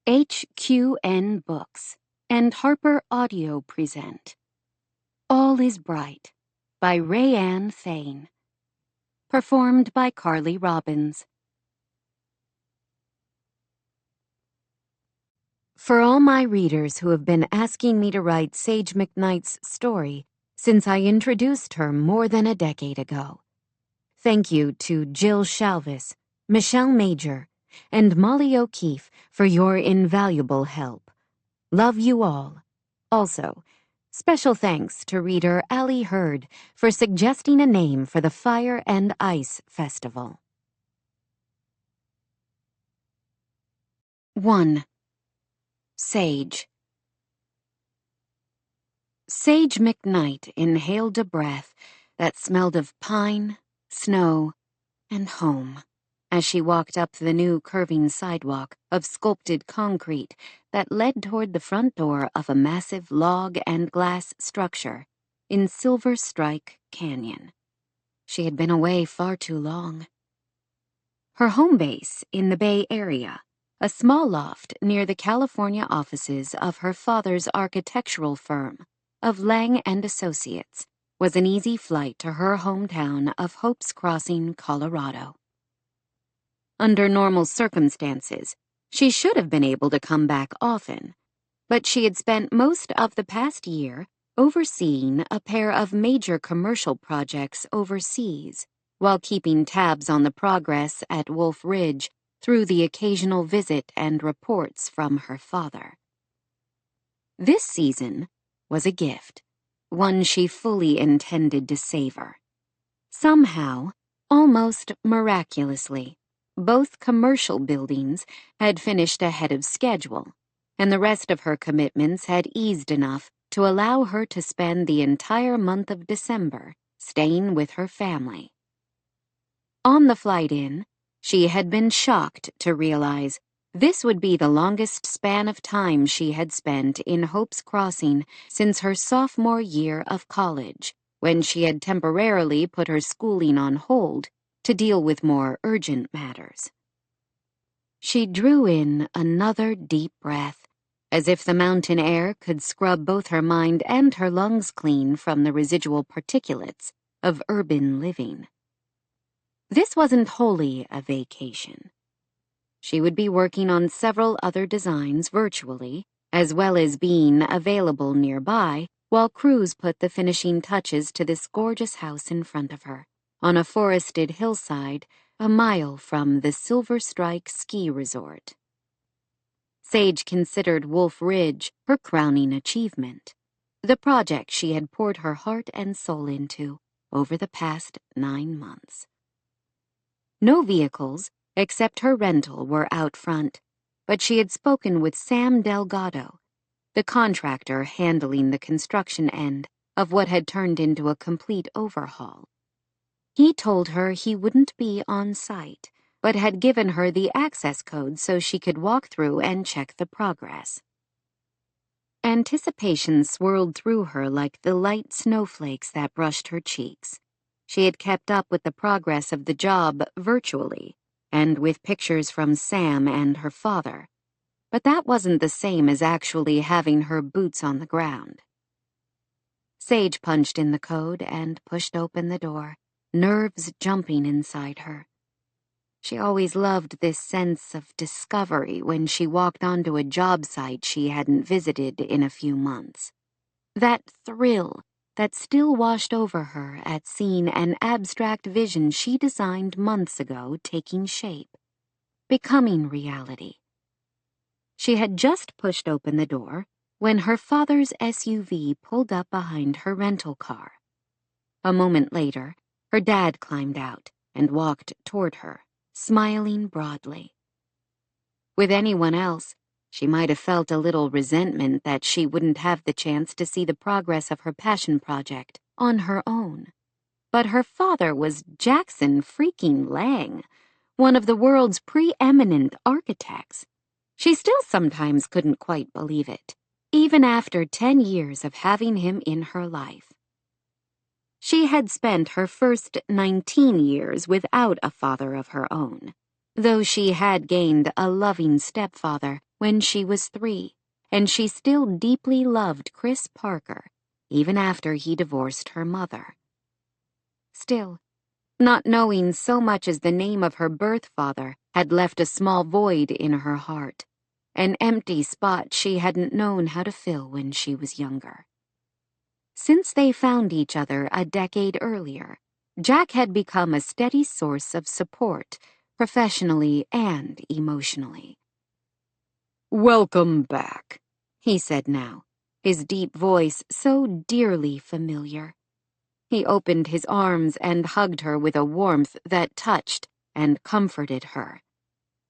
HQN Books and Harper Audio present All is Bright by Rayanne Thane. Performed by Carly Robbins. For all my readers who have been asking me to write Sage McKnight's story since I introduced her more than a decade ago, thank you to Jill Shalvis, Michelle Major, and Molly O'Keefe for your invaluable help. Love you all. Also, special thanks to reader Allie Hurd for suggesting a name for the Fire and Ice Festival. 1. Sage. Sage McKnight inhaled a breath that smelled of pine, snow, and home as she walked up the new curving sidewalk of sculpted concrete that led toward the front door of a massive log and glass structure in Silver Strike Canyon. She had been away far too long. Her home base in the Bay Area, a small loft near the California offices of her father's architectural firm of Lang and Associates, was an easy flight to her hometown of Hope's Crossing, Colorado. Under normal circumstances, she should have been able to come back often, but she had spent most of the past year overseeing a pair of major commercial projects overseas, while keeping tabs on the progress at Wolf Ridge through the occasional visit and reports from her father. This season was a gift, one she fully intended to savor. Somehow, almost miraculously, both commercial buildings had finished ahead of schedule, and the rest of her commitments had eased enough to allow her to spend the entire month of December staying with her family. On the flight in, she had been shocked to realize this would be the longest span of time she had spent in Hope's Crossing since her sophomore year of college, when she had temporarily put her schooling on hold to deal with more urgent matters. She drew in another deep breath, as if the mountain air could scrub both her mind and her lungs clean from the residual particulates of urban living. This wasn't wholly a vacation. She would be working on several other designs virtually, as well as being available nearby while crews put the finishing touches to this gorgeous house in front of her, on a forested hillside a mile from the Silver Strike ski resort. Sage considered Wolf Ridge her crowning achievement, the project she had poured her heart and soul into over the past 9 months. No vehicles, except her rental, were out front, but she had spoken with Sam Delgado, the contractor handling the construction end of what had turned into a complete overhaul. He told her he wouldn't be on site, but had given her the access code so she could walk through and check the progress. Anticipation swirled through her like the light snowflakes that brushed her cheeks. She had kept up with the progress of the job virtually, and with pictures from Sam and her father, but that wasn't the same as actually having her boots on the ground. Sage punched in the code and pushed open the door, nerves jumping inside her. She always loved this sense of discovery when she walked onto a job site she hadn't visited in a few months. That thrill that still washed over her at seeing an abstract vision she designed months ago taking shape, becoming reality. She had just pushed open the door when her father's SUV pulled up behind her rental car. A moment later, her dad climbed out and walked toward her, smiling broadly. With anyone else, she might have felt a little resentment that she wouldn't have the chance to see the progress of her passion project on her own. But her father was Jackson freaking Lang, one of the world's preeminent architects. She still sometimes couldn't quite believe it, even after 10 years of having him in her life. She had spent her first 19 years without a father of her own, though she had gained a loving stepfather when she was 3, and she still deeply loved Chris Parker, even after he divorced her mother. Still, not knowing so much as the name of her birth father had left a small void in her heart, an empty spot she hadn't known how to fill when she was younger. Since they found each other a decade earlier, Jack had become a steady source of support, professionally and emotionally. "Welcome back," he said now, his deep voice so dearly familiar. He opened his arms and hugged her with a warmth that touched and comforted her.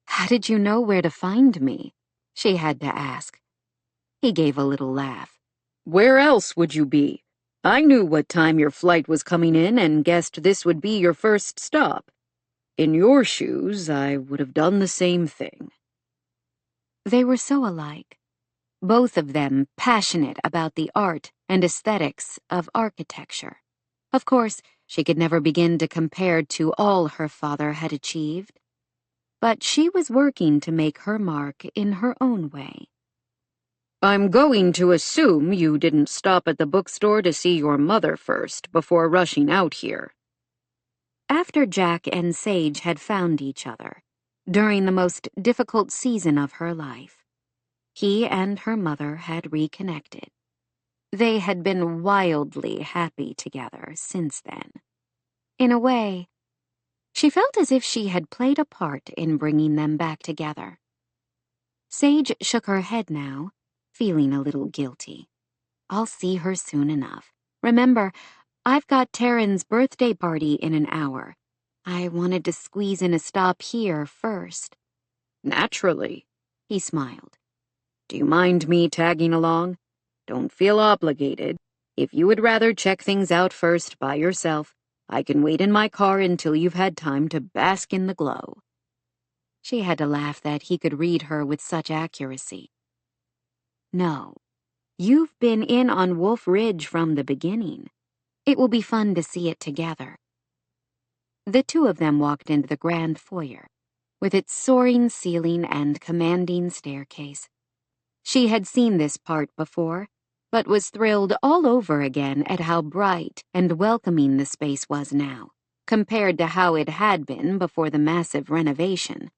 "How did you know where to find me?" she had to ask. He gave a little laugh. "Where else would you be? I knew what time your flight was coming in and guessed this would be your first stop. In your shoes, I would have done the same thing." They were so alike, both of them passionate about the art and aesthetics of architecture. Of course, she could never begin to compare to all her father had achieved, but she was working to make her mark in her own way. "I'm going to assume you didn't stop at the bookstore to see your mother first before rushing out here." After Jack and Sage had found each other, during the most difficult season of her life, he and her mother had reconnected. They had been wildly happy together since then. In a way, she felt as if she had played a part in bringing them back together. Sage shook her head now, feeling a little guilty. "I'll see her soon enough. Remember, I've got Taryn's birthday party in an hour. I wanted to squeeze in a stop here first." "Naturally," he smiled. "Do you mind me tagging along? Don't feel obligated. If you would rather check things out first by yourself, I can wait in my car until you've had time to bask in the glow." She had to laugh that he could read her with such accuracy. "No, you've been in on Wolf Ridge from the beginning. It will be fun to see it together." The two of them walked into the grand foyer, with its soaring ceiling and commanding staircase. She had seen this part before, but was thrilled all over again at how bright and welcoming the space was now, compared to how it had been before the massive renovation,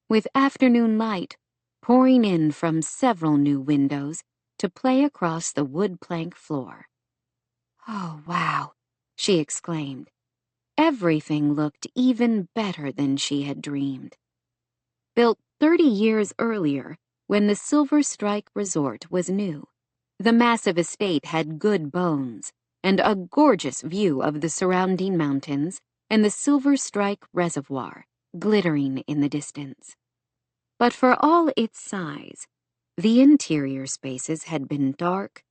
with afternoon light pouring in from several new windows to play across the wood plank floor. "Oh, wow," she exclaimed. Everything looked even better than she had dreamed. Built 30 years earlier, when the Silver Strike Resort was new, the massive estate had good bones and a gorgeous view of the surrounding mountains and the Silver Strike Reservoir glittering in the distance. But for all its size, the interior spaces had been dark,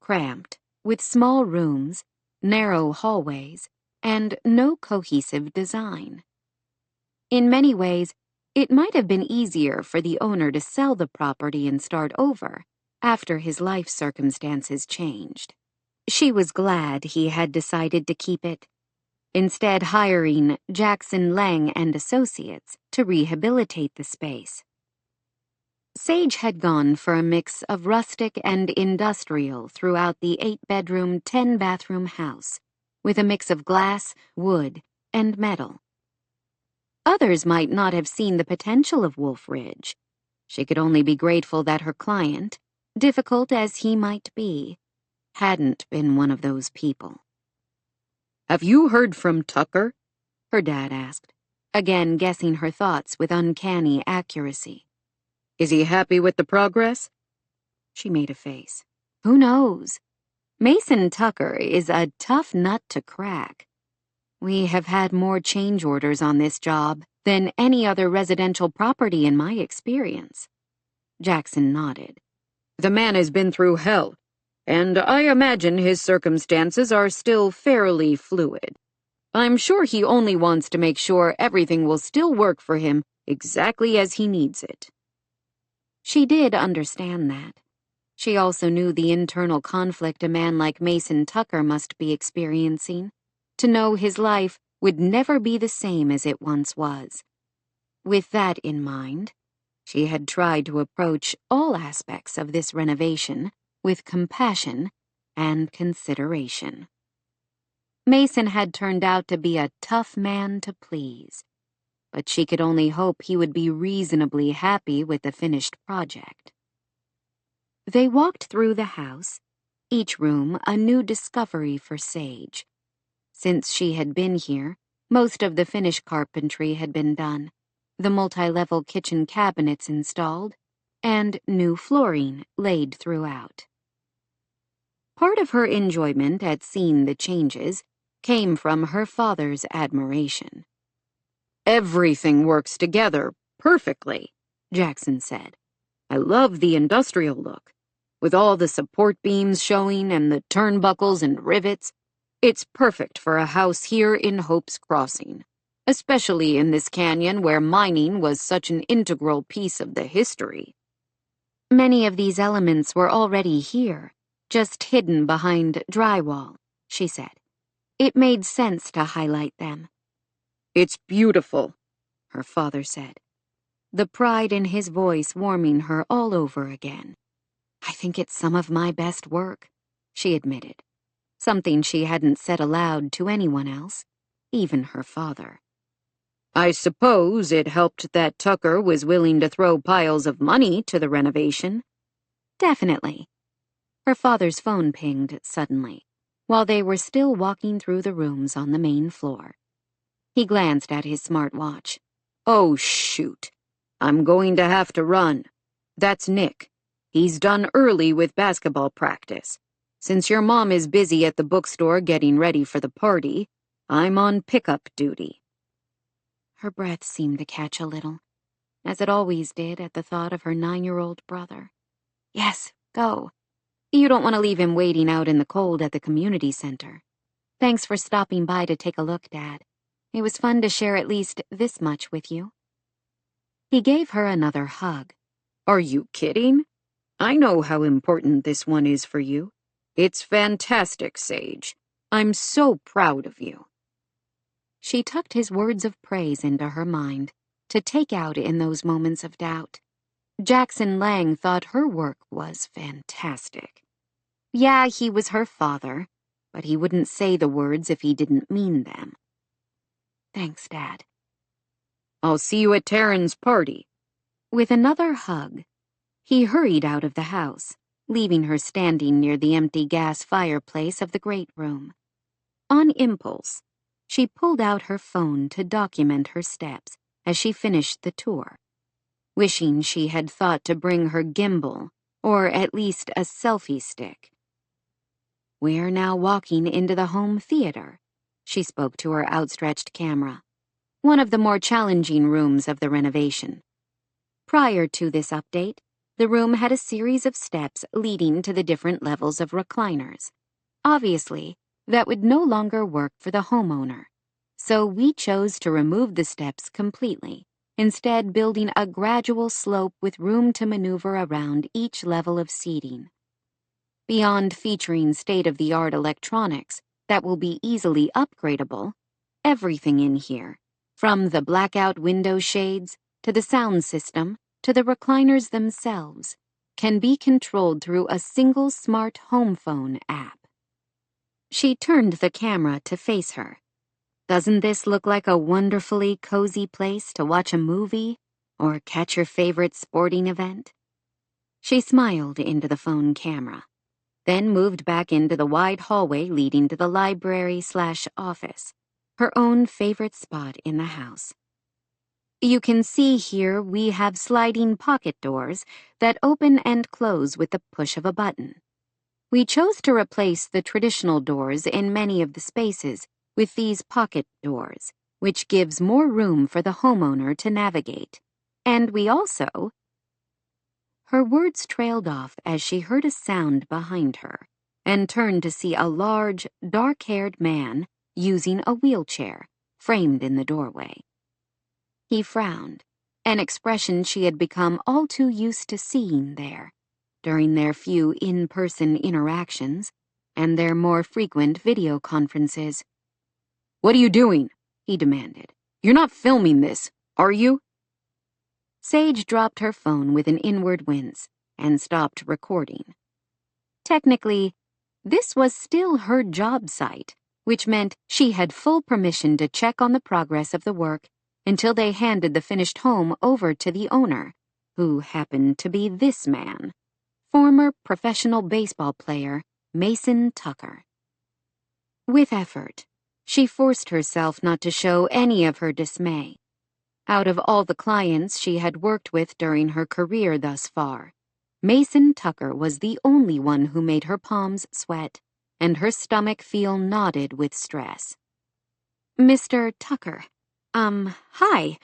cramped, with small rooms, narrow hallways, and no cohesive design. In many ways, it might have been easier for the owner to sell the property and start over after his life circumstances changed. She was glad he had decided to keep it, instead hiring Jackson Lang and Associates to rehabilitate the space. Sage had gone for a mix of rustic and industrial throughout the 8-bedroom, 10-bathroom house, with a mix of glass, wood, and metal. Others might not have seen the potential of Wolf Ridge. She could only be grateful that her client, difficult as he might be, hadn't been one of those people. "Have you heard from Tucker?" her dad asked, again guessing her thoughts with uncanny accuracy. "Is he happy with the progress?" She made a face. "Who knows? Mason Tucker is a tough nut to crack. We have had more change orders on this job than any other residential property in my experience." Jackson nodded. "The man has been through hell, and I imagine his circumstances are still fairly fluid. I'm sure he only wants to make sure everything will still work for him exactly as he needs it." She did understand that. She also knew the internal conflict a man like Mason Tucker must be experiencing, to know his life would never be the same as it once was. With that in mind, She had tried to approach all aspects of this renovation with compassion and consideration. Mason had turned out to be a tough man to please, but she could only hope he would be reasonably happy with the finished project. They walked through the house, each room a new discovery for Sage. Since she had been here, most of the finish carpentry had been done, the multi-level kitchen cabinets installed, and new flooring laid throughout. Part of her enjoyment at seeing the changes came from her father's admiration. "Everything works together perfectly," Jackson said. "I love the industrial look, with all the support beams showing and the turnbuckles and rivets. It's perfect for a house here in Hope's Crossing, especially in this canyon where mining was such an integral piece of the history." Many of these elements were already here, just hidden behind drywall, she said. It made sense to highlight them. "It's beautiful," her father said, the pride in his voice warming her all over again. "I think it's some of my best work," she admitted, something she hadn't said aloud to anyone else, even her father. "I suppose it helped that Tucker was willing to throw piles of money to the renovation." "Definitely." Her father's phone pinged suddenly, while they were still walking through the rooms on the main floor. He glanced at his smartwatch. "Oh, shoot. I'm going to have to run. That's Nick. He's done early with basketball practice. Since your mom is busy at the bookstore getting ready for the party, I'm on pickup duty." Her breath seemed to catch a little, as it always did at the thought of her 9-year-old brother. "Yes, go. You don't want to leave him waiting out in the cold at the community center. Thanks for stopping by to take a look, Dad. It was fun to share at least this much with you." He gave her another hug. "Are you kidding? I know how important this one is for you. It's fantastic, Sage. I'm so proud of you." She tucked his words of praise into her mind, to take out in those moments of doubt. Jackson Lang thought her work was fantastic. Yeah, he was her father, but he wouldn't say the words if he didn't mean them. "Thanks, Dad." "I'll see you at Taryn's party." With another hug, he hurried out of the house, leaving her standing near the empty gas fireplace of the great room. On impulse, she pulled out her phone to document her steps as she finished the tour, wishing she had thought to bring her gimbal, or at least a selfie stick. "We're now walking into the home theater," she spoke to her outstretched camera, one of the more challenging rooms of the renovation. Prior to this update, the room had a series of steps leading to the different levels of recliners. Obviously, that would no longer work for the homeowner, so we chose to remove the steps completely, instead building a gradual slope with room to maneuver around each level of seating. Beyond featuring state-of-the-art electronics that will be easily upgradable, everything in here, from the blackout window shades to the sound system to the recliners themselves, can be controlled through a single smart home phone app. She turned the camera to face her. "Doesn't this look like a wonderfully cozy place to watch a movie or catch your favorite sporting event?" She smiled into the phone camera, then moved back into the wide hallway leading to the library/office, her own favorite spot in the house. "You can see here we have sliding pocket doors that open and close with the push of a button. We chose to replace the traditional doors in many of the spaces with these pocket doors, which gives more room for the homeowner to navigate. And we also—" Her words trailed off as she heard a sound behind her and turned to see a large, dark-haired man using a wheelchair framed in the doorway. He frowned, an expression she had become all too used to seeing there, during their few in-person interactions and their more frequent video conferences. "What are you doing?" he demanded. "You're not filming this, are you?" Sage dropped her phone with an inward wince and stopped recording. Technically, this was still her job site, which meant she had full permission to check on the progress of the work until they handed the finished home over to the owner, who happened to be this man, former professional baseball player Mason Tucker. With effort, she forced herself not to show any of her dismay. Out of all the clients she had worked with during her career thus far, Mason Tucker was the only one who made her palms sweat and her stomach feel knotted with stress. "Mr. Tucker, hi,"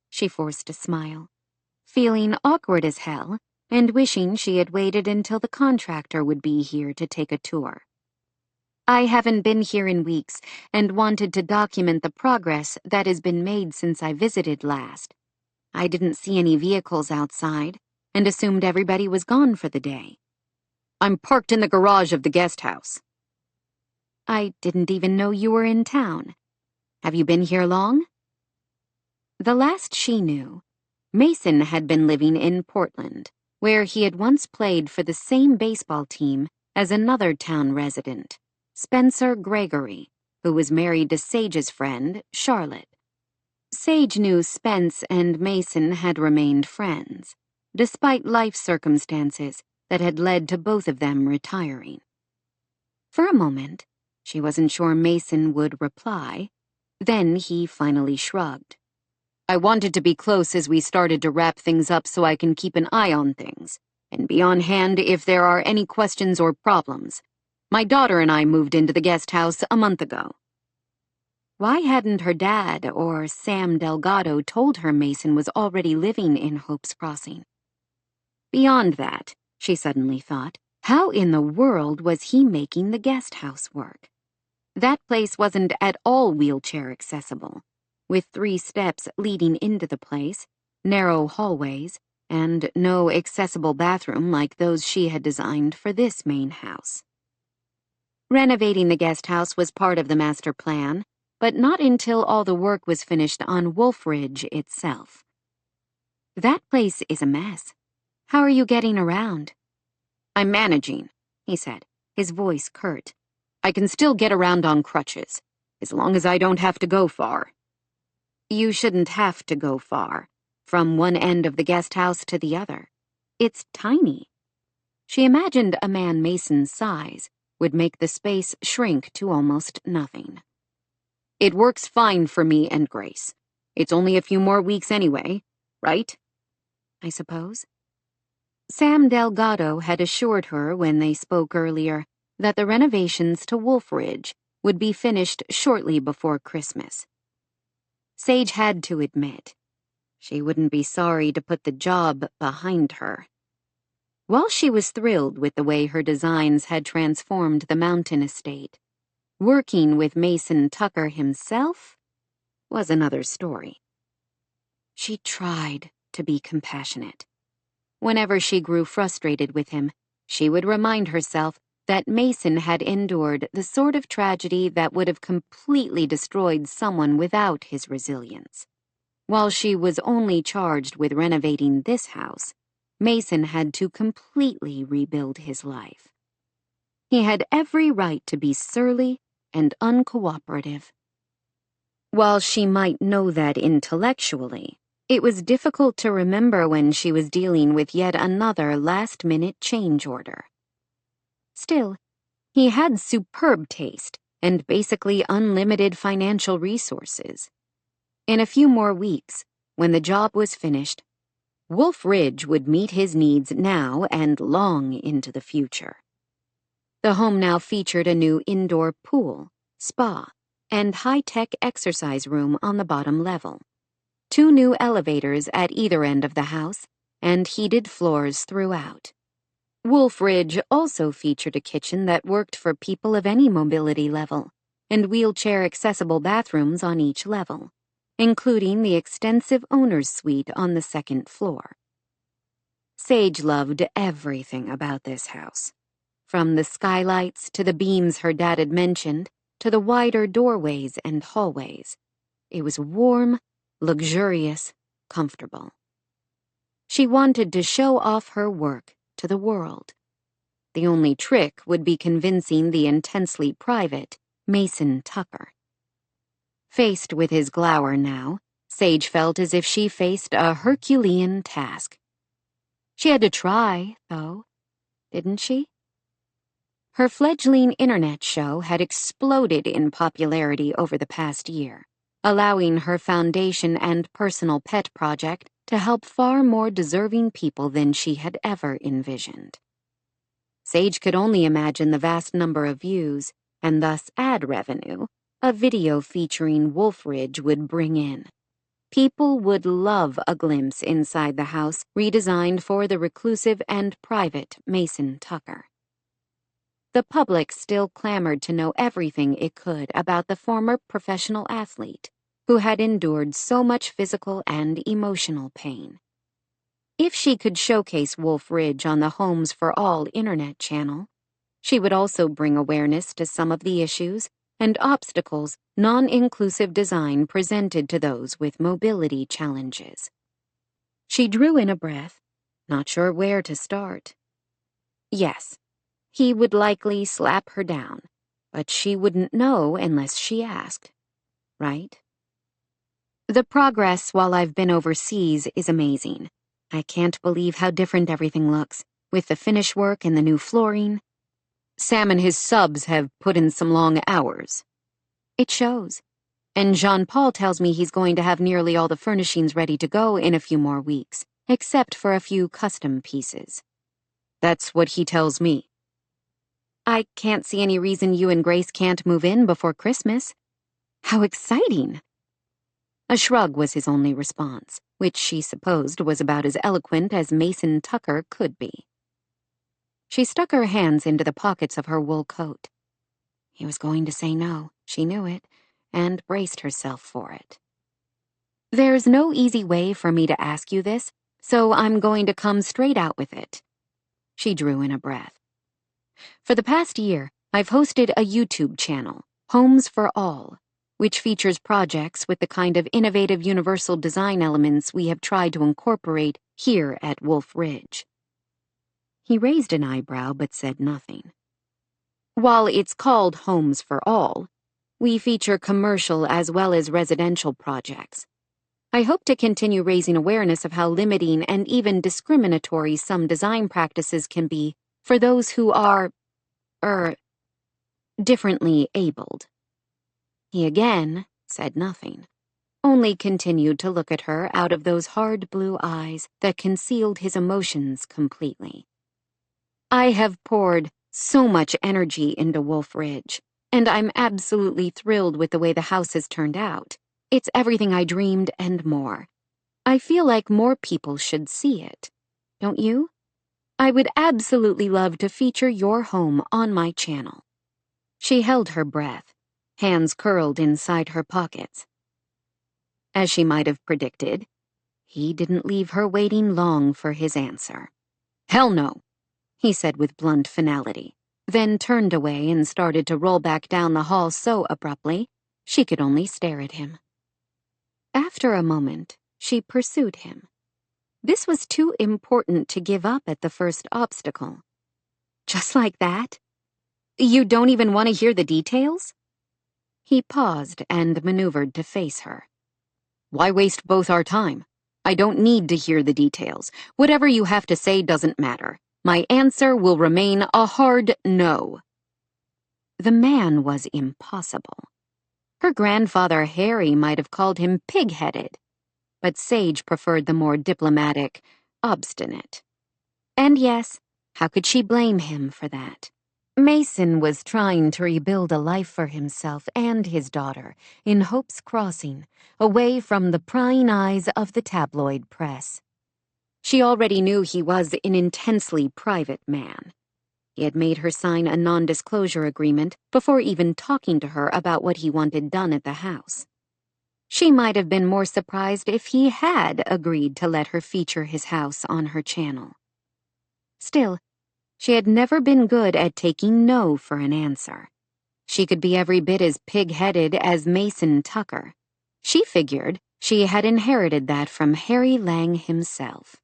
she forced a smile, feeling awkward as hell and wishing she had waited until the contractor would be here to take a tour. "I haven't been here in weeks and wanted to document the progress that has been made since I visited last. I didn't see any vehicles outside and assumed everybody was gone for the day." "I'm parked in the garage of the guest house." "I didn't even know you were in town. Have you been here long?" The last she knew, Mason had been living in Portland, where he had once played for the same baseball team as another town resident, Spencer Gregory, who was married to Sage's friend, Charlotte. Sage knew Spence and Mason had remained friends, despite life circumstances that had led to both of them retiring. For a moment, she wasn't sure Mason would reply. Then he finally shrugged. "I wanted to be close as we started to wrap things up so I can keep an eye on things and be on hand if there are any questions or problems. My daughter and I moved into the guest house a month ago." Why hadn't her dad or Sam Delgado told her Mason was already living in Hope's Crossing? Beyond that, she suddenly thought, how in the world was he making the guest house work? That place wasn't at all wheelchair accessible, with 3 steps leading into the place, narrow hallways, and no accessible bathroom like those she had designed for this main house. Renovating the guest house was part of the master plan, but not until all the work was finished on Wolf Ridge itself. "That place is a mess. How are you getting around?" "I'm managing," he said, his voice curt. "I can still get around on crutches, as long as I don't have to go far." "You shouldn't have to go far, from one end of the guest house to the other. It's tiny." She imagined a man Mason's size would make the space shrink to almost nothing. "It works fine for me and Grace. It's only a few more weeks anyway, right?" "I suppose." Sam Delgado had assured her when they spoke earlier that the renovations to Wolf Ridge would be finished shortly before Christmas. Sage had to admit, she wouldn't be sorry to put the job behind her. While she was thrilled with the way her designs had transformed the mountain estate, working with Mason Tucker himself was another story. She tried to be compassionate. Whenever she grew frustrated with him, she would remind herself that Mason had endured the sort of tragedy that would have completely destroyed someone without his resilience. While she was only charged with renovating this house, Mason had to completely rebuild his life. He had every right to be surly and uncooperative. While she might know that intellectually, it was difficult to remember when she was dealing with yet another last-minute change order. Still, he had superb taste and basically unlimited financial resources. In a few more weeks, when the job was finished, Wolf Ridge would meet his needs now and long into the future. The home now featured a new indoor pool, spa, and high-tech exercise room on the bottom level, 2 new elevators at either end of the house, and heated floors throughout. Wolf Ridge also featured a kitchen that worked for people of any mobility level, and wheelchair-accessible bathrooms on each level, including the extensive owner's suite on the 2nd floor. Sage loved everything about this house, from the skylights to the beams her dad had mentioned, to the wider doorways and hallways. It was warm, luxurious, comfortable. She wanted to show off her work to the world. The only trick would be convincing the intensely private Mason Tucker. Faced with his glower now, Sage felt as if she faced a Herculean task. She had to try, though, didn't she? Her fledgling internet show had exploded in popularity over the past year, allowing her foundation and personal pet project to help far more deserving people than she had ever envisioned. Sage could only imagine the vast number of views, and thus ad revenue, a video featuring Wolf Ridge would bring in. People would love a glimpse inside the house redesigned for the reclusive and private Mason Tucker. The public still clamored to know everything it could about the former professional athlete, who had endured so much physical and emotional pain. If she could showcase Wolf Ridge on the Homes for All internet channel, she would also bring awareness to some of the issues and obstacles non-inclusive design presented to those with mobility challenges. She drew in a breath, not sure where to start. Yes, he would likely slap her down, but she wouldn't know unless she asked, right? The progress while I've been overseas is amazing. I can't believe how different everything looks, with the finish work and the new flooring. Sam and his subs have put in some long hours. It shows. And Jean-Paul tells me he's going to have nearly all the furnishings ready to go in a few more weeks, except for a few custom pieces. That's what he tells me. I can't see any reason you and Grace can't move in before Christmas. How exciting! A shrug was his only response, which she supposed was about as eloquent as Mason Tucker could be. She stuck her hands into the pockets of her wool coat. He was going to say no, she knew it, and braced herself for it. There's no easy way for me to ask you this, so I'm going to come straight out with it. She drew in a breath. For the past year, I've hosted a YouTube channel, Homes for All, which features projects with the kind of innovative universal design elements we have tried to incorporate here at Wolf Ridge. He raised an eyebrow but said nothing. While it's called Homes for All, we feature commercial as well as residential projects. I hope to continue raising awareness of how limiting and even discriminatory some design practices can be for those who are, differently abled. He again said nothing, only continued to look at her out of those hard blue eyes that concealed his emotions completely. I have poured so much energy into Wolf Ridge, and I'm absolutely thrilled with the way the house has turned out. It's everything I dreamed and more. I feel like more people should see it. Don't you? I would absolutely love to feature your home on my channel. She held her breath, hands curled inside her pockets. As she might have predicted, he didn't leave her waiting long for his answer. Hell no, he said with blunt finality, then turned away and started to roll back down the hall so abruptly she could only stare at him. After a moment, she pursued him. This was too important to give up at the first obstacle. Just like that? You don't even want to hear the details? He paused and maneuvered to face her. Why waste both our time? I don't need to hear the details. Whatever you have to say doesn't matter. My answer will remain a hard no. The man was impossible. Her grandfather Harry might have called him pig-headed, but Sage preferred the more diplomatic, obstinate. And yes, how could she blame him for that? Mason was trying to rebuild a life for himself and his daughter in Hope's Crossing, away from the prying eyes of the tabloid press. She already knew he was an intensely private man. He had made her sign a non-disclosure agreement before even talking to her about what he wanted done at the house. She might have been more surprised if he had agreed to let her feature his house on her channel. Still, she had never been good at taking no for an answer. She could be every bit as pig-headed as Mason Tucker. She figured she had inherited that from Harry Lang himself.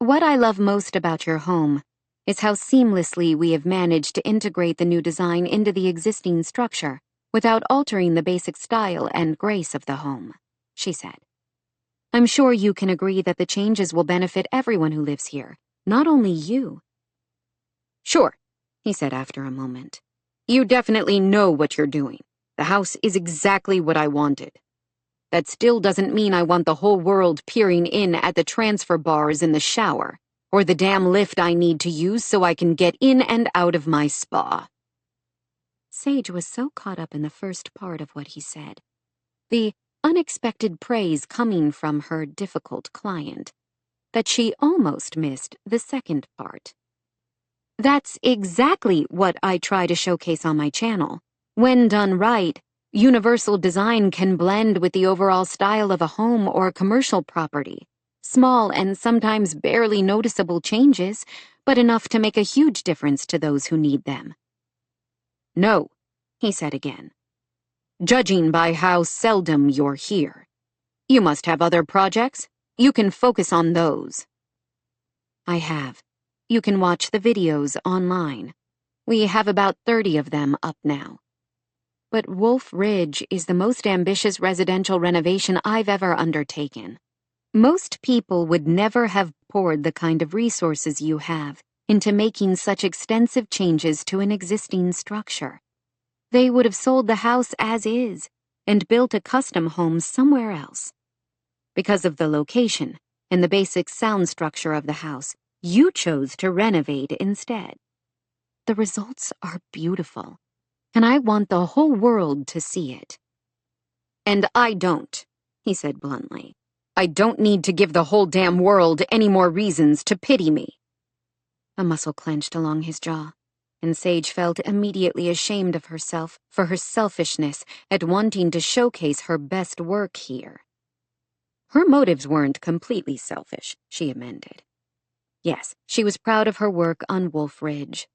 What I love most about your home is how seamlessly we have managed to integrate the new design into the existing structure without altering the basic style and grace of the home, she said. I'm sure you can agree that the changes will benefit everyone who lives here, not only you. Sure, he said after a moment. You definitely know what you're doing. The house is exactly what I wanted. That still doesn't mean I want the whole world peering in at the transfer bars in the shower, or the damn lift I need to use so I can get in and out of my spa. Sage was so caught up in the first part of what he said, the unexpected praise coming from her difficult client, that she almost missed the second part. That's exactly what I try to showcase on my channel. When done right, universal design can blend with the overall style of a home or commercial property. Small and sometimes barely noticeable changes, but enough to make a huge difference to those who need them. No, he said again. Judging by how seldom you're here. You must have other projects. You can focus on those. I have. You can watch the videos online. We have about 30 of them up now. But Wolf Ridge is the most ambitious residential renovation I've ever undertaken. Most people would never have poured the kind of resources you have into making such extensive changes to an existing structure. They would have sold the house as is and built a custom home somewhere else. Because of the location and the basic sound structure of the house, you chose to renovate instead. The results are beautiful, and I want the whole world to see it. And I don't, he said bluntly. I don't need to give the whole damn world any more reasons to pity me. A muscle clenched along his jaw, and Sage felt immediately ashamed of herself for her selfishness at wanting to showcase her best work here. Her motives weren't completely selfish, she amended. Yes, she was proud of her work on Wolf Ridge.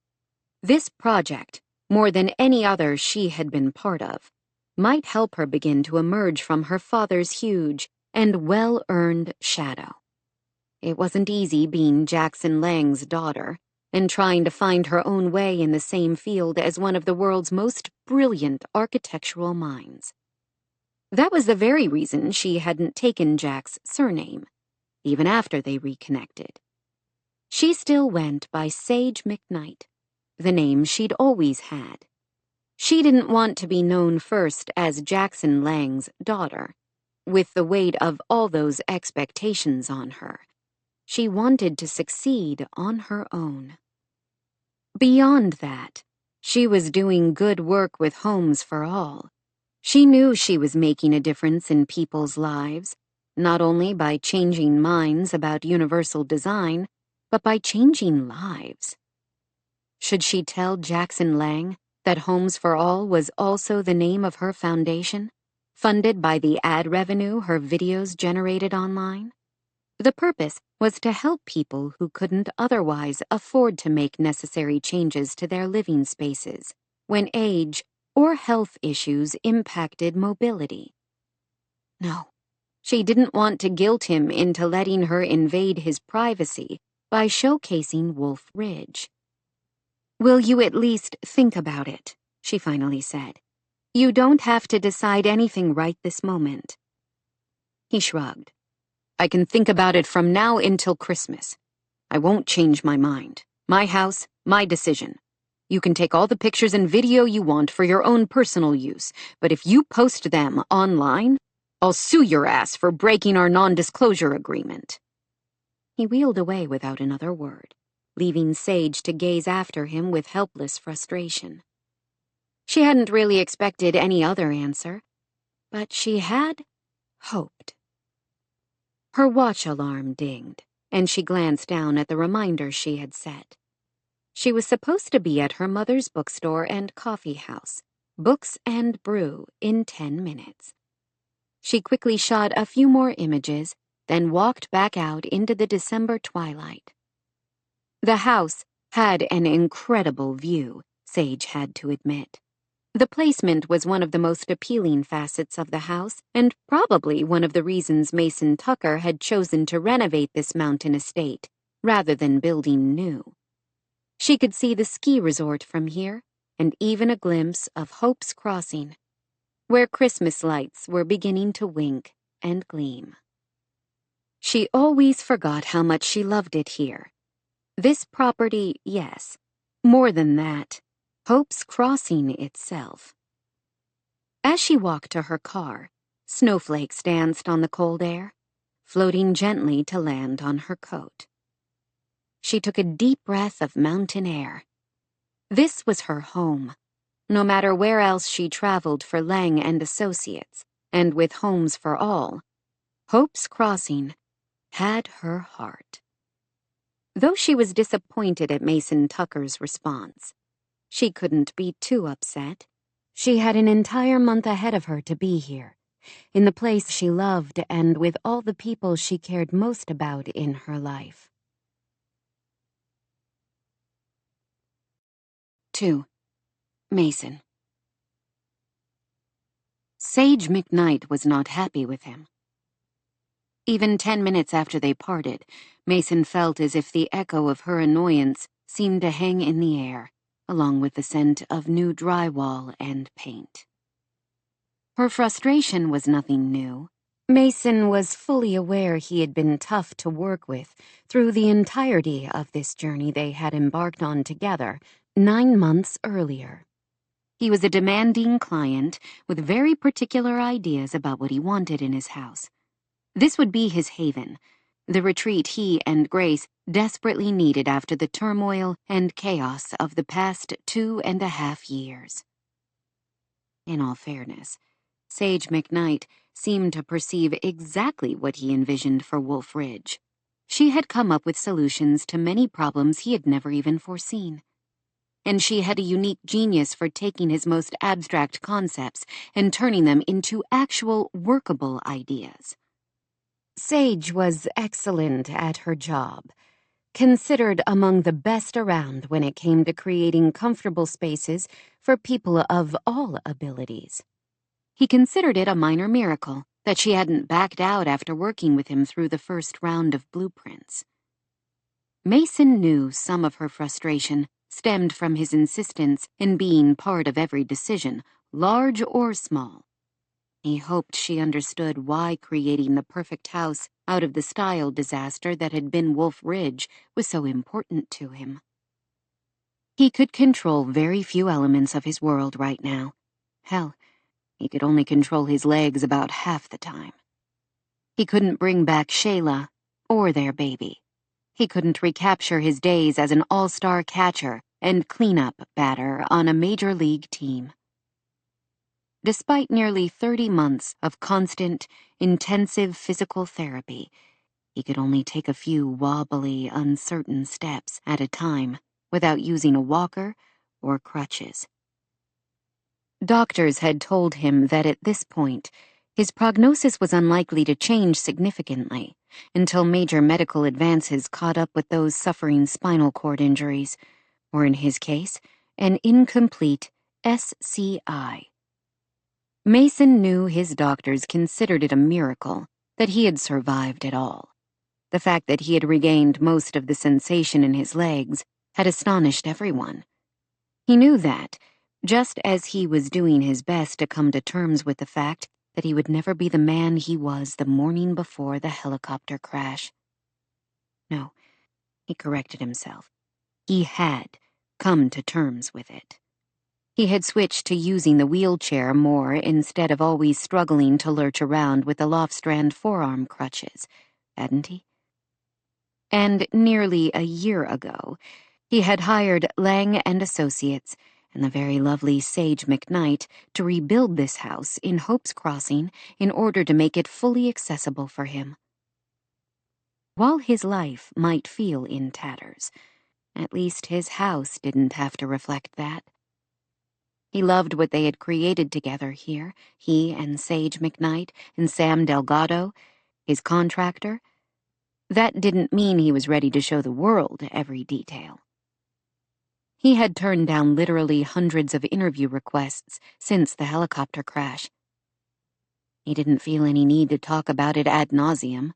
This project, more than any other she had been part of, might help her begin to emerge from her father's huge and well-earned shadow. It wasn't easy being Jackson Lang's daughter and trying to find her own way in the same field as one of the world's most brilliant architectural minds. That was the very reason she hadn't taken Jack's surname, even after they reconnected. She still went by Sage McKnight, the name she'd always had. She didn't want to be known first as Jackson Lang's daughter, with the weight of all those expectations on her. She wanted to succeed on her own. Beyond that, she was doing good work with Homes for All. She knew she was making a difference in people's lives, not only by changing minds about universal design, but by changing lives. Should she tell Jackson Lang that Homes for All was also the name of her foundation, funded by the ad revenue her videos generated online? The purpose was to help people who couldn't otherwise afford to make necessary changes to their living spaces when age or health issues impacted mobility. No, she didn't want to guilt him into letting her invade his privacy by showcasing Wolf Ridge. Will you at least think about it? She finally said. You don't have to decide anything right this moment. He shrugged. I can think about it from now until Christmas. I won't change my mind. My house, my decision. You can take all the pictures and video you want for your own personal use, but if you post them online, I'll sue your ass for breaking our non-disclosure agreement. He wheeled away without another word, leaving Sage to gaze after him with helpless frustration. She hadn't really expected any other answer, but she had hoped. Her watch alarm dinged, and she glanced down at the reminder she had set. She was supposed to be at her mother's bookstore and coffee house, Books and Brew, in 10 minutes. She quickly shot a few more images, then walked back out into the December twilight. The house had an incredible view, Sage had to admit. The placement was one of the most appealing facets of the house, and probably one of the reasons Mason Tucker had chosen to renovate this mountain estate rather than building new. She could see the ski resort from here, and even a glimpse of Hope's Crossing, where Christmas lights were beginning to wink and gleam. She always forgot how much she loved it here. This property, yes. More than that, Hope's Crossing itself. As she walked to her car, snowflakes danced on the cold air, floating gently to land on her coat. She took a deep breath of mountain air. This was her home, no matter where else she traveled for Lang and Associates, and with homes for all. Hope's Crossing had her heart. Though she was disappointed at Mason Tucker's response, she couldn't be too upset. She had an entire month ahead of her to be here, in the place she loved and with all the people she cared most about in her life. 2. Mason. Sage McKnight was not happy with him. Even 10 minutes after they parted, Mason felt as if the echo of her annoyance seemed to hang in the air, along with the scent of new drywall and paint. Her frustration was nothing new. Mason was fully aware he had been tough to work with through the entirety of this journey they had embarked on together 9 months earlier. He was a demanding client with very particular ideas about what he wanted in his house. This would be his haven, the retreat he and Grace desperately needed after the turmoil and chaos of the past 2.5 years. In all fairness, Sage McKnight seemed to perceive exactly what he envisioned for Wolf Ridge. She had come up with solutions to many problems he had never even foreseen. And she had a unique genius for taking his most abstract concepts and turning them into actual workable ideas. Sage was excellent at her job, considered among the best around when it came to creating comfortable spaces for people of all abilities. He considered it a minor miracle that she hadn't backed out after working with him through the first round of blueprints. Mason knew some of her frustration stemmed from his insistence in being part of every decision, large or small. He hoped she understood why creating the perfect house out of the style disaster that had been Wolf Ridge was so important to him. He could control very few elements of his world right now. Hell, he could only control his legs about half the time. He couldn't bring back Shayla or their baby. He couldn't recapture his days as an all-star catcher and cleanup batter on a major league team. Despite nearly 30 months of constant, intensive physical therapy, he could only take a few wobbly, uncertain steps at a time without using a walker or crutches. Doctors had told him that at this point, his prognosis was unlikely to change significantly until major medical advances caught up with those suffering spinal cord injuries, or in his case, an incomplete SCI. Mason knew his doctors considered it a miracle that he had survived at all. The fact that he had regained most of the sensation in his legs had astonished everyone. He knew that, just as he was doing his best to come to terms with the fact that he would never be the man he was the morning before the helicopter crash. No, he corrected himself. He had come to terms with it. He had switched to using the wheelchair more instead of always struggling to lurch around with the Lofstrand forearm crutches, hadn't he? And nearly a year ago, he had hired Lang and Associates and the very lovely Sage McKnight to rebuild this house in Hope's Crossing in order to make it fully accessible for him. While his life might feel in tatters, at least his house didn't have to reflect that. He loved what they had created together here, he and Sage McKnight and Sam Delgado, his contractor. That didn't mean he was ready to show the world every detail. He had turned down literally hundreds of interview requests since the helicopter crash. He didn't feel any need to talk about it ad nauseum.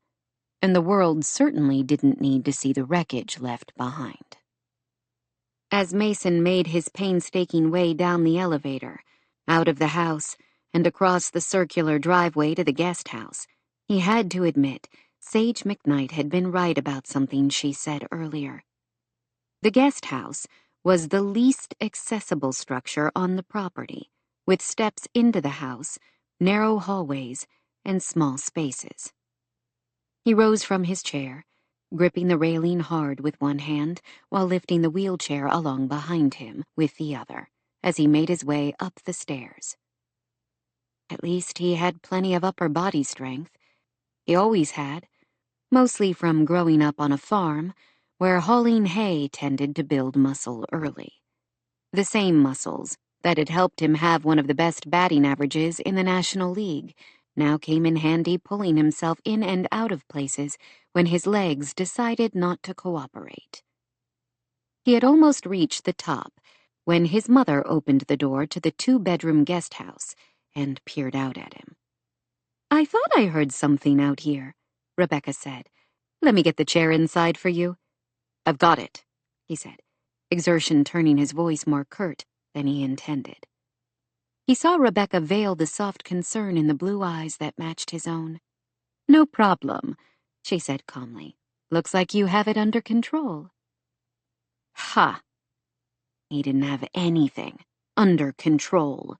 and the world certainly didn't need to see the wreckage left behind. As Mason made his painstaking way down the elevator, out of the house, and across the circular driveway to the guest house, he had to admit Sage McKnight had been right about something she said earlier. The guest house was the least accessible structure on the property, with steps into the house, narrow hallways, and small spaces. He rose from his chair, gripping the railing hard with one hand while lifting the wheelchair along behind him with the other, as he made his way up the stairs. At least he had plenty of upper body strength. He always had, mostly from growing up on a farm where hauling hay tended to build muscle early. The same muscles that had helped him have one of the best batting averages in the National League now came in handy pulling himself in and out of places when his legs decided not to cooperate. He had almost reached the top when his mother opened the door to the 2-bedroom guest house and peered out at him. "I thought I heard something out here," Rebecca said. "Let me get the chair inside for you." "I've got it," he said, exertion turning his voice more curt than he intended. He saw Rebecca veil the soft concern in the blue eyes that matched his own. "No problem," she said calmly. "Looks like you have it under control." Ha! He didn't have anything under control,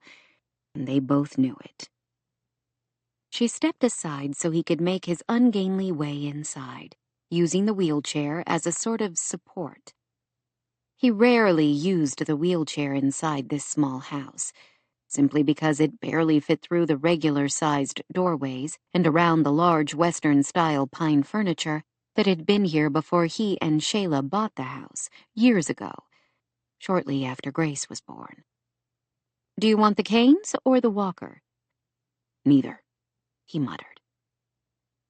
and they both knew it. She stepped aside so he could make his ungainly way inside, using the wheelchair as a sort of support. He rarely used the wheelchair inside this small house, simply because it barely fit through the regular-sized doorways and around the large Western-style pine furniture that had been here before he and Shayla bought the house, years ago, shortly after Grace was born. "Do you want the canes or the walker?" "Neither," he muttered.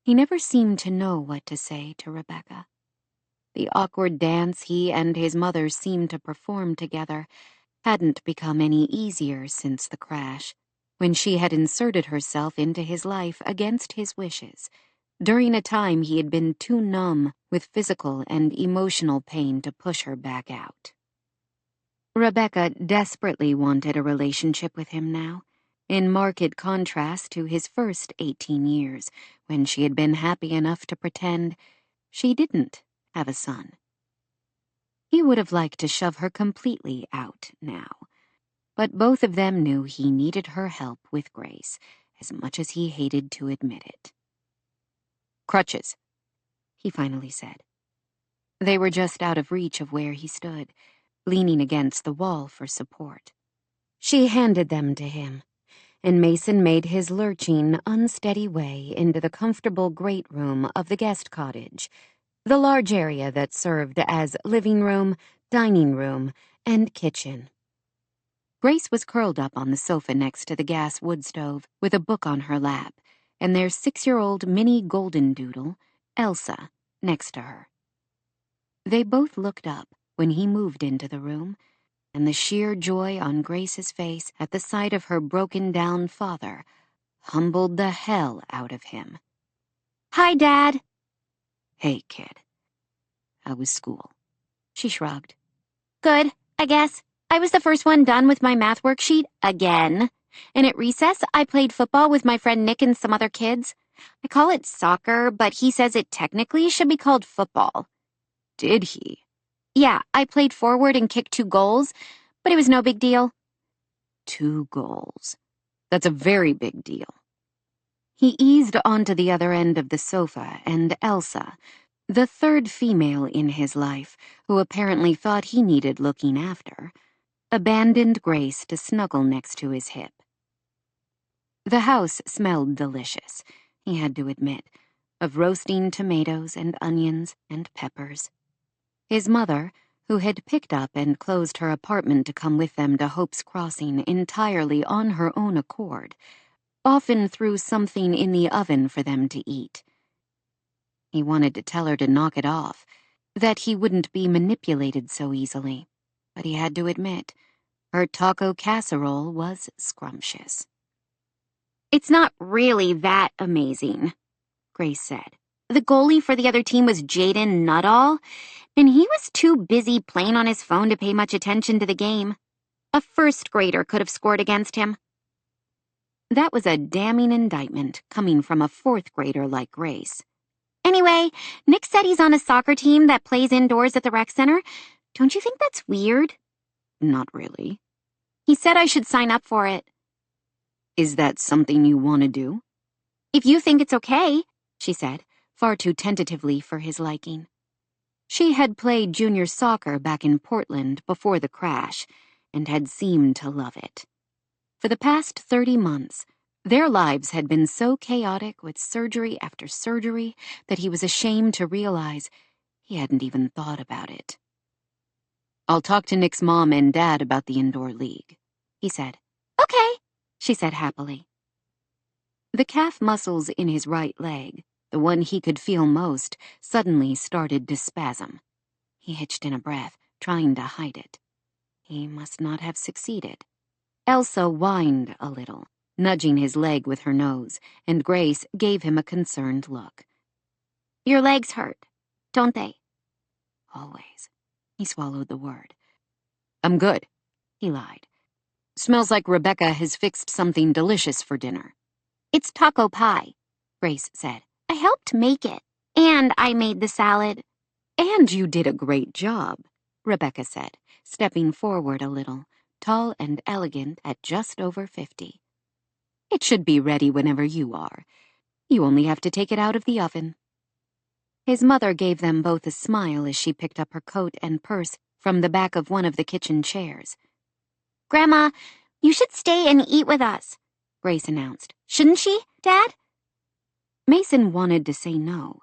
He never seemed to know what to say to Rebecca. The awkward dance he and his mother seemed to perform together hadn't become any easier since the crash, when she had inserted herself into his life against his wishes, during a time he had been too numb with physical and emotional pain to push her back out. Rebecca desperately wanted a relationship with him now, in marked contrast to his first 18 years, when she had been happy enough to pretend she didn't have a son. He would have liked to shove her completely out now, but both of them knew he needed her help with Grace, as much as he hated to admit it. "Crutches," he finally said. They were just out of reach of where he stood, leaning against the wall for support. She handed them to him, and Mason made his lurching, unsteady way into the comfortable great room of the guest cottage, the large area that served as living room, dining room, and kitchen. Grace was curled up on the sofa next to the gas wood stove with a book on her lap, and their 6-year-old mini golden doodle, Elsa, next to her. They both looked up when he moved into the room, and the sheer joy on Grace's face at the sight of her broken-down father humbled the hell out of him. "Hi, Dad." "Hey, kid. How was school?" She shrugged. "Good, I guess. I was the first one done with my math worksheet again. And at recess, I played football with my friend Nick and some other kids. I call it soccer, but he says it technically should be called football." "Did he?" "Yeah, I played forward and kicked 2 goals, but it was no big deal." 2 goals. That's a very big deal. He eased onto the other end of the sofa, and Elsa, the third female in his life, who apparently thought he needed looking after, abandoned Grace to snuggle next to his hip. The house smelled delicious, he had to admit, of roasting tomatoes and onions and peppers. His mother, who had picked up and closed her apartment to come with them to Hope's Crossing entirely on her own accord, often threw something in the oven for them to eat. He wanted to tell her to knock it off, that he wouldn't be manipulated so easily, but he had to admit, her taco casserole was scrumptious. "It's not really that amazing," Grace said, The goalie for the other team was Jaden Nuttall, and he was too busy playing on his phone to pay much attention to the game. A first grader could have scored against him. That was a damning indictment coming from a fourth grader like Grace. Anyway, Nick said he's on a soccer team that plays indoors at the rec center. Don't you think that's weird? Not really. He said I should sign up for it. Is that something you want to do? If you think it's okay, she said, far too tentatively for his liking. She had played junior soccer back in Portland before the crash, and had seemed to love it. For the past 30 months, their lives had been so chaotic with surgery after surgery that he was ashamed to realize he hadn't even thought about it. I'll talk to Nick's mom and dad about the indoor league, he said. Okay, she said happily. The calf muscles in his right leg, the one he could feel most, suddenly started to spasm. He hitched in a breath, trying to hide it. He must not have succeeded. Elsa whined a little, nudging his leg with her nose, and Grace gave him a concerned look. Your legs hurt, don't they? Always. He swallowed the word. I'm good, he lied. Smells like Rebecca has fixed something delicious for dinner. It's taco pie, Grace said. I helped make it, and I made the salad. And you did a great job, Rebecca said, stepping forward a little, tall and elegant at just over 50. It should be ready whenever you are. You only have to take it out of the oven. His mother gave them both a smile as she picked up her coat and purse from the back of one of the kitchen chairs. Grandma, you should stay and eat with us, Grace announced. Shouldn't she, Dad? Mason wanted to say no,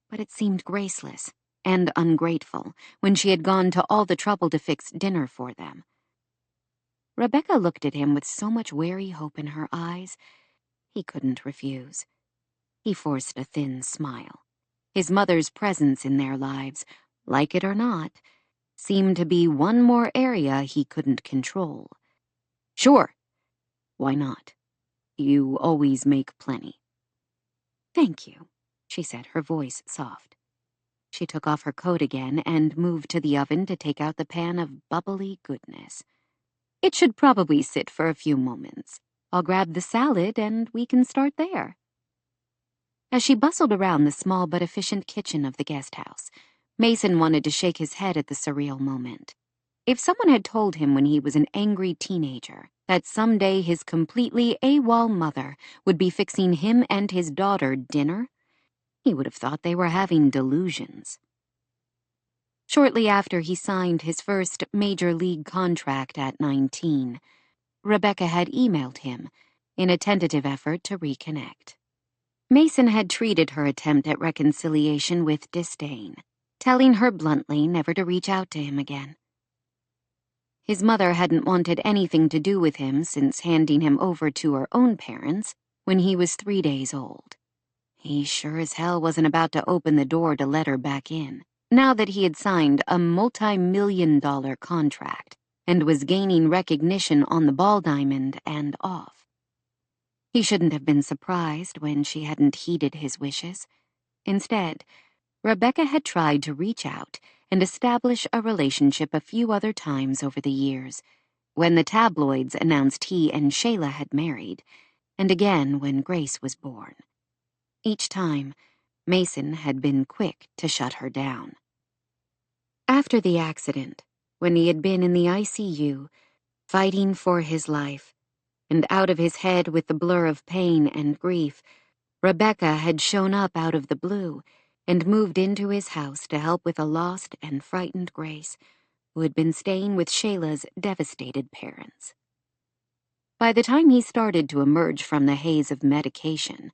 but it seemed graceless and ungrateful when she had gone to all the trouble to fix dinner for them. Rebecca looked at him with so much wary hope in her eyes, he couldn't refuse. He forced a thin smile. His mother's presence in their lives, like it or not, seemed to be one more area he couldn't control. Sure. Why not? You always make plenty. Thank you, she said, her voice soft. She took off her coat again and moved to the oven to take out the pan of bubbly goodness. It should probably sit for a few moments. I'll grab the salad and we can start there. As she bustled around the small but efficient kitchen of the guest house, Mason wanted to shake his head at the surreal moment. If someone had told him when he was an angry teenager that someday his completely AWOL mother would be fixing him and his daughter dinner, he would have thought they were having delusions. Shortly after he signed his first major league contract at 19, Rebecca had emailed him in a tentative effort to reconnect. Mason had treated her attempt at reconciliation with disdain, telling her bluntly never to reach out to him again. His mother hadn't wanted anything to do with him since handing him over to her own parents when he was 3 days old. He sure as hell wasn't about to open the door to let her back in, now that he had signed a multi-million-dollar contract and was gaining recognition on the ball diamond and off. He shouldn't have been surprised when she hadn't heeded his wishes. Instead, Rebecca had tried to reach out and establish a relationship a few other times over the years, when the tabloids announced he and Shayla had married, and again when Grace was born. Each time, Mason had been quick to shut her down. After the accident, when he had been in the ICU, fighting for his life, and out of his head with the blur of pain and grief, Rebecca had shown up out of the blue and moved into his house to help with a lost and frightened Grace, who had been staying with Shayla's devastated parents. By the time he started to emerge from the haze of medication,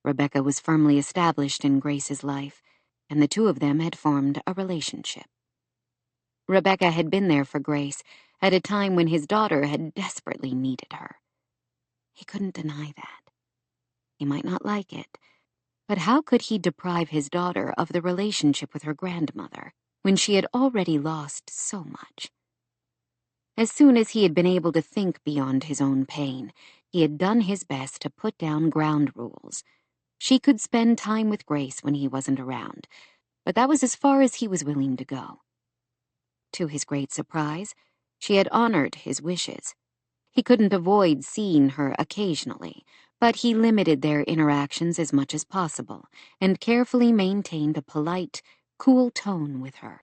Rebecca was firmly established in Grace's life, and the two of them had formed a relationship. Rebecca had been there for Grace at a time when his daughter had desperately needed her. He couldn't deny that. He might not like it, but how could he deprive his daughter of the relationship with her grandmother when she had already lost so much? As soon as he had been able to think beyond his own pain, he had done his best to put down ground rules. She could spend time with Grace when he wasn't around, but that was as far as he was willing to go. To his great surprise, she had honored his wishes. He couldn't avoid seeing her occasionally, but he limited their interactions as much as possible and carefully maintained a polite, cool tone with her.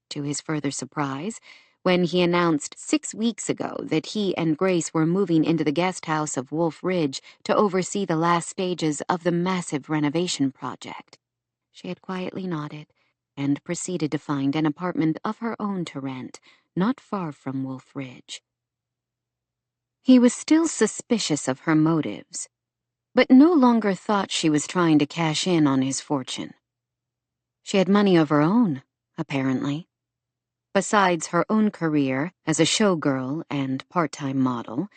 To his further surprise, when he announced 6 weeks ago that he and Grace were moving into the guest house of Wolf Ridge to oversee the last stages of the massive renovation project, she had quietly nodded and proceeded to find an apartment of her own to rent, not far from Wolf Ridge. He was still suspicious of her motives, but no longer thought she was trying to cash in on his fortune. She had money of her own, apparently. Besides her own career as a showgirl and part-time model,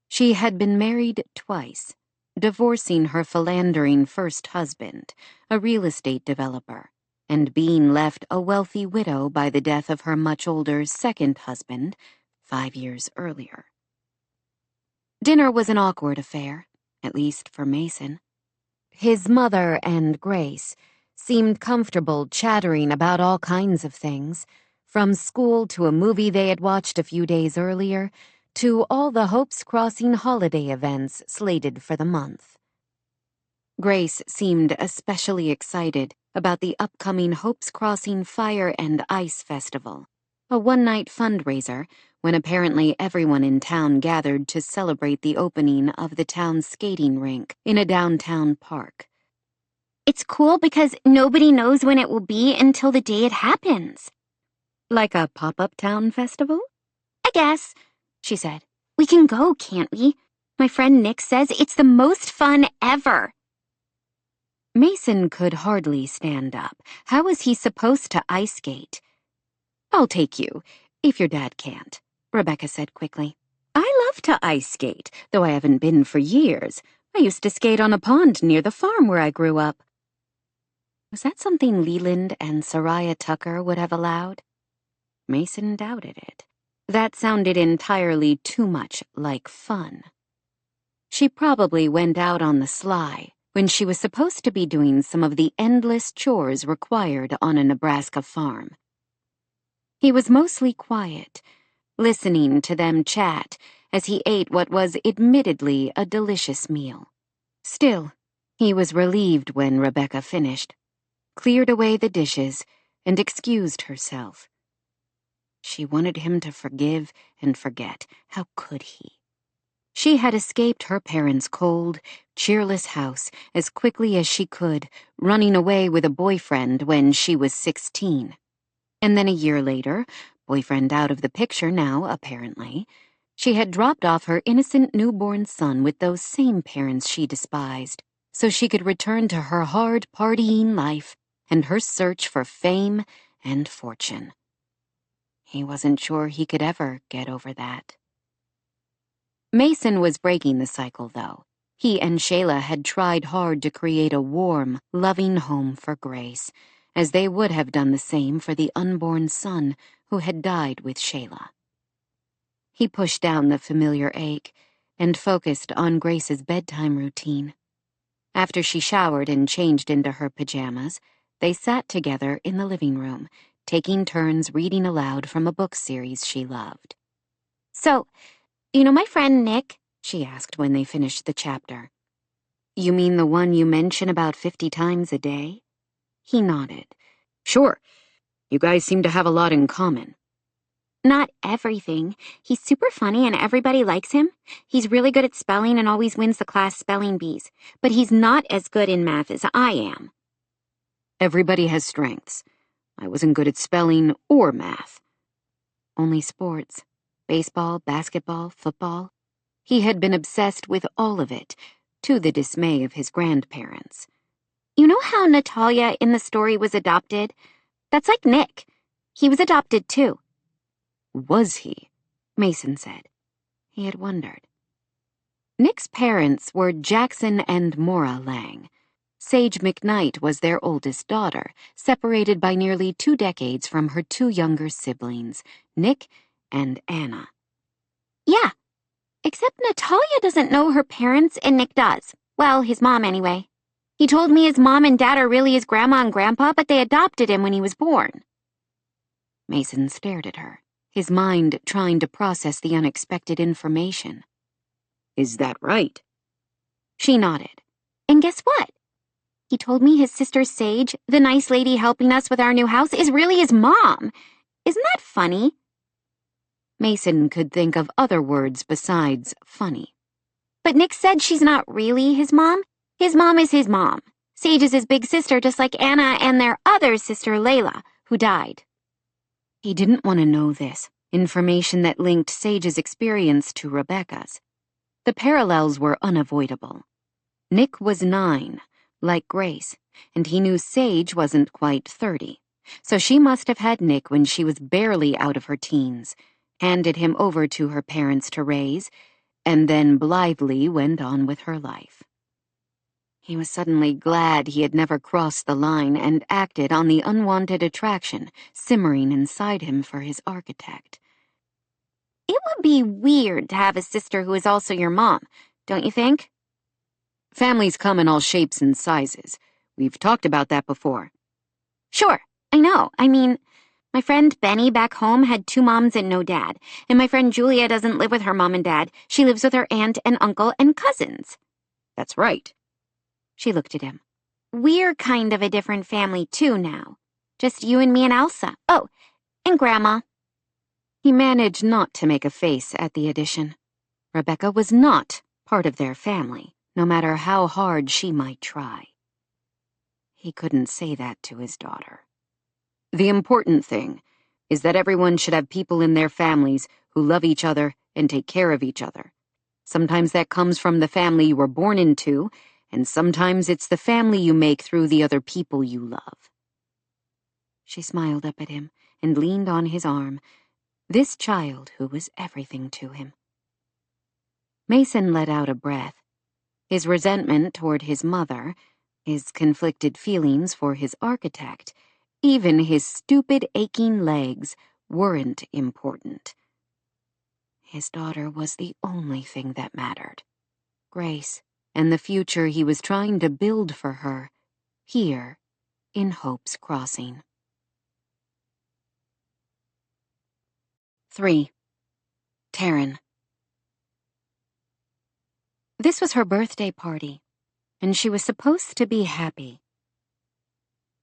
she had been married twice, divorcing her philandering first husband, a real estate developer, and being left a wealthy widow by the death of her much older second husband 5 years earlier. Dinner was an awkward affair, at least for Mason. His mother and Grace seemed comfortable chattering about all kinds of things, from school to a movie they had watched a few days earlier, to all the Hopes Crossing holiday events slated for the month. Grace seemed especially excited about the upcoming Hopes Crossing Fire and Ice Festival, a one-night fundraiser when apparently everyone in town gathered to celebrate the opening of the town's skating rink in a downtown park. It's cool because nobody knows when it will be until the day it happens. Like a pop-up town festival? I guess, she said. We can go, can't we? My friend Nick says it's the most fun ever. Mason could hardly stand up. How was he supposed to ice skate? I'll take you, if your dad can't, Rebecca said quickly. I love to ice skate, though I haven't been for years. I used to skate on a pond near the farm where I grew up. Was that something Leland and Soraya Tucker would have allowed? Mason doubted it. That sounded entirely too much like fun. She probably went out on the sly when she was supposed to be doing some of the endless chores required on a Nebraska farm. He was mostly quiet, listening to them chat as he ate what was admittedly a delicious meal. Still, he was relieved when Rebecca finished, cleared away the dishes, and excused herself. She wanted him to forgive and forget. How could he? She had escaped her parents' cold, cheerless house as quickly as she could, running away with a boyfriend when she was 16. And then a year later, boyfriend out of the picture now, apparently, she had dropped off her innocent newborn son with those same parents she despised, so she could return to her hard partying life and her search for fame and fortune. He wasn't sure he could ever get over that. Mason was breaking the cycle, though. He and Shayla had tried hard to create a warm, loving home for Grace, as they would have done the same for the unborn son who had died with Shayla. He pushed down the familiar ache and focused on Grace's bedtime routine. After she showered and changed into her pajamas, they sat together in the living room, taking turns reading aloud from a book series she loved. So, you know my friend Nick? She asked when they finished the chapter. You mean the one you mention about 50 times a day? He nodded. Sure. You guys seem to have a lot in common. Not everything. He's super funny and everybody likes him. He's really good at spelling and always wins the class spelling bees. But he's not as good in math as I am. Everybody has strengths. I wasn't good at spelling or math. Only sports. Baseball, basketball, football. He had been obsessed with all of it, to the dismay of his grandparents. You know how Natalia in the story was adopted? That's like Nick. He was adopted too. Was he? Mason said. He had wondered. Nick's parents were Jackson and Maura Lang. Sage McKnight was their oldest daughter, separated by nearly 2 decades from her 2 younger siblings, Nick and Anna. Yeah, except Natalia doesn't know her parents and Nick does. Well, his mom anyway. He told me his mom and dad are really his grandma and grandpa, but they adopted him when he was born. Mason stared at her, his mind trying to process the unexpected information. Is that right? She nodded. And guess what? He told me his sister Sage, the nice lady helping us with our new house, is really his mom. Isn't that funny? Mason could think of other words besides funny. But Nick said she's not really his mom. His mom is his mom. Sage is his big sister, just like Anna and their other sister, Layla, who died. He didn't want to know this, information that linked Sage's experience to Rebecca's. The parallels were unavoidable. Nick was 9, like Grace, and he knew Sage wasn't quite 30, so she must have had Nick when she was barely out of her teens, handed him over to her parents to raise, and then blithely went on with her life. He was suddenly glad he had never crossed the line and acted on the unwanted attraction simmering inside him for his architect. It would be weird to have a sister who is also your mom, don't you think? Families come in all shapes and sizes. We've talked about that before. Sure, I know. I mean, my friend Benny back home had 2 moms and no dad, and my friend Julia doesn't live with her mom and dad. She lives with her aunt and uncle and cousins. That's right. She looked at him. We're kind of a different family, too, now. Just you and me and Elsa. Oh, and Grandma. He managed not to make a face at the addition. Rebecca was not part of their family, no matter how hard she might try. He couldn't say that to his daughter. The important thing is that everyone should have people in their families who love each other and take care of each other. Sometimes that comes from the family you were born into, and sometimes it's the family you make through the other people you love. She smiled up at him and leaned on his arm, this child who was everything to him. Mason let out a breath. His resentment toward his mother, his conflicted feelings for his architect, even his stupid aching legs weren't important. His daughter was the only thing that mattered. Grace, and the future he was trying to build for her, here in Hope's Crossing. 3. Taryn. This was her birthday party, and she was supposed to be happy.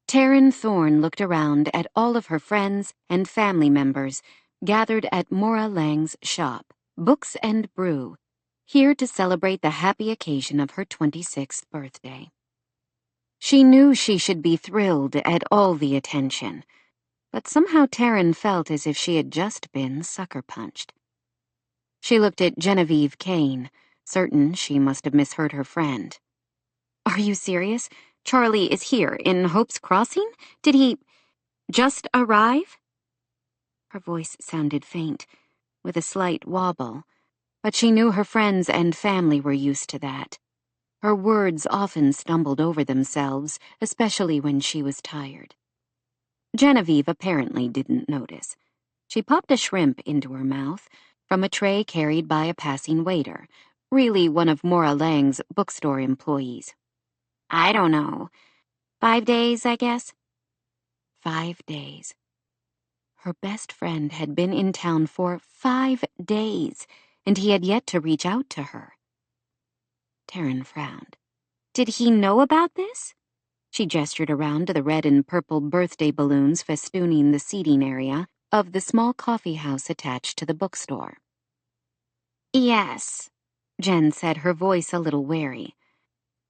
Taryn Thorne looked around at all of her friends and family members gathered at Maura Lang's shop, Books and Brew, here to celebrate the happy occasion of her 26th birthday. She knew she should be thrilled at all the attention, but somehow Taryn felt as if she had just been sucker-punched. She looked at Genevieve Kane, certain she must have misheard her friend. Are you serious? Charlie is here, in Hope's Crossing? Did he just arrive? Her voice sounded faint, with a slight wobble, but she knew her friends and family were used to that. Her words often stumbled over themselves, especially when she was tired. Genevieve apparently didn't notice. She popped a shrimp into her mouth from a tray carried by a passing waiter, really one of Maura Lang's bookstore employees. I don't know. 5 days, I guess? 5 days. Her best friend had been in town for 5 days, and he had yet to reach out to her. Taryn frowned. Did he know about this? She gestured around to the red and purple birthday balloons festooning the seating area of the small coffee house attached to the bookstore. Yes, Jen said, her voice a little wary.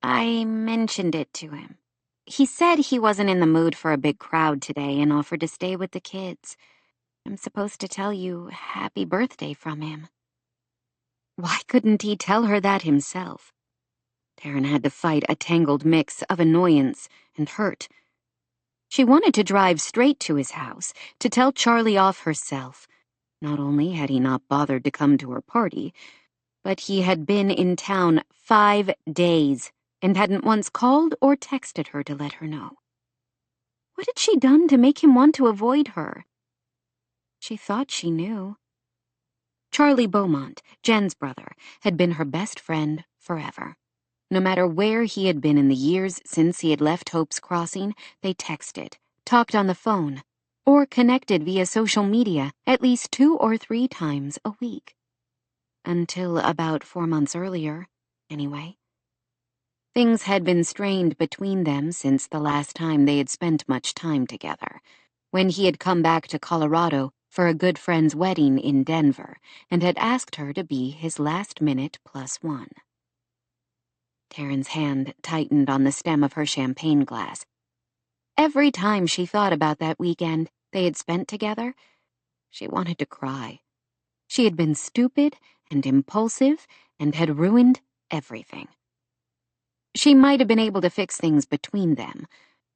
I mentioned it to him. He said he wasn't in the mood for a big crowd today and offered to stay with the kids. I'm supposed to tell you happy birthday from him. Why couldn't he tell her that himself? Taryn had to fight a tangled mix of annoyance and hurt. She wanted to drive straight to his house, to tell Charlie off herself. Not only had he not bothered to come to her party, but he had been in town 5 days and hadn't once called or texted her to let her know. What had she done to make him want to avoid her? She thought she knew. Charlie Beaumont, Jen's brother, had been her best friend forever. No matter where he had been in the years since he had left Hope's Crossing, they texted, talked on the phone, or connected via social media at least 2 or 3 times a week. Until about 4 months earlier, anyway. Things had been strained between them since the last time they had spent much time together, when he had come back to Colorado for a good friend's wedding in Denver and had asked her to be his last-minute +1. Taryn's hand tightened on the stem of her champagne glass. Every time she thought about that weekend they had spent together, she wanted to cry. She had been stupid and impulsive and had ruined everything. She might have been able to fix things between them,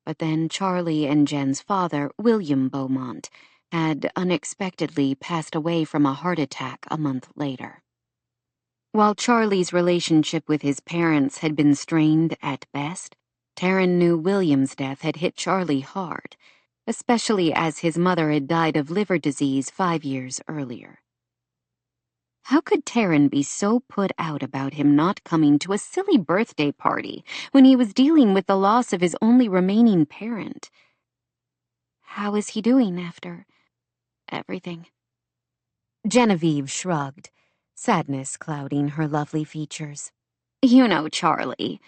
but then Charlie and Jen's father, William Beaumont, had unexpectedly passed away from a heart attack a month later. While Charlie's relationship with his parents had been strained at best, Taryn knew William's death had hit Charlie hard, especially as his mother had died of liver disease 5 years earlier. How could Taryn be so put out about him not coming to a silly birthday party when he was dealing with the loss of his only remaining parent? How is he doing after everything? Genevieve shrugged, sadness clouding her lovely features. You know Charlie.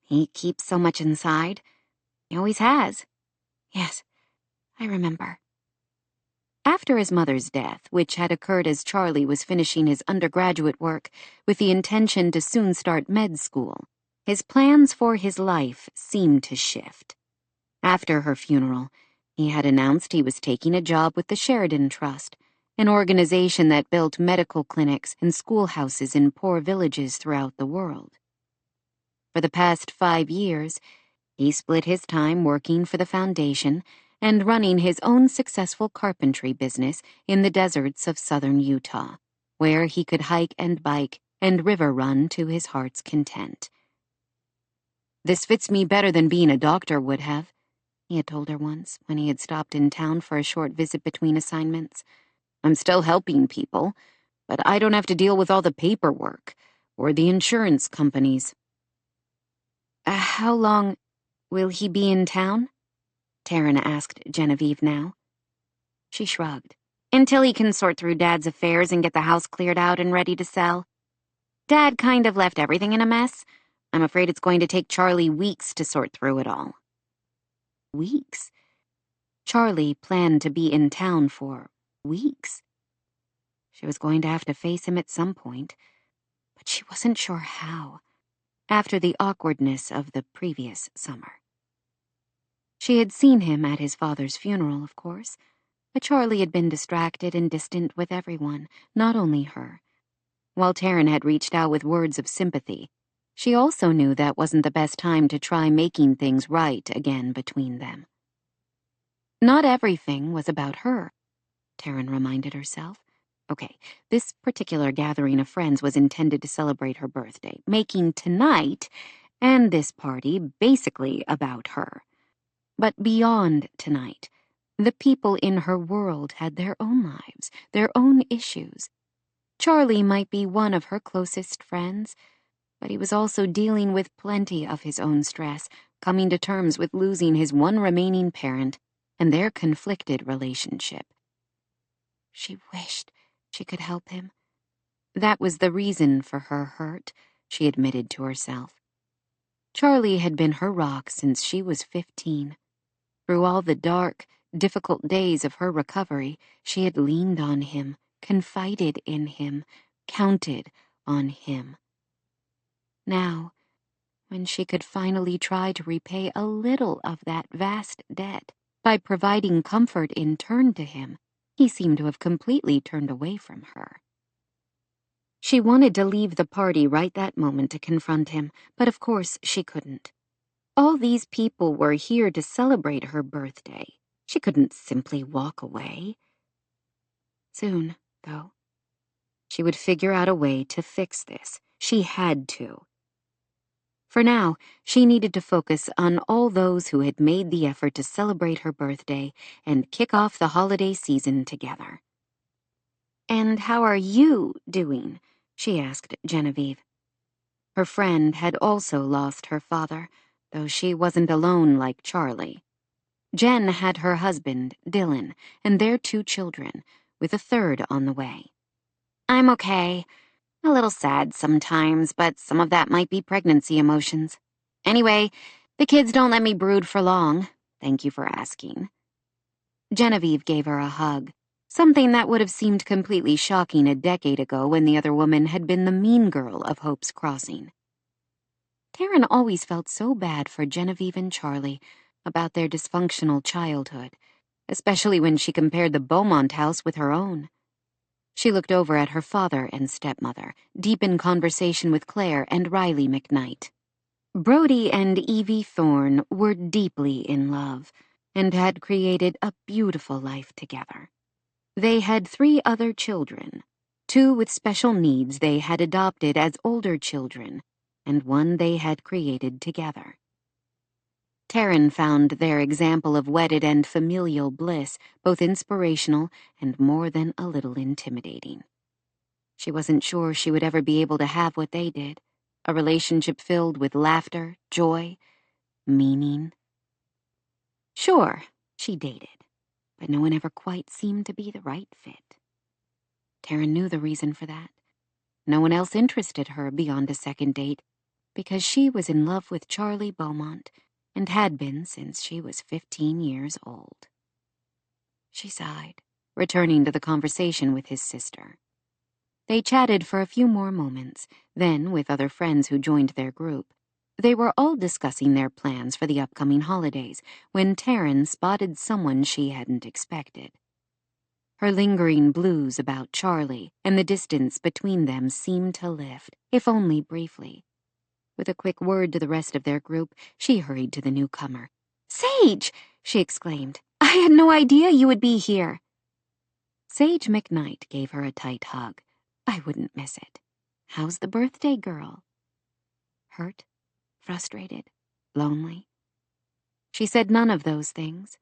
He keeps so much inside. He always has. Yes, I remember. After his mother's death, which had occurred as Charlie was finishing his undergraduate work with the intention to soon start med school, his plans for his life seemed to shift. After her funeral, he had announced he was taking a job with the Sheridan Trust, an organization that built medical clinics and schoolhouses in poor villages throughout the world. For the past 5 years, he split his time working for the foundation and running his own successful carpentry business in the deserts of southern Utah, where he could hike and bike and river run to his heart's content. This fits me better than being a doctor would have, he had told her once when he had stopped in town for a short visit between assignments. I'm still helping people, but I don't have to deal with all the paperwork or the insurance companies. How long will he be in town? Taryn asked Genevieve now. She shrugged. Until he can sort through Dad's affairs and get the house cleared out and ready to sell. Dad kind of left everything in a mess. I'm afraid it's going to take Charlie weeks to sort through it all. Weeks? Charlie planned to be in town for weeks. She was going to have to face him at some point, but she wasn't sure how, after the awkwardness of the previous summer. She had seen him at his father's funeral, of course, but Charlie had been distracted and distant with everyone, not only her. While Taryn had reached out with words of sympathy, she also knew that wasn't the best time to try making things right again between them. Not everything was about her, Taryn reminded herself. Okay, this particular gathering of friends was intended to celebrate her birthday, making tonight and this party basically about her. But beyond tonight, the people in her world had their own lives, their own issues. Charlie might be one of her closest friends, but he was also dealing with plenty of his own stress, coming to terms with losing his one remaining parent and their conflicted relationship. She wished she could help him. That was the reason for her hurt, she admitted to herself. Charlie had been her rock since she was 15. Through all the dark, difficult days of her recovery, she had leaned on him, confided in him, counted on him. Now, when she could finally try to repay a little of that vast debt by providing comfort in turn to him, he seemed to have completely turned away from her. She wanted to leave the party right that moment to confront him, but of course she couldn't. All these people were here to celebrate her birthday. She couldn't simply walk away. Soon, though, she would figure out a way to fix this. She had to. For now, she needed to focus on all those who had made the effort to celebrate her birthday and kick off the holiday season together. "And how are you doing?" she asked Genevieve. Her friend had also lost her father, though she wasn't alone like Charlie. Jen had her husband, Dylan, and their 2 children, with a third on the way. I'm okay. A little sad sometimes, but some of that might be pregnancy emotions. Anyway, the kids don't let me brood for long. Thank you for asking. Genevieve gave her a hug, something that would have seemed completely shocking a decade ago when the other woman had been the mean girl of Hope's Crossing. Taryn always felt so bad for Genevieve and Charlie about their dysfunctional childhood, especially when she compared the Beaumont house with her own. She looked over at her father and stepmother, deep in conversation with Claire and Riley McKnight. Brody and Evie Thorne were deeply in love and had created a beautiful life together. They had 3 other children, 2 with special needs they had adopted as older children, and 1 they had created together. Taryn found their example of wedded and familial bliss both inspirational and more than a little intimidating. She wasn't sure she would ever be able to have what they did, a relationship filled with laughter, joy, meaning. Sure, she dated, but no one ever quite seemed to be the right fit. Taryn knew the reason for that. No one else interested her beyond a second date, because she was in love with Charlie Beaumont and had been since she was 15 years old. She sighed, returning to the conversation with his sister. They chatted for a few more moments, then, with other friends who joined their group, they were all discussing their plans for the upcoming holidays when Taryn spotted someone she hadn't expected. Her lingering blues about Charlie and the distance between them seemed to lift, if only briefly. With a quick word to the rest of their group, she hurried to the newcomer. "Sage!" she exclaimed. "I had no idea you would be here." Sage McKnight gave her a tight hug. I wouldn't miss it. How's the birthday girl? Hurt? Frustrated? Lonely? She said none of those things.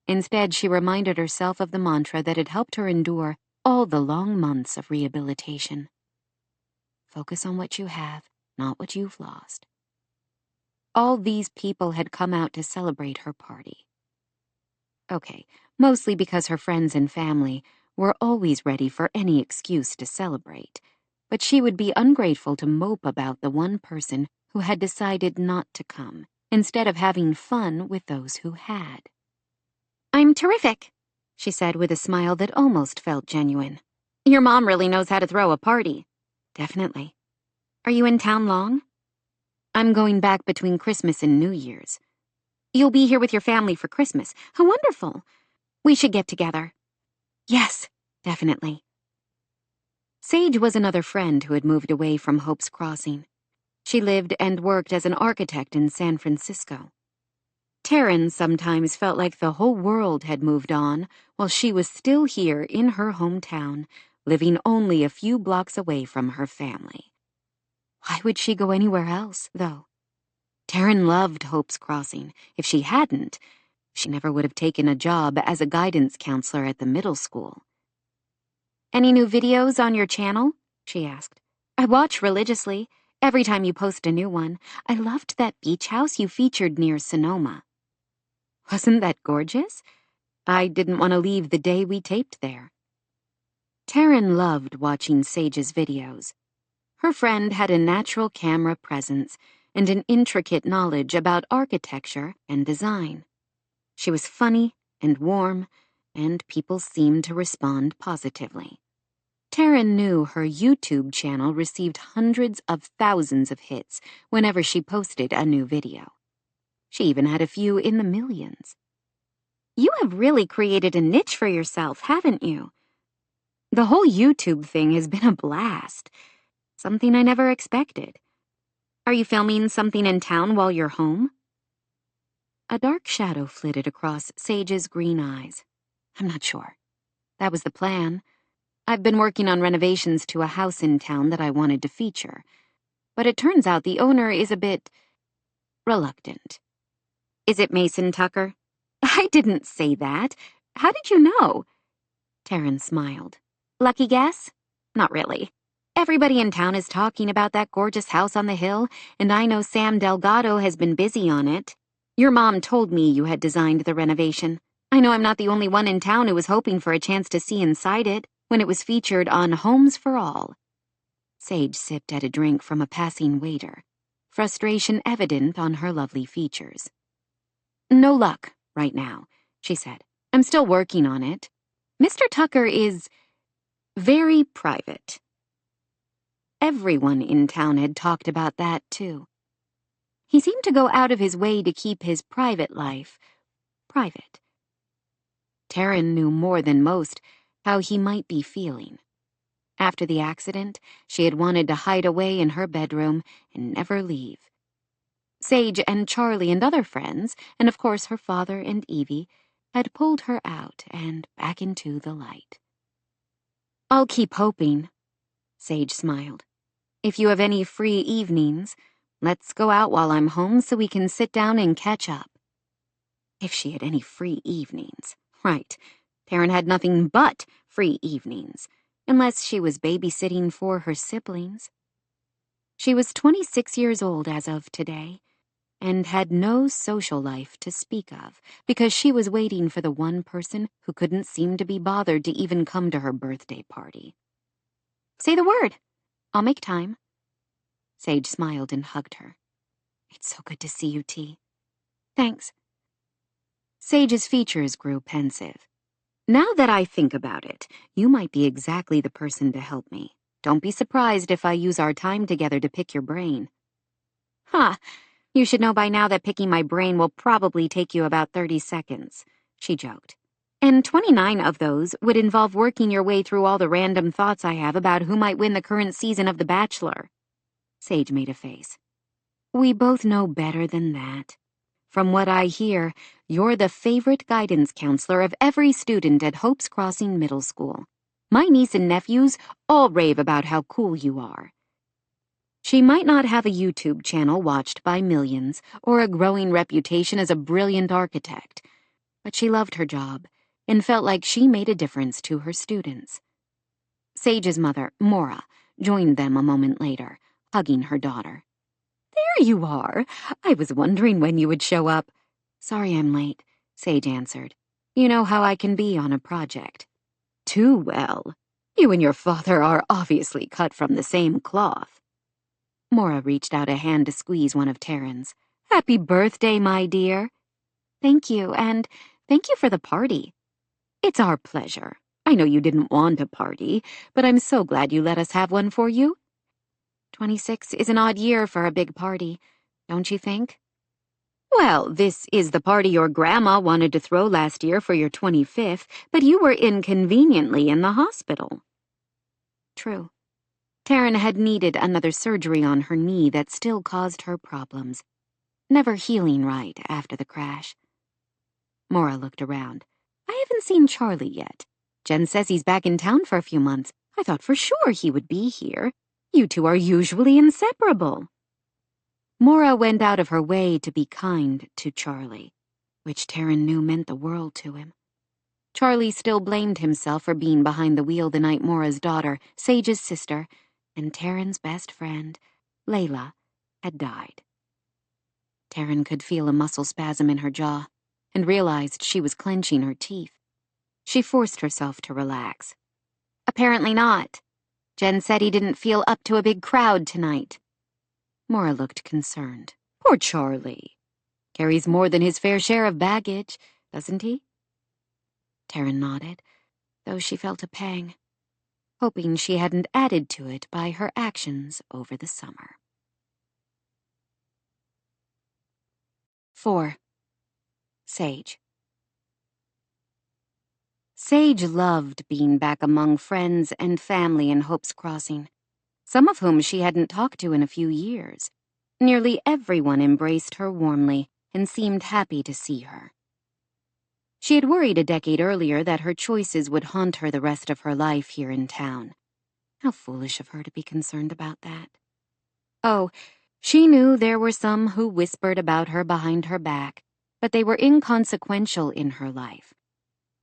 Instead, she reminded herself of the mantra that had helped her endure all the long months of rehabilitation. Focus on what you have, not what you've lost. All these people had come out to celebrate her party. Okay, mostly because her friends and family were always ready for any excuse to celebrate, but she would be ungrateful to mope about the one person who had decided not to come, instead of having fun with those who had. "I'm terrific," she said with a smile that almost felt genuine. "Your mom really knows how to throw a party." Definitely. "Are you in town long?" I'm going back between Christmas and New Year's. "You'll be here with your family for Christmas. How wonderful. We should get together." Yes, definitely. Sage was another friend who had moved away from Hope's Crossing. She lived and worked as an architect in San Francisco. Taryn sometimes felt like the whole world had moved on while she was still here in her hometown, living only a few blocks away from her family. Why would she go anywhere else, though? Taryn loved Hope's Crossing. If she hadn't, she never would have taken a job as a guidance counselor at the middle school. "Any new videos on your channel?" she asked. "I watch religiously, every time you post a new one. I loved that beach house you featured near Sonoma." Wasn't that gorgeous? I didn't want to leave the day we taped there. Taryn loved watching Sage's videos. Her friend had a natural camera presence and an intricate knowledge about architecture and design. She was funny and warm, and people seemed to respond positively. Taryn knew her YouTube channel received hundreds of thousands of hits whenever she posted a new video. She even had a few in the millions. "You have really created a niche for yourself, haven't you?" The whole YouTube thing has been a blast. Something I never expected. "Are you filming something in town while you're home?" A dark shadow flitted across Sage's green eyes. I'm not sure. That was the plan. I've been working on renovations to a house in town that I wanted to feature. But it turns out the owner is a bit reluctant. "Is it Mason Tucker?" "I didn't say that. How did you know?" Taryn smiled. "Lucky guess?" "Not really." Everybody in town is talking about that gorgeous house on the hill, and I know Sam Delgado has been busy on it. Your mom told me you had designed the renovation. I know I'm not the only one in town who was hoping for a chance to see inside it when it was featured on Homes for All. Sage sipped at a drink from a passing waiter, frustration evident on her lovely features. No luck right now, she said. I'm still working on it. Mr. Tucker is very private. Everyone in town had talked about that, too. He seemed to go out of his way to keep his private life private. Taryn knew more than most how he might be feeling. After the accident, she had wanted to hide away in her bedroom and never leave. Sage and Charlie and other friends, and of course her father and Evie, had pulled her out and back into the light. I'll keep hoping, Sage smiled. If you have any free evenings, let's go out while I'm home so we can sit down and catch up. If she had any free evenings. Right. Taryn had nothing but free evenings, unless she was babysitting for her siblings. She was 26 years old as of today, and had no social life to speak of, because she was waiting for the one person who couldn't seem to be bothered to even come to her birthday party. Say the word. I'll make time. Sage smiled and hugged her. It's so good to see you, T. Thanks. Sage's features grew pensive. Now that I think about it, you might be exactly the person to help me. Don't be surprised if I use our time together to pick your brain. Ha! You should know by now that picking my brain will probably take you about 30 seconds, she joked. And 29 of those would involve working your way through all the random thoughts I have about who might win the current season of The Bachelor. Sage made a face. We both know better than that. From what I hear, you're the favorite guidance counselor of every student at Hope's Crossing Middle School. My niece and nephews all rave about how cool you are. She might not have a YouTube channel watched by millions or a growing reputation as a brilliant architect, but she loved her job and felt like she made a difference to her students. Sage's mother, Maura, joined them a moment later, hugging her daughter. There you are. I was wondering when you would show up. Sorry I'm late, Sage answered. You know how I can be on a project. Too well. You and your father are obviously cut from the same cloth. Maura reached out a hand to squeeze one of Taryn's. Happy birthday, my dear. Thank you, and thank you for the party. It's our pleasure. I know you didn't want a party, but I'm so glad you let us have one for you. 26 is an odd year for a big party, don't you think? Well, this is the party your grandma wanted to throw last year for your 25th, but you were inconveniently in the hospital. True. Taryn had needed another surgery on her knee that still caused her problems, never healing right after the crash. Maura looked around. I haven't seen Charlie yet. Jen says he's back in town for a few months. I thought for sure he would be here. You two are usually inseparable. Maura went out of her way to be kind to Charlie, which Taryn knew meant the world to him. Charlie still blamed himself for being behind the wheel the night Maura's daughter, Sage's sister, and Taryn's best friend, Layla, had died. Taryn could feel a muscle spasm in her jaw and realized she was clenching her teeth. She forced herself to relax. Apparently not. Jen said he didn't feel up to a big crowd tonight. Maura looked concerned. Poor Charlie. Carries more than his fair share of baggage, doesn't he? Taryn nodded, though she felt a pang, hoping she hadn't added to it by her actions over the summer. 4. Sage. Sage loved being back among friends and family in Hope's Crossing, some of whom she hadn't talked to in a few years. Nearly everyone embraced her warmly and seemed happy to see her. She had worried a decade earlier that her choices would haunt her the rest of her life here in town. How foolish of her to be concerned about that. Oh, she knew there were some who whispered about her behind her back, but they were inconsequential in her life.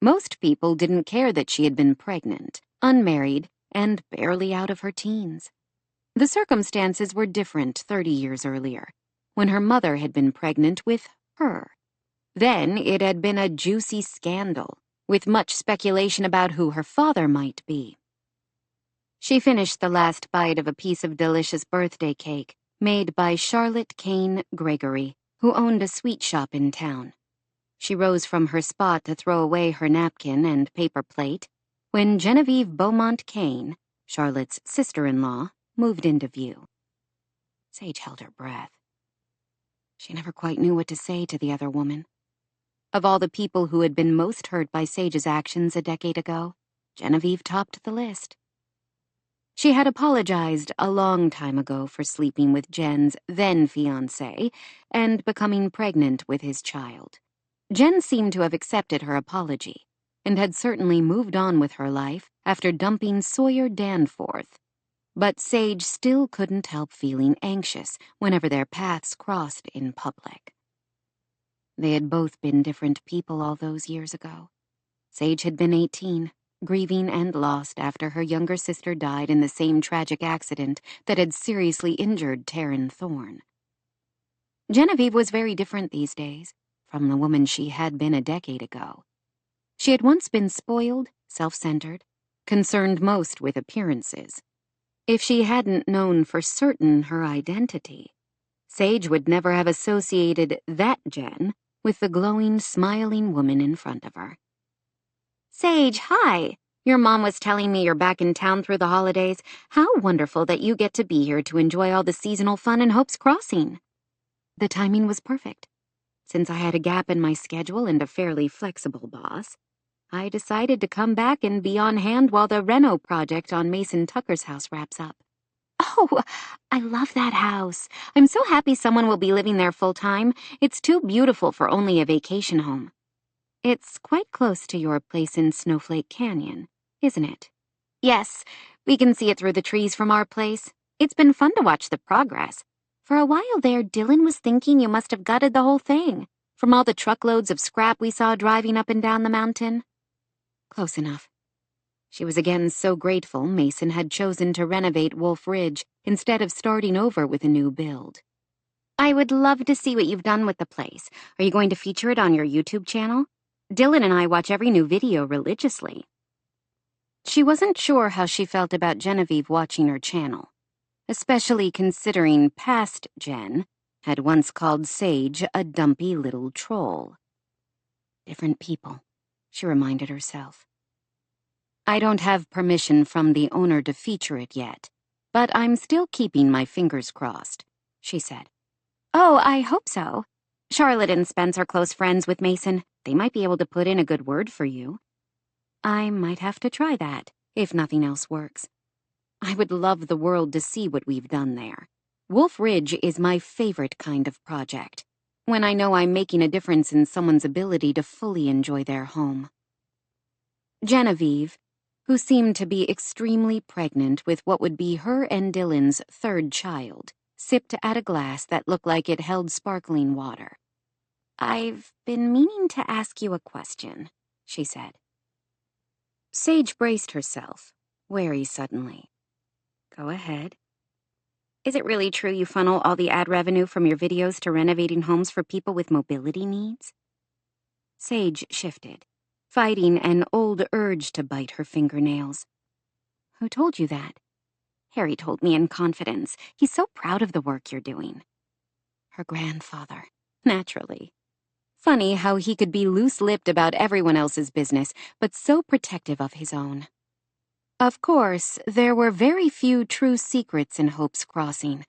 Most people didn't care that she had been pregnant, unmarried, and barely out of her teens. The circumstances were different 30 years earlier, when her mother had been pregnant with her. Then it had been a juicy scandal, with much speculation about who her father might be. She finished the last bite of a piece of delicious birthday cake made by Charlotte Kane Gregory, who owned a sweet shop in town. She rose from her spot to throw away her napkin and paper plate when Genevieve Beaumont Kane, Charlotte's sister-in-law, moved into view. Sage held her breath. She never quite knew what to say to the other woman. Of all the people who had been most hurt by Sage's actions a decade ago, Genevieve topped the list. She had apologized a long time ago for sleeping with Jen's then-fiancé and becoming pregnant with his child. Jen seemed to have accepted her apology and had certainly moved on with her life after dumping Sawyer Danforth. But Sage still couldn't help feeling anxious whenever their paths crossed in public. They had both been different people all those years ago. Sage had been 18, grieving and lost after her younger sister died in the same tragic accident that had seriously injured Taryn Thorne. Genevieve was very different these days from the woman she had been a decade ago. She had once been spoiled, self-centered, concerned most with appearances. If she hadn't known for certain her identity, Sage would never have associated that Jen with the glowing, smiling woman in front of her. Sage, hi! Your mom was telling me you're back in town through the holidays. How wonderful that you get to be here to enjoy all the seasonal fun in Hope's Crossing. The timing was perfect. Since I had a gap in my schedule and a fairly flexible boss, I decided to come back and be on hand while the reno project on Mason Tucker's house wraps up. Oh, I love that house. I'm so happy someone will be living there full-time. It's too beautiful for only a vacation home. It's quite close to your place in Snowflake Canyon, isn't it? Yes, we can see it through the trees from our place. It's been fun to watch the progress. For a while there, Dylan was thinking you must have gutted the whole thing, from all the truckloads of scrap we saw driving up and down the mountain. Close enough. She was again so grateful Mason had chosen to renovate Wolf Ridge instead of starting over with a new build. I would love to see what you've done with the place. Are you going to feature it on your YouTube channel? Dylan and I watch every new video religiously. She wasn't sure how she felt about Genevieve watching her channel, especially considering past Jen had once called Sage a dumpy little troll. Different people, she reminded herself. I don't have permission from the owner to feature it yet, but I'm still keeping my fingers crossed, she said. Oh, I hope so. Charlotte and Spence are close friends with Mason. They might be able to put in a good word for you. I might have to try that, if nothing else works. I would love the world to see what we've done there. Wolf Ridge is my favorite kind of project, when I know I'm making a difference in someone's ability to fully enjoy their home. Genevieve, who seemed to be extremely pregnant with what would be her and Dylan's third child, sipped at a glass that looked like it held sparkling water. I've been meaning to ask you a question, she said. Sage braced herself, wary suddenly. Go ahead. Is it really true you funnel all the ad revenue from your videos to renovating homes for people with mobility needs? Sage shifted, fighting an old urge to bite her fingernails. Who told you that? Harry told me in confidence. He's so proud of the work you're doing. Her grandfather, naturally. Funny how he could be loose-lipped about everyone else's business, but so protective of his own. Of course, there were very few true secrets in Hope's Crossing,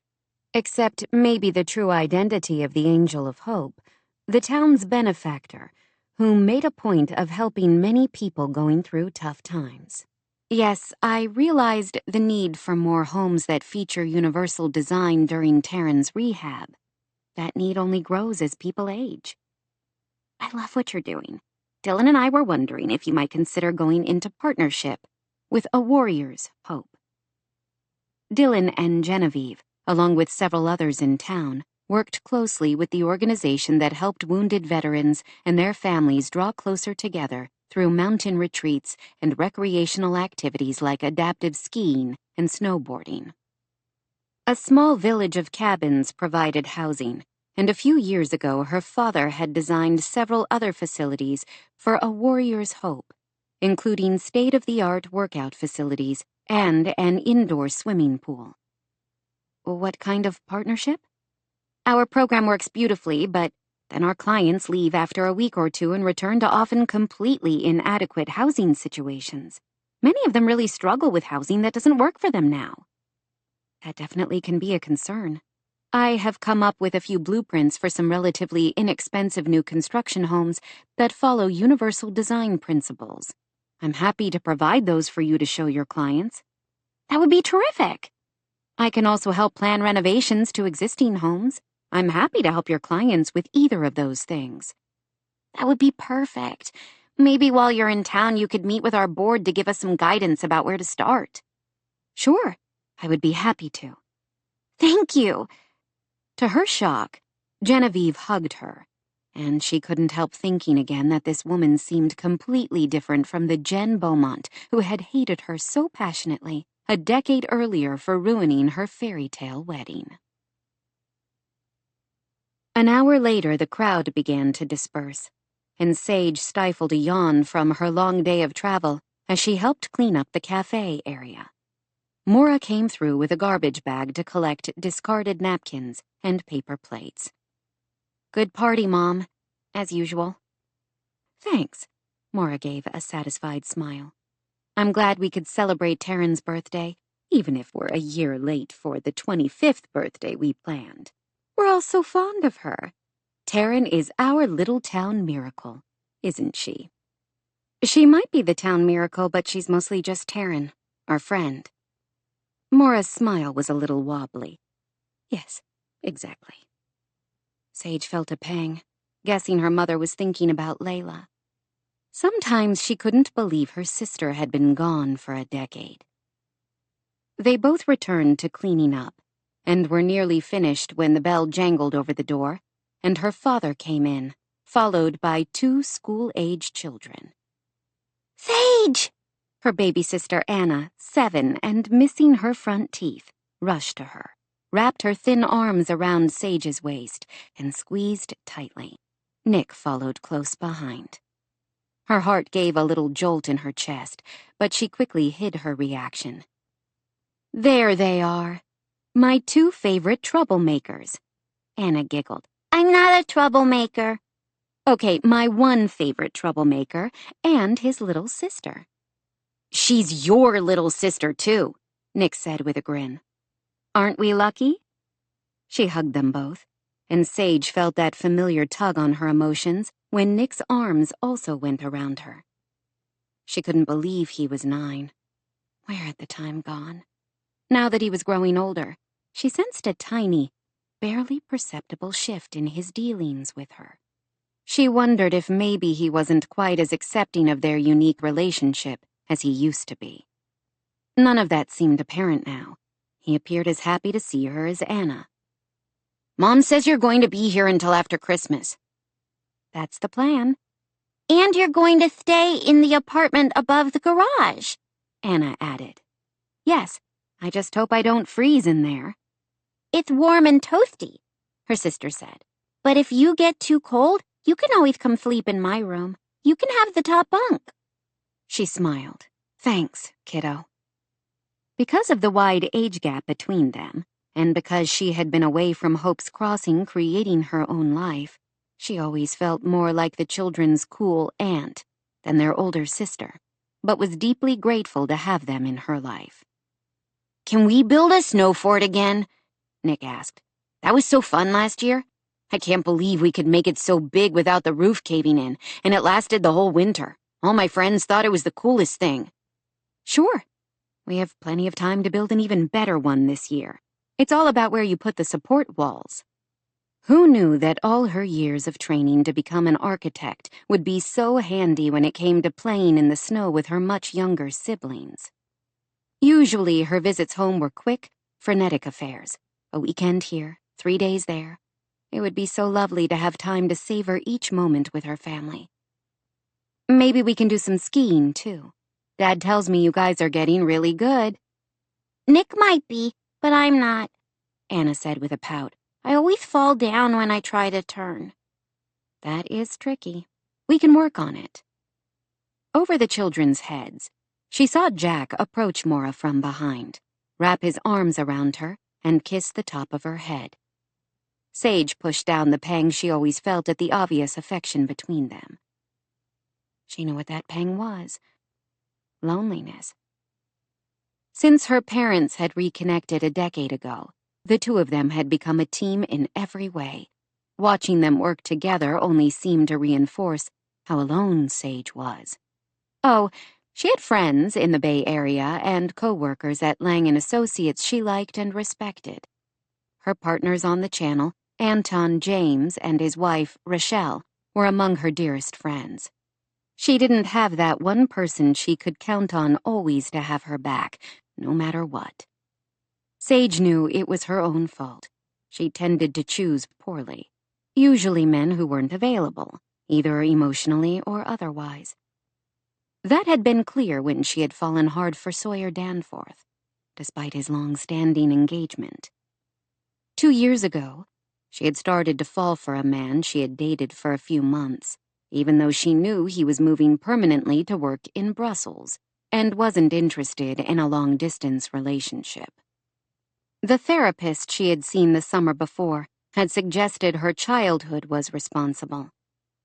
except maybe the true identity of the Angel of Hope, the town's benefactor, who made a point of helping many people going through tough times. Yes, I realized the need for more homes that feature universal design during Taryn's rehab. That need only grows as people age. I love what you're doing. Dylan and I were wondering if you might consider going into partnership with A Warrior's Hope. Dylan and Genevieve, along with several others in town, worked closely with the organization that helped wounded veterans and their families draw closer together through mountain retreats and recreational activities like adaptive skiing and snowboarding. A small village of cabins provided housing, and a few years ago her father had designed several other facilities for a warrior's hope, including state-of-the-art workout facilities and an indoor swimming pool. What kind of partnership? Our program works beautifully, but then our clients leave after a week or two and return to often completely inadequate housing situations. Many of them really struggle with housing that doesn't work for them now. That definitely can be a concern. I have come up with a few blueprints for some relatively inexpensive new construction homes that follow universal design principles. I'm happy to provide those for you to show your clients. That would be terrific. I can also help plan renovations to existing homes. I'm happy to help your clients with either of those things. That would be perfect. Maybe while you're in town, you could meet with our board to give us some guidance about where to start. Sure, I would be happy to. Thank you. To her shock, Genevieve hugged her, and she couldn't help thinking again that this woman seemed completely different from the Jen Beaumont who had hated her so passionately a decade earlier for ruining her fairy tale wedding. An hour later, the crowd began to disperse, and Sage stifled a yawn from her long day of travel as she helped clean up the cafe area. Maura came through with a garbage bag to collect discarded napkins and paper plates. Good party, Mom, as usual. Thanks, Maura gave a satisfied smile. I'm glad we could celebrate Taryn's birthday, even if we're a year late for the 25th birthday we planned. We're all so fond of her. Taryn is our little town miracle, isn't she? She might be the town miracle, but she's mostly just Taryn, our friend. Maura's smile was a little wobbly. Yes, exactly. Sage felt a pang, guessing her mother was thinking about Layla. Sometimes she couldn't believe her sister had been gone for a decade. They both returned to cleaning up, and were nearly finished when the bell jangled over the door, and her father came in, followed by 2 school-age children. Sage! Her baby sister Anna, 7 and missing her front teeth, rushed to her, wrapped her thin arms around Sage's waist, and squeezed tightly. Nick followed close behind. Her heart gave a little jolt in her chest, but she quickly hid her reaction. There they are, my 2 favorite troublemakers. Anna giggled. I'm not a troublemaker. Okay, my 1 favorite troublemaker and his little sister. She's your little sister, too, Nick said with a grin. Aren't we lucky? She hugged them both, and Sage felt that familiar tug on her emotions when Nick's arms also went around her. She couldn't believe he was 9. Where had the time gone? Now that he was growing older, she sensed a tiny, barely perceptible shift in his dealings with her. She wondered if maybe he wasn't quite as accepting of their unique relationship as he used to be. None of that seemed apparent now. He appeared as happy to see her as Anna. Mom says you're going to be here until after Christmas. That's the plan. And you're going to stay in the apartment above the garage, Anna added. Yes, I just hope I don't freeze in there. It's warm and toasty, her sister said. But if you get too cold, you can always come sleep in my room. You can have the top bunk. She smiled. Thanks, kiddo. Because of the wide age gap between them, and because she had been away from Hope's Crossing creating her own life, she always felt more like the children's cool aunt than their older sister, but was deeply grateful to have them in her life. Can we build a snow fort again? Nick asked. That was so fun last year. I can't believe we could make it so big without the roof caving in, and it lasted the whole winter. All my friends thought it was the coolest thing. Sure. We have plenty of time to build an even better one this year. It's all about where you put the support walls. Who knew that all her years of training to become an architect would be so handy when it came to playing in the snow with her much younger siblings? Usually her visits home were quick, frenetic affairs. A weekend here, 3 days there. It would be so lovely to have time to savor each moment with her family. Maybe we can do some skiing, too. Dad tells me you guys are getting really good. Nick might be, but I'm not, Anna said with a pout. I always fall down when I try to turn. That is tricky. We can work on it. Over the children's heads, she saw Jack approach Mora from behind, wrap his arms around her, and kiss the top of her head. Sage pushed down the pang she always felt at the obvious affection between them. She knew what that pang was. Loneliness. Since her parents had reconnected a decade ago, the two of them had become a team in every way. Watching them work together only seemed to reinforce how alone Sage was. Oh, she had friends in the Bay Area and co-workers at Lang & Associates she liked and respected. Her partners on the channel, Anton James and his wife, Rochelle, were among her dearest friends. She didn't have that one person she could count on always to have her back, no matter what. Sage knew it was her own fault. She tended to choose poorly, usually men who weren't available, either emotionally or otherwise. That had been clear when she had fallen hard for Sawyer Danforth, despite his long-standing engagement. 2 years ago, she had started to fall for a man she had dated for a few months, even though she knew he was moving permanently to work in Brussels and wasn't interested in a long-distance relationship. The therapist she had seen the summer before had suggested her childhood was responsible,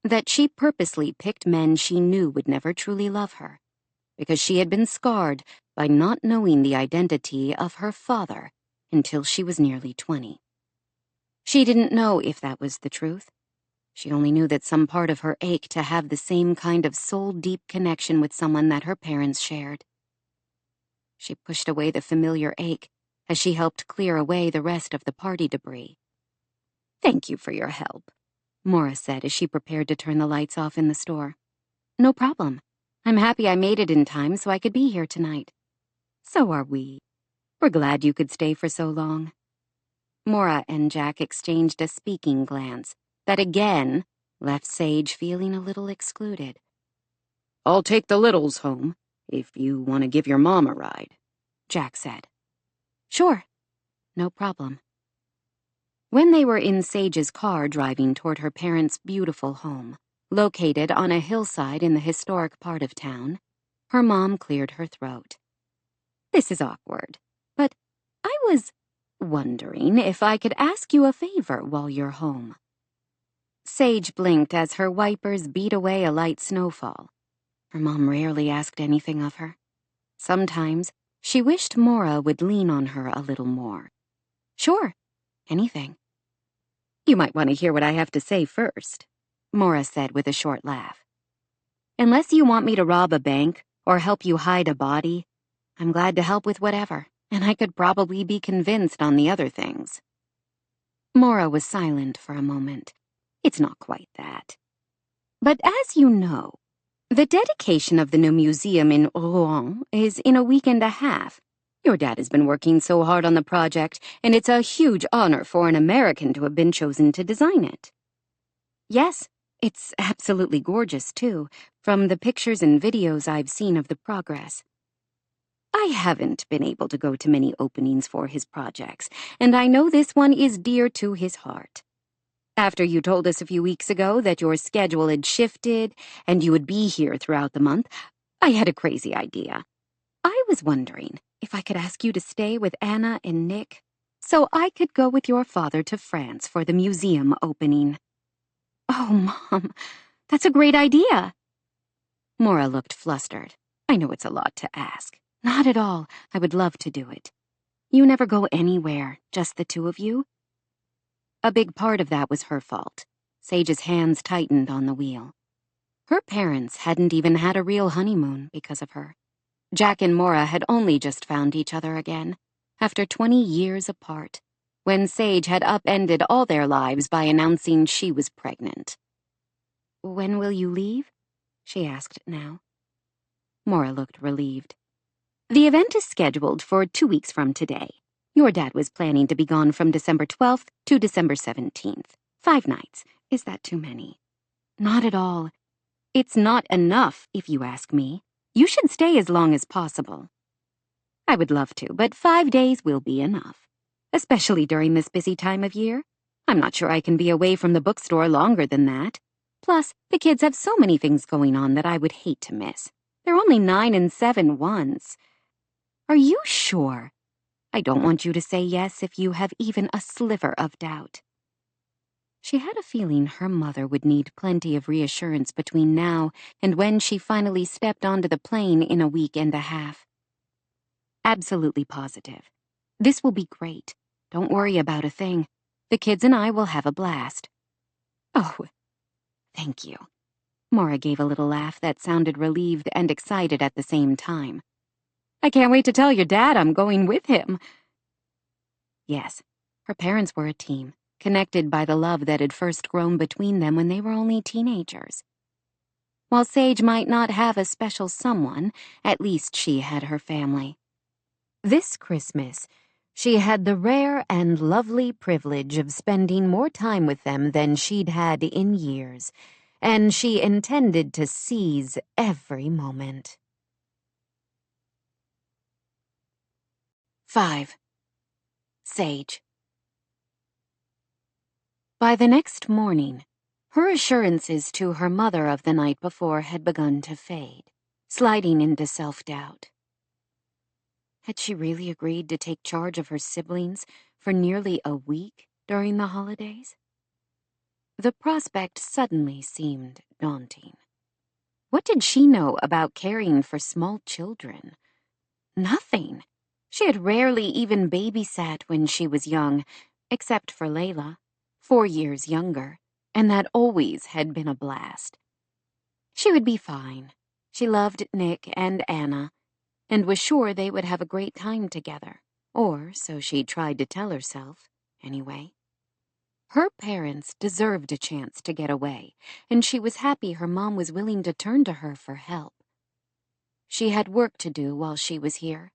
that she purposely picked men she knew would never truly love her, because she had been scarred by not knowing the identity of her father until she was nearly 20. She didn't know if that was the truth. She only knew that some part of her ached to have the same kind of soul-deep connection with someone that her parents shared. She pushed away the familiar ache as she helped clear away the rest of the party debris. "Thank you for your help," Mora said as she prepared to turn the lights off in the store. "No problem. I'm happy I made it in time so I could be here tonight." "So are we. We're glad you could stay for so long." Mora and Jack exchanged a speaking glance that again left Sage feeling a little excluded. "I'll take the littles home, if you want to give your mom a ride," Jack said. "Sure. No problem." When they were in Sage's car driving toward her parents' beautiful home, located on a hillside in the historic part of town, her mom cleared her throat. "This is awkward, but I was wondering if I could ask you a favor while you're home." Sage blinked as her wipers beat away a light snowfall. Her mom rarely asked anything of her. Sometimes she wished Mora would lean on her a little more. "Sure, anything." "You might want to hear what I have to say first," Mora said with a short laugh. "Unless you want me to rob a bank or help you hide a body, I'm glad to help with whatever, and I could probably be convinced on the other things." Mora was silent for a moment. "It's not quite that. But as you know, the dedication of the new museum in Rouen is in a week and a half. Your dad has been working so hard on the project, and it's a huge honor for an American to have been chosen to design it." "Yes, it's absolutely gorgeous, too, from the pictures and videos I've seen of the progress." "I haven't been able to go to many openings for his projects, and I know this one is dear to his heart. After you told us a few weeks ago that your schedule had shifted and you would be here throughout the month, I had a crazy idea. I was wondering if I could ask you to stay with Anna and Nick so I could go with your father to France for the museum opening." "Oh, Mom, that's a great idea." Mora looked flustered. "I know it's a lot to ask." "Not at all. I would love to do it. You never go anywhere, just the two of you?" A big part of that was her fault. Sage's hands tightened on the wheel. Her parents hadn't even had a real honeymoon because of her. Jack and Mora had only just found each other again, after 20 years apart, when Sage had upended all their lives by announcing she was pregnant. "When will you leave?" she asked now. Mora looked relieved. "The event is scheduled for 2 weeks from today. Your dad was planning to be gone from December 12th to December 17th. 5 nights. Is that too many?" "Not at all. It's not enough, if you ask me. You should stay as long as possible. I would love to, but 5 days will be enough. Especially during this busy time of year. I'm not sure I can be away from the bookstore longer than that. Plus, the kids have so many things going on that I would hate to miss. They're only 9 and 7 once. Are you sure? I don't want you to say yes if you have even a sliver of doubt. She had a feeling her mother would need plenty of reassurance between now and when she finally stepped onto the plane in a week and a half. Absolutely positive. This will be great. Don't worry about a thing. The kids and I will have a blast. Oh, thank you. Maura gave a little laugh that sounded relieved and excited at the same time. I can't wait to tell your dad I'm going with him. Yes, her parents were a team, connected by the love that had first grown between them when they were only teenagers. While Sage might not have a special someone, at least she had her family. This Christmas, she had the rare and lovely privilege of spending more time with them than she'd had in years, and she intended to seize every moment. 5. Sage. By the next morning, her assurances to her mother of the night before had begun to fade, sliding into self-doubt. Had she really agreed to take charge of her siblings for nearly a week during the holidays? The prospect suddenly seemed daunting. What did she know about caring for small children? Nothing. She had rarely even babysat when she was young, except for Layla, 4 years younger, and that always had been a blast. She would be fine. She loved Nick and Anna, and was sure they would have a great time together, or so she tried to tell herself, anyway. Her parents deserved a chance to get away, and she was happy her mom was willing to turn to her for help. She had work to do while she was here,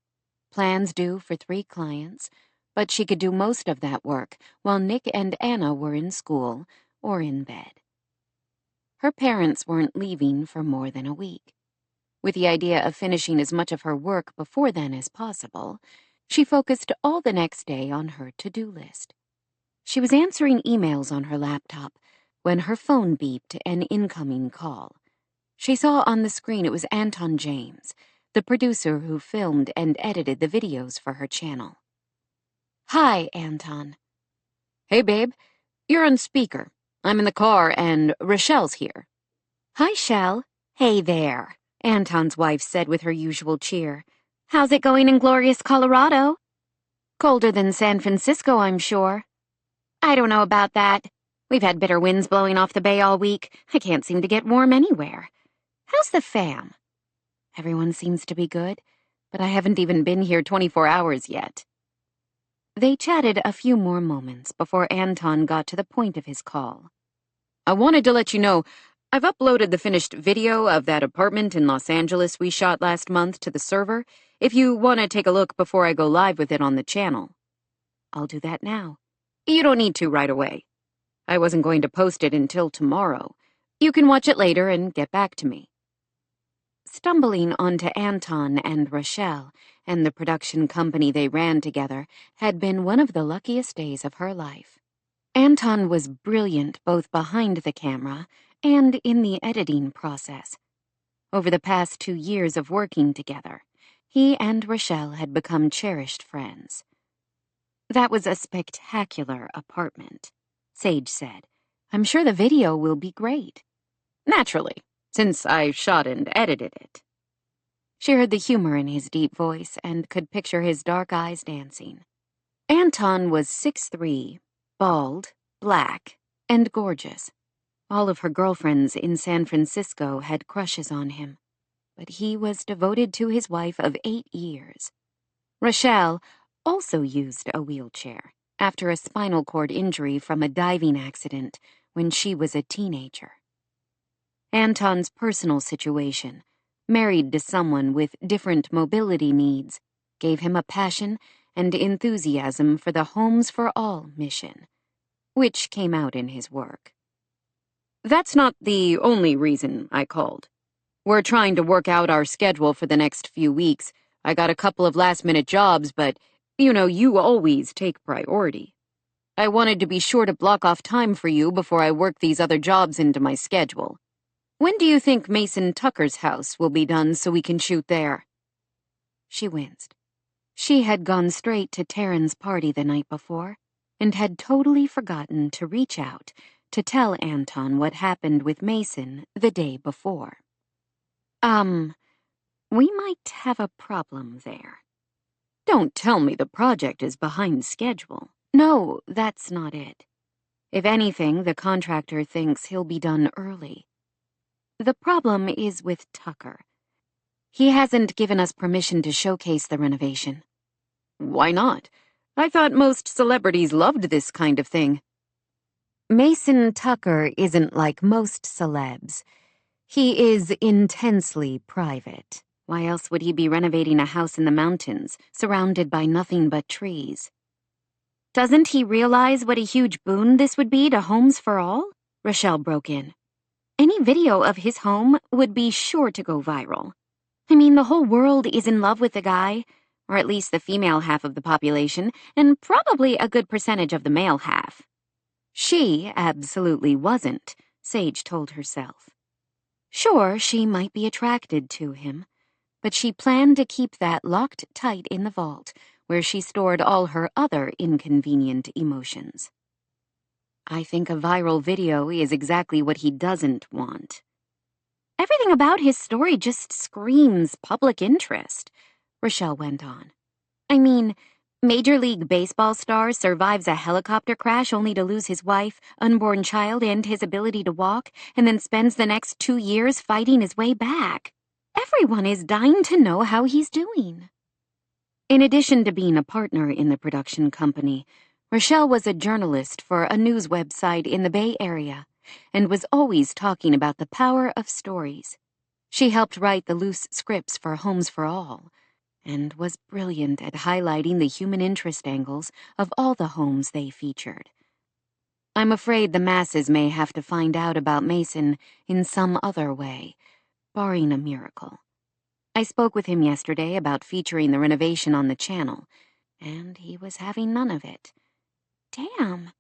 plans due for 3 clients, but she could do most of that work while Nick and Anna were in school or in bed. Her parents weren't leaving for more than a week. With the idea of finishing as much of her work before then as possible, she focused all the next day on her to-do list. She was answering emails on her laptop when her phone beeped an incoming call. She saw on the screen it was Anton James, the producer who filmed and edited the videos for her channel. Hi, Anton. Hey, babe. You're on speaker. I'm in the car and Rochelle's here. Hi, Shell. Hey there, Anton's wife said with her usual cheer. How's it going in glorious Colorado? Colder than San Francisco, I'm sure. I don't know about that. We've had bitter winds blowing off the bay all week. I can't seem to get warm anywhere. How's the fam? Everyone seems to be good, but I haven't even been here 24 hours yet. They chatted a few more moments before Anton got to the point of his call. I wanted to let you know, I've uploaded the finished video of that apartment in Los Angeles we shot last month to the server, if you want to take a look before I go live with it on the channel. I'll do that now. You don't need to right away. I wasn't going to post it until tomorrow. You can watch it later and get back to me. Stumbling onto Anton and Rochelle and the production company they ran together had been one of the luckiest days of her life. Anton was brilliant both behind the camera and in the editing process. Over the past 2 years of working together, he and Rochelle had become cherished friends. That was a spectacular apartment, Sage said. I'm sure the video will be great. Naturally, since I shot and edited it. She heard the humor in his deep voice and could picture his dark eyes dancing. Anton was 6'3", bald, black, and gorgeous. All of her girlfriends in San Francisco had crushes on him, but he was devoted to his wife of 8 years. Rochelle also used a wheelchair after a spinal cord injury from a diving accident when she was a teenager. Anton's personal situation, married to someone with different mobility needs, gave him a passion and enthusiasm for the Homes for All mission, which came out in his work. That's not the only reason I called. We're trying to work out our schedule for the next few weeks. I got a couple of last-minute jobs, but, you always take priority. I wanted to be sure to block off time for you before I work these other jobs into my schedule. When do you think Mason Tucker's house will be done so we can shoot there? She winced. She had gone straight to Taryn's party the night before and had totally forgotten to reach out to tell Anton what happened with Mason the day before. We might have a problem there. Don't tell me the project is behind schedule. No, that's not it. If anything, the contractor thinks he'll be done early. The problem is with Tucker. He hasn't given us permission to showcase the renovation. Why not? I thought most celebrities loved this kind of thing. Mason Tucker isn't like most celebs. He is intensely private. Why else would he be renovating a house in the mountains, surrounded by nothing but trees? Doesn't he realize what a huge boon this would be to Homes for All? Rochelle broke in. Any video of his home would be sure to go viral. I mean, the whole world is in love with the guy, or at least the female half of the population, and probably a good percentage of the male half. She absolutely wasn't, Sage told herself. Sure, she might be attracted to him, but she planned to keep that locked tight in the vault, where she stored all her other inconvenient emotions. I think a viral video is exactly what he doesn't want. Everything about his story just screams public interest, Rochelle went on. I mean, Major League Baseball star survives a helicopter crash only to lose his wife, unborn child, and his ability to walk, and then spends the next 2 years fighting his way back. Everyone is dying to know how he's doing. In addition to being a partner in the production company, Rochelle was a journalist for a news website in the Bay Area and was always talking about the power of stories. She helped write the loose scripts for Homes for All and was brilliant at highlighting the human interest angles of all the homes they featured. I'm afraid the masses may have to find out about Mason in some other way, barring a miracle. I spoke with him yesterday about featuring the renovation on the channel, and he was having none of it. Damn.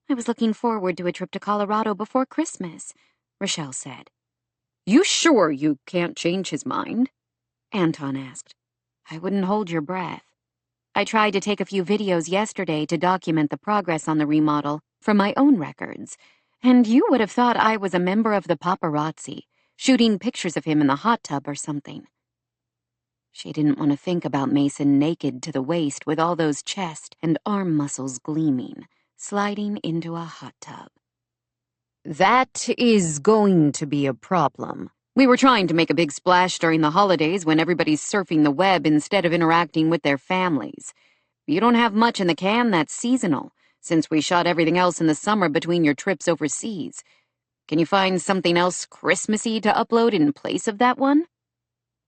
I was looking forward to a trip to Colorado before Christmas, Rochelle said. You sure you can't change his mind? Anton asked. I wouldn't hold your breath. I tried to take a few videos yesterday to document the progress on the remodel from my own records, and you would have thought I was a member of the paparazzi, shooting pictures of him in the hot tub or something. She didn't want to think about Mason naked to the waist with all those chest and arm muscles gleaming, sliding into a hot tub. That is going to be a problem. We were trying to make a big splash during the holidays when everybody's surfing the web instead of interacting with their families. You don't have much in the can that's seasonal, since we shot everything else in the summer between your trips overseas. Can you find something else Christmassy to upload in place of that one?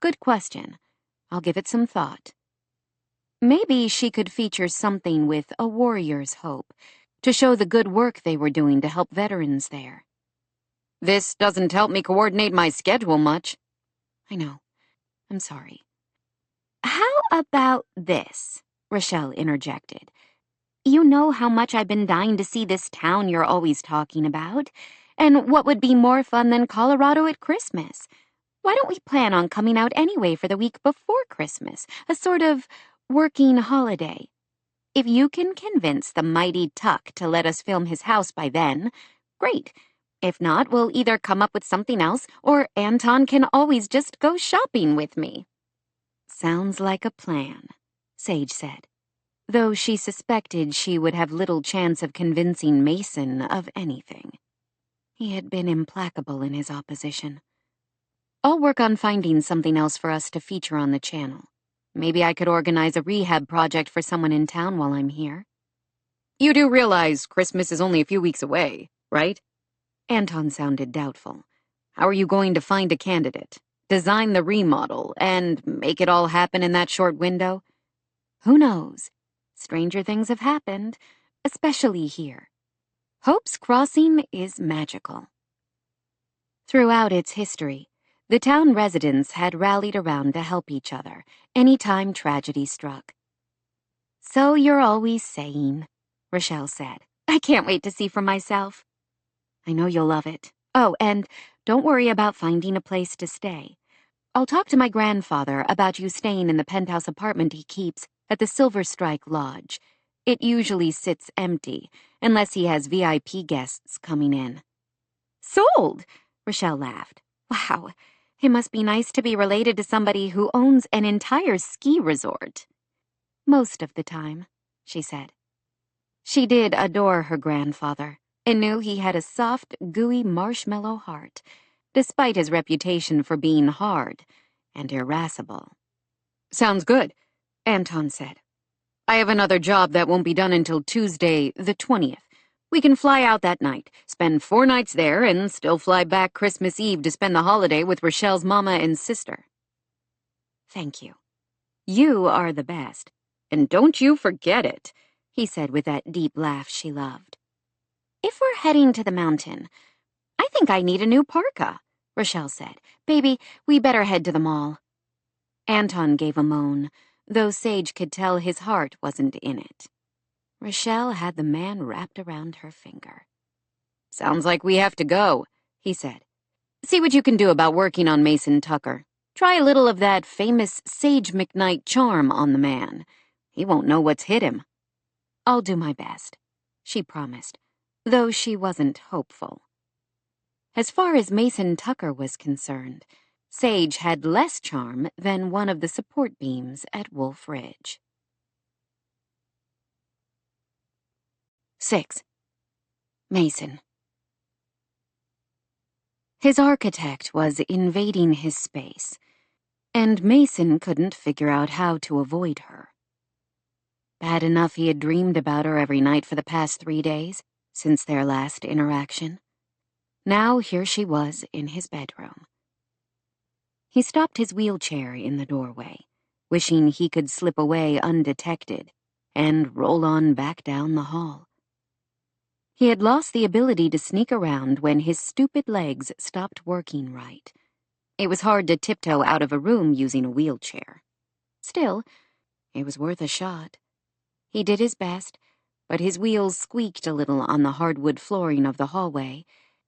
Good question. I'll give it some thought. Maybe she could feature something with A Warrior's Hope to show the good work they were doing to help veterans there. This doesn't help me coordinate my schedule much. I know. I'm sorry. How about this? Rochelle interjected. You know how much I've been dying to see this town you're always talking about. And what would be more fun than Colorado at Christmas? Why don't we plan on coming out anyway for the week before Christmas, a sort of working holiday? If you can convince the mighty Tuck to let us film his house by then, great. If not, we'll either come up with something else, or Anton can always just go shopping with me. Sounds like a plan, Sage said, though she suspected she would have little chance of convincing Mason of anything. He had been implacable in his opposition. I'll work on finding something else for us to feature on the channel. Maybe I could organize a rehab project for someone in town while I'm here. You do realize Christmas is only a few weeks away, right? Anton sounded doubtful. How are you going to find a candidate, design the remodel, and make it all happen in that short window? Who knows? Stranger things have happened, especially here. Hope's Crossing is magical. Throughout its history, the town residents had rallied around to help each other any time tragedy struck. "So you're always saying," Rochelle said. "I can't wait to see for myself." "I know you'll love it. Oh, and don't worry about finding a place to stay. I'll talk to my grandfather about you staying in the penthouse apartment he keeps at the Silver Strike Lodge. It usually sits empty, unless he has VIP guests coming in." "Sold!" Rochelle laughed. "Wow, it must be nice to be related to somebody who owns an entire ski resort." "Most of the time," she said. She did adore her grandfather and knew he had a soft, gooey marshmallow heart, despite his reputation for being hard and irascible. "Sounds good," Anton said. "I have another job that won't be done until Tuesday, the 20th. We can fly out that night, spend 4 nights there, and still fly back Christmas Eve to spend the holiday with Rochelle's mama and sister." "Thank you. You are the best. And don't you forget it," he said with that deep laugh she loved. "If we're heading to the mountain, I think I need a new parka," Rochelle said. "Baby, we better head to the mall." Anton gave a moan, though Sage could tell his heart wasn't in it. Rochelle had the man wrapped around her finger. "Sounds like we have to go," he said. "See what you can do about working on Mason Tucker. Try a little of that famous Sage McKnight charm on the man. He won't know what's hit him." "I'll do my best," she promised, though she wasn't hopeful. As far as Mason Tucker was concerned, Sage had less charm than one of the support beams at Wolf Ridge. 6. Mason. His architect was invading his space, and Mason couldn't figure out how to avoid her. Bad enough he had dreamed about her every night for the past 3 days, since their last interaction. Now here she was in his bedroom. He stopped his wheelchair in the doorway, wishing he could slip away undetected and roll on back down the hall. He had lost the ability to sneak around when his stupid legs stopped working right. It was hard to tiptoe out of a room using a wheelchair. Still, it was worth a shot. He did his best, but his wheels squeaked a little on the hardwood flooring of the hallway,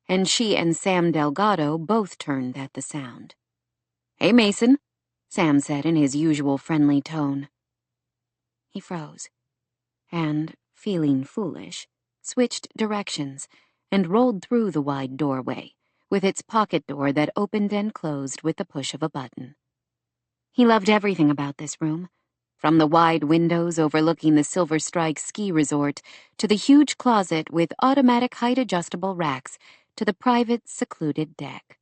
and she and Sam Delgado both turned at the sound. "Hey, Mason," Sam said in his usual friendly tone. He froze, and, feeling foolish, switched directions and rolled through the wide doorway, with its pocket door that opened and closed with the push of a button. He loved everything about this room, from the wide windows overlooking the Silver Strike ski resort to the huge closet with automatic height-adjustable racks to the private, secluded deck.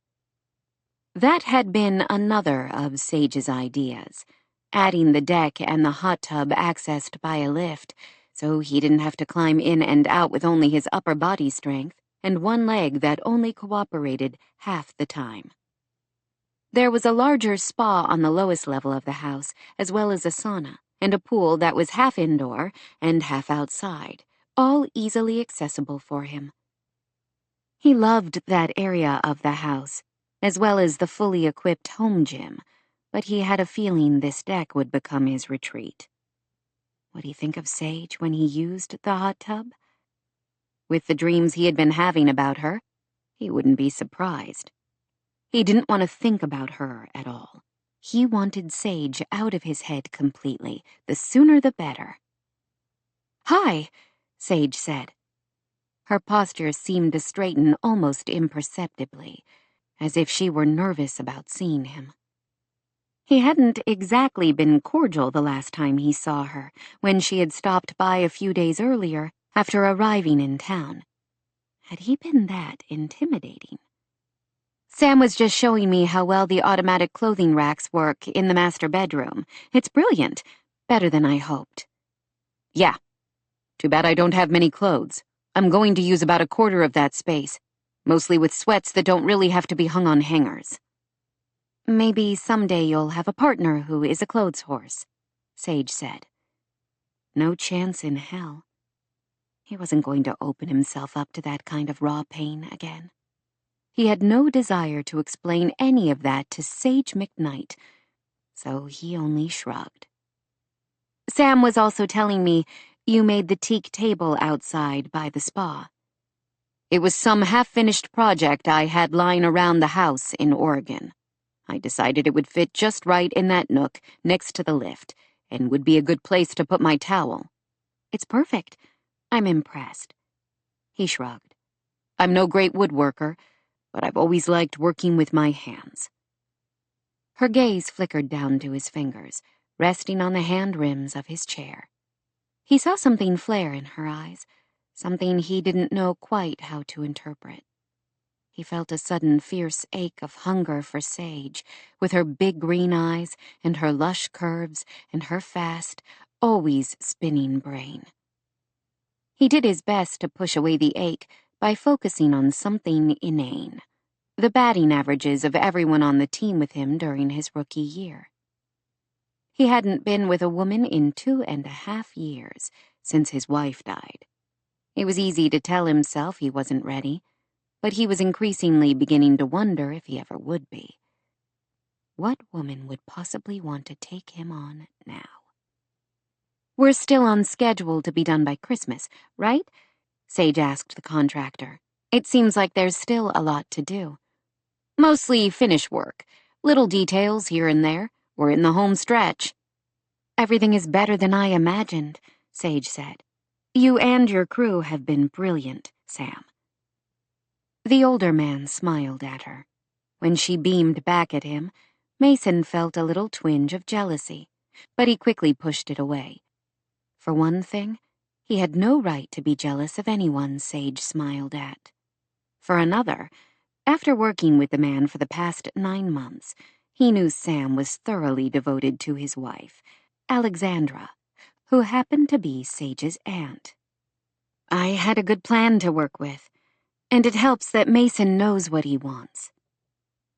That had been another of Sage's ideas, adding the deck and the hot tub accessed by a lift, so he didn't have to climb in and out with only his upper body strength and one leg that only cooperated half the time. There was a larger spa on the lowest level of the house, as well as a sauna, and a pool that was half indoor and half outside, all easily accessible for him. He loved that area of the house, as well as the fully equipped home gym, but he had a feeling this deck would become his retreat. Would he think of Sage when he used the hot tub? With the dreams he had been having about her, he wouldn't be surprised. He didn't want to think about her at all. He wanted Sage out of his head completely, the sooner the better. "Hi," Sage said. Her posture seemed to straighten almost imperceptibly, as if she were nervous about seeing him. He hadn't exactly been cordial the last time he saw her, when she had stopped by a few days earlier after arriving in town. Had he been that intimidating? "Sam was just showing me how well the automatic clothing racks work in the master bedroom. It's brilliant. Better than I hoped." "Yeah. Too bad I don't have many clothes. I'm going to use about a quarter of that space, mostly with sweats that don't really have to be hung on hangers." "Maybe someday you'll have a partner who is a clothes horse," Sage said. No chance in hell. He wasn't going to open himself up to that kind of raw pain again. He had no desire to explain any of that to Sage McKnight, so he only shrugged. Sam was also telling me you made the teak table outside by the spa. It was some half-finished project I had lying around the house in Oregon. I decided it would fit just right in that nook next to the lift and would be a good place to put my towel. It's perfect. I'm impressed. He shrugged. I'm no great woodworker, but I've always liked working with my hands. Her gaze flickered down to his fingers, resting on the hand rims of his chair. He saw something flare in her eyes, something he didn't know quite how to interpret. He felt a sudden fierce ache of hunger for Sage, with her big green eyes and her lush curves and her fast, always spinning brain. He did his best to push away the ache by focusing on something inane, the batting averages of everyone on the team with him during his rookie year. He hadn't been with a woman in 2.5 years, since his wife died. It was easy to tell himself he wasn't ready, but he was increasingly beginning to wonder if he ever would be. What woman would possibly want to take him on now? We're still on schedule to be done by Christmas, right? Sage asked the contractor. It seems like there's still a lot to do. Mostly finish work. Little details here and there. We're in the home stretch. Everything is better than I imagined, Sage said. You and your crew have been brilliant, Sam. The older man smiled at her. When she beamed back at him, Mason felt a little twinge of jealousy, but he quickly pushed it away. For one thing, he had no right to be jealous of anyone Sage smiled at. For another, after working with the man for the past 9 months, he knew Sam was thoroughly devoted to his wife, Alexandra, who happened to be Sage's aunt. I had a good plan to work with, and it helps that Mason knows what he wants.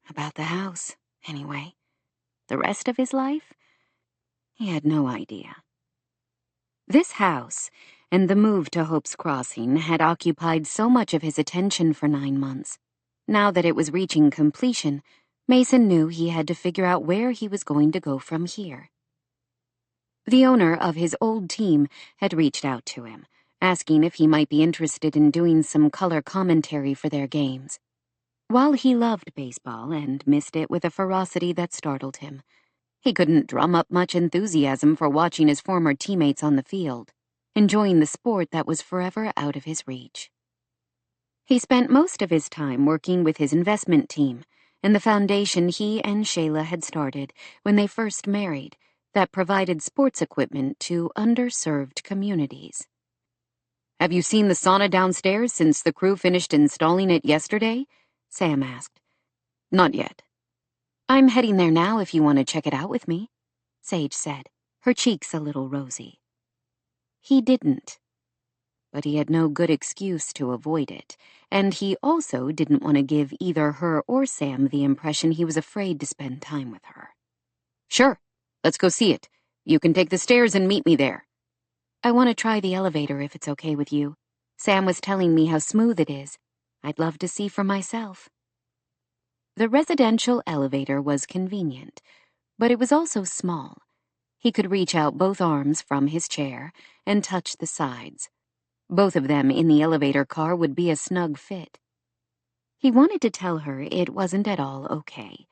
About the house, anyway. The rest of his life? He had no idea. This house, and the move to Hope's Crossing, had occupied so much of his attention for 9 months. Now that it was reaching completion, Mason knew he had to figure out where he was going to go from here. The owner of his old team had reached out to him, asking if he might be interested in doing some color commentary for their games. While he loved baseball and missed it with a ferocity that startled him, he couldn't drum up much enthusiasm for watching his former teammates on the field, enjoying the sport that was forever out of his reach. He spent most of his time working with his investment team and the foundation he and Shayla had started when they first married that provided sports equipment to underserved communities. Have you seen the sauna downstairs since the crew finished installing it yesterday? Sam asked. Not yet. I'm heading there now if you want to check it out with me, Sage said, her cheeks a little rosy. He didn't. But he had no good excuse to avoid it, and he also didn't want to give either her or Sam the impression he was afraid to spend time with her. Sure, let's go see it. You can take the stairs and meet me there. I want to try the elevator if it's okay with you. Sam was telling me how smooth it is. I'd love to see for myself. The residential elevator was convenient, but it was also small. He could reach out both arms from his chair and touch the sides. Both of them in the elevator car would be a snug fit. He wanted to tell her it wasn't at all okay,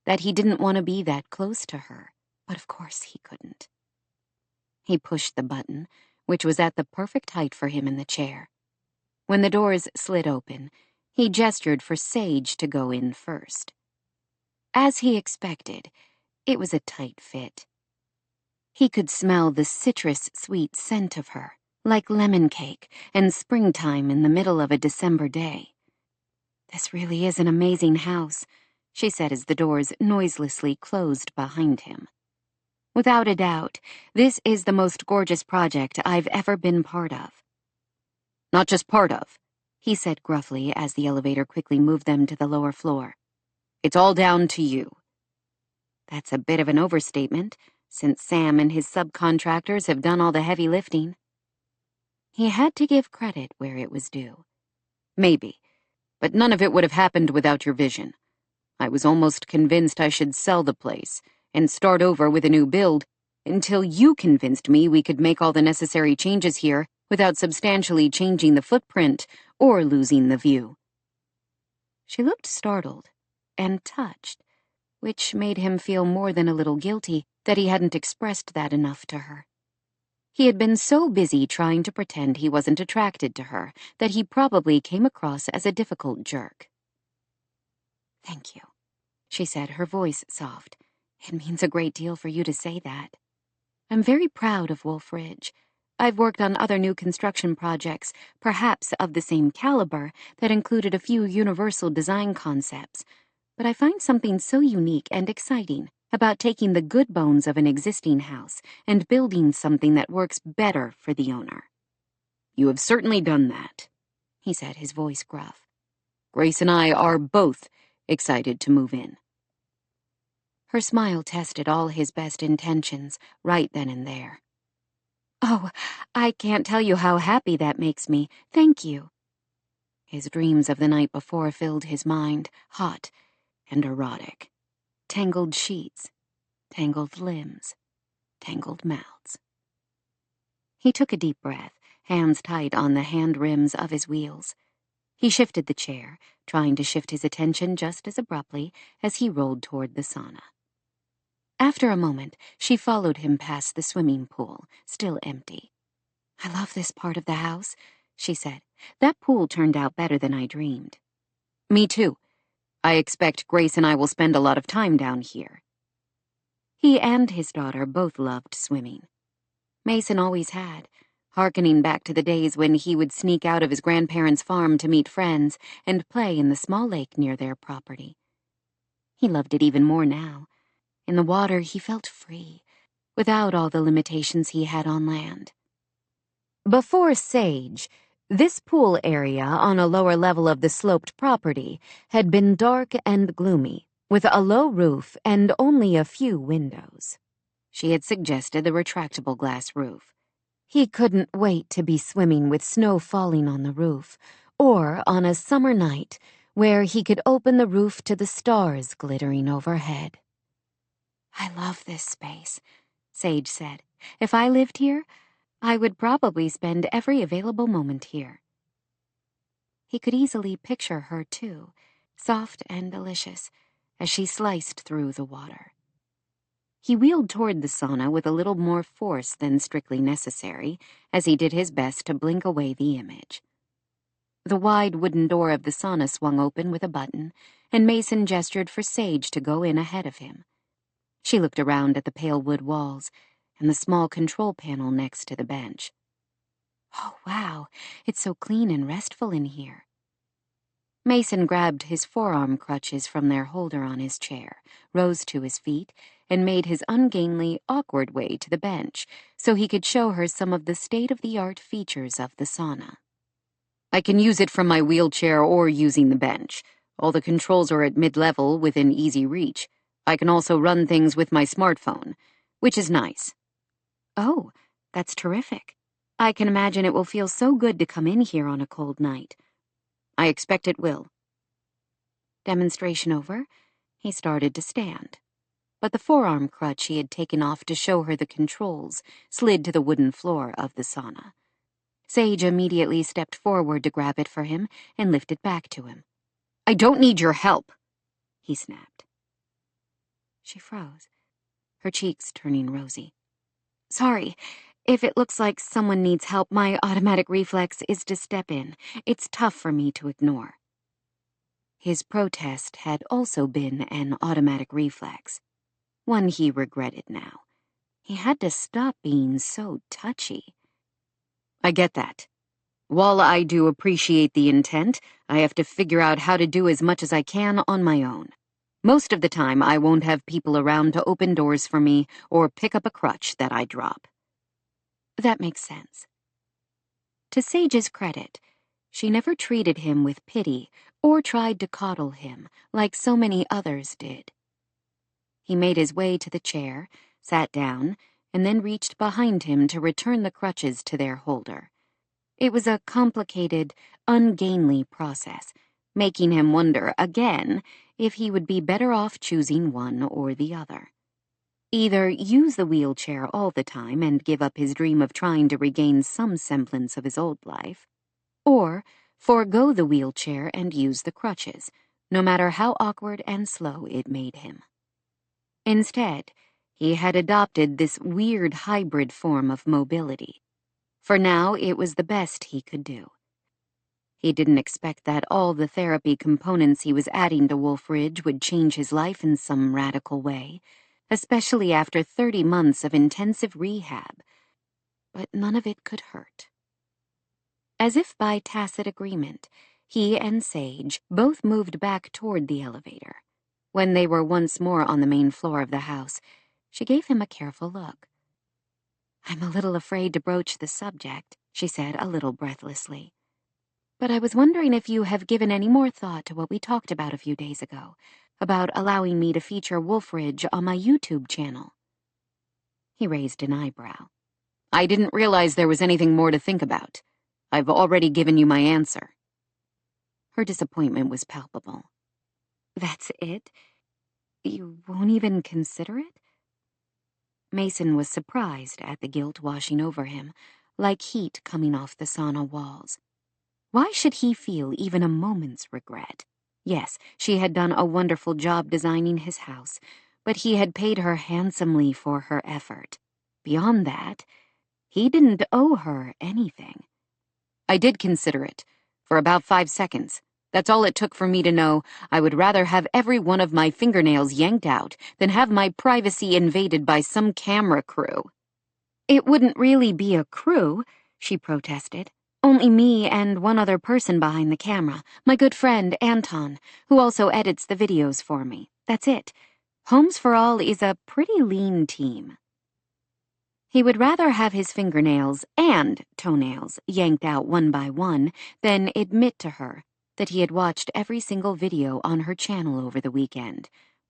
that he didn't want to be that close to her, but of course he couldn't. He pushed the button, which was at the perfect height for him in the chair. When the doors slid open, he gestured for Sage to go in first. As he expected, it was a tight fit. He could smell the citrus-sweet scent of her, like lemon cake and springtime in the middle of a December day. This really is an amazing house, she said as the doors noiselessly closed behind him. Without a doubt, this is the most gorgeous project I've ever been part of. Not just part of, he said gruffly as the elevator quickly moved them to the lower floor. It's all down to you. That's a bit of an overstatement, since Sam and his subcontractors have done all the heavy lifting. He had to give credit where it was due. Maybe, but none of it would have happened without your vision. I was almost convinced I should sell the place and start over with a new build until you convinced me we could make all the necessary changes here without substantially changing the footprint or losing the view." She looked startled and touched, which made him feel more than a little guilty that he hadn't expressed that enough to her. He had been so busy trying to pretend he wasn't attracted to her that he probably came across as a difficult jerk. "Thank you," she said, her voice soft. "It means a great deal for you to say that. I'm very proud of Wolf Ridge. I've worked on other new construction projects, perhaps of the same caliber, that included a few universal design concepts, but I find something so unique and exciting about taking the good bones of an existing house and building something that works better for the owner." "You have certainly done that," he said, his voice gruff. "Grace and I are both excited to move in." Her smile tested all his best intentions right then and there. "Oh, I can't tell you how happy that makes me. Thank you." His dreams of the night before filled his mind, hot and erotic. Tangled sheets, tangled limbs, tangled mouths. He took a deep breath, hands tight on the hand rims of his wheels. He shifted the chair, trying to shift his attention just as abruptly as he rolled toward the sauna. After a moment, she followed him past the swimming pool, still empty. "I love this part of the house," she said. "That pool turned out better than I dreamed." "Me too. I expect Grace and I will spend a lot of time down here." He and his daughter both loved swimming. Mason always had, hearkening back to the days when he would sneak out of his grandparents' farm to meet friends and play in the small lake near their property. He loved it even more now. In the water, he felt free, without all the limitations he had on land. Before Sage, this pool area on a lower level of the sloped property had been dark and gloomy, with a low roof and only a few windows. She had suggested the retractable glass roof. He couldn't wait to be swimming with snow falling on the roof, or on a summer night where he could open the roof to the stars glittering overhead. "I love this space," Sage said. "If I lived here, I would probably spend every available moment here." He could easily picture her, too, soft and delicious, as she sliced through the water. He wheeled toward the sauna with a little more force than strictly necessary, as he did his best to blink away the image. The wide wooden door of the sauna swung open with a button, and Mason gestured for Sage to go in ahead of him. She looked around at the pale wood walls and the small control panel next to the bench. "Oh, wow, it's so clean and restful in here." Mason grabbed his forearm crutches from their holder on his chair, rose to his feet, and made his ungainly, awkward way to the bench so he could show her some of the state-of-the-art features of the sauna. "I can use it from my wheelchair or using the bench. All the controls are at mid-level within easy reach. I can also run things with my smartphone, which is nice." "Oh, that's terrific. I can imagine it will feel so good to come in here on a cold night." "I expect it will." Demonstration over, he started to stand. But the forearm crutch he had taken off to show her the controls slid to the wooden floor of the sauna. Sage immediately stepped forward to grab it for him and lift it back to him. "I don't need your help," he snapped. She froze, her cheeks turning rosy. "Sorry. If it looks like someone needs help, my automatic reflex is to step in. It's tough for me to ignore." His protest had also been an automatic reflex, one he regretted now. He had to stop being so touchy. "I get that. While I do appreciate the intent, I have to figure out how to do as much as I can on my own. Most of the time, I won't have people around to open doors for me or pick up a crutch that I drop." That makes sense. To Sage's credit, she never treated him with pity or tried to coddle him like so many others did. He made his way to the chair, sat down, and then reached behind him to return the crutches to their holder. It was a complicated, ungainly process, making him wonder again if he would be better off choosing one or the other. Either use the wheelchair all the time and give up his dream of trying to regain some semblance of his old life, or forego the wheelchair and use the crutches, no matter how awkward and slow it made him. Instead, he had adopted this weird hybrid form of mobility. For now, it was the best he could do. He didn't expect that all the therapy components he was adding to Wolf Ridge would change his life in some radical way, especially after 30 months of intensive rehab. But none of it could hurt. As if by tacit agreement, he and Sage both moved back toward the elevator. When they were once more on the main floor of the house, she gave him a careful look. "I'm a little afraid to broach the subject," she said a little breathlessly. "But I was wondering if you have given any more thought to what we talked about a few days ago, about allowing me to feature Wolf Ridge on my YouTube channel." He raised an eyebrow. "I didn't realize there was anything more to think about. I've already given you my answer." Her disappointment was palpable. "That's it? You won't even consider it?" Mason was surprised at the guilt washing over him, like heat coming off the sauna walls. Why should he feel even a moment's regret? Yes, she had done a wonderful job designing his house, but he had paid her handsomely for her effort. Beyond that, he didn't owe her anything. "I did consider it, for about 5 seconds. That's all it took for me to know I would rather have every one of my fingernails yanked out than have my privacy invaded by some camera crew." "It wouldn't really be a crew," she protested. "Only me and one other person behind the camera, my good friend Anton, who also edits the videos for me. That's it. Homes for All is a pretty lean team." He would rather have his fingernails and toenails yanked out one by one than admit to her that he had watched every single video on her channel over the weekend,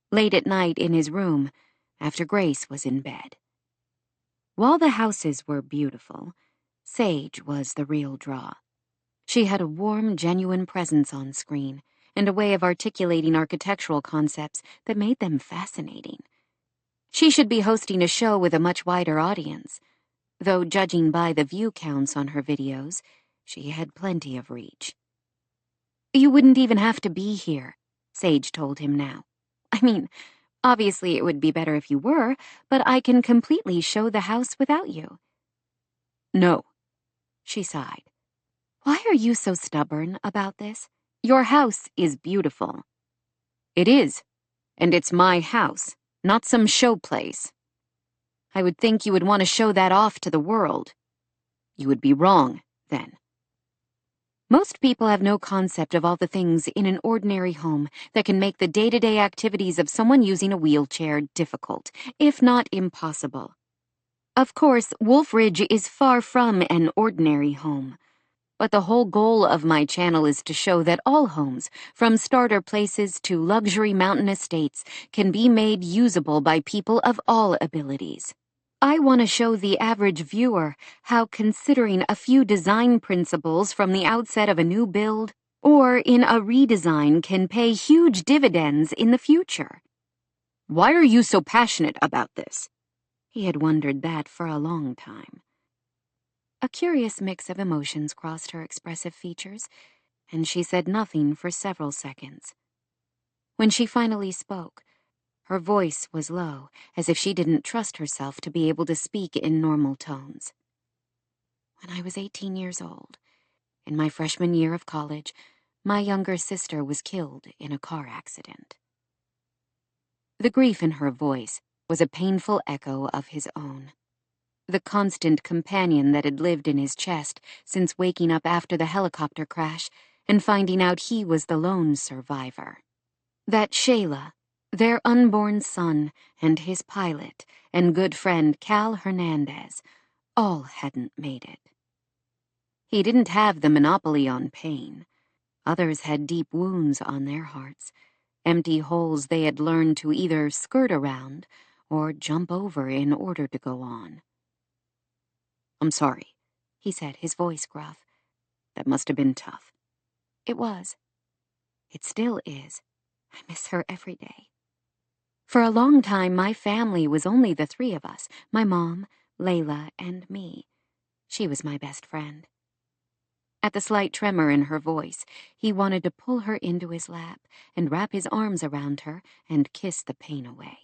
late at night in his room, after Grace was in bed. While the houses were beautiful, Sage was the real draw. She had a warm, genuine presence on screen, and a way of articulating architectural concepts that made them fascinating. She should be hosting a show with a much wider audience, though judging by the view counts on her videos, she had plenty of reach. "You wouldn't even have to be here," Sage told him now. "I mean, obviously it would be better if you were, but I can completely show the house without you." "No," she sighed. "Why are you so stubborn about this? Your house is beautiful." "It is, and it's my house, not some show place. I would think you would want to show that off to the world. You would be wrong, then. Most people have no concept of all the things in an ordinary home that can make the day-to-day activities of someone using a wheelchair difficult, if not impossible. Of course, Wolf Ridge is far from an ordinary home. But the whole goal of my channel is to show that all homes, from starter places to luxury mountain estates, can be made usable by people of all abilities. I want to show the average viewer how considering a few design principles from the outset of a new build or in a redesign can pay huge dividends in the future." "Why are you so passionate about this?" He had wondered that for a long time. A curious mix of emotions crossed her expressive features, and she said nothing for several seconds. When she finally spoke, her voice was low, as if she didn't trust herself to be able to speak in normal tones. "When I was 18 years old, in my freshman year of college, my younger sister was killed in a car accident." The grief in her voice was a painful echo of his own. The constant companion that had lived in his chest since waking up after the helicopter crash and finding out he was the lone survivor. That Shayla, their unborn son, and his pilot and good friend Cal Hernandez all hadn't made it. He didn't have the monopoly on pain. Others had deep wounds on their hearts, empty holes they had learned to either skirt around or jump over in order to go on. "I'm sorry," he said, his voice gruff. "That must have been tough." "It was." It still is. I miss her every day. For a long time, my family was only the three of us, my mom, Layla, and me. She was my best friend. At the slight tremor in her voice, he wanted to pull her into his lap and wrap his arms around her and kiss the pain away.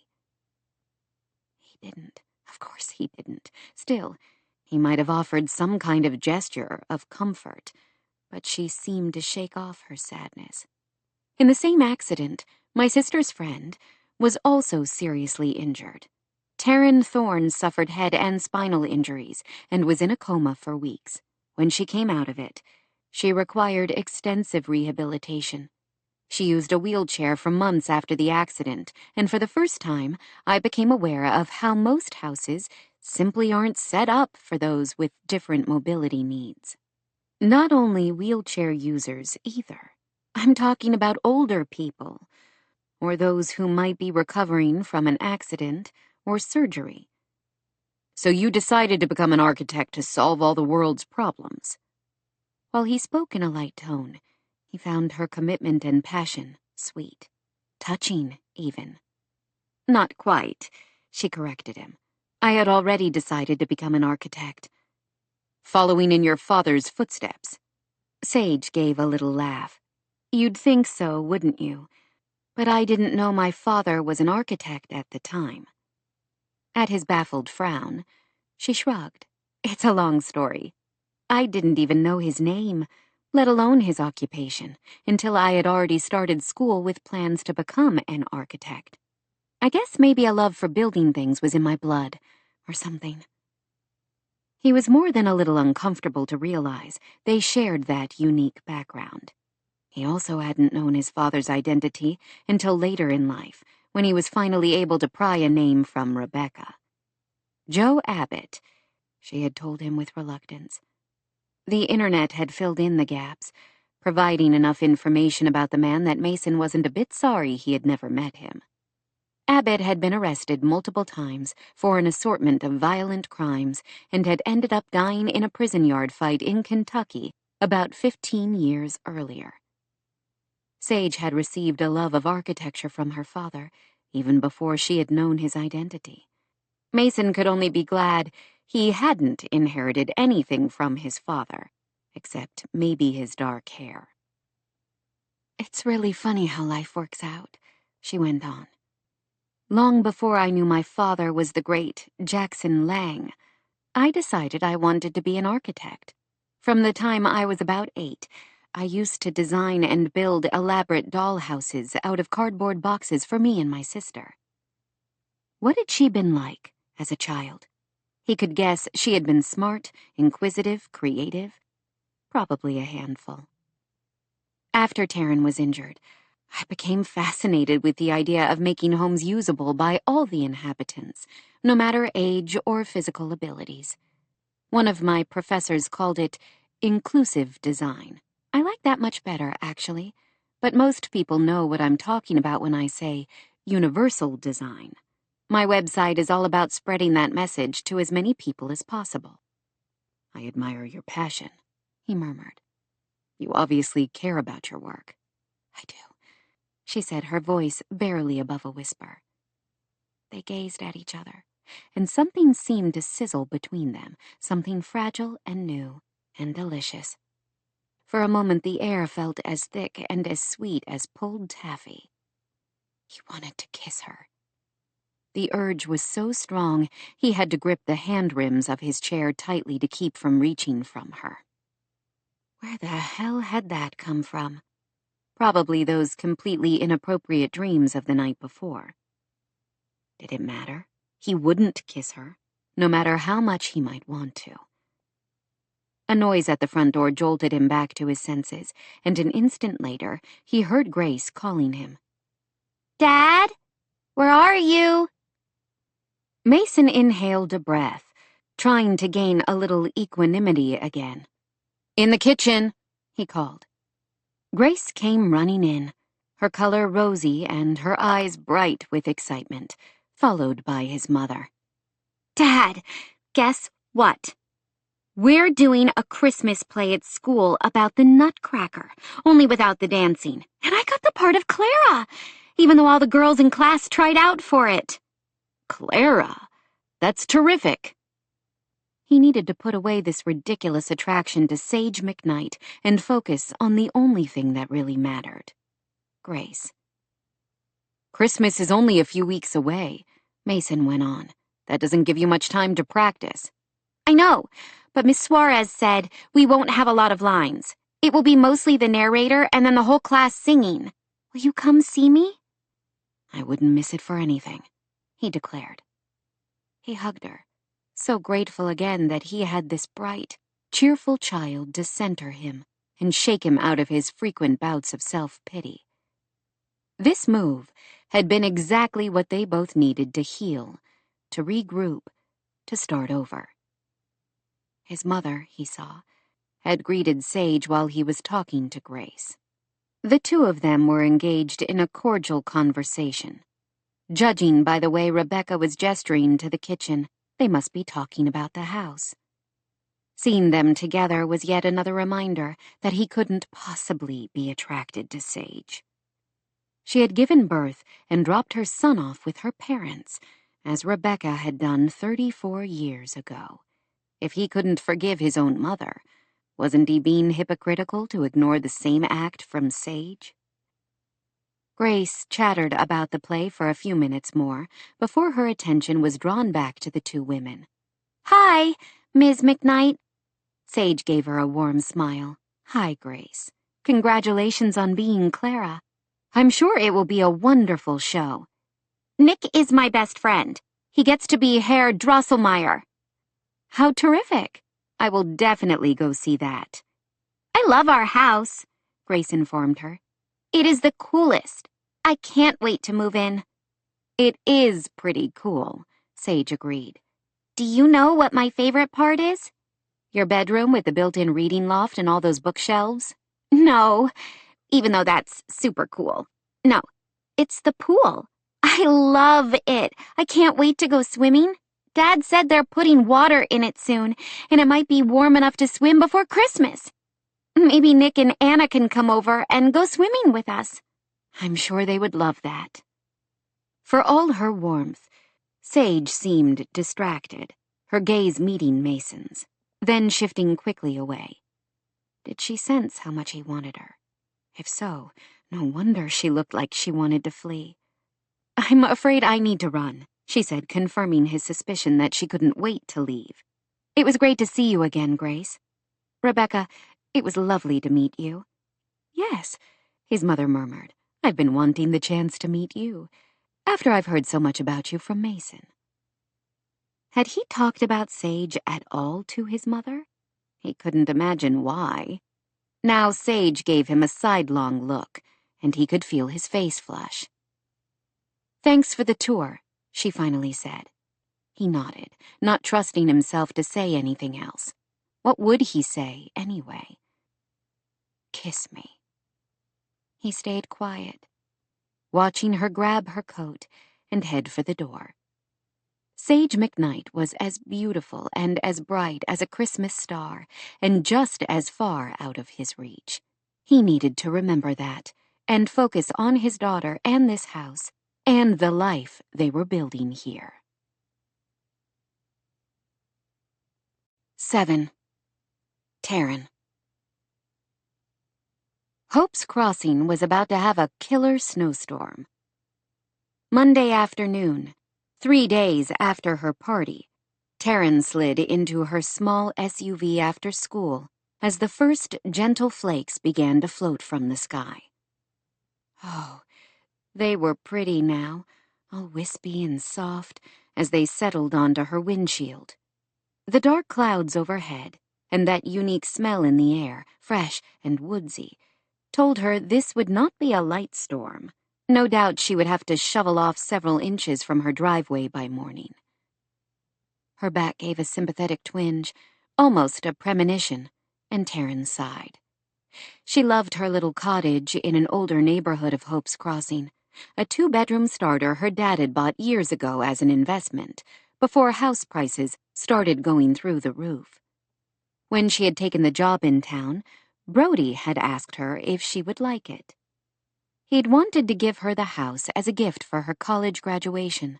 He didn't. Of course he didn't. Still, he might have offered some kind of gesture of comfort, but she seemed to shake off her sadness. In the same accident, my sister's friend was also seriously injured. Taryn Thorne suffered head and spinal injuries and was in a coma for weeks. When she came out of it, she required extensive rehabilitation. She used a wheelchair for months after the accident, and for the first time, I became aware of how most houses simply aren't set up for those with different mobility needs. Not only wheelchair users, either. I'm talking about older people, or those who might be recovering from an accident or surgery. So you decided to become an architect to solve all the world's problems. While he spoke in a light tone, he found her commitment and passion sweet, touching even. Not quite, she corrected him. I had already decided to become an architect. Following in your father's footsteps. Sage gave a little laugh. You'd think so, wouldn't you? But I didn't know my father was an architect at the time. At his baffled frown, she shrugged. It's a long story. I didn't even know his name, let alone his occupation, until I had already started school with plans to become an architect. I guess maybe a love for building things was in my blood, or something. He was more than a little uncomfortable to realize they shared that unique background. He also hadn't known his father's identity until later in life, when he was finally able to pry a name from Rebecca. Joe Abbott, she had told him with reluctance. The internet had filled in the gaps, providing enough information about the man that Mason wasn't a bit sorry he had never met him. Abbott had been arrested multiple times for an assortment of violent crimes and had ended up dying in a prison yard fight in Kentucky about 15 years earlier. Sage had received a love of architecture from her father, even before she had known his identity. Mason could only be glad he hadn't inherited anything from his father, except maybe his dark hair. It's really funny how life works out, she went on. Long before I knew my father was the great Jackson Lang, I decided I wanted to be an architect. From the time I was about 8, I used to design and build elaborate dollhouses out of cardboard boxes for me and my sister. What had she been like as a child? He could guess she had been smart, inquisitive, creative, probably a handful. After Taryn was injured, I became fascinated with the idea of making homes usable by all the inhabitants, no matter age or physical abilities. One of my professors called it inclusive design. I like that much better, actually, but most people know what I'm talking about when I say universal design. My website is all about spreading that message to as many people as possible. I admire your passion, he murmured. You obviously care about your work. I do, she said, her voice barely above a whisper. They gazed at each other, and something seemed to sizzle between them, something fragile and new and delicious. For a moment the air felt as thick and as sweet as pulled taffy. He wanted to kiss her. The urge was so strong he had to grip the hand rims of his chair tightly to keep from reaching from her. Where the hell had that come from? Probably those completely inappropriate dreams of the night before. Did it matter? He wouldn't kiss her, no matter how much he might want to. A noise at the front door jolted him back to his senses, and an instant later, he heard Grace calling him. Dad? Where are you? Mason inhaled a breath, trying to gain a little equanimity again. In the kitchen, he called. Grace came running in, her color rosy and her eyes bright with excitement, followed by his mother. Dad, guess what? We're doing a Christmas play at school about the Nutcracker, only without the dancing. And I got the part of Clara, even though all the girls in class tried out for it. Clara? That's terrific. He needed to put away this ridiculous attraction to Sage McKnight and focus on the only thing that really mattered. Grace. Christmas is only a few weeks away, Mason went on. That doesn't give you much time to practice. I know, but Miss Suarez said we won't have a lot of lines. It will be mostly the narrator and then the whole class singing. Will you come see me? I wouldn't miss it for anything, he declared. He hugged her, so grateful again that he had this bright, cheerful child to center him and shake him out of his frequent bouts of self-pity. This move had been exactly what they both needed to heal, to regroup, to start over. His mother, he saw, had greeted Sage while he was talking to Grace. The two of them were engaged in a cordial conversation. Judging by the way Rebecca was gesturing to the kitchen, they must be talking about the house. Seeing them together was yet another reminder that he couldn't possibly be attracted to Sage. She had given birth and dropped her son off with her parents, as Rebecca had done 34 years ago. If he couldn't forgive his own mother, wasn't he being hypocritical to ignore the same act from Sage? Grace chattered about the play for a few minutes more before her attention was drawn back to the two women. Hi, Ms. McKnight. Sage gave her a warm smile. Hi, Grace. Congratulations on being Clara. I'm sure it will be a wonderful show. Nick is my best friend. He gets to be Herr Drosselmeyer. How terrific. I will definitely go see that. I love our house, Grace informed her. It is the coolest. I can't wait to move in. It is pretty cool, Sage agreed. Do you know what my favorite part is? Your bedroom with the built-in reading loft and all those bookshelves? No, even though that's super cool. No, it's the pool. I love it. I can't wait to go swimming. Dad said they're putting water in it soon, and it might be warm enough to swim before Christmas. Maybe Nick and Anna can come over and go swimming with us. I'm sure they would love that. For all her warmth, Sage seemed distracted, her gaze meeting Mason's, then shifting quickly away. Did she sense how much he wanted her? If so, no wonder she looked like she wanted to flee. I'm afraid I need to run, she said, confirming his suspicion that she couldn't wait to leave. It was great to see you again, Grace. Rebecca, it was lovely to meet you. Yes, his mother murmured. I've been wanting the chance to meet you, after I've heard so much about you from Mason. Had he talked about Sage at all to his mother? He couldn't imagine why. Now Sage gave him a sidelong look, and he could feel his face flush. Thanks for the tour, she finally said. He nodded, not trusting himself to say anything else. What would he say, anyway? Kiss me. He stayed quiet, watching her grab her coat and head for the door. Sage McKnight was as beautiful and as bright as a Christmas star, and just as far out of his reach. He needed to remember that, and focus on his daughter and this house, and the life they were building here. 7. Taryn. Hope's Crossing was about to have a killer snowstorm. Monday afternoon, 3 days after her party, Taryn slid into her small SUV after school as the first gentle flakes began to float from the sky. Oh, they were pretty now, all wispy and soft as they settled onto her windshield. The dark clouds overhead and that unique smell in the air, fresh and woodsy, told her this would not be a light storm. No doubt she would have to shovel off several inches from her driveway by morning. Her back gave a sympathetic twinge, almost a premonition, and Taryn sighed. She loved her little cottage in an older neighborhood of Hope's Crossing, a 2-bedroom starter her dad had bought years ago as an investment, before house prices started going through the roof. When she had taken the job in town, Brody had asked her if she would like it. He'd wanted to give her the house as a gift for her college graduation,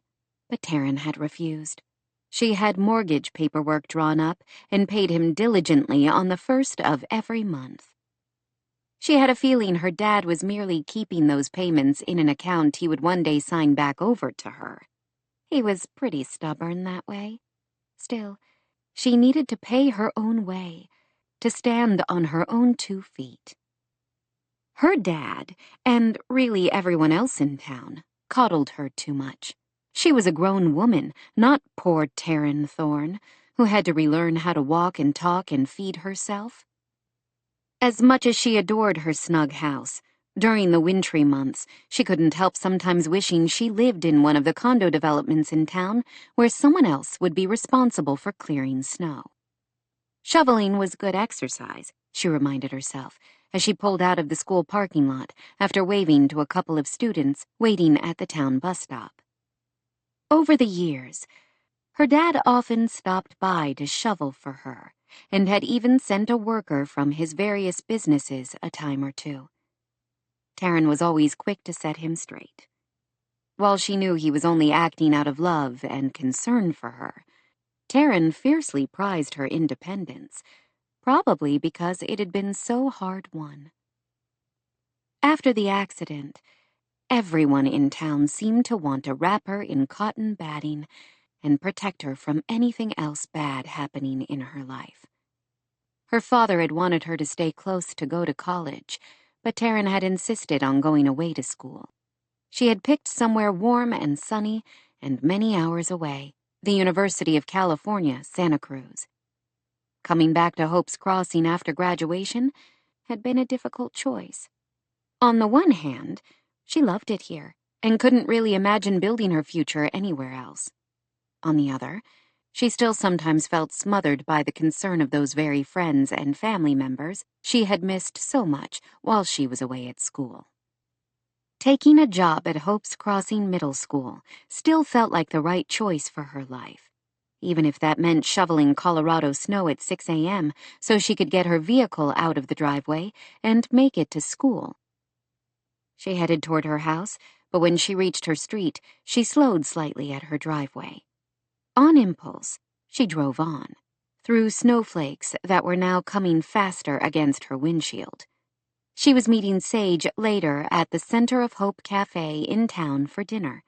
but Taryn had refused. She had mortgage paperwork drawn up and paid him diligently on the first of every month. She had a feeling her dad was merely keeping those payments in an account he would one day sign back over to her. He was pretty stubborn that way. Still, she needed to pay her own way, to stand on her own 2 feet. Her dad, and really everyone else in town, coddled her too much. She was a grown woman, not poor Taryn Thorne, who had to relearn how to walk and talk and feed herself. As much as she adored her snug house, during the wintry months, she couldn't help sometimes wishing she lived in one of the condo developments in town where someone else would be responsible for clearing snow. Shoveling was good exercise, she reminded herself, as she pulled out of the school parking lot after waving to a couple of students waiting at the town bus stop. Over the years, her dad often stopped by to shovel for her, and had even sent a worker from his various businesses a time or two. Taryn was always quick to set him straight. While she knew he was only acting out of love and concern for her, Taryn fiercely prized her independence, probably because it had been so hard-won. After the accident, everyone in town seemed to want to wrap her in cotton batting and protect her from anything else bad happening in her life. Her father had wanted her to stay close to go to college, but Taryn had insisted on going away to school. She had picked somewhere warm and sunny and many hours away, the University of California, Santa Cruz. Coming back to Hope's Crossing after graduation had been a difficult choice. On the one hand, she loved it here and couldn't really imagine building her future anywhere else. On the other, she still sometimes felt smothered by the concern of those very friends and family members she had missed so much while she was away at school. Taking a job at Hope's Crossing Middle School still felt like the right choice for her life, even if that meant shoveling Colorado snow at 6 a.m. so she could get her vehicle out of the driveway and make it to school. She headed toward her house, but when she reached her street, she slowed slightly at her driveway. On impulse, she drove on, through snowflakes that were now coming faster against her windshield. She was meeting Sage later at the Center of Hope Cafe in town for dinner,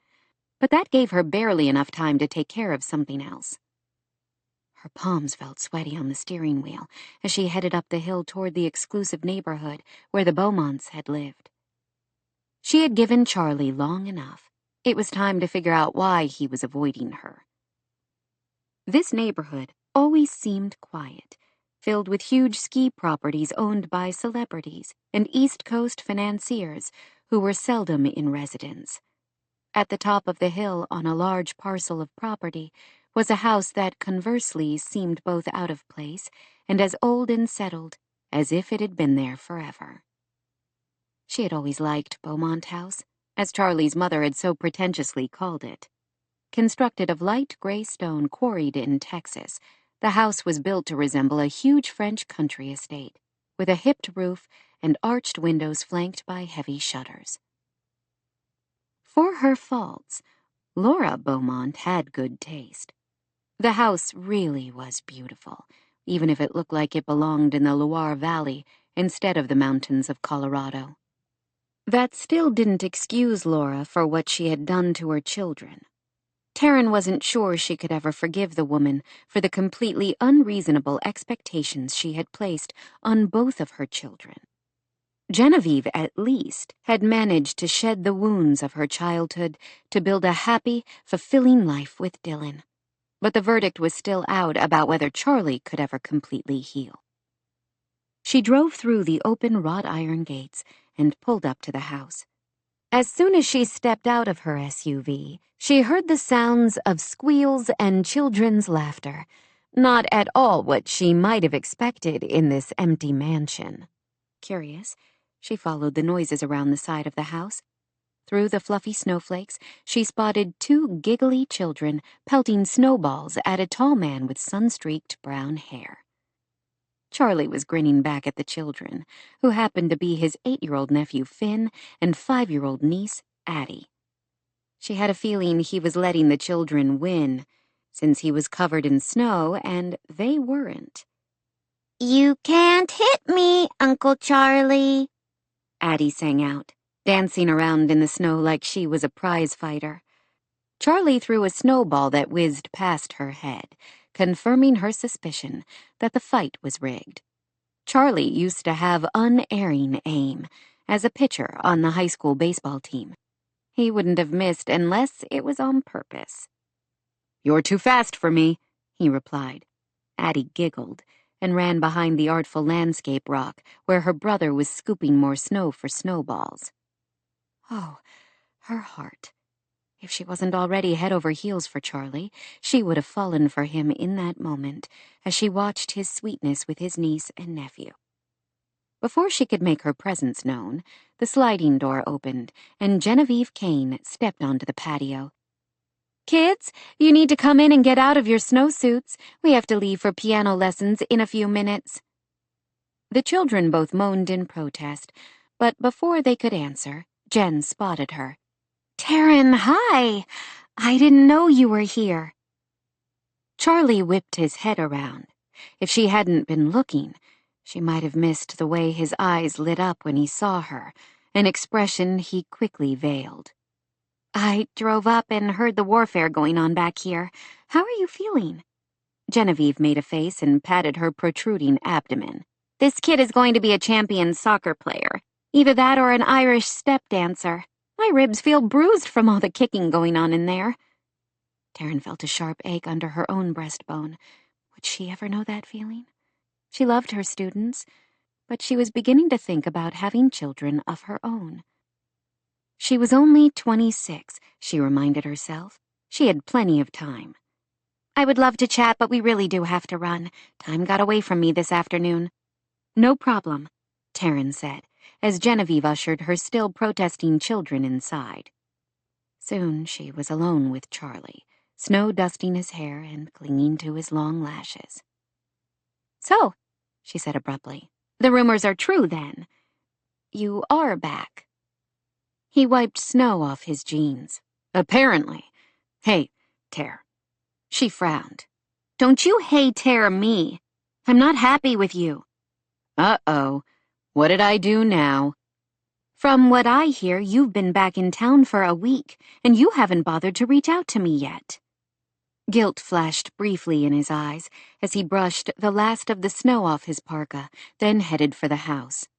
but that gave her barely enough time to take care of something else. Her palms felt sweaty on the steering wheel as she headed up the hill toward the exclusive neighborhood where the Beaumonts had lived. She had given Charlie long enough. It was time to figure out why he was avoiding her. This neighborhood always seemed quiet, filled with huge ski properties owned by celebrities and East Coast financiers who were seldom in residence. At the top of the hill on a large parcel of property was a house that conversely seemed both out of place and as old and settled as if it had been there forever. She had always liked Beaumont House, as Charlie's mother had so pretentiously called it. Constructed of light gray stone quarried in Texas, the house was built to resemble a huge French country estate, with a hipped roof and arched windows flanked by heavy shutters. For her faults, Laura Beaumont had good taste. The house really was beautiful, even if it looked like it belonged in the Loire Valley instead of the mountains of Colorado. That still didn't excuse Laura for what she had done to her children. Taryn wasn't sure she could ever forgive the woman for the completely unreasonable expectations she had placed on both of her children. Genevieve, at least, had managed to shed the wounds of her childhood to build a happy, fulfilling life with Dylan. But the verdict was still out about whether Charlie could ever completely heal. She drove through the open wrought iron gates and pulled up to the house. As soon as she stepped out of her SUV, she heard the sounds of squeals and children's laughter, not at all what she might have expected in this empty mansion. Curious, she followed the noises around the side of the house. Through the fluffy snowflakes, she spotted 2 giggly children pelting snowballs at a tall man with sun-streaked brown hair. Charlie was grinning back at the children, who happened to be his 8-year-old nephew Finn and 5-year-old niece Addie. She had a feeling he was letting the children win, since he was covered in snow and they weren't. "You can't hit me, Uncle Charlie," Addie sang out, dancing around in the snow like she was a prize fighter. Charlie threw a snowball that whizzed past her head, confirming her suspicion that the fight was rigged. Charlie used to have unerring aim as a pitcher on the high school baseball team. He wouldn't have missed unless it was on purpose. "You're too fast for me," he replied. Addie giggled and ran behind the artful landscape rock where her brother was scooping more snow for snowballs. Oh, her heart. If she wasn't already head over heels for Charlie, she would have fallen for him in that moment as she watched his sweetness with his niece and nephew. Before she could make her presence known, the sliding door opened and Genevieve Kane stepped onto the patio. "Kids, you need to come in and get out of your snowsuits. We have to leave for piano lessons in a few minutes." The children both moaned in protest, but before they could answer, Jen spotted her. "Taryn, hi! I didn't know you were here." Charlie whipped his head around. If she hadn't been looking, she might have missed the way his eyes lit up when he saw her, an expression he quickly veiled. "I drove up and heard the warfare going on back here. How are you feeling?" Genevieve made a face and patted her protruding abdomen. "This kid is going to be a champion soccer player. Either that or an Irish step dancer. My ribs feel bruised from all the kicking going on in there." Taryn felt a sharp ache under her own breastbone. Would she ever know that feeling? She loved her students, but she was beginning to think about having children of her own. She was only 26, she reminded herself. She had plenty of time. "I would love to chat, but we really do have to run. Time got away from me this afternoon." "No problem," Taryn said, as Genevieve ushered her still protesting children inside. Soon she was alone with Charlie, snow dusting his hair and clinging to his long lashes. "So," she said abruptly, "the rumors are true then. You are back." He wiped snow off his jeans. "Apparently. Hey, Tare." She frowned. "Don't you hey Tare me. I'm not happy with you." "Uh-oh. What did I do now?" "From what I hear, you've been back in town for a week, and you haven't bothered to reach out to me yet." Guilt flashed briefly in his eyes as he brushed the last of the snow off his parka, then headed for the house.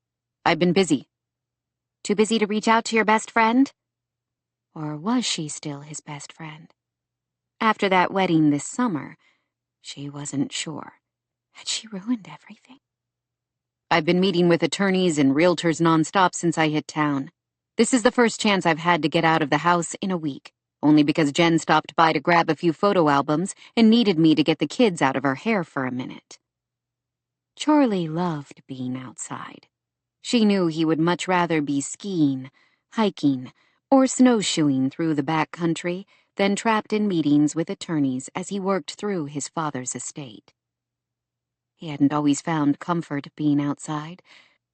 "I've been busy." "Too busy to reach out to your best friend?" Or was she still his best friend? After that wedding this summer, she wasn't sure. Had she ruined everything? "I've been meeting with attorneys and realtors nonstop since I hit town. This is the first chance I've had to get out of the house in a week, only because Jen stopped by to grab a few photo albums and needed me to get the kids out of her hair for a minute." Charlie loved being outside. She knew he would much rather be skiing, hiking, or snowshoeing through the back country than trapped in meetings with attorneys as he worked through his father's estate. He hadn't always found comfort being outside,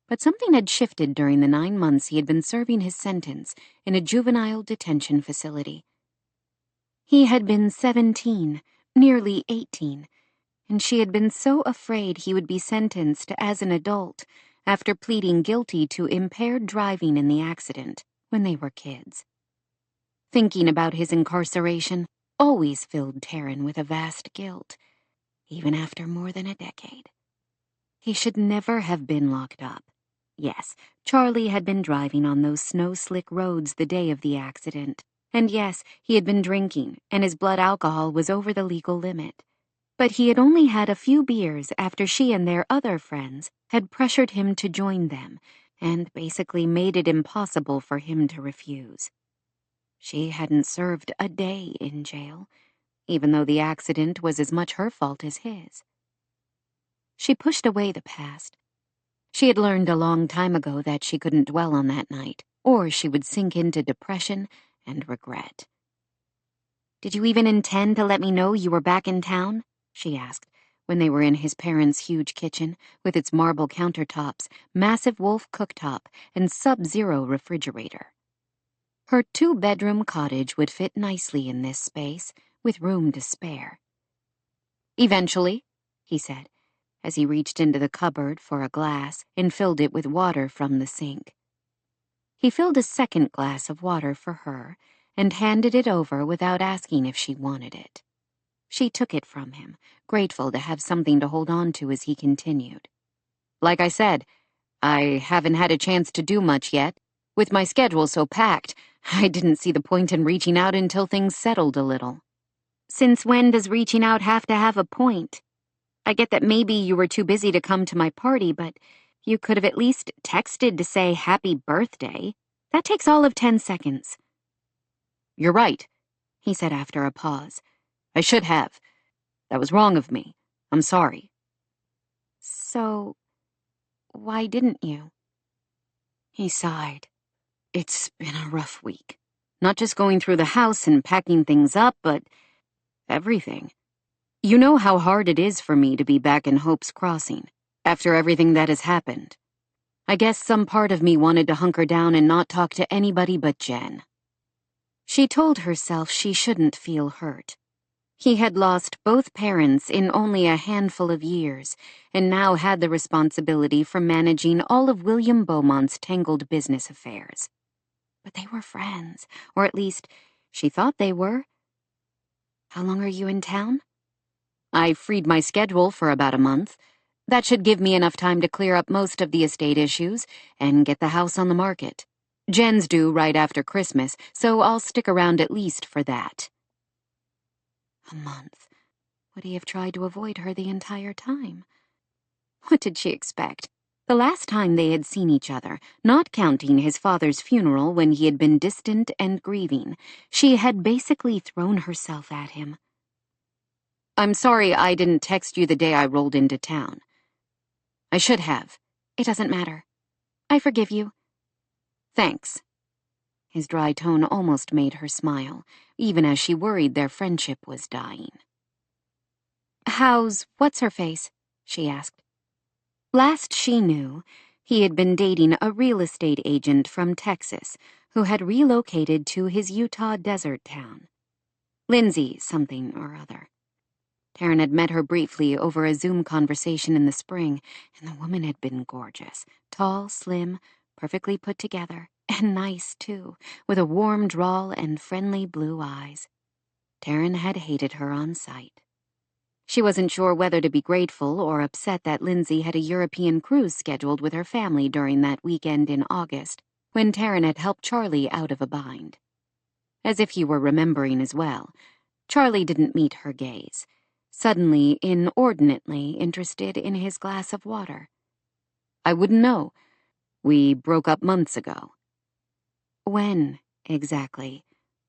but something had shifted during the 9 months he had been serving his sentence in a juvenile detention facility. He had been 17, nearly 18, and she had been so afraid he would be sentenced as an adult after pleading guilty to impaired driving in the accident when they were kids. Thinking about his incarceration always filled Taryn with a vast guilt, even after more than a decade. He should never have been locked up. Yes, Charlie had been driving on those snow-slick roads the day of the accident, and yes, he had been drinking, and his blood alcohol was over the legal limit. But he had only had a few beers after she and their other friends had pressured him to join them and basically made it impossible for him to refuse. She hadn't served a day in jail, even though the accident was as much her fault as his. She pushed away the past. She had learned a long time ago that she couldn't dwell on that night, or she would sink into depression and regret. "Did you even intend to let me know you were back in town?" she asked, when they were in his parents' huge kitchen, with its marble countertops, massive Wolf cooktop, and sub-zero refrigerator. Her 2-bedroom cottage would fit nicely in this space, with room to spare. "Eventually," he said, as he reached into the cupboard for a glass and filled it with water from the sink. He filled a second glass of water for her and handed it over without asking if she wanted it. She took it from him, grateful to have something to hold on to as he continued. "Like I said, I haven't had a chance to do much yet. With my schedule so packed, I didn't see the point in reaching out until things settled a little." "Since when does reaching out have to have a point? I get that maybe you were too busy to come to my party, but you could have at least texted to say happy birthday. That takes all of 10 seconds. "You're right," he said after a pause. "I should have. That was wrong of me. I'm sorry." "So, why didn't you?" He sighed. "It's been a rough week. Not just going through the house and packing things up, but everything. You know how hard it is for me to be back in Hope's Crossing, after everything that has happened. I guess some part of me wanted to hunker down and not talk to anybody but Jen." She told herself she shouldn't feel hurt. He had lost both parents in only a handful of years, and now had the responsibility for managing all of William Beaumont's tangled business affairs. But they were friends, or at least, she thought they were. "How long are you in town?" "I freed my schedule for about a month. That should give me enough time to clear up most of the estate issues and get the house on the market. Jen's due right after Christmas, so I'll stick around at least for that." A month. Would he have tried to avoid her the entire time? What did she expect? The last time they had seen each other, not counting his father's funeral when he had been distant and grieving, she had basically thrown herself at him. "I'm sorry I didn't text you the day I rolled into town. I should have." "It doesn't matter. I forgive you." "Thanks." His dry tone almost made her smile, even as she worried their friendship was dying. "How's what's-her-face?" she asked. Last she knew, he had been dating a real estate agent from Texas who had relocated to his Utah desert town. Lindsay something or other. Taryn had met her briefly over a Zoom conversation in the spring, and the woman had been gorgeous, tall, slim, perfectly put together, and nice, too, with a warm drawl and friendly blue eyes. Taryn had hated her on sight. She wasn't sure whether to be grateful or upset that Lindsay had a European cruise scheduled with her family during that weekend in August, when Taryn had helped Charlie out of a bind. As if he were remembering as well, Charlie didn't meet her gaze, suddenly inordinately interested in his glass of water. "I wouldn't know. We broke up months ago." When, exactly?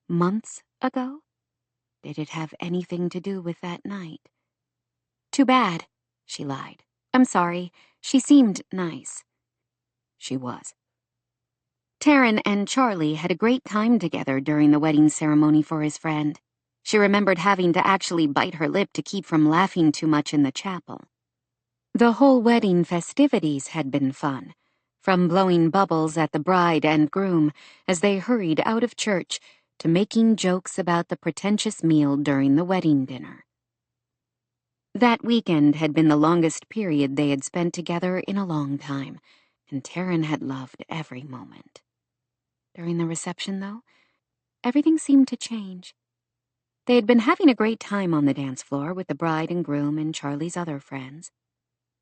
Months ago? Did it have anything to do with that night? "Too bad," she lied. "I'm sorry. She seemed nice." She was. Taryn and Charlie had a great time together during the wedding ceremony for his friend. She remembered having to actually bite her lip to keep from laughing too much in the chapel. The whole wedding festivities had been fun, from blowing bubbles at the bride and groom as they hurried out of church to making jokes about the pretentious meal during the wedding dinner. That weekend had been the longest period they had spent together in a long time, and Taryn had loved every moment. During the reception, though, everything seemed to change. They had been having a great time on the dance floor with the bride and groom and Charlie's other friends.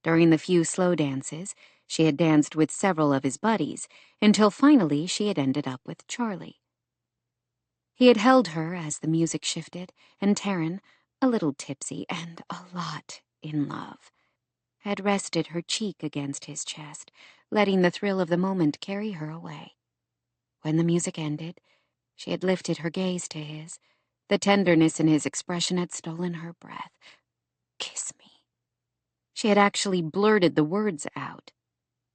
During the few slow dances, she had danced with several of his buddies, until finally she had ended up with Charlie. He had held her as the music shifted, and Taryn, a little tipsy and a lot in love, had rested her cheek against his chest, letting the thrill of the moment carry her away. When the music ended, she had lifted her gaze to his. The tenderness in his expression had stolen her breath. "Kiss me." She had actually blurted the words out.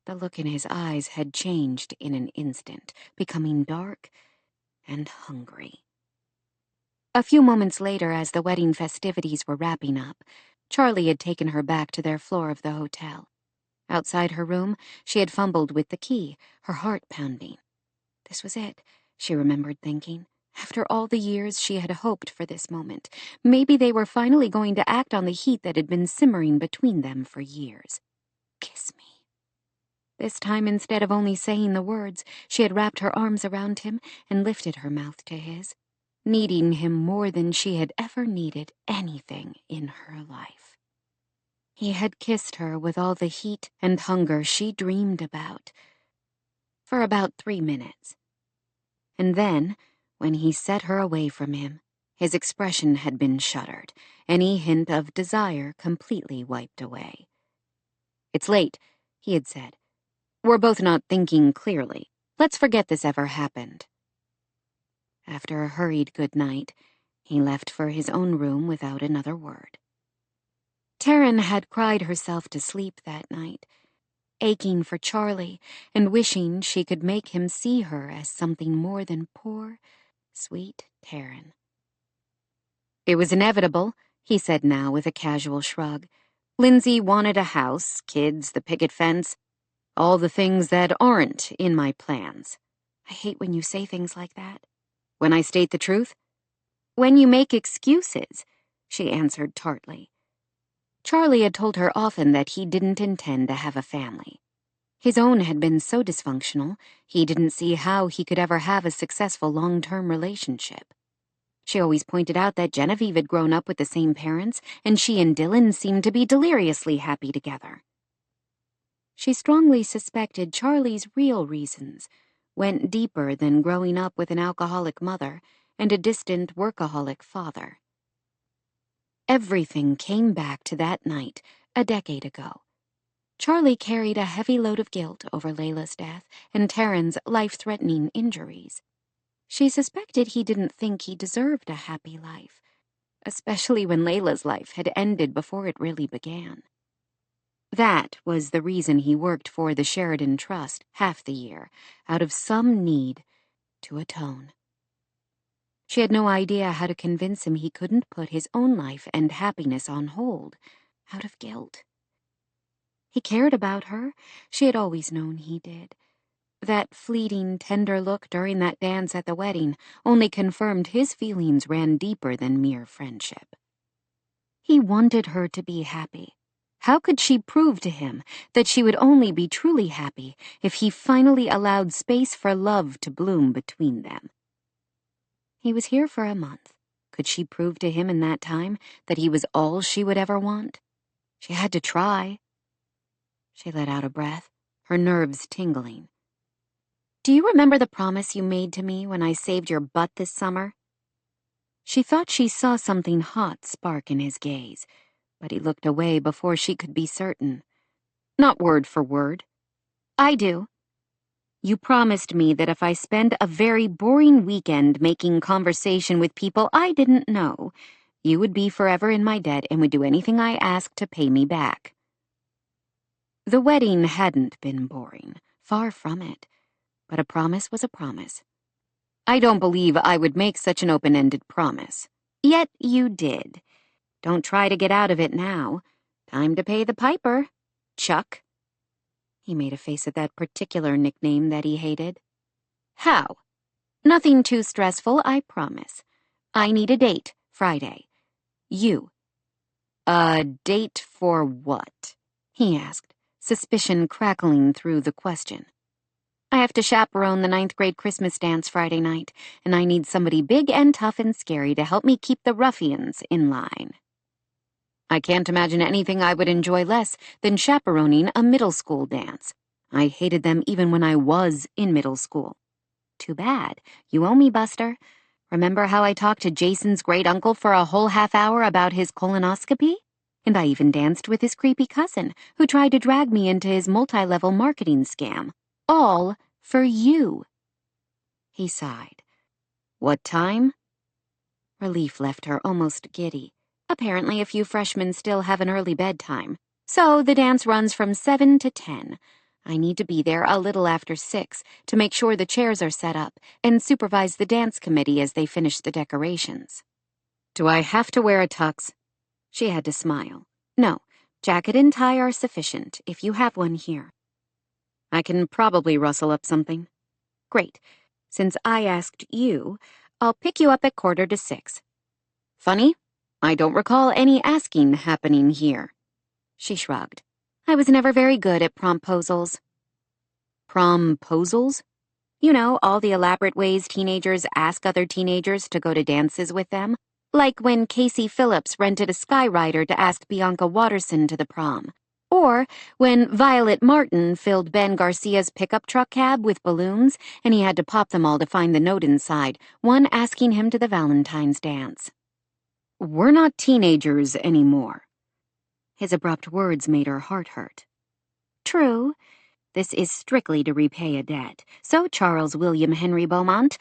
The look in his eyes had changed in an instant, becoming dark and hungry. A few moments later, as the wedding festivities were wrapping up, Charlie had taken her back to their floor of the hotel. Outside her room, she had fumbled with the key, her heart pounding. This was it, she remembered thinking. After all the years she had hoped for this moment, maybe they were finally going to act on the heat that had been simmering between them for years. Kiss me. This time, instead of only saying the words, she had wrapped her arms around him and lifted her mouth to his, needing him more than she had ever needed anything in her life. He had kissed her with all the heat and hunger she dreamed about, for about 3 minutes. And then, when he set her away from him, his expression had been shuttered, any hint of desire completely wiped away. "It's late," he had said. "We're both not thinking clearly. Let's forget this ever happened." After a hurried good night, he left for his own room without another word. Taryn had cried herself to sleep that night, aching for Charlie and wishing she could make him see her as something more than poor, sweet Taryn. "It was inevitable," he said now with a casual shrug. "Lindsay wanted a house, kids, the picket fence, all the things that aren't in my plans." "I hate when you say things like that." "When I state the truth?" "When you make excuses," she answered tartly. Charlie had told her often that he didn't intend to have a family. His own had been so dysfunctional, he didn't see how he could ever have a successful long-term relationship. She always pointed out that Genevieve had grown up with the same parents, and she and Dylan seemed to be deliriously happy together. She strongly suspected Charlie's real reasons went deeper than growing up with an alcoholic mother and a distant workaholic father. Everything came back to that night, a decade ago. Charlie carried a heavy load of guilt over Layla's death and Taryn's life-threatening injuries. She suspected he didn't think he deserved a happy life, especially when Layla's life had ended before it really began. That was the reason he worked for the Sheridan Trust half the year, out of some need to atone. She had no idea how to convince him he couldn't put his own life and happiness on hold, out of guilt. He cared about her. She had always known he did. That fleeting, tender look during that dance at the wedding only confirmed his feelings ran deeper than mere friendship. He wanted her to be happy. How could she prove to him that she would only be truly happy if he finally allowed space for love to bloom between them? He was here for a month. Could she prove to him in that time that he was all she would ever want? She had to try. She let out a breath, her nerves tingling. "Do you remember the promise you made to me when I saved your butt this summer?" She thought she saw something hot spark in his gaze, but he looked away before she could be certain. "Not word for word." "I do. You promised me that if I spend a very boring weekend making conversation with people I didn't know, you would be forever in my debt and would do anything I asked to pay me back." The wedding hadn't been boring, far from it, but a promise was a promise. "I don't believe I would make such an open-ended promise." "Yet you did. Don't try to get out of it now. Time to pay the piper, Chuck." He made a face at that particular nickname that he hated. "How?" "Nothing too stressful, I promise. I need a date, Friday. You." "A date for what?" he asked, suspicion crackling through the question. "I have to chaperone the 9th grade Christmas dance Friday night, and I need somebody big and tough and scary to help me keep the ruffians in line." "I can't imagine anything I would enjoy less than chaperoning a middle school dance. I hated them even when I was in middle school." "Too bad. You owe me, Buster. Remember how I talked to Jason's great-uncle for a whole half-hour about his colonoscopy? And I even danced with his creepy cousin, who tried to drag me into his multi-level marketing scam. All for you." He sighed. "What time?" Relief left her almost giddy. Apparently a few freshmen still have an early bedtime. "So the dance runs from 7 to 10. I need to be there a little after 6 to make sure the chairs are set up and supervise the dance committee as they finish the decorations." "Do I have to wear a tux?" She had to smile. No, jacket and tie are sufficient, if you have one here. I can probably rustle up something. Great. Since I asked you, I'll pick you up at 5:45. Funny? I don't recall any asking happening here. She shrugged. I was never very good at promposals. Promposals? You know, all the elaborate ways teenagers ask other teenagers to go to dances with them. Like when Casey Phillips rented a Skyrider to ask Bianca Watterson to the prom. Or when Violet Martin filled Ben Garcia's pickup truck cab with balloons and he had to pop them all to find the note inside, one asking him to the Valentine's dance. We're not teenagers anymore. His abrupt words made her heart hurt. True. This is strictly to repay a debt. So, Charles William Henry Beaumont,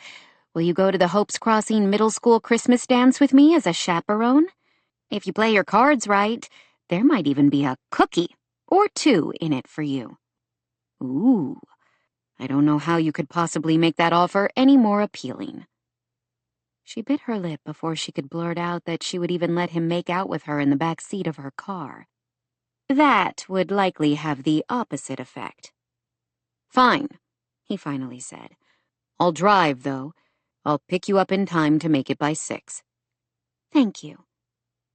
will you go to the Hopes Crossing Middle School Christmas dance with me as a chaperone? If you play your cards right, there might even be a cookie or two in it for you. Ooh, I don't know how you could possibly make that offer any more appealing. She bit her lip before she could blurt out that she would even let him make out with her in the back seat of her car. That would likely have the opposite effect. Fine, he finally said. I'll drive, though. I'll pick you up in time to make it by 6. Thank you.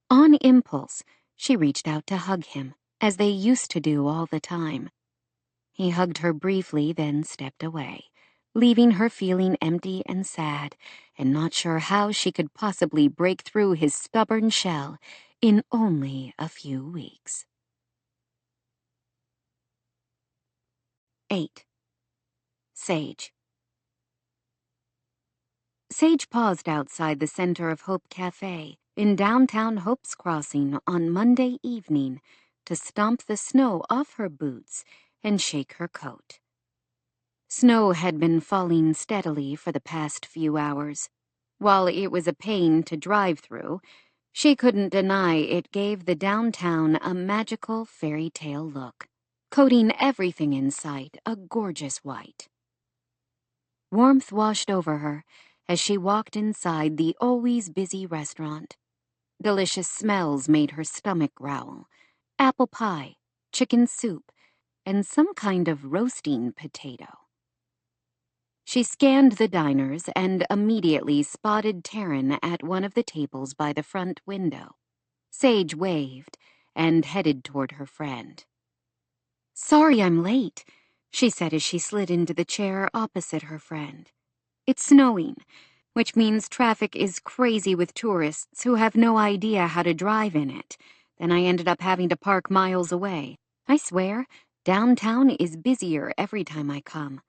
On impulse, she reached out to hug him, as they used to do all the time. He hugged her briefly, then stepped away, leaving her feeling empty and sad, and not sure how she could possibly break through his stubborn shell in only a few weeks. 8. Sage. Sage paused outside the Center of Hope Cafe in downtown Hope's Crossing on Monday evening to stomp the snow off her boots and shake her coat. Snow had been falling steadily for the past few hours. While it was a pain to drive through, she couldn't deny it gave the downtown a magical fairy tale look, coating everything in sight a gorgeous white. Warmth washed over her as she walked inside the always busy restaurant. Delicious smells made her stomach growl. Apple pie, chicken soup, and some kind of roasting potato. She scanned the diners and immediately spotted Taryn at one of the tables by the front window. Sage waved and headed toward her friend. "Sorry I'm late," she said as she slid into the chair opposite her friend. "It's snowing, which means traffic is crazy with tourists who have no idea how to drive in it. Then I ended up having to park miles away. I swear, downtown is busier every time I come."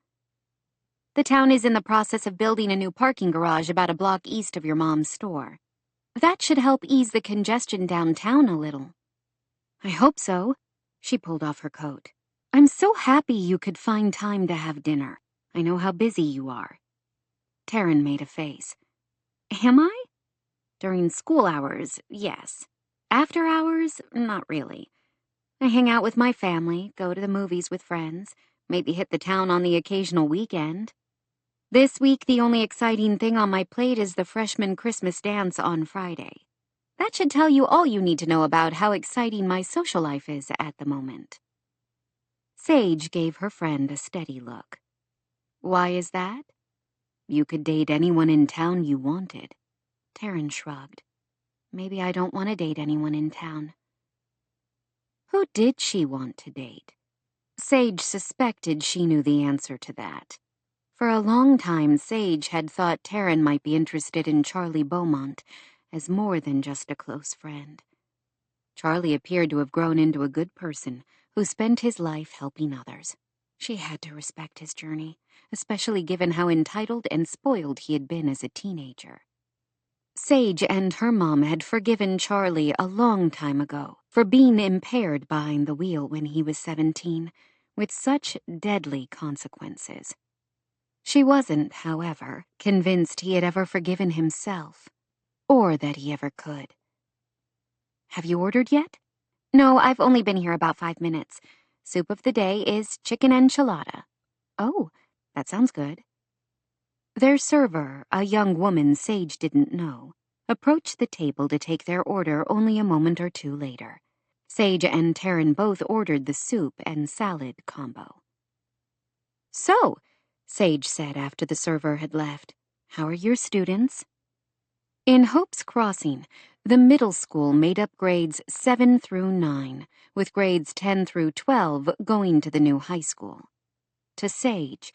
"The town is in the process of building a new parking garage about a block east of your mom's store. That should help ease the congestion downtown a little." "I hope so." She pulled off her coat. "I'm so happy you could find time to have dinner. I know how busy you are." Taryn made a face. "Am I?" "During school hours, yes. After hours, not really. I hang out with my family, go to the movies with friends, maybe hit the town on the occasional weekend. This week, the only exciting thing on my plate is the freshman Christmas dance on Friday. That should tell you all you need to know about how exciting my social life is at the moment." Sage gave her friend a steady look. "Why is that?" "You could date anyone in town you wanted." Taryn shrugged. "Maybe I don't want to date anyone in town." Who did she want to date? Sage suspected she knew the answer to that. For a long time, Sage had thought Taryn might be interested in Charlie Beaumont as more than just a close friend. Charlie appeared to have grown into a good person who spent his life helping others. She had to respect his journey, especially given how entitled and spoiled he had been as a teenager. Sage and her mom had forgiven Charlie a long time ago for being impaired behind the wheel when he was 17, with such deadly consequences. She wasn't, however, convinced he had ever forgiven himself, or that he ever could. "Have you ordered yet?" "No, I've only been here about 5 minutes. Soup of the day is chicken enchilada." "Oh, that sounds good." Their server, a young woman Sage didn't know, approached the table to take their order only a moment or two later. Sage and Taryn both ordered the soup and salad combo. "So," Sage said after the server had left, "how are your students?" In Hope's Crossing, the middle school made up grades 7 through 9, with grades 10 through 12 going to the new high school. To Sage,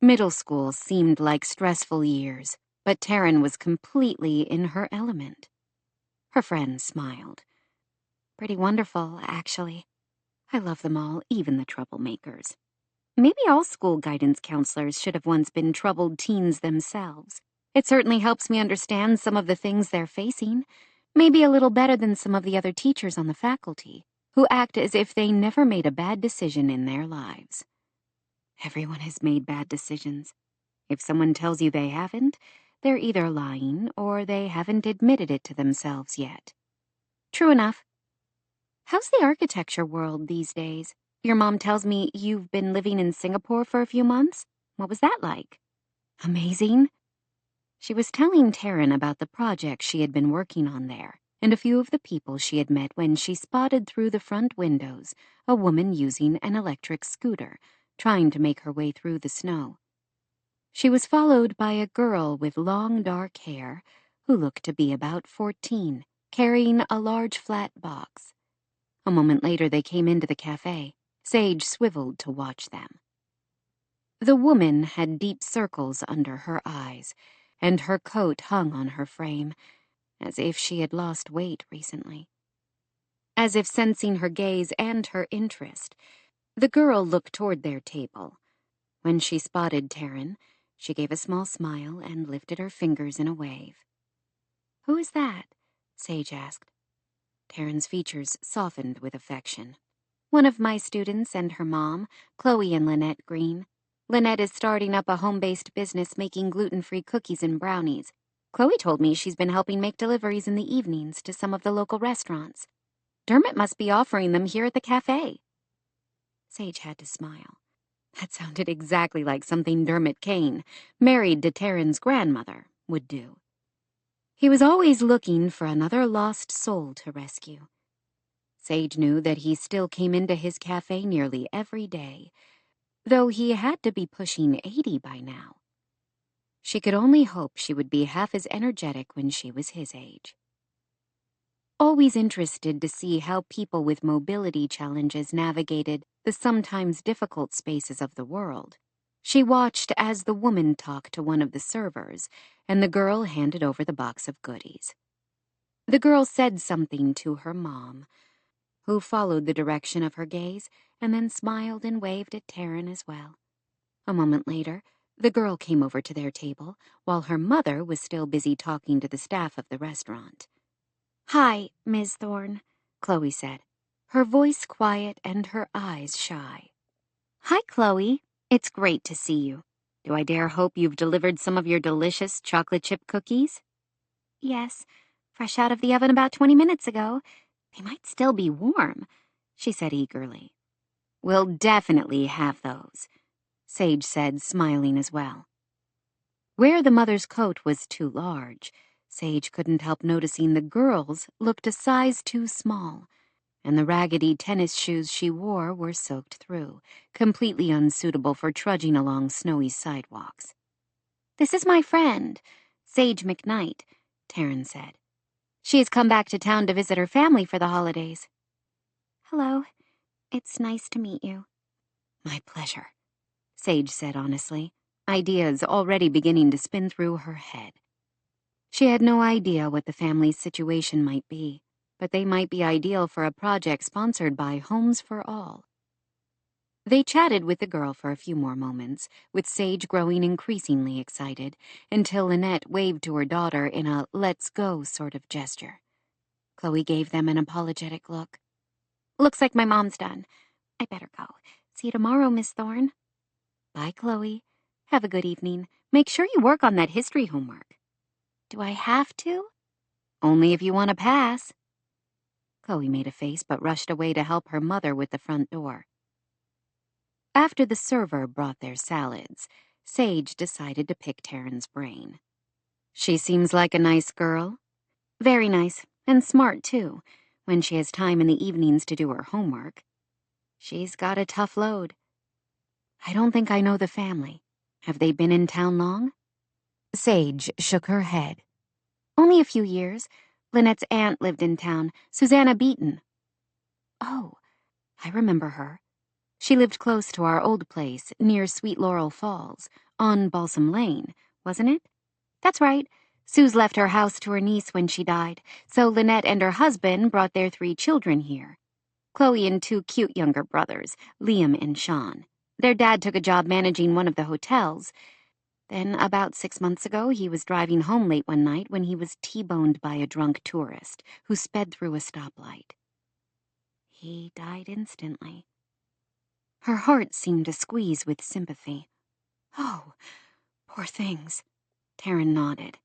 middle school seemed like stressful years, but Taryn was completely in her element. Her friend smiled. "Pretty wonderful, actually. I love them all, even the troublemakers. Maybe all school guidance counselors should have once been troubled teens themselves. It certainly helps me understand some of the things they're facing, maybe a little better than some of the other teachers on the faculty, who act as if they never made a bad decision in their lives. Everyone has made bad decisions. If someone tells you they haven't, they're either lying or they haven't admitted it to themselves yet." "True enough. How's the architecture world these days? Your mom tells me you've been living in Singapore for a few months. What was that like?" "Amazing." She was telling Taryn about the project she had been working on there, and a few of the people she had met when she spotted through the front windows a woman using an electric scooter, trying to make her way through the snow. She was followed by a girl with long dark hair, who looked to be about 14, carrying a large flat box. A moment later they came into the cafe. Sage swiveled to watch them. The woman had deep circles under her eyes, and her coat hung on her frame, as if she had lost weight recently. As if sensing her gaze and her interest, the girl looked toward their table. When she spotted Taryn, she gave a small smile and lifted her fingers in a wave. "Who is that?" Sage asked. Taryn's features softened with affection. "One of my students and her mom, Chloe and Lynette Green. Lynette is starting up a home-based business making gluten-free cookies and brownies. Chloe told me she's been helping make deliveries in the evenings to some of the local restaurants. Dermot must be offering them here at the cafe." Sage had to smile. That sounded exactly like something Dermot Kane, married to Taryn's grandmother, would do. He was always looking for another lost soul to rescue. Sage knew that he still came into his cafe nearly every day, though he had to be pushing 80 by now. She could only hope she would be half as energetic when she was his age. Always interested to see how people with mobility challenges navigated the sometimes difficult spaces of the world, she watched as the woman talked to one of the servers, and the girl handed over the box of goodies. The girl said something to her mom, who followed the direction of her gaze and then smiled and waved at Taryn as well. A moment later, the girl came over to their table, while her mother was still busy talking to the staff of the restaurant. "Hi, Ms. Thorne," Chloe said, her voice quiet and her eyes shy. "Hi, Chloe. It's great to see you. Do I dare hope you've delivered some of your delicious chocolate chip cookies?" "Yes, fresh out of the oven about 20 minutes ago. They might still be warm," she said eagerly. "We'll definitely have those," Sage said, smiling as well. Where the mother's coat was too large, Sage couldn't help noticing the girl's looked a size too small, and the raggedy tennis shoes she wore were soaked through, completely unsuitable for trudging along snowy sidewalks. "This is my friend, Sage McKnight," Taryn said. "She has come back to town to visit her family for the holidays." "Hello. It's nice to meet you." "My pleasure," Sage said honestly, ideas already beginning to spin through her head. She had no idea what the family's situation might be, but they might be ideal for a project sponsored by Homes for All. They chatted with the girl for a few more moments, with Sage growing increasingly excited, until Lynette waved to her daughter in a let's go sort of gesture. Chloe gave them an apologetic look. "Looks like my mom's done. I better go. See you tomorrow, Miss Thorne." "Bye, Chloe. Have a good evening. Make sure you work on that history homework." "Do I have to?" "Only if you want to pass." Chloe made a face but rushed away to help her mother with the front door. After the server brought their salads, Sage decided to pick Taryn's brain. "She seems like a nice girl." "Very nice, and smart, too. when she has time in the evenings to do her homework. She's got a tough load. I don't think I know the family. Have they been in town long? Sage shook her head. Only a few years. Lynette's aunt lived in town, Susanna Beaton. Oh, I remember her. She lived close to our old place, near Sweet Laurel Falls, on Balsam Lane, wasn't it? That's right. Suze left her house to her niece when she died, so Lynette and her husband brought their 3 children here. Chloe and 2 cute younger brothers, Liam and Sean. Their dad took a job managing one of the hotels. Then, about 6 months ago, he was driving home late one night when he was T-boned by a drunk tourist who sped through a stoplight. He died instantly. Her heart seemed to squeeze with sympathy. Oh, poor things. Taryn nodded.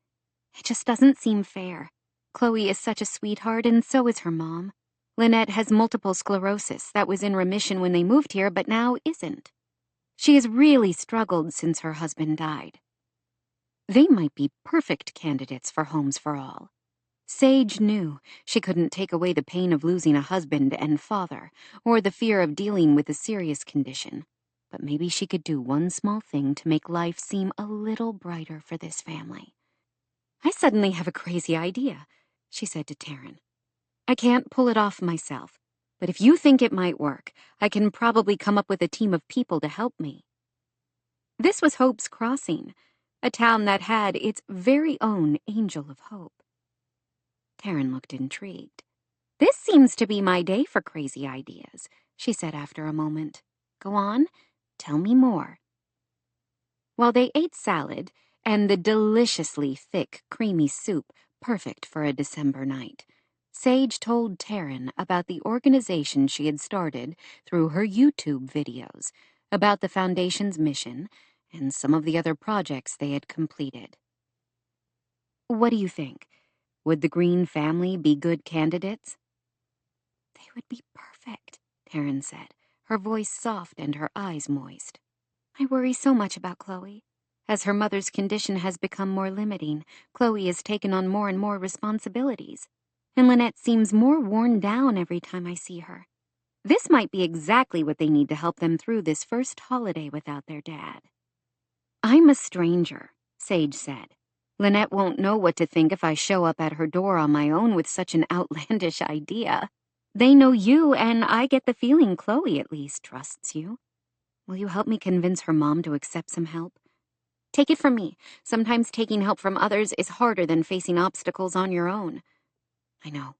It just doesn't seem fair. Chloe is such a sweetheart, and so is her mom. Lynette has multiple sclerosis that was in remission when they moved here, but now isn't. She has really struggled since her husband died. They might be perfect candidates for Homes for All. Sage knew she couldn't take away the pain of losing a husband and father, or the fear of dealing with a serious condition, but maybe she could do one small thing to make life seem a little brighter for this family. I suddenly have a crazy idea, she said to Taryn. I can't pull it off myself, but if you think it might work, I can probably come up with a team of people to help me. This was Hope's Crossing, a town that had its very own Angel of Hope. Taryn looked intrigued. This seems to be my day for crazy ideas, she said after a moment. Go on, tell me more. While they ate salad and the deliciously thick, creamy soup perfect for a December night, Sage told Taryn about the organization she had started through her YouTube videos, about the Foundation's mission, and some of the other projects they had completed. What do you think? Would the Green family be good candidates? They would be perfect, Taryn said, her voice soft and her eyes moist. I worry so much about Chloe. As her mother's condition has become more limiting, Chloe has taken on more and more responsibilities, and Lynette seems more worn down every time I see her. This might be exactly what they need to help them through this first holiday without their dad. I'm a stranger, Sage said. Lynette won't know what to think if I show up at her door on my own with such an outlandish idea. They know you, and I get the feeling Chloe at least trusts you. Will you help me convince her mom to accept some help? Take it from me. Sometimes taking help from others is harder than facing obstacles on your own. I know.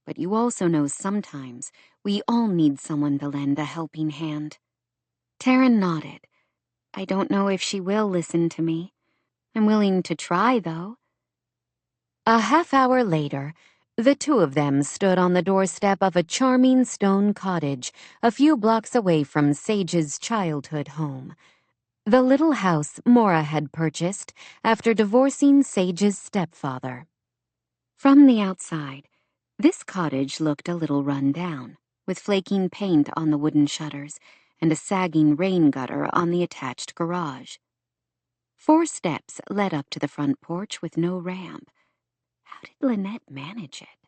But you also know sometimes we all need someone to lend a helping hand. Taryn nodded. I don't know if she will listen to me. I'm willing to try, though. A half-hour later, the 2 of them stood on the doorstep of a charming stone cottage a few blocks away from Sage's childhood home. The little house Maura had purchased after divorcing Sage's stepfather. From the outside, this cottage looked a little run down, with flaking paint on the wooden shutters and a sagging rain gutter on the attached garage. 4 steps led up to the front porch with no ramp. How did Lynette manage it?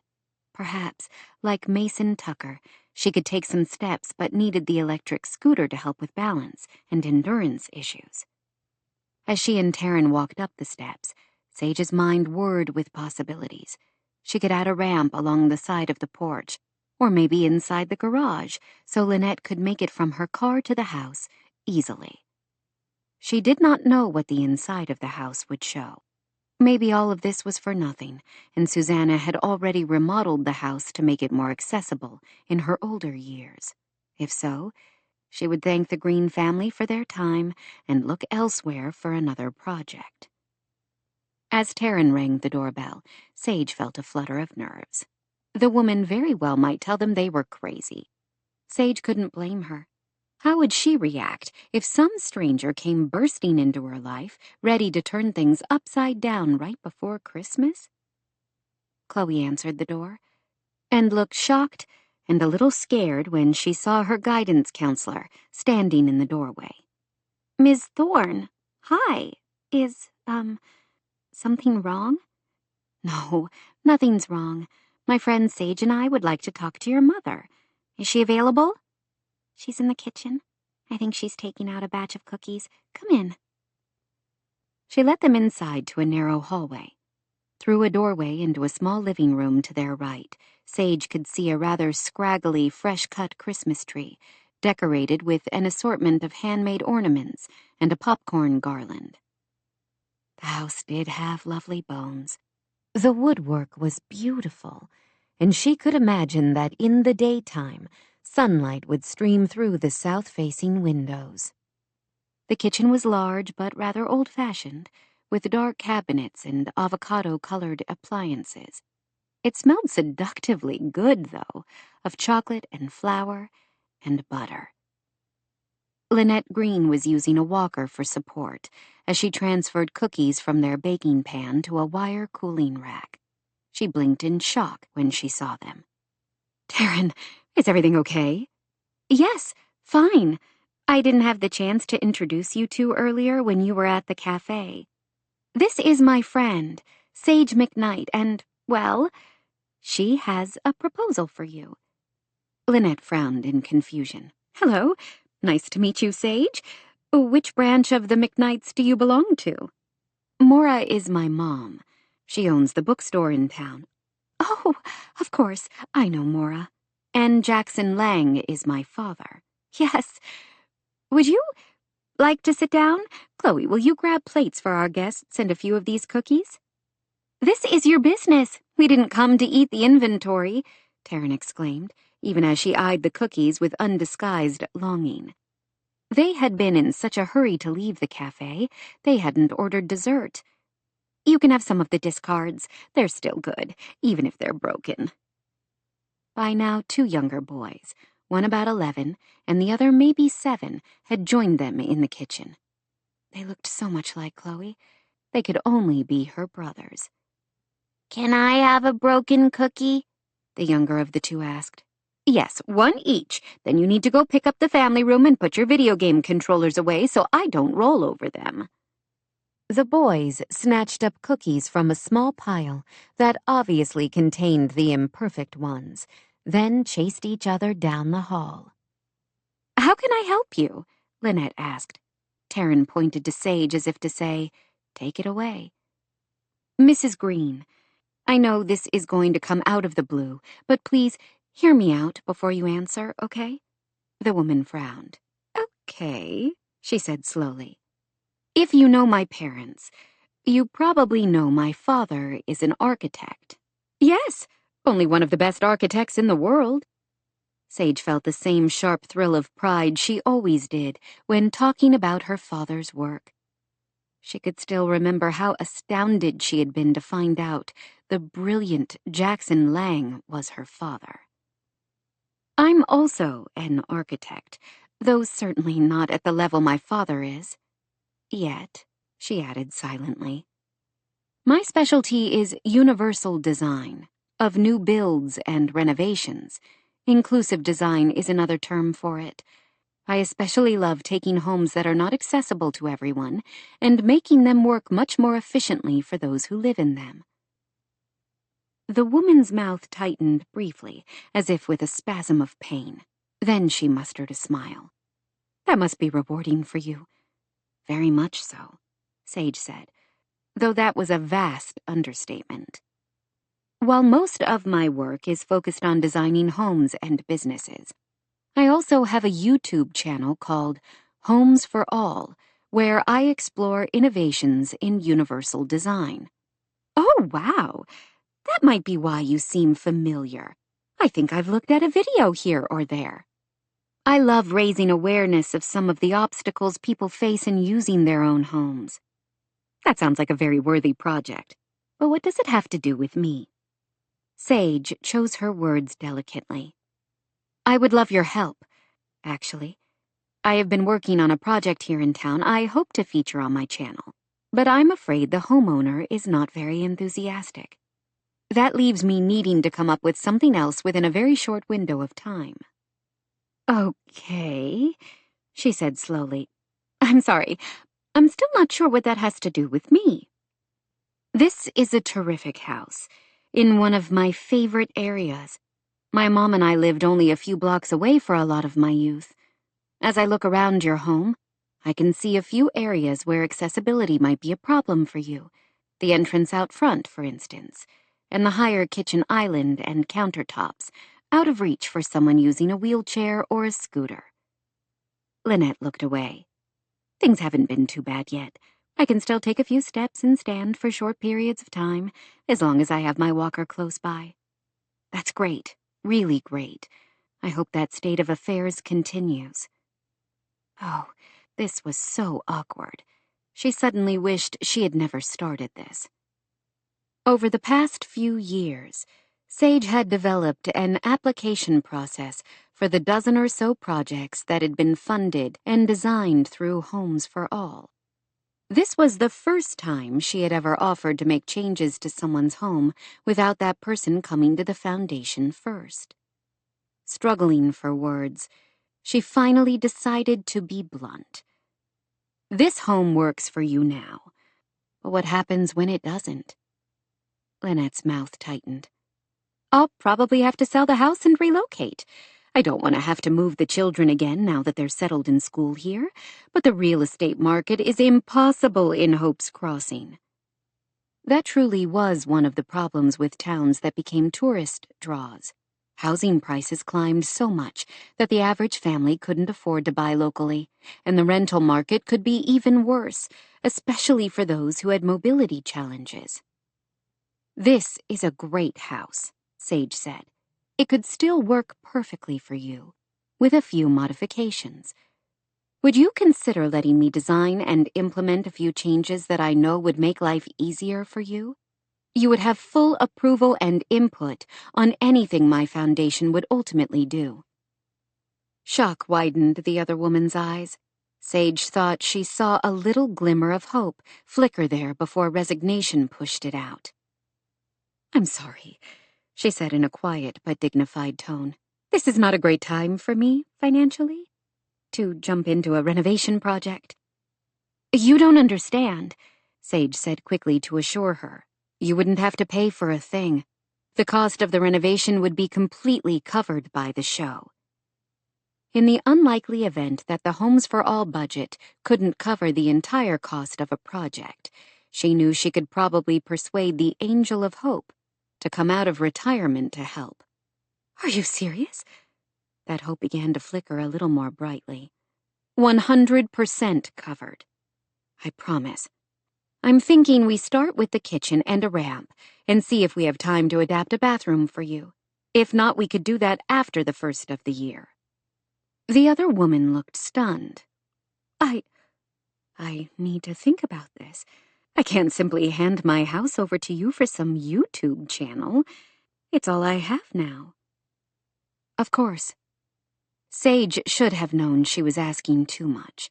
Perhaps, like Mason Tucker, she could take some steps but needed the electric scooter to help with balance and endurance issues. As she and Taryn walked up the steps, Sage's mind whirred with possibilities. She could add a ramp along the side of the porch, or maybe inside the garage, so Lynette could make it from her car to the house easily. She did not know what the inside of the house would show. Maybe all of this was for nothing, and Susanna had already remodeled the house to make it more accessible in her older years. If so, she would thank the Green family for their time and look elsewhere for another project. As Taryn rang the doorbell, Sage felt a flutter of nerves. The woman very well might tell them they were crazy. Sage couldn't blame her. How would she react if some stranger came bursting into her life, ready to turn things upside down right before Christmas? Chloe answered the door, and looked shocked and a little scared when she saw her guidance counselor standing in the doorway. Ms. Thorne, hi. Is, something wrong? No, nothing's wrong, My friend Sage and I would like to talk to your mother. Is she available? She's in the kitchen. I think she's taking out a batch of cookies. Come in. She led them inside to a narrow hallway. Through a doorway into a small living room to their right, Sage could see a rather scraggly, fresh-cut Christmas tree, decorated with an assortment of handmade ornaments and a popcorn garland. The house did have lovely bones. The woodwork was beautiful, and she could imagine that in the daytime, sunlight would stream through the south-facing windows. The kitchen was large but rather old-fashioned, with dark cabinets and avocado-colored appliances. It smelled seductively good, though, of chocolate and flour and butter. Lynette Green was using a walker for support as she transferred cookies from their baking pan to a wire cooling rack. She blinked in shock when she saw them. "Taryn, is everything okay?" "Yes, fine. I didn't have the chance to introduce you two earlier when you were at the cafe. This is my friend, Sage McKnight, and, well, she has a proposal for you." Lynette frowned in confusion. "Hello. Nice to meet you, Sage. Which branch of the McKnights do you belong to?" "Maura is my mom. She owns the bookstore in town." "Oh, of course, I know Maura. And Jackson Lang is my father." "Yes. Would you like to sit down? Chloe, will you grab plates for our guests and a few of these cookies?" "This is your business. We didn't come to eat the inventory," Taryn exclaimed, even as she eyed the cookies with undisguised longing. They had been in such a hurry to leave the cafe, they hadn't ordered dessert. "You can have some of the discards. They're still good, even if they're broken." By now, two younger boys, one about 11 and the other maybe 7, had joined them in the kitchen. They looked so much like Chloe. They could only be her brothers. "Can I have a broken cookie?" the younger of the two asked. "Yes, one each. Then you need to go pick up the family room and put your video game controllers away so I don't roll over them." The boys snatched up cookies from a small pile that obviously contained the imperfect ones, then chased each other down the hall. "How can I help you?" Lynette asked. Taryn pointed to Sage as if to say, "Take it away." "Mrs. Green, I know this is going to come out of the blue, but please hear me out before you answer, okay?" The woman frowned. "Okay," she said slowly. "If you know my parents, you probably know my father is an architect." "Yes, only one of the best architects in the world." Sage felt the same sharp thrill of pride she always did when talking about her father's work. She could still remember how astounded she had been to find out the brilliant Jackson Lang was her father. "I'm also an architect, though certainly not at the level my father is. Yet," she added silently. "My specialty is universal design, of new builds and renovations. Inclusive design is another term for it. I especially love taking homes that are not accessible to everyone and making them work much more efficiently for those who live in them." The woman's mouth tightened briefly, as if with a spasm of pain. Then she mustered a smile. "That must be rewarding for you." "Very much so," Sage said, though that was a vast understatement. "While most of my work is focused on designing homes and businesses, I also have a YouTube channel called Homes for All, where I explore innovations in universal design." "Oh, wow! That might be why you seem familiar. I think I've looked at a video here or there." "I love raising awareness of some of the obstacles people face in using their own homes." "That sounds like a very worthy project. But what does it have to do with me?" Sage chose her words delicately. "I would love your help, actually. I have been working on a project here in town I hope to feature on my channel, but I'm afraid the homeowner is not very enthusiastic. That leaves me needing to come up with something else within a very short window of time." "Okay," she said slowly. "I'm sorry. I'm still not sure what that has to do with me." "This is a terrific house. in one of my favorite areas. My mom and I lived only a few blocks away for a lot of my youth. As I look around your home, I can see a few areas where accessibility might be a problem for you. The entrance out front, for instance, and the higher kitchen island and countertops, out of reach for someone using a wheelchair or a scooter. Lynette looked away. Things haven't been too bad yet. I can still take a few steps and stand for short periods of time, as long as I have my walker close by. That's great, really great. I hope that state of affairs continues. Oh, this was so awkward. She suddenly wished she had never started this. Over the past few years, Sage had developed an application process for the dozen or so projects that had been funded and designed through Homes for All. This was the first time she had ever offered to make changes to someone's home without that person coming to the foundation first. Struggling for words, she finally decided to be blunt. This home works for you now, but what happens when it doesn't? Lynette's mouth tightened. I'll probably have to sell the house and relocate. I don't want to have to move the children again now that they're settled in school here, but the real estate market is impossible in Hope's Crossing. That truly was one of the problems with towns that became tourist draws. Housing prices climbed so much that the average family couldn't afford to buy locally, and the rental market could be even worse, especially for those who had mobility challenges. This is a great house, Sage said. It could still work perfectly for you, with a few modifications. Would you consider letting me design and implement a few changes that I know would make life easier for you? You would have full approval and input on anything my foundation would ultimately do. Shock widened the other woman's eyes. Sage thought she saw a little glimmer of hope flicker there before resignation pushed it out. I'm sorry, she said in a quiet but dignified tone. This is not a great time for me, financially, to jump into a renovation project. You don't understand, Sage said quickly to assure her. You wouldn't have to pay for a thing. The cost of the renovation would be completely covered by the show. In the unlikely event that the Homes for All budget couldn't cover the entire cost of a project, she knew she could probably persuade the Angel of Hope to come out of retirement to help. Are you serious? That hope began to flicker a little more brightly. 100% covered. I promise. I'm thinking we start with the kitchen and a ramp and see if we have time to adapt a bathroom for you. If not, we could do that after the first of the year. The other woman looked stunned. I need to think about this. I can't simply hand my house over to you for some YouTube channel. It's all I have now. Of course. Sage should have known she was asking too much.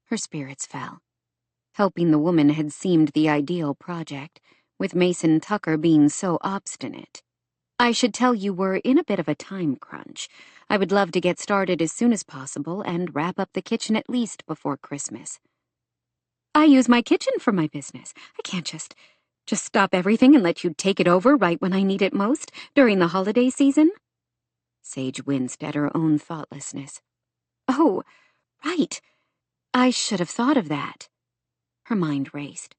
Her spirits fell. Helping the woman had seemed the ideal project, with Mason Tucker being so obstinate. I should tell you we're in a bit of a time crunch. I would love to get started as soon as possible and wrap up the kitchen at least before Christmas. I use my kitchen for my business. I can't just stop everything and let you take it over right when I need it most, during the holiday season? Sage winced at her own thoughtlessness. Oh, right. I should have thought of that. Her mind raced.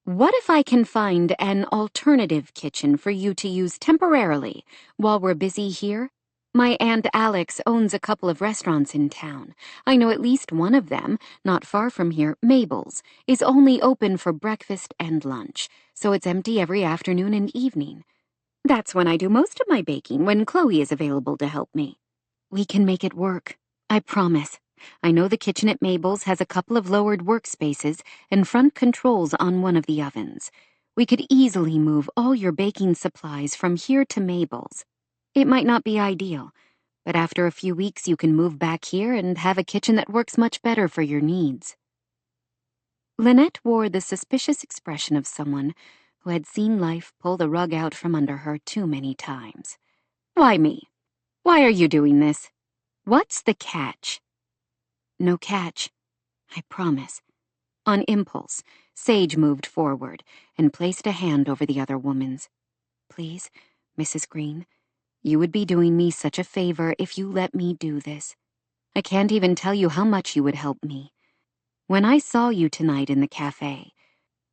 What if I can find an alternative kitchen for you to use temporarily while we're busy here? My Aunt Alex owns a couple of restaurants in town. I know at least one of them, not far from here, Mabel's, is only open for breakfast and lunch, so it's empty every afternoon and evening. That's when I do most of my baking, when Chloe is available to help me. We can make it work, I promise. I know the kitchen at Mabel's has a couple of lowered workspaces and front controls on one of the ovens. We could easily move all your baking supplies from here to Mabel's. It might not be ideal, but after a few weeks you can move back here and have a kitchen that works much better for your needs. Lynette wore the suspicious expression of someone who had seen life pull the rug out from under her too many times. Why me? Why are you doing this? What's the catch? No catch. I promise. On impulse, Sage moved forward and placed a hand over the other woman's. please, Mrs. Green. You would be doing me such a favor if you let me do this. I can't even tell you how much you would help me. When I saw you tonight in the cafe,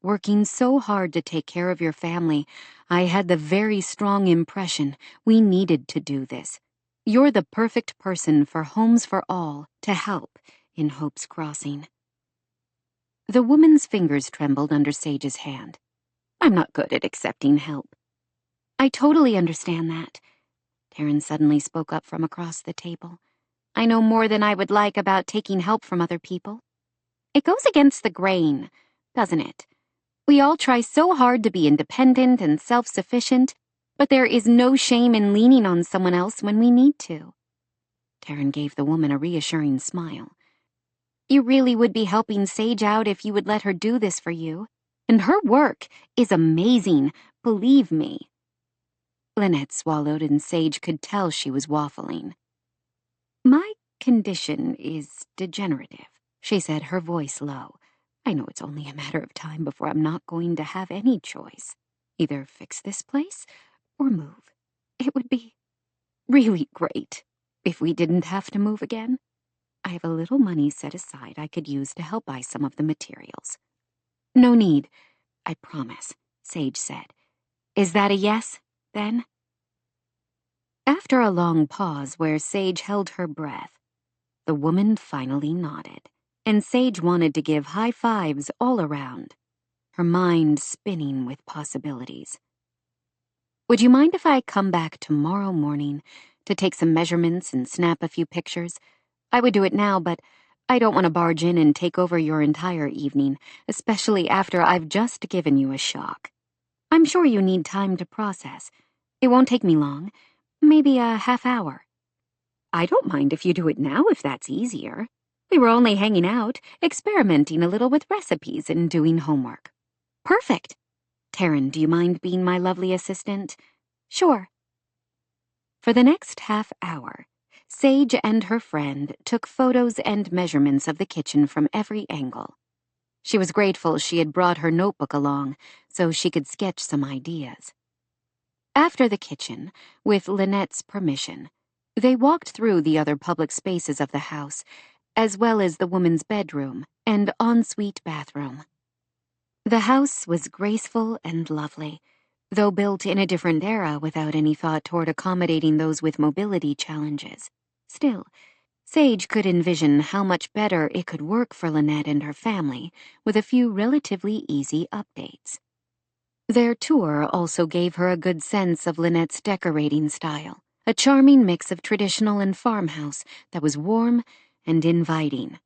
working so hard to take care of your family, I had the very strong impression we needed to do this. You're the perfect person for Homes for All to help in Hope's Crossing. The woman's fingers trembled under Sage's hand. I'm not good at accepting help. I totally understand that. Taryn suddenly spoke up from across the table. I know more than I would like about taking help from other people. It goes against the grain, doesn't it? We all try so hard to be independent and self-sufficient, but there is no shame in leaning on someone else when we need to. Taryn gave the woman a reassuring smile. You really would be helping Sage out if you would let her do this for you. And her work is amazing, believe me. Lynette swallowed, and Sage could tell she was waffling. My condition is degenerative, she said, her voice low. I know it's only a matter of time before I'm not going to have any choice. Either fix this place or move. It would be really great if we didn't have to move again. I have a little money set aside I could use to help buy some of the materials. No need, I promise, Sage said. Is that a yes, then? After a long pause where Sage held her breath, the woman finally nodded, and Sage wanted to give high fives all around, her mind spinning with possibilities. Would you mind if I come back tomorrow morning to take some measurements and snap a few pictures? I would do it now, but I don't want to barge in and take over your entire evening, especially after I've just given you a shock. I'm sure you need time to process. It won't take me long, maybe a half hour. I don't mind if you do it now if that's easier. We were only hanging out, experimenting a little with recipes and doing homework. Perfect. Taryn, do you mind being my lovely assistant? Sure. For the next half hour, Sage and her friend took photos and measurements of the kitchen from every angle. She was grateful she had brought her notebook along so she could sketch some ideas. After the kitchen, with Lynette's permission, they walked through the other public spaces of the house, as well as the woman's bedroom and ensuite bathroom. The house was graceful and lovely, though built in a different era without any thought toward accommodating those with mobility challenges. Still, Sage could envision how much better it could work for Lynette and her family with a few relatively easy updates. Their tour also gave her a good sense of Lynette's decorating style, a charming mix of traditional and farmhouse that was warm and inviting.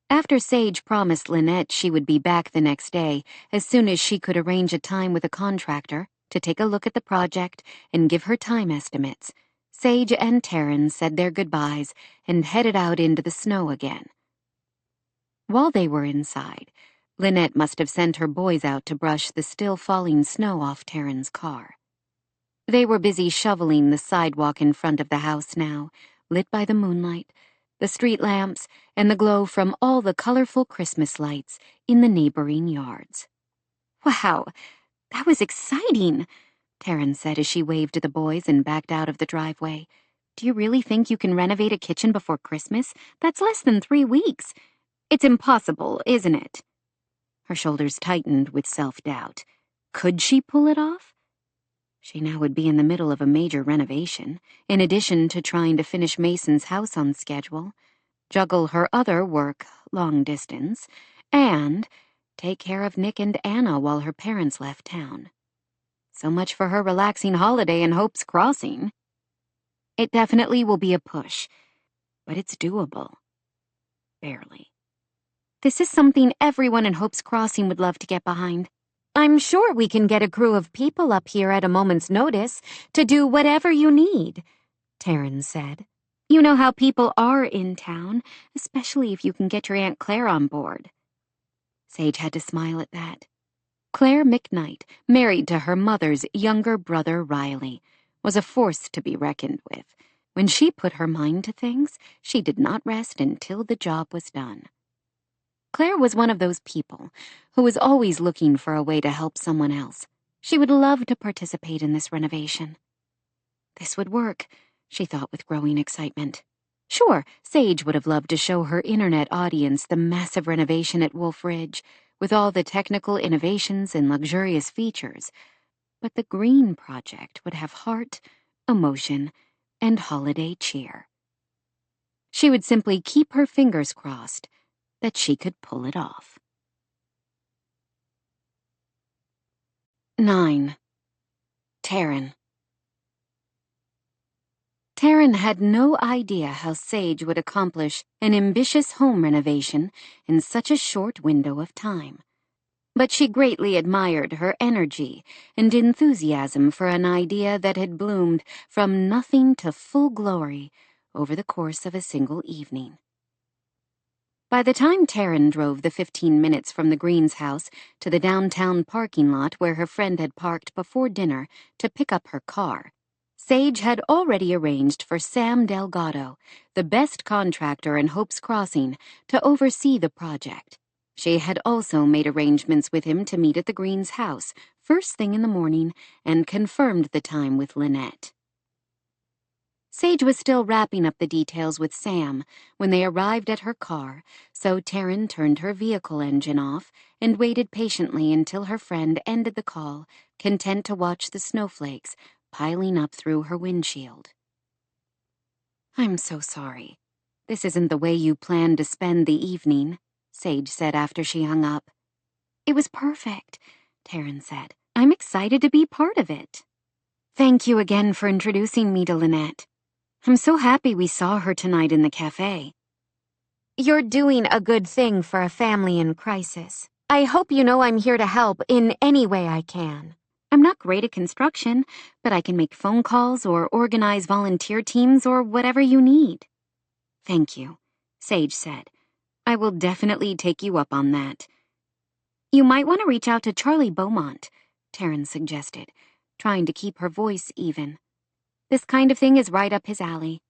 After Sage promised Lynette she would be back the next day as soon as she could arrange a time with a contractor to take a look at the project and give her time estimates, Sage and Taryn said their goodbyes and headed out into the snow again. While they were inside, Lynette must have sent her boys out to brush the still falling snow off Taryn's car. They were busy shoveling the sidewalk in front of the house now, lit by the moonlight, the street lamps, and the glow from all the colorful Christmas lights in the neighboring yards. Wow, that was exciting, Taryn said as she waved to the boys and backed out of the driveway. Do you really think you can renovate a kitchen before Christmas? That's less than 3 weeks. It's impossible, isn't it? Her shoulders tightened with self-doubt. Could she pull it off? She now would be in the middle of a major renovation, in addition to trying to finish Mason's house on schedule, juggle her other work, long distance, and take care of Nick and Anna while her parents left town. So much for her relaxing holiday in Hope's Crossing. It definitely will be a push, but it's doable. Barely. This is something everyone in Hope's Crossing would love to get behind. I'm sure we can get a crew of people up here at a moment's notice to do whatever you need, Taryn said. You know how people are in town, especially if you can get your Aunt Claire on board. Sage had to smile at that. Claire McKnight, married to her mother's younger brother Riley, was a force to be reckoned with. When she put her mind to things, she did not rest until the job was done. Claire was one of those people who was always looking for a way to help someone else. She would love to participate in this renovation. This would work, she thought with growing excitement. Sure, Sage would have loved to show her internet audience the massive renovation at Wolf Ridge, with all the technical innovations and luxurious features, but the Green Project would have heart, emotion, and holiday cheer. She would simply keep her fingers crossed that she could pull it off. 9. Taryn. Taryn had no idea how Sage would accomplish an ambitious home renovation in such a short window of time. But she greatly admired her energy and enthusiasm for an idea that had bloomed from nothing to full glory over the course of a single evening. By the time Taryn drove the 15 minutes from the Greens' house to the downtown parking lot where her friend had parked before dinner to pick up her car, Sage had already arranged for Sam Delgado, the best contractor in Hope's Crossing, to oversee the project. She had also made arrangements with him to meet at the Greens' house first thing in the morning and confirmed the time with Lynette. Sage was still wrapping up the details with Sam when they arrived at her car, so Taryn turned her vehicle engine off and waited patiently until her friend ended the call, content to watch the snowflakes piling up through her windshield. "I'm so sorry. This isn't the way you planned to spend the evening," Sage said after she hung up. "It was perfect," Taryn said. "I'm excited to be part of it. Thank you again for introducing me to Lynette. I'm so happy we saw her tonight in the cafe." "You're doing a good thing for a family in crisis. I hope you know I'm here to help in any way I can. I'm not great at construction, but I can make phone calls or organize volunteer teams or whatever you need." "Thank you," Sage said. "I will definitely take you up on that." "You might want to reach out to Charlie Beaumont," Taryn suggested, trying to keep her voice even. "This kind of thing is right up his alley.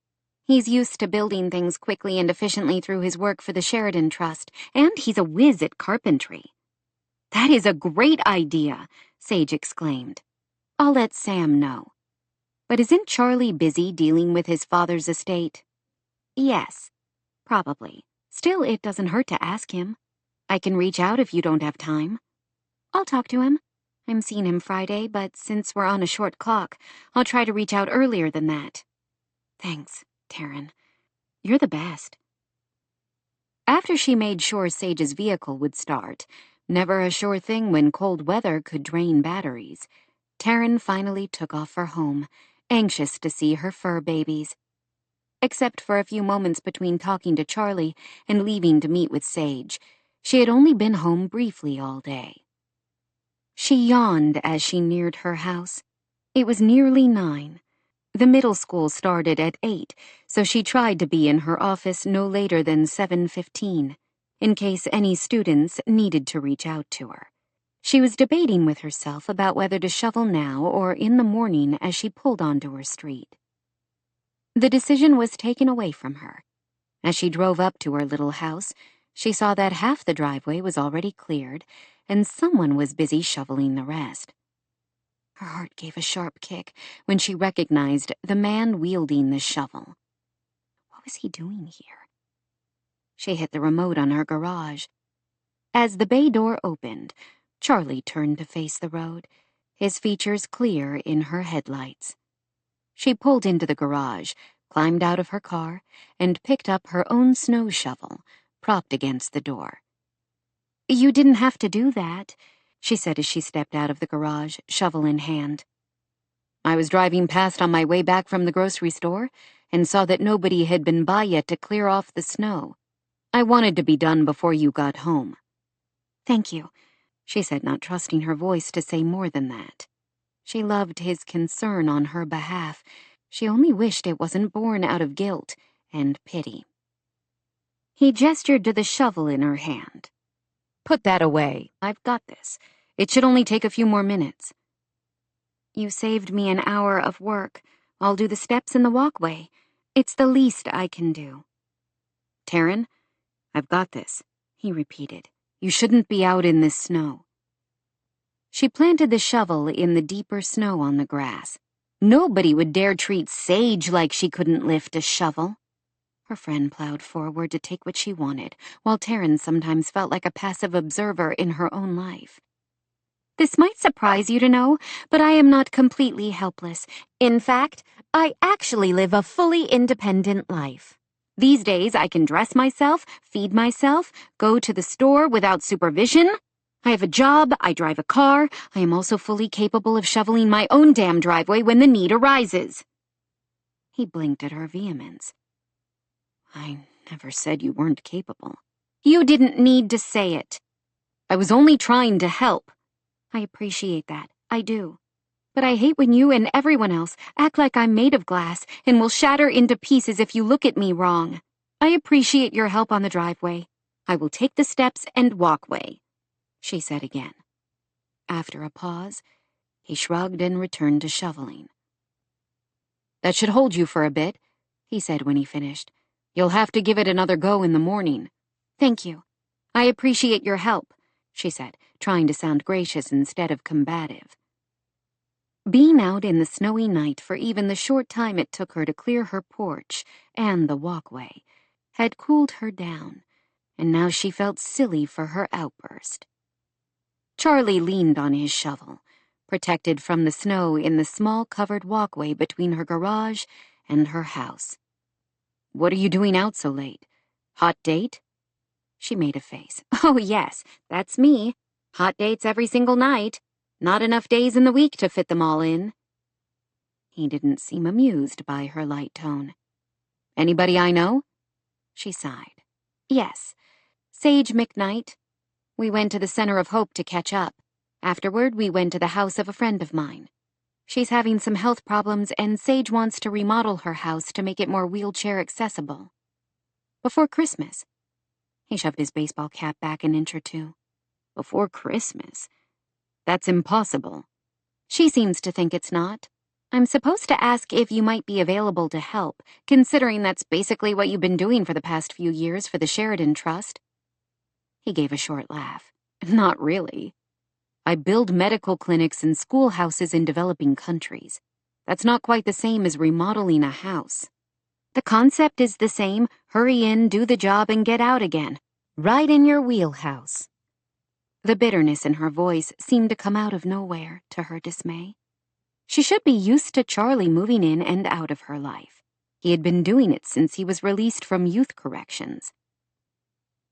He's used to building things quickly and efficiently through his work for the Sheridan Trust, and he's a whiz at carpentry." "That is a great idea," Sage exclaimed. "I'll let Sam know. But isn't Charlie busy dealing with his father's estate?" "Yes, probably. Still, it doesn't hurt to ask him. I can reach out if you don't have time." "I'll talk to him. I'm seeing him Friday, but since we're on a short clock, I'll try to reach out earlier than that." "Thanks, Taryn. You're the best." After she made sure Sage's vehicle would start, never a sure thing when cold weather could drain batteries, Taryn finally took off for home, anxious to see her fur babies. Except for a few moments between talking to Charlie and leaving to meet with Sage, she had only been home briefly all day. She yawned as she neared her house. It was nearly 9. The middle school started at 8, so she tried to be in her office no later than 7:15, in case any students needed to reach out to her. She was debating with herself about whether to shovel now or in the morning as she pulled onto her street. The decision was taken away from her. As she drove up to her little house, she saw that half the driveway was already cleared, and someone was busy shoveling the rest. Her heart gave a sharp kick when she recognized the man wielding the shovel. What was he doing here? She hit the remote on her garage. As the bay door opened, Charlie turned to face the road, his features clear in her headlights. She pulled into the garage, climbed out of her car, and picked up her own snow shovel, propped against the door. "You didn't have to do that," she said as she stepped out of the garage, shovel in hand. "I was driving past on my way back from the grocery store and saw that nobody had been by yet to clear off the snow. I wanted to be done before you got home." "Thank you," she said, not trusting her voice to say more than that. She loved his concern on her behalf. She only wished it wasn't born out of guilt and pity. He gestured to the shovel in her hand. "Put that away. I've got this. It should only take a few more minutes." "You saved me an hour of work. I'll do the steps in the walkway. It's the least I can do." "Taryn, I've got this," he repeated. "You shouldn't be out in this snow." She planted the shovel in the deeper snow on the grass. Nobody would dare treat Sage like she couldn't lift a shovel. Her friend plowed forward to take what she wanted, while Taryn sometimes felt like a passive observer in her own life. This might surprise you to know, but I am not completely helpless. In fact, I actually live a fully independent life. These days, I can dress myself, feed myself, go to the store without supervision. I have a job, I drive a car, I am also fully capable of shoveling my own damn driveway when the need arises. He blinked at her vehemence. I never said you weren't capable. You didn't need to say it. I was only trying to help. I appreciate that, I do. But I hate when you and everyone else act like I'm made of glass and will shatter into pieces if you look at me wrong. I appreciate your help on the driveway. I will take the steps and walkway, she said again. After a pause, he shrugged and returned to shoveling. That should hold you for a bit, he said when he finished. You'll have to give it another go in the morning. Thank you. I appreciate your help, she said, trying to sound gracious instead of combative. Being out in the snowy night for even the short time it took her to clear her porch and the walkway had cooled her down, and now she felt silly for her outburst. Charlie leaned on his shovel, protected from the snow in the small covered walkway between her garage and her house. What are you doing out so late? Hot date? She made a face. Oh, yes, that's me. Hot dates every single night. Not enough days in the week to fit them all in. He didn't seem amused by her light tone. Anybody I know? She sighed. Yes, Sage McKnight. We went to the Center of Hope to catch up. Afterward, we went to the house of a friend of mine. She's having some health problems, and Sage wants to remodel her house to make it more wheelchair accessible. Before Christmas. He shoved his baseball cap back an inch or two. Before Christmas? That's impossible. She seems to think it's not. I'm supposed to ask if you might be available to help, considering that's basically what you've been doing for the past few years for the Sheridan Trust. He gave a short laugh. Not really. I build medical clinics and schoolhouses in developing countries. That's not quite the same as remodeling a house. The concept is the same. Hurry in, do the job, and get out again. Right in your wheelhouse. The bitterness in her voice seemed to come out of nowhere, to her dismay. She should be used to Charlie moving in and out of her life. He had been doing it since he was released from youth corrections.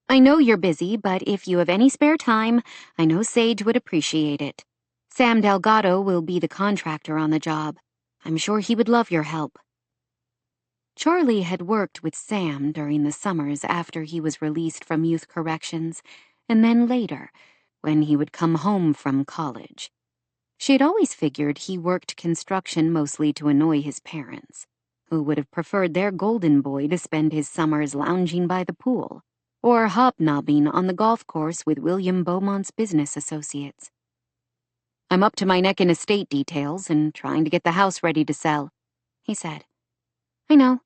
I know you're busy, but if you have any spare time, I know Sage would appreciate it. Sam Delgado will be the contractor on the job. I'm sure he would love your help. Charlie had worked with Sam during the summers after he was released from youth corrections, and then later, when he would come home from college. She had always figured he worked construction mostly to annoy his parents, who would have preferred their golden boy to spend his summers lounging by the pool, or hobnobbing on the golf course with William Beaumont's business associates. I'm up to my neck in estate details and trying to get the house ready to sell, he said. I know.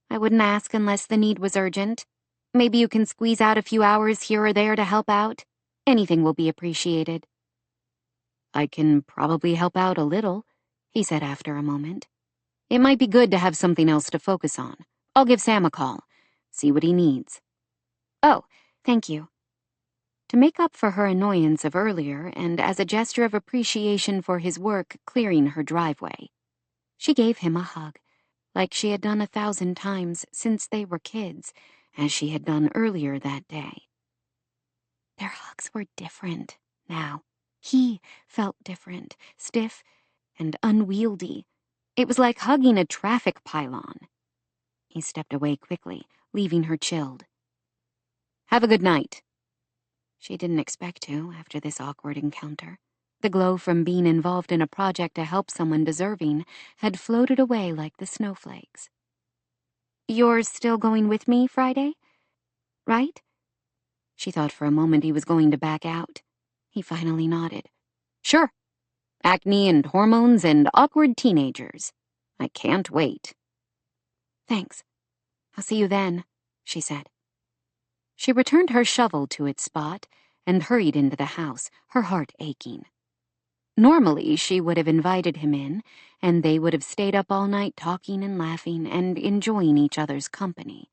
I wouldn't ask unless the need was urgent. Maybe you can squeeze out a few hours here or there to help out. Anything will be appreciated. I can probably help out a little, he said after a moment. It might be good to have something else to focus on. I'll give Sam a call, see what he needs. Oh, thank you. To make up for her annoyance of earlier, and as a gesture of appreciation for his work clearing her driveway, she gave him a hug, like she had done 1,000 times since they were kids, as she had done earlier that day. Their hugs were different now. He felt different, stiff and unwieldy. It was like hugging a traffic pylon. He stepped away quickly, leaving her chilled. Have a good night. She didn't expect to after this awkward encounter. The glow from being involved in a project to help someone deserving had floated away like the snowflakes. You're still going with me Friday? Right? She thought for a moment he was going to back out. He finally nodded. Sure. Acne and hormones and awkward teenagers. I can't wait. Thanks. I'll see you then, she said. She returned her shovel to its spot and hurried into the house, her heart aching. Normally, she would have invited him in, and they would have stayed up all night talking and laughing and enjoying each other's company.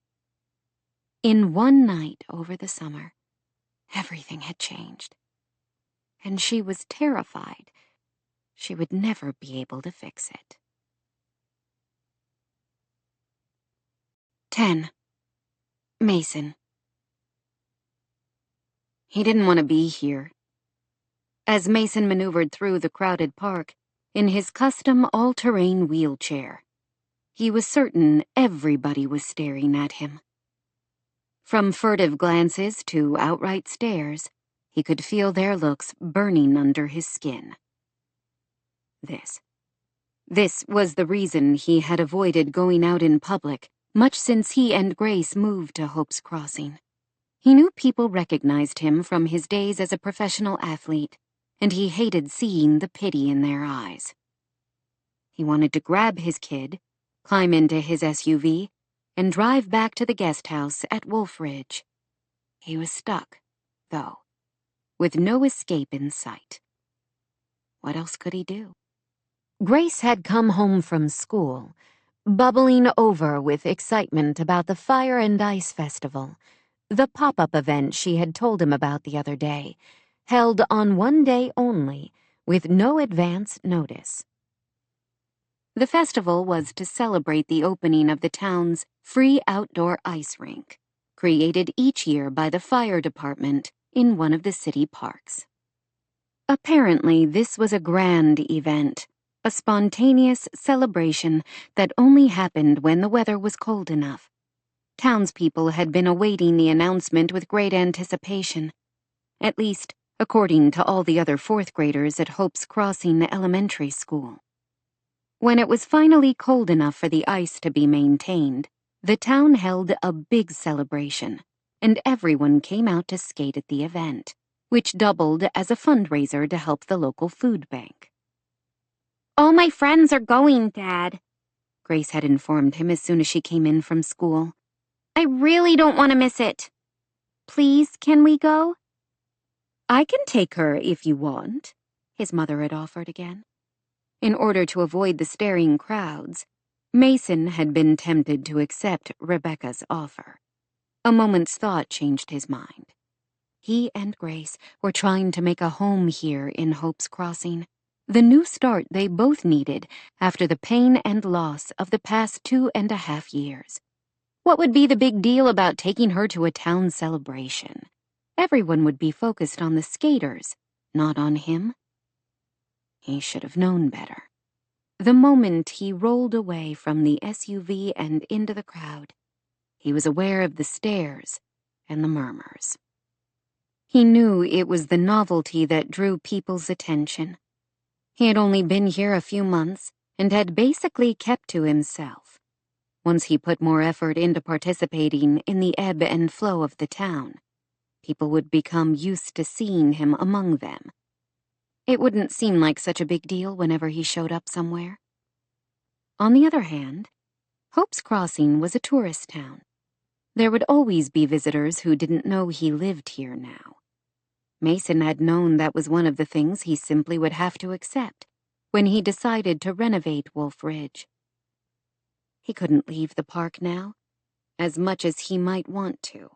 In one night over the summer, everything had changed, and she was terrified she would never be able to fix it. 10. Mason. He didn't want to be here. As Mason maneuvered through the crowded park in his custom all-terrain wheelchair, he was certain everybody was staring at him. From furtive glances to outright stares, he could feel their looks burning under his skin. This was the reason he had avoided going out in public much since he and Grace moved to Hope's Crossing. He knew people recognized him from his days as a professional athlete, and he hated seeing the pity in their eyes. He wanted to grab his kid, climb into his SUV, and drive back to the guest house at Wolf Ridge. He was stuck, though, with no escape in sight. What else could he do? Grace had come home from school, bubbling over with excitement about the Fire and Ice Festival, the pop-up event she had told him about the other day, held on one day only, with no advance notice. The festival was to celebrate the opening of the town's free outdoor ice rink, created each year by the fire department in one of the city parks. Apparently, this was a grand event, a spontaneous celebration that only happened when the weather was cold enough. Townspeople had been awaiting the announcement with great anticipation, at least according to all the other fourth graders at Hope's Crossing Elementary School. When it was finally cold enough for the ice to be maintained, the town held a big celebration, and everyone came out to skate at the event, which doubled as a fundraiser to help the local food bank. "All my friends are going, Dad," Grace had informed him as soon as she came in from school. "I really don't want to miss it. Please, can we go?" "I can take her if you want," his mother had offered again. In order to avoid the staring crowds, Mason had been tempted to accept Rebecca's offer. A moment's thought changed his mind. He and Grace were trying to make a home here in Hope's Crossing, the new start they both needed after the pain and loss of the past 2.5 years. What would be the big deal about taking her to a town celebration? Everyone would be focused on the skaters, not on him. He should have known better. The moment he rolled away from the SUV and into the crowd, he was aware of the stares and the murmurs. He knew it was the novelty that drew people's attention. He had only been here a few months and had basically kept to himself. Once he put more effort into participating in the ebb and flow of the town, people would become used to seeing him among them. It wouldn't seem like such a big deal whenever he showed up somewhere. On the other hand, Hope's Crossing was a tourist town. There would always be visitors who didn't know he lived here now. Mason had known that was one of the things he simply would have to accept when he decided to renovate Wolf Ridge. He couldn't leave the park now, as much as he might want to,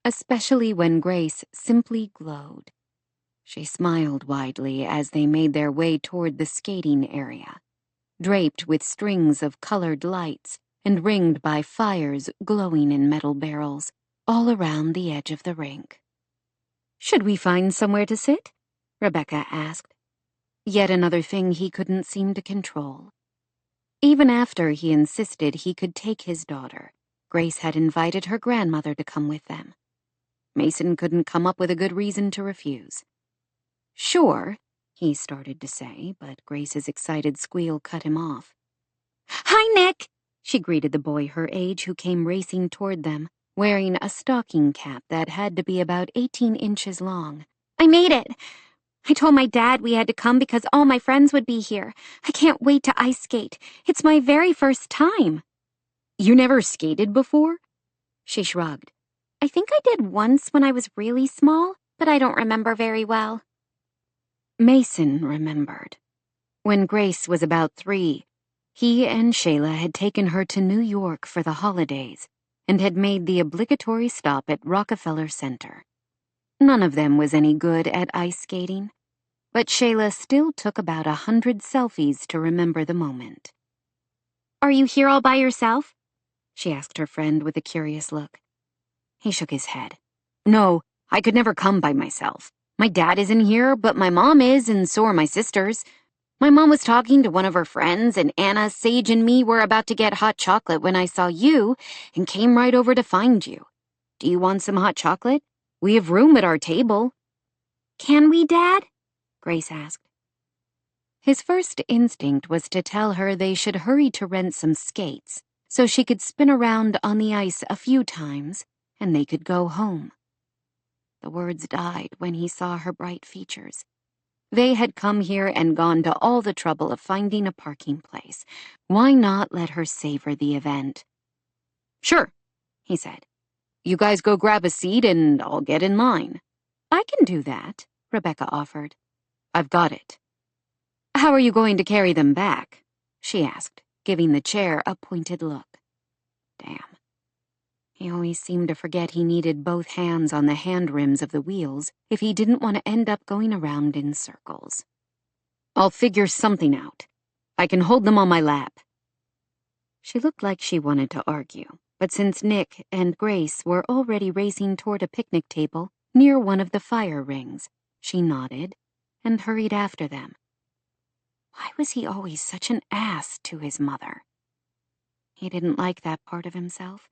especially when Grace simply glowed. She smiled widely as they made their way toward the skating area, draped with strings of colored lights and ringed by fires glowing in metal barrels all around the edge of the rink. "Should we find somewhere to sit?" Rebecca asked. Yet another thing he couldn't seem to control. Even after he insisted he could take his daughter, Grace had invited her grandmother to come with them. Mason couldn't come up with a good reason to refuse. "Sure," he started to say, but Grace's excited squeal cut him off. "Hi, Nick!" she greeted the boy her age who came racing toward them, wearing a stocking cap that had to be about 18 inches long. "I made it! I told my dad we had to come because all my friends would be here. I can't wait to ice skate. It's my very first time." "You never skated before?" She shrugged. "I think I did once when I was really small, but I don't remember very well." Mason remembered. When Grace was about 3, he and Shayla had taken her to New York for the holidays and had made the obligatory stop at Rockefeller Center. None of them was any good at ice skating, but Shayla still took about 100 selfies to remember the moment. "Are you here all by yourself?" she asked her friend with a curious look. He shook his head. "No, I could never come by myself. My dad isn't here, but my mom is, and so are my sisters. My mom was talking to one of her friends, and Anna, Sage, and me were about to get hot chocolate when I saw you and came right over to find you. Do you want some hot chocolate? We have room at our table." "Can we, Dad?" Grace asked. His first instinct was to tell her they should hurry to rent some skates so she could spin around on the ice a few times and they could go home. The words died when he saw her bright features. They had come here and gone to all the trouble of finding a parking place. Why not let her savor the event? "Sure," he said. "You guys go grab a seat and I'll get in line." "I can do that," Rebecca offered. "I've got it." "How are you going to carry them back?" she asked, giving the chair a pointed look. Damn. He always seemed to forget he needed both hands on the hand rims of the wheels if he didn't want to end up going around in circles. "I'll figure something out. I can hold them on my lap." She looked like she wanted to argue, but since Nick and Grace were already racing toward a picnic table near one of the fire rings, she nodded and hurried after them. Why was he always such an ass to his mother? He didn't like that part of himself,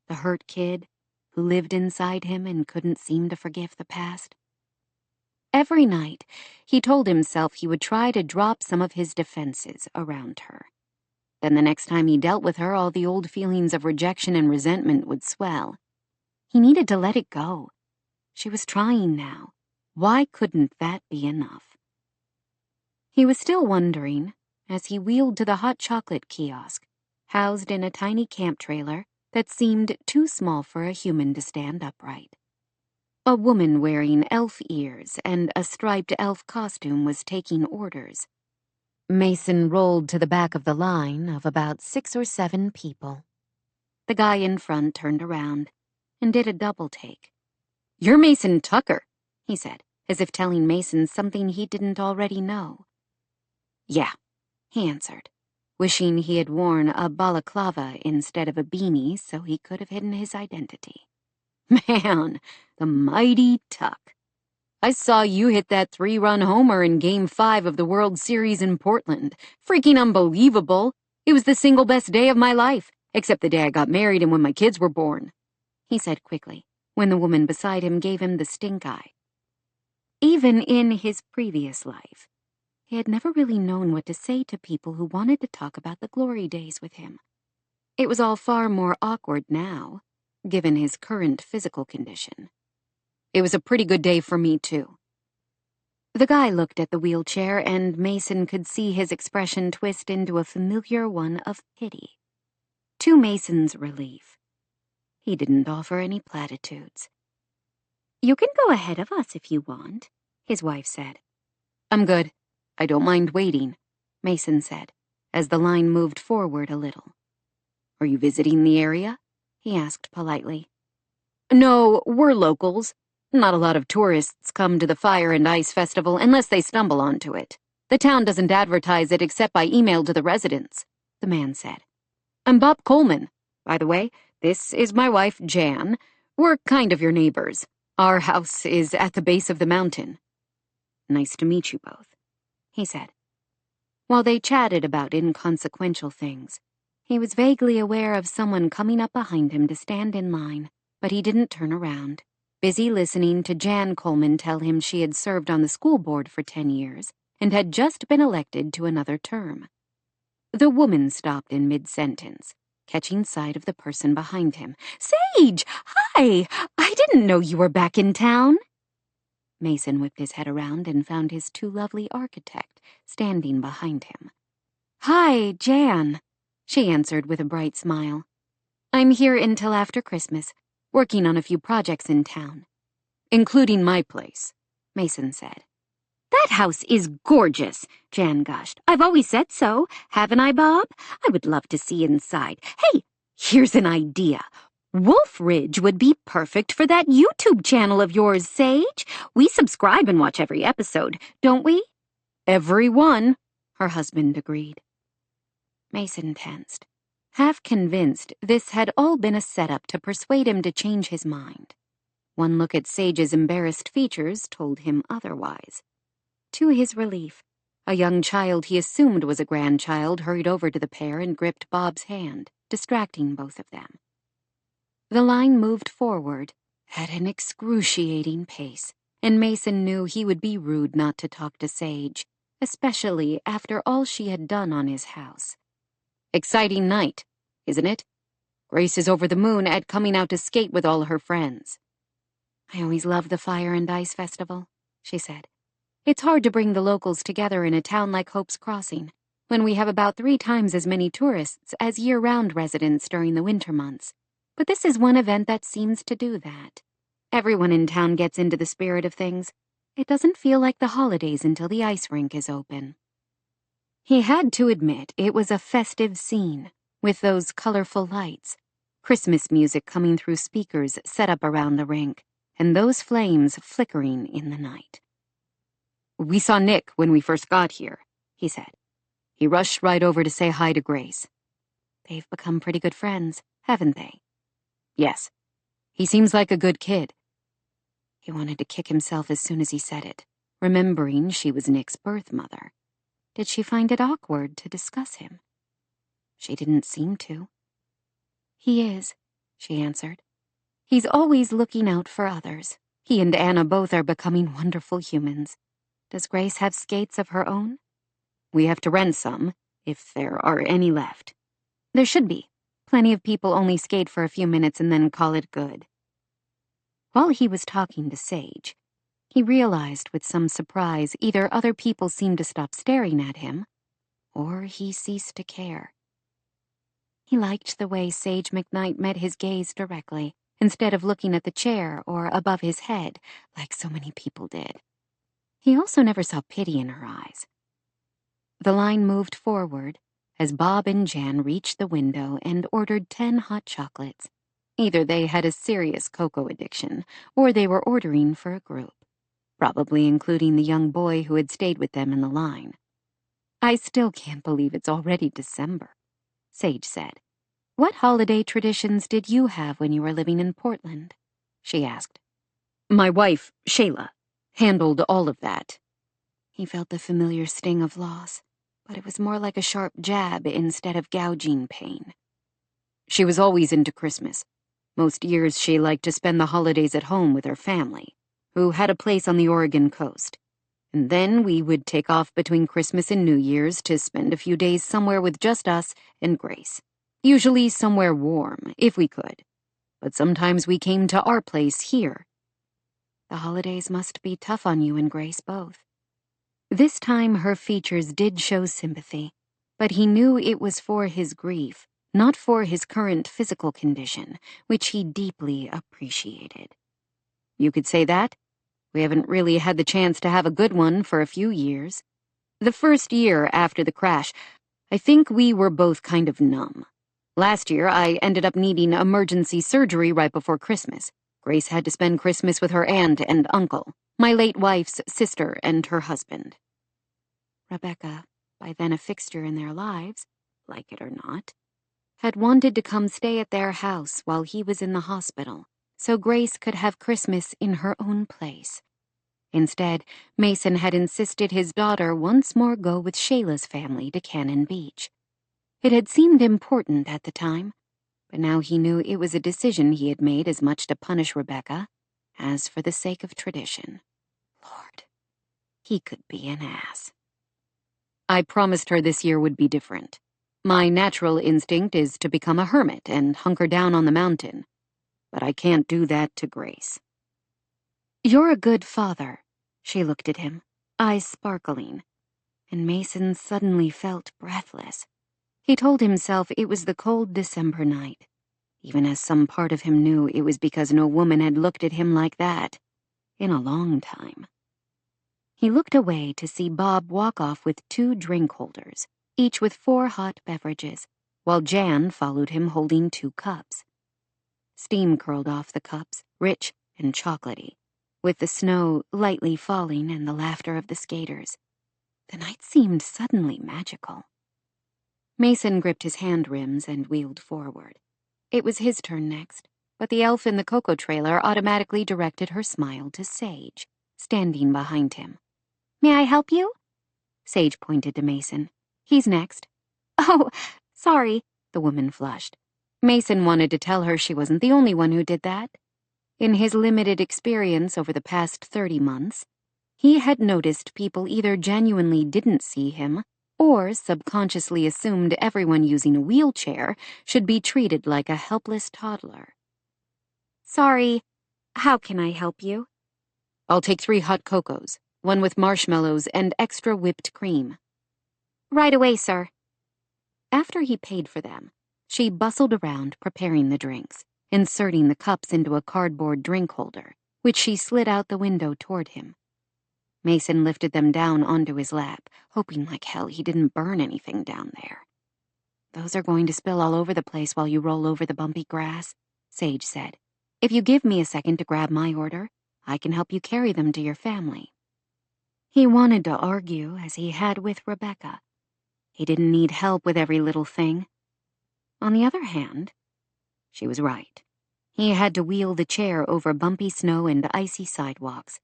the hurt kid who lived inside him and couldn't seem to forgive the past. Every night, he told himself he would try to drop some of his defenses around her. Then the next time he dealt with her, all the old feelings of rejection and resentment would swell. He needed to let it go. She was trying now. Why couldn't that be enough? He was still wondering as he wheeled to the hot chocolate kiosk, housed in a tiny camp trailer that seemed too small for a human to stand upright. A woman wearing elf ears and a striped elf costume was taking orders. Mason rolled to the back of the line of about 6 or 7 people. The guy in front turned around and did a double take. "You're Mason Tucker," he said, as if telling Mason something he didn't already know. "Yeah," he answered, wishing he had worn a balaclava instead of a beanie so he could have hidden his identity. "Man, the mighty Tuck. I saw you hit that 3-run homer in Game 5 of the World Series in Portland. Freaking unbelievable. It was the single best day of my life, except the day I got married and when my kids were born," he said quickly, when the woman beside him gave him the stink eye. Even in his previous life, he had never really known what to say to people who wanted to talk about the glory days with him. It was all far more awkward now, given his current physical condition. "It was a pretty good day for me, too." The guy looked at the wheelchair, and Mason could see his expression twist into a familiar one of pity. To Mason's relief, he didn't offer any platitudes. "You can go ahead of us if you want," his wife said. "I'm good. I don't mind waiting," Mason said, as the line moved forward a little. "Are you visiting the area?" he asked politely. "No, we're locals. Not a lot of tourists come to the Fire and Ice Festival unless they stumble onto it. The town doesn't advertise it except by email to the residents," the man said. "I'm Bob Coleman. By the way, this is my wife, Jan. We're kind of your neighbors. Our house is at the base of the mountain." "Nice to meet you both," he said. While they chatted about inconsequential things, he was vaguely aware of someone coming up behind him to stand in line, but he didn't turn around, busy listening to Jan Coleman tell him she had served on the school board for 10 years and had just been elected to another term. The woman stopped in mid-sentence, catching sight of the person behind him. "Sage! Hi! I didn't know you were back in town." Mason whipped his head around and found his too lovely architect standing behind him. "Hi, Jan," she answered with a bright smile. "I'm here until after Christmas, working on a few projects in town." "Including my place," Mason said. That house is gorgeous, Jan gushed. I've always said so, haven't I, Bob? I would love to see inside. Hey, here's an idea. Wolf Ridge would be perfect for that YouTube channel of yours, Sage. We subscribe and watch every episode, don't we? Every one, her husband agreed. Mason tensed, half convinced this had all been a setup to persuade him to change his mind. One look at Sage's embarrassed features told him otherwise. To his relief, a young child he assumed was a grandchild hurried over to the pair and gripped Bob's hand, distracting both of them. The line moved forward at an excruciating pace, and Mason knew he would be rude not to talk to Sage, especially after all she had done on his house. Exciting night, isn't it? Grace is over the moon at coming out to skate with all her friends. I always loved the Fire and Ice Festival, she said. It's hard to bring the locals together in a town like Hope's Crossing, when we have about 3 times as many tourists as year-round residents during the winter months. But this is one event that seems to do that. Everyone in town gets into the spirit of things. It doesn't feel like the holidays until the ice rink is open. He had to admit it was a festive scene, with those colorful lights, Christmas music coming through speakers set up around the rink, and those flames flickering in the night. We saw Nick when we first got here, he said. He rushed right over to say hi to Grace. They've become pretty good friends, haven't they? Yes. He seems like a good kid. He wanted to kick himself as soon as he said it, remembering she was Nick's birth mother. Did she find it awkward to discuss him? She didn't seem to. He is, she answered. He's always looking out for others. He and Anna both are becoming wonderful humans. Does Grace have skates of her own? We have to rent some, if there are any left. There should be. Plenty of people only skate for a few minutes and then call it good. While he was talking to Sage, he realized with some surprise either other people seemed to stop staring at him, or he ceased to care. He liked the way Sage McKnight met his gaze directly, instead of looking at the chair or above his head, like so many people did. He also never saw pity in her eyes. The line moved forward as Bob and Jan reached the window and ordered 10 hot chocolates. Either they had a serious cocoa addiction, or they were ordering for a group, probably including the young boy who had stayed with them in the line. I still can't believe it's already December, Sage said. What holiday traditions did you have when you were living in Portland? She asked. My wife, Shayla, handled all of that. He felt the familiar sting of loss, but it was more like a sharp jab instead of gouging pain. She was always into Christmas. Most years she liked to spend the holidays at home with her family, who had a place on the Oregon coast. And then we would take off between Christmas and New Year's to spend a few days somewhere with just us and Grace. Usually somewhere warm, if we could. But sometimes we came to our place here. The holidays must be tough on you and Grace both. This time her features did show sympathy, but he knew it was for his grief, not for his current physical condition, which he deeply appreciated. You could say that. We haven't really had the chance to have a good one for a few years. The first year after the crash, I think we were both kind of numb. Last year, I ended up needing emergency surgery right before Christmas. Grace had to spend Christmas with her aunt and uncle, my late wife's sister and her husband. Rebecca, by then a fixture in their lives, like it or not, had wanted to come stay at their house while he was in the hospital, so Grace could have Christmas in her own place. Instead, Mason had insisted his daughter once more go with Shayla's family to Cannon Beach. It had seemed important at the time, but now he knew it was a decision he had made as much to punish Rebecca as for the sake of tradition. Lord, he could be an ass. I promised her this year would be different. My natural instinct is to become a hermit and hunker down on the mountain, but I can't do that to Grace. You're a good father, she looked at him, eyes sparkling, and Mason suddenly felt breathless. He told himself it was the cold December night, even as some part of him knew it was because no woman had looked at him like that in a long time. He looked away to see Bob walk off with 2 drink holders, each with 4 hot beverages, while Jan followed him holding 2 cups. Steam curled off the cups, rich and chocolatey, with the snow lightly falling and the laughter of the skaters. The night seemed suddenly magical. Mason gripped his hand rims and wheeled forward. It was his turn next, but the elf in the cocoa trailer automatically directed her smile to Sage, standing behind him. "May I help you?" Sage pointed to Mason. "He's next." "Oh, sorry," the woman flushed. Mason wanted to tell her she wasn't the only one who did that. In his limited experience over the past 30 months, he had noticed people either genuinely didn't see him or subconsciously assumed everyone using a wheelchair should be treated like a helpless toddler. "Sorry, how can I help you?" "I'll take 3 hot cocos, 1 with marshmallows and extra whipped cream." "Right away, sir." After he paid for them, she bustled around preparing the drinks, inserting the cups into a cardboard drink holder, which she slid out the window toward him. Mason lifted them down onto his lap, hoping like hell he didn't burn anything down there. "Those are going to spill all over the place while you roll over the bumpy grass," Sage said. "If you give me a second to grab my order, I can help you carry them to your family." He wanted to argue, as he had with Rebecca. He didn't need help with every little thing. On the other hand, she was right. He had to wheel the chair over bumpy snow and icy sidewalks.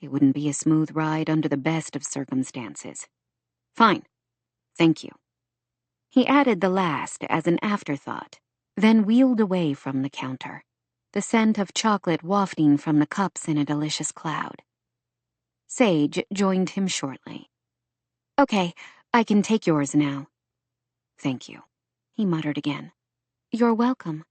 It wouldn't be a smooth ride under the best of circumstances. "Fine. Thank you." He added the last as an afterthought, then wheeled away from the counter, the scent of chocolate wafting from the cups in a delicious cloud. Sage joined him shortly. "Okay, I can take yours now." "Thank you," he muttered again. "You're welcome."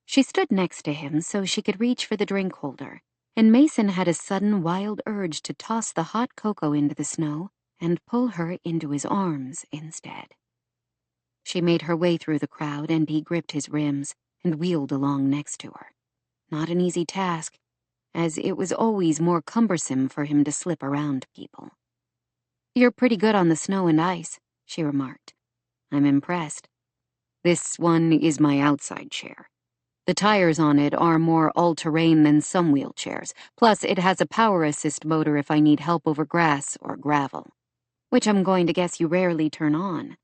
She stood next to him so she could reach for the drink holder, and Mason had a sudden wild urge to toss the hot cocoa into the snow and pull her into his arms instead. She made her way through the crowd and he gripped his rims and wheeled along next to her. Not an easy task, as it was always more cumbersome for him to slip around people. "You're pretty good on the snow and ice," she remarked. "I'm impressed. This one is my outside chair. The tires on it are more all-terrain than some wheelchairs, plus it has a power assist motor if I need help over grass or gravel, which I'm going to guess you rarely turn on."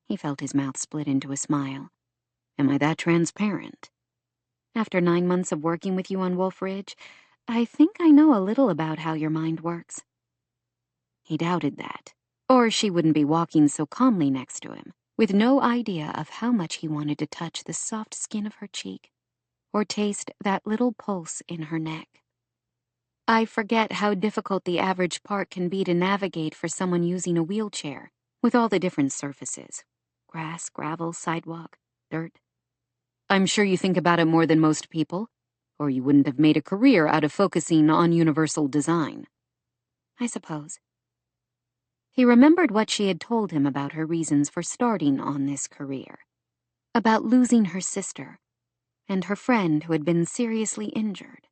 He felt his mouth split into a smile. "Am I that transparent?" "After 9 months of working with you on Wolf Ridge, I think I know a little about how your mind works." He doubted that, or she wouldn't be walking so calmly next to him, with no idea of how much he wanted to touch the soft skin of her cheek, or taste that little pulse in her neck. "I forget how difficult the average park can be to navigate for someone using a wheelchair, with all the different surfaces. Grass, gravel, sidewalk, dirt. I'm sure you think about it more than most people, or you wouldn't have made a career out of focusing on universal design." "I suppose." He remembered what she had told him about her reasons for starting on this career. About losing her sister, and her friend who had been seriously injured.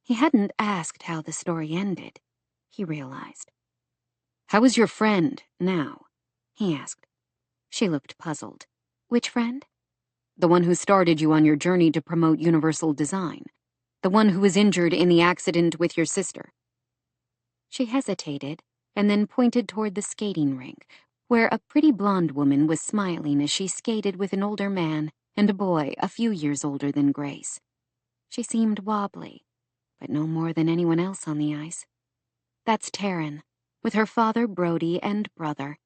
He hadn't asked how the story ended, he realized. "How is your friend now?" he asked. She looked puzzled. "Which friend?" "The one who started you on your journey to promote universal design. The one who was injured in the accident with your sister." She hesitated, and then pointed toward the skating rink, where a pretty blonde woman was smiling as she skated with an older man and a boy a few years older than Grace. She seemed wobbly, but no more than anyone else on the ice. "That's Taryn, with her father Brody and brother.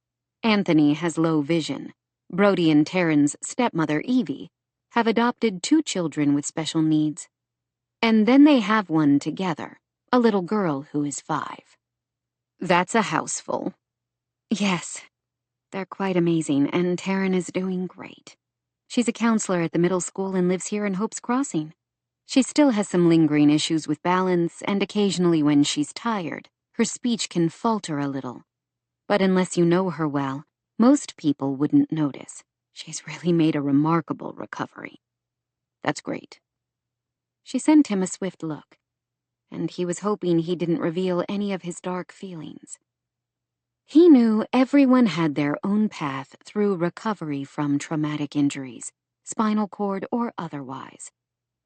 Anthony has low vision. Brody and Taryn's stepmother, Evie, have adopted 2 children with special needs. And then they have one together, a little girl who is 5. That's a houseful." "Yes, they're quite amazing, and Taryn is doing great. She's a counselor at the middle school and lives here in Hope's Crossing. She still has some lingering issues with balance, and occasionally when she's tired, her speech can falter a little. But unless you know her well, most people wouldn't notice. She's really made a remarkable recovery." "That's great." She sent him a swift look. and he was hoping he didn't reveal any of his dark feelings. He knew everyone had their own path through recovery from traumatic injuries, spinal cord or otherwise.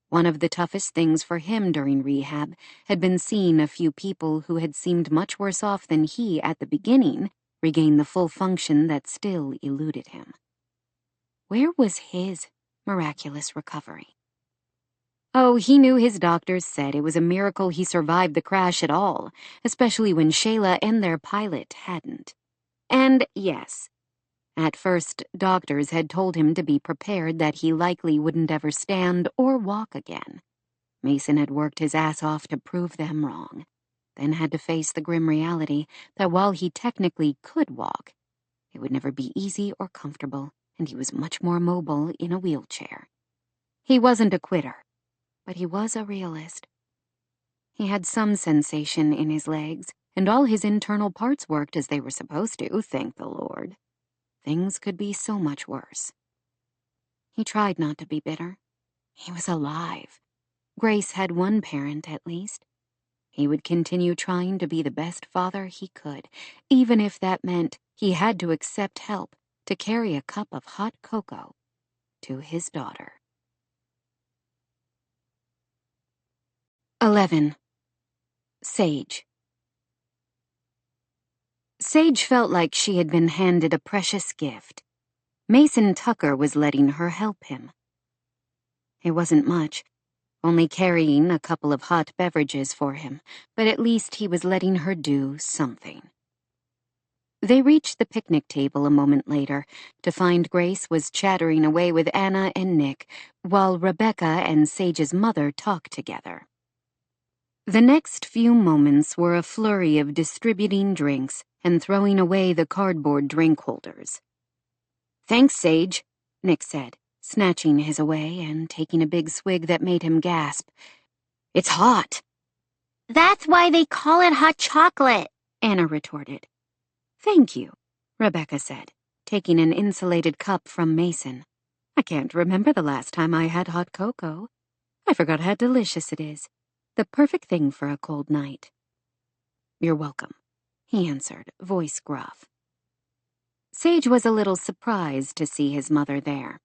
One of the toughest things for him during rehab had been seeing a few people who had seemed much worse off than he at the beginning regain the full function that still eluded him. Where was his miraculous recovery? Oh, he knew his doctors said it was a miracle he survived the crash at all, especially when Shayla and their pilot hadn't. And yes, at first, doctors had told him to be prepared that he likely wouldn't ever stand or walk again. Mason had worked his ass off to prove them wrong, then had to face the grim reality that while he technically could walk, it would never be easy or comfortable, and he was much more mobile in a wheelchair. He wasn't a quitter, but he was a realist. He had some sensation in his legs, and all his internal parts worked as they were supposed to, thank the Lord. Things could be so much worse. He tried not to be bitter. He was alive. Grace had one parent, at least. He would continue trying to be the best father he could, even if that meant he had to accept help to carry a cup of hot cocoa to his daughter. 11. Sage. Sage felt like she had been handed a precious gift. Mason Tucker was letting her help him. It wasn't much, only carrying a couple of hot beverages for him, but at least he was letting her do something. They reached the picnic table a moment later to find Grace was chattering away with Anna and Nick, while Rebecca and Sage's mother talked together. The next few moments were a flurry of distributing drinks and throwing away the cardboard drink holders. "Thanks, Sage," Nick said, snatching his away and taking a big swig that made him gasp. "It's hot." That's why they call it hot chocolate, Anna retorted. "Thank you," Rebecca said, taking an insulated cup from Mason. "I can't remember the last time I had hot cocoa. I forgot how delicious it is. The perfect thing for a cold night." "You're welcome," he answered, voice gruff. Sage was a little surprised to see his mother there.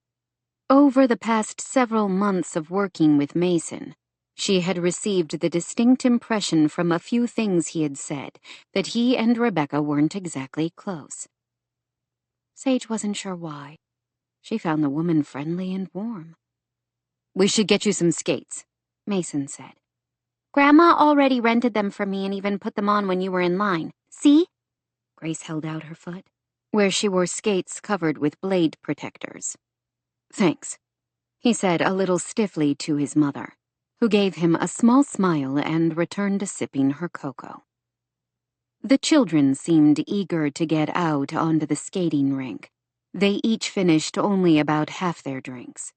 Over the past several months of working with Mason, she had received the distinct impression from a few things he had said that he and Rebecca weren't exactly close. Sage wasn't sure why. She found the woman friendly and warm. "We should get you some skates," Mason said. Grandma already rented them for me and even put them on when you were in line. See?" Grace held out her foot, where she wore skates covered with blade protectors. "Thanks," he said a little stiffly to his mother, who gave him a small smile and returned to sipping her cocoa. The children seemed eager to get out onto the skating rink. They each finished only about half their drinks.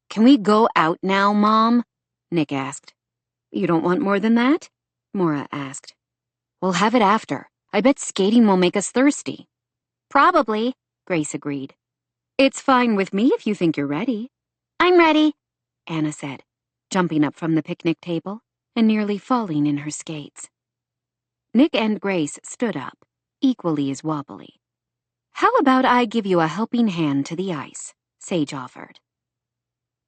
"Can we go out now, Mom?" Nick asked. "You don't want more than that?" Maura asked. "We'll have it after. I bet skating will make us thirsty." "Probably," Grace agreed. "It's fine with me if you think you're ready." "I'm ready," Anna said, jumping up from the picnic table and nearly falling in her skates. Nick and Grace stood up, equally as wobbly. "How about I give you a helping hand to the ice?" Sage offered.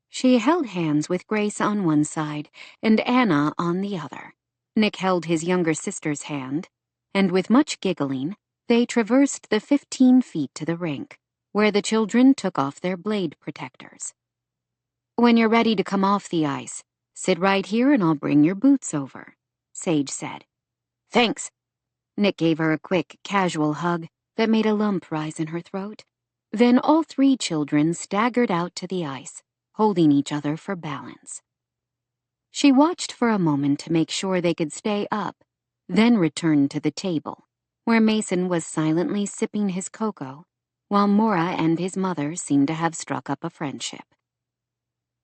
She held hands with Grace on one side and Anna on the other. Nick held his younger sister's hand, and with much giggling, they traversed the 15 feet to the rink, where the children took off their blade protectors. "When you're ready to come off the ice, sit right here and I'll bring your boots over," Sage said. "Thanks." Nick gave her a quick, casual hug that made a lump rise in her throat. Then all three children staggered out to the ice, holding each other for balance. She watched for a moment to make sure they could stay up, then returned to the table, where Mason was silently sipping his cocoa, while Maura and his mother seemed to have struck up a friendship.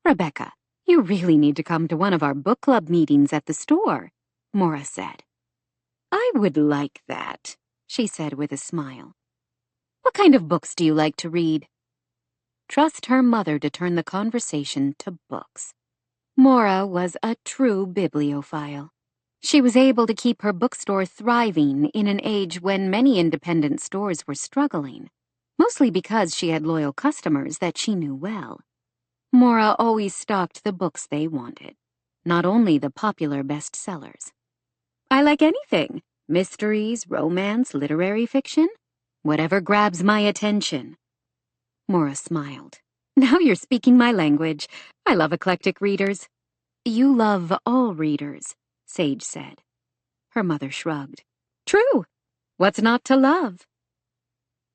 "Rebecca, you really need to come to one of our book club meetings at the store," Maura said. "I would like that," she said with a smile. "What kind of books do you like to read?" Trust her mother to turn the conversation to books. Maura was a true bibliophile. She was able to keep her bookstore thriving in an age when many independent stores were struggling, mostly because she had loyal customers that she knew well. Maura always stocked the books they wanted, not only the popular bestsellers. I like anything: mysteries, romance, literary fiction, whatever grabs my attention. Maura smiled. Now you're speaking my language. I love eclectic readers. You love all readers, Sage said. Her mother shrugged. True. What's not to love?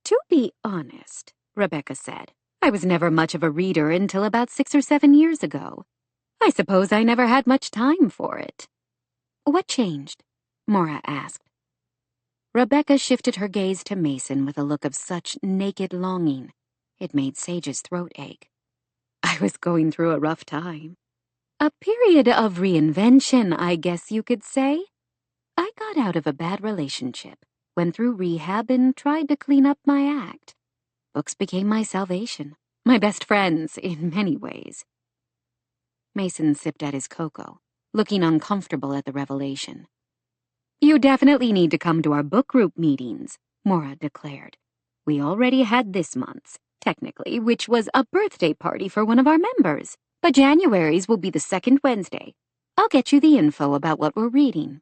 To be honest, Rebecca said, I was never much of a reader until about 6 or 7 years ago. I suppose I never had much time for it. What changed? Maura asked. Rebecca shifted her gaze to Mason with a look of such naked longing. It made Sage's throat ache. I was going through a rough time. A period of reinvention, I guess you could say. I got out of a bad relationship, went through rehab, and tried to clean up my act. Books became my salvation, my best friends in many ways. Mason sipped at his cocoa, looking uncomfortable at the revelation. You definitely need to come to our book group meetings, Maura declared. We already had this month's, technically, which was a birthday party for one of our members. But January's will be the second Wednesday. I'll get you the info about what we're reading.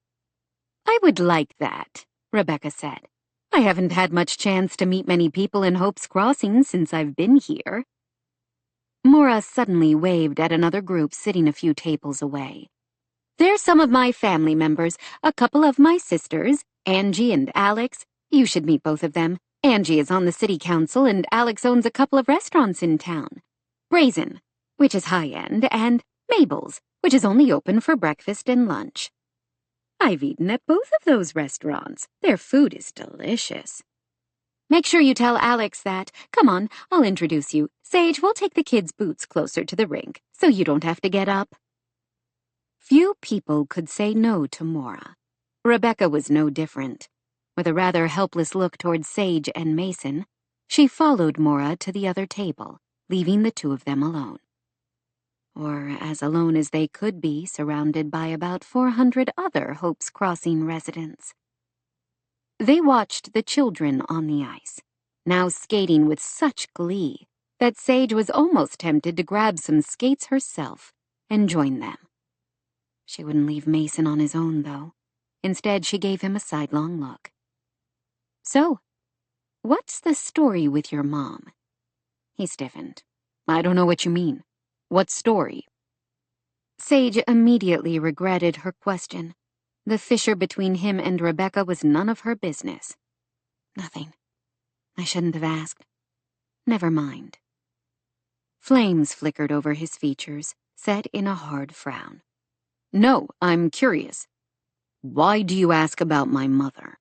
I would like that, Rebecca said. I haven't had much chance to meet many people in Hope's Crossing since I've been here. Maura suddenly waved at another group sitting a few tables away. There's some of my family members, a couple of my sisters, Angie and Alex. You should meet both of them. Angie is on the city council and Alex owns a couple of restaurants in town. Brazen, which is high-end, and Mabel's, which is only open for breakfast and lunch. I've eaten at both of those restaurants. Their food is delicious. Make sure you tell Alex that. Come on, I'll introduce you. Sage, we'll take the kids' boots closer to the rink, so you don't have to get up. Few people could say no to Maura. Rebecca was no different. With a rather helpless look toward Sage and Mason, she followed Maura to the other table, leaving the two of them alone. Or as alone as they could be, surrounded by about 400 other Hope's Crossing residents. They watched the children on the ice, now skating with such glee that Sage was almost tempted to grab some skates herself and join them. She wouldn't leave Mason on his own, though. Instead, she gave him a sidelong look. So, what's the story with your mom? He stiffened. I don't know what you mean. What story? Sage immediately regretted her question. The fissure between him and Rebecca was none of her business. Nothing. I shouldn't have asked. Never mind. Flames flickered over his features, set in a hard frown. No, I'm curious. Why do you ask about my mother?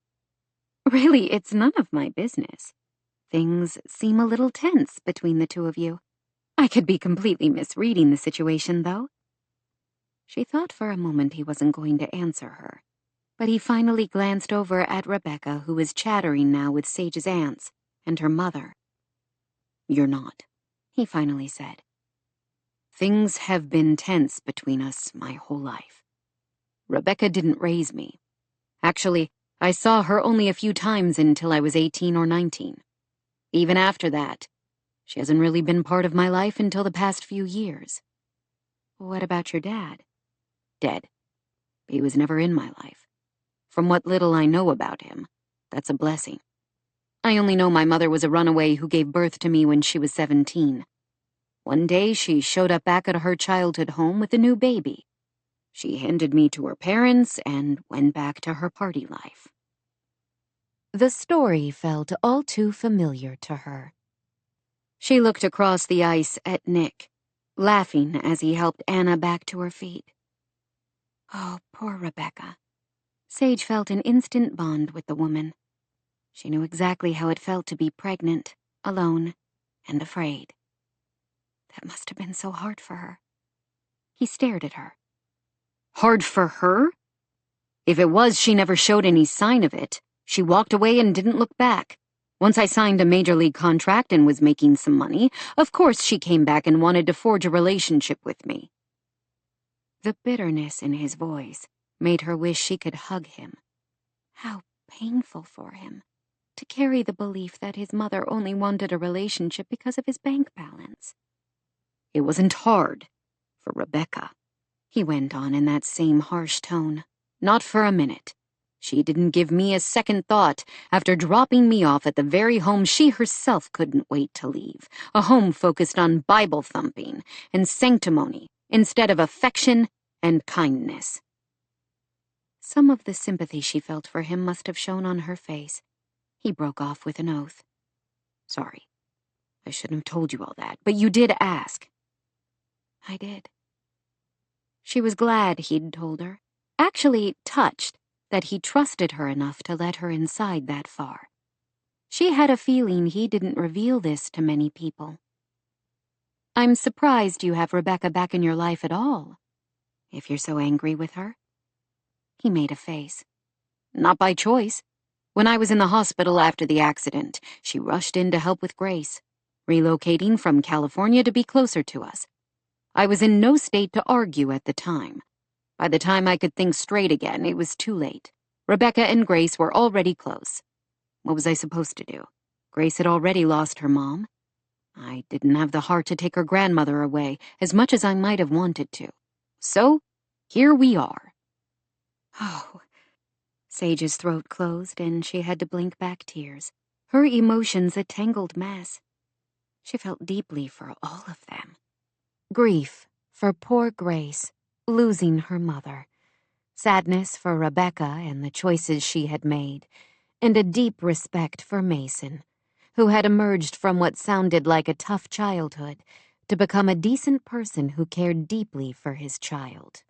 Really, it's none of my business. Things seem a little tense between the two of you. I could be completely misreading the situation, though. She thought for a moment he wasn't going to answer her, but he finally glanced over at Rebecca, who was chattering now with Sage's aunts and her mother. You're not, he finally said. Things have been tense between us my whole life. Rebecca didn't raise me. Actually, I saw her only a few times until I was 18 or 19. Even after that, she hasn't really been part of my life until the past few years. What about your dad? Dead. He was never in my life. From what little I know about him, that's a blessing. I only know my mother was a runaway who gave birth to me when she was 17. One day, she showed up back at her childhood home with a new baby. She handed me to her parents and went back to her party life. The story felt all too familiar to her. She looked across the ice at Nick, laughing as he helped Anna back to her feet. Oh, poor Rebecca. Sage felt an instant bond with the woman. She knew exactly how it felt to be pregnant, alone, and afraid. That must have been so hard for her. He stared at her. Hard for her? If it was, she never showed any sign of it. She walked away and didn't look back. Once I signed a major league contract and was making some money, of course she came back and wanted to forge a relationship with me. The bitterness in his voice made her wish she could hug him. How painful for him to carry the belief that his mother only wanted a relationship because of his bank balance. It wasn't hard for Rebecca, he went on in that same harsh tone. Not for a minute. She didn't give me a second thought after dropping me off at the very home she herself couldn't wait to leave, a home focused on Bible thumping and sanctimony instead of affection and kindness. Some of the sympathy she felt for him must have shown on her face. He broke off with an oath. Sorry. I shouldn't have told you all that, but you did ask. I did. She was glad he'd told her, actually touched that he trusted her enough to let her inside that far. She had a feeling he didn't reveal this to many people. I'm surprised you have Rebecca back in your life at all, if you're so angry with her. He made a face. Not by choice. When I was in the hospital after the accident, she rushed in to help with Grace, relocating from California to be closer to us. I was in no state to argue at the time. By the time I could think straight again, it was too late. Rebecca and Grace were already close. What was I supposed to do? Grace had already lost her mom. I didn't have the heart to take her grandmother away, as much as I might have wanted to. So, here we are. Oh. Sage's throat closed, and she had to blink back tears, her emotions a tangled mess. She felt deeply for all of them. Grief for poor Grace, losing her mother. Sadness for Rebecca and the choices she had made, and a deep respect for Mason, who had emerged from what sounded like a tough childhood to become a decent person who cared deeply for his child.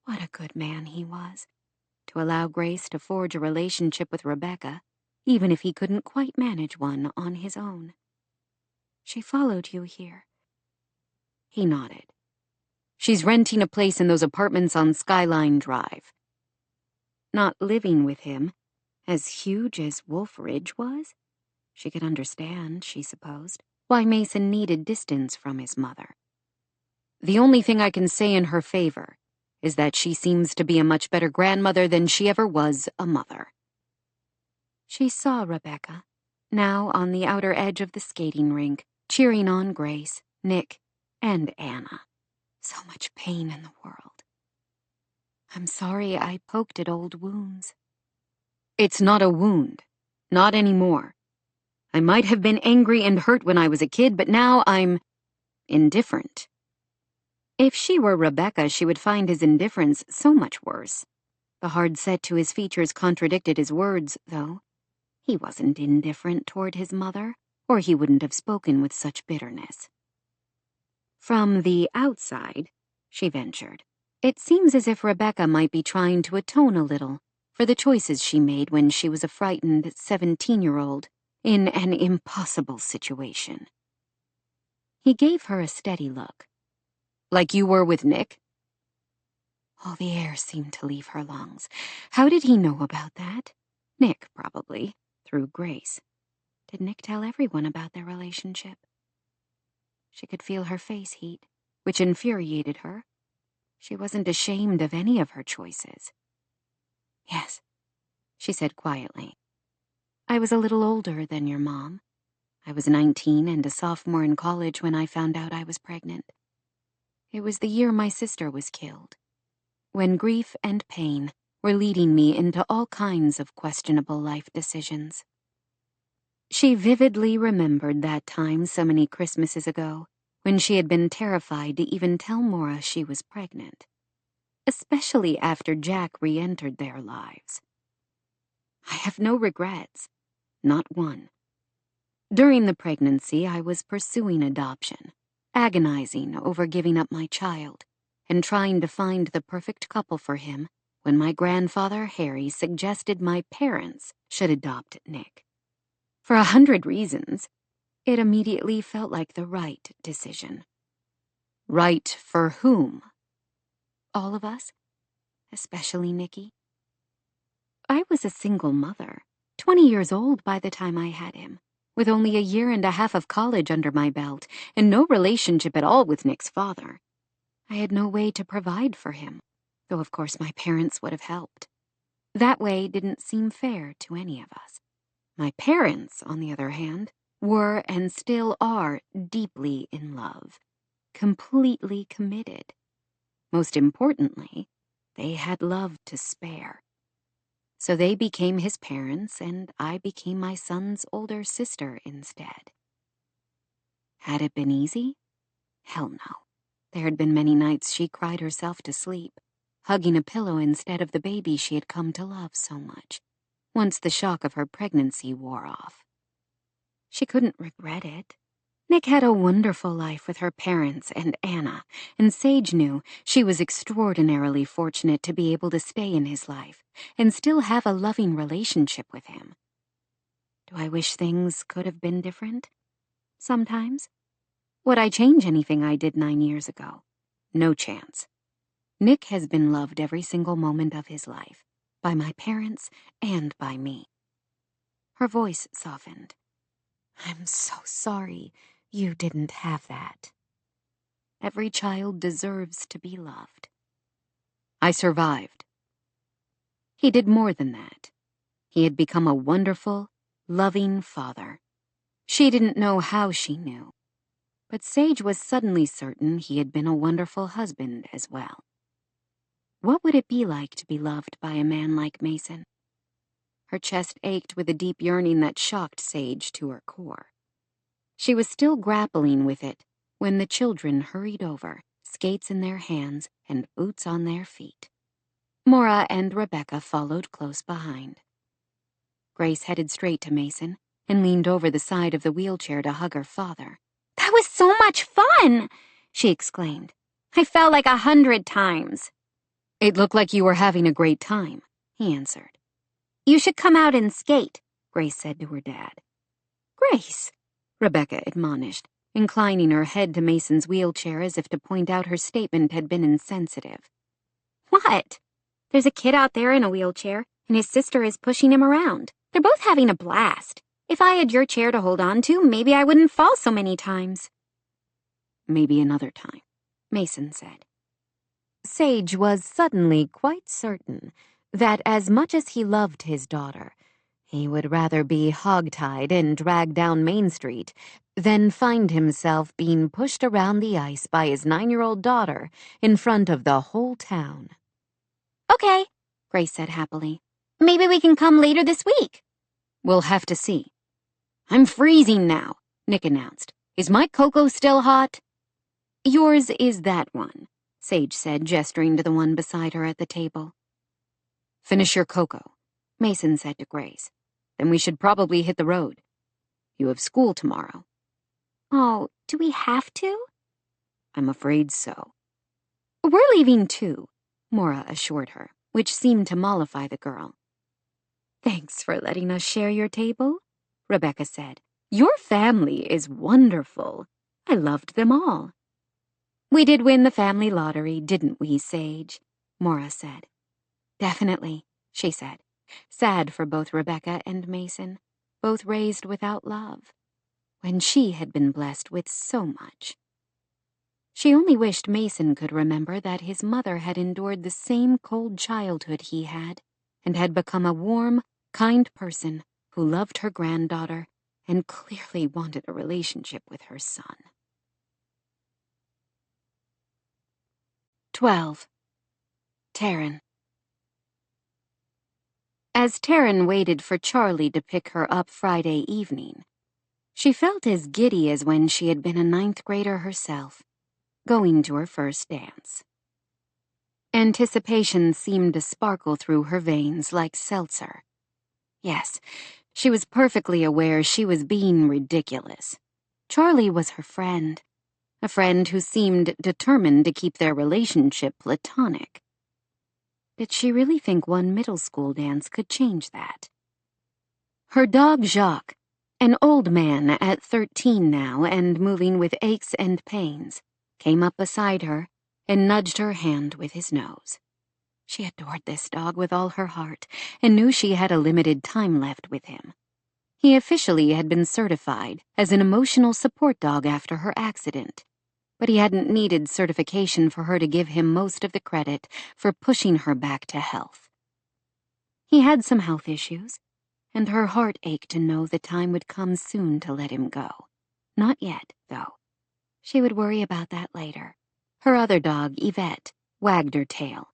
What a good man he was, to allow Grace to forge a relationship with Rebecca, even if he couldn't quite manage one on his own. She followed you here. He nodded. She's renting a place in those apartments on Skyline Drive. Not living with him, as huge as Wolf Ridge was? She could understand, she supposed, why Mason needed distance from his mother. The only thing I can say in her favor is that she seems to be a much better grandmother than she ever was a mother. She saw Rebecca, now on the outer edge of the skating rink, cheering on Grace, Nick, and Anna. So much pain in the world. I'm sorry I poked at old wounds. It's not a wound. Not anymore. I might have been angry and hurt when I was a kid, but now I'm indifferent. If she were Rebecca, she would find his indifference so much worse. The hard set to his features contradicted his words, though. He wasn't indifferent toward his mother, or he wouldn't have spoken with such bitterness. From the outside, she ventured, it seems as if Rebecca might be trying to atone a little for the choices she made when she was a frightened 17-year-old in an impossible situation. He gave her a steady look. Like you were with Nick? All the air seemed to leave her lungs. How did he know about that? Nick, probably, through Grace. Did Nick tell everyone about their relationship? She could feel her face heat, which infuriated her. She wasn't ashamed of any of her choices. Yes, she said quietly. I was a little older than your mom. I was 19 and a sophomore in college when I found out I was pregnant. It was the year my sister was killed, when grief and pain were leading me into all kinds of questionable life decisions. She vividly remembered that time so many Christmases ago, when she had been terrified to even tell Maura she was pregnant, especially after Jack re-entered their lives. I have no regrets, not one. During the pregnancy, I was pursuing adoption, agonizing over giving up my child, and trying to find the perfect couple for him when my grandfather, Harry, suggested my parents should adopt Nick. For 100 reasons, it immediately felt like the right decision. Right for whom? All of us, especially Nicky. I was a single mother, 20 years old by the time I had him, with only a year and a half of college under my belt and no relationship at all with Nick's father. I had no way to provide for him, though of course my parents would have helped. That way didn't seem fair to any of us. My parents, on the other hand, were and still are deeply in love, completely committed. Most importantly, they had love to spare. So they became his parents, and I became my son's older sister instead. Had it been easy? Hell no. There had been many nights she cried herself to sleep, hugging a pillow instead of the baby she had come to love so much, once the shock of her pregnancy wore off. She couldn't regret it. Nick had a wonderful life with her parents and Anna, and Sage knew she was extraordinarily fortunate to be able to stay in his life and still have a loving relationship with him. Do I wish things could have been different? Sometimes. Would I change anything I did 9 years ago? No chance. Nick has been loved every single moment of his life, by my parents and by me. Her voice softened. I'm so sorry you didn't have that. Every child deserves to be loved. I survived. He did more than that. He had become a wonderful, loving father. She didn't know how she knew, but Sage was suddenly certain he had been a wonderful husband as well. What would it be like to be loved by a man like Mason? Her chest ached with a deep yearning that shocked Sage to her core. She was still grappling with it when the children hurried over, skates in their hands and boots on their feet. Maura and Rebecca followed close behind. Grace headed straight to Mason and leaned over the side of the wheelchair to hug her father. That was so much fun, she exclaimed. I fell like 100 times. It looked like you were having a great time, he answered. You should come out and skate, Grace said to her dad. Grace, Rebecca admonished, inclining her head to Mason's wheelchair as if to point out her statement had been insensitive. What? There's a kid out there in a wheelchair, and his sister is pushing him around. They're both having a blast. If I had your chair to hold on to, maybe I wouldn't fall so many times. Maybe another time, Mason said. Sage was suddenly quite certain that as much as he loved his daughter, he would rather be hogtied and dragged down Main Street than find himself being pushed around the ice by his 9-year-old daughter in front of the whole town. Okay, Grace said happily. Maybe we can come later this week. We'll have to see. I'm freezing now, Nick announced. Is my cocoa still hot? Yours is that one, Sage said, gesturing to the one beside her at the table. Finish your cocoa, Mason said to Grace. Then we should probably hit the road. You have school tomorrow. Oh, do we have to? I'm afraid so. We're leaving too, Maura assured her, which seemed to mollify the girl. Thanks for letting us share your table, Rebecca said. Your family is wonderful. I loved them all. We did win the family lottery, didn't we, Sage? Maura said. Definitely, she said, sad for both Rebecca and Mason, both raised without love, when she had been blessed with so much. She only wished Mason could remember that his mother had endured the same cold childhood he had, and had become a warm, kind person who loved her granddaughter and clearly wanted a relationship with her son. 12. Taryn. As Taryn waited for Charlie to pick her up Friday evening, she felt as giddy as when she had been a 9th grader herself, going to her first dance. Anticipation seemed to sparkle through her veins like seltzer. Yes, she was perfectly aware she was being ridiculous. Charlie was her friend, a friend who seemed determined to keep their relationship platonic. Did she really think one middle school dance could change that? Her dog Jacques, an old man at 13 now and moving with aches and pains, came up beside her and nudged her hand with his nose. She adored this dog with all her heart and knew she had a limited time left with him. He officially had been certified as an emotional support dog after her accident. but he hadn't needed certification for her to give him most of the credit for pushing her back to health. He had some health issues, and her heart ached to know the time would come soon to let him go. Not yet, though. She would worry about that later. Her other dog, Yvette, wagged her tail.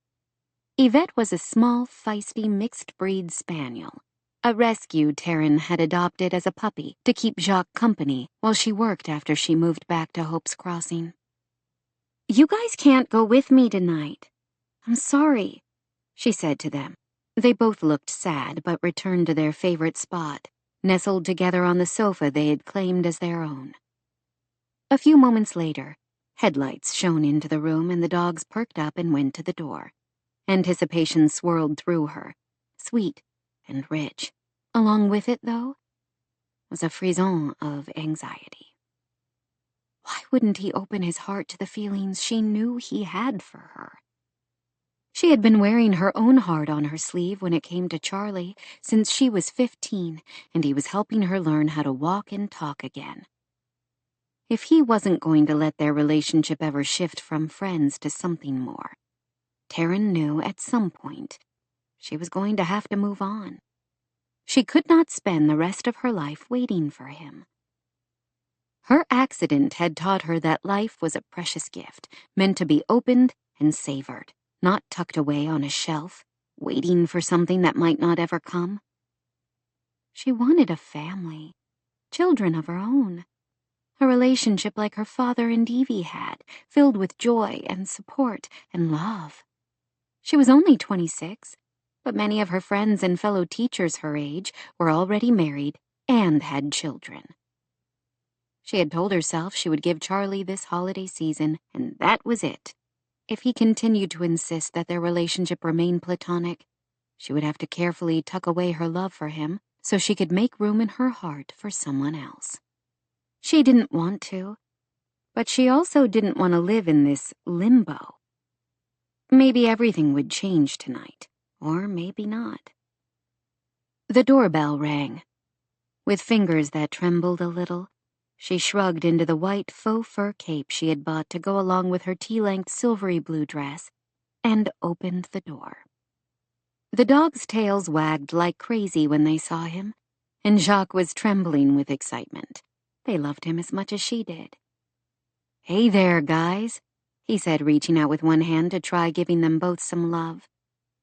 Yvette was a small, feisty, mixed-breed spaniel, a rescue Taryn had adopted as a puppy to keep Jacques company while she worked after she moved back to Hope's Crossing. "You guys can't go with me tonight. I'm sorry," she said to them. They both looked sad, but returned to their favorite spot, nestled together on the sofa they had claimed as their own. A few moments later, headlights shone into the room and the dogs perked up and went to the door. Anticipation swirled through her, sweet and rich. Along with it, though, was a frisson of anxiety. Why wouldn't he open his heart to the feelings she knew he had for her? She had been wearing her own heart on her sleeve when it came to Charlie since she was 15, and he was helping her learn how to walk and talk again. If he wasn't going to let their relationship ever shift from friends to something more, Taryn knew at some point she was going to have to move on. She could not spend the rest of her life waiting for him. Her accident had taught her that life was a precious gift, meant to be opened and savored, not tucked away on a shelf, waiting for something that might not ever come. She wanted a family, children of her own, a relationship like her father and Evie had, filled with joy and support and love. She was only 26, but many of her friends and fellow teachers her age were already married and had children. She had told herself she would give Charlie this holiday season, and that was it. If he continued to insist that their relationship remain platonic, she would have to carefully tuck away her love for him so she could make room in her heart for someone else. She didn't want to, but she also didn't want to live in this limbo. Maybe everything would change tonight, or maybe not. The doorbell rang. With fingers that trembled a little, she shrugged into the white faux fur cape she had bought to go along with her tea-length silvery blue dress and opened the door. The dogs' tails wagged like crazy when they saw him, and Jacques was trembling with excitement. They loved him as much as she did. "Hey there, guys," he said, reaching out with one hand to try giving them both some love.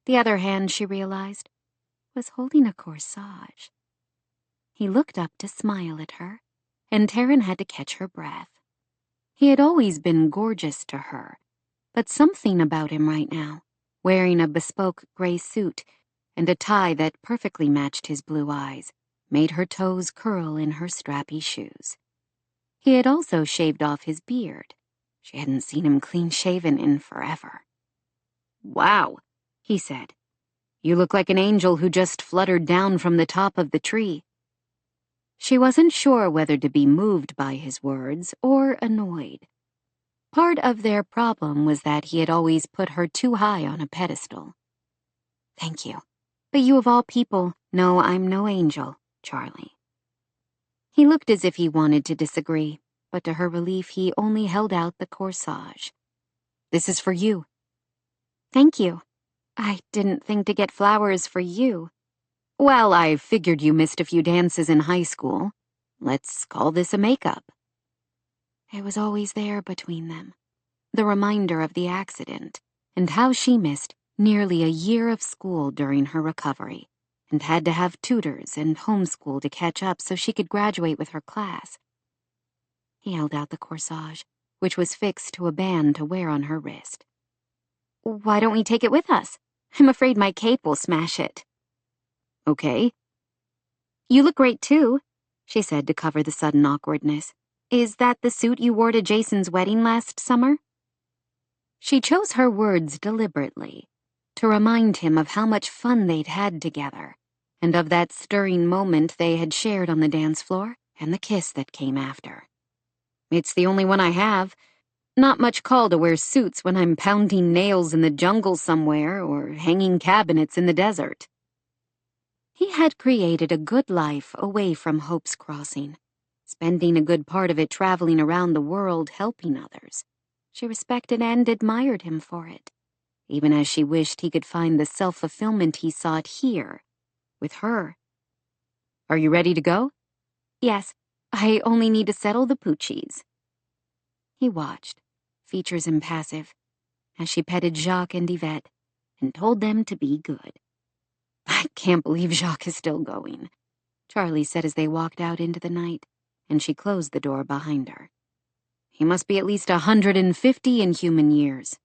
The other hand, she realized, was holding a corsage. He looked up to smile at her, and Taryn had to catch her breath. He had always been gorgeous to her, but something about him right now, wearing a bespoke gray suit and a tie that perfectly matched his blue eyes, made her toes curl in her strappy shoes. He had also shaved off his beard. She hadn't seen him clean-shaven in forever. "Wow," he said. "You look like an angel who just fluttered down from the top of the tree." She wasn't sure whether to be moved by his words or annoyed. Part of their problem was that he had always put her too high on a pedestal. "Thank you, but you of all people know I'm no angel, Charlie." He looked as if he wanted to disagree, but to her relief he only held out the corsage. "This is for you." "Thank you. I didn't think to get flowers for you." "Well, I figured you missed a few dances in high school. Let's call this a makeup." It was always there between them, the reminder of the accident and how she missed nearly a year of school during her recovery and had to have tutors and homeschool to catch up so she could graduate with her class. He held out the corsage, which was fixed to a band to wear on her wrist. "Why don't we take it with us? I'm afraid my cape will smash it." "Okay." "You look great, too," she said to cover the sudden awkwardness. "Is that the suit you wore to Jason's wedding last summer?" She chose her words deliberately, to remind him of how much fun they'd had together, and of that stirring moment they had shared on the dance floor and the kiss that came after. "It's the only one I have. Not much call to wear suits when I'm pounding nails in the jungle somewhere or hanging cabinets in the desert." He had created a good life away from Hope's Crossing, spending a good part of it traveling around the world helping others. She respected and admired him for it, even as she wished he could find the self-fulfillment he sought here, with her. "Are you ready to go?" "Yes, I only need to settle the poochies." He watched, features impassive, as she petted Jacques and Yvette and told them to be good. "I can't believe Jacques is still going," Charlie said as they walked out into the night, and she closed the door behind her. "He must be at least 150 in human years."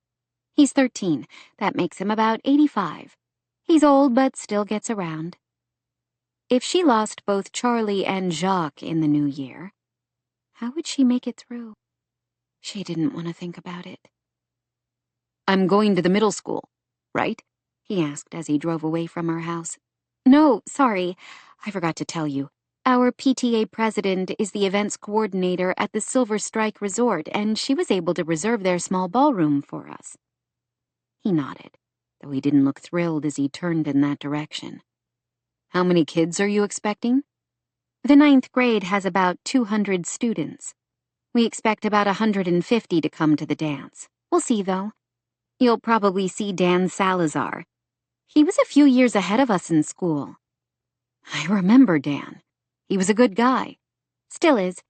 "He's 13. That makes him about 85. He's old, but still gets around." If she lost both Charlie and Jacques in the new year, how would she make it through? She didn't want to think about it. "I'm going to the middle school, right?" he asked as he drove away from her house. "No, sorry. I forgot to tell you. Our PTA president is the events coordinator at the Silver Strike Resort, and she was able to reserve their small ballroom for us." He nodded, though he didn't look thrilled as he turned in that direction. "How many kids are you expecting?" "The 9th grade has about 200 students. We expect about 150 to come to the dance. We'll see, though. You'll probably see Dan Salazar. He was a few years ahead of us in school." "I remember Dan. He was a good guy." "Still is.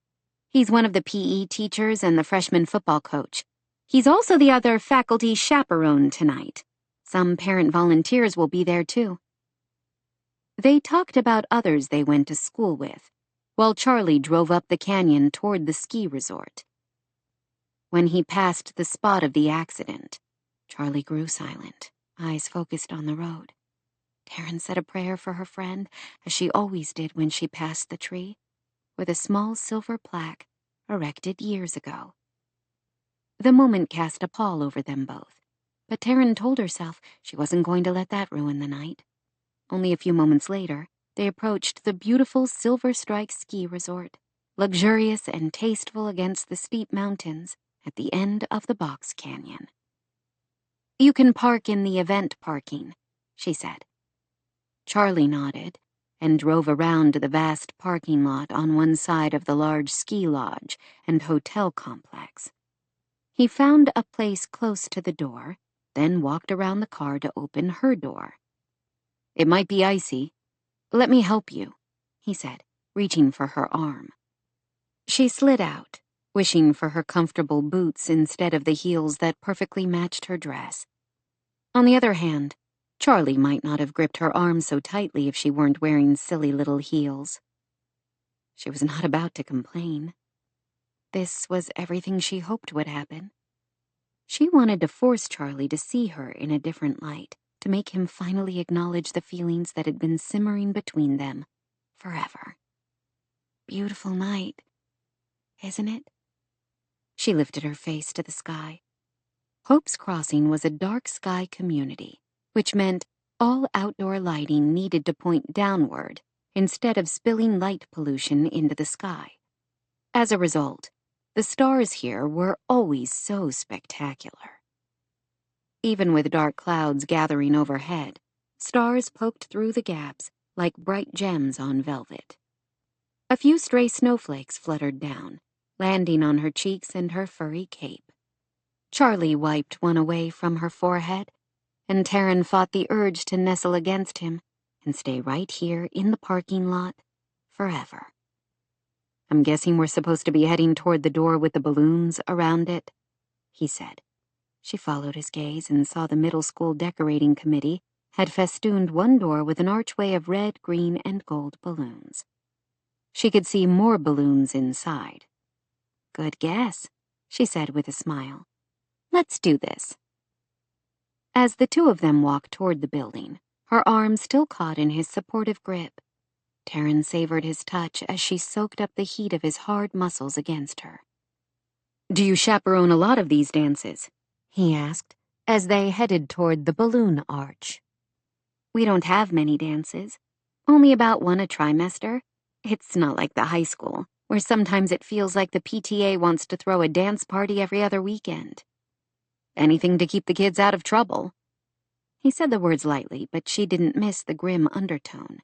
He's one of the PE teachers and the freshman football coach. He's also the other faculty chaperone tonight. Some parent volunteers will be there, too." They talked about others they went to school with, while Charlie drove up the canyon toward the ski resort. When he passed the spot of the accident, Charlie grew silent, eyes focused on the road. Taryn said a prayer for her friend, as she always did when she passed the tree, with a small silver plaque erected years ago. The moment cast a pall over them both, but Taryn told herself she wasn't going to let that ruin the night. Only a few moments later, they approached the beautiful Silver Strike ski resort, luxurious and tasteful against the steep mountains at the end of the box canyon. "You can park in the event parking," she said. Charlie nodded and drove around the vast parking lot on one side of the large ski lodge and hotel complex. He found a place close to the door, then walked around the car to open her door. "It might be icy. Let me help you," he said, reaching for her arm. She slid out, wishing for her comfortable boots instead of the heels that perfectly matched her dress. On the other hand, Charlie might not have gripped her arm so tightly if she weren't wearing silly little heels. She was not about to complain. This was everything she hoped would happen. She wanted to force Charlie to see her in a different light, to make him finally acknowledge the feelings that had been simmering between them forever. Beautiful night, isn't it? She lifted her face to the sky. Hope's Crossing was a dark sky community, which meant all outdoor lighting needed to point downward instead of spilling light pollution into the sky. As a result, the stars here were always so spectacular. Even with dark clouds gathering overhead, stars poked through the gaps like bright gems on velvet. A few stray snowflakes fluttered down, landing on her cheeks and her furry cape. Charlie wiped one away from her forehead, and Taryn fought the urge to nestle against him and stay right here in the parking lot forever. "I'm guessing we're supposed to be heading toward the door with the balloons around it," he said. She followed his gaze and saw the middle school decorating committee had festooned one door with an archway of red, green, and gold balloons. She could see more balloons inside. "Good guess," she said with a smile. "Let's do this." As the two of them walked toward the building, her arm still caught in his supportive grip, Taryn savored his touch as she soaked up the heat of his hard muscles against her. "Do you chaperone a lot of these dances?" he asked, as they headed toward the balloon arch. "We don't have many dances. Only about one a trimester. It's not like the high school, where sometimes it feels like the PTA wants to throw a dance party every other weekend." "Anything to keep the kids out of trouble." He said the words lightly, but she didn't miss the grim undertone.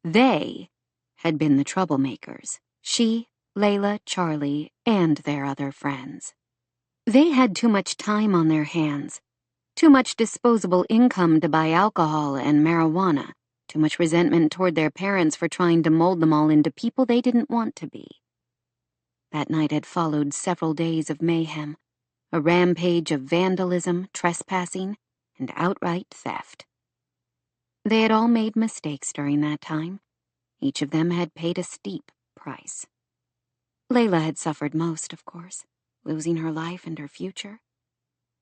They had been the troublemakers, She, Layla, Charlie, and their other friends. They had too much time on their hands, too much disposable income to buy alcohol and marijuana, too much resentment toward their parents for trying to mold them all into people they didn't want to be. That night had followed several days of mayhem, a rampage of vandalism, trespassing, and outright theft. They had all made mistakes during that time. Each of them had paid a steep price. Layla had suffered most, of course, losing her life and her future.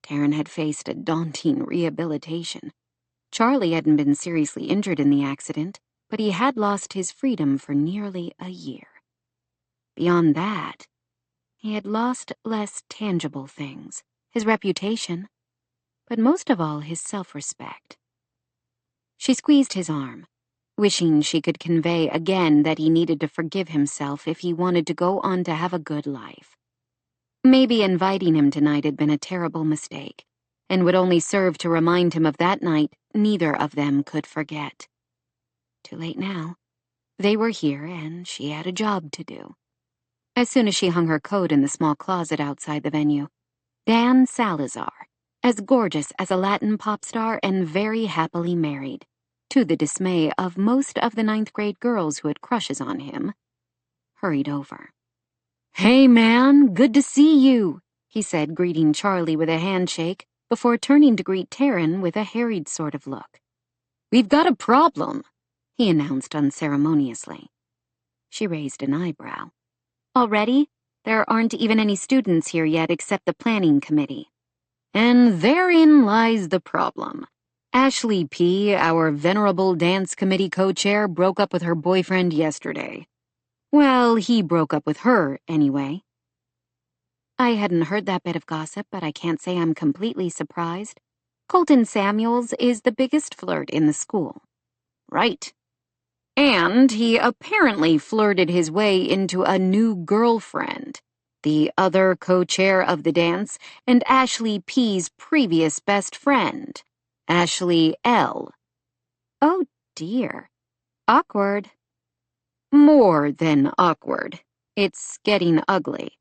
Taryn had faced a daunting rehabilitation. Charlie hadn't been seriously injured in the accident, but he had lost his freedom for nearly a year. Beyond that, he had lost less tangible things, his reputation, but most of all his self-respect. She squeezed his arm, wishing she could convey again that he needed to forgive himself if he wanted to go on to have a good life. Maybe inviting him tonight had been a terrible mistake, and would only serve to remind him of that night neither of them could forget. Too late now. They were here, and she had a job to do. As soon as she hung her coat in the small closet outside the venue, Dan Salazar, as gorgeous as a Latin pop star and very happily married, to the dismay of most of the 9th grade girls who had crushes on him, hurried over. "Hey, man, good to see you," he said, greeting Charlie with a handshake before turning to greet Taryn with a harried sort of look. "We've got a problem," he announced unceremoniously. She raised an eyebrow. "Already? There aren't even any students here yet except the planning committee." "And therein lies the problem. Ashley P., our venerable dance committee co-chair, broke up with her boyfriend yesterday. Well, he broke up with her, anyway." I hadn't heard that bit of gossip, but I can't say I'm completely surprised. Colton Samuels is the biggest flirt in the school. Right. And he apparently flirted his way into a new girlfriend, the other co-chair of the dance, and Ashley P.'s previous best friend, Ashley L. Oh dear. Awkward. More than awkward. It's getting ugly.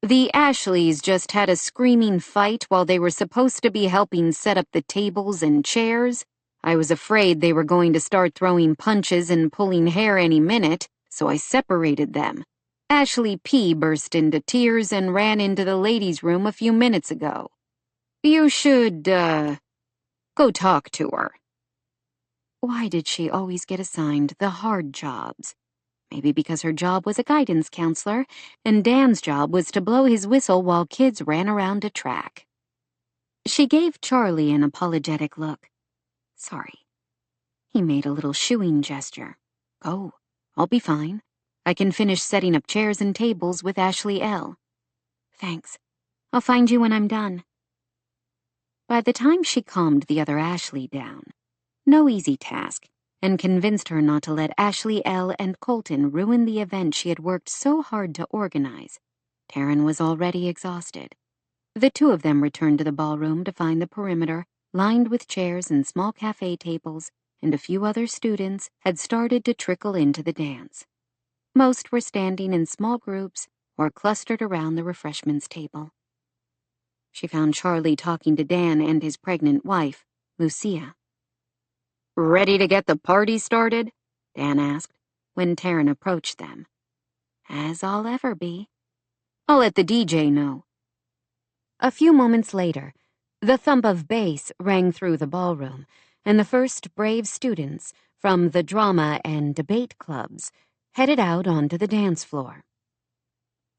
The Ashleys just had a screaming fight while they were supposed to be helping set up the tables and chairs. I was afraid they were going to start throwing punches and pulling hair any minute, so I separated them. Ashley P. burst into tears and ran into the ladies' room a few minutes ago. You should, go talk to her. Why did she always get assigned the hard jobs? Maybe because her job was a guidance counselor, and Dan's job was to blow his whistle while kids ran around a track. She gave Charlie an apologetic look. Sorry. He made a little shooing gesture. Go. I'll be fine. I can finish setting up chairs and tables with Ashley L. Thanks. I'll find you when I'm done. By the time she calmed the other Ashley down, no easy task, and convinced her not to let Ashley L. and Colton ruin the event she had worked so hard to organize, Taryn was already exhausted. The two of them returned to the ballroom to find the perimeter, lined with chairs and small cafe tables, and a few other students had started to trickle into the dance. Most were standing in small groups or clustered around the refreshments table. She found Charlie talking to Dan and his pregnant wife, Lucia. "Ready to get the party started?" Dan asked, when Taryn approached them. "As I'll ever be. I'll let the DJ know." A few moments later, the thump of bass rang through the ballroom, and the first brave students from the drama and debate clubs headed out onto the dance floor.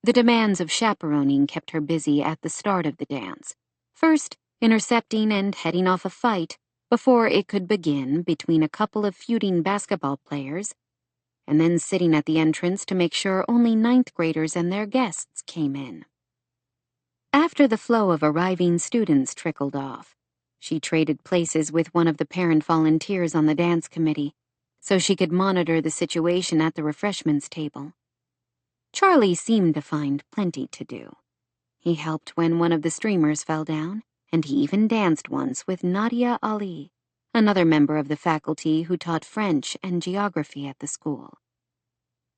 The demands of chaperoning kept her busy at the start of the dance, first intercepting and heading off a fight before it could begin between a couple of feuding basketball players, and then sitting at the entrance to make sure only 9th graders and their guests came in. After the flow of arriving students trickled off, she traded places with one of the parent volunteers on the dance committee so she could monitor the situation at the refreshments table. Charlie seemed to find plenty to do. He helped when one of the streamers fell down, and he even danced once with Nadia Ali, another member of the faculty who taught French and geography at the school.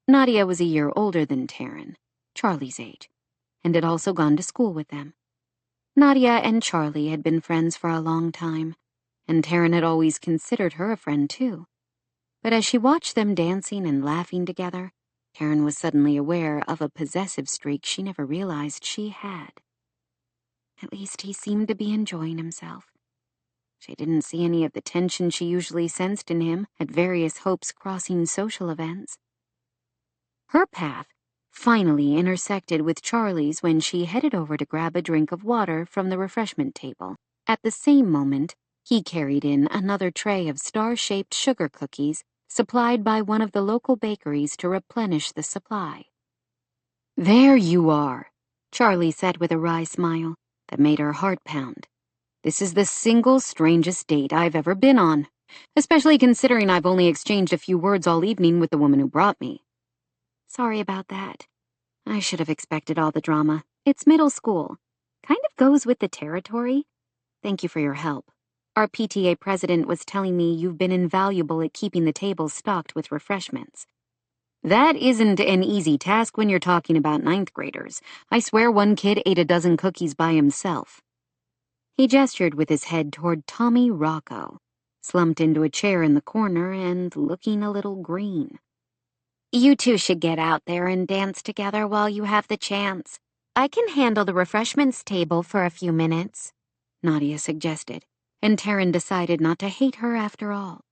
Nadia was a year older than Taryn, Charlie's age, and had also gone to school with them. Nadia and Charlie had been friends for a long time, and Taryn had always considered her a friend too. But as she watched them dancing and laughing together, Taryn was suddenly aware of a possessive streak she never realized she had. At least he seemed to be enjoying himself. She didn't see any of the tension she usually sensed in him at various hopes-crossing social events. Her path finally intersected with Charlie's when she headed over to grab a drink of water from the refreshment table. At the same moment, he carried in another tray of star-shaped sugar cookies supplied by one of the local bakeries to replenish the supply. "There you are," Charlie said with a wry smile that made her heart pound. "This is the single strangest date I've ever been on, especially considering I've only exchanged a few words all evening with the woman who brought me." "Sorry about that. I should have expected all the drama. It's middle school. Kind of goes with the territory. Thank you for your help. Our PTA president was telling me you've been invaluable at keeping the tables stocked with refreshments." "That isn't an easy task when you're talking about ninth graders. I swear one kid ate a dozen cookies by himself." He gestured with his head toward Tommy Rocco, slumped into a chair in the corner and looking a little green. "You two should get out there and dance together while you have the chance. I can handle the refreshments table for a few minutes," Nadia suggested, and Taryn decided not to hate her after all.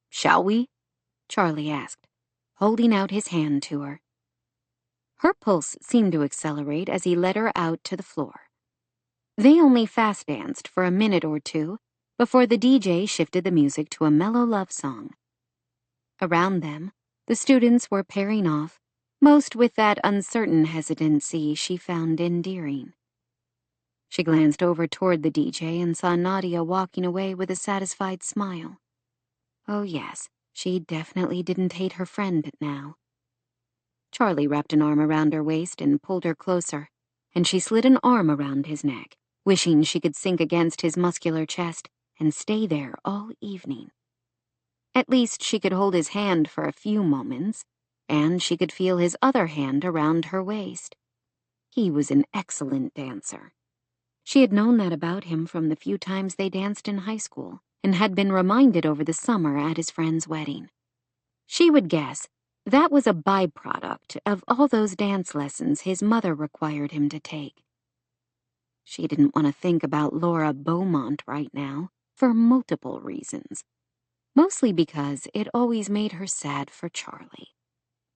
"Shall we?" Charlie asked, holding out his hand to her. Her pulse seemed to accelerate as he led her out to the floor. They only fast danced for a minute or two before the DJ shifted the music to a mellow love song. Around them, the students were pairing off, most with that uncertain hesitancy she found endearing. She glanced over toward the DJ and saw Nadia walking away with a satisfied smile. Oh yes, she definitely didn't hate her friend now. Charlie wrapped an arm around her waist and pulled her closer, and she slid an arm around his neck, wishing she could sink against his muscular chest and stay there all evening. At least she could hold his hand for a few moments, and she could feel his other hand around her waist. He was an excellent dancer. She had known that about him from the few times they danced in high school, and had been reminded over the summer at his friend's wedding. She would guess that was a byproduct of all those dance lessons his mother required him to take. She didn't want to think about Laura Beaumont right now, for multiple reasons. Mostly because it always made her sad for Charlie,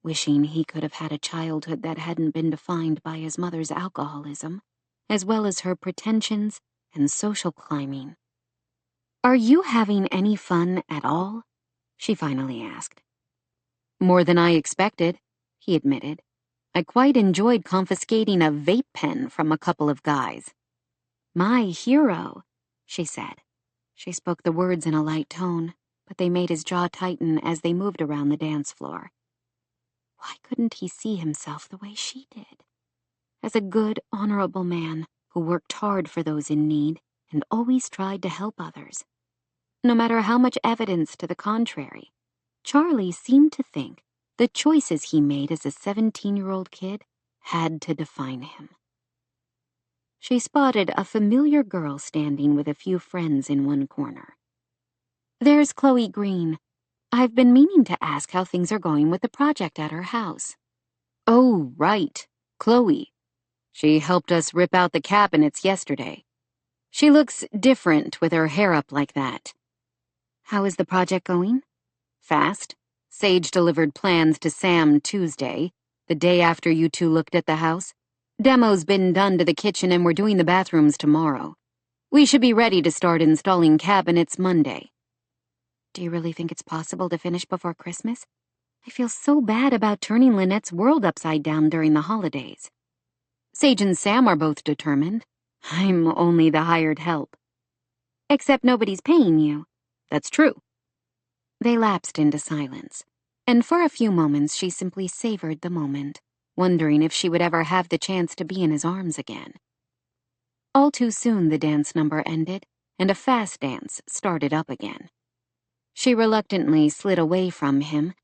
wishing he could have had a childhood that hadn't been defined by his mother's alcoholism, as well as her pretensions and social climbing. "Are you having any fun at all?" she finally asked. "More than I expected," he admitted. "I quite enjoyed confiscating a vape pen from a couple of guys." "My hero," she said. She spoke the words in a light tone, but they made his jaw tighten as they moved around the dance floor. Why couldn't he see himself the way she did? As a good, honorable man who worked hard for those in need and always tried to help others. No matter how much evidence to the contrary, Charlie seemed to think the choices he made as a 17-year-old kid had to define him. She spotted a familiar girl standing with a few friends in one corner. "There's Chloe Green. I've been meaning to ask how things are going with the project at her house." "Oh, right, Chloe. She helped us rip out the cabinets yesterday. She looks different with her hair up like that." "How is the project going?" "Fast. Sage delivered plans to Sam Tuesday, the day after you two looked at the house. Demo's been done to the kitchen and we're doing the bathrooms tomorrow. We should be ready to start installing cabinets Monday." "Do you really think it's possible to finish before Christmas? I feel so bad about turning Lynette's world upside down during the holidays." "Sage and Sam are both determined. I'm only the hired help." "Except nobody's paying you." "That's true." They lapsed into silence, and for a few moments she simply savored the moment, wondering if she would ever have the chance to be in his arms again. All too soon the dance number ended, and a fast dance started up again. She reluctantly slid away from him.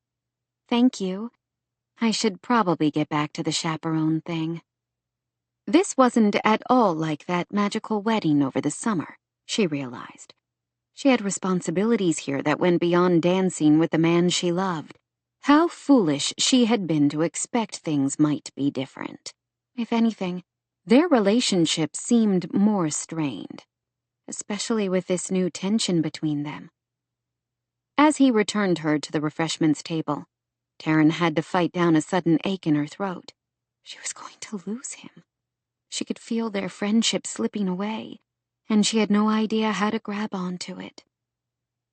"Thank you. I should probably get back to the chaperone thing. This wasn't at all like that magical wedding over the summer, she realized. She had responsibilities here that went beyond dancing with the man she loved. How foolish she had been to expect things might be different. If anything, their relationship seemed more strained, especially with this new tension between them. As he returned her to the refreshments table, Taryn had to fight down a sudden ache in her throat. She was going to lose him. She could feel their friendship slipping away, and she had no idea how to grab onto it.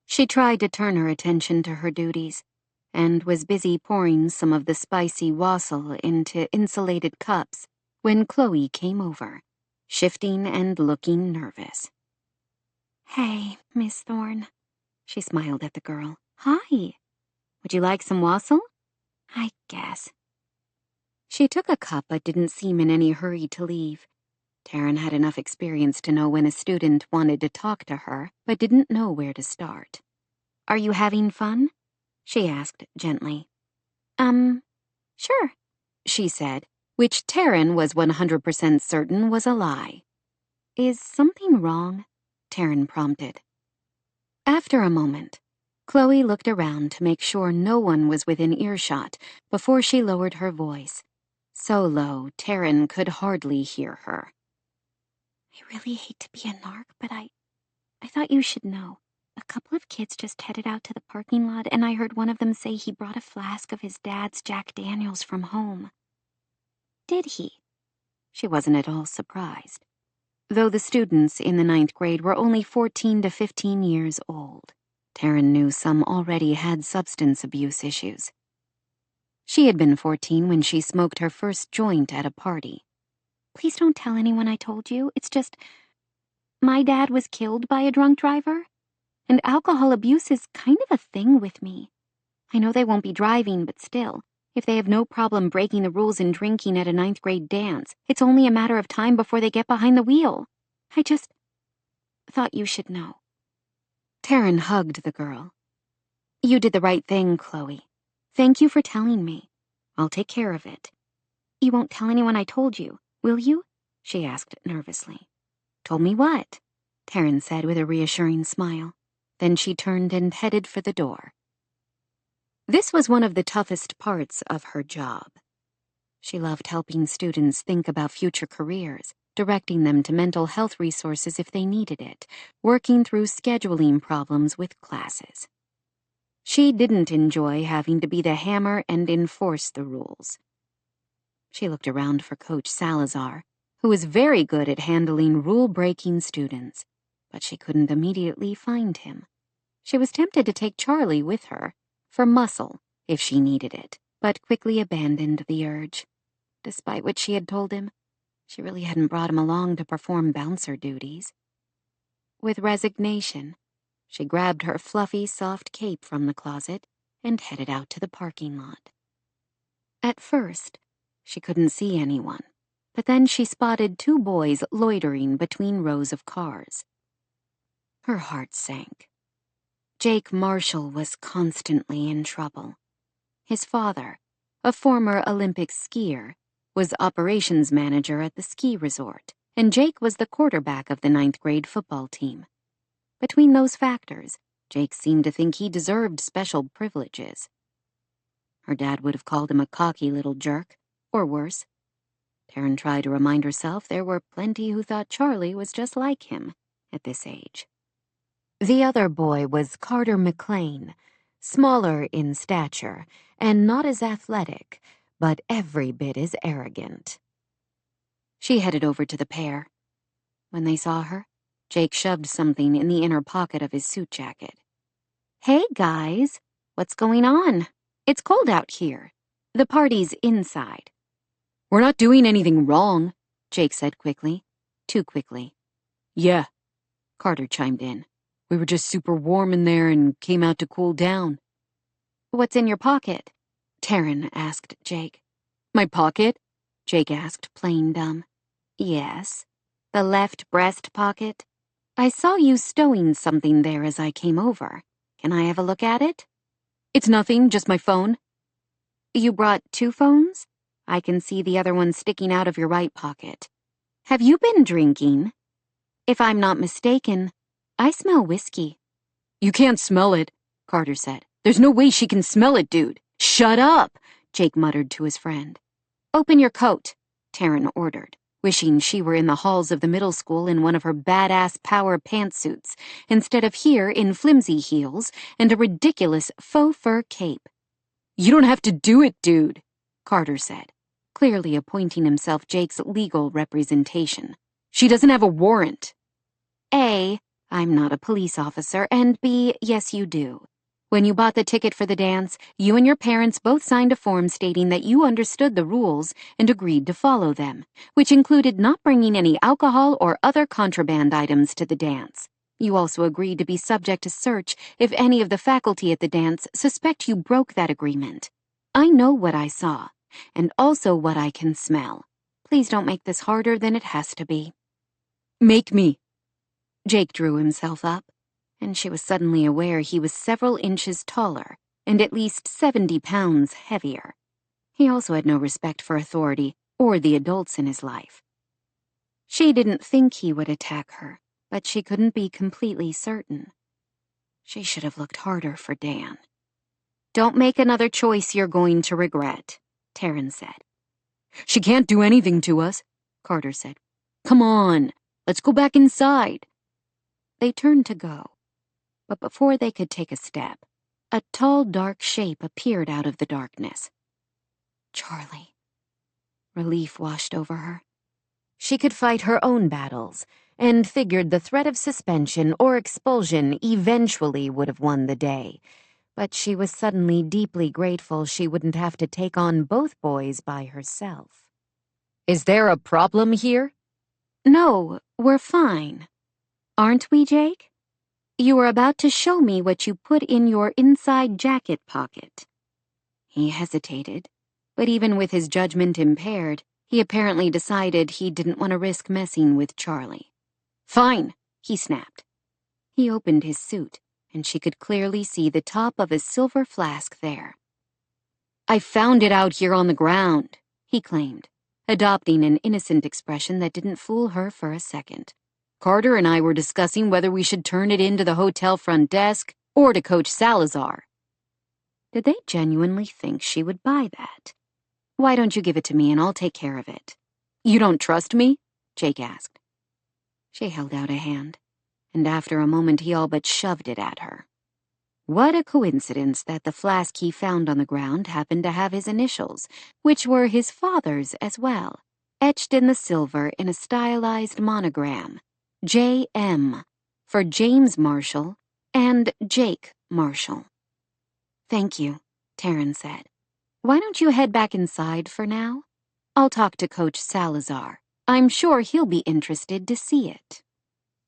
She tried to turn her attention to her duties, and was busy pouring some of the spicy wassail into insulated cups when Chloe came over, shifting and looking nervous. "Hey, Miss Thorne," she smiled at the girl. "Hi. Would you like some wassail?" "I guess." She took a cup but didn't seem in any hurry to leave. Taryn had enough experience to know when a student wanted to talk to her but didn't know where to start. "Are you having fun?" she asked gently. Sure," she said, which Taryn was 100% certain was a lie. "Is something wrong?" Taryn prompted. After a moment, Chloe looked around to make sure no one was within earshot before she lowered her voice, so low Taryn could hardly hear her. "I really hate to be a narc, but I thought you should know. A couple of kids just headed out to the parking lot, and I heard one of them say he brought a flask of his dad's Jack Daniels from home." "Did he?" She wasn't at all surprised, though the students in the 9th grade were only 14 to 15 years old. Taryn knew some already had substance abuse issues. She had been 14 when she smoked her first joint at a party. "Please don't tell anyone I told you. It's just, my dad was killed by a drunk driver, and alcohol abuse is kind of a thing with me. I know they won't be driving, but still, if they have no problem breaking the rules and drinking at a 9th grade dance, it's only a matter of time before they get behind the wheel. I just thought you should know." Taryn hugged the girl. "You did the right thing, Chloe. Thank you for telling me. I'll take care of it." "You won't tell anyone I told you, will you?" she asked nervously. "Told me what?" Taryn said with a reassuring smile. Then she turned and headed for the door. This was one of the toughest parts of her job. She loved helping students think about future careers, directing them to mental health resources if they needed it, working through scheduling problems with classes. She didn't enjoy having to be the hammer and enforce the rules. She looked around for Coach Salazar, who was very good at handling rule-breaking students, but she couldn't immediately find him. She was tempted to take Charlie with her, for muscle, if she needed it, but quickly abandoned the urge. Despite what she had told him, she really hadn't brought him along to perform bouncer duties. With resignation, she grabbed her fluffy, soft cape from the closet and headed out to the parking lot. At first, she couldn't see anyone, but then she spotted 2 boys loitering between rows of cars. Her heart sank. Jake Marshall was constantly in trouble. His father, a former Olympic skier, was operations manager at the ski resort, and Jake was the quarterback of the 9th grade football team. Between those factors, Jake seemed to think he deserved special privileges. Her dad would have called him a cocky little jerk, or worse. Taryn tried to remind herself there were plenty who thought Charlie was just like him at this age. The other boy was Carter McLean, smaller in stature and not as athletic, but every bit as arrogant. She headed over to the pair. When they saw her, Jake shoved something in the inner pocket of his suit jacket. "Hey, guys, what's going on? It's cold out here. The party's inside." "We're not doing anything wrong," Jake said quickly. Too quickly. "Yeah," Carter chimed in. "We were just super warm in there and came out to cool down." "What's in your pocket?" Taryn asked Jake. "My pocket?" Jake asked, plain dumb. "Yes, the left breast pocket. I saw you stowing something there as I came over. Can I have a look at it?" "It's nothing, just my phone." You brought 2 phones? I can see the other one sticking out of your right pocket. Have you been drinking? If I'm not mistaken, I smell whiskey. You can't smell it, Carter said. There's no way she can smell it, dude. Shut up, Jake muttered to his friend. Open your coat, Taryn ordered, wishing she were in the halls of the middle school in one of her badass power pantsuits, instead of here in flimsy heels and a ridiculous faux fur cape. You don't have to do it, dude, Carter said, clearly appointing himself Jake's legal representation. She doesn't have a warrant. A, I'm not a police officer, and B, yes you do. When you bought the ticket for the dance, you and your parents both signed a form stating that you understood the rules and agreed to follow them, which included not bringing any alcohol or other contraband items to the dance. You also agreed to be subject to search if any of the faculty at the dance suspect you broke that agreement. I know what I saw, and also what I can smell. Please don't make this harder than it has to be. Make me. Jake drew himself up, and she was suddenly aware he was several inches taller and at least 70 pounds heavier. He also had no respect for authority or the adults in his life. She didn't think he would attack her, but she couldn't be completely certain. She should have looked harder for Dan. Don't make another choice you're going to regret, Taryn said. She can't do anything to us, Carter said. Come on, let's go back inside. They turned to go, but before they could take a step, a tall, dark shape appeared out of the darkness. Charlie. Relief washed over her. She could fight her own battles, and figured the threat of suspension or expulsion eventually would have won the day. But she was suddenly deeply grateful she wouldn't have to take on both boys by herself. Is there a problem here? No, we're fine. Aren't we, Jake? You were about to show me what you put in your inside jacket pocket. He hesitated, but even with his judgment impaired, he apparently decided he didn't want to risk messing with Charlie. Fine, he snapped. He opened his suit, and she could clearly see the top of a silver flask there. I found it out here on the ground, he claimed, adopting an innocent expression that didn't fool her for a second. Carter and I were discussing whether we should turn it into the hotel front desk or to Coach Salazar. Did they genuinely think she would buy that? Why don't you give it to me and I'll take care of it? You don't trust me? Jake asked. She held out a hand, and after a moment he all but shoved it at her. What a coincidence that the flask he found on the ground happened to have his initials, which were his father's as well, etched in the silver in a stylized monogram. J.M. for James Marshall and Jake Marshall. Thank you, Taryn said. Why don't you head back inside for now? I'll talk to Coach Salazar. I'm sure he'll be interested to see it.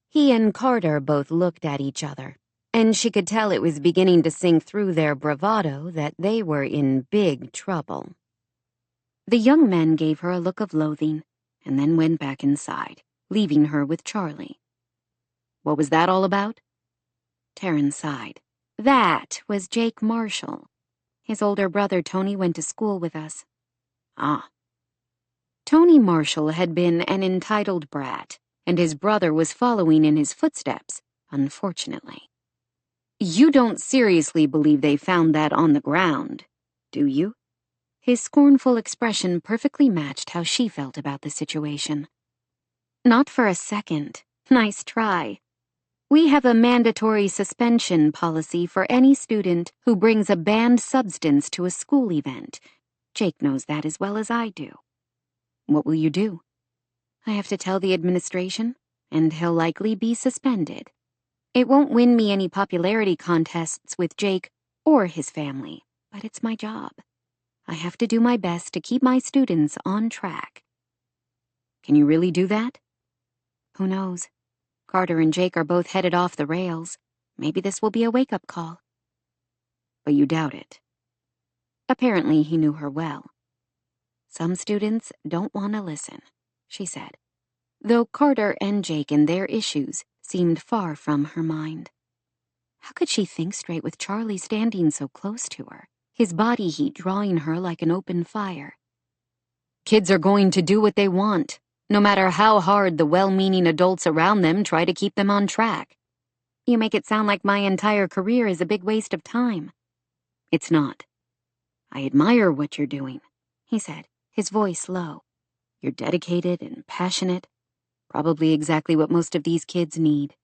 He and Carter both looked at each other, and she could tell it was beginning to sink through their bravado that they were in big trouble. The young men gave her a look of loathing, and then went back inside, leaving her with Charlie. What was that all about? Taryn sighed. That was Jake Marshall. His older brother Tony went to school with us. Ah. Tony Marshall had been an entitled brat, and his brother was following in his footsteps, unfortunately. You don't seriously believe they found that on the ground, do you? His scornful expression perfectly matched how she felt about the situation. Not for a second. Nice try. We have a mandatory suspension policy for any student who brings a banned substance to a school event. Jake knows that as well as I do. What will you do? I have to tell the administration, and he'll likely be suspended. It won't win me any popularity contests with Jake or his family, but it's my job. I have to do my best to keep my students on track. Can you really do that? Who knows? Carter and Jake are both headed off the rails. Maybe this will be a wake-up call. But you doubt it. Apparently he knew her well. Some students don't want to listen, she said, though Carter and Jake and their issues seemed far from her mind. How could she think straight with Charlie standing so close to her, his body heat drawing her like an open fire. Kids are going to do what they want, no matter how hard the well-meaning adults around them try to keep them on track. You make it sound like my entire career is a big waste of time. It's not. I admire what you're doing, he said, his voice low. You're dedicated and passionate, probably exactly what most of these kids need.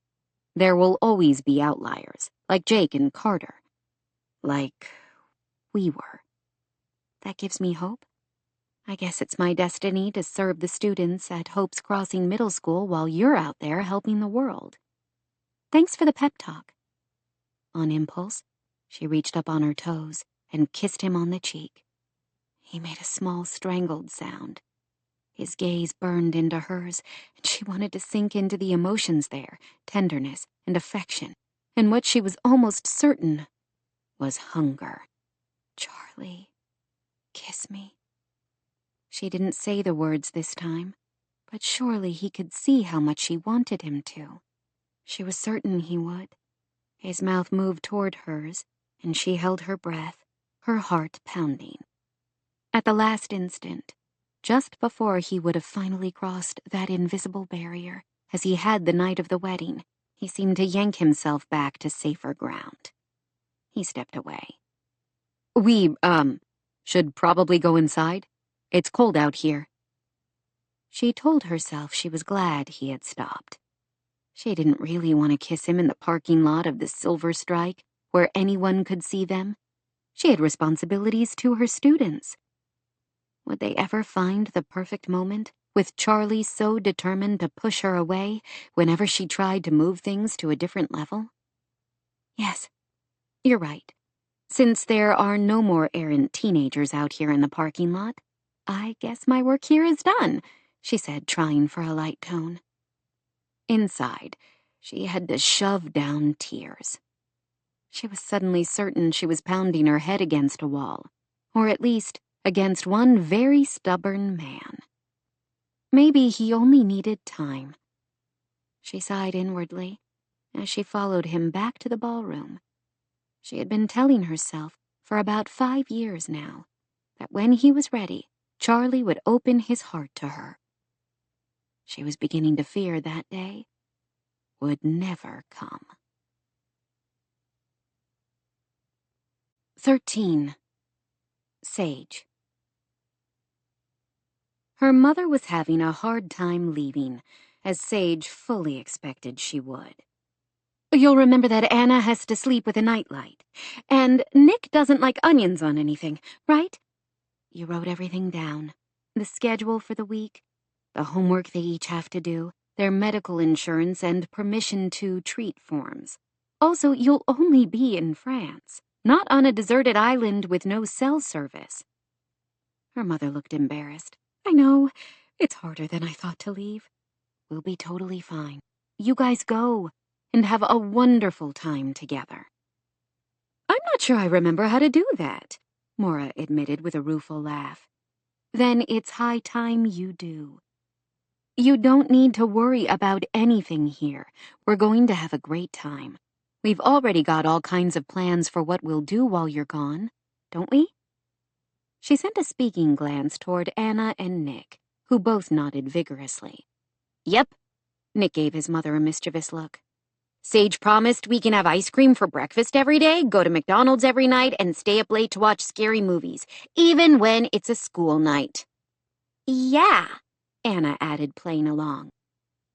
There will always be outliers, like Jake and Carter. Like we were. That gives me hope. I guess it's my destiny to serve the students at Hope's Crossing Middle School while you're out there helping the world. Thanks for the pep talk. On impulse, she reached up on her toes and kissed him on the cheek. He made a small strangled sound. His gaze burned into hers, and she wanted to sink into the emotions there, tenderness and affection, and what she was almost certain was hunger. Charlie, kiss me. She didn't say the words this time, but surely he could see how much she wanted him to. She was certain he would. His mouth moved toward hers, and she held her breath, her heart pounding. At the last instant, just before he would have finally crossed that invisible barrier, as he had the night of the wedding, he seemed to yank himself back to safer ground. He stepped away. We, should probably go inside. It's cold out here. She told herself she was glad he had stopped. She didn't really want to kiss him in the parking lot of the Silver Strike, where anyone could see them. She had responsibilities to her students. Would they ever find the perfect moment, with Charlie so determined to push her away whenever she tried to move things to a different level? Yes, you're right. Since there are no more errant teenagers out here in the parking lot, I guess my work here is done, she said, trying for a light tone. Inside, she had to shove down tears. She was suddenly certain she was pounding her head against a wall, or at least against one very stubborn man. Maybe he only needed time. She sighed inwardly as she followed him back to the ballroom. She had been telling herself for about 5 years now that when he was ready, Charlie would open his heart to her. She was beginning to fear that day would never come. 13. Sage. Her mother was having a hard time leaving, as Sage fully expected she would. You'll remember that Anna has to sleep with a nightlight, and Nick doesn't like onions on anything, right? You wrote everything down. The schedule for the week, the homework they each have to do, their medical insurance and permission to treat forms. Also, you'll only be in France, not on a deserted island with no cell service. Her mother looked embarrassed. I know. It's harder than I thought to leave. We'll be totally fine. You guys go and have a wonderful time together. I'm not sure I remember how to do that, Maura admitted with a rueful laugh. Then it's high time you do. You don't need to worry about anything here. We're going to have a great time. We've already got all kinds of plans for what we'll do while you're gone, don't we? She sent a speaking glance toward Anna and Nick, who both nodded vigorously. Yep, Nick gave his mother a mischievous look. Sage promised we can have ice cream for breakfast every day, go to McDonald's every night, and stay up late to watch scary movies, even when it's a school night. Yeah, Anna added, playing along.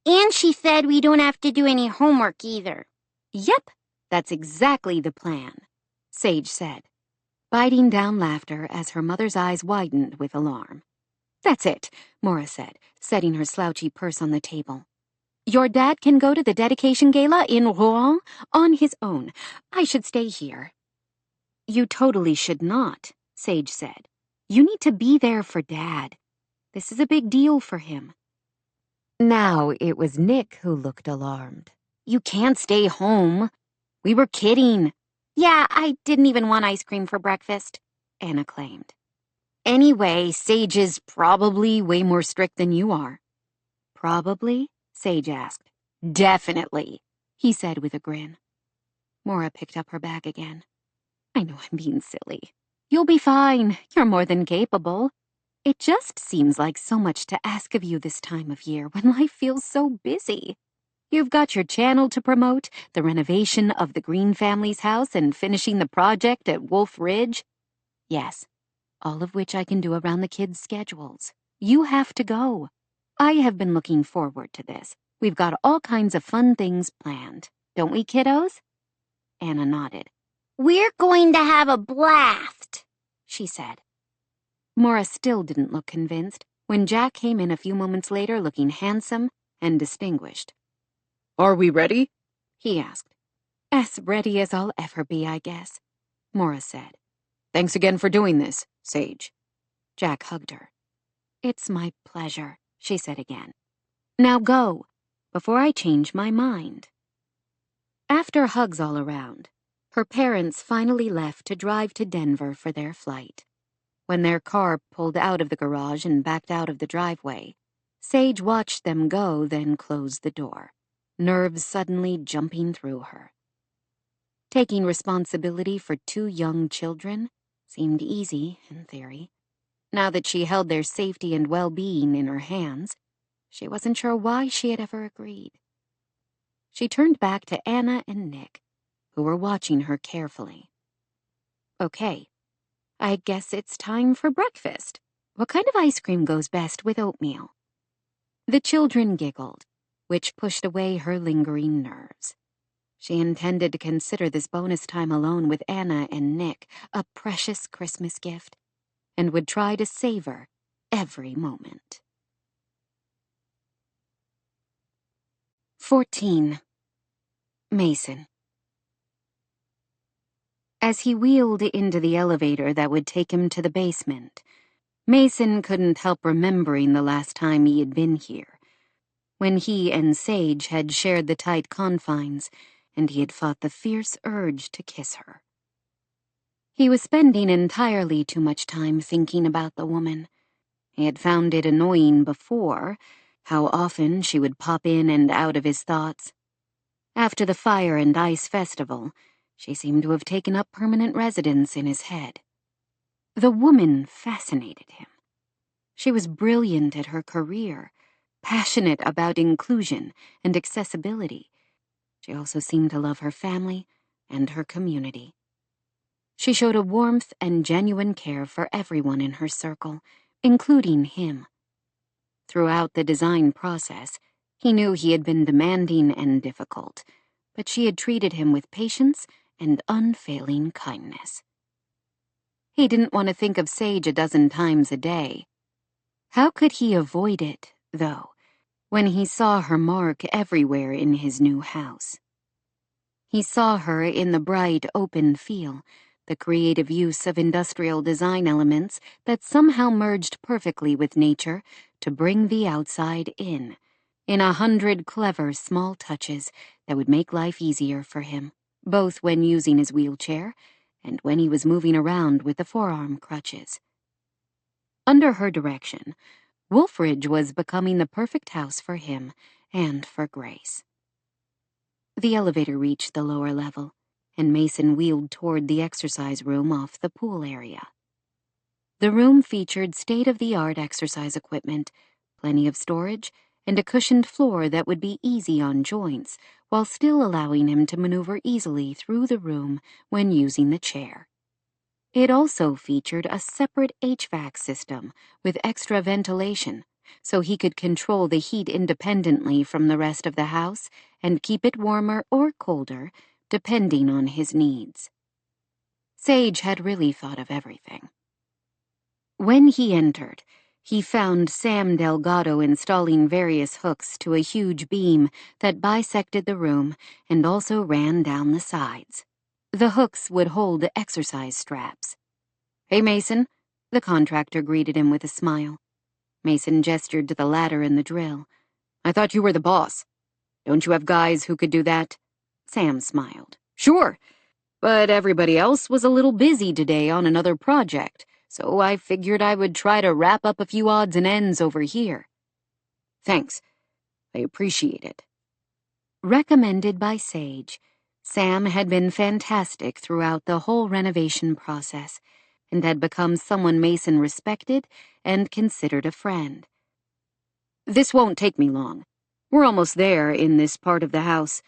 And she said we don't have to do any homework either. Yep, that's exactly the plan, Sage said, biting down laughter as her mother's eyes widened with alarm. That's it, Maura said, setting her slouchy purse on the table. Your dad can go to the dedication gala in Rouen on his own. I should stay here. You totally should not, Sage said. You need to be there for Dad. This is a big deal for him. Now it was Nick who looked alarmed. You can't stay home. We were kidding. Yeah, I didn't even want ice cream for breakfast, Anna claimed. Anyway, Sage is probably way more strict than you are. Probably? Sage asked. Definitely, he said with a grin. Maura picked up her bag again. I know I'm being silly. You'll be fine. You're more than capable. It just seems like so much to ask of you this time of year when life feels so busy. You've got your channel to promote, the renovation of the Green family's house, and finishing the project at Wolf Ridge. Yes, all of which I can do around the kids' schedules. You have to go. I have been looking forward to this. We've got all kinds of fun things planned. Don't we, kiddos? Anna nodded. We're going to have a blast, she said. Maura still didn't look convinced when Jack came in a few moments later looking handsome and distinguished. Are we ready? He asked. As ready as I'll ever be, I guess, Maura said. Thanks again for doing this, Sage. Jack hugged her. It's my pleasure, she said again. Now go, before I change my mind. After hugs all around, her parents finally left to drive to Denver for their flight. When their car pulled out of the garage and backed out of the driveway, Sage watched them go, then closed the door, nerves suddenly jumping through her. Taking responsibility for 2 young children seemed easy in theory. Now that she held their safety and well-being in her hands, she wasn't sure why she had ever agreed. She turned back to Anna and Nick, who were watching her carefully. Okay, I guess it's time for breakfast. What kind of ice cream goes best with oatmeal? The children giggled, which pushed away her lingering nerves. She intended to consider this bonus time alone with Anna and Nick a precious Christmas gift, and would try to savor every moment. 14. Mason. As he wheeled into the elevator that would take him to the basement, Mason couldn't help remembering the last time he had been here, when he and Sage had shared the tight confines, and he had fought the fierce urge to kiss her. He was spending entirely too much time thinking about the woman. He had found it annoying before, how often she would pop in and out of his thoughts. After the Fire and Ice Festival, she seemed to have taken up permanent residence in his head. The woman fascinated him. She was brilliant at her career, passionate about inclusion and accessibility. She also seemed to love her family and her community. She showed a warmth and genuine care for everyone in her circle, including him. Throughout the design process, he knew he had been demanding and difficult, but she had treated him with patience and unfailing kindness. He didn't want to think of Sage a dozen times a day. How could he avoid it, though, when he saw her mark everywhere in his new house? He saw her in the bright, open feel, the creative use of industrial design elements that somehow merged perfectly with nature to bring the outside in 100 clever small touches that would make life easier for him, both when using his wheelchair and when he was moving around with the forearm crutches. Under her direction, Wolfridge was becoming the perfect house for him and for Grace. The elevator reached the lower level, and Mason wheeled toward the exercise room off the pool area. The room featured state-of-the-art exercise equipment, plenty of storage, and a cushioned floor that would be easy on joints, while still allowing him to maneuver easily through the room when using the chair. It also featured a separate HVAC system with extra ventilation, so he could control the heat independently from the rest of the house and keep it warmer or colder, depending on his needs. Sage had really thought of everything. When he entered, he found Sam Delgado installing various hooks to a huge beam that bisected the room and also ran down the sides. The hooks would hold exercise straps. "Hey, Mason," the contractor greeted him with a smile. Mason gestured to the ladder and the drill. "I thought you were the boss. Don't you have guys who could do that?" Sam smiled. "Sure, but everybody else was a little busy today on another project, so I figured I would try to wrap up a few odds and ends over here." "Thanks. I appreciate it." Recommended by Sage, Sam had been fantastic throughout the whole renovation process, and had become someone Mason respected and considered a friend. This won't take me long. We're almost there in this part of the house.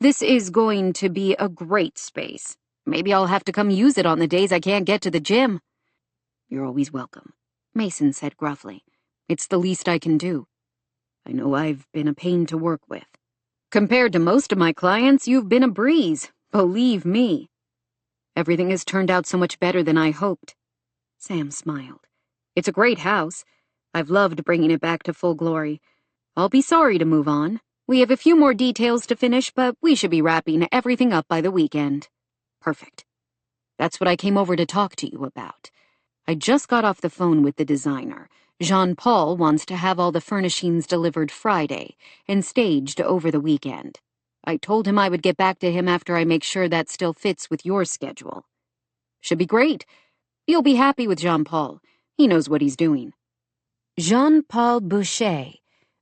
This is going to be a great space. Maybe I'll have to come use it on the days I can't get to the gym. You're always welcome, Mason said gruffly. It's the least I can do. I know I've been a pain to work with. Compared to most of my clients, you've been a breeze. Believe me. Everything has turned out so much better than I hoped. Sam smiled. It's a great house. I've loved bringing it back to full glory. I'll be sorry to move on. We have a few more details to finish, but we should be wrapping everything up by the weekend. Perfect. That's what I came over to talk to you about. I just got off the phone with the designer. Jean-Paul wants to have all the furnishings delivered Friday and staged over the weekend. I told him I would get back to him after I make sure that still fits with your schedule. Should be great. You'll be happy with Jean-Paul. He knows what he's doing. Jean-Paul Boucher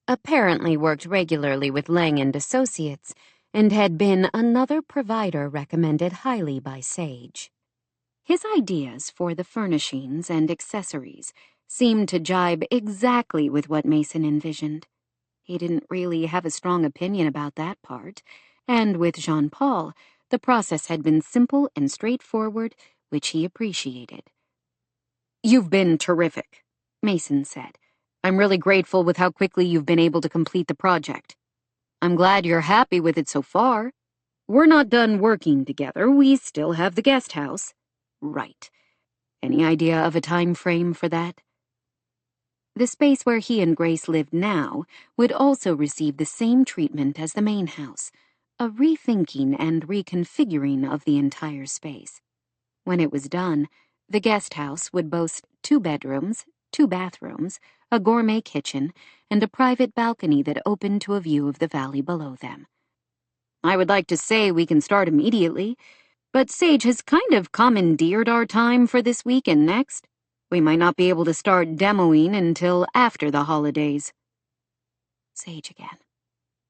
apparently worked regularly with Lang & Associates and had been another provider recommended highly by Sage. His ideas for the furnishings and accessories seemed to jibe exactly with what Mason envisioned. He didn't really have a strong opinion about that part, and with Jean-Paul, the process had been simple and straightforward, which he appreciated. You've been terrific, Mason said. I'm really grateful with how quickly you've been able to complete the project. I'm glad you're happy with it so far. We're not done working together. We still have the guest house. Right. Any idea of a time frame for that? The space where he and Grace lived now would also receive the same treatment as the main house, a rethinking and reconfiguring of the entire space. When it was done, the guest house would boast 2 bedrooms, 2 bathrooms, a gourmet kitchen, and a private balcony that opened to a view of the valley below them. I would like to say we can start immediately, but Sage has kind of commandeered our time for this week and next. We might not be able to start demoing until after the holidays. Sage again.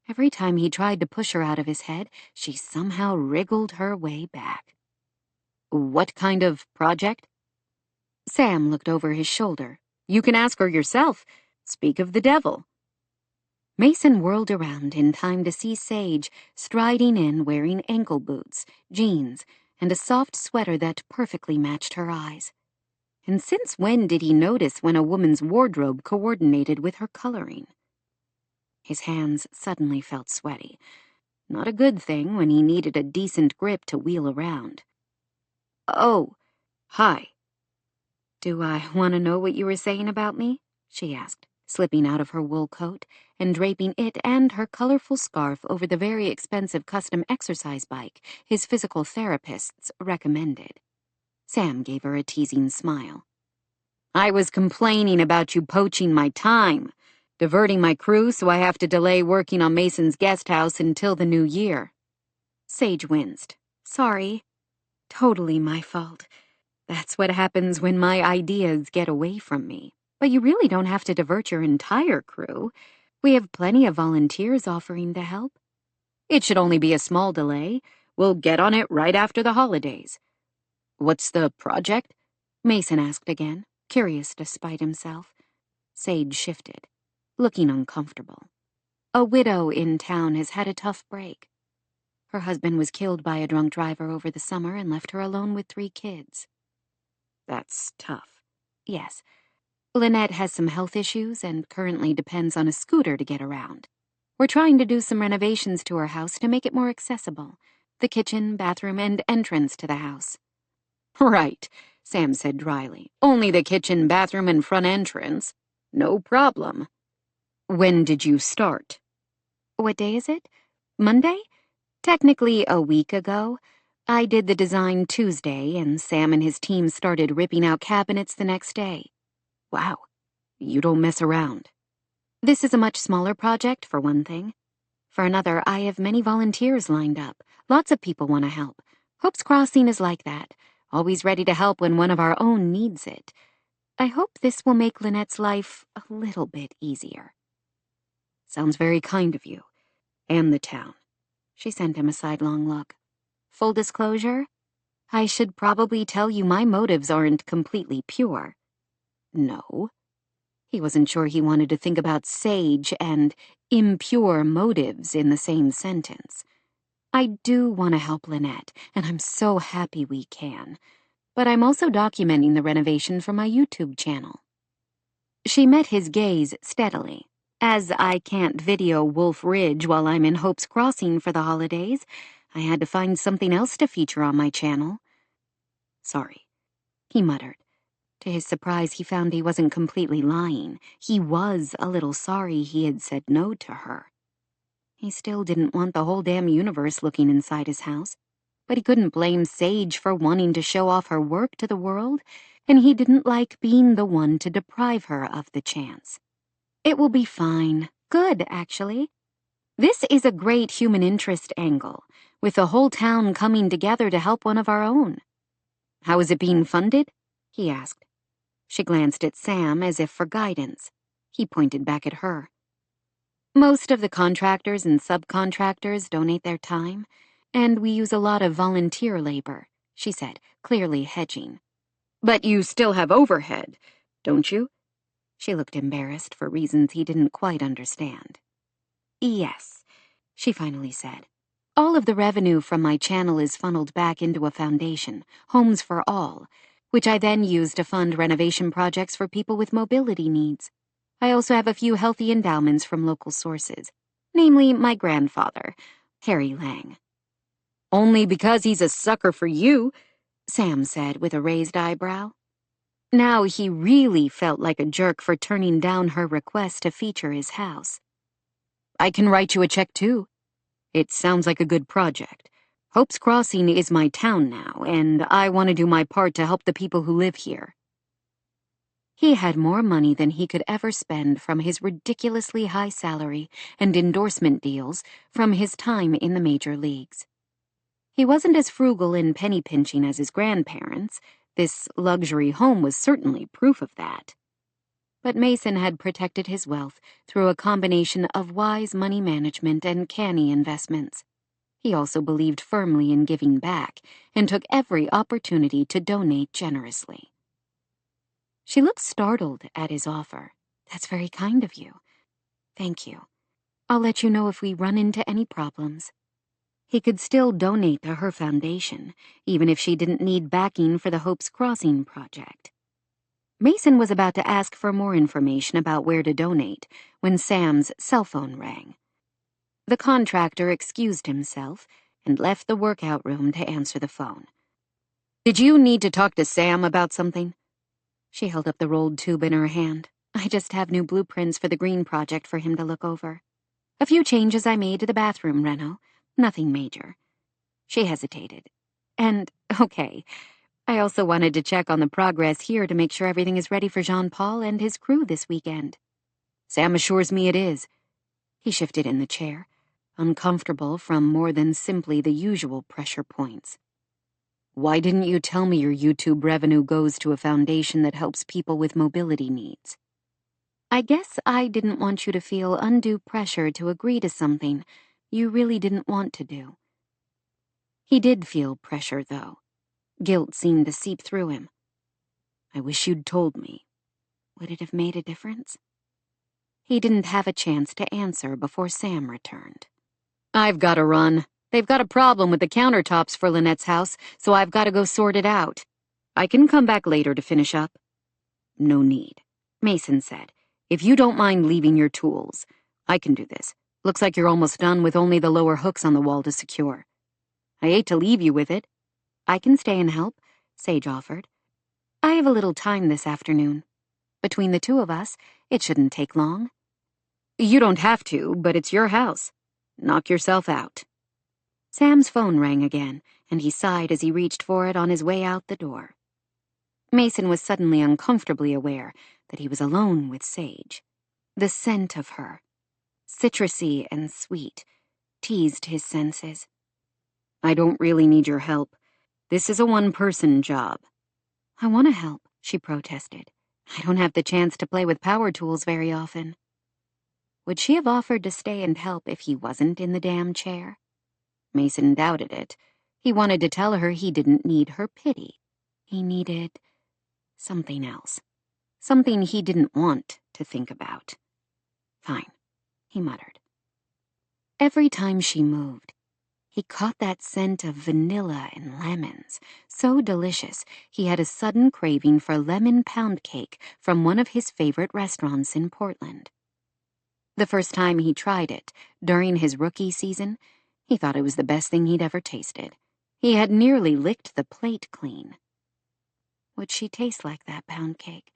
Every time he tried to push her out of his head, she somehow wriggled her way back. What kind of project? Sam looked over his shoulder. You can ask her yourself. Speak of the devil. Mason whirled around in time to see Sage striding in wearing ankle boots, jeans, and a soft sweater that perfectly matched her eyes. And since when did he notice when a woman's wardrobe coordinated with her coloring? His hands suddenly felt sweaty. Not a good thing when he needed a decent grip to wheel around. Oh, hi. Do I want to know what you were saying about me? She asked, slipping out of her wool coat and draping it and her colorful scarf over the very expensive custom exercise bike his physical therapists recommended. Sam gave her a teasing smile. I was complaining about you poaching my time, diverting my crew so I have to delay working on Mason's guest house until the new year. Sage winced. Sorry. Totally my fault. That's what happens when my ideas get away from me. But you really don't have to divert your entire crew. We have plenty of volunteers offering to help. It should only be a small delay. We'll get on it right after the holidays. What's the project? Mason asked again, curious despite himself. Sage shifted, looking uncomfortable. A widow in town has had a tough break. Her husband was killed by a drunk driver over the summer and left her alone with 3 kids. That's tough. Yes. Lynette has some health issues and currently depends on a scooter to get around. We're trying to do some renovations to her house to make it more accessible. The kitchen, bathroom, and entrance to the house. Right, Sam said dryly. Only the kitchen, bathroom, and front entrance. No problem. When did you start? What day is it? Monday? Technically a week ago. I did the design Tuesday, and Sam and his team started ripping out cabinets the next day. Wow, you don't mess around. This is a much smaller project, for one thing. For another, I have many volunteers lined up. Lots of people want to help. Hope's Crossing is like that, always ready to help when one of our own needs it. I hope this will make Lynette's life a little bit easier. Sounds very kind of you. And the town. She sent him a sidelong look. Full disclosure, I should probably tell you my motives aren't completely pure. No. He wasn't sure he wanted to think about sage and impure motives in the same sentence. I do want to help Lynette, and I'm so happy we can. But I'm also documenting the renovation for my YouTube channel. She met his gaze steadily. As I can't video Wolf Ridge while I'm in Hope's Crossing for the holidays, I had to find something else to feature on my channel. Sorry, he muttered. To his surprise, he found he wasn't completely lying. He was a little sorry he had said no to her. He still didn't want the whole damn universe looking inside his house, but he couldn't blame Sage for wanting to show off her work to the world, and he didn't like being the one to deprive her of the chance. It will be fine. Good, actually. This is a great human interest angle, with the whole town coming together to help one of our own. How is it being funded? He asked. She glanced at Sam as if for guidance. He pointed back at her. Most of the contractors and subcontractors donate their time, and we use a lot of volunteer labor, she said, clearly hedging. But you still have overhead, don't you? She looked embarrassed for reasons he didn't quite understand. Yes, she finally said. All of the revenue from my channel is funneled back into a foundation, Homes for All, which I then use to fund renovation projects for people with mobility needs. I also have a few healthy endowments from local sources, namely my grandfather, Harry Lang. Only because he's a sucker for you, Sam said with a raised eyebrow. Now he really felt like a jerk for turning down her request to feature his house. I can write you a check too. It sounds like a good project. Hope's Crossing is my town now, and I want to do my part to help the people who live here. He had more money than he could ever spend from his ridiculously high salary and endorsement deals from his time in the major leagues. He wasn't as frugal in penny pinching as his grandparents. This luxury home was certainly proof of that. But Mason had protected his wealth through a combination of wise money management and canny investments. He also believed firmly in giving back and took every opportunity to donate generously. She looked startled at his offer. That's very kind of you. Thank you. I'll let you know if we run into any problems. He could still donate to her foundation, even if she didn't need backing for the Hope's Crossing project. Mason was about to ask for more information about where to donate when Sam's cell phone rang. The contractor excused himself and left the workout room to answer the phone. Did you need to talk to Sam about something? She held up the rolled tube in her hand. I just have new blueprints for the green project for him to look over. A few changes I made to the bathroom reno. Nothing major. She hesitated. And, okay, I also wanted to check on the progress here to make sure everything is ready for Jean-Paul and his crew this weekend. Sam assures me it is. He shifted in the chair, uncomfortable from more than simply the usual pressure points. Why didn't you tell me your YouTube revenue goes to a foundation that helps people with mobility needs? I guess I didn't want you to feel undue pressure to agree to something you really didn't want to do. He did feel pressure, though. Guilt seemed to seep through him. I wish you'd told me. Would it have made a difference? He didn't have a chance to answer before Sam returned. I've got to run. They've got a problem with the countertops for Lynette's house, so I've got to go sort it out. I can come back later to finish up. No need, Mason said. If you don't mind leaving your tools, I can do this. Looks like you're almost done with only the lower hooks on the wall to secure. I hate to leave you with it. I can stay and help, Sage offered. I have a little time this afternoon. Between the two of us, it shouldn't take long. You don't have to, but it's your house. Knock yourself out. Sam's phone rang again, and he sighed as he reached for it on his way out the door. Mason was suddenly uncomfortably aware that he was alone with Sage. The scent of her, citrusy and sweet, teased his senses. I don't really need your help. This is a one-person job. I want to help, she protested. I don't have the chance to play with power tools very often. Would she have offered to stay and help if he wasn't in the damn chair? Mason doubted it. He wanted to tell her he didn't need her pity. He needed something else. Something he didn't want to think about. Fine, he muttered. Every time she moved, he caught that scent of vanilla and lemons, so delicious he had a sudden craving for lemon pound cake from one of his favorite restaurants in Portland. The first time he tried it, during his rookie season, he thought it was the best thing he'd ever tasted. He had nearly licked the plate clean. Would she taste like that pound cake?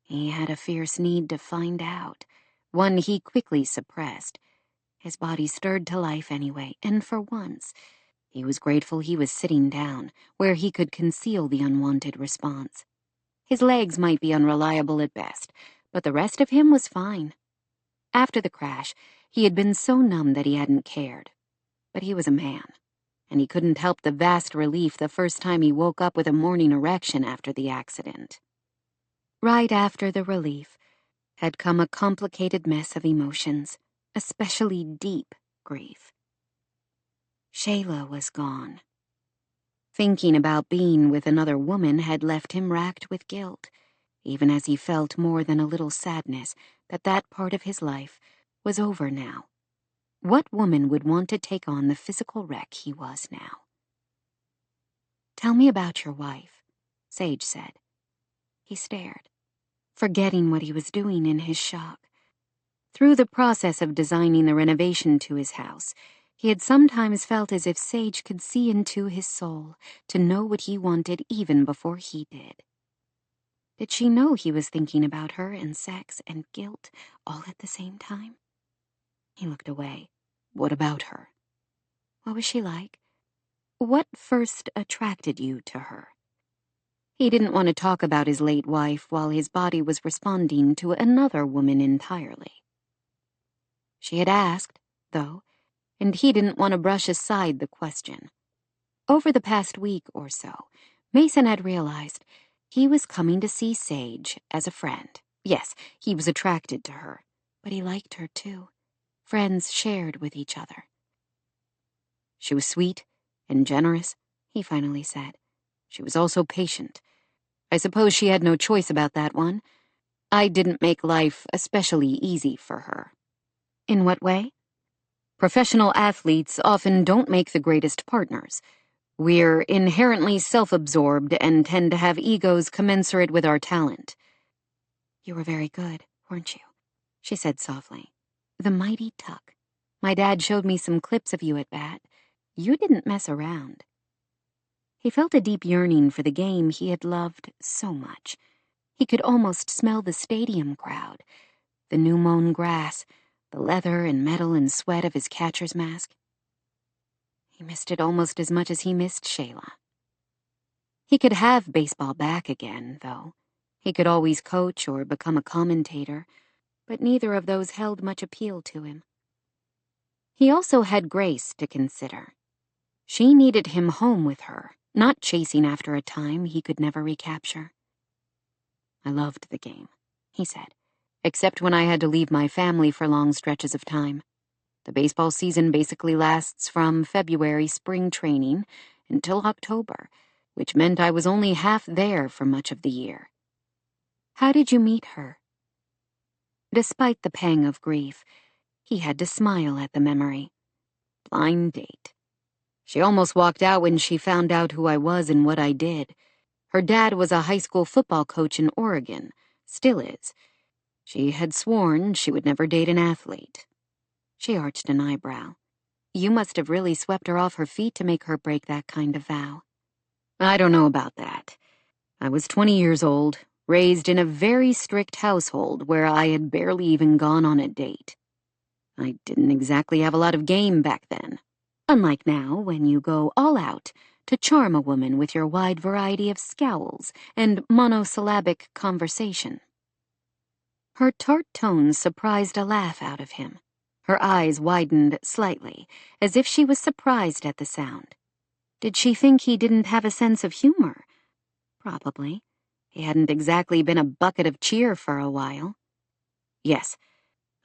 He had a fierce need to find out, one he quickly suppressed. His body stirred to life anyway, and for once, he was grateful he was sitting down, where he could conceal the unwanted response. His legs might be unreliable at best, but the rest of him was fine. After the crash, he had been so numb that he hadn't cared. But he was a man, and he couldn't help the vast relief the first time he woke up with a morning erection after the accident. Right after the relief had come a complicated mess of emotions, especially deep grief. Shayla was gone. Thinking about being with another woman had left him racked with guilt, even as he felt more than a little sadness that that part of his life was over now. What woman would want to take on the physical wreck he was now? "Tell me about your wife," Sage said. He stared, forgetting what he was doing in his shock. Through the process of designing the renovation to his house, he had sometimes felt as if Sage could see into his soul, to know what he wanted even before he did. Did she know he was thinking about her and sex and guilt all at the same time? He looked away. What about her? What was she like? What first attracted you to her? He didn't want to talk about his late wife while his body was responding to another woman entirely. She had asked, though, and he didn't want to brush aside the question. Over the past week or so, Mason had realized he was coming to see Sage as a friend. Yes, he was attracted to her, but he liked her too. Friends shared with each other. She was sweet and generous, he finally said. She was also patient. I suppose she had no choice about that one. I didn't make life especially easy for her. In what way? Professional athletes often don't make the greatest partners. We're inherently self-absorbed and tend to have egos commensurate with our talent. You were very good, weren't you? She said softly. The mighty tuck. My dad showed me some clips of you at bat. You didn't mess around. He felt a deep yearning for the game he had loved so much. He could almost smell the stadium crowd, the new-mown grass, the leather and metal and sweat of his catcher's mask. He missed it almost as much as he missed Shayla. He could have baseball back again, though. He could always coach or become a commentator, but neither of those held much appeal to him. He also had Grace to consider. She needed him home with her, not chasing after a time he could never recapture. I loved the game, he said, except when I had to leave my family for long stretches of time. The baseball season basically lasts from February spring training until October, which meant I was only half there for much of the year. How did you meet her? Despite the pang of grief, he had to smile at the memory. Blind date. She almost walked out when she found out who I was and what I did. Her dad was a high school football coach in Oregon, still is. She had sworn she would never date an athlete. She arched an eyebrow. You must have really swept her off her feet to make her break that kind of vow. I don't know about that. I was 20 years old, raised in a very strict household where I had barely even gone on a date. I didn't exactly have a lot of game back then. Unlike now, when you go all out to charm a woman with your wide variety of scowls and monosyllabic conversation. Her tart tones surprised a laugh out of him. Her eyes widened slightly, as if she was surprised at the sound. Did she think he didn't have a sense of humor? Probably. He hadn't exactly been a bucket of cheer for a while. Yes,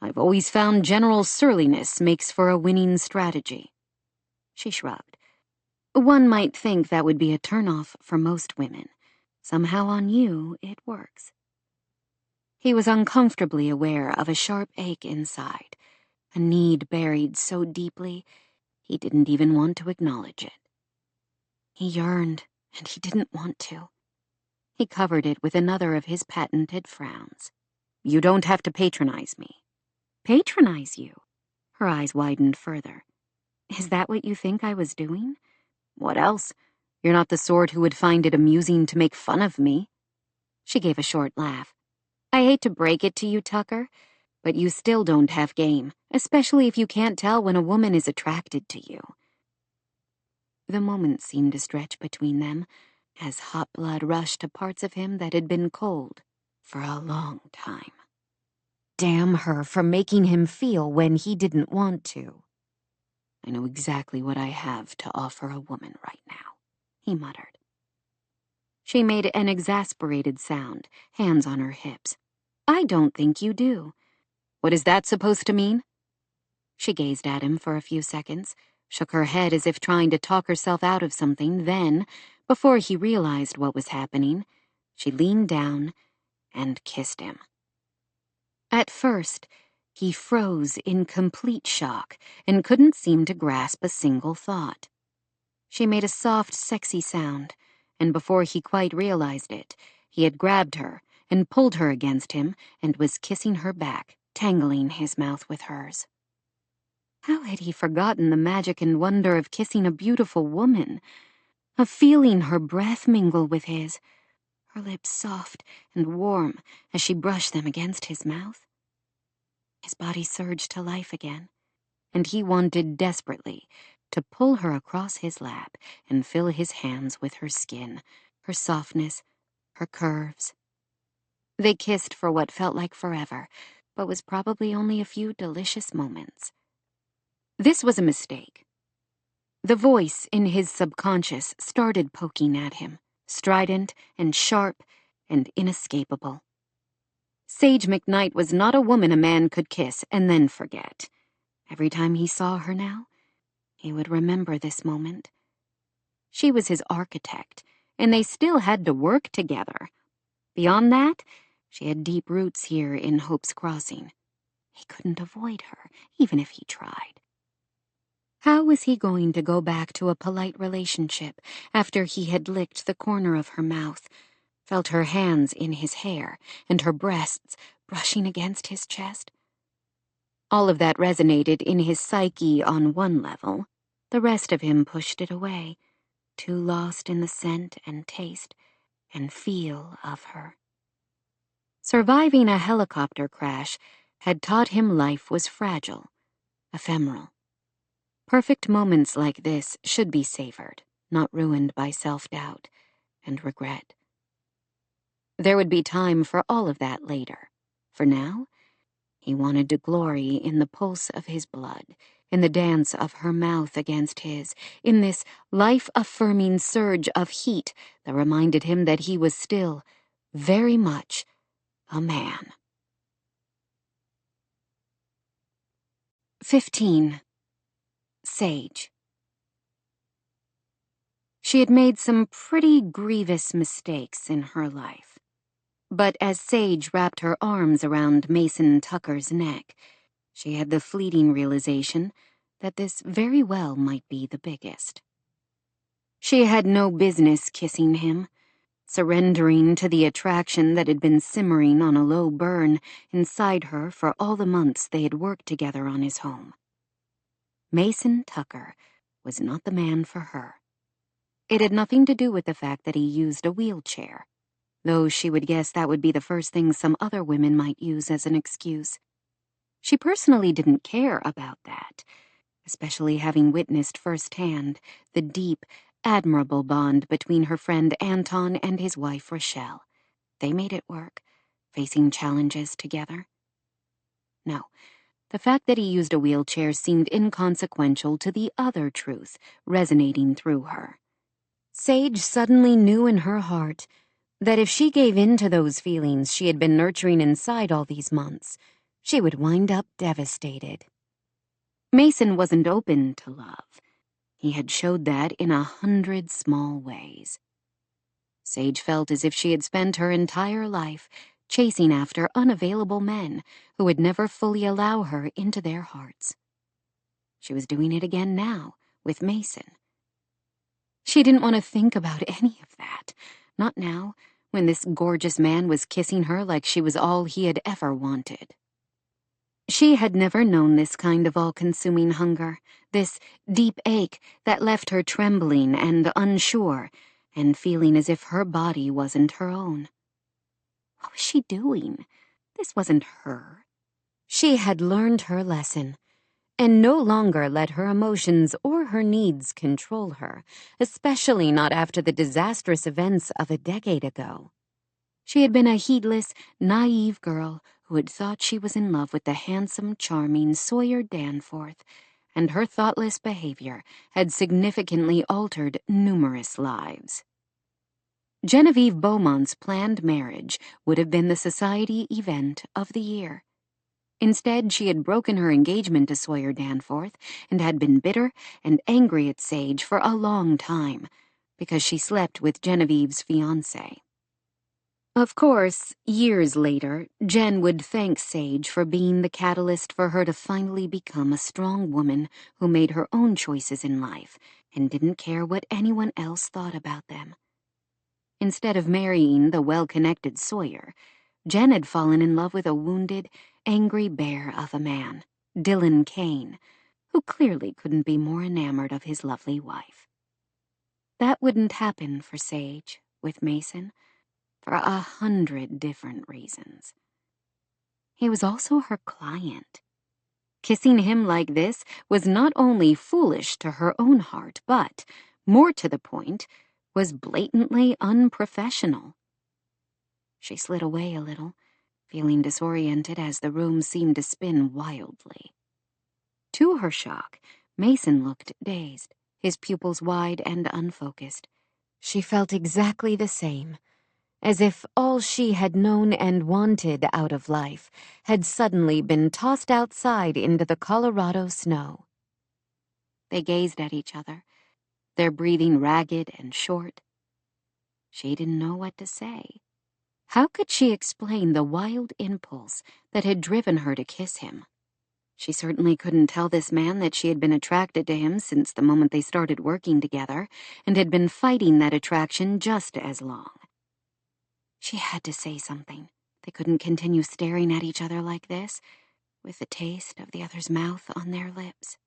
I've always found general surliness makes for a winning strategy. She shrugged. One might think that would be a turnoff for most women. Somehow on you, it works. He was uncomfortably aware of a sharp ache inside, a need buried so deeply he didn't even want to acknowledge it. He yearned, and he didn't want to. He covered it with another of his patented frowns. You don't have to patronize me. Patronize you? Her eyes widened further. Is that what you think I was doing? What else? You're not the sort who would find it amusing to make fun of me. She gave a short laugh. I hate to break it to you, Tucker, but you still don't have game, especially if you can't tell when a woman is attracted to you. The moments seemed to stretch between them as hot blood rushed to parts of him that had been cold for a long time. Damn her for making him feel when he didn't want to. I know exactly what I have to offer a woman right now, he muttered. She made an exasperated sound, hands on her hips. I don't think you do. What is that supposed to mean? She gazed at him for a few seconds, shook her head as if trying to talk herself out of something, then, before he realized what was happening, she leaned down and kissed him. At first, he froze in complete shock and couldn't seem to grasp a single thought. She made a soft, sexy sound, and before he quite realized it, he had grabbed her and pulled her against him and was kissing her back, tangling his mouth with hers. How had he forgotten the magic and wonder of kissing a beautiful woman, of feeling her breath mingle with his, her lips soft and warm as she brushed them against his mouth? His body surged to life again, and he wanted desperately to pull her across his lap and fill his hands with her skin, her softness, her curves. They kissed for what felt like forever, but was probably only a few delicious moments. This was a mistake. The voice in his subconscious started poking at him, strident and sharp and inescapable. Sage McKnight was not a woman a man could kiss and then forget. Every time he saw her now, he would remember this moment. She was his architect, and they still had to work together. Beyond that, she had deep roots here in Hope's Crossing. He couldn't avoid her, even if he tried. How was he going to go back to a polite relationship after he had licked the corner of her mouth, felt her hands in his hair, and her breasts brushing against his chest? All of that resonated in his psyche on one level. The rest of him pushed it away, too lost in the scent and taste and feel of her. Surviving a helicopter crash had taught him life was fragile, ephemeral. Perfect moments like this should be savored, not ruined by self-doubt and regret. There would be time for all of that later. For now, he wanted to glory in the pulse of his blood, in the dance of her mouth against his, in this life-affirming surge of heat that reminded him that he was still, very much, a man. 15. Sage. She had made some pretty grievous mistakes in her life. But as Sage wrapped her arms around Mason Tucker's neck, she had the fleeting realization that this very well might be the biggest. She had no business kissing him, surrendering to the attraction that had been simmering on a low burn inside her for all the months they had worked together on his home. Mason Tucker was not the man for her. It had nothing to do with the fact that he used a wheelchair, though she would guess that would be the first thing some other women might use as an excuse. She personally didn't care about that, especially having witnessed firsthand the deep, admirable bond between her friend Anton and his wife Rochelle. They made it work, facing challenges together. No, the fact that he used a wheelchair seemed inconsequential to the other truth resonating through her. Sage suddenly knew in her heart that if she gave in to those feelings she had been nurturing inside all these months, she would wind up devastated. Mason wasn't open to love. He had showed that in 100 small ways. Sage felt as if she had spent her entire life chasing after unavailable men who would never fully allow her into their hearts. She was doing it again now, with Mason. She didn't want to think about any of that, not now, when this gorgeous man was kissing her like she was all he had ever wanted. She had never known this kind of all-consuming hunger, this deep ache that left her trembling and unsure, and feeling as if her body wasn't her own. What was she doing? This wasn't her. She had learned her lesson, and no longer let her emotions or her needs control her, especially not after the disastrous events of a decade ago. She had been a heedless, naive girl who had thought she was in love with the handsome, charming Sawyer Danforth, and her thoughtless behavior had significantly altered numerous lives. Genevieve Beaumont's planned marriage would have been the society event of the year. Instead, she had broken her engagement to Sawyer Danforth and had been bitter and angry at Sage for a long time because she slept with Genevieve's fiancé. Of course, years later, Jen would thank Sage for being the catalyst for her to finally become a strong woman who made her own choices in life and didn't care what anyone else thought about them. Instead of marrying the well-connected Sawyer, Jen had fallen in love with a wounded, angry bear of a man, Dylan Kane, who clearly couldn't be more enamored of his lovely wife. That wouldn't happen for Sage with Mason, for 100 different reasons. He was also her client. Kissing him like this was not only foolish to her own heart, but, more to the point, was blatantly unprofessional. She slid away a little, feeling disoriented as the room seemed to spin wildly. To her shock, Mason looked dazed, his pupils wide and unfocused. She felt exactly the same, as if all she had known and wanted out of life had suddenly been tossed outside into the Colorado snow. They gazed at each other, their breathing ragged and short. She didn't know what to say. How could she explain the wild impulse that had driven her to kiss him? She certainly couldn't tell this man that she had been attracted to him since the moment they started working together, and had been fighting that attraction just as long. She had to say something. They couldn't continue staring at each other like this, with the taste of the other's mouth on their lips.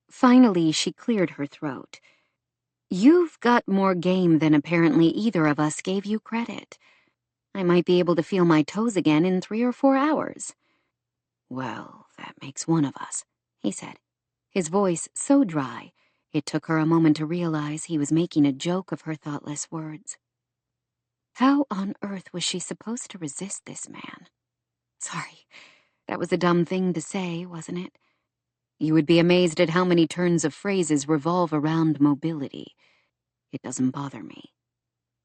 Finally, she cleared her throat. "You've got more game than apparently either of us gave you credit. I might be able to feel my toes again in 3 or 4 hours. "Well, that makes one of us," he said, his voice so dry it took her a moment to realize he was making a joke of her thoughtless words. How on earth was she supposed to resist this man? Sorry, that was a dumb thing to say, wasn't it? You would be amazed at how many turns of phrases revolve around mobility. It doesn't bother me.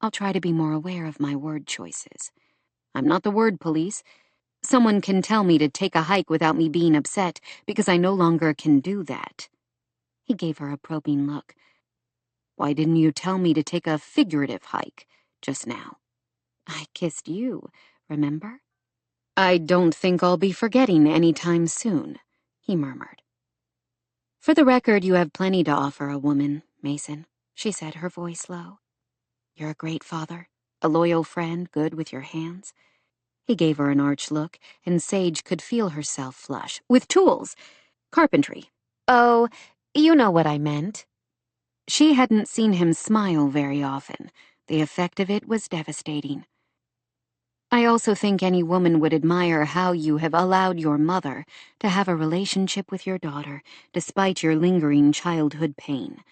I'll try to be more aware of my word choices. I'm not the word police. Someone can tell me to take a hike without me being upset because I no longer can do that. He gave her a probing look. Why didn't you tell me to take a figurative hike just now? I kissed you, remember? I don't think I'll be forgetting any time soon, he murmured. For the record, you have plenty to offer a woman, Mason, she said, her voice low. You're a great father, a loyal friend, good with your hands. He gave her an arch look, and Sage could feel herself flush. With tools. Carpentry. Oh, you know what I meant. She hadn't seen him smile very often. The effect of it was devastating. I also think any woman would admire how you have allowed your mother to have a relationship with your daughter, despite your lingering childhood pain,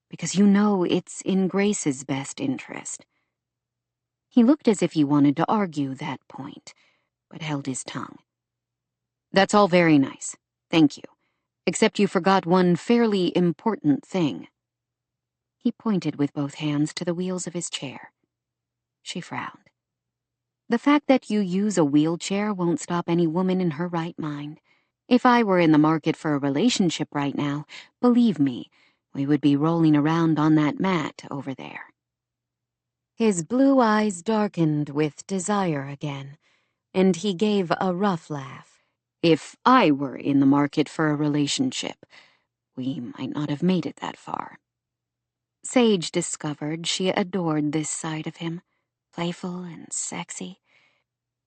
because you know it's in Grace's best interest. He looked as if he wanted to argue that point, but held his tongue. That's all very nice, thank you, except you forgot one fairly important thing. He pointed with both hands to the wheels of his chair. She frowned. The fact that you use a wheelchair won't stop any woman in her right mind. If I were in the market for a relationship right now, believe me, we would be rolling around on that mat over there." His blue eyes darkened with desire again, and he gave a rough laugh. "If I were in the market for a relationship, we might not have made it that far." Sage discovered she adored this side of him, playful and sexy.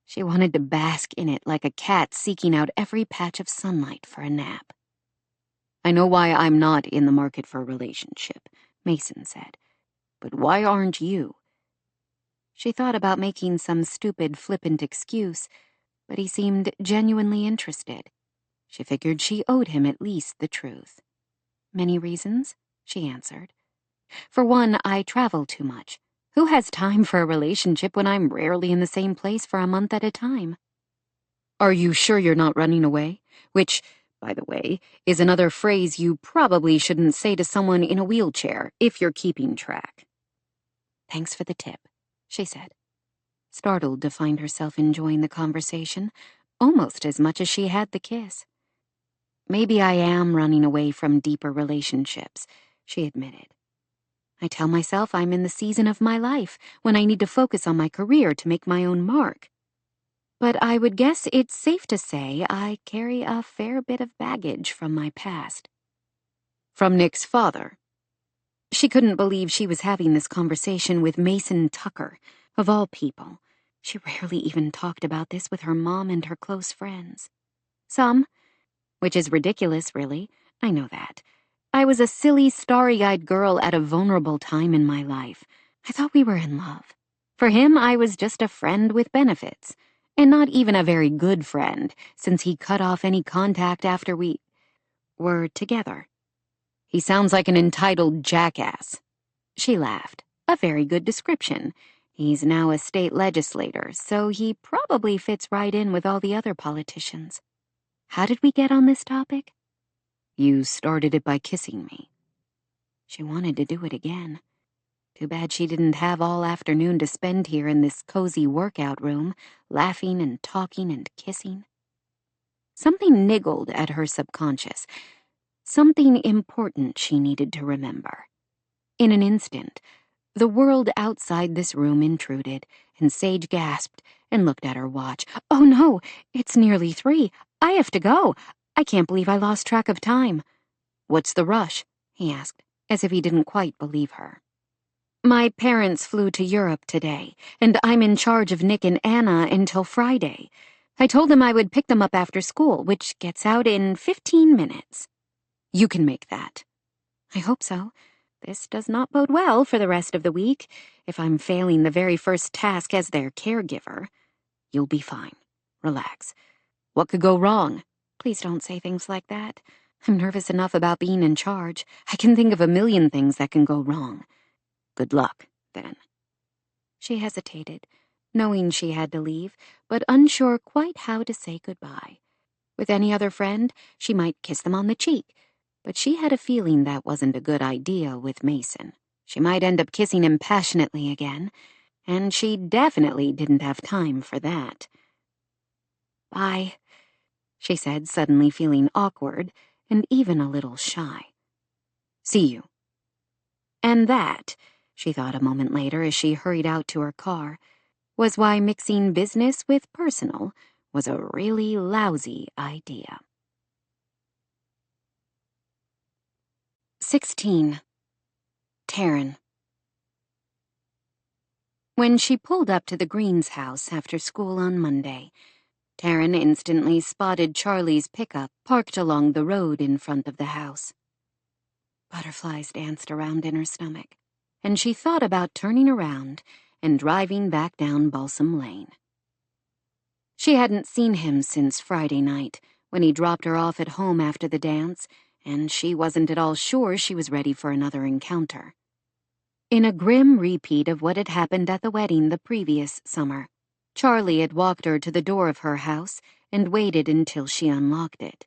She wanted to bask in it like a cat seeking out every patch of sunlight for a nap. "I know why I'm not in the market for a relationship," Mason said. "But why aren't you?" She thought about making some stupid, flippant excuse, but he seemed genuinely interested. She figured she owed him at least the truth. "Many reasons," she answered. "For one, I travel too much. Who has time for a relationship when I'm rarely in the same place for a month at a time?" "Are you sure you're not running away?" Which, by the way, is another phrase you probably shouldn't say to someone in a wheelchair if you're keeping track. "Thanks for the tip," she said, startled to find herself enjoying the conversation almost as much as she had the kiss. "Maybe I am running away from deeper relationships," she admitted. "I tell myself I'm in the season of my life when I need to focus on my career to make my own mark. But I would guess it's safe to say I carry a fair bit of baggage from my past." "From Nick's father?" She couldn't believe she was having this conversation with Mason Tucker, of all people. She rarely even talked about this with her mom and her close friends. "Some. Which is ridiculous, really. I know that. I was a silly, starry-eyed girl at a vulnerable time in my life. I thought we were in love. For him, I was just a friend with benefits. And not even a very good friend, since he cut off any contact after we were together." "He sounds like an entitled jackass." She laughed. "A very good description. He's now a state legislator, so he probably fits right in with all the other politicians. How did we get on this topic?" "You started it by kissing me." She wanted to do it again. Too bad she didn't have all afternoon to spend here in this cozy workout room, laughing and talking and kissing. Something niggled at her subconscious. Something important she needed to remember. In an instant, the world outside this room intruded, and Sage gasped and looked at her watch. "Oh no, it's nearly 3. I have to go. I can't believe I lost track of time." "What's the rush?" he asked, as if he didn't quite believe her. "My parents flew to Europe today, and I'm in charge of Nick and Anna until Friday. I told them I would pick them up after school, which gets out in 15 minutes. You can make that." "I hope so. This does not bode well for the rest of the week, if I'm failing the very first task as their caregiver." "You'll be fine. Relax. What could go wrong?" "Please don't say things like that. I'm nervous enough about being in charge. I can think of a million things that can go wrong." "Good luck, then." She hesitated, knowing she had to leave, but unsure quite how to say goodbye. With any other friend, she might kiss them on the cheek, but she had a feeling that wasn't a good idea with Mason. She might end up kissing him passionately again, and she definitely didn't have time for that. "Bye," she said, suddenly feeling awkward and even a little shy. "See you." And that, she thought a moment later as she hurried out to her car, was why mixing business with personal was a really lousy idea. 16. Taryn. When she pulled up to the Greens' house after school on Monday, Taryn instantly spotted Charlie's pickup parked along the road in front of the house. Butterflies danced around in her stomach, and she thought about turning around and driving back down Balsam Lane. She hadn't seen him since Friday night, when he dropped her off at home after the dance, and she wasn't at all sure she was ready for another encounter. In a grim repeat of what had happened at the wedding the previous summer, Charlie had walked her to the door of her house and waited until she unlocked it.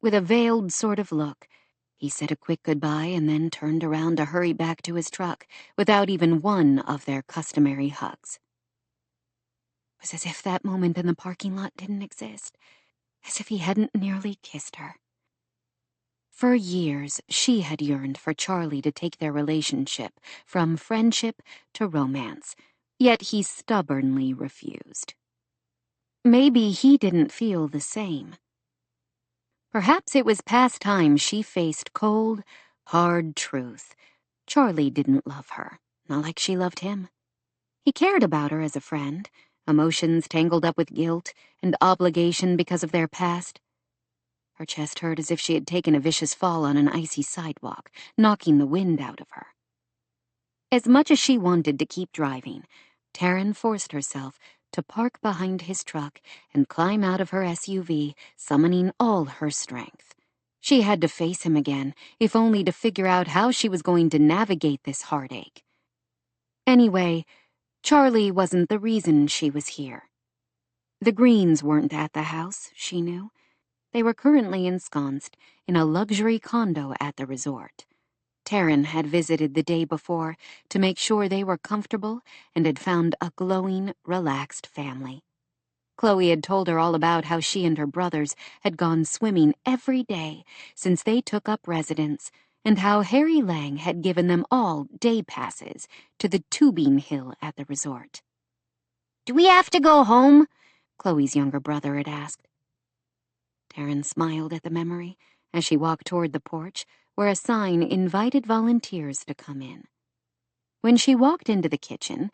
With a veiled sort of look, he said a quick goodbye and then turned around to hurry back to his truck without even one of their customary hugs. It was as if that moment in the parking lot didn't exist, as if he hadn't nearly kissed her. For years, she had yearned for Charlie to take their relationship from friendship to romance, yet he stubbornly refused. Maybe he didn't feel the same. Perhaps it was past time she faced cold, hard truth. Charlie didn't love her, not like she loved him. He cared about her as a friend, emotions tangled up with guilt and obligation because of their past. Her chest hurt as if she had taken a vicious fall on an icy sidewalk, knocking the wind out of her. As much as she wanted to keep driving, Taryn forced herself to park behind his truck and climb out of her SUV, summoning all her strength. She had to face him again, if only to figure out how she was going to navigate this heartache. Anyway, Charlie wasn't the reason she was here. The Greens weren't at the house, she knew. They were currently ensconced in a luxury condo at the resort. Taryn had visited the day before to make sure they were comfortable and had found a glowing, relaxed family. Chloe had told her all about how she and her brothers had gone swimming every day since they took up residence, and how Harry Lang had given them all day passes to the tubing hill at the resort. Do we have to go home? Chloe's younger brother had asked. Taryn smiled at the memory as she walked toward the porch, where a sign invited volunteers to come in. When she walked into the kitchen,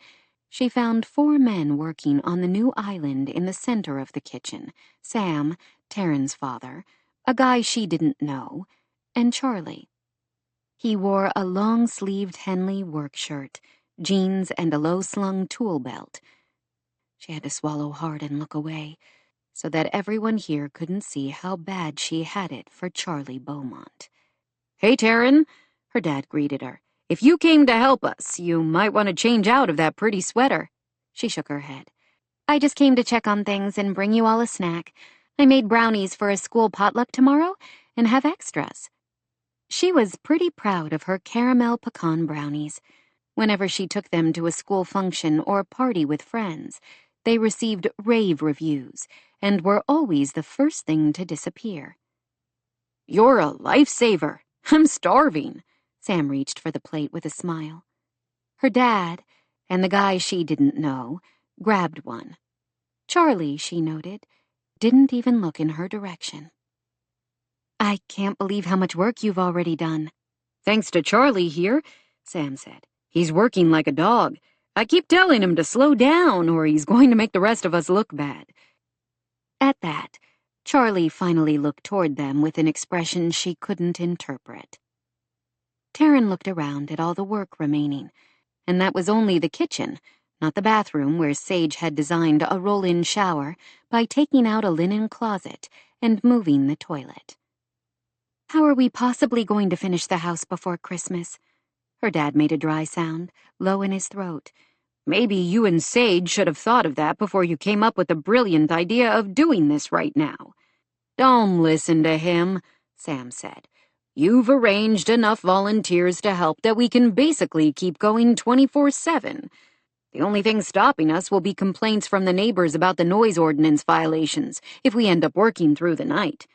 she found 4 men working on the new island in the center of the kitchen: Sam, Taryn's father, a guy she didn't know, and Charlie. He wore a long-sleeved Henley work shirt, jeans, and a low-slung tool belt. She had to swallow hard and look away, so that everyone here couldn't see how bad she had it for Charlie Beaumont. "Hey, Taryn," her dad greeted her. "If you came to help us, you might want to change out of that pretty sweater." She shook her head. "I just came to check on things and bring you all a snack. I made brownies for a school potluck tomorrow and have extras." She was pretty proud of her caramel pecan brownies. Whenever she took them to a school function or party with friends, they received rave reviews and were always the first thing to disappear. "You're a lifesaver. I'm starving." Sam reached for the plate with a smile. Her dad, and the guy she didn't know, grabbed one. Charlie, she noted, didn't even look in her direction. "I can't believe how much work you've already done." "Thanks to Charlie here," Sam said. "He's working like a dog. I keep telling him to slow down or he's going to make the rest of us look bad." At that, Charlie finally looked toward them with an expression she couldn't interpret. Taryn looked around at all the work remaining, and that was only the kitchen, not the bathroom where Sage had designed a roll-in shower by taking out a linen closet and moving the toilet. "How are we possibly going to finish the house before Christmas?" Her dad made a dry sound, low in his throat. "Maybe you and Sage should have thought of that before you came up with the brilliant idea of doing this right now." "Don't listen to him," Sam said. "You've arranged enough volunteers to help that we can basically keep going 24/7. The only thing stopping us will be complaints from the neighbors about the noise ordinance violations if we end up working through the night."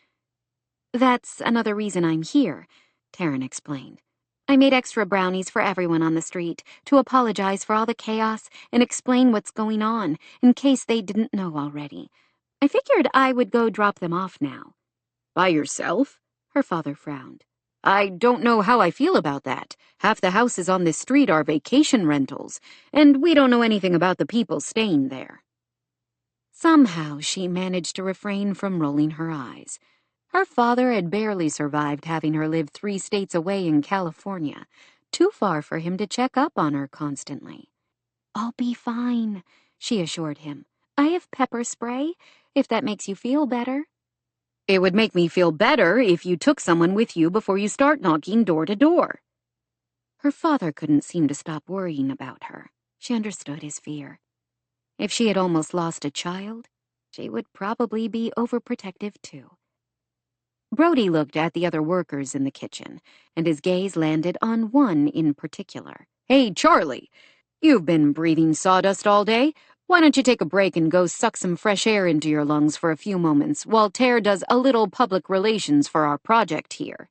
"That's another reason I'm here," Taryn explained. "I made extra brownies for everyone on the street to apologize for all the chaos and explain what's going on in case they didn't know already. I figured I would go drop them off now." "By yourself?" Her father frowned. "I don't know how I feel about that. Half the houses on this street are vacation rentals, and we don't know anything about the people staying there." Somehow she managed to refrain from rolling her eyes. Her father had barely survived having her live 3 states away in California, too far for him to check up on her constantly. "I'll be fine," she assured him. "I have pepper spray, if that makes you feel better." "It would make me feel better if you took someone with you before you start knocking door to door." Her father couldn't seem to stop worrying about her. She understood his fear. If she had almost lost a child, she would probably be overprotective too. Brody looked at the other workers in the kitchen, and his gaze landed on one in particular. "Hey, Charlie, you've been breathing sawdust all day. Why don't you take a break and go suck some fresh air into your lungs for a few moments while Tare does a little public relations for our project here?"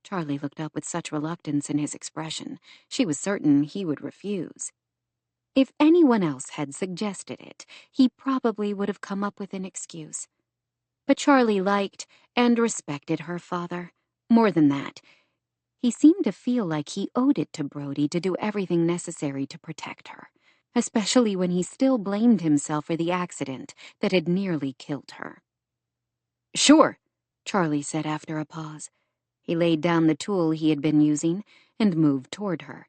Charlie looked up with such reluctance in his expression, she was certain he would refuse. If anyone else had suggested it, he probably would have come up with an excuse. But Charlie liked and respected her father. More than that, he seemed to feel like he owed it to Brody to do everything necessary to protect her, especially when he still blamed himself for the accident that had nearly killed her. "Sure," Charlie said after a pause. He laid down the tool he had been using and moved toward her.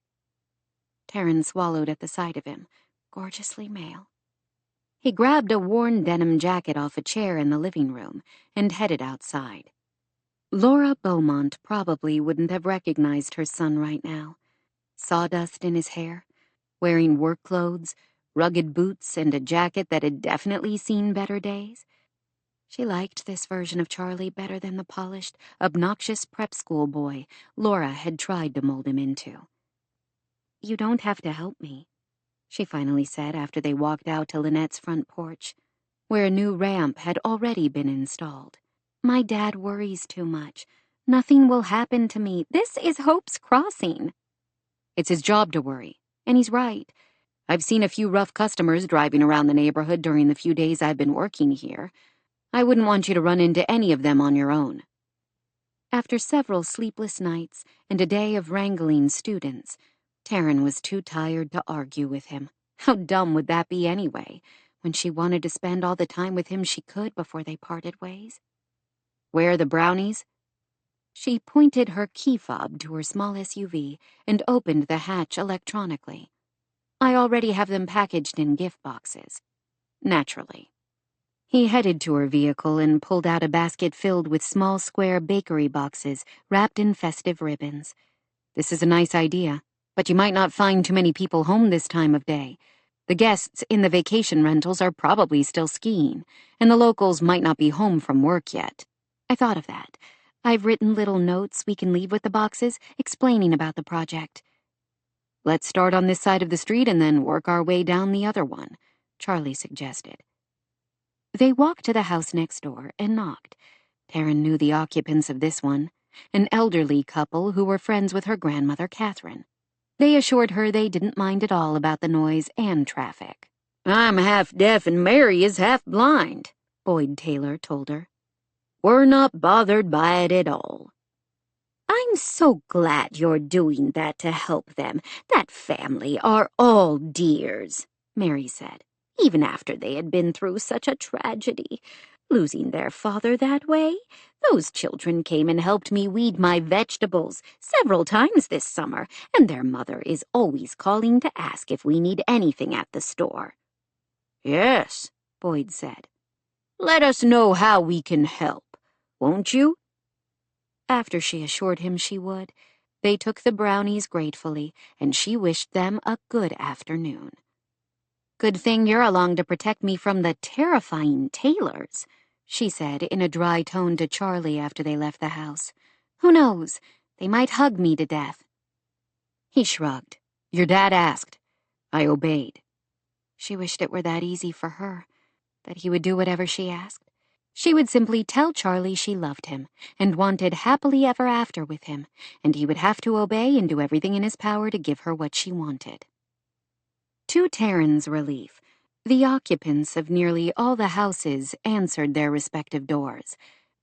Taryn swallowed at the sight of him, gorgeously male. He grabbed a worn denim jacket off a chair in the living room and headed outside. Laura Beaumont probably wouldn't have recognized her son right now. Sawdust in his hair, wearing work clothes, rugged boots, and a jacket that had definitely seen better days. She liked this version of Charlie better than the polished, obnoxious prep school boy Laura had tried to mold him into. "You don't have to help me," she finally said after they walked out to Lynette's front porch, where a new ramp had already been installed. "My dad worries too much. Nothing will happen to me. This is Hope's Crossing." "It's his job to worry, and he's right. I've seen a few rough customers driving around the neighborhood during the few days I've been working here. I wouldn't want you to run into any of them on your own." After several sleepless nights and a day of wrangling students, Taryn was too tired to argue with him. How dumb would that be anyway, when she wanted to spend all the time with him she could before they parted ways? "Where are the brownies?" She pointed her key fob to her small SUV and opened the hatch electronically. "I already have them packaged in gift boxes." Naturally. He headed to her vehicle and pulled out a basket filled with small square bakery boxes wrapped in festive ribbons. "This is a nice idea, but you might not find too many people home this time of day. The guests in the vacation rentals are probably still skiing, and the locals might not be home from work yet." "I thought of that. I've written little notes we can leave with the boxes, explaining about the project." "Let's start on this side of the street and then work our way down the other one," Charlie suggested. They walked to the house next door and knocked. Taryn knew the occupants of this one, an elderly couple who were friends with her grandmother, Catherine. They assured her they didn't mind at all about the noise and traffic. "I'm half deaf and Mary is half blind," Boyd Taylor told her. "We're not bothered by it at all." I'm so glad you're doing that to help them. That family are all dears," Mary said, "even after they had been through such a tragedy. Losing their father that way, those children came and helped me weed my vegetables several times this summer, and their mother is always calling to ask if we need anything at the store." "Yes," Boyd said. "Let us know how we can help, won't you?" After she assured him she would, they took the brownies gratefully, and she wished them a good afternoon. "Good thing you're along to protect me from the terrifying Taylors," she said in a dry tone to Charlie after they left the house. "Who knows? They might hug me to death." He shrugged. "Your dad asked. I obeyed." She wished it were that easy for her, that he would do whatever she asked. She would simply tell Charlie she loved him and wanted happily ever after with him, and he would have to obey and do everything in his power to give her what she wanted. To Taryn's relief, the occupants of nearly all the houses answered their respective doors.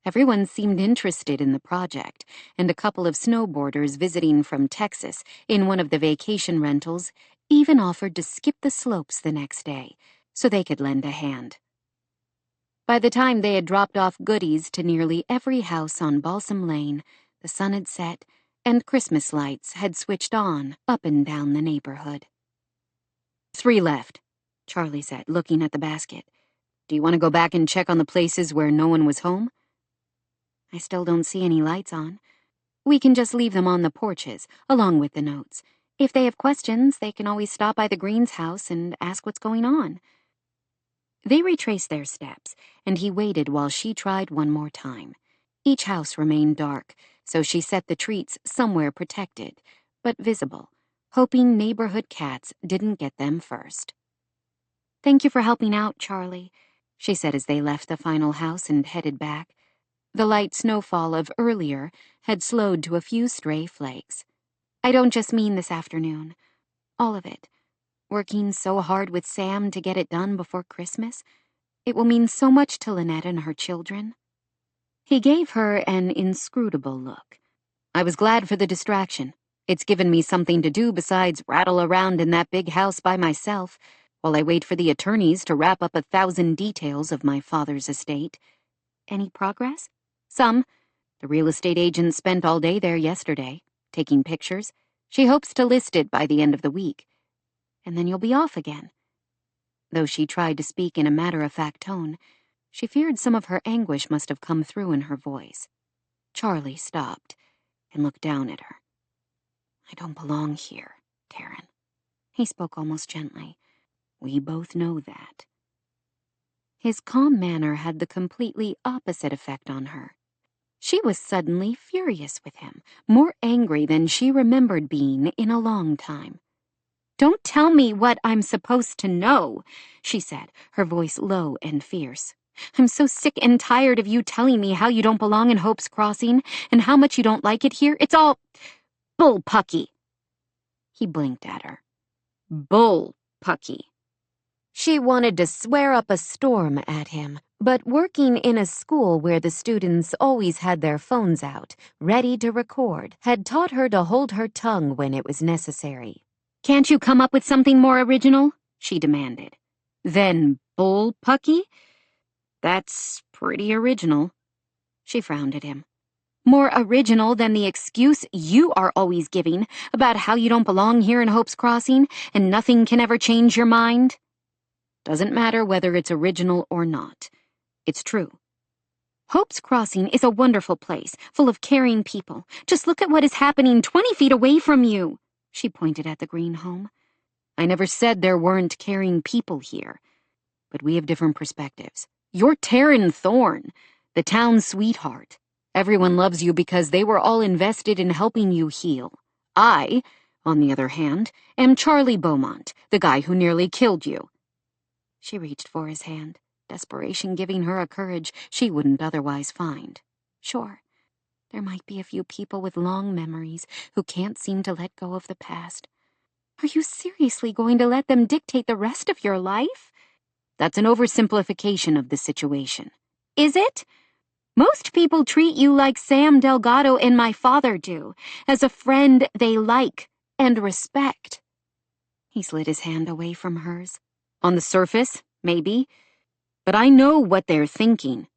Everyone seemed interested in the project, and a couple of snowboarders visiting from Texas in one of the vacation rentals even offered to skip the slopes the next day so they could lend a hand. By the time they had dropped off goodies to nearly every house on Balsam Lane, the sun had set and Christmas lights had switched on up and down the neighborhood. 3 left, Charlie said, looking at the basket. "Do you want to go back and check on the places where no one was home?" "I still don't see any lights on. We can just leave them on the porches, along with the notes. If they have questions, they can always stop by the Greens' house and ask what's going on." They retraced their steps, and he waited while she tried one more time. Each house remained dark, so she set the treats somewhere protected, but visible, hoping neighborhood cats didn't get them first. "Thank you for helping out, Charlie," she said as they left the final house and headed back. The light snowfall of earlier had slowed to a few stray flakes. I don't just mean this afternoon. All of it. Working so hard with Sam to get it done before Christmas. It will mean so much to Lynette and her children. He gave her an inscrutable look. I was glad for the distraction. It's given me something to do besides rattle around in that big house by myself, while I wait for the attorneys to wrap up 1,000 details of my father's estate. Any progress? Some. The real estate agent spent all day there yesterday, taking pictures. She hopes to list it by the end of the week. And then you'll be off again. Though she tried to speak in a matter-of-fact tone, she feared some of her anguish must have come through in her voice. Charlie stopped and looked down at her. I don't belong here, Taryn. He spoke almost gently. We both know that. His calm manner had the completely opposite effect on her. She was suddenly furious with him, more angry than she remembered being in a long time. Don't tell me what I'm supposed to know, she said, her voice low and fierce. I'm so sick and tired of you telling me how you don't belong in Hope's Crossing and how much you don't like it here. It's all bullpucky. He blinked at her. Bullpucky. She wanted to swear up a storm at him, but working in a school where the students always had their phones out, ready to record, had taught her to hold her tongue when it was necessary. Can't you come up with something more original? She demanded. Then bullpucky? That's pretty original. She frowned at him. More original than the excuse you are always giving about how you don't belong here in Hope's Crossing and nothing can ever change your mind? Doesn't matter whether it's original or not. It's true. Hope's Crossing is a wonderful place, full of caring people. Just look at what is happening 20 feet away from you. She pointed at the green home. I never said there weren't caring people here, but we have different perspectives. You're Taryn Thorne, the town's sweetheart. Everyone loves you because they were all invested in helping you heal. I, on the other hand, am Charlie Beaumont, the guy who nearly killed you. She reached for his hand, desperation giving her a courage she wouldn't otherwise find. Sure. There might be a few people with long memories who can't seem to let go of the past. Are you seriously going to let them dictate the rest of your life? That's an oversimplification of the situation. Is it? Most people treat you like Sam Delgado and my father do, as a friend they like and respect. He slid his hand away from hers. On the surface, maybe, but I know what they're thinking.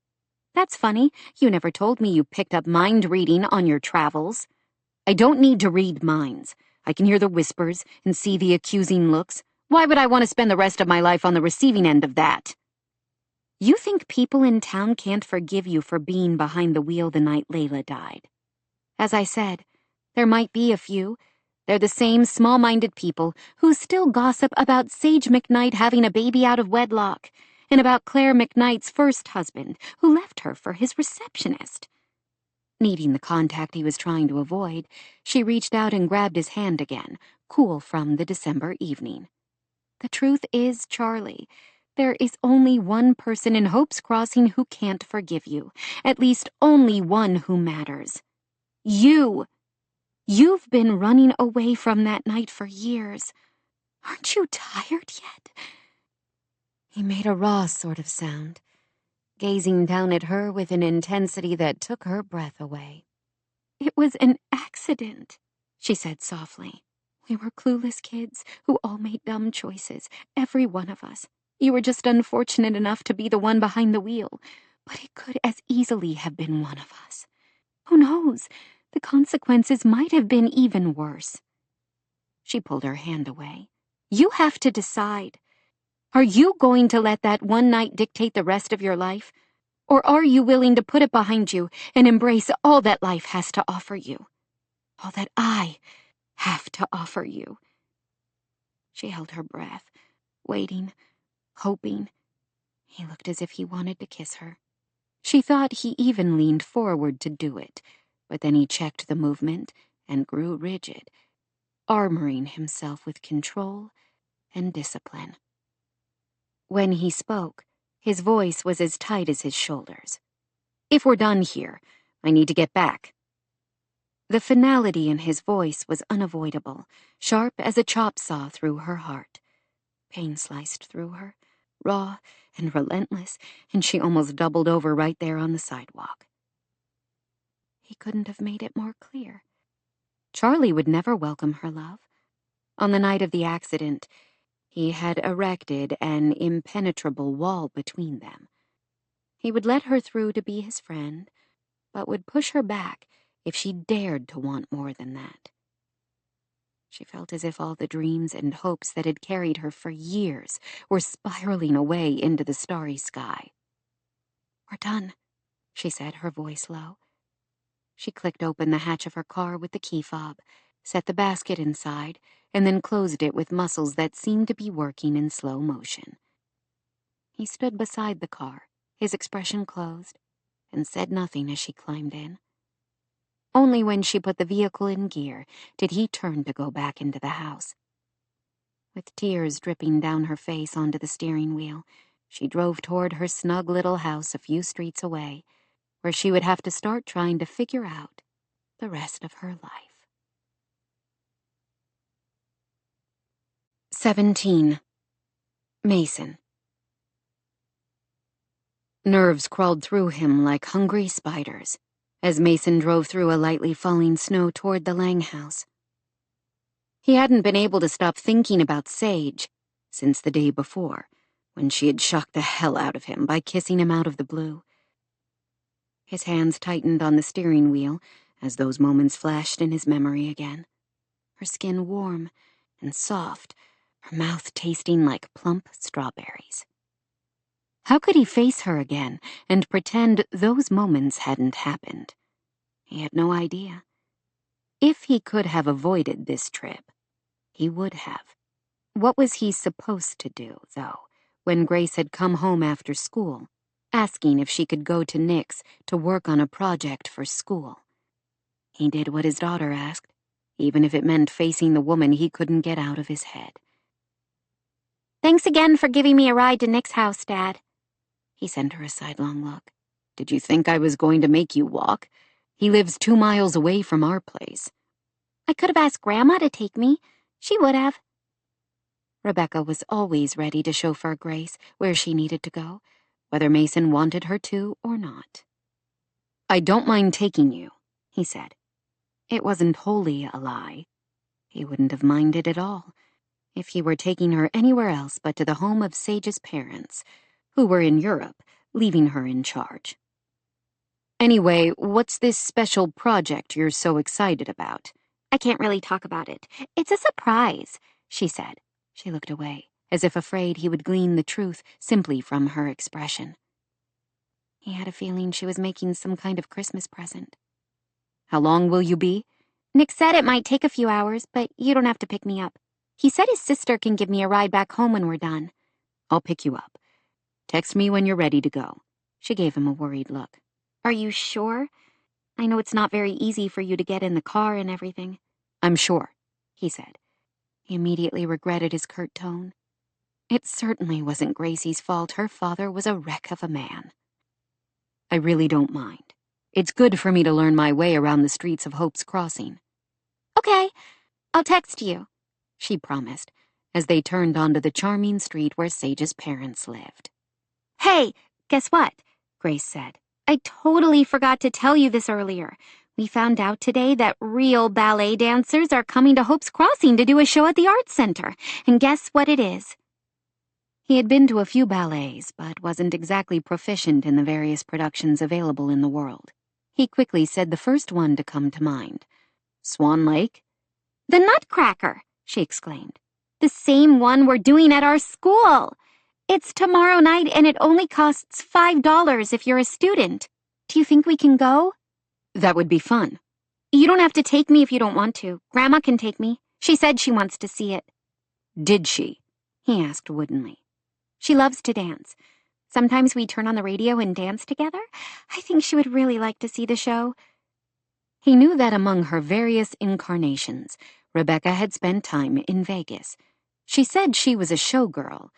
That's funny. You never told me you picked up mind reading on your travels. I don't need to read minds. I can hear the whispers and see the accusing looks. Why would I want to spend the rest of my life on the receiving end of that? You think people in town can't forgive you for being behind the wheel the night Layla died. As I said, there might be a few. They're the same small-minded people who still gossip about Sage McKnight having a baby out of wedlock, and about Claire McKnight's first husband, who left her for his receptionist. Needing the contact he was trying to avoid, she reached out and grabbed his hand again, cool from the December evening. The truth is, Charlie, there is only one person in Hope's Crossing who can't forgive you. At least only one who matters. You. You've been running away from that night for years. Aren't you tired yet? He made a raw sort of sound, gazing down at her with an intensity that took her breath away. It was an accident, she said softly. We were clueless kids who all made dumb choices, every one of us. You were just unfortunate enough to be the one behind the wheel, but it could as easily have been one of us. Who knows? The consequences might have been even worse. She pulled her hand away. You have to decide. Are you going to let that one night dictate the rest of your life? Or are you willing to put it behind you and embrace all that life has to offer you? All that I have to offer you. She held her breath, waiting, hoping. He looked as if he wanted to kiss her. She thought he even leaned forward to do it, but then he checked the movement and grew rigid, armoring himself with control and discipline. When he spoke, his voice was as tight as his shoulders. If we're done here, I need to get back. The finality in his voice was unavoidable, sharp as a chop saw through her heart. Pain sliced through her, raw and relentless, and she almost doubled over right there on the sidewalk. He couldn't have made it more clear. Charlie would never welcome her love. On the night of the accident, he had erected an impenetrable wall between them. He would let her through to be his friend, but would push her back if she dared to want more than that. She felt as if all the dreams and hopes that had carried her for years were spiraling away into the starry sky. "We're done," she said, her voice low. She clicked open the hatch of her car with the key fob, set the basket inside, and then closed it with muscles that seemed to be working in slow motion. He stood beside the car, his expression closed, and said nothing as she climbed in. Only when she put the vehicle in gear did he turn to go back into the house. With tears dripping down her face onto the steering wheel, she drove toward her snug little house a few streets away, where she would have to start trying to figure out the rest of her life. 17. Mason. Nerves crawled through him like hungry spiders as Mason drove through a lightly falling snow toward the Lang house. He hadn't been able to stop thinking about Sage since the day before, when she had shocked the hell out of him by kissing him out of the blue. His hands tightened on the steering wheel as those moments flashed in his memory again. Her skin warm and soft, her mouth tasting like plump strawberries. How could he face her again and pretend those moments hadn't happened? He had no idea. If he could have avoided this trip, he would have. What was he supposed to do, though, when Grace had come home after school, asking if she could go to Nick's to work on a project for school? He did what his daughter asked, even if it meant facing the woman he couldn't get out of his head. "Thanks again for giving me a ride to Nick's house, Dad." He sent her a sidelong look. Did you think I was going to make you walk? He lives 2 miles away from our place. "I could have asked Grandma to take me. She would have." Rebecca was always ready to chauffeur Grace where she needed to go, whether Mason wanted her to or not. "I don't mind taking you," he said. It wasn't wholly a lie. He wouldn't have minded at all if he were taking her anywhere else but to the home of Sage's parents, who were in Europe, leaving her in charge. "Anyway, what's this special project you're so excited about?" "I can't really talk about it. It's a surprise," she said. She looked away, as if afraid he would glean the truth simply from her expression. He had a feeling she was making some kind of Christmas present. "How long will you be?" "Nick said it might take a few hours, but you don't have to pick me up. He said his sister can give me a ride back home when we're done." "I'll pick you up. Text me when you're ready to go." She gave him a worried look. "Are you sure? I know it's not very easy for you to get in the car and everything." "I'm sure," he said. He immediately regretted his curt tone. It certainly wasn't Gracie's fault. Her father was a wreck of a man. "I really don't mind. It's good for me to learn my way around the streets of Hope's Crossing." "Okay, I'll text you," she promised, as they turned onto the charming street where Sage's parents lived. "Hey, guess what?" Grace said. "I totally forgot to tell you this earlier. We found out today that real ballet dancers are coming to Hope's Crossing to do a show at the Arts Center. And guess what it is?" He had been to a few ballets, but wasn't exactly proficient in the various productions available in the world. He quickly said the first one to come to mind. "Swan Lake?" "The Nutcracker!" she exclaimed. "The same one we're doing at our school. It's tomorrow night and it only costs $5 if you're a student. Do you think we can go?" "That would be fun." "You don't have to take me if you don't want to. Grandma can take me. She said she wants to see it." "Did she?" he asked woodenly. "She loves to dance. Sometimes we turn on the radio and dance together. I think she would really like to see the show." He knew that among her various incarnations, Rebecca had spent time in Vegas. She said she was a showgirl,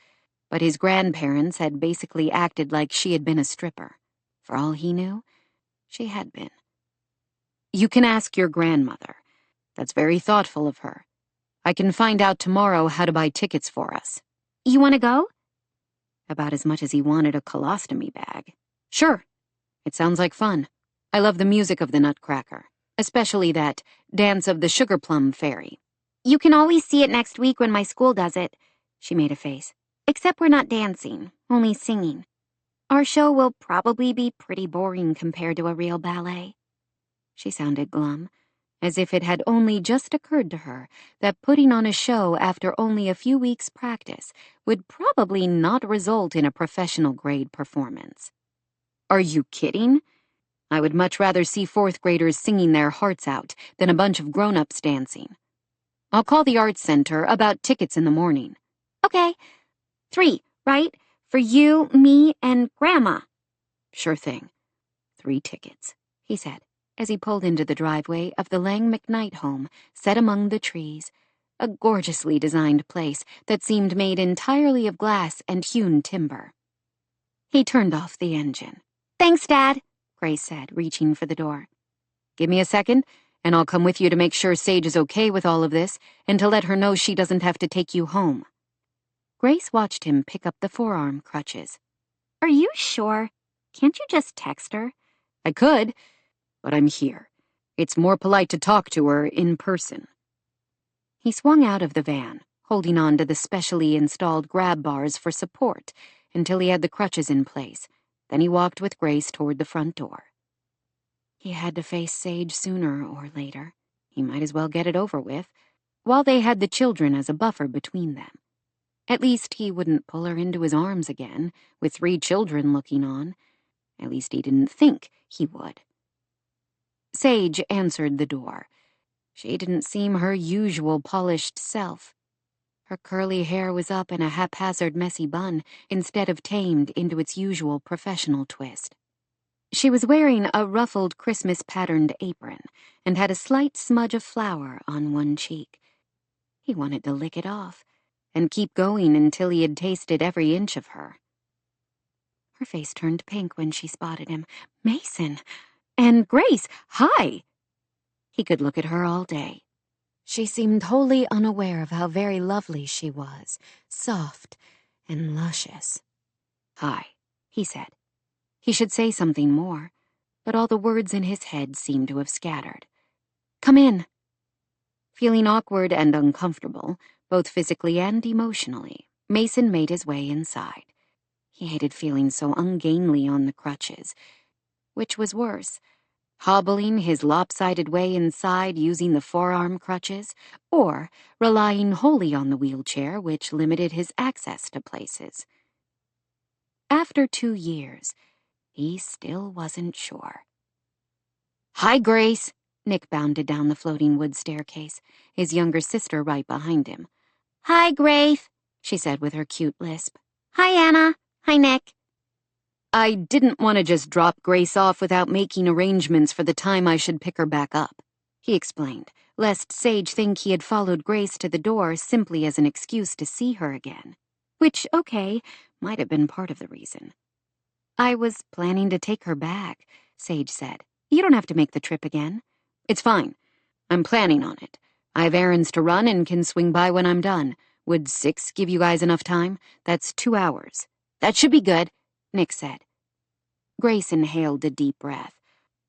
but his grandparents had basically acted like she had been a stripper. For all he knew, She had been. You can ask your grandmother. That's very thoughtful of her. I can find out tomorrow how to buy tickets for us. You want to go? About as much as he wanted a colostomy bag. Sure. It sounds like fun. I love the music of the Nutcracker, especially that Dance of the Sugar Plum Fairy. You can always see it next week when my school does it. She made a face. Except we're not dancing, only singing. Our show will probably be pretty boring compared to a real ballet. She sounded glum, as if it had only just occurred to her that putting on a show after only a few weeks' practice would probably not result in a professional grade performance. Are you kidding? I would much rather see fourth graders singing their hearts out than a bunch of grown-ups dancing. I'll call the Arts Center about tickets in the morning. Okay. 3, right? For you, me, and Grandma. Sure thing. 3 tickets, he said, as he pulled into the driveway of the Lang McKnight home set among the trees, a gorgeously designed place that seemed made entirely of glass and hewn timber. He turned off the engine. Thanks, Dad, Grace said, reaching for the door. Give me a second, and I'll come with you to make sure Sage is okay with all of this and to let her know she doesn't have to take you home. Grace watched him pick up the forearm crutches. Are you sure? Can't you just text her? I could, but I'm here. It's more polite to talk to her in person. He swung out of the van, holding on to the specially installed grab bars for support until he had the crutches in place. Then he walked with Grace toward the front door. He had to face Sage sooner or later. He might as well get it over with, while they had the children as a buffer between them. At least he wouldn't pull her into his arms again, with 3 children looking on. At least he didn't think he would. Sage answered the door. She didn't seem her usual polished self. Her curly hair was up in a haphazard messy bun instead of tamed into its usual professional twist. She was wearing a ruffled Christmas-patterned apron and had a slight smudge of flour on one cheek. He wanted to lick it off and keep going until he had tasted every inch of her. Her face turned pink when she spotted him. Mason! And Grace! Hi! He could look at her all day. She seemed wholly unaware of how very lovely she was, soft and luscious. Hi, he said. He should say something more, but all the words in his head seemed to have scattered. Come in. Feeling awkward and uncomfortable, both physically and emotionally, Mason made his way inside. He hated feeling so ungainly on the crutches. Which was worse, hobbling his lopsided way inside using the forearm crutches, or relying wholly on the wheelchair, which limited his access to places. After 2 years, he still wasn't sure. Hi, Grace! Nick bounded down the floating wood staircase, his younger sister right behind him. Hi, Grace, she said with her cute lisp. Hi, Anna. Hi, Nick. I didn't want to just drop Grace off without making arrangements for the time I should pick her back up, he explained, lest Sage think he had followed Grace to the door simply as an excuse to see her again. Which, okay, might have been part of the reason. I was planning to take her back, Sage said. You don't have to make the trip again. It's fine. I'm planning on it. I have errands to run and can swing by when I'm done. Would 6 give you guys enough time? That's 2 hours. That should be good, Nick said. Grace inhaled a deep breath.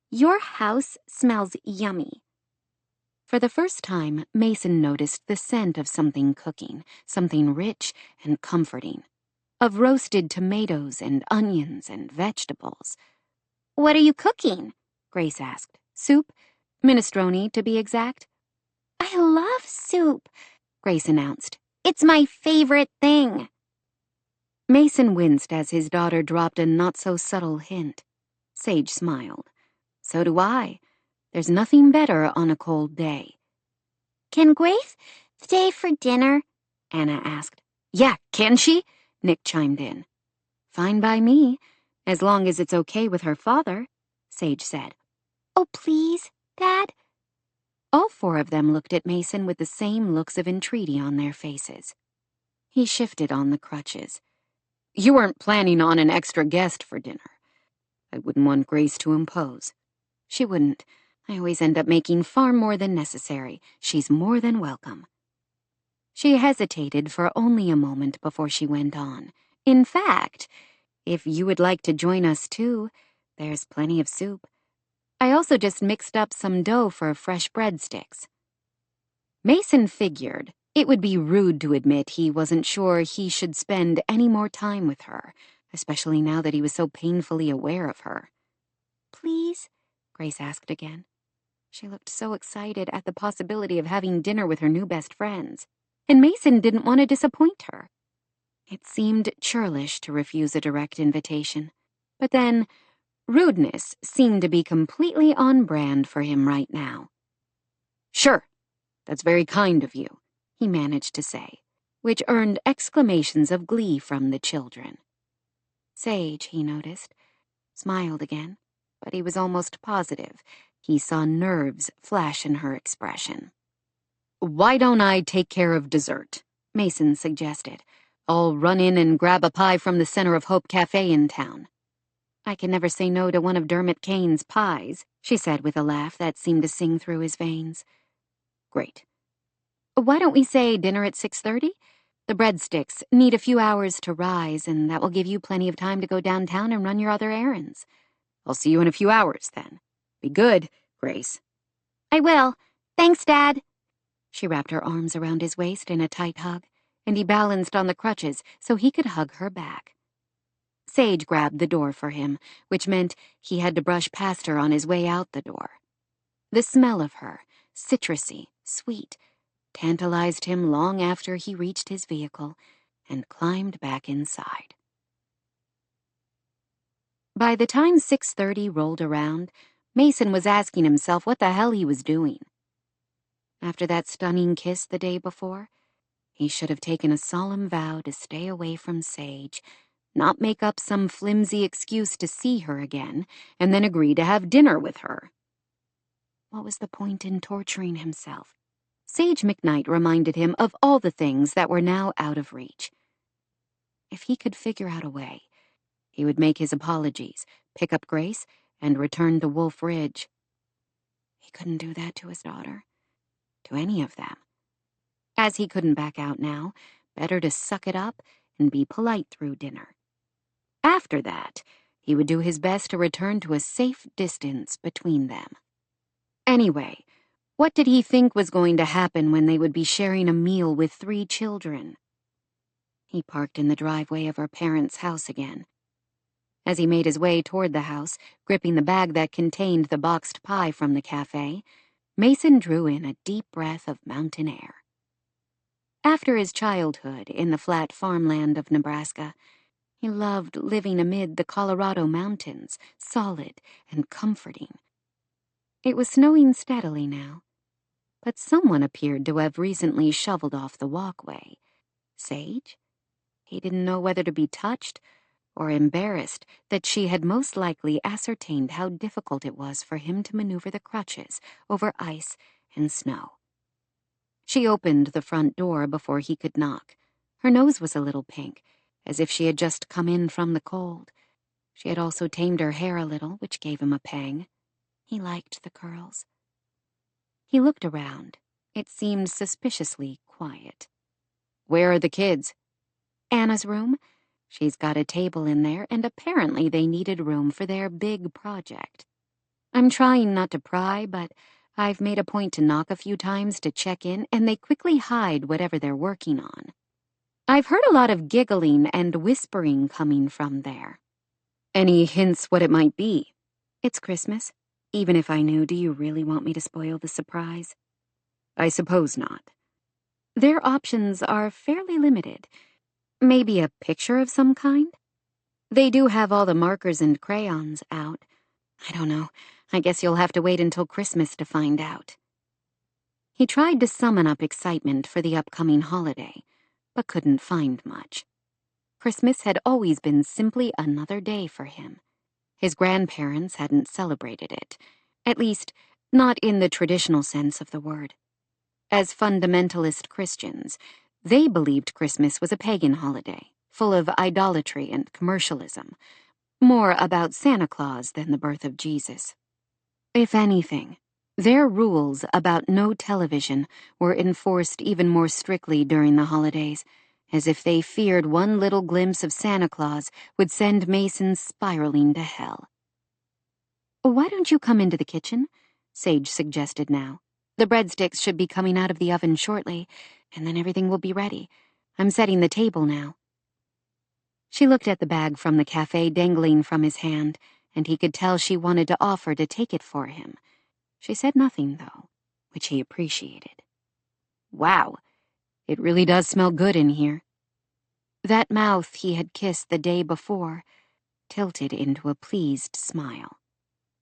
Your house smells yummy. For the first time, Mason noticed the scent of something cooking, something rich and comforting. Of roasted tomatoes and onions and vegetables. What are you cooking? Grace asked. Soup? Minestrone, to be exact. I love soup, Grace announced. It's my favorite thing. Mason winced as his daughter dropped a not-so-subtle hint. Sage smiled. So do I. There's nothing better on a cold day. Can Grace stay for dinner? Anna asked. Yeah, can she? Nick chimed in. Fine by me, as long as it's okay with her father, Sage said. Oh, please, Dad? All 4 of them looked at Mason with the same looks of entreaty on their faces. He shifted on the crutches. You weren't planning on an extra guest for dinner. I wouldn't want Grace to impose. She wouldn't. I always end up making far more than necessary. She's more than welcome. She hesitated for only a moment before she went on. In fact, if you would like to join us too, there's plenty of soup. I also just mixed up some dough for fresh breadsticks. Mason figured it would be rude to admit he wasn't sure he should spend any more time with her, especially now that he was so painfully aware of her. Please? Grace asked again. She looked so excited at the possibility of having dinner with her new best friends, and Mason didn't want to disappoint her. It seemed churlish to refuse a direct invitation, but then rudeness seemed to be completely on brand for him right now. Sure, that's very kind of you, he managed to say, which earned exclamations of glee from the children. Sage, he noticed, smiled again, but he was almost positive he saw nerves flash in her expression. Why don't I take care of dessert? Mason suggested. I'll run in and grab a pie from the Center of Hope Cafe in town. I can never say no to one of Dermot Kane's pies, she said with a laugh that seemed to sing through his veins. Great. Why don't we say dinner at 6:30? The breadsticks need a few hours to rise, and that will give you plenty of time to go downtown and run your other errands. I'll see you in a few hours, then. Be good, Grace. I will. Thanks, Dad. She wrapped her arms around his waist in a tight hug, and he balanced on the crutches so he could hug her back. Sage grabbed the door for him, which meant he had to brush past her on his way out the door. The smell of her, citrusy, sweet, tantalized him long after he reached his vehicle and climbed back inside. By the time 6:30 rolled around, Mason was asking himself what the hell he was doing. After that stunning kiss the day before, he should have taken a solemn vow to stay away from Sage, not make up some flimsy excuse to see her again, and then agree to have dinner with her. What was the point in torturing himself? Sage McKnight reminded him of all the things that were now out of reach. If he could figure out a way, he would make his apologies, pick up Grace, and return to Wolf Ridge. He couldn't do that to his daughter, to any of them. As he couldn't back out now, better to suck it up and be polite through dinner. After that, he would do his best to return to a safe distance between them. Anyway, what did he think was going to happen when they would be sharing a meal with 3 children? He parked in the driveway of her parents' house again. As he made his way toward the house, gripping the bag that contained the boxed pie from the cafe, Mason drew in a deep breath of mountain air. After his childhood in the flat farmland of Nebraska, he loved living amid the Colorado mountains, solid and comforting. It was snowing steadily now, but someone appeared to have recently shoveled off the walkway. Sage? He didn't know whether to be touched or embarrassed that she had most likely ascertained how difficult it was for him to maneuver the crutches over ice and snow. She opened the front door before he could knock. Her nose was a little pink, as if she had just come in from the cold. She had also tamed her hair a little, which gave him a pang. He liked the curls. He looked around. It seemed suspiciously quiet. Where are the kids? Anna's room. She's got a table in there, and apparently they needed room for their big project. I'm trying not to pry, but I've made a point to knock a few times to check in, and they quickly hide whatever they're working on. I've heard a lot of giggling and whispering coming from there. Any hints what it might be? It's Christmas. Even if I knew, do you really want me to spoil the surprise? I suppose not. Their options are fairly limited. Maybe a picture of some kind? They do have all the markers and crayons out. I don't know. I guess you'll have to wait until Christmas to find out. He tried to summon up excitement for the upcoming holiday, but couldn't find much. Christmas had always been simply another day for him. His grandparents hadn't celebrated it, at least not in the traditional sense of the word. As fundamentalist Christians, they believed Christmas was a pagan holiday, full of idolatry and commercialism, more about Santa Claus than the birth of Jesus. If anything, their rules about no television were enforced even more strictly during the holidays, as if they feared one little glimpse of Santa Claus would send Mason spiraling to hell. "Why don't you come into the kitchen?" Sage suggested now. "The breadsticks should be coming out of the oven shortly, and then everything will be ready. I'm setting the table now." She looked at the bag from the cafe dangling from his hand, and he could tell she wanted to offer to take it for him. She said nothing, though, which he appreciated. Wow, it really does smell good in here. That mouth he had kissed the day before tilted into a pleased smile.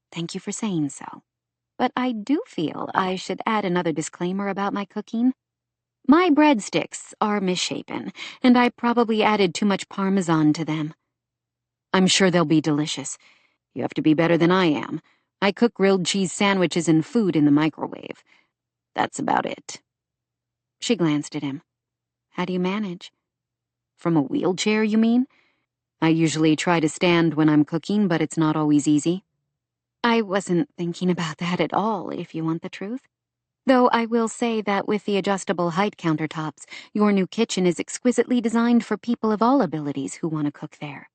"Thank you for saying so. But I do feel I should add another disclaimer about my cooking. My breadsticks are misshapen, and I probably added too much Parmesan to them. I'm sure they'll be delicious. You have to be better than I am. I cook grilled cheese sandwiches and food in the microwave. That's about it." She glanced at him. "How do you manage?" "From a wheelchair, you mean? I usually try to stand when I'm cooking, but it's not always easy." "I wasn't thinking about that at all, if you want the truth. Though I will say that with the adjustable height countertops, your new kitchen is exquisitely designed for people of all abilities who want to cook there."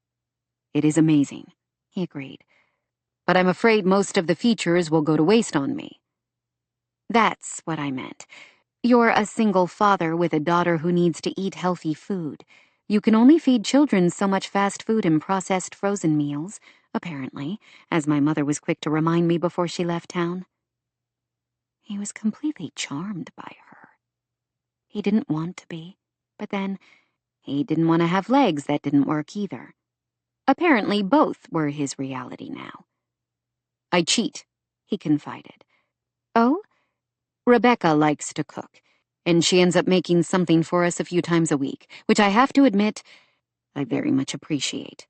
"It is amazing," he agreed. "But I'm afraid most of the features will go to waste on me." "That's what I meant. You're a single father with a daughter who needs to eat healthy food. You can only feed children so much fast food and processed frozen meals, apparently, as my mother was quick to remind me before she left town." He was completely charmed by her. He didn't want to be, but then he didn't want to have legs that didn't work either. Apparently both were his reality now. "I cheat," he confided. "Oh?" "Rebecca likes to cook, and she ends up making something for us a few times a week, which I have to admit I very much appreciate.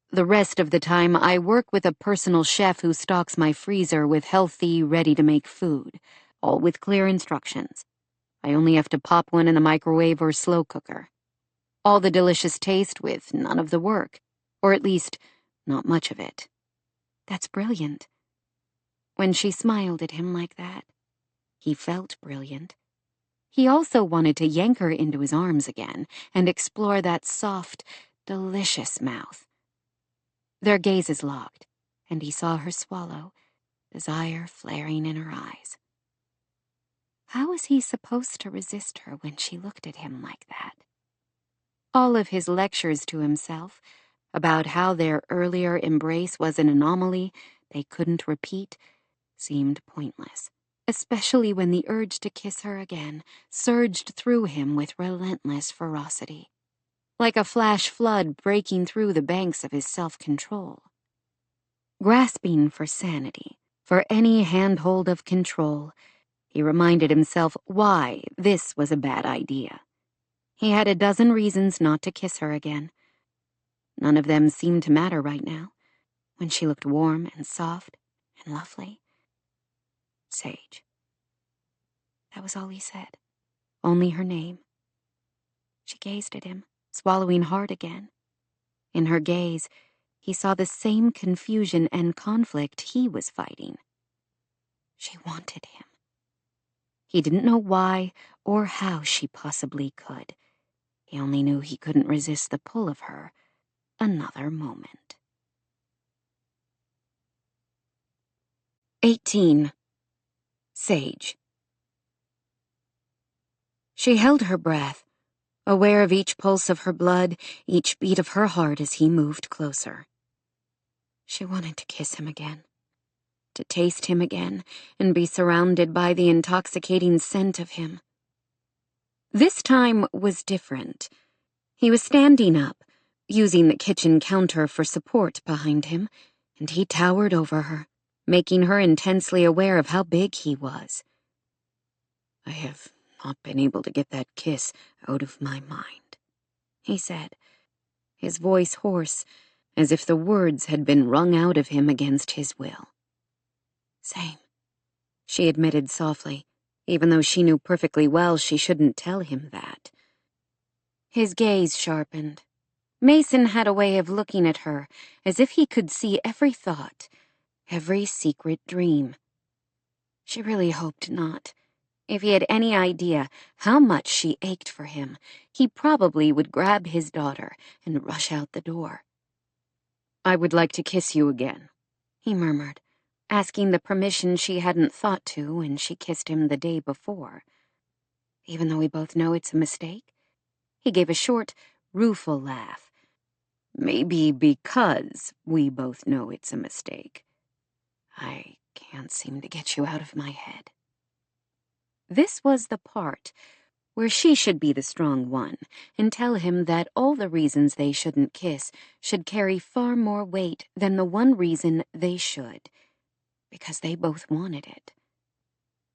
The rest of the time, I work with a personal chef who stocks my freezer with healthy, ready-to-make food, all with clear instructions. I only have to pop one in the microwave or slow cooker. All the delicious taste with none of the work, or at least, not much of it." "That's brilliant." When she smiled at him like that, he felt brilliant. He also wanted to yank her into his arms again and explore that soft, delicious mouth. Their gazes locked, and he saw her swallow, desire flaring in her eyes. How was he supposed to resist her when she looked at him like that? All of his lectures to himself about how their earlier embrace was an anomaly they couldn't repeat seemed pointless, especially when the urge to kiss her again surged through him with relentless ferocity, like a flash flood breaking through the banks of his self-control. Grasping for sanity, for any handhold of control, he reminded himself why this was a bad idea. He had a dozen reasons not to kiss her again. None of them seemed to matter right now, when she looked warm and soft and lovely. Sage. That was all he said. Only her name. She gazed at him, swallowing hard again. In her gaze, he saw the same confusion and conflict he was fighting. She wanted him. He didn't know why or how she possibly could. He only knew he couldn't resist the pull of her another moment. 18. Sage. She held her breath, aware of each pulse of her blood, each beat of her heart as he moved closer. She wanted to kiss him again, to taste him again, and be surrounded by the intoxicating scent of him. This time was different. He was standing up, using the kitchen counter for support behind him, and he towered over her, making her intensely aware of how big he was. "I have not been able to get that kiss out of my mind," he said, his voice hoarse, as if the words had been wrung out of him against his will. "Same," she admitted softly, even though she knew perfectly well she shouldn't tell him that. His gaze sharpened. Mason had a way of looking at her as if he could see every thought, every secret dream, She really hoped not. If he had any idea how much she ached for him, he probably would grab his daughter and rush out the door. "I would like to kiss you again," he murmured, asking the permission she hadn't thought to when she kissed him the day before. Even though we both know it's a mistake? He gave a short, rueful laugh. "Maybe because we both know it's a mistake. I can't seem to get you out of my head." This was the part where she should be the strong one and tell him that all the reasons they shouldn't kiss should carry far more weight than the one reason they should, because they both wanted it.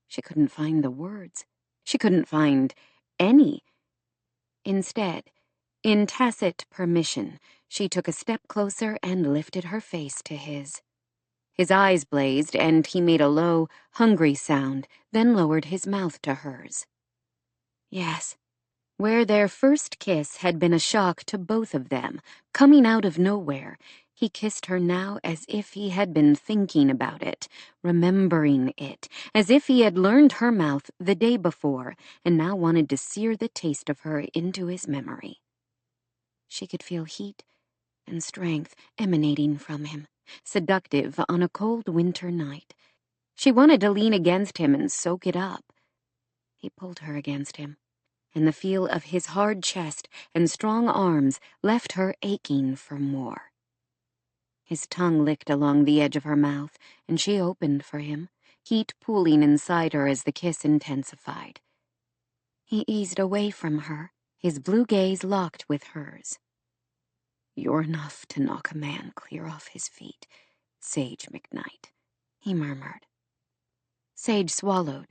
She couldn't find the words. She couldn't find any. Instead, in tacit permission, she took a step closer and lifted her face to his. His eyes blazed, and he made a low, hungry sound, then lowered his mouth to hers. Yes, where their first kiss had been a shock to both of them, coming out of nowhere, he kissed her now as if he had been thinking about it, remembering it, as if he had learned her mouth the day before and now wanted to sear the taste of her into his memory. She could feel heat and strength emanating from him, seductive on a cold winter night. She wanted to lean against him and soak it up. He pulled her against him, and the feel of his hard chest and strong arms left her aching for more. His tongue licked along the edge of her mouth, and she opened for him, heat pooling inside her as the kiss intensified. He eased away from her, his blue gaze locked with hers. "You're enough to knock a man clear off his feet, Sage McKnight," he murmured. Sage swallowed,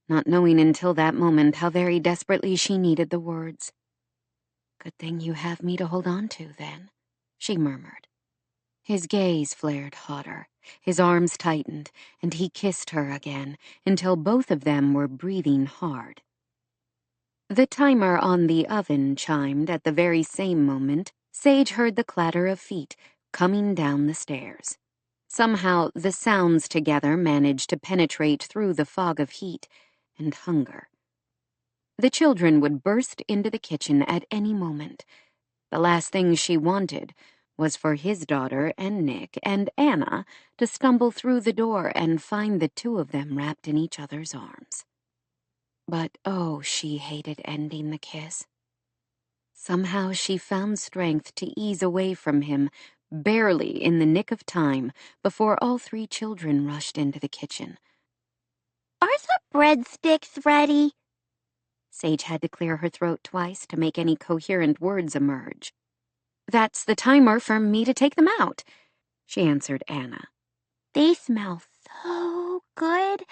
not knowing until that moment how very desperately she needed the words. "Good thing you have me to hold on to, then," she murmured. His gaze flared hotter, his arms tightened, and he kissed her again until both of them were breathing hard. The timer on the oven chimed at the very same moment Sage heard the clatter of feet coming down the stairs. Somehow the sounds together managed to penetrate through the fog of heat and hunger. The children would burst into the kitchen at any moment. The last thing she wanted was for his daughter and Nick and Anna to stumble through the door and find the two of them wrapped in each other's arms. But oh, she hated ending the kiss. Somehow she found strength to ease away from him, barely in the nick of time, before all three children rushed into the kitchen. "Are the breadsticks ready?" Sage had to clear her throat twice to make any coherent words emerge. "That's the timer for me to take them out," she answered Anna. "They smell so good.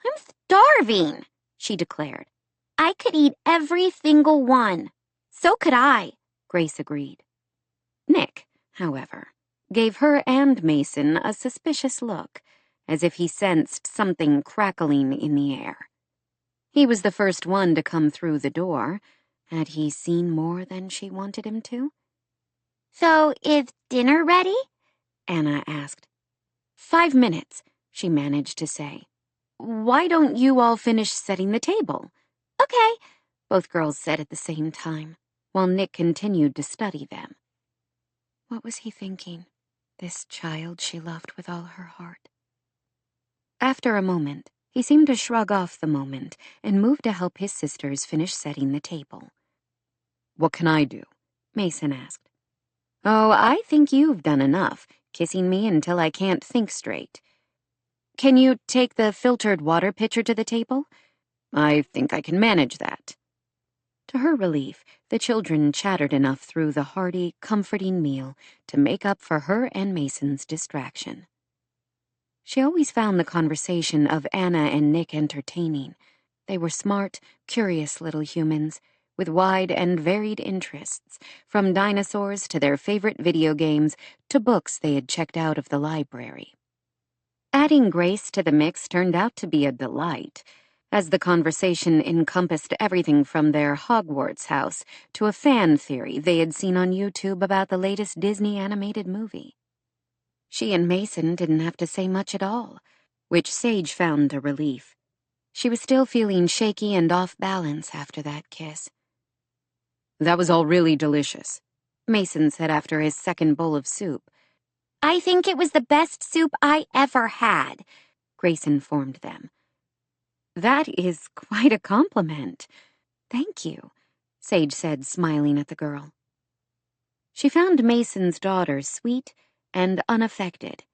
I'm starving," she declared. "I could eat every single one." "So could I," Grace agreed. Nick, however, gave her and Mason a suspicious look, as if he sensed something crackling in the air. He was the first one to come through the door. Had he seen more than she wanted him to? "So is dinner ready?" Anna asked. 5 minutes, she managed to say. "Why don't you all finish setting the table?" "Okay," both girls said at the same time, while Nick continued to study them. What was he thinking, this child she loved with all her heart? After a moment, he seemed to shrug off the moment and moved to help his sisters finish setting the table. "What can I do?" Mason asked. "Oh, I think you've done enough, kissing me until I can't think straight. Can you take the filtered water pitcher to the table? I think I can manage that." To her relief, the children chattered enough through the hearty, comforting meal to make up for her and Mason's distraction. She always found the conversation of Anna and Nick entertaining. They were smart, curious little humans, with wide and varied interests, from dinosaurs to their favorite video games to books they had checked out of the library. Adding Grace to the mix turned out to be a delight, as the conversation encompassed everything from their Hogwarts house to a fan theory they had seen on YouTube about the latest Disney animated movie. She and Mason didn't have to say much at all, which Sage found a relief. She was still feeling shaky and off balance after that kiss. "That was all really delicious," Mason said after his second bowl of soup. "I think it was the best soup I ever had," Grace informed them. "That is quite a compliment. Thank you," Sage said, smiling at the girl. She found Mason's daughter sweet and unaffected,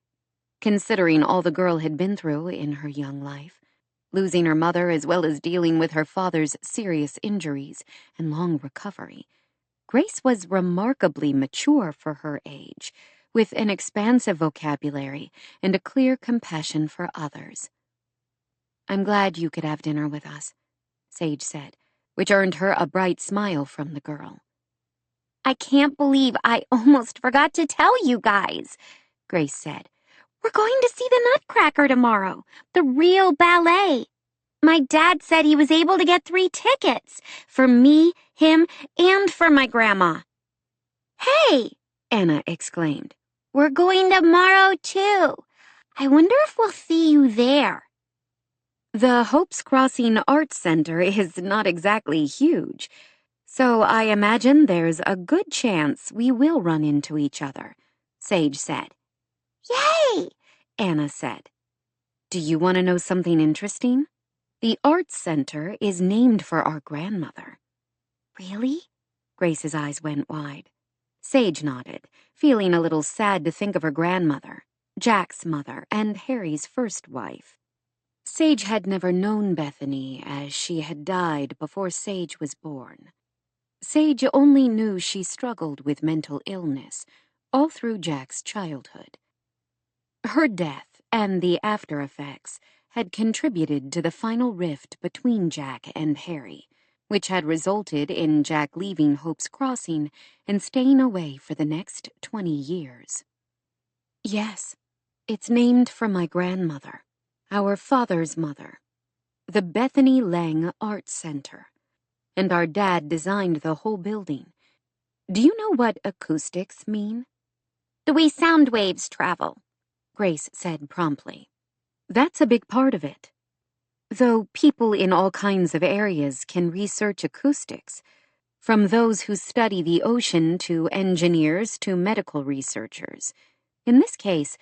considering all the girl had been through in her young life, losing her mother as well as dealing with her father's serious injuries and long recovery. Grace was remarkably mature for her age, with an expansive vocabulary and a clear compassion for others. "I'm glad you could have dinner with us," Sage said, which earned her a bright smile from the girl. "I can't believe I almost forgot to tell you guys," Grace said. "We're going to see the Nutcracker tomorrow, the real ballet. My dad said he was able to get 3 tickets, for me, him, and for my grandma." "Hey!" Anna exclaimed. "We're going tomorrow, too. I wonder if we'll see you there." The Hopes Crossing Arts Center is not exactly huge, so I imagine there's a good chance we will run into each other, Sage said. "Yay!" Anna said. "Do you want to know something interesting? The Arts Center is named for our grandmother." "Really?" Grace's eyes went wide. Sage nodded, feeling a little sad to think of her grandmother, Jack's mother, and Harry's first wife. Sage had never known Bethany, as she had died before Sage was born. Sage only knew she struggled with mental illness all through Jack's childhood. Her death and the after effects had contributed to the final rift between Jack and Harry, which had resulted in Jack leaving Hope's Crossing and staying away for the next 20 years. "Yes, it's named for my grandmother, our father's mother, the Bethany Lang Arts Center, and our dad designed the whole building. Do you know what acoustics mean?" "The way sound waves travel," Grace said promptly. "That's a big part of it. Though people in all kinds of areas can research acoustics, from those who study the ocean to engineers to medical researchers. In this case,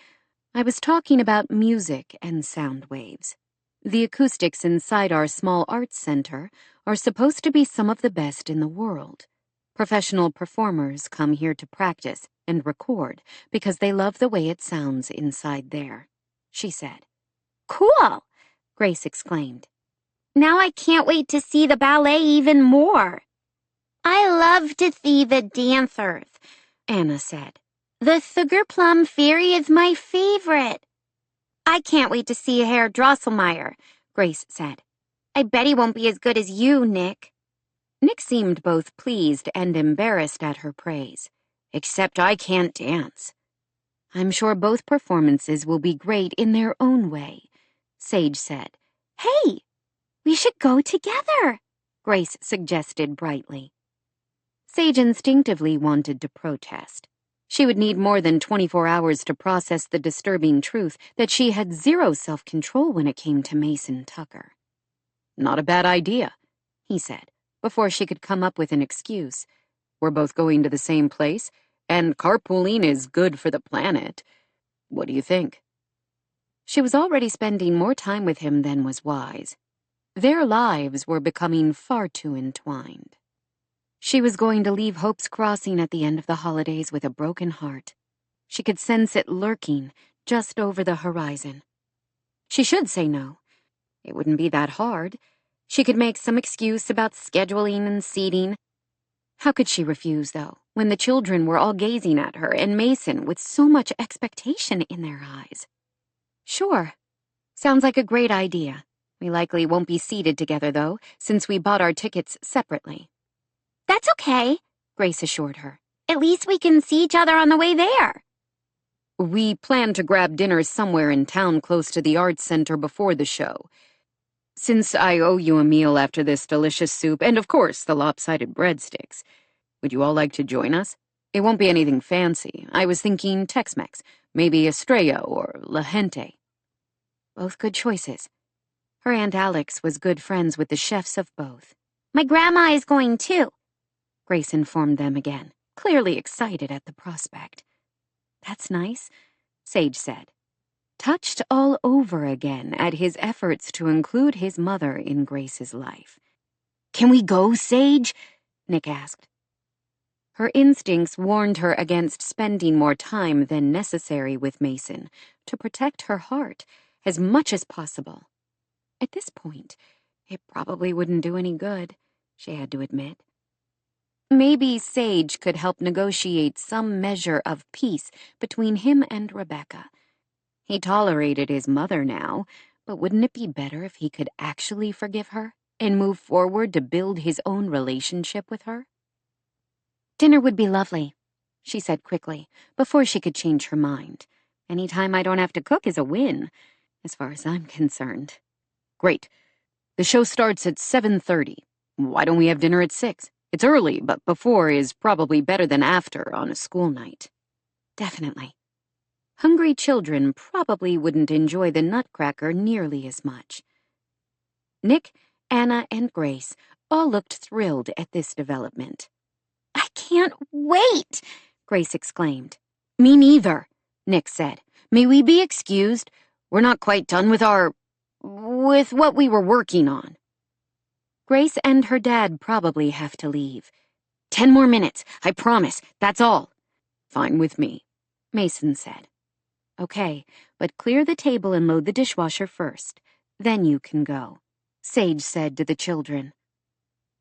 I was talking about music and sound waves. The acoustics inside our small arts center are supposed to be some of the best in the world. Professional performers come here to practice and record because they love the way it sounds inside there," she said. "Cool!" Grace exclaimed. "Now I can't wait to see the ballet even more." "I love to see the dancers," Anna said. "The Sugar Plum Fairy is my favorite." "I can't wait to see Herr Drosselmeyer," Grace said. "I bet he won't be as good as you, Nick." Nick seemed both pleased and embarrassed at her praise. "Except I can't dance." "I'm sure both performances will be great in their own way," Sage said. "Hey, we should go together," Grace suggested brightly. Sage instinctively wanted to protest. She would need more than 24 hours to process the disturbing truth that she had zero self-control when it came to Mason Tucker. "Not a bad idea," he said, before she could come up with an excuse. "We're both going to the same place, and carpooling is good for the planet. What do you think?" She was already spending more time with him than was wise. Their lives were becoming far too entwined. She was going to leave Hope's Crossing at the end of the holidays with a broken heart. She could sense it lurking just over the horizon. She should say no. It wouldn't be that hard. She could make some excuse about scheduling and seating. How could she refuse, though, when the children were all gazing at her and Mason with so much expectation in their eyes? "Sure. Sounds like a great idea. We likely won't be seated together, though, since we bought our tickets separately." "That's okay," Grace assured her. "At least we can see each other on the way there." "We plan to grab dinner somewhere in town close to the Arts Center before the show. Since I owe you a meal after this delicious soup and, of course, the lopsided breadsticks, would you all like to join us? It won't be anything fancy. I was thinking Tex-Mex, maybe Estrella or La Gente." Both good choices. Her Aunt Alex was good friends with the chefs of both. My grandma is going too, Grace informed them again, clearly excited at the prospect. That's nice, Sage said, touched all over again at his efforts to include his mother in Grace's life. Can we go, Sage? Nick asked. Her instincts warned her against spending more time than necessary with Mason to protect her heart as much as possible. At this point, it probably wouldn't do any good, she had to admit. Maybe Sage could help negotiate some measure of peace between him and Rebecca. He tolerated his mother now, but wouldn't it be better if he could actually forgive her and move forward to build his own relationship with her? Dinner would be lovely, she said quickly, before she could change her mind. Any time I don't have to cook is a win, as far as I'm concerned. Great. The show starts at 7:30. Why don't we have dinner at 6? It's early, but before is probably better than after on a school night. Definitely. Hungry children probably wouldn't enjoy the Nutcracker nearly as much. Nick, Anna, and Grace all looked thrilled at this development. I can't wait, Grace exclaimed. Me neither, Nick said. May we be excused? We're not quite done with what we were working on. Grace and her dad probably have to leave. 10 more minutes, I promise, that's all. Fine with me, Mason said. Okay, but clear the table and load the dishwasher first. Then you can go, Sage said to the children.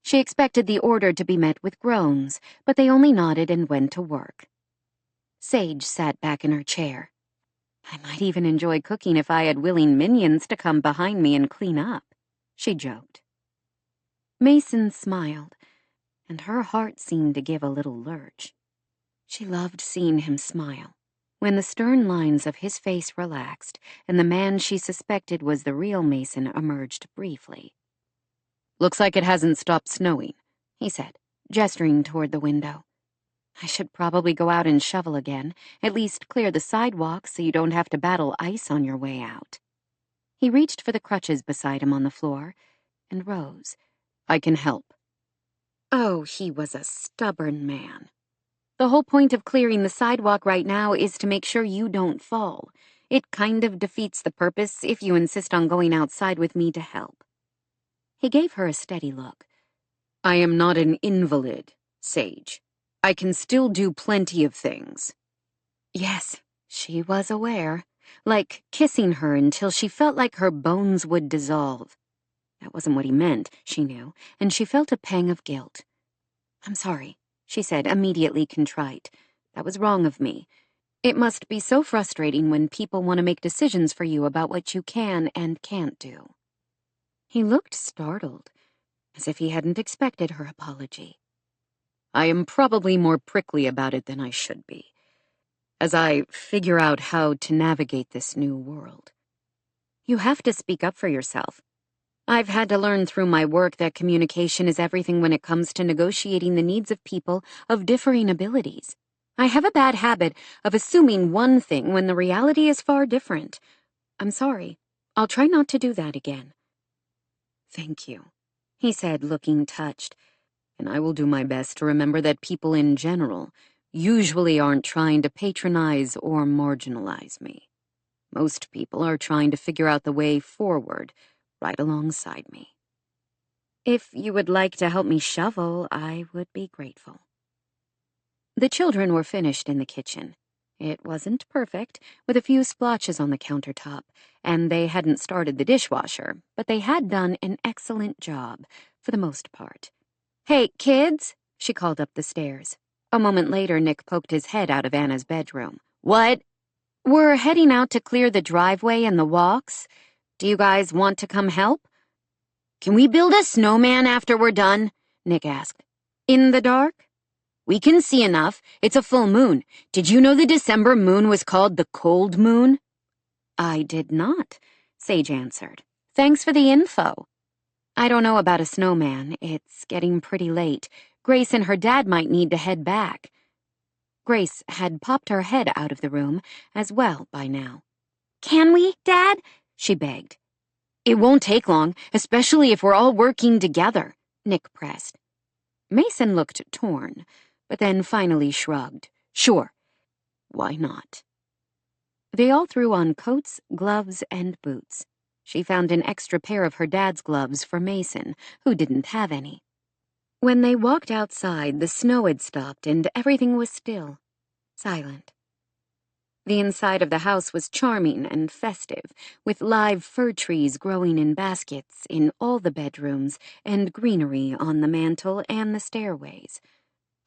She expected the order to be met with groans, but they only nodded and went to work. Sage sat back in her chair. I might even enjoy cooking if I had willing minions to come behind me and clean up, she joked. Mason smiled, and her heart seemed to give a little lurch. She loved seeing him smile, when the stern lines of his face relaxed and the man she suspected was the real Mason emerged briefly. Looks like it hasn't stopped snowing, he said, gesturing toward the window. I should probably go out and shovel again, at least clear the sidewalk so you don't have to battle ice on your way out. He reached for the crutches beside him on the floor and rose. I can help. Oh, he was a stubborn man. The whole point of clearing the sidewalk right now is to make sure you don't fall. It kind of defeats the purpose if you insist on going outside with me to help. He gave her a steady look. I am not an invalid, Sage. I can still do plenty of things. Yes, she was aware, like kissing her until she felt like her bones would dissolve. That wasn't what he meant, she knew, and she felt a pang of guilt. I'm sorry, she said, immediately contrite. That was wrong of me. It must be so frustrating when people want to make decisions for you about what you can and can't do. He looked startled, as if he hadn't expected her apology. I am probably more prickly about it than I should be, as I figure out how to navigate this new world. You have to speak up for yourself. I've had to learn through my work that communication is everything when it comes to negotiating the needs of people of differing abilities. I have a bad habit of assuming one thing when the reality is far different. I'm sorry. I'll try not to do that again. Thank you, he said, looking touched. And I will do my best to remember that people in general usually aren't trying to patronize or marginalize me. Most people are trying to figure out the way forward, right alongside me. If you would like to help me shovel, I would be grateful. The children were finished in the kitchen. It wasn't perfect, with a few splotches on the countertop, and they hadn't started the dishwasher, but they had done an excellent job, for the most part. Hey, kids, she called up the stairs. A moment later, Nick poked his head out of Anna's bedroom. What? We're heading out to clear the driveway and the walks. Do you guys want to come help? Can we build a snowman after we're done? Nick asked. In the dark? We can see enough. It's a full moon. Did you know the December moon was called the cold moon? I did not, Sage answered. Thanks for the info. I don't know about a snowman. It's getting pretty late. Grace and her dad might need to head back. Grace had popped her head out of the room as well by now. Can we, Dad? She begged. It won't take long, especially if we're all working together, Nick pressed. Mason looked torn, but then finally shrugged. Sure. Why not? They all threw on coats, gloves, and boots. She found an extra pair of her dad's gloves for Mason, who didn't have any. When they walked outside, the snow had stopped and everything was still, silent. The inside of the house was charming and festive, with live fir trees growing in baskets in all the bedrooms and greenery on the mantel and the stairways.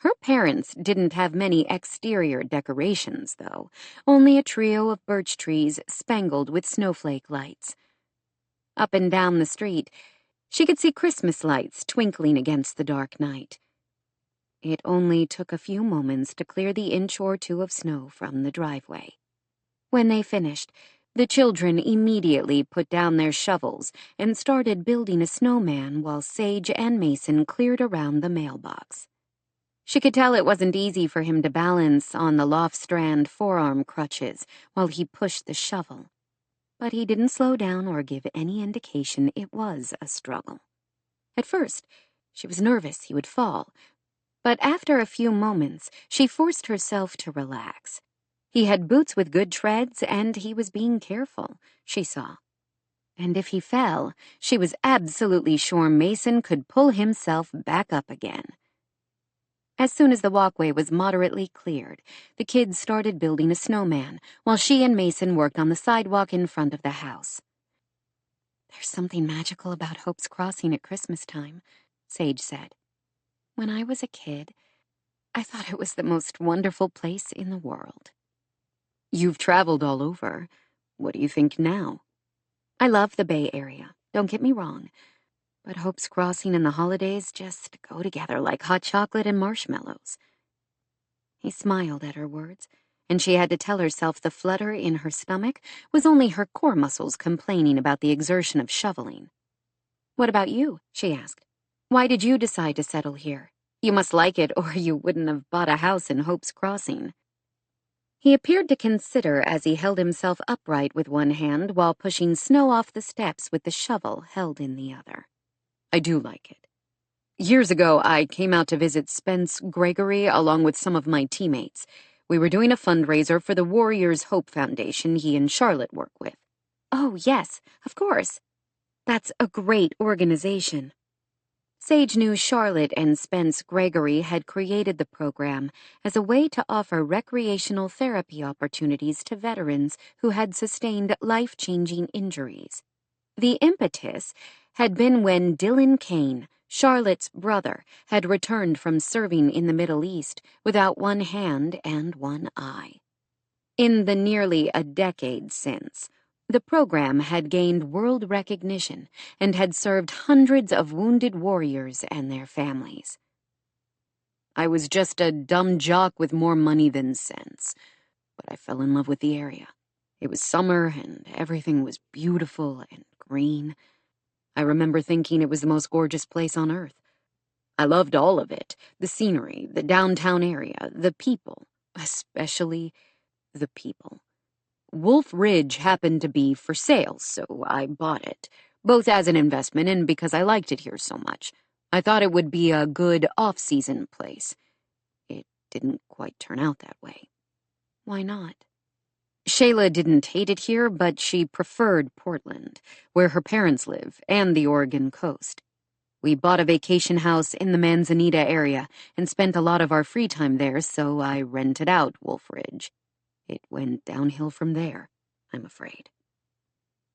Her parents didn't have many exterior decorations, though, only a trio of birch trees spangled with snowflake lights. Up and down the street, she could see Christmas lights twinkling against the dark night. It only took a few moments to clear the inch or two of snow from the driveway. When they finished, the children immediately put down their shovels and started building a snowman while Sage and Mason cleared around the mailbox. She could tell it wasn't easy for him to balance on the Loft-Strand forearm crutches while he pushed the shovel, but he didn't slow down or give any indication it was a struggle. At first, she was nervous he would fall, but after a few moments, she forced herself to relax. He had boots with good treads, and he was being careful, she saw. And if he fell, she was absolutely sure Mason could pull himself back up again. As soon as the walkway was moderately cleared, the kids started building a snowman, while she and Mason worked on the sidewalk in front of the house. "There's something magical about Hope's Crossing at Christmas time," Sage said. "When I was a kid, I thought it was the most wonderful place in the world." "You've traveled all over. What do you think now?" "I love the Bay Area, don't get me wrong. But Hope's Crossing and the holidays just go together like hot chocolate and marshmallows." He smiled at her words, and she had to tell herself the flutter in her stomach was only her core muscles complaining about the exertion of shoveling. "What about you?" she asked. "Why did you decide to settle here? You must like it, or you wouldn't have bought a house in Hope's Crossing." He appeared to consider as he held himself upright with one hand while pushing snow off the steps with the shovel held in the other. "I do like it. Years ago, I came out to visit Spence Gregory along with some of my teammates. We were doing a fundraiser for the Warriors Hope Foundation he and Charlotte work with." "Oh, yes, of course. That's a great organization." Sage knew Charlotte and Spence Gregory had created the program as a way to offer recreational therapy opportunities to veterans who had sustained life-changing injuries. The impetus had been when Dylan Kane, Charlotte's brother, had returned from serving in the Middle East without one hand and one eye. In the nearly a decade since, the program had gained world recognition and had served hundreds of wounded warriors and their families. "I was just a dumb jock with more money than sense, but I fell in love with the area. It was summer and everything was beautiful and green. I remember thinking it was the most gorgeous place on earth. I loved all of it, the scenery, the downtown area, the people, especially the people. Wolf Ridge happened to be for sale, so I bought it, both as an investment and because I liked it here so much. I thought it would be a good off-season place. It didn't quite turn out that way." "Why not?" "Shayla didn't hate it here, but she preferred Portland, where her parents live, and the Oregon coast. We bought a vacation house in the Manzanita area and spent a lot of our free time there, so I rented out Wolf Ridge. It went downhill from there, I'm afraid."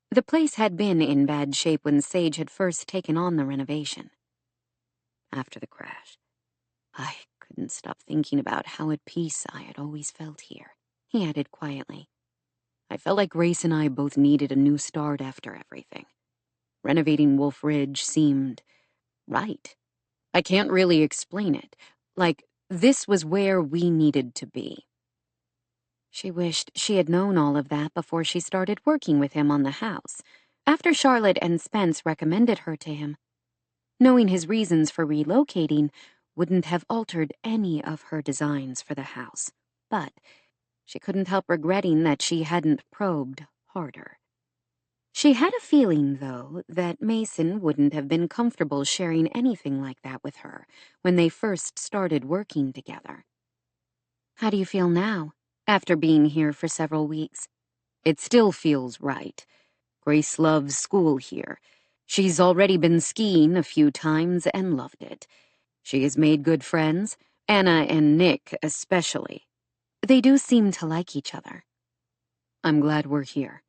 The place had been in bad shape when Sage had first taken on the renovation. "After the crash, I couldn't stop thinking about how at peace I had always felt here," he added quietly. "I felt like Grace and I both needed a new start after everything. Renovating Wolf Ridge seemed right. I can't really explain it. Like, this was where we needed to be." She wished she had known all of that before she started working with him on the house, after Charlotte and Spence recommended her to him. Knowing his reasons for relocating wouldn't have altered any of her designs for the house, but she couldn't help regretting that she hadn't probed harder. She had a feeling, though, that Mason wouldn't have been comfortable sharing anything like that with her when they first started working together. "How do you feel now, after being here for several weeks?" It still feels right. Grace loves school here. She's already been skiing a few times and loved it. She has made good friends, Anna and Nick especially. They do seem to like each other. I'm glad we're here.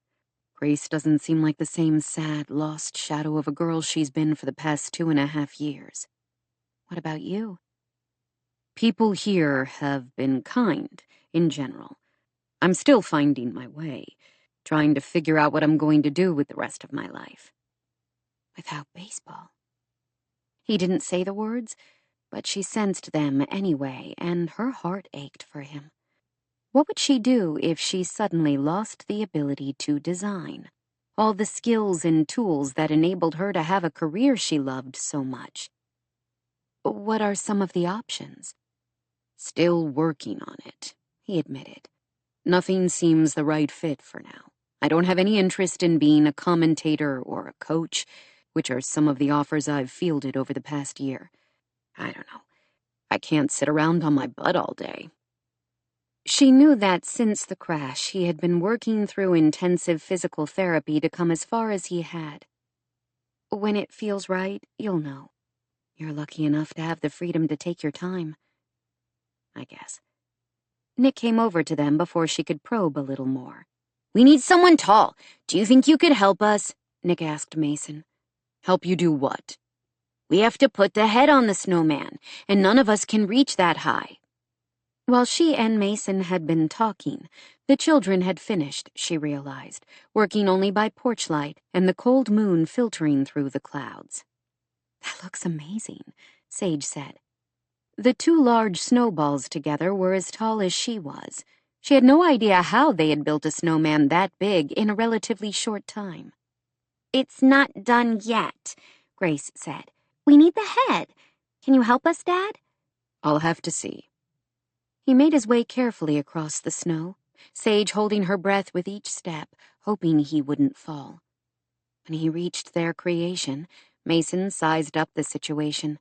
Grace doesn't seem like the same sad, lost shadow of a girl she's been for the past 2.5 years. What about you? People here have been kind, in general. I'm still finding my way, trying to figure out what I'm going to do with the rest of my life. Without baseball. He didn't say the words, but she sensed them anyway, and her heart ached for him. What would she do if she suddenly lost the ability to design? All the skills and tools that enabled her to have a career she loved so much. What are some of the options? Still working on it, he admitted. Nothing seems the right fit for now. I don't have any interest in being a commentator or a coach, which are some of the offers I've fielded over the past year. I don't know. I can't sit around on my butt all day. She knew that since the crash, he had been working through intensive physical therapy to come as far as he had. When it feels right, you'll know. You're lucky enough to have the freedom to take your time. I guess. Nick came over to them before she could probe a little more. "We need someone tall. Do you think you could help us?" Nick asked Mason. Help you do what? "We have to put the head on the snowman, and none of us can reach that high." While she and Mason had been talking, the children had finished, she realized, working only by porch light and the cold moon filtering through the clouds. "That looks amazing," Sage said. The two large snowballs together were as tall as she was. She had no idea how they had built a snowman that big in a relatively short time. "It's not done yet," Grace said. "We need the head. Can you help us, Dad?" I'll have to see. He made his way carefully across the snow, Sage holding her breath with each step, hoping he wouldn't fall. When he reached their creation, Mason sized up the situation.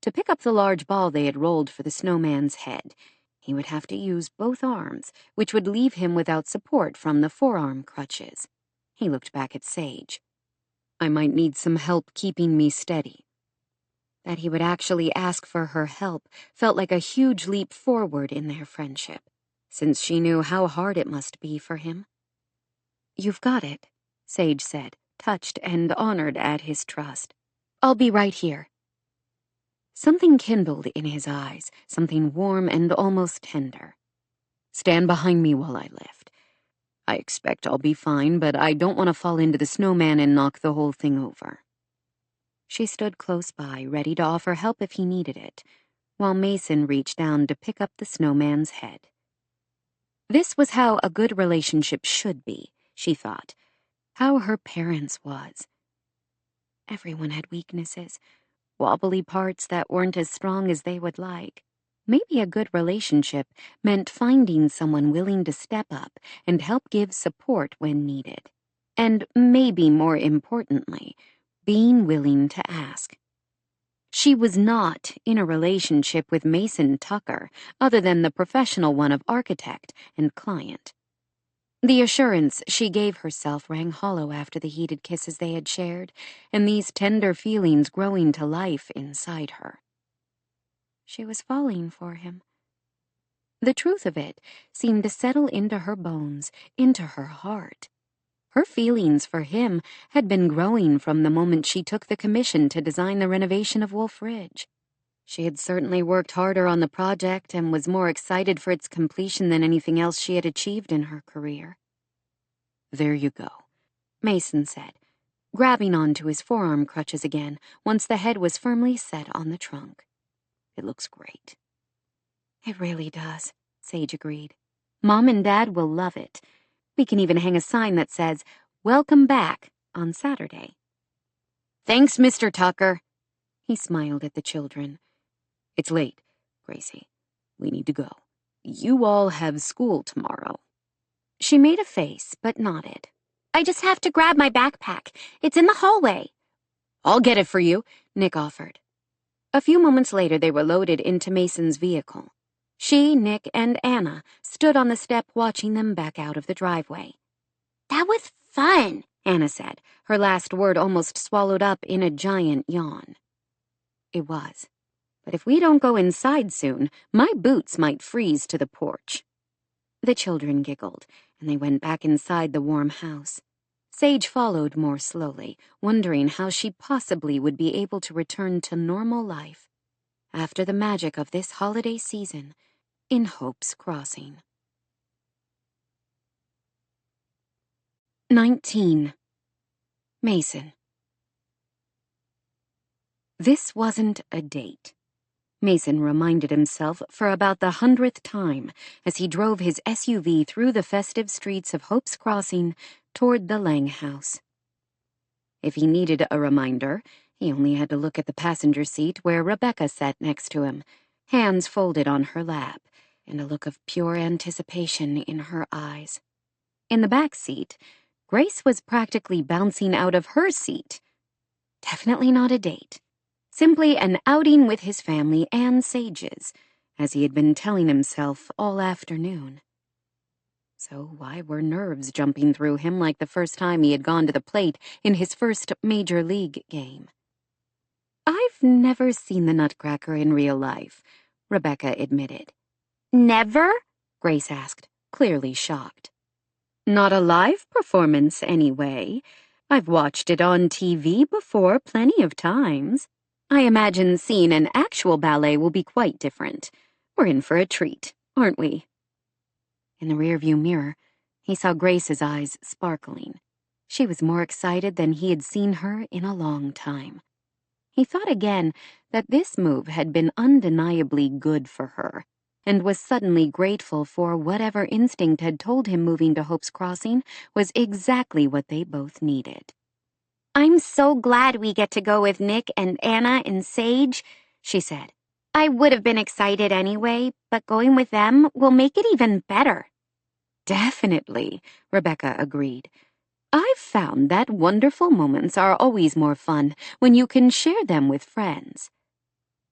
To pick up the large ball they had rolled for the snowman's head, he would have to use both arms, which would leave him without support from the forearm crutches. He looked back at Sage. I might need some help keeping me steady. That he would actually ask for her help felt like a huge leap forward in their friendship, since she knew how hard it must be for him. "You've got it," Sage said, touched and honored at his trust. "I'll be right here." Something kindled in his eyes, something warm and almost tender. Stand behind me while I lift. I expect I'll be fine, but I don't want to fall into the snowman and knock the whole thing over. She stood close by, ready to offer help if he needed it, while Mason reached down to pick up the snowman's head. This was how a good relationship should be, she thought. How her parents' was. Everyone had weaknesses, wobbly parts that weren't as strong as they would like. Maybe a good relationship meant finding someone willing to step up and help give support when needed. And maybe more importantly, being willing to ask. She was not in a relationship with Mason Tucker, other than the professional one of architect and client. The assurance she gave herself rang hollow after the heated kisses they had shared, and these tender feelings growing to life inside her. She was falling for him. The truth of it seemed to settle into her bones, into her heart. Her feelings for him had been growing from the moment she took the commission to design the renovation of Wolf Ridge. She had certainly worked harder on the project and was more excited for its completion than anything else she had achieved in her career. There you go, Mason said, grabbing onto his forearm crutches again once the head was firmly set on the trunk. It looks great. It really does, Sage agreed. Mom and Dad will love it. We can even hang a sign that says, "Welcome back," on Saturday. "Thanks, Mr. Tucker." He smiled at the children. It's late, Gracie. We need to go. You all have school tomorrow. She made a face, but nodded. I just have to grab my backpack. It's in the hallway. I'll get it for you, Nick offered. A few moments later, they were loaded into Mason's vehicle. She, Nick, and Anna stood on the step watching them back out of the driveway. That was fun, Anna said, her last word almost swallowed up in a giant yawn. It was. But if we don't go inside soon, my boots might freeze to the porch. The children giggled, and they went back inside the warm house. Sage followed more slowly, wondering how she possibly would be able to return to normal life after the magic of this holiday season in Hope's Crossing. 19. Mason. This wasn't a date. Mason reminded himself for about the 100th time as he drove his SUV through the festive streets of Hope's Crossing toward the Lang house. If he needed a reminder, he only had to look at the passenger seat where Rebecca sat next to him, hands folded on her lap, and a look of pure anticipation in her eyes. In the back seat, Grace was practically bouncing out of her seat. Definitely not a date. Simply an outing with his family and Sage's, as he had been telling himself all afternoon. So why were nerves jumping through him like the first time he had gone to the plate in his first major league game? I've never seen the Nutcracker in real life, Rebecca admitted. Never? Grace asked, clearly shocked. Not a live performance, anyway. I've watched it on TV before plenty of times. I imagine seeing an actual ballet will be quite different. We're in for a treat, aren't we? In the rearview mirror, he saw Grace's eyes sparkling. She was more excited than he had seen her in a long time. He thought again that this move had been undeniably good for her, and was suddenly grateful for whatever instinct had told him moving to Hope's Crossing was exactly what they both needed. I'm so glad we get to go with Nick and Anna and Sage, she said. I would have been excited anyway, but going with them will make it even better. Definitely, Rebecca agreed. I've found that wonderful moments are always more fun when you can share them with friends.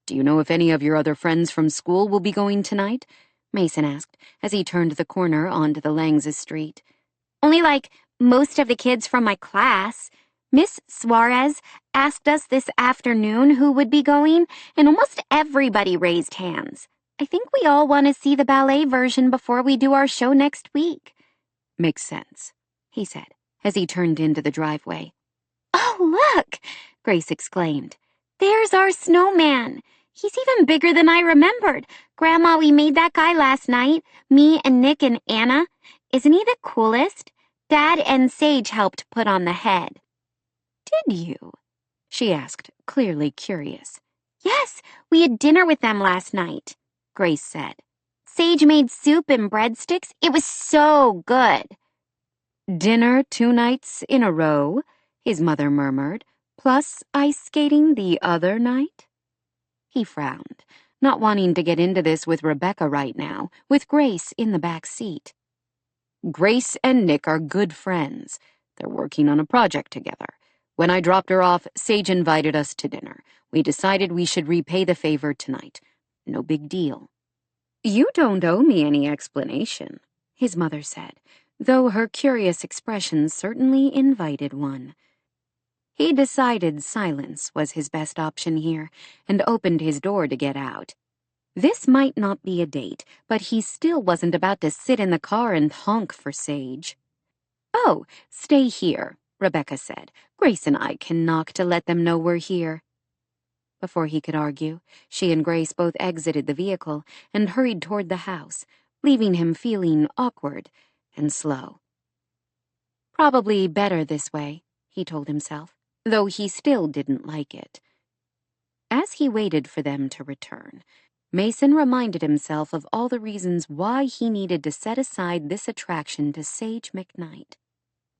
Do you know if any of your other friends from school will be going tonight? Mason asked as he turned the corner onto the Langs' street. Only most of the kids from my class. Miss Suarez asked us this afternoon who would be going, and almost everybody raised hands. I think we all want to see the ballet version before we do our show next week. Makes sense, he said, as he turned into the driveway. Oh, look, Grace exclaimed. There's our snowman. He's even bigger than I remembered. Grandma, we made that guy last night, me and Nick and Anna. Isn't he the coolest? Dad and Sage helped put on the head. Did you? She asked, clearly curious. Yes, we had dinner with them last night, Grace said. Sage made soup and breadsticks. It was so good. Dinner 2 nights in a row, his mother murmured, plus ice skating the other night? He frowned, not wanting to get into this with Rebecca right now, with Grace in the back seat. Grace and Nick are good friends. They're working on a project together. When I dropped her off, Sage invited us to dinner. We decided we should repay the favor tonight. No big deal. You don't owe me any explanation, his mother said, though her curious expression certainly invited one. He decided silence was his best option here, and opened his door to get out. This might not be a date, but he still wasn't about to sit in the car and honk for Sage. Oh, stay here, Rebecca said. Grace and I can knock to let them know we're here. Before he could argue, she and Grace both exited the vehicle and hurried toward the house, leaving him feeling awkward and slow. Probably better this way, he told himself, though he still didn't like it. As he waited for them to return, Mason reminded himself of all the reasons why he needed to set aside this attraction to Sage McKnight.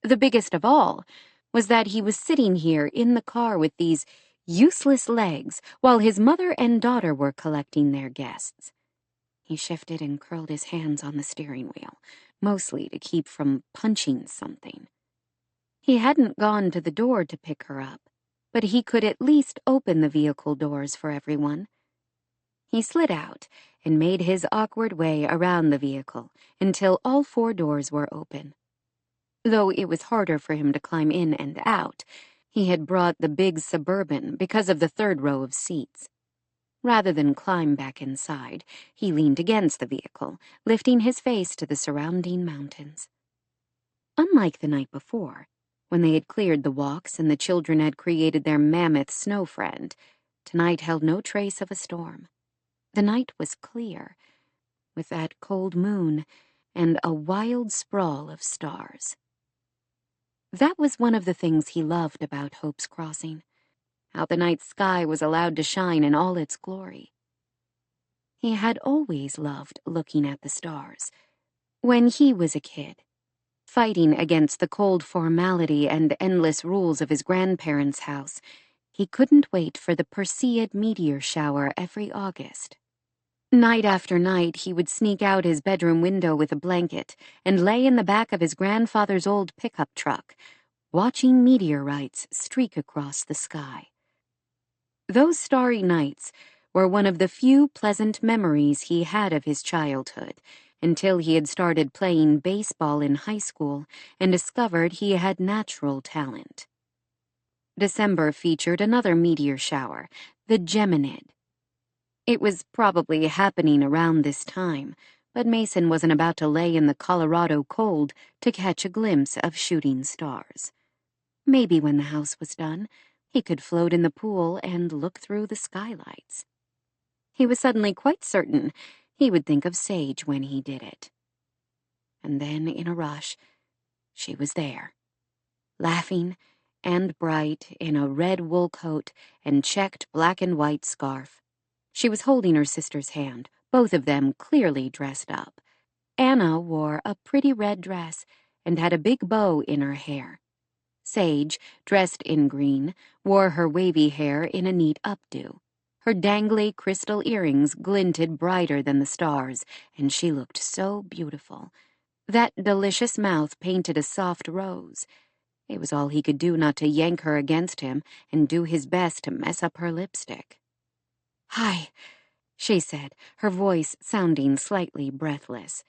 The biggest of all was that he was sitting here in the car with these useless legs while his mother and daughter were collecting their guests. He shifted and curled his hands on the steering wheel, mostly to keep from punching something. He hadn't gone to the door to pick her up, but he could at least open the vehicle doors for everyone. He slid out and made his awkward way around the vehicle until all 4 doors were open. Though it was harder for him to climb in and out, he had brought the big Suburban because of the 3rd row of seats. Rather than climb back inside, he leaned against the vehicle, lifting his face to the surrounding mountains. Unlike the night before, when they had cleared the walks and the children had created their mammoth snow friend, tonight held no trace of a storm. The night was clear, with that cold moon and a wild sprawl of stars. That was one of the things he loved about Hope's Crossing, how the night sky was allowed to shine in all its glory. He had always loved looking at the stars. When he was a kid, fighting against the cold formality and endless rules of his grandparents' house, he couldn't wait for the Perseid meteor shower every August. Night after night, he would sneak out his bedroom window with a blanket and lay in the back of his grandfather's old pickup truck, watching meteorites streak across the sky. Those starry nights were one of the few pleasant memories he had of his childhood, until he had started playing baseball in high school and discovered he had natural talent. December featured another meteor shower, the Geminid. It was probably happening around this time, but Mason wasn't about to lay in the Colorado cold to catch a glimpse of shooting stars. Maybe when the house was done, he could float in the pool and look through the skylights. He was suddenly quite certain he would think of Sage when he did it. And then, in a rush, she was there, laughing and bright in a red wool coat and checked black and white scarf. She was holding her sister's hand, both of them clearly dressed up. Anna wore a pretty red dress and had a big bow in her hair. Sage, dressed in green, wore her wavy hair in a neat updo. Her dangly crystal earrings glinted brighter than the stars, and she looked so beautiful. That delicious mouth painted a soft rose. It was all he could do not to yank her against him and do his best to mess up her lipstick. "Hi," she said, her voice sounding slightly breathless.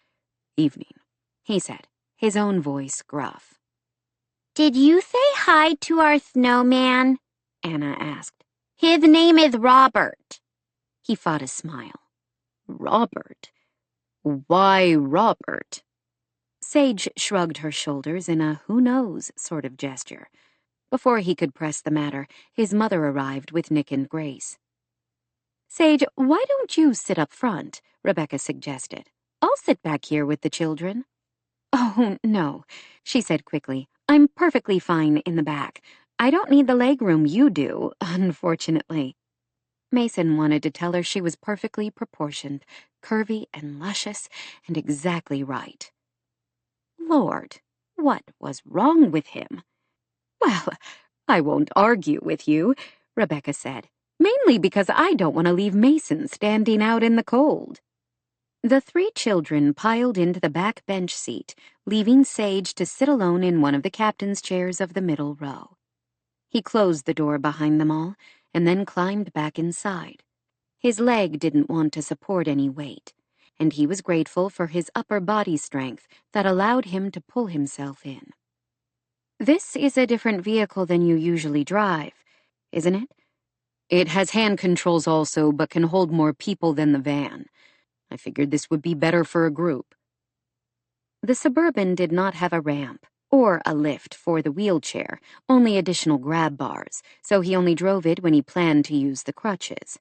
"Evening," he said, his own voice gruff. "Did you say hi to our snowman?" Anna asked. "His name is Robert." He fought a smile. "Robert? Why Robert?" Sage shrugged her shoulders in a who-knows sort of gesture. Before he could press the matter, his mother arrived with Nick and Grace. "Sage, why don't you sit up front?" Rebecca suggested. "I'll sit back here with the children." "Oh, no," she said quickly. "I'm perfectly fine in the back. I don't need the legroom you do, unfortunately." Mason wanted to tell her she was perfectly proportioned, curvy and luscious, and exactly right. Lord, what was wrong with him? "Well, I won't argue with you," Rebecca said, "mainly because I don't want to leave Mason standing out in the cold." The 3 children piled into the back bench seat, leaving Sage to sit alone in one of the captain's chairs of the middle row. He closed the door behind them all and then climbed back inside. His leg didn't want to support any weight, and he was grateful for his upper body strength that allowed him to pull himself in. "This is a different vehicle than you usually drive, isn't it?" "It has hand controls also, but can hold more people than the van. I figured this would be better for a group." The Suburban did not have a ramp or a lift for the wheelchair, only additional grab bars, so he only drove it when he planned to use the crutches.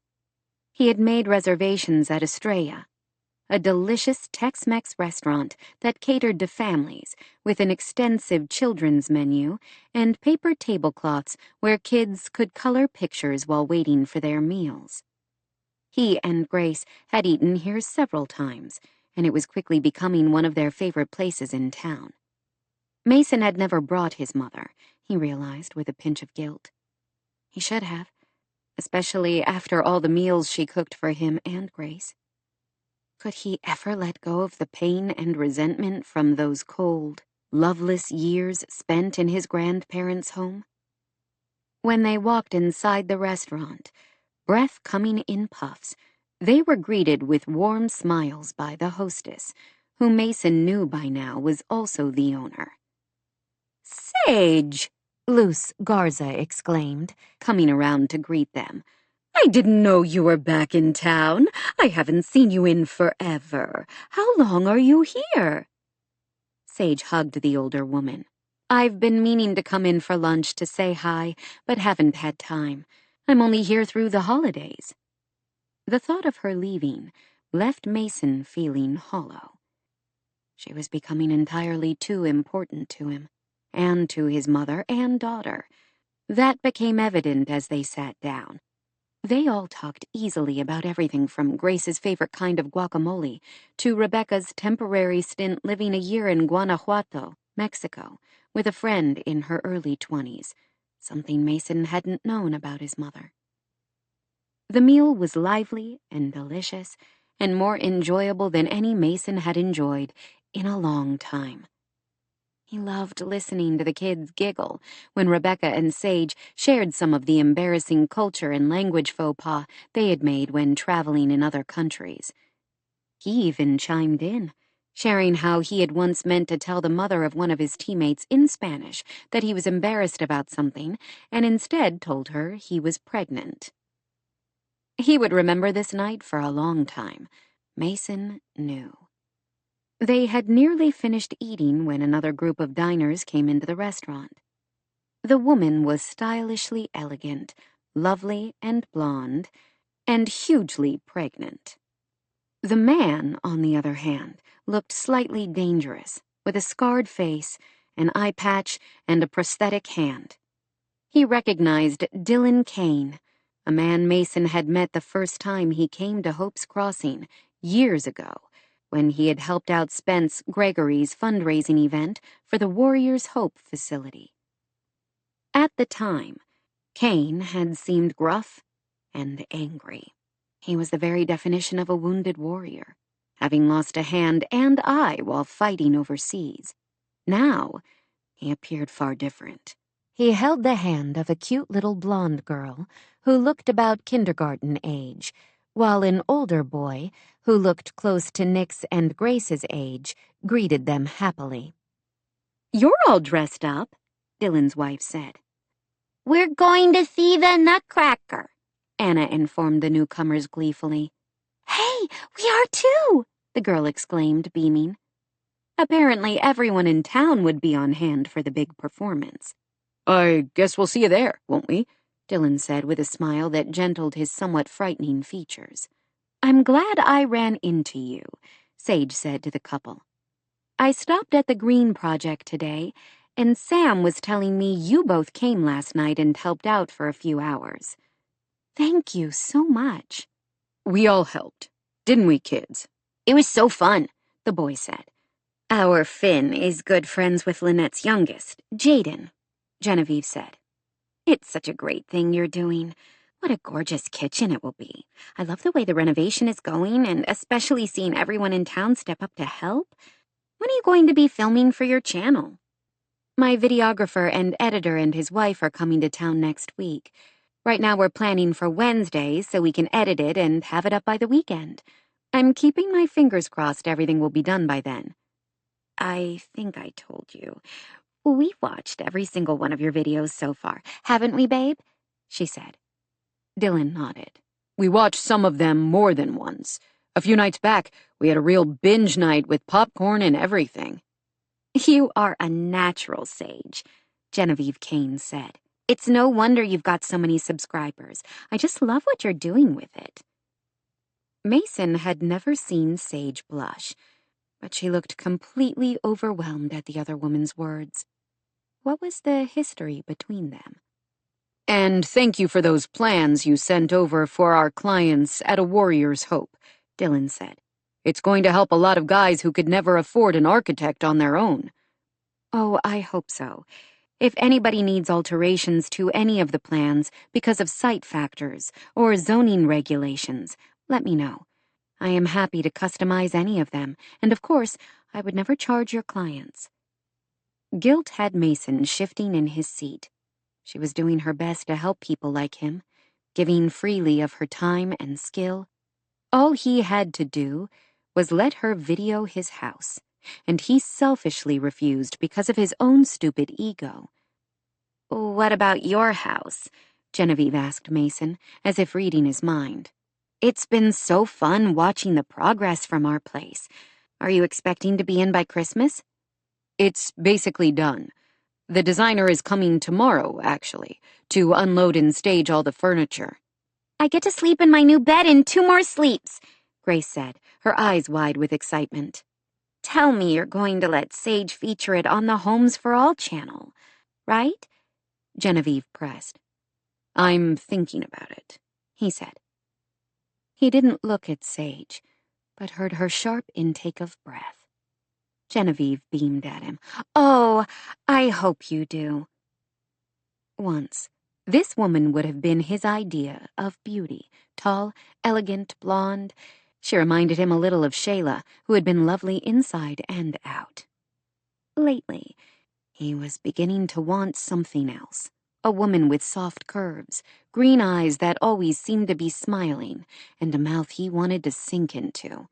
He had made reservations at Estrella, a delicious Tex-Mex restaurant that catered to families with an extensive children's menu and paper tablecloths where kids could color pictures while waiting for their meals. He and Grace had eaten here several times, and it was quickly becoming one of their favorite places in town. Mason had never brought his mother, he realized with a pinch of guilt. He should have, especially after all the meals she cooked for him and Grace. Could he ever let go of the pain and resentment from those cold, loveless years spent in his grandparents' home? When they walked inside the restaurant, breath coming in puffs, they were greeted with warm smiles by the hostess, who Mason knew by now was also the owner. "Sage!" Luce Garza exclaimed, coming around to greet them. "I didn't know you were back in town. I haven't seen you in forever. How long are you here?" Sage hugged the older woman. "I've been meaning to come in for lunch to say hi, but haven't had time. I'm only here through the holidays." The thought of her leaving left Mason feeling hollow. She was becoming entirely too important to him, and to his mother and daughter. That became evident as they sat down. They all talked easily about everything from Grace's favorite kind of guacamole to Rebecca's temporary stint living a year in Guanajuato, Mexico, with a friend in her early 20s, something Mason hadn't known about his mother. The meal was lively and delicious, and more enjoyable than any Mason had enjoyed in a long time. He loved listening to the kids giggle when Rebecca and Sage shared some of the embarrassing culture and language faux pas they had made when traveling in other countries. He even chimed in, sharing how he had once meant to tell the mother of one of his teammates in Spanish that he was embarrassed about something, and instead told her he was pregnant. He would remember this night for a long time. Mason knew. They had nearly finished eating when another group of diners came into the restaurant. The woman was stylishly elegant, lovely and blonde, and hugely pregnant. The man, on the other hand, looked slightly dangerous, with a scarred face, an eye patch, and a prosthetic hand. He recognized Dylan Kane, a man Mason had met the first time he came to Hope's Crossing, years ago, when he had helped out Spence Gregory's fundraising event for the Warriors Hope facility. At the time, Kane had seemed gruff and angry. He was the very definition of a wounded warrior, having lost a hand and eye while fighting overseas. Now, he appeared far different. He held the hand of a cute little blonde girl who looked about kindergarten age, while an older boy, who looked close to Nick's and Grace's age, greeted them happily. "You're all dressed up," Dylan's wife said. "We're going to see the Nutcracker," Anna informed the newcomers gleefully. "Hey, we are too!" the girl exclaimed, beaming. Apparently everyone in town would be on hand for the big performance. "I guess we'll see you there, won't we?" Dylan said with a smile that gentled his somewhat frightening features. "I'm glad I ran into you," Sage said to the couple. "I stopped at the Green Project today, and Sam was telling me you both came last night and helped out for a few hours." "Thank you so much." "We all helped, didn't we, kids?" "It was so fun," the boy said. "Our Finn is good friends with Lynette's youngest, Jaden," Genevieve said. "It's such a great thing you're doing. What a gorgeous kitchen it will be. I love the way the renovation is going, and especially seeing everyone in town step up to help. When are you going to be filming for your channel?" "My videographer and editor and his wife are coming to town next week. Right now we're planning for Wednesday so we can edit it and have it up by the weekend. I'm keeping my fingers crossed everything will be done by then." "I think I told you. We've watched every single one of your videos so far, haven't we, babe?" she said. Dylan nodded. "We watched some of them more than once. A few nights back, we had a real binge night with popcorn and everything." "You are a natural, Sage," Genevieve Kane said. "It's no wonder you've got so many subscribers. I just love what you're doing with it." Mason had never seen Sage blush, but she looked completely overwhelmed at the other woman's words. What was the history between them? "And thank you for those plans you sent over for our clients at A Warrior's Hope," Dylan said. "It's going to help a lot of guys who could never afford an architect on their own." "Oh, I hope so. If anybody needs alterations to any of the plans because of site factors or zoning regulations, let me know. I am happy to customize any of them, and of course, I would never charge your clients." Guilt had Mason shifting in his seat. She was doing her best to help people like him, giving freely of her time and skill. All he had to do was let her video his house, and he selfishly refused because of his own stupid ego. "What about your house?" Genevieve asked Mason, as if reading his mind. "It's been so fun watching the progress from our place. Are you expecting to be in by Christmas?" It's basically done. The designer is coming tomorrow, actually, to unload and stage all the furniture. "I get to sleep in my new bed in 2 more sleeps," Grace said, her eyes wide with excitement. "Tell me you're going to let Sage feature it on the Homes for All channel, right?" Genevieve pressed. I'm thinking about it, he said. He didn't look at Sage, but heard her sharp intake of breath. Genevieve beamed at him. "Oh, I hope you do." Once, this woman would have been his idea of beauty, tall, elegant, blonde. She reminded him a little of Shayla, who had been lovely inside and out. Lately, he was beginning to want something else. A woman with soft curves, green eyes that always seemed to be smiling, and a mouth he wanted to sink into.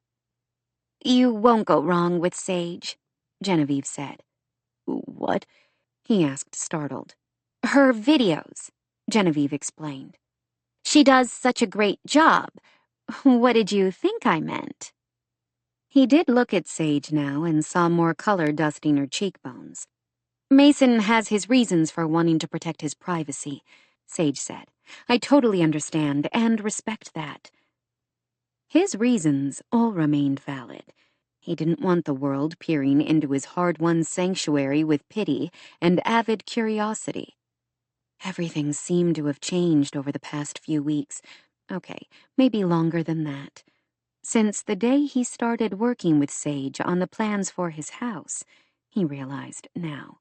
"You won't go wrong with Sage," Genevieve said. What? He asked, startled. "Her videos," Genevieve explained. "She does such a great job. What did you think I meant?" He did look at Sage now and saw more color dusting her cheekbones. "Mason has his reasons for wanting to protect his privacy," Sage said. "I totally understand and respect that." His reasons all remained valid. He didn't want the world peering into his hard-won sanctuary with pity and avid curiosity. Everything seemed to have changed over the past few weeks. Okay, maybe longer than that. Since the day he started working with Sage on the plans for his house, he realized now.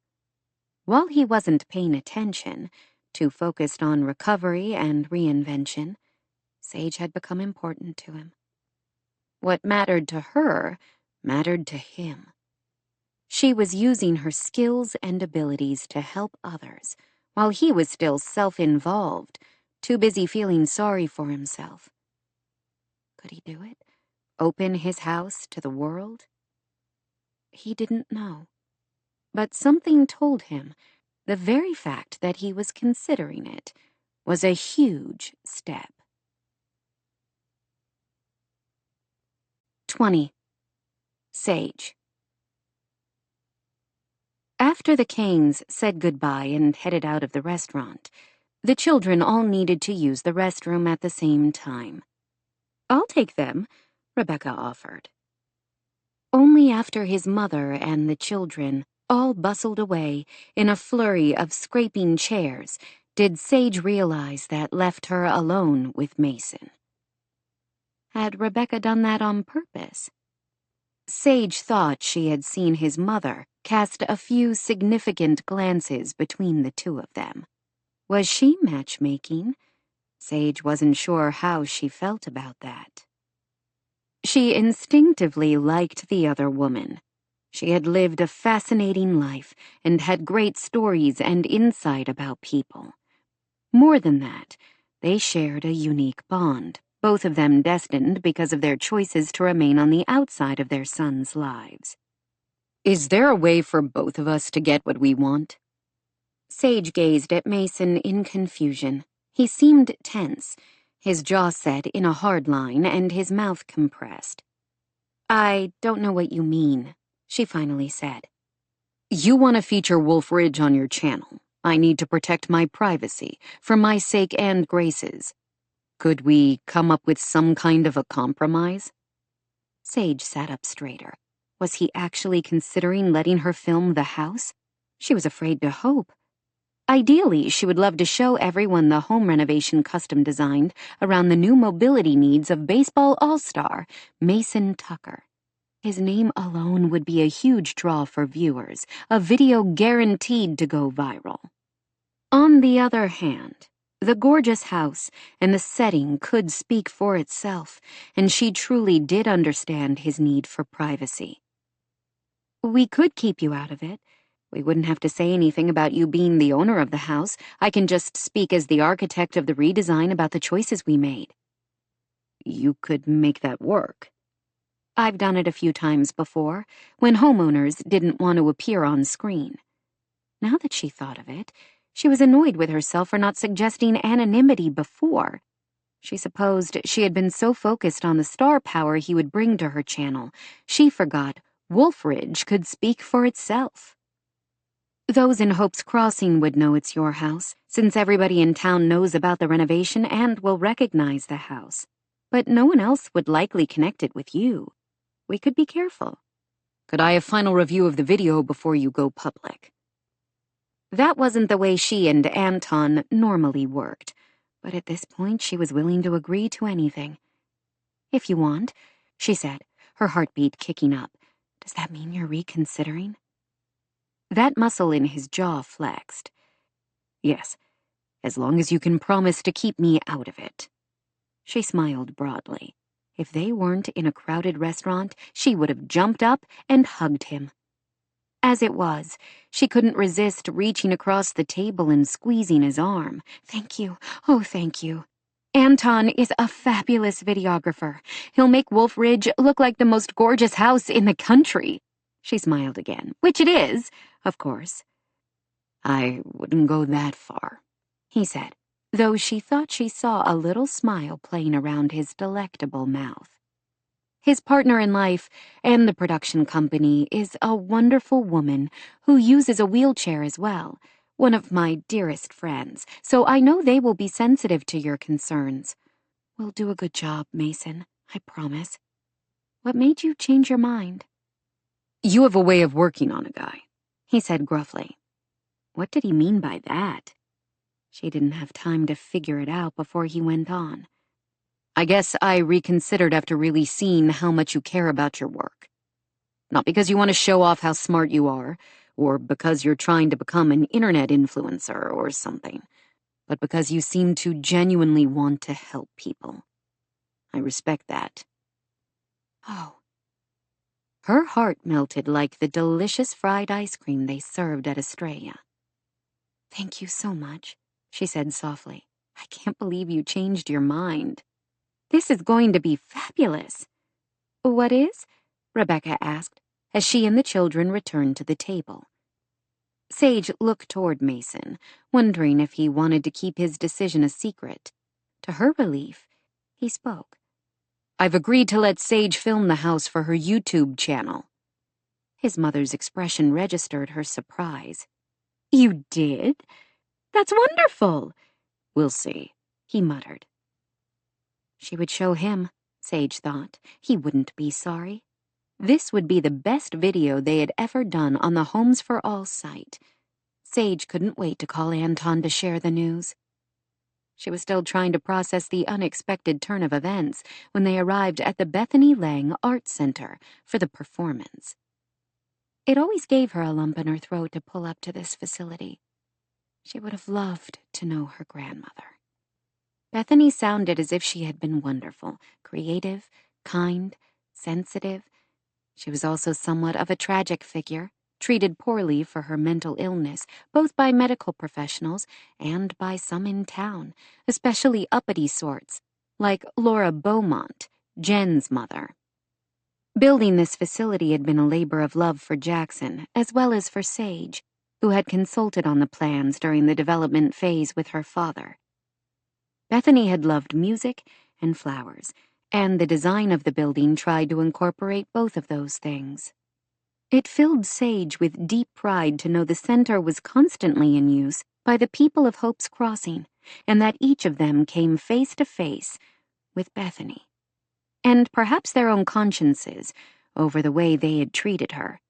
While he wasn't paying attention, too focused on recovery and reinvention, Sage had become important to him. What mattered to her mattered to him. She was using her skills and abilities to help others, while he was still self-involved, too busy feeling sorry for himself. Could he do it? Open his house to the world? He didn't know. But something told him the very fact that he was considering it was a huge step. 20. Sage. After the Canes said goodbye and headed out of the restaurant, the children all needed to use the restroom at the same time. "I'll take them," Rebecca offered. Only after his mother and the children all bustled away in a flurry of scraping chairs did Sage realize that left her alone with Mason. Had Rebecca done that on purpose? Sage thought she had seen his mother cast a few significant glances between the two of them. Was she matchmaking? Sage wasn't sure how she felt about that. She instinctively liked the other woman. She had lived a fascinating life and had great stories and insight about people. More than that, they shared a unique bond, both of them destined because of their choices to remain on the outside of their sons' lives. Is there a way for both of us to get what we want? Sage gazed at Mason in confusion. He seemed tense, his jaw set in a hard line and his mouth compressed. "I don't know what you mean," she finally said. You want to feature Wolf Ridge on your channel. I need to protect my privacy, for my sake and Grace's. Could we come up with some kind of a compromise? Sage sat up straighter. Was he actually considering letting her film the house? She was afraid to hope. Ideally, she would love to show everyone the home renovation custom designed around the new mobility needs of baseball all-star, Mason Tucker. His name alone would be a huge draw for viewers, a video guaranteed to go viral. On the other hand, the gorgeous house and the setting could speak for itself, and she truly did understand his need for privacy. "We could keep you out of it. We wouldn't have to say anything about you being the owner of the house. I can just speak as the architect of the redesign about the choices we made. You could make that work. I've done it a few times before, when homeowners didn't want to appear on screen. Now that she thought of it, she was annoyed with herself for not suggesting anonymity before. She supposed she had been so focused on the star power he would bring to her channel, she forgot Wolfridge could speak for itself. Those in Hope's Crossing would know it's your house, since everybody in town knows about the renovation and will recognize the house. But no one else would likely connect it with you. We could be careful. Could I have final review of the video before you go public? That wasn't the way she and Anton normally worked, but at this point she was willing to agree to anything. If you want, she said, her heartbeat kicking up. Does that mean you're reconsidering? That muscle in his jaw flexed. Yes, as long as you can promise to keep me out of it. She smiled broadly. If they weren't in a crowded restaurant, she would have jumped up and hugged him. As it was, she couldn't resist reaching across the table and squeezing his arm. Thank you. Oh, thank you. Anton is a fabulous videographer. He'll make Wolf Ridge look like the most gorgeous house in the country. She smiled again, which it is, of course. I wouldn't go that far, he said, though she thought she saw a little smile playing around his delectable mouth. His partner in life and the production company is a wonderful woman who uses a wheelchair as well, one of my dearest friends, so I know they will be sensitive to your concerns. We'll do a good job, Mason, I promise. What made you change your mind? You have a way of working on a guy, he said gruffly. What did he mean by that? She didn't have time to figure it out before he went on. I guess I reconsidered after really seeing how much you care about your work. Not because you want to show off how smart you are, or because you're trying to become an internet influencer or something, but because you seem to genuinely want to help people. I respect that. Oh. Her heart melted like the delicious fried ice cream they served at Estrella. Thank you so much, she said softly. I can't believe you changed your mind. This is going to be fabulous. What is? Rebecca asked, as she and the children returned to the table. Sage looked toward Mason, wondering if he wanted to keep his decision a secret. To her relief, he spoke. I've agreed to let Sage film the house for her YouTube channel. His mother's expression registered her surprise. You did? That's wonderful. We'll see, he muttered. She would show him, Sage thought. He wouldn't be sorry. This would be the best video they had ever done on the Homes for All site. Sage couldn't wait to call Anton to share the news. She was still trying to process the unexpected turn of events when they arrived at the Bethany Lang Art Center for the performance. It always gave her a lump in her throat to pull up to this facility. She would have loved to know her grandmother. Bethany sounded as if she had been wonderful, creative, kind, sensitive. She was also somewhat of a tragic figure, treated poorly for her mental illness, both by medical professionals and by some in town, especially uppity sorts, like Laura Beaumont, Jen's mother. Building this facility had been a labor of love for Jackson, as well as for Sage, who had consulted on the plans during the development phase with her father. Bethany had loved music and flowers, and the design of the building tried to incorporate both of those things. It filled Sage with deep pride to know the center was constantly in use by the people of Hope's Crossing, and that each of them came face to face with Bethany, and perhaps their own consciences over the way they had treated her,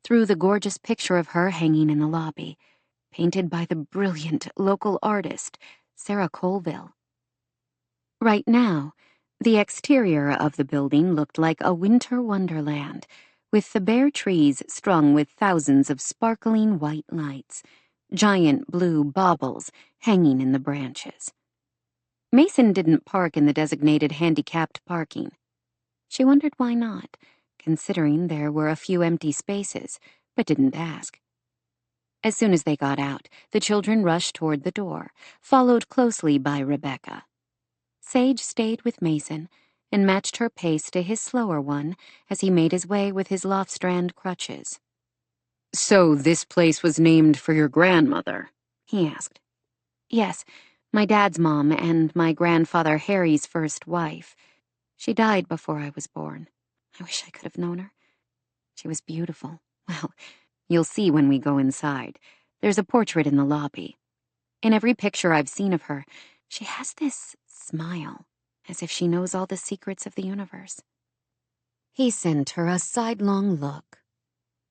through the gorgeous picture of her hanging in the lobby, painted by the brilliant local artist, Sarah Colville. Right now, the exterior of the building looked like a winter wonderland, with the bare trees strung with thousands of sparkling white lights, giant blue baubles hanging in the branches. Mason didn't park in the designated handicapped parking. She wondered why not, considering there were a few empty spaces, but didn't ask. As soon as they got out, the children rushed toward the door, followed closely by Rebecca. Sage stayed with Mason and matched her pace to his slower one as he made his way with his Lofstrand crutches. "So this place was named for your grandmother?" he asked. Yes, my dad's mom and my grandfather Harry's first wife. She died before I was born. I wish I could have known her. She was beautiful. Well, you'll see when we go inside. There's a portrait in the lobby. In every picture I've seen of her, she has this smile, as if she knows all the secrets of the universe. He sent her a sidelong look.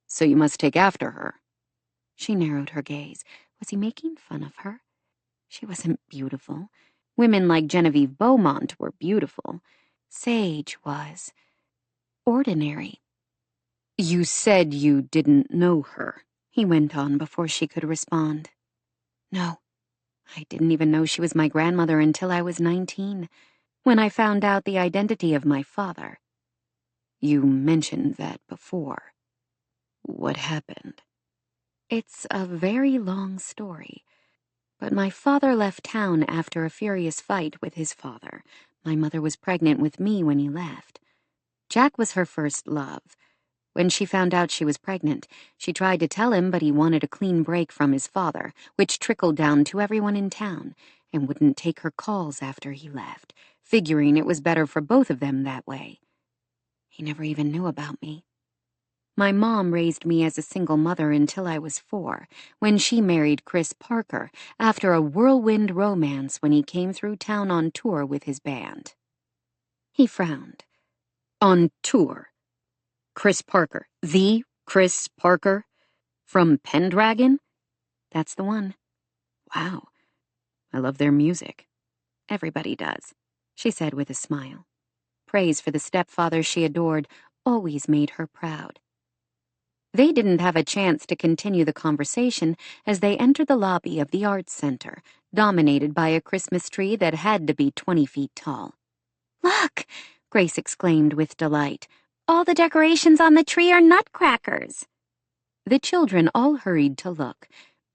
"So you must take after her." She narrowed her gaze. Was he making fun of her? She wasn't beautiful. Women like Genevieve Beaumont were beautiful. Sage was ordinary. "You said you didn't know her," he went on before she could respond. No, I didn't even know she was my grandmother until I was 19, when I found out the identity of my father. "You mentioned that before. What happened?" It's a very long story. But my father left town after a furious fight with his father. My mother was pregnant with me when he left. Jack was her first love. When she found out she was pregnant, she tried to tell him, but he wanted a clean break from his father, which trickled down to everyone in town, and wouldn't take her calls after he left, figuring it was better for both of them that way. He never even knew about me. My mom raised me as a single mother until I was 4, when she married Chris Parker after a whirlwind romance when he came through town on tour with his band. He frowned. "On tour? Chris Parker, the Chris Parker? From Pendragon?" That's the one. "Wow. I love their music." Everybody does, she said with a smile. Praise for the stepfather she adored always made her proud. They didn't have a chance to continue the conversation as they entered the lobby of the Arts Center, dominated by a Christmas tree that had to be 20 feet tall. "Look!" Grace exclaimed with delight. "All the decorations on the tree are nutcrackers." The children all hurried to look,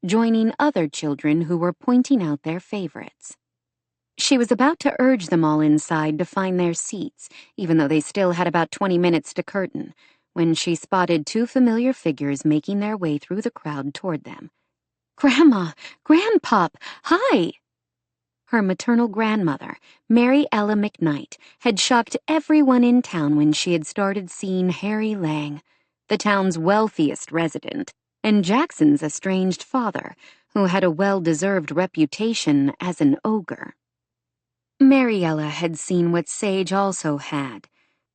joining other children who were pointing out their favorites. She was about to urge them all inside to find their seats, even though they still had about 20 minutes to curtain, when she spotted 2 familiar figures making their way through the crowd toward them. "Grandma! Grandpop! Hi!" Her maternal grandmother, Mary Ella McKnight, had shocked everyone in town when she had started seeing Harry Lang, the town's wealthiest resident, and Jackson's estranged father, who had a well-deserved reputation as an ogre. Mariella had seen what Sage also had,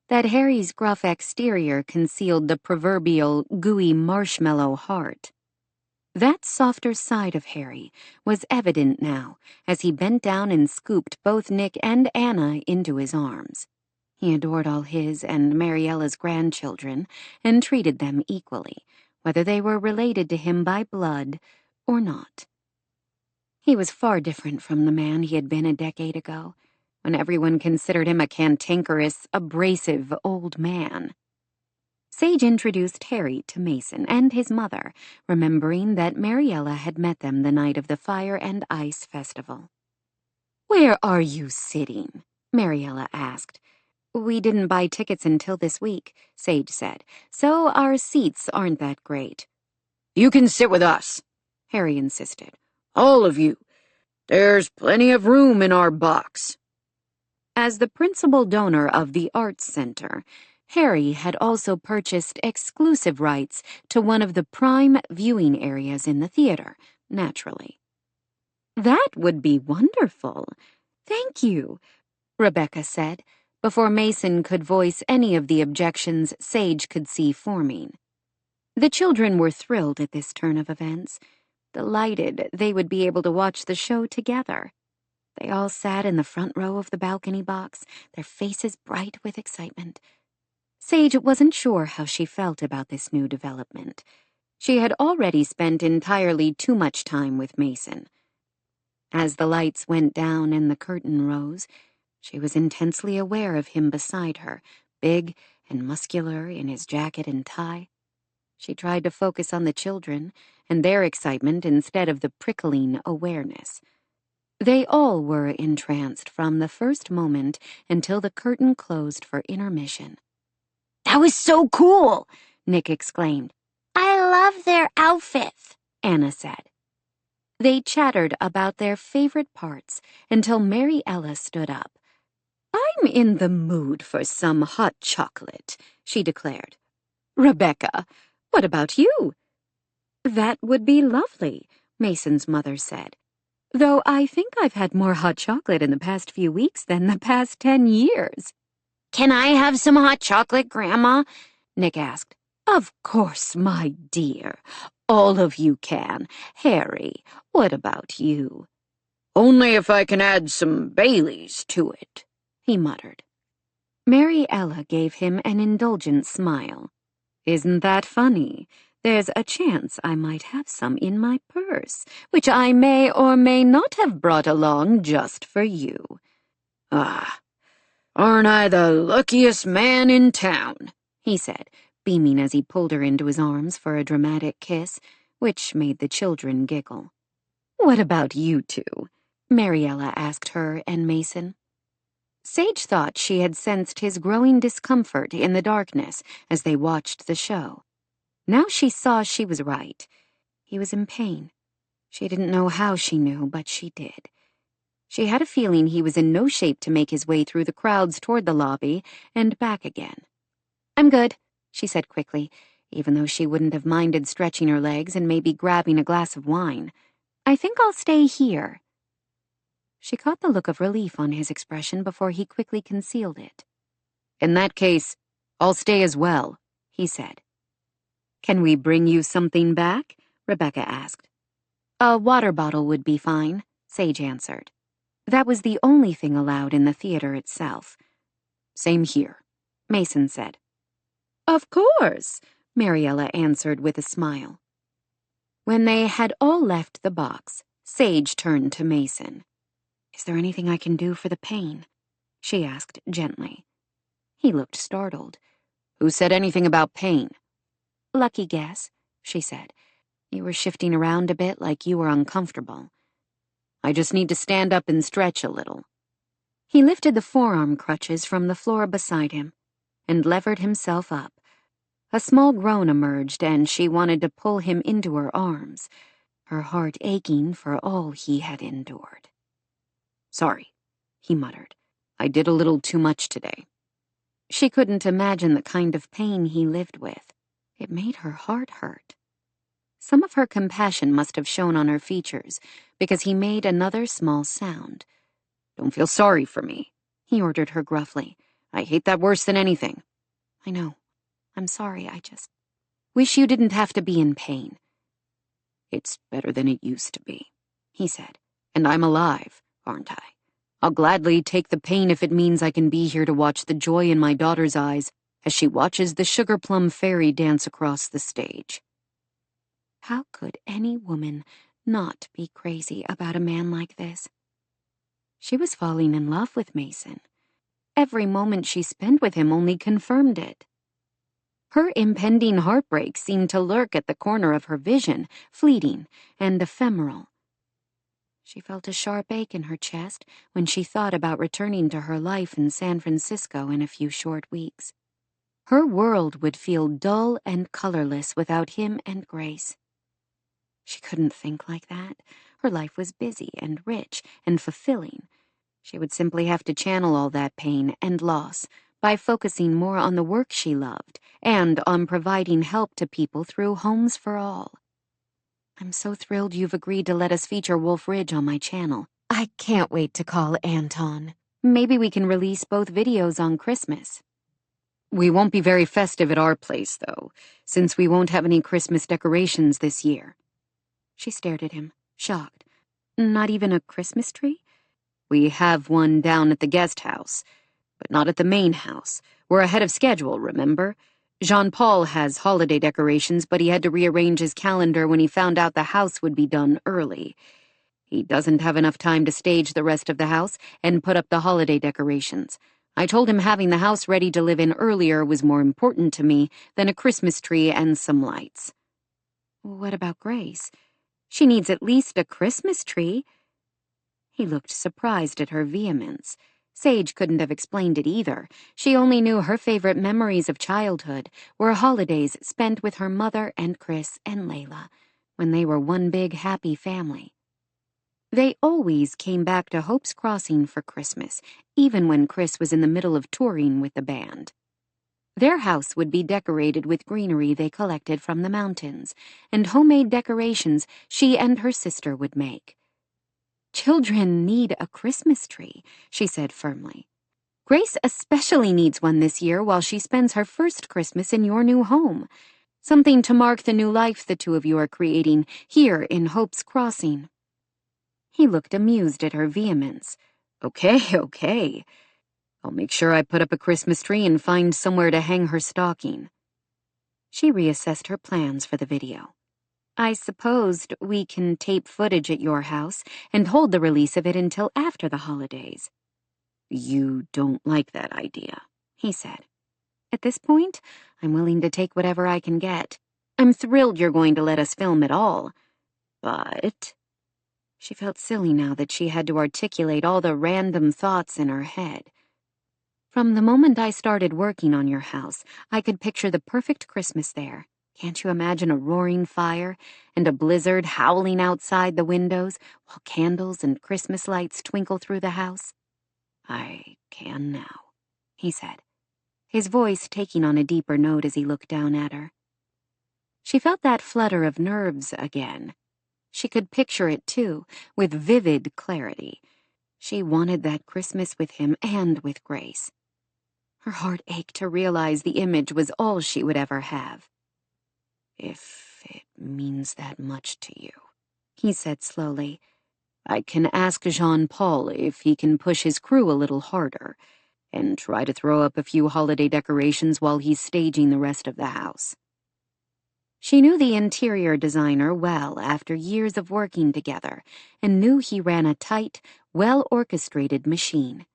that Harry's gruff exterior concealed the proverbial gooey marshmallow heart. That softer side of Harry was evident now as he bent down and scooped both Nick and Anna into his arms. He adored all his and Mariella's grandchildren and treated them equally, whether they were related to him by blood or not. He was far different from the man he had been a decade ago, when everyone considered him a cantankerous, abrasive old man. Sage introduced Harry to Mason and his mother, remembering that Mariella had met them the night of the Fire and Ice Festival. "Where are you sitting?" Mariella asked. "We didn't buy tickets until this week," Sage said, "so our seats aren't that great." "You can sit with us," Harry insisted. "All of you. There's plenty of room in our box." As the principal donor of the Arts Center, Harry had also purchased exclusive rights to one of the prime viewing areas in the theater, naturally. "That would be wonderful. Thank you," Rebecca said, before Mason could voice any of the objections Sage could see forming. The children were thrilled at this turn of events, delighted they would be able to watch the show together. They all sat in the front row of the balcony box, their faces bright with excitement. Sage wasn't sure how she felt about this new development. She had already spent entirely too much time with Mason. As the lights went down and the curtain rose, she was intensely aware of him beside her, big and muscular in his jacket and tie. She tried to focus on the children and their excitement instead of the prickling awareness. They all were entranced from the first moment until the curtain closed for intermission. "That was so cool!" Nick exclaimed. "I love their outfits," Anna said. They chattered about their favorite parts until Mary Ella stood up. "I'm in the mood for some hot chocolate," she declared. "Rebecca, what about you?" "That would be lovely," Mason's mother said. "Though I think I've had more hot chocolate in the past few weeks than the past 10 years. "Can I have some hot chocolate, Grandma?" Nick asked. "Of course, my dear. All of you can. Harry, what about you?" "Only if I can add some Baileys to it," he muttered. Mary Ella gave him an indulgent smile. "Isn't that funny? There's a chance I might have some in my purse, which I may or may not have brought along just for you." "Ah, aren't I the luckiest man in town?" he said, beaming as he pulled her into his arms for a dramatic kiss, which made the children giggle. "What about you two?" Mariella asked her and Mason. Sage thought she had sensed his growing discomfort in the darkness as they watched the show. Now she saw she was right. He was in pain. She didn't know how she knew, but she did. She had a feeling he was in no shape to make his way through the crowds toward the lobby and back again. "I'm good," she said quickly, even though she wouldn't have minded stretching her legs and maybe grabbing a glass of wine. "I think I'll stay here." She caught the look of relief on his expression before he quickly concealed it. "In that case, I'll stay as well," he said. "Can we bring you something back?" Rebecca asked. "A water bottle would be fine," Sage answered. That was the only thing allowed in the theater itself. "Same here," Mason said. "Of course," Mariella answered with a smile. When they had all left the box, Sage turned to Mason. "Is there anything I can do for the pain?" she asked gently. He looked startled. "Who said anything about pain?" "Lucky guess," she said. "You were shifting around a bit like you were uncomfortable." "I just need to stand up and stretch a little." He lifted the forearm crutches from the floor beside him and levered himself up. A small groan emerged, and she wanted to pull him into her arms, her heart aching for all he had endured. "Sorry," he muttered. "I did a little too much today." She couldn't imagine the kind of pain he lived with. It made her heart hurt. Some of her compassion must have shown on her features, because he made another small sound. "Don't feel sorry for me," he ordered her gruffly. "I hate that worse than anything." "I know. I'm sorry, I just wish you didn't have to be in pain." "It's better than it used to be," he said. "And I'm alive, aren't I? I'll gladly take the pain if it means I can be here to watch the joy in my daughter's eyes as she watches the Sugar Plum Fairy dance across the stage." How could any woman not be crazy about a man like this? She was falling in love with Mason. Every moment she spent with him only confirmed it. Her impending heartbreak seemed to lurk at the corner of her vision, fleeting and ephemeral. She felt a sharp ache in her chest when she thought about returning to her life in San Francisco in a few short weeks. Her world would feel dull and colorless without him and Grace. She couldn't think like that. Her life was busy and rich and fulfilling. She would simply have to channel all that pain and loss by focusing more on the work she loved and on providing help to people through Homes for All. "I'm so thrilled you've agreed to let us feature Wolf Ridge on my channel. I can't wait to call Anton. Maybe we can release both videos on Christmas." "We won't be very festive at our place, though, since we won't have any Christmas decorations this year." She stared at him, shocked. "Not even a Christmas tree?" "We have one down at the guest house, but not at the main house. We're ahead of schedule, remember? Jean-Paul has holiday decorations, but he had to rearrange his calendar when he found out the house would be done early. He doesn't have enough time to stage the rest of the house and put up the holiday decorations. I told him having the house ready to live in earlier was more important to me than a Christmas tree and some lights. What about Grace? She needs at least a Christmas tree. He looked surprised at her vehemence. Sage couldn't have explained it either. She only knew her favorite memories of childhood were holidays spent with her mother and Chris and Layla, when they were one big happy family. They always came back to Hope's Crossing for Christmas, even when Chris was in the middle of touring with the band. Their house would be decorated with greenery they collected from the mountains, and homemade decorations she and her sister would make. Children need a Christmas tree, she said firmly. Grace especially needs one this year while she spends her first Christmas in your new home. Something to mark the new life the two of you are creating here in Hope's Crossing. He looked amused at her vehemence. Okay. I'll make sure I put up a Christmas tree and find somewhere to hang her stocking. She reassessed her plans for the video. I supposed we can tape footage at your house and hold the release of it until after the holidays. You don't like that idea, he said. At this point, I'm willing to take whatever I can get. I'm thrilled you're going to let us film at all. But... She felt silly now that she had to articulate all the random thoughts in her head. From the moment I started working on your house, I could picture the perfect Christmas there. Can't you imagine a roaring fire and a blizzard howling outside the windows while candles and Christmas lights twinkle through the house? I can now, he said, his voice taking on a deeper note as he looked down at her. She felt that flutter of nerves again. She could picture it, too, with vivid clarity. She wanted that Christmas with him and with Grace. Her heart ached to realize the image was all she would ever have. If it means that much to you, he said slowly, I can ask Jean-Paul if he can push his crew a little harder and try to throw up a few holiday decorations while he's staging the rest of the house. She knew the interior designer well after years of working together and knew he ran a tight, well-orchestrated machine.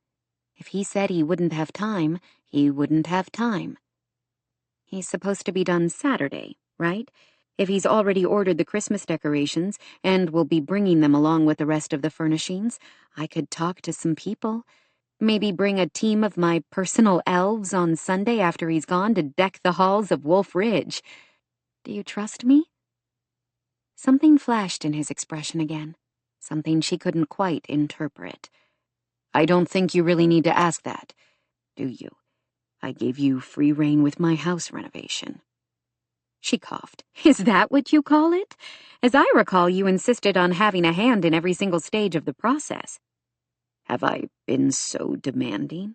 If he said he wouldn't have time, he wouldn't have time. He's supposed to be done Saturday, right? If he's already ordered the Christmas decorations and will be bringing them along with the rest of the furnishings, I could talk to some people. Maybe bring a team of my personal elves on Sunday after he's gone to deck the halls of Wolf Ridge. Do you trust me? Something flashed in his expression again, something she couldn't quite interpret. I don't think you really need to ask that, do you? I gave you free rein with my house renovation. She coughed. Is that what you call it? As I recall, you insisted on having a hand in every single stage of the process. Have I been so demanding?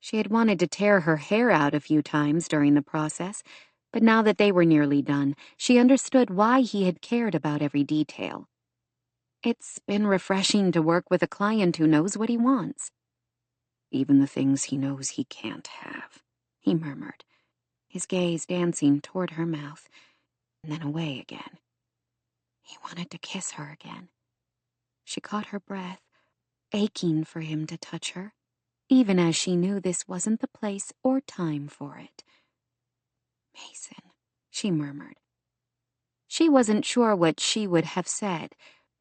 She had wanted to tear her hair out a few times during the process, but now that they were nearly done, she understood why he had cared about every detail. It's been refreshing to work with a client who knows what he wants. Even the things he knows he can't have, he murmured, his gaze dancing toward her mouth, and then away again. He wanted to kiss her again. She caught her breath, aching for him to touch her, even as she knew this wasn't the place or time for it. Mason, she murmured. She wasn't sure what she would have said,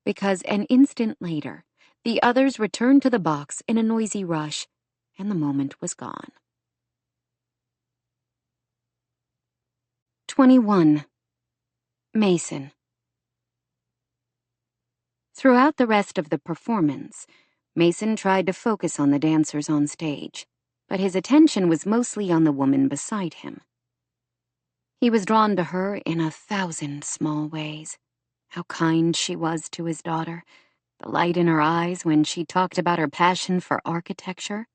because an instant later, the others returned to the box in a noisy rush, and the moment was gone. 21. Mason. Throughout the rest of the performance, Mason tried to focus on the dancers on stage, but his attention was mostly on the woman beside him. He was drawn to her in 1,000 small ways. How kind she was to his daughter, the light in her eyes when she talked about her passion for architecture,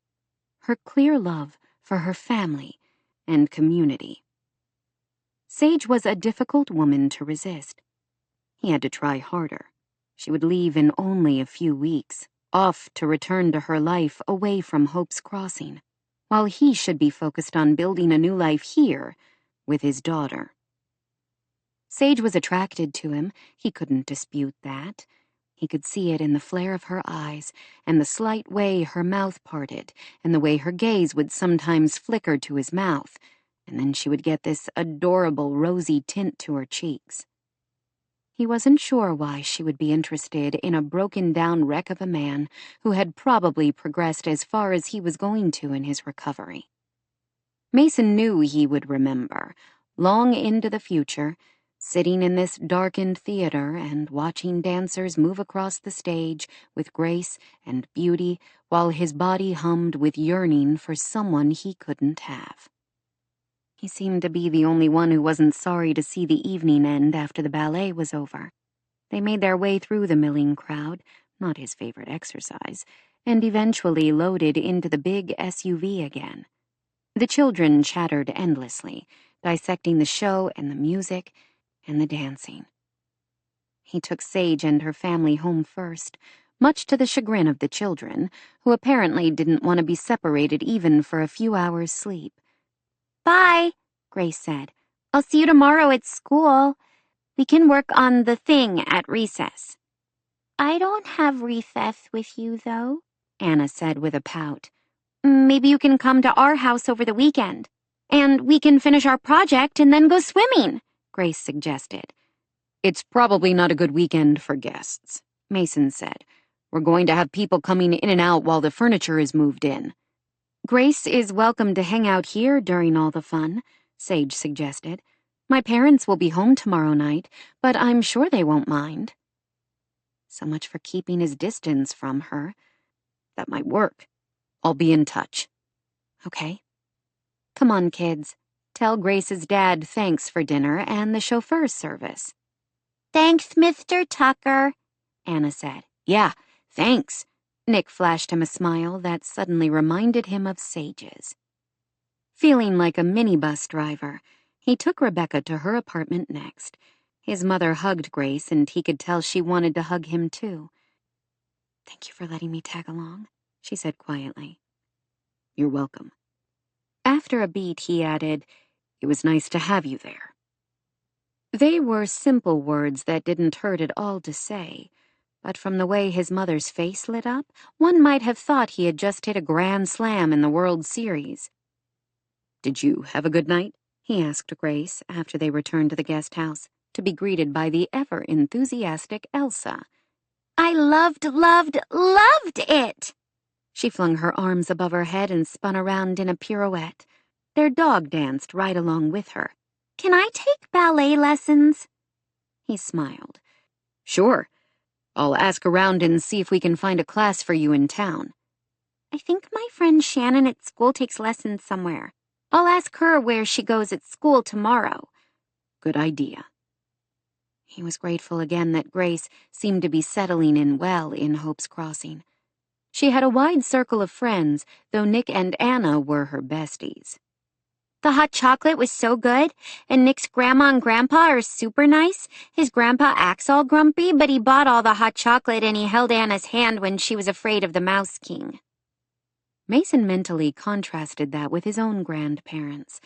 her clear love for her family and community. Sage was a difficult woman to resist. He had to try harder. She would leave in only a few weeks, off to return to her life away from Hope's Crossing, while he should be focused on building a new life here with his daughter. Sage was attracted to him, he couldn't dispute that, He could see it in the flare of her eyes, and the slight way her mouth parted, and the way her gaze would sometimes flicker to his mouth, and then she would get this adorable rosy tint to her cheeks. He wasn't sure why she would be interested in a broken-down wreck of a man who had probably progressed as far as he was going to in his recovery. Mason knew he would remember, long into the future, sitting in this darkened theater and watching dancers move across the stage with grace and beauty while his body hummed with yearning for someone he couldn't have. He seemed to be the only one who wasn't sorry to see the evening end after the ballet was over. They made their way through the milling crowd, not his favorite exercise, and eventually loaded into the big SUV again. The children chattered endlessly, dissecting the show and the music and the dancing. He took Sage and her family home first, much to the chagrin of the children, who apparently didn't want to be separated even for a few hours' sleep. Bye, Grace said. I'll see you tomorrow at school. We can work on the thing at recess. I don't have recess with you, though, Anna said with a pout. Maybe you can come to our house over the weekend, and we can finish our project and then go swimming, Grace suggested. It's probably not a good weekend for guests, Mason said. We're going to have people coming in and out while the furniture is moved in. Grace is welcome to hang out here during all the fun, Sage suggested. My parents will be home tomorrow night, but I'm sure they won't mind. So much for keeping his distance from her. That might work. I'll be in touch. Okay. Come on, kids. Tell Grace's dad thanks for dinner and the chauffeur's service. Thanks, Mr. Tucker, Anna said. Yeah, thanks. Nick flashed him a smile that suddenly reminded him of Sage's. Feeling like a minibus driver, he took Rebecca to her apartment next. His mother hugged Grace, and he could tell she wanted to hug him too. Thank you for letting me tag along, she said quietly. You're welcome. After a beat, he added, It was nice to have you there. They were simple words that didn't hurt at all to say, but from the way his mother's face lit up, one might have thought he had just hit a grand slam in the World Series. Did you have a good night? He asked Grace after they returned to the guest house, to be greeted by the ever-enthusiastic Elsa. I loved it! She flung her arms above her head and spun around in a pirouette. Their dog danced right along with her. Can I take ballet lessons? He smiled. Sure. I'll ask around and see if we can find a class for you in town. I think my friend Shannon at school takes lessons somewhere. I'll ask her where she goes at school tomorrow. Good idea. He was grateful again that Grace seemed to be settling in well in Hope's Crossing. She had a wide circle of friends, though Nick and Anna were her besties. The hot chocolate was so good, and Nick's grandma and grandpa are super nice. His grandpa acts all grumpy, but he bought all the hot chocolate and he held Anna's hand when she was afraid of the Mouse King. Mason mentally contrasted that with his own grandparents,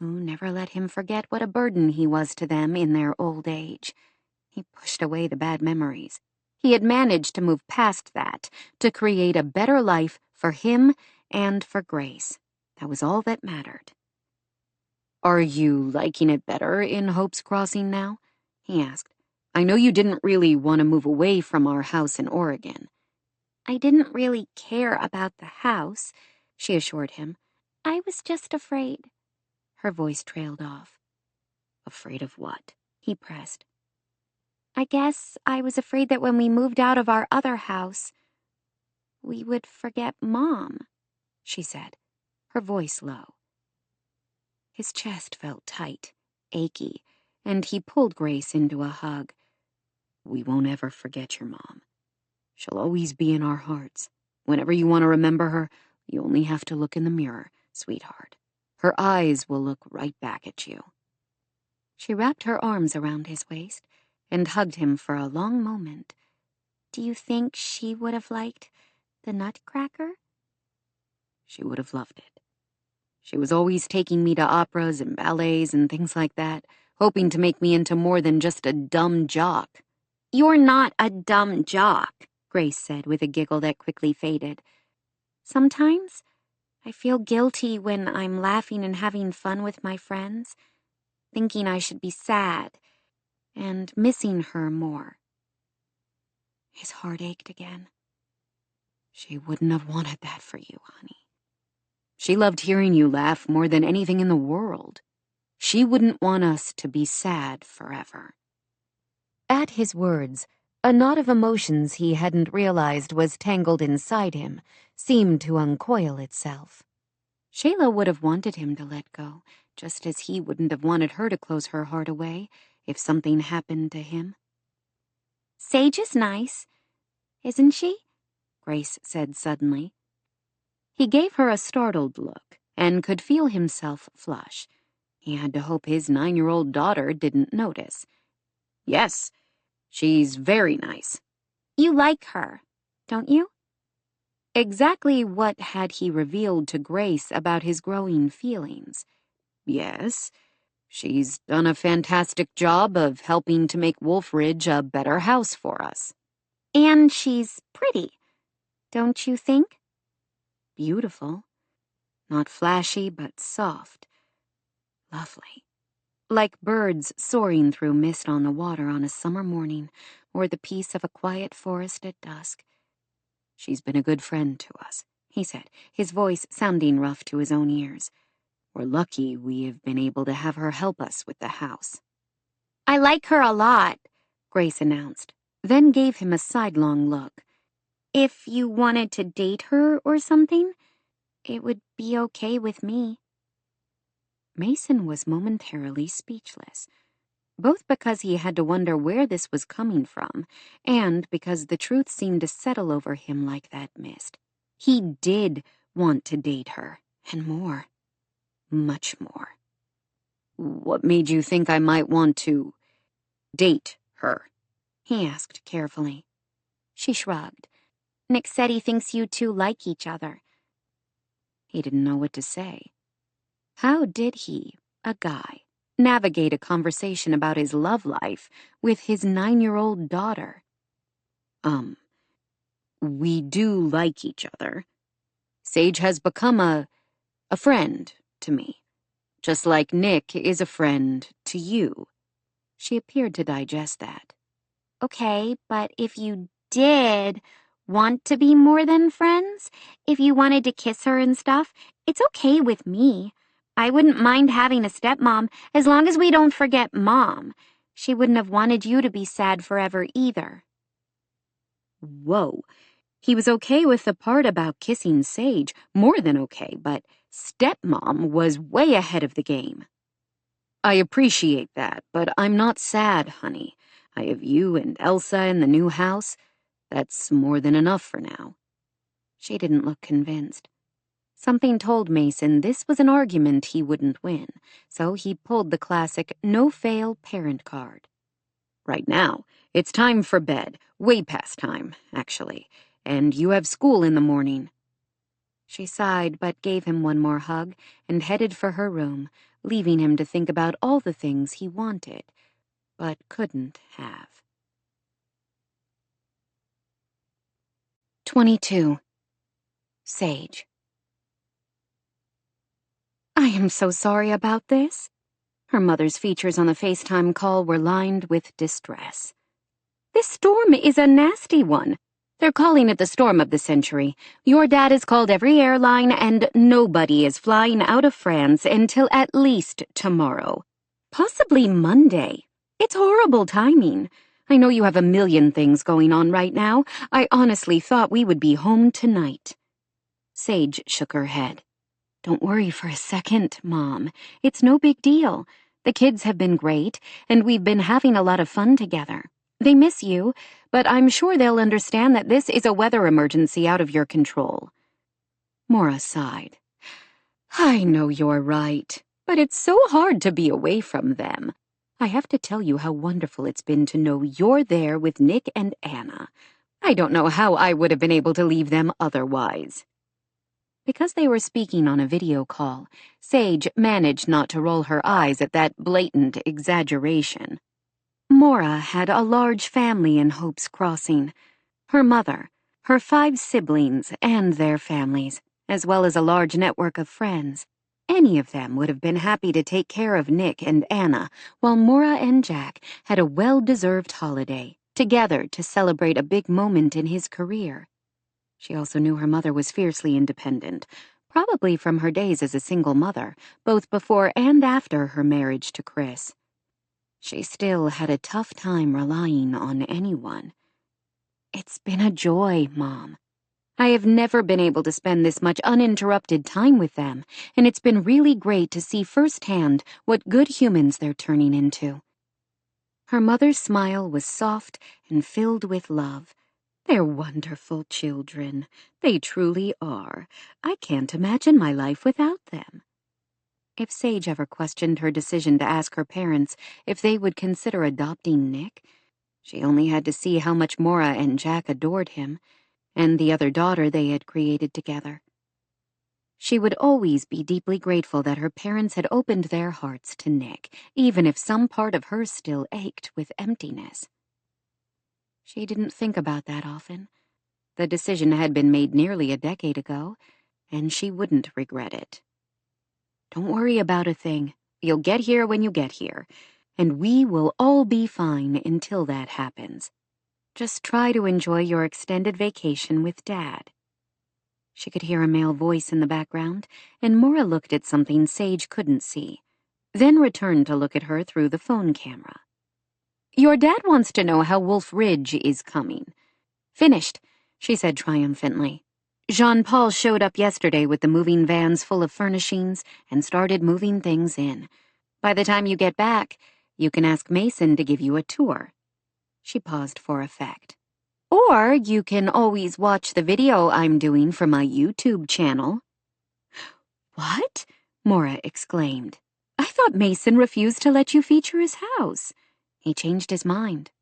who never let him forget what a burden he was to them in their old age. He pushed away the bad memories. He had managed to move past that, to create a better life for him and for Grace. That was all that mattered. Are you liking it better in Hope's Crossing now? He asked. I know you didn't really want to move away from our house in Oregon. I didn't really care about the house, she assured him. I was just afraid. Her voice trailed off. Afraid of what? He pressed. I guess I was afraid that when we moved out of our other house, we would forget Mom, she said, her voice low. His chest felt tight, achy, and he pulled Grace into a hug. We won't ever forget your mom. She'll always be in our hearts. Whenever you want to remember her, you only have to look in the mirror, sweetheart. Her eyes will look right back at you. She wrapped her arms around his waist and hugged him for a long moment. Do you think she would have liked the Nutcracker? She would have loved it. She was always taking me to operas and ballets and things like that, hoping to make me into more than just a dumb jock. You're not a dumb jock, Grace said with a giggle that quickly faded. Sometimes I feel guilty when I'm laughing and having fun with my friends, thinking I should be sad and missing her more. His heart ached again. She wouldn't have wanted that for you, honey. She loved hearing you laugh more than anything in the world. She wouldn't want us to be sad forever. At his words, a knot of emotions he hadn't realized was tangled inside him seemed to uncoil itself. Shayla would have wanted him to let go, just as he wouldn't have wanted her to close her heart away if something happened to him. Sage is nice, isn't she? Grace said suddenly. He gave her a startled look and could feel himself flush. He had to hope his 9-year-old daughter didn't notice. Yes, she's very nice. You like her, don't you? Exactly what had he revealed to Grace about his growing feelings? Yes, she's done a fantastic job of helping to make Wolf Ridge a better house for us. And she's pretty, don't you think? Beautiful. Not flashy, but soft. Lovely. Like birds soaring through mist on the water on a summer morning, or the peace of a quiet forest at dusk. She's been a good friend to us, he said, his voice sounding rough to his own ears. We're lucky we have been able to have her help us with the house. I like her a lot, Grace announced, then gave him a sidelong look. If you wanted to date her or something, it would be okay with me. Mason was momentarily speechless, both because he had to wonder where this was coming from, and because the truth seemed to settle over him like that mist. He did want to date her, and more. Much more. What made you think I might want to date her? He asked carefully. She shrugged. Nick said he thinks you two like each other. He didn't know what to say. How did he, a guy, navigate a conversation about his love life with his 9-year-old daughter? We do like each other. Sage has become a friend to me, just like Nick is a friend to you. She appeared to digest that. Okay, but if you did want to be more than friends, if you wanted to kiss her and stuff, it's okay with me. I wouldn't mind having a stepmom as long as we don't forget Mom. She wouldn't have wanted you to be sad forever either. Whoa. He was okay with the part about kissing Sage, more than okay, but stepmom was way ahead of the game. I appreciate that, but I'm not sad, honey. I have you and Elsa in the new house. That's more than enough for now. She didn't look convinced. Something told Mason this was an argument he wouldn't win, so he pulled the classic no-fail parent card. Right now, it's time for bed, way past time, actually, and you have school in the morning. She sighed but gave him one more hug and headed for her room, leaving him to think about all the things he wanted, but couldn't have. 22. Sage. I am so sorry about this. Her mother's features on the FaceTime call were lined with distress. This storm is a nasty one. They're calling it the storm of the century. Your dad has called every airline and nobody is flying out of France until at least tomorrow. Possibly Monday. It's horrible timing. I know you have a million things going on right now. I honestly thought we would be home tonight. Sage shook her head. Don't worry for a second, Mom. It's no big deal. The kids have been great, and we've been having a lot of fun together. They miss you, but I'm sure they'll understand that this is a weather emergency out of your control. Maura sighed. I know you're right, but it's so hard to be away from them. I have to tell you how wonderful it's been to know you're there with Nick and Anna. I don't know how I would have been able to leave them otherwise. Because they were speaking on a video call, Sage managed not to roll her eyes at that blatant exaggeration. Maura had a large family in Hope's Crossing. Her mother, her 5 siblings and their families, as well as a large network of friends. Any of them would have been happy to take care of Nick and Anna, while Maura and Jack had a well-deserved holiday, together to celebrate a big moment in his career. She also knew her mother was fiercely independent, probably from her days as a single mother, both before and after her marriage to Chris. She still had a tough time relying on anyone. "It's been a joy, Mom. I have never been able to spend this much uninterrupted time with them, and it's been really great to see firsthand what good humans they're turning into." Her mother's smile was soft and filled with love. "They're wonderful children. They truly are. I can't imagine my life without them." If Sage ever questioned her decision to ask her parents if they would consider adopting Nick, she only had to see how much Maura and Jack adored him, and the other daughter they had created together. She would always be deeply grateful that her parents had opened their hearts to Nick, even if some part of her still ached with emptiness. She didn't think about that often. The decision had been made nearly a decade ago, and she wouldn't regret it. "Don't worry about a thing. You'll get here when you get here, and we will all be fine until that happens. Just try to enjoy your extended vacation with Dad." She could hear a male voice in the background, and Maura looked at something Sage couldn't see, then returned to look at her through the phone camera. "Your dad wants to know how Wolf Ridge is coming." "Finished," she said triumphantly. "Jean-Paul showed up yesterday with the moving vans full of furnishings and started moving things in. By the time you get back, you can ask Mason to give you a tour." She paused for effect. "Or you can always watch the video I'm doing for my YouTube channel." "What?" Maura exclaimed. "I thought Mason refused to let you feature his house." "He changed his mind."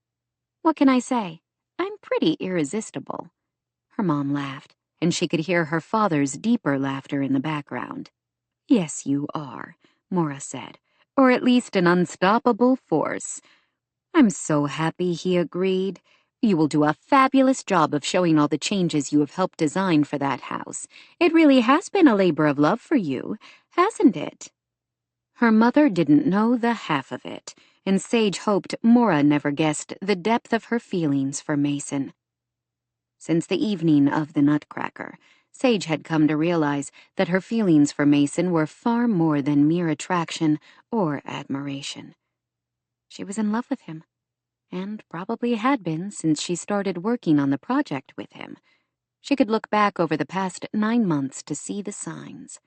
"What can I say? I'm pretty irresistible." Her mom laughed, and she could hear her father's deeper laughter in the background. "Yes, you are," Maura said, "or at least an unstoppable force." "I'm so happy he agreed. You will do a fabulous job of showing all the changes you have helped design for that house. It really has been a labor of love for you, hasn't it?" Her mother didn't know the half of it, and Sage hoped Maura never guessed the depth of her feelings for Mason. Since the evening of the Nutcracker, Sage had come to realize that her feelings for Mason were far more than mere attraction or admiration. She was in love with him, and probably had been since she started working on the project with him. She could look back over the past 9 months to see the signs.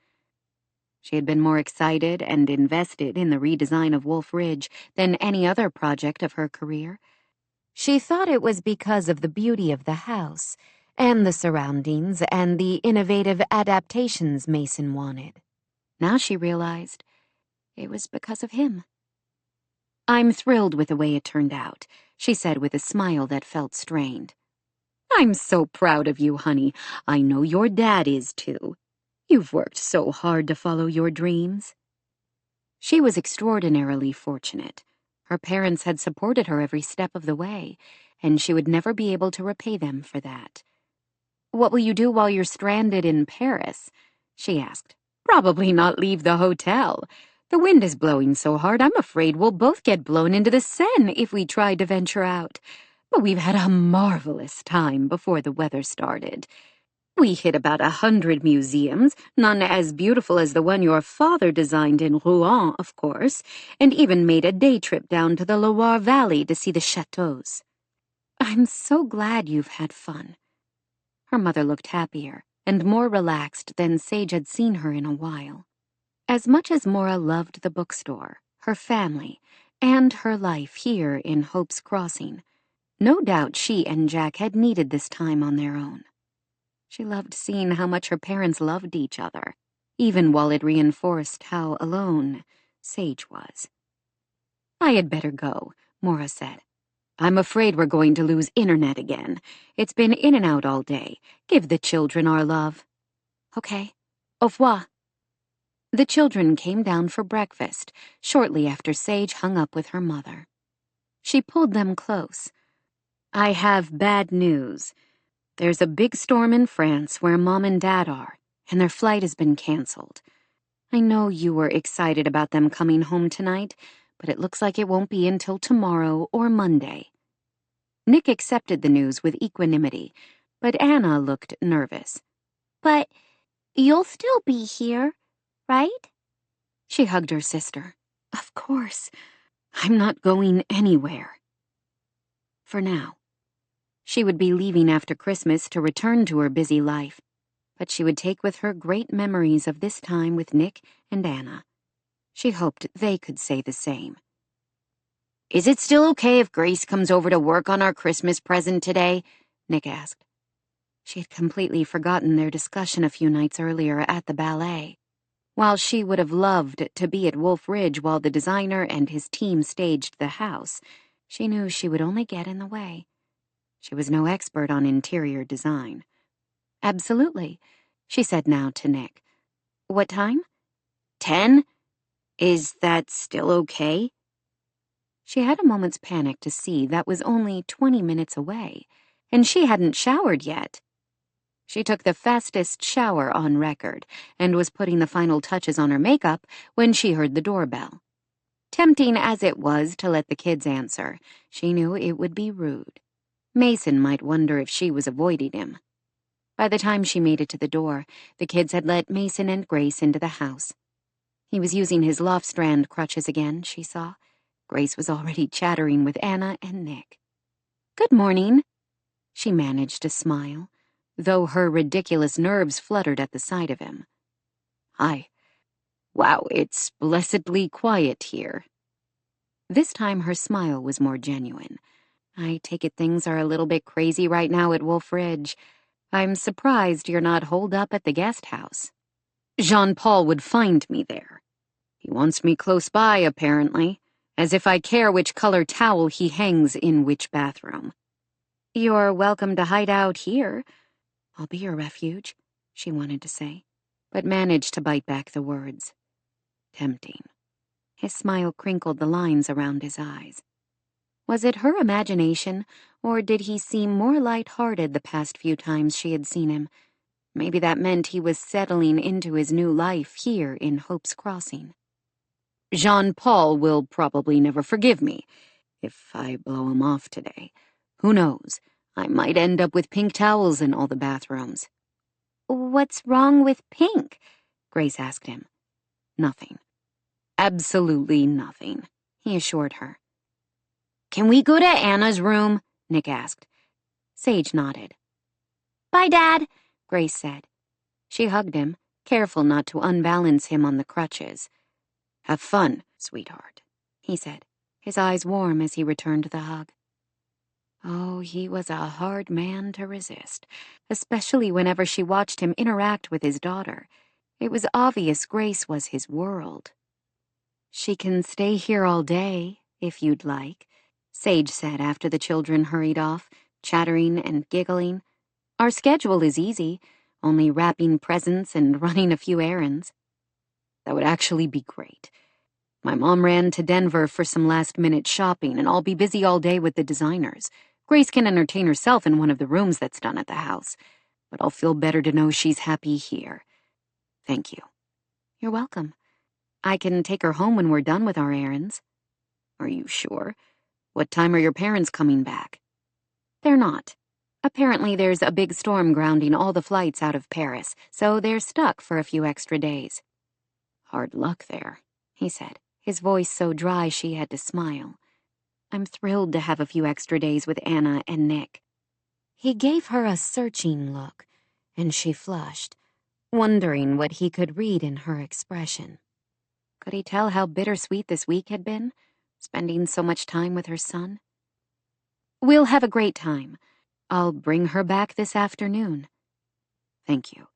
She had been more excited and invested in the redesign of Wolf Ridge than any other project of her career. She thought it was because of the beauty of the house, and the surroundings, and the innovative adaptations Mason wanted. Now she realized it was because of him. "I'm thrilled with the way it turned out," she said with a smile that felt strained. "I'm so proud of you, honey. I know your dad is too. You've worked so hard to follow your dreams." She was extraordinarily fortunate. Her parents had supported her every step of the way, and she would never be able to repay them for that. "What will you do while you're stranded in Paris?" she asked. "Probably not leave the hotel. The wind is blowing so hard I'm afraid we'll both get blown into the Seine if we try to venture out. But we've had a marvelous time before the weather started. We hit about 100 museums, none as beautiful as the one your father designed in Rouen, of course, and even made a day trip down to the Loire Valley to see the chateaux." "I'm so glad you've had fun." Her mother looked happier and more relaxed than Sage had seen her in a while. As much as Maura loved the bookstore, her family, and her life here in Hope's Crossing, no doubt she and Jack had needed this time on their own. She loved seeing how much her parents loved each other, even while it reinforced how alone Sage was. "I had better go," Maura said. "I'm afraid we're going to lose internet again. It's been in and out all day. Give the children our love." "Okay. Au revoir." The children came down for breakfast shortly after Sage hung up with her mother. She pulled them close. I have bad news. There's a big storm in France where Mom and Dad are, and their flight has been canceled. I know you were excited about them coming home tonight, but it looks like it won't be until tomorrow or Monday. Nick accepted the news with equanimity, but Anna looked nervous. But you'll still be here, right? She hugged her sister. Of course. I'm not going anywhere. For now. She would be leaving after Christmas to return to her busy life, but she would take with her great memories of this time with Nick and Anna. She hoped they could say the same. Is it still okay if Grace comes over to work on our Christmas present today? Nick asked. She had completely forgotten their discussion a few nights earlier at the ballet. While she would have loved to be at Wolf Ridge while the designer and his team staged the house, she knew she would only get in the way. She was no expert on interior design. Absolutely, she said now to Nick. What time? 10? Is that still okay? She had a moment's panic to see that was only 20 minutes away, and she hadn't showered yet. She took the fastest shower on record and was putting the final touches on her makeup when she heard the doorbell. Tempting as it was to let the kids answer, she knew it would be rude. Mason might wonder if she was avoiding him. By the time she made it to the door, the kids had let Mason and Grace into the house. He was using his Loftstrand crutches again, she saw. Grace was already chattering with Anna and Nick. Good morning. She managed to smile, though her ridiculous nerves fluttered at the sight of him. Hi. Wow, it's blessedly quiet here. This time her smile was more genuine. I take it things are a little bit crazy right now at Wolf Ridge. I'm surprised you're not holed up at the guest house. Jean-Paul would find me there. He wants me close by, apparently, as if I care which color towel he hangs in which bathroom. You're welcome to hide out here. I'll be your refuge, she wanted to say, but managed to bite back the words. Tempting. His smile crinkled the lines around his eyes. Was it her imagination, or did he seem more light-hearted the past few times she had seen him? Maybe that meant he was settling into his new life here in Hope's Crossing. Jean-Paul will probably never forgive me if I blow him off today. Who knows? I might end up with pink towels in all the bathrooms. What's wrong with pink? Grace asked him. Nothing. Absolutely nothing, he assured her. Can we go to Anna's room? Nick asked. Sage nodded. Bye, Dad, Grace said. She hugged him, careful not to unbalance him on the crutches. Have fun, sweetheart, he said, his eyes warm as he returned the hug. Oh, he was a hard man to resist, especially whenever she watched him interact with his daughter. It was obvious Grace was his world. She can stay here all day, if you'd like, Sage said after the children hurried off, chattering and giggling. Our schedule is easy, only wrapping presents and running a few errands. That would actually be great. My mom ran to Denver for some last-minute shopping, and I'll be busy all day with the designers. Grace can entertain herself in one of the rooms that's done at the house, but I'll feel better to know she's happy here. Thank you. You're welcome. I can take her home when we're done with our errands. Are you sure? What time are your parents coming back? They're not. Apparently there's a big storm grounding all the flights out of Paris, so they're stuck for a few extra days. Hard luck there, he said, his voice so dry she had to smile. I'm thrilled to have a few extra days with Anna and Nick. He gave her a searching look, and she flushed, wondering what he could read in her expression. Could he tell how bittersweet this week had been, spending so much time with her son? We'll have a great time. I'll bring her back this afternoon. Thank you.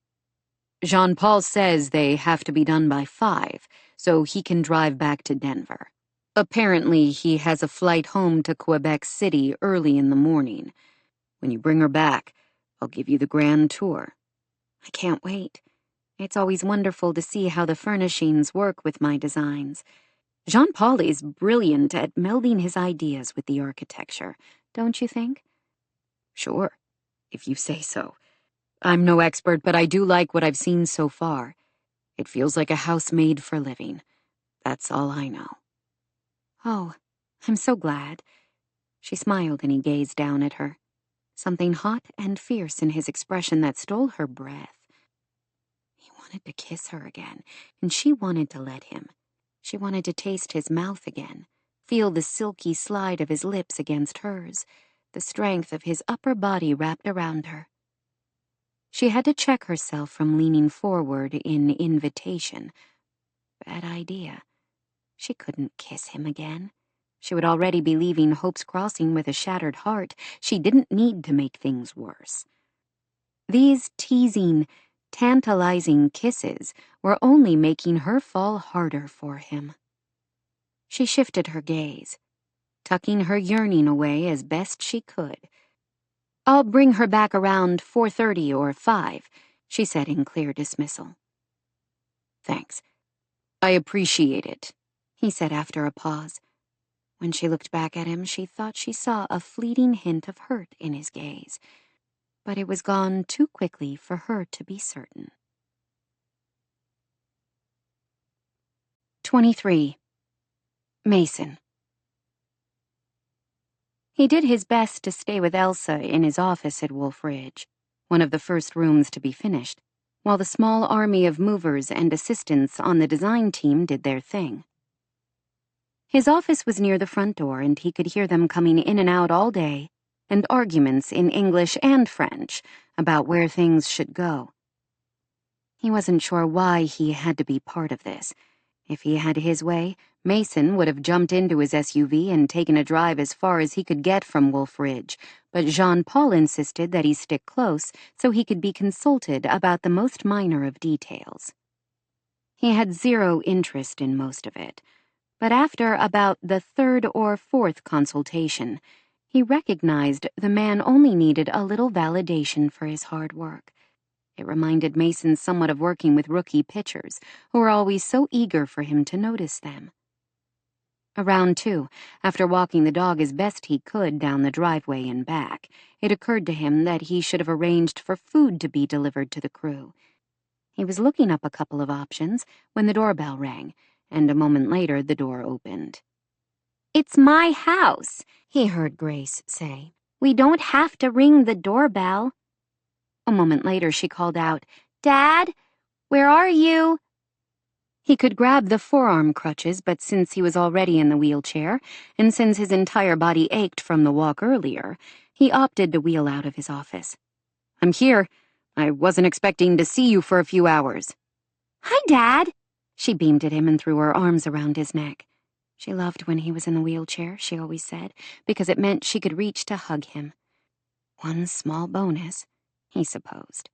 Jean-Paul says they have to be done by 5, so he can drive back to Denver. Apparently, he has a flight home to Quebec City early in the morning. When you bring her back, I'll give you the grand tour. I can't wait. It's always wonderful to see how the furnishings work with my designs. Jean-Paul is brilliant at melding his ideas with the architecture, don't you think? Sure, if you say so. I'm no expert, but I do like what I've seen so far. It feels like a house made for living. That's all I know. Oh, I'm so glad. She smiled and he gazed down at her. Something hot and fierce in his expression that stole her breath. He wanted to kiss her again, and she wanted to let him. She wanted to taste his mouth again, feel the silky slide of his lips against hers, the strength of his upper body wrapped around her. She had to check herself from leaning forward in invitation. Bad idea. She couldn't kiss him again. She would already be leaving Hope's Crossing with a shattered heart. She didn't need to make things worse. These teasing, tantalizing kisses were only making her fall harder for him. She shifted her gaze, tucking her yearning away as best she could. "I'll bring her back around 4:30 or 5, she said in clear dismissal. Thanks. I appreciate it, he said after a pause. When she looked back at him, she thought she saw a fleeting hint of hurt in his gaze, but it was gone too quickly for her to be certain. 23. Mason. He did his best to stay with Elsa in his office at Wolf Ridge, one of the first rooms to be finished, while the small army of movers and assistants on the design team did their thing. His office was near the front door, and he could hear them coming in and out all day, and arguments in English and French about where things should go. He wasn't sure why he had to be part of this. If he had his way, Mason would have jumped into his SUV and taken a drive as far as he could get from Wolf Ridge, but Jean-Paul insisted that he stick close so he could be consulted about the most minor of details. He had zero interest in most of it, but after about the third or fourth consultation, he recognized the man only needed a little validation for his hard work. It reminded Mason somewhat of working with rookie pitchers, who were always so eager for him to notice them. Around 2, after walking the dog as best he could down the driveway and back, it occurred to him that he should have arranged for food to be delivered to the crew. He was looking up a couple of options when the doorbell rang, and a moment later the door opened. "It's my house," he heard Grace say. "We don't have to ring the doorbell." A moment later she called out, "Dad, where are you?" He could grab the forearm crutches, but since he was already in the wheelchair, and since his entire body ached from the walk earlier, he opted to wheel out of his office. I'm here. I wasn't expecting to see you for a few hours. "Hi, Dad." She beamed at him and threw her arms around his neck. She loved when he was in the wheelchair, she always said, because it meant she could reach to hug him. One small bonus, he supposed.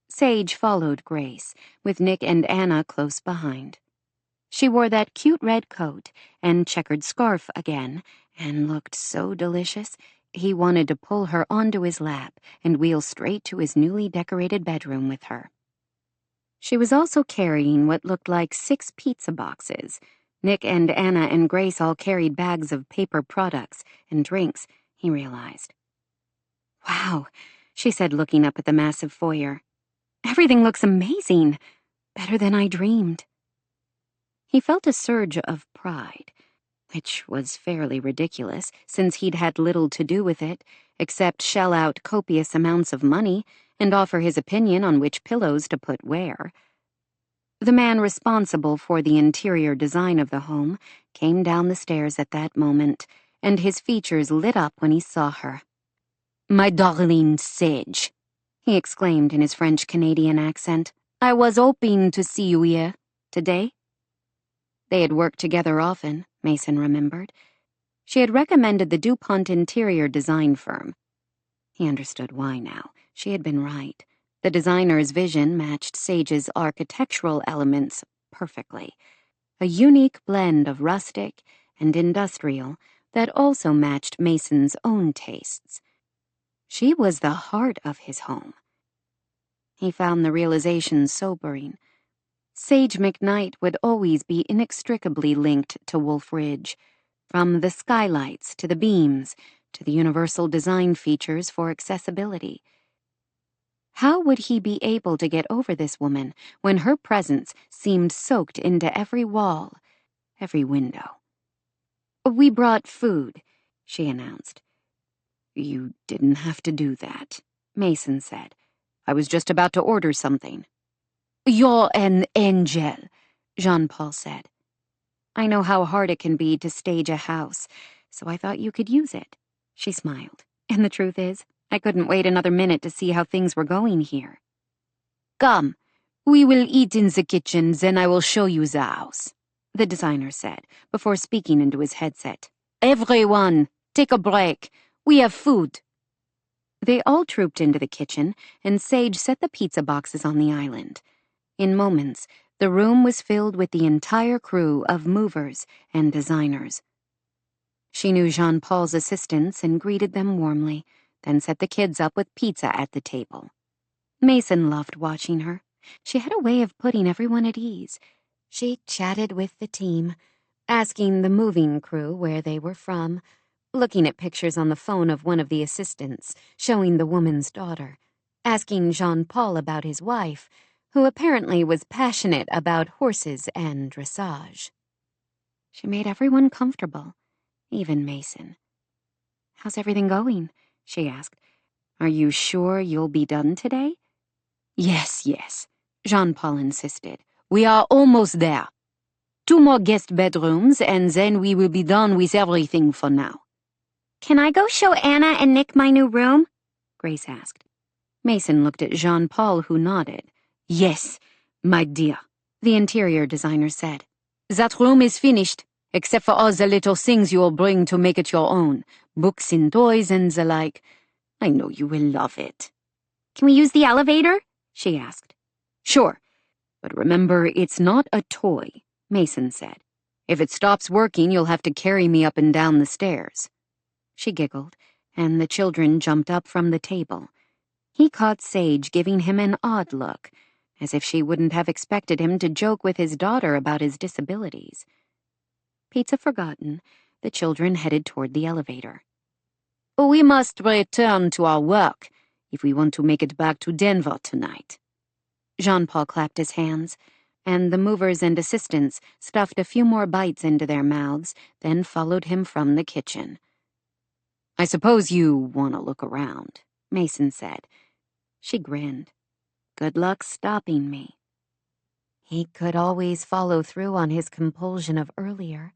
Sage followed Grace, with Nick and Anna close behind. She wore that cute red coat and checkered scarf again, and looked so delicious, he wanted to pull her onto his lap and wheel straight to his newly decorated bedroom with her. She was also carrying what looked like 6 pizza boxes. Nick and Anna and Grace all carried bags of paper products and drinks, he realized. "Wow," she said, looking up at the massive foyer. "Everything looks amazing. Better than I dreamed." He felt a surge of pride, which was fairly ridiculous, since he'd had little to do with it, except shell out copious amounts of money and offer his opinion on which pillows to put where. The man responsible for the interior design of the home came down the stairs at that moment, and his features lit up when he saw her. "My darling Sage," he exclaimed in his French-Canadian accent. "I was hoping to see you here today." They had worked together often, Mason remembered. She had recommended the DuPont interior design firm. He understood why now. She had been right. The designer's vision matched Sage's architectural elements perfectly. A unique blend of rustic and industrial that also matched Mason's own tastes. She was the heart of his home. He found the realization sobering. Sage McKnight would always be inextricably linked to Wolf Ridge, from the skylights to the beams to the universal design features for accessibility. How would he be able to get over this woman when her presence seemed soaked into every wall, every window? "We brought food," she announced. "You didn't have to do that," Mason said. "I was just about to order something." "You're an angel," Jean-Paul said. "I know how hard it can be to stage a house, so I thought you could use it," she smiled. And the truth is, I couldn't wait another minute to see how things were going here. "Come, we will eat in the kitchen, then I will show you the house," the designer said, before speaking into his headset. "Everyone, take a break. We have food." They all trooped into the kitchen, and Sage set the pizza boxes on the island. In moments, the room was filled with the entire crew of movers and designers. She knew Jean-Paul's assistants and greeted them warmly, then set the kids up with pizza at the table. Mason loved watching her. She had a way of putting everyone at ease. She chatted with the team, asking the moving crew where they were from, looking at pictures on the phone of one of the assistants, showing the woman's daughter, asking Jean-Paul about his wife, who apparently was passionate about horses and dressage. She made everyone comfortable, even Mason. "How's everything going?" she asked. "Are you sure you'll be done today?" Yes, Jean-Paul insisted. "We are almost there. 2 more guest bedrooms, and then we will be done with everything for now." "Can I go show Anna and Nick my new room?" Grace asked. Mason looked at Jean-Paul, who nodded. "Yes, my dear," the interior designer said. "That room is finished, except for all the little things you will bring to make it your own. Books and toys and the like. I know you will love it." "Can we use the elevator?" she asked. "Sure, but remember, it's not a toy," Mason said. "If it stops working, you'll have to carry me up and down the stairs." She giggled, and the children jumped up from the table. He caught Sage giving him an odd look, as if she wouldn't have expected him to joke with his daughter about his disabilities. Pizza forgotten, the children headed toward the elevator. "We must return to our work if we want to make it back to Denver tonight." Jean-Paul clapped his hands, and the movers and assistants stuffed a few more bites into their mouths, then followed him from the kitchen. "I suppose you want to look around," Mason said. She grinned. "Good luck stopping me." He could always follow through on his compulsion of earlier,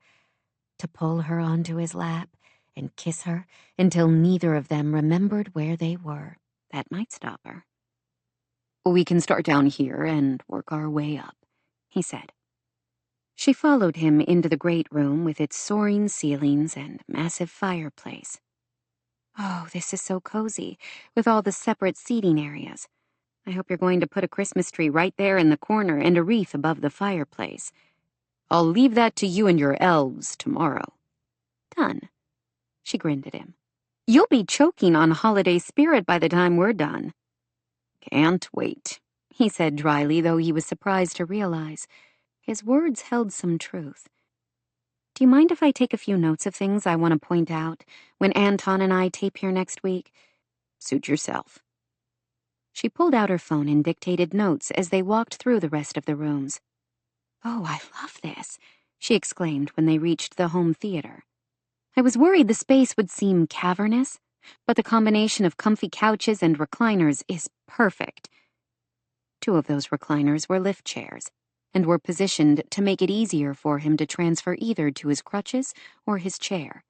to pull her onto his lap and kiss her until neither of them remembered where they were. That might stop her. "We can start down here and work our way up," he said. She followed him into the great room with its soaring ceilings and massive fireplace. "Oh, this is so cozy, with all the separate seating areas. I hope you're going to put a Christmas tree right there in the corner and a wreath above the fireplace. I'll leave that to you and your elves tomorrow." "Done." She grinned at him. "You'll be choking on holiday spirit by the time we're done." "Can't wait," he said dryly, though he was surprised to realize his words held some truth. "Do you mind if I take a few notes of things I want to point out when Anton and I tape here next week?" "Suit yourself." She pulled out her phone and dictated notes as they walked through the rest of the rooms. "Oh, I love this," she exclaimed when they reached the home theater. "I was worried the space would seem cavernous, but the combination of comfy couches and recliners is perfect." 2 of those recliners were lift chairs, and were positioned to make it easier for him to transfer either to his crutches or his chair.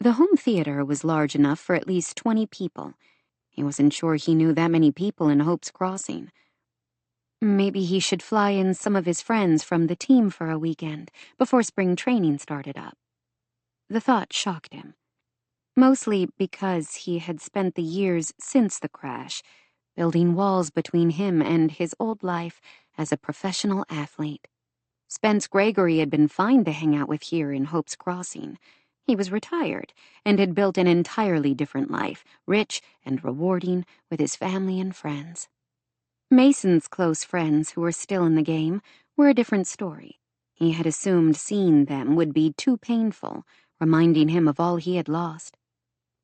The home theater was large enough for at least 20 people. He wasn't sure he knew that many people in Hope's Crossing. Maybe he should fly in some of his friends from the team for a weekend before spring training started up. The thought shocked him, mostly because he had spent the years since the crash building walls between him and his old life as a professional athlete. Spence Gregory had been fine to hang out with here in Hope's Crossing. He was retired and had built an entirely different life, rich and rewarding, with his family and friends. Mason's close friends who were still in the game were a different story. He had assumed seeing them would be too painful, reminding him of all he had lost.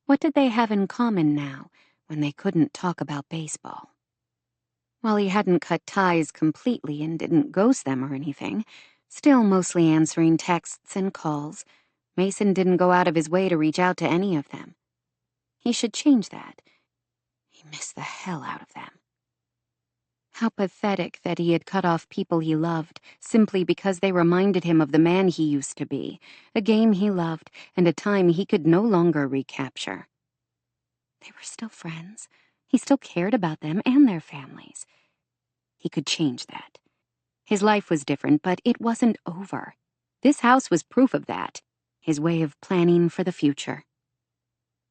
What did they have in common now when they couldn't talk about baseball? While he hadn't cut ties completely and didn't ghost them or anything, still mostly answering texts and calls, Mason didn't go out of his way to reach out to any of them. He should change that. He missed the hell out of them. How pathetic that he had cut off people he loved simply because they reminded him of the man he used to be, a game he loved, and a time he could no longer recapture. They were still friends. He still cared about them and their families. He could change that. His life was different, but it wasn't over. This house was proof of that, his way of planning for the future.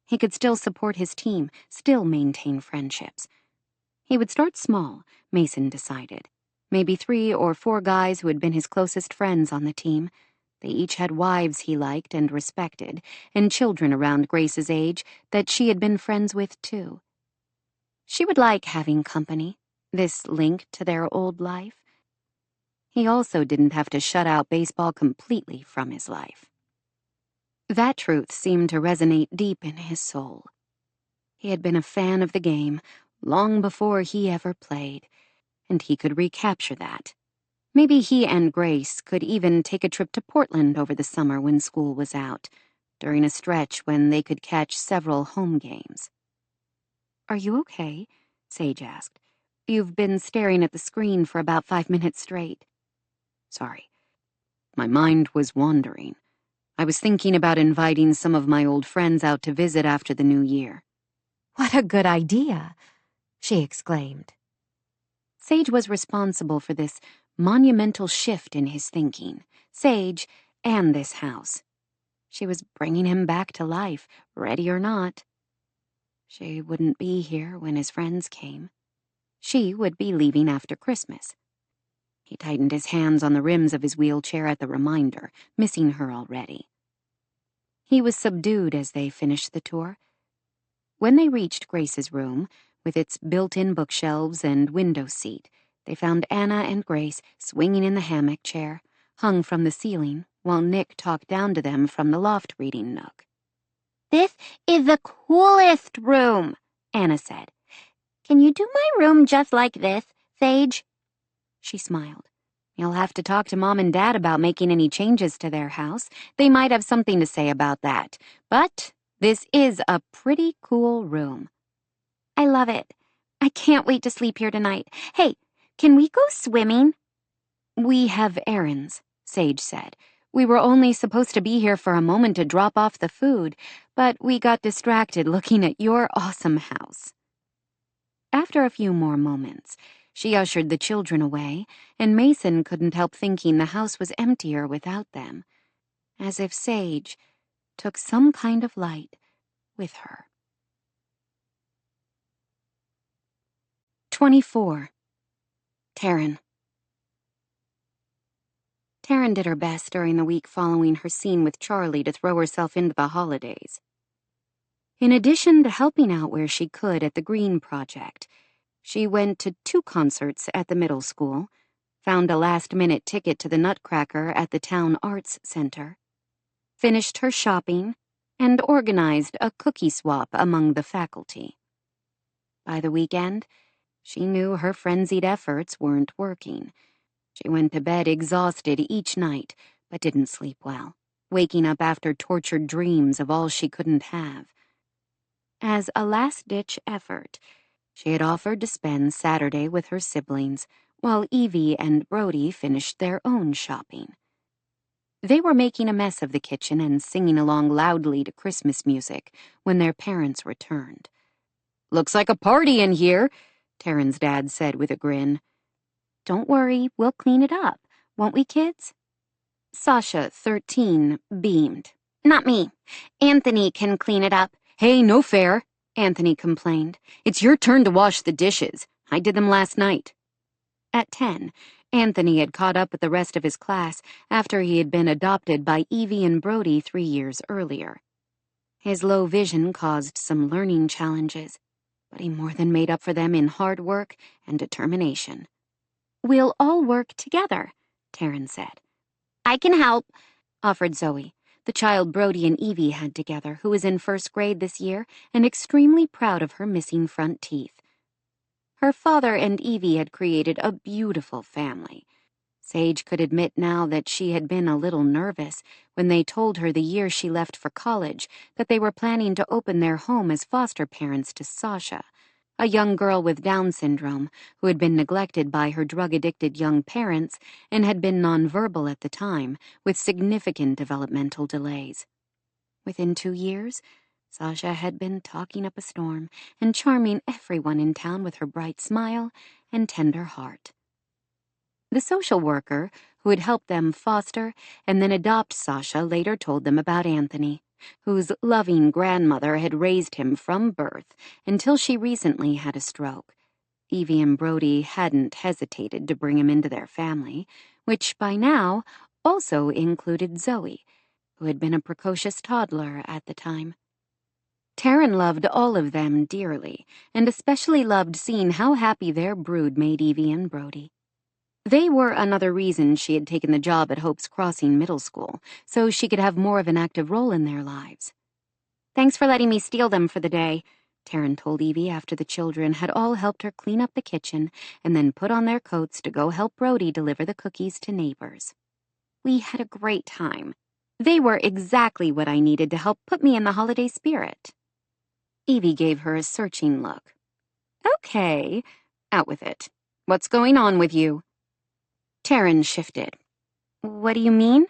He could still support his team, still maintain friendships. He would start small, Mason decided. Maybe 3 or 4 guys who had been his closest friends on the team. They each had wives he liked and respected, and children around Grace's age that she had been friends with, too. She would like having company, this link to their old life. He also didn't have to shut out baseball completely from his life. That truth seemed to resonate deep in his soul. He had been a fan of the game long before he ever played, and he could recapture that. Maybe he and Grace could even take a trip to Portland over the summer when school was out, during a stretch when they could catch several home games. "Are you okay?" Sage asked. "You've been staring at the screen for about 5 minutes straight." "Sorry. My mind was wandering. I was thinking about inviting some of my old friends out to visit after the new year." "What a good idea!" she exclaimed. Sage was responsible for this monumental shift in his thinking. Sage and this house. She was bringing him back to life, ready or not. She wouldn't be here when his friends came. She would be leaving after Christmas. He tightened his hands on the rims of his wheelchair at the reminder, missing her already. He was subdued as they finished the tour. When they reached Grace's room, with its built-in bookshelves and window seat, they found Anna and Grace swinging in the hammock chair, hung from the ceiling, while Nick talked down to them from the loft reading nook. "This is the coolest room," Anna said. "Can you do my room just like this, Sage?" She smiled. "You'll have to talk to Mom and Dad about making any changes to their house. They might have something to say about that. But this is a pretty cool room." "I love it. I can't wait to sleep here tonight. Hey, can we go swimming?" "We have errands," Sage said. "We were only supposed to be here for a moment to drop off the food, but we got distracted looking at your awesome house." After a few more moments, she ushered the children away, and Mason couldn't help thinking the house was emptier without them, as if Sage took some kind of light with her. 24. Taryn. Taryn did her best during the week following her scene with Charlie to throw herself into the holidays. In addition to helping out where she could at the Green Project, she went to 2 concerts at the middle school, found a last-minute ticket to the Nutcracker at the Town Arts Center, finished her shopping, and organized a cookie swap among the faculty. By the weekend, she knew her frenzied efforts weren't working. She went to bed exhausted each night, but didn't sleep well, waking up after tortured dreams of all she couldn't have. As a last-ditch effort, she had offered to spend Saturday with her siblings, while Evie and Brody finished their own shopping. They were making a mess of the kitchen and singing along loudly to Christmas music when their parents returned. "Looks like a party in here," Taryn's dad said with a grin. "Don't worry, we'll clean it up, won't we, kids?" Sasha, 13, beamed. "Not me. Anthony can clean it up." "Hey, no fair," Anthony complained. "It's your turn to wash the dishes. I did them last night." At 10, Anthony had caught up with the rest of his class after he had been adopted by Evie and Brody 3 years earlier. His low vision caused some learning challenges. but he more than made up for them in hard work and determination. "We'll all work together," Taryn said. "I can help," offered Zoe, the child Brody and Evie had together, who was in first grade this year and extremely proud of her missing front teeth. Her father and Evie had created a beautiful family. Sage could admit now that she had been a little nervous when they told her the year she left for college that they were planning to open their home as foster parents to Sasha, a young girl with Down syndrome who had been neglected by her drug-addicted young parents and had been nonverbal at the time, with significant developmental delays. Within 2 years, Sasha had been talking up a storm and charming everyone in town with her bright smile and tender heart. The social worker who had helped them foster and then adopt Sasha later told them about Anthony, whose loving grandmother had raised him from birth until she recently had a stroke. Evie and Brody hadn't hesitated to bring him into their family, which by now also included Zoe, who had been a precocious toddler at the time. Taryn loved all of them dearly, and especially loved seeing how happy their brood made Evie and Brody. They were another reason she had taken the job at Hope's Crossing Middle School, so she could have more of an active role in their lives. "Thanks for letting me steal them for the day," Taryn told Evie after the children had all helped her clean up the kitchen and then put on their coats to go help Brody deliver the cookies to neighbors. "We had a great time. They were exactly what I needed to help put me in the holiday spirit." Evie gave her a searching look. "Okay, out with it. What's going on with you?" Taryn shifted. "What do you mean?"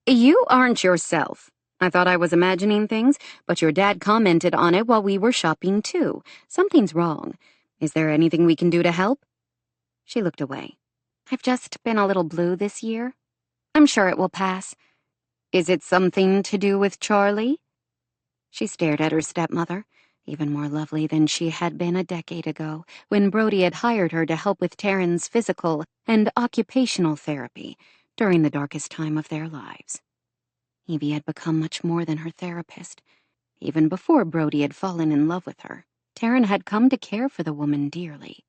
"You aren't yourself. I thought I was imagining things, but your dad commented on it while we were shopping too. Something's wrong. Is there anything we can do to help?" She looked away. "I've just been a little blue this year. I'm sure it will pass." "Is it something to do with Charlie?" She stared at her stepmother, even more lovely than she had been a decade ago, when Brody had hired her to help with Taryn's physical and occupational therapy during the darkest time of their lives. Evie had become much more than her therapist. Even before Brody had fallen in love with her, Taryn had come to care for the woman dearly.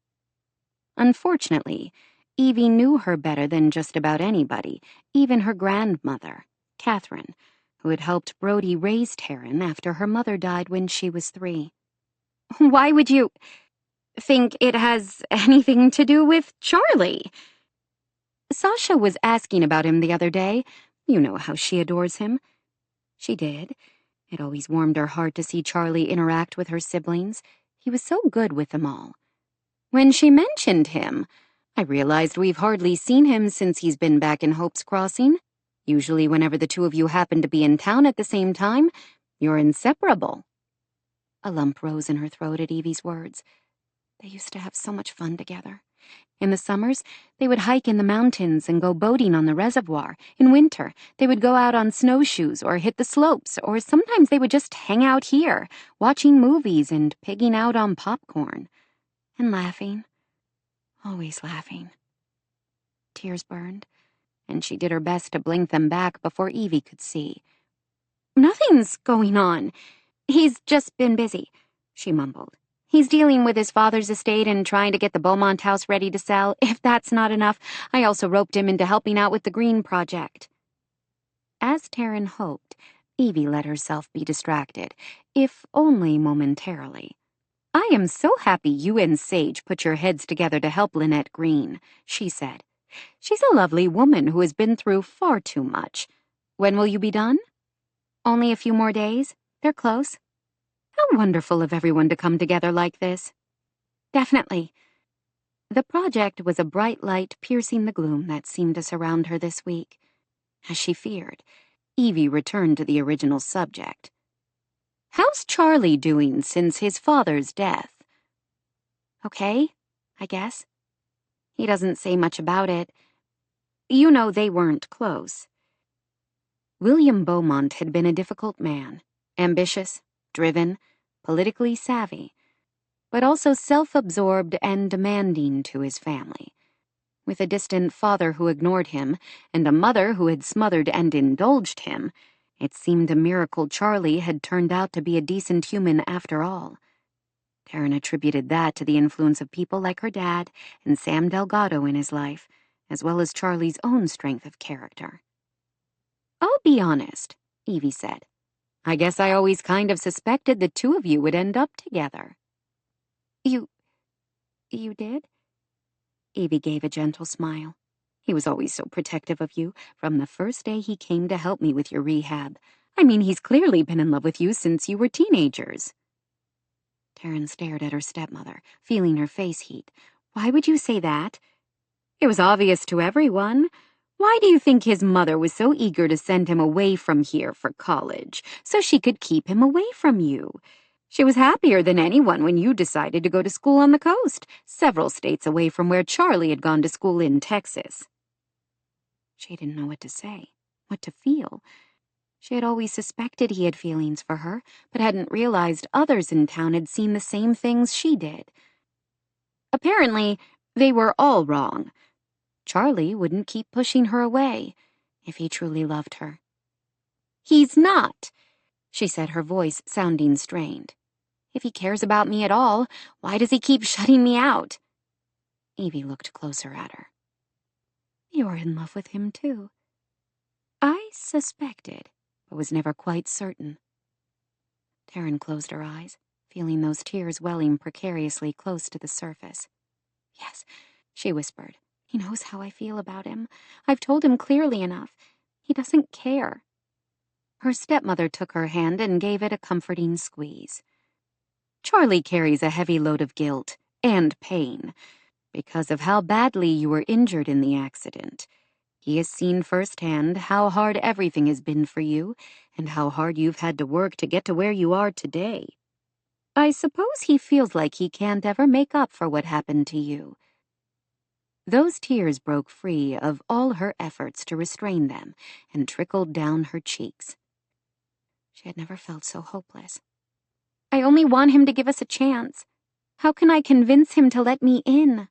Unfortunately, Evie knew her better than just about anybody, even her grandmother, Catherine, who had helped Brody raise Taryn after her mother died when she was 3. "Why would you think it has anything to do with Charlie?" "Sasha was asking about him the other day. You know how she adores him." She did. It always warmed her heart to see Charlie interact with her siblings. He was so good with them all. "When she mentioned him, I realized we've hardly seen him since he's been back in Hope's Crossing. Usually whenever the two of you happen to be in town at the same time, you're inseparable." A lump rose in her throat at Evie's words. They used to have so much fun together. In the summers, they would hike in the mountains and go boating on the reservoir. In winter, they would go out on snowshoes or hit the slopes, or sometimes they would just hang out here, watching movies and pigging out on popcorn. And laughing. Always laughing. Tears burned, and she did her best to blink them back before Evie could see. "Nothing's going on. He's just been busy," she mumbled. "He's dealing with his father's estate and trying to get the Beaumont house ready to sell. If that's not enough, I also roped him into helping out with the Green Project." As Taryn hoped, Evie let herself be distracted, if only momentarily. "I am so happy you and Sage put your heads together to help Lynette Green," she said. "She's a lovely woman who has been through far too much. When will you be done?" "Only a few more days. They're close." "How wonderful of everyone to come together like this." "Definitely." The project was a bright light piercing the gloom that seemed to surround her this week. As she feared, Evie returned to the original subject. "How's Charlie doing since his father's death?" "Okay, I guess. He doesn't say much about it. You know they weren't close." William Beaumont had been a difficult man, ambitious, driven, politically savvy, but also self-absorbed and demanding to his family. With a distant father who ignored him and a mother who had smothered and indulged him, it seemed a miracle Charlie had turned out to be a decent human after all. Taryn attributed that to the influence of people like her dad and Sam Delgado in his life, as well as Charlie's own strength of character. "I'll be honest," Evie said. "I guess I always kind of suspected the two of you would end up together." You did?" Evie gave a gentle smile. "He was always so protective of you, from the first day he came to help me with your rehab. I mean, he's clearly been in love with you since you were teenagers." Taryn stared at her stepmother, feeling her face heat. "Why would you say that?" "It was obvious to everyone. Why do you think his mother was so eager to send him away from here for college, so she could keep him away from you? She was happier than anyone when you decided to go to school on the coast, several states away from where Charlie had gone to school in Texas." She didn't know what to say, what to feel. She had always suspected he had feelings for her, but hadn't realized others in town had seen the same things she did. Apparently, they were all wrong. Charlie wouldn't keep pushing her away if he truly loved her. "He's not," she said, her voice sounding strained. "If he cares about me at all, why does he keep shutting me out?" Evie looked closer at her. "You're in love with him, too." "I suspected, but was never quite certain." Taryn closed her eyes, feeling those tears welling precariously close to the surface. "Yes," she whispered. "He knows how I feel about him. I've told him clearly enough. He doesn't care." Her stepmother took her hand and gave it a comforting squeeze. "Charlie carries a heavy load of guilt and pain because of how badly you were injured in the accident. He has seen firsthand how hard everything has been for you and how hard you've had to work to get to where you are today. I suppose he feels like he can't ever make up for what happened to you." Those tears broke free of all her efforts to restrain them and trickled down her cheeks. She had never felt so hopeless. "I only want him to give us a chance. How can I convince him to let me in?"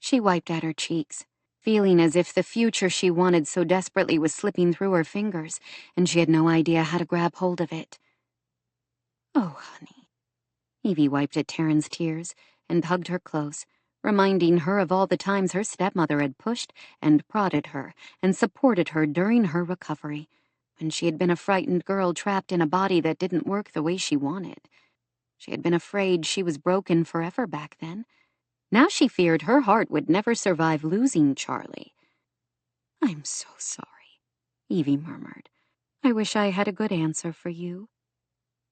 She wiped at her cheeks, feeling as if the future she wanted so desperately was slipping through her fingers, and she had no idea how to grab hold of it. "Oh, honey." Evie wiped at Taryn's tears and hugged her close, reminding her of all the times her stepmother had pushed and prodded her and supported her during her recovery, when she had been a frightened girl trapped in a body that didn't work the way she wanted. She had been afraid she was broken forever back then. Now she feared her heart would never survive losing Charlie. "I'm so sorry," Evie murmured. "I wish I had a good answer for you.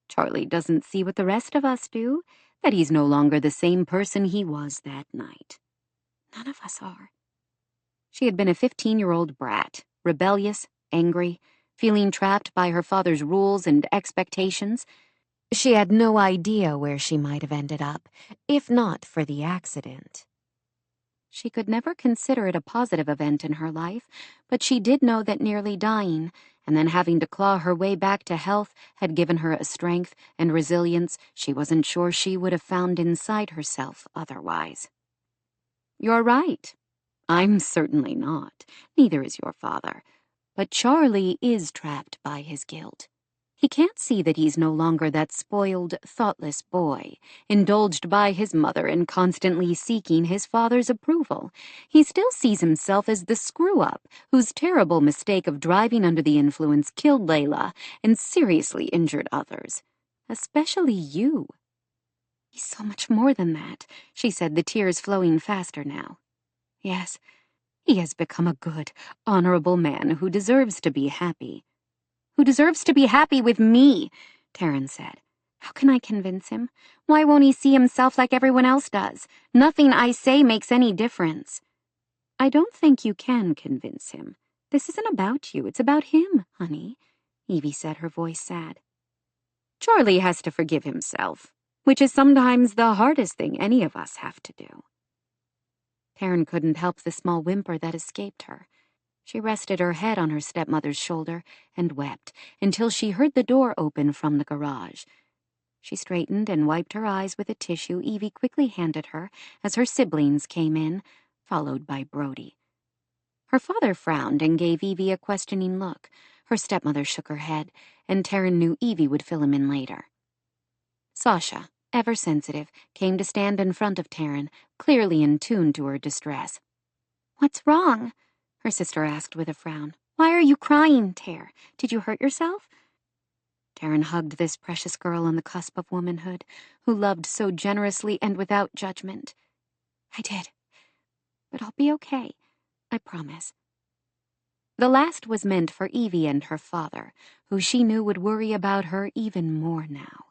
Charlie doesn't see what the rest of us do, that he's no longer the same person he was that night. None of us are." She had been a 15-year-old brat, rebellious, angry, feeling trapped by her father's rules and expectations. She had no idea where she might have ended up, if not for the accident. She could never consider it a positive event in her life, but she did know that nearly dying, and then having to claw her way back to health, had given her a strength and resilience she wasn't sure she would have found inside herself otherwise. "You're right. I'm certainly not. Neither is your father. But Charlie is trapped by his guilt. He can't see that he's no longer that spoiled, thoughtless boy, indulged by his mother and constantly seeking his father's approval. He still sees himself as the screw-up whose terrible mistake of driving under the influence killed Layla and seriously injured others, especially you." "He's so much more than that," she said, the tears flowing faster now. "Yes, he has become a good, honorable man who deserves to be happy." "Who deserves to be happy with me," Taryn said. "How can I convince him? Why won't he see himself like everyone else does? Nothing I say makes any difference." "I don't think you can convince him. This isn't about you, it's about him, honey," Evie said, her voice sad. "Charlie has to forgive himself, which is sometimes the hardest thing any of us have to do." Taryn couldn't help the small whimper that escaped her. She rested her head on her stepmother's shoulder and wept until she heard the door open from the garage. She straightened and wiped her eyes with a tissue Evie quickly handed her as her siblings came in, followed by Brody. Her father frowned and gave Evie a questioning look. Her stepmother shook her head, and Taryn knew Evie would fill him in later. Sasha, ever sensitive, came to stand in front of Taryn, clearly in tune to her distress. "What's wrong?" her sister asked with a frown. "Why are you crying, Tare? Did you hurt yourself?" Taryn hugged this precious girl on the cusp of womanhood, who loved so generously and without judgment. "I did. But I'll be okay. I promise." The last was meant for Evie and her father, who she knew would worry about her even more now.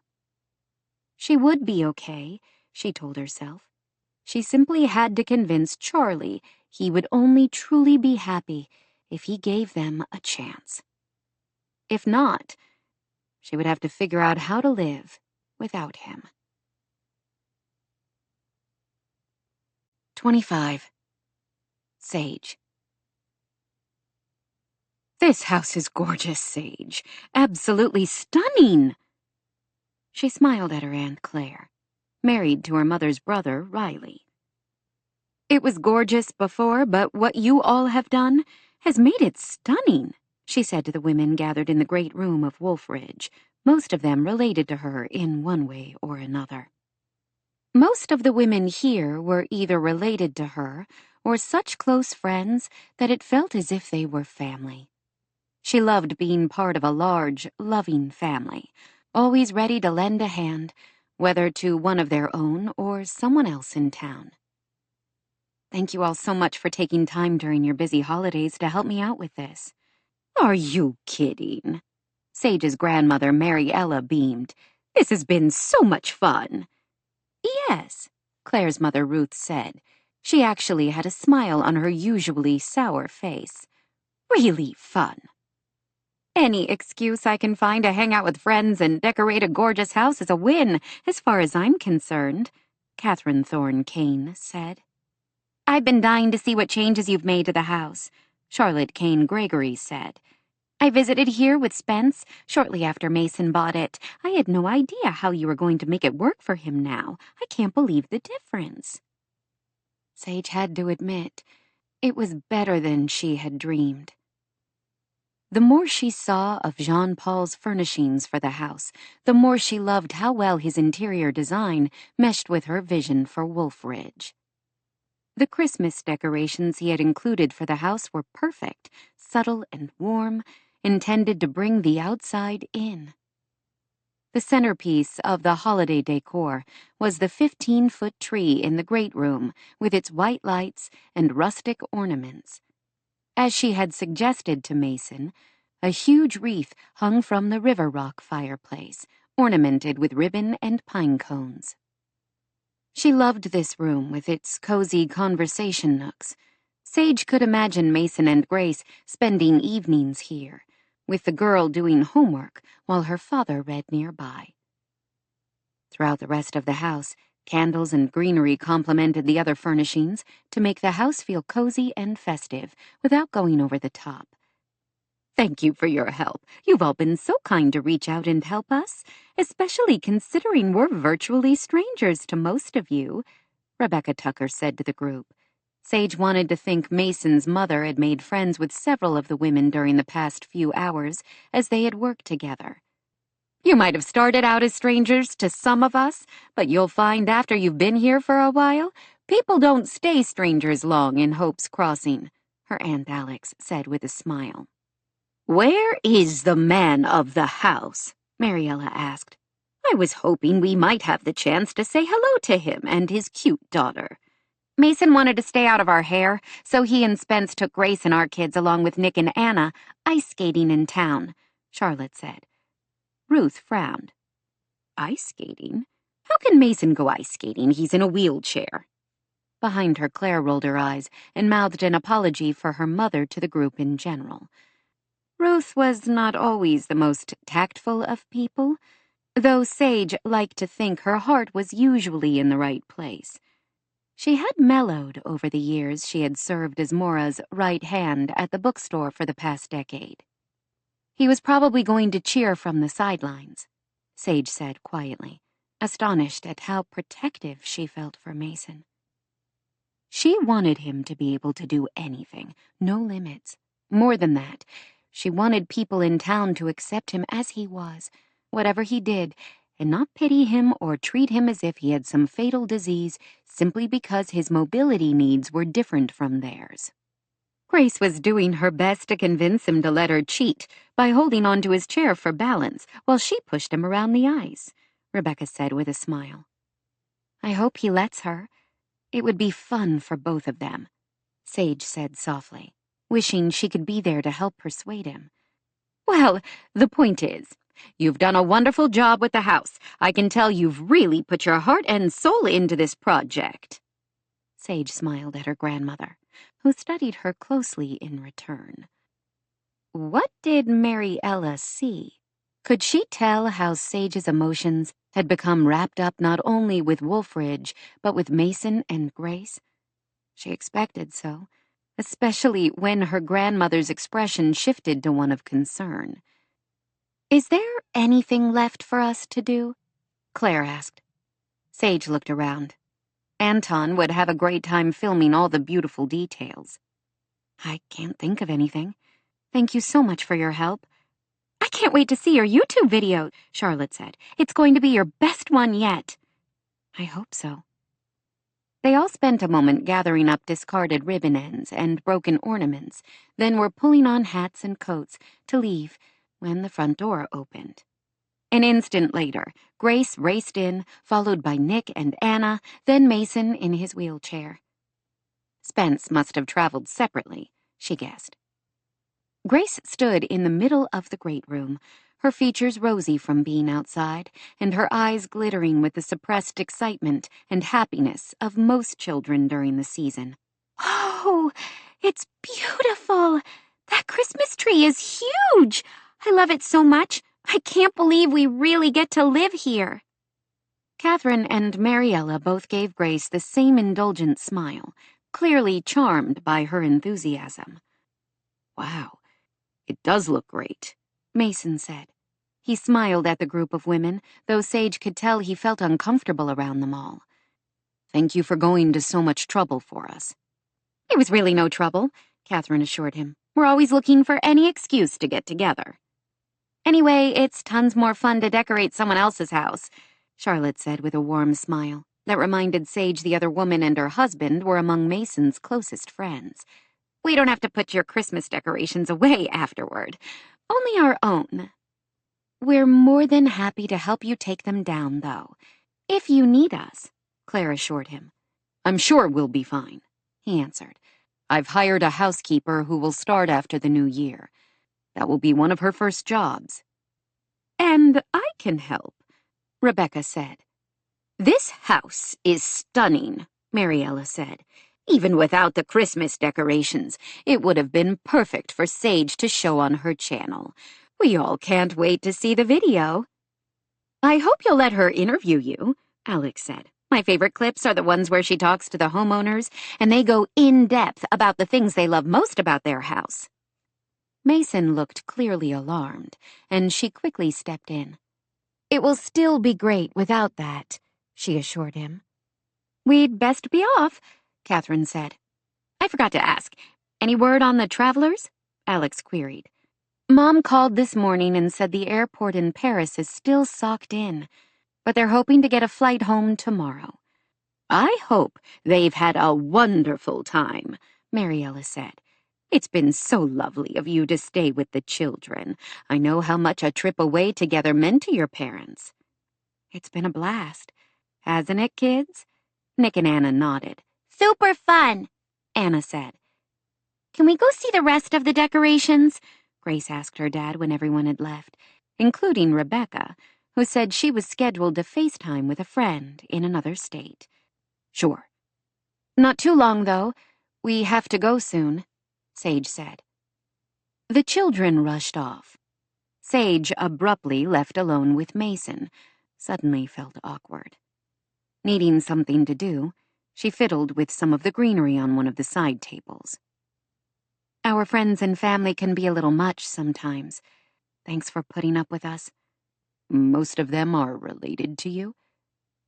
She would be okay, she told herself. She simply had to convince Charlie he would only truly be happy if he gave them a chance. If not, she would have to figure out how to live without him. 25. Sage. This house is gorgeous, Sage. Absolutely stunning. She smiled at her Aunt Claire, married to her mother's brother, Riley. It was gorgeous before, but what you all have done has made it stunning, she said to the women gathered in the great room of Wolfridge, most of them related to her in one way or another. Most of the women here were either related to her or such close friends that it felt as if they were family. She loved being part of a large, loving family, always ready to lend a hand, whether to one of their own or someone else in town. Thank you all so much for taking time during your busy holidays to help me out with this. Are you kidding? Sage's grandmother, Mary Ella, beamed. This has been so much fun. Yes, Claire's mother, Ruth, said. She actually had a smile on her usually sour face. Really fun. Any excuse I can find to hang out with friends and decorate a gorgeous house is a win, as far as I'm concerned, Catherine Thorne Kane said. I've been dying to see what changes you've made to the house, Charlotte Kane Gregory said. I visited here with Spence shortly after Mason bought it. I had no idea how you were going to make it work for him now. I can't believe the difference. Sage had to admit, it was better than she had dreamed. The more she saw of Jean-Paul's furnishings for the house, the more she loved how well his interior design meshed with her vision for Wolfridge. The Christmas decorations he had included for the house were perfect, subtle and warm, intended to bring the outside in. The centerpiece of the holiday decor was the 15-foot tree in the great room with its white lights and rustic ornaments. As she had suggested to Mason, a huge wreath hung from the river rock fireplace, ornamented with ribbon and pine cones. She loved this room with its cozy conversation nooks. Sage could imagine Mason and Grace spending evenings here, with the girl doing homework while her father read nearby. Throughout the rest of the house, candles and greenery complemented the other furnishings to make the house feel cozy and festive without going over the top. Thank you for your help. You've all been so kind to reach out and help us, especially considering we're virtually strangers to most of you, Rebecca Tucker said to the group. Sage wanted to think Mason's mother had made friends with several of the women during the past few hours as they had worked together. You might have started out as strangers to some of us, but you'll find after you've been here for a while, people don't stay strangers long in Hope's Crossing, her Aunt Alex said with a smile. Where is the man of the house? Mariella asked. I was hoping we might have the chance to say hello to him and his cute daughter. Mason wanted to stay out of our hair, so he and Spence took Grace and our kids along with Nick and Anna ice skating in town, Charlotte said. Ruth frowned. Ice skating? How can Mason go ice skating? He's in a wheelchair. Behind her, Claire rolled her eyes and mouthed an apology for her mother to the group in general. Ruth was not always the most tactful of people, though Sage liked to think her heart was usually in the right place. She had mellowed over the years she had served as Mora's right hand at the bookstore for the past decade. He was probably going to cheer from the sidelines, Sage said quietly, astonished at how protective she felt for Mason. She wanted him to be able to do anything, no limits. More than that, she wanted people in town to accept him as he was, whatever he did, and not pity him or treat him as if he had some fatal disease simply because his mobility needs were different from theirs. Grace was doing her best to convince him to let her cheat by holding onto his chair for balance while she pushed him around the ice, Rebecca said with a smile. I hope he lets her. It would be fun for both of them, Sage said softly, wishing she could be there to help persuade him. Well, the point is, you've done a wonderful job with the house. I can tell you've really put your heart and soul into this project. Sage smiled at her grandmother, who studied her closely in return. What did Mariella see? Could she tell how Sage's emotions had become wrapped up not only with Wolfridge, but with Mason and Grace? She expected so, especially when her grandmother's expression shifted to one of concern. Is there anything left for us to do? Claire asked. Sage looked around. Anton would have a great time filming all the beautiful details. I can't think of anything. Thank you so much for your help. I can't wait to see your YouTube video, Charlotte said. It's going to be your best one yet. I hope so. They all spent a moment gathering up discarded ribbon ends and broken ornaments, then were pulling on hats and coats to leave when the front door opened. An instant later, Grace raced in, followed by Nick and Anna, then Mason in his wheelchair. Spence must have traveled separately, she guessed. Grace stood in the middle of the great room, her features rosy from being outside, and her eyes glittering with the suppressed excitement and happiness of most children during the season. Oh, it's beautiful! That Christmas tree is huge! I love it so much. I can't believe we really get to live here. Catherine and Mariella both gave Grace the same indulgent smile, clearly charmed by her enthusiasm. Wow, it does look great, Mason said. He smiled at the group of women, though Sage could tell he felt uncomfortable around them all. Thank you for going to so much trouble for us. It was really no trouble, Catherine assured him. We're always looking for any excuse to get together. Anyway, it's tons more fun to decorate someone else's house, Charlotte said with a warm smile that reminded Sage the other woman and her husband were among Mason's closest friends. We don't have to put your Christmas decorations away afterward. Only our own. We're more than happy to help you take them down, though. If you need us, Claire assured him. I'm sure we'll be fine, he answered. I've hired a housekeeper who will start after the new year. That will be one of her first jobs. And I can help, Rebecca said. This house is stunning, Mariella said. Even without the Christmas decorations, it would have been perfect for Sage to show on her channel. We all can't wait to see the video. I hope you'll let her interview you, Alex said. My favorite clips are the ones where she talks to the homeowners, and they go in-depth about the things they love most about their house. Mason looked clearly alarmed, and she quickly stepped in. It will still be great without that, she assured him. We'd best be off, Catherine said. I forgot to ask. Any word on the travelers? Alex queried. Mom called this morning and said the airport in Paris is still socked in, but they're hoping to get a flight home tomorrow. I hope they've had a wonderful time, Mariella said. It's been so lovely of you to stay with the children. I know how much a trip away together meant to your parents. It's been a blast, hasn't it, kids? Nick and Anna nodded. Super fun, Anna said. Can we go see the rest of the decorations? Grace asked her dad when everyone had left, including Rebecca, who said she was scheduled to FaceTime with a friend in another state. Sure. Not too long, though. We have to go soon, Sage said. The children rushed off. Sage, abruptly left alone with Mason, suddenly felt awkward. Needing something to do, she fiddled with some of the greenery on one of the side tables. Our friends and family can be a little much sometimes. Thanks for putting up with us. Most of them are related to you?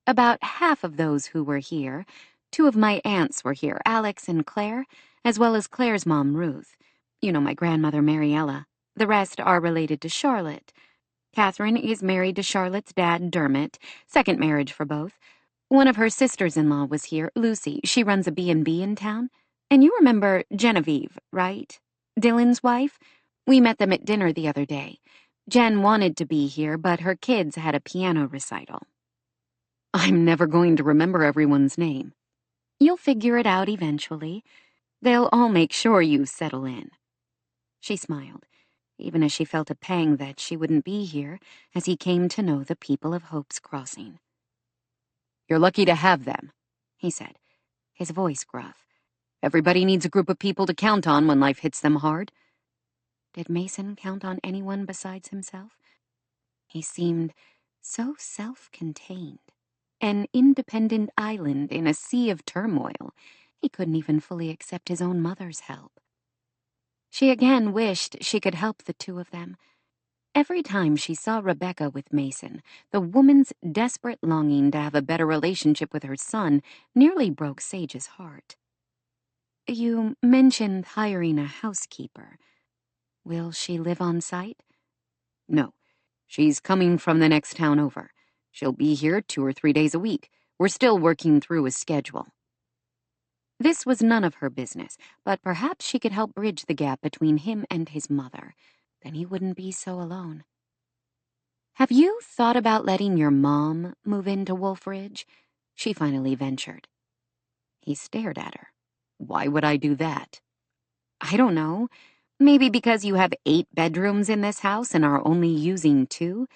About half of those who were here. 2 of my aunts were here, Alex and Claire, as well as Claire's mom, Ruth. You know my grandmother, Mariella. The rest are related to Charlotte. Catherine is married to Charlotte's dad, Dermot, second marriage for both. One of her sisters-in-law was here, Lucy. She runs a B&B in town. And you remember Genevieve, right? Dylan's wife? We met them at dinner the other day. Jen wanted to be here, but her kids had a piano recital. I'm never going to remember everyone's name. You'll figure it out eventually. They'll all make sure you settle in. She smiled, even as she felt a pang that she wouldn't be here as he came to know the people of Hope's Crossing. You're lucky to have them, he said, his voice gruff. Everybody needs a group of people to count on when life hits them hard. Did Mason count on anyone besides himself? He seemed so self-contained, an independent island in a sea of turmoil. He couldn't even fully accept his own mother's help. She again wished she could help the two of them. Every time she saw Rebecca with Mason, the woman's desperate longing to have a better relationship with her son nearly broke Sage's heart. You mentioned hiring a housekeeper. Will she live on site? No, she's coming from the next town over. She'll be here 2 or 3 days a week. We're still working through a schedule. This was none of her business, but perhaps she could help bridge the gap between him and his mother. Then he wouldn't be so alone. Have you thought about letting your mom move into Wolf Ridge? She finally ventured. He stared at her. Why would I do that? I don't know. Maybe because you have 8 bedrooms in this house and are only using 2?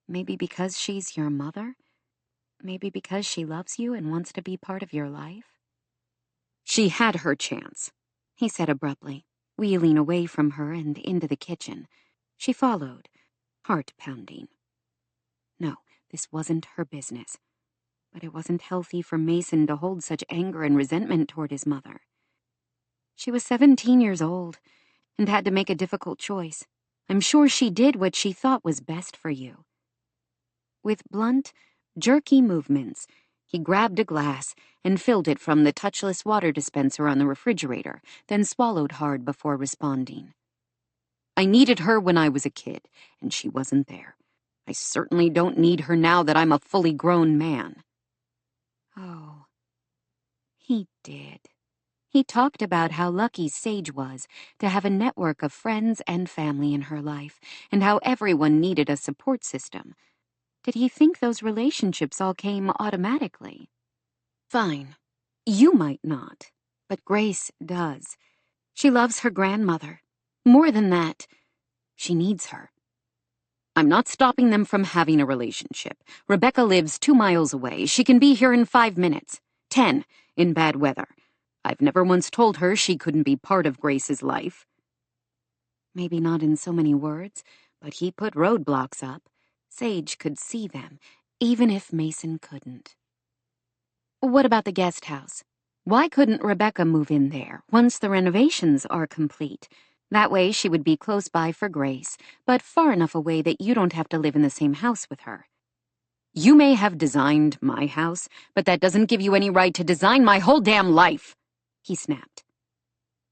Maybe because she's your mother? Maybe because she loves you and wants to be part of your life? She had her chance, he said abruptly, wheeling away from her and into the kitchen. She followed, heart pounding. No, this wasn't her business. But it wasn't healthy for Mason to hold such anger and resentment toward his mother. She was 17 years old and had to make a difficult choice. I'm sure she did what she thought was best for you. With blunt, jerky movements, he grabbed a glass and filled it from the touchless water dispenser on the refrigerator, then swallowed hard before responding. I needed her when I was a kid, and she wasn't there. I certainly don't need her now that I'm a fully grown man. Oh, he did. He talked about how lucky Sage was to have a network of friends and family in her life, and how everyone needed a support system. Did he think those relationships all came automatically? Fine. You might not, but Grace does. She loves her grandmother. More than that, she needs her. I'm not stopping them from having a relationship. Rebecca lives 2 miles away. She can be here in 5 minutes. 10, in bad weather. I've never once told her she couldn't be part of Grace's life. Maybe not in so many words, but he put roadblocks up. Sage could see them, even if Mason couldn't. What about the guest house? Why couldn't Rebecca move in there once the renovations are complete? That way she would be close by for Grace, but far enough away that you don't have to live in the same house with her. You may have designed my house, but that doesn't give you any right to design my whole damn life, he snapped.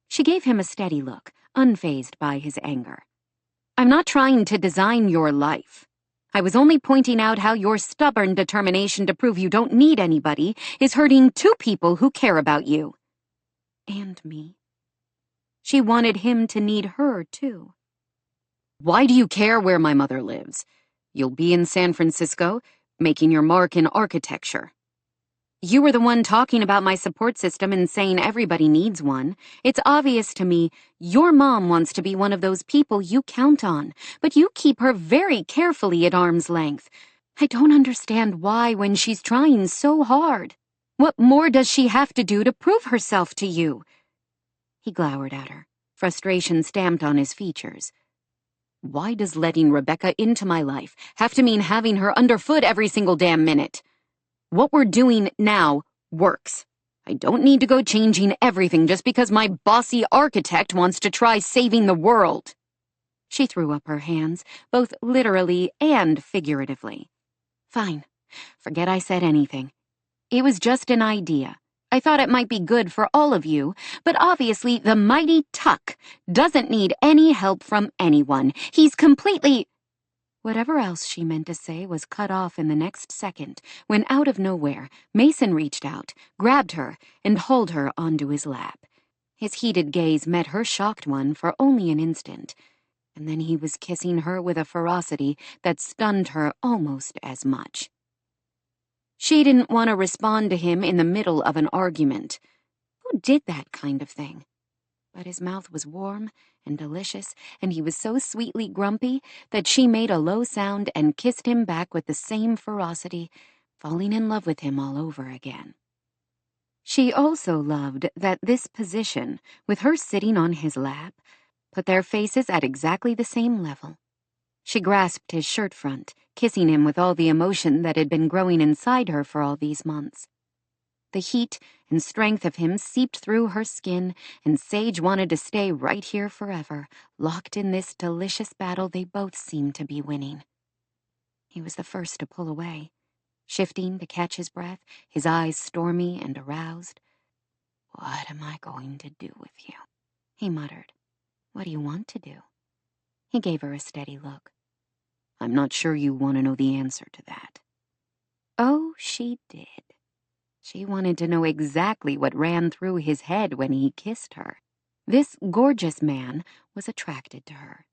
She gave him a steady look, unfazed by his anger. I'm not trying to design your life. I was only pointing out how your stubborn determination to prove you don't need anybody is hurting 2 people who care about you. And me. She wanted him to need her, too. Why do you care where my mother lives? You'll be in San Francisco, making your mark in architecture. You were the one talking about my support system and saying everybody needs one. It's obvious to me your mom wants to be one of those people you count on, but you keep her very carefully at arm's length. I don't understand why when she's trying so hard. What more does she have to do to prove herself to you? He glowered at her, frustration stamped on his features. Why does letting Rebecca into my life have to mean having her underfoot every single damn minute? What we're doing now works. I don't need to go changing everything just because my bossy architect wants to try saving the world. She threw up her hands, both literally and figuratively. Fine. Forget I said anything. It was just an idea. I thought it might be good for all of you, but obviously the mighty Tuck doesn't need any help from anyone. He's completely... Whatever else she meant to say was cut off in the next second, when out of nowhere, Mason reached out, grabbed her, and hauled her onto his lap. His heated gaze met her shocked one for only an instant, and then he was kissing her with a ferocity that stunned her almost as much. She didn't want to respond to him in the middle of an argument. Who did that kind of thing? But his mouth was warm and delicious, and he was so sweetly grumpy that she made a low sound and kissed him back with the same ferocity, falling in love with him all over again. She also loved that this position, with her sitting on his lap, put their faces at exactly the same level. She grasped his shirt front, kissing him with all the emotion that had been growing inside her for all these months. The heat and strength of him seeped through her skin, and Sage wanted to stay right here forever, locked in this delicious battle they both seemed to be winning. He was the first to pull away, shifting to catch his breath, his eyes stormy and aroused. "What am I going to do with you?" he muttered. "What do you want to do?" He gave her a steady look. "I'm not sure you want to know the answer to that." Oh, she did. She wanted to know exactly what ran through his head when he kissed her. This gorgeous man was attracted to her.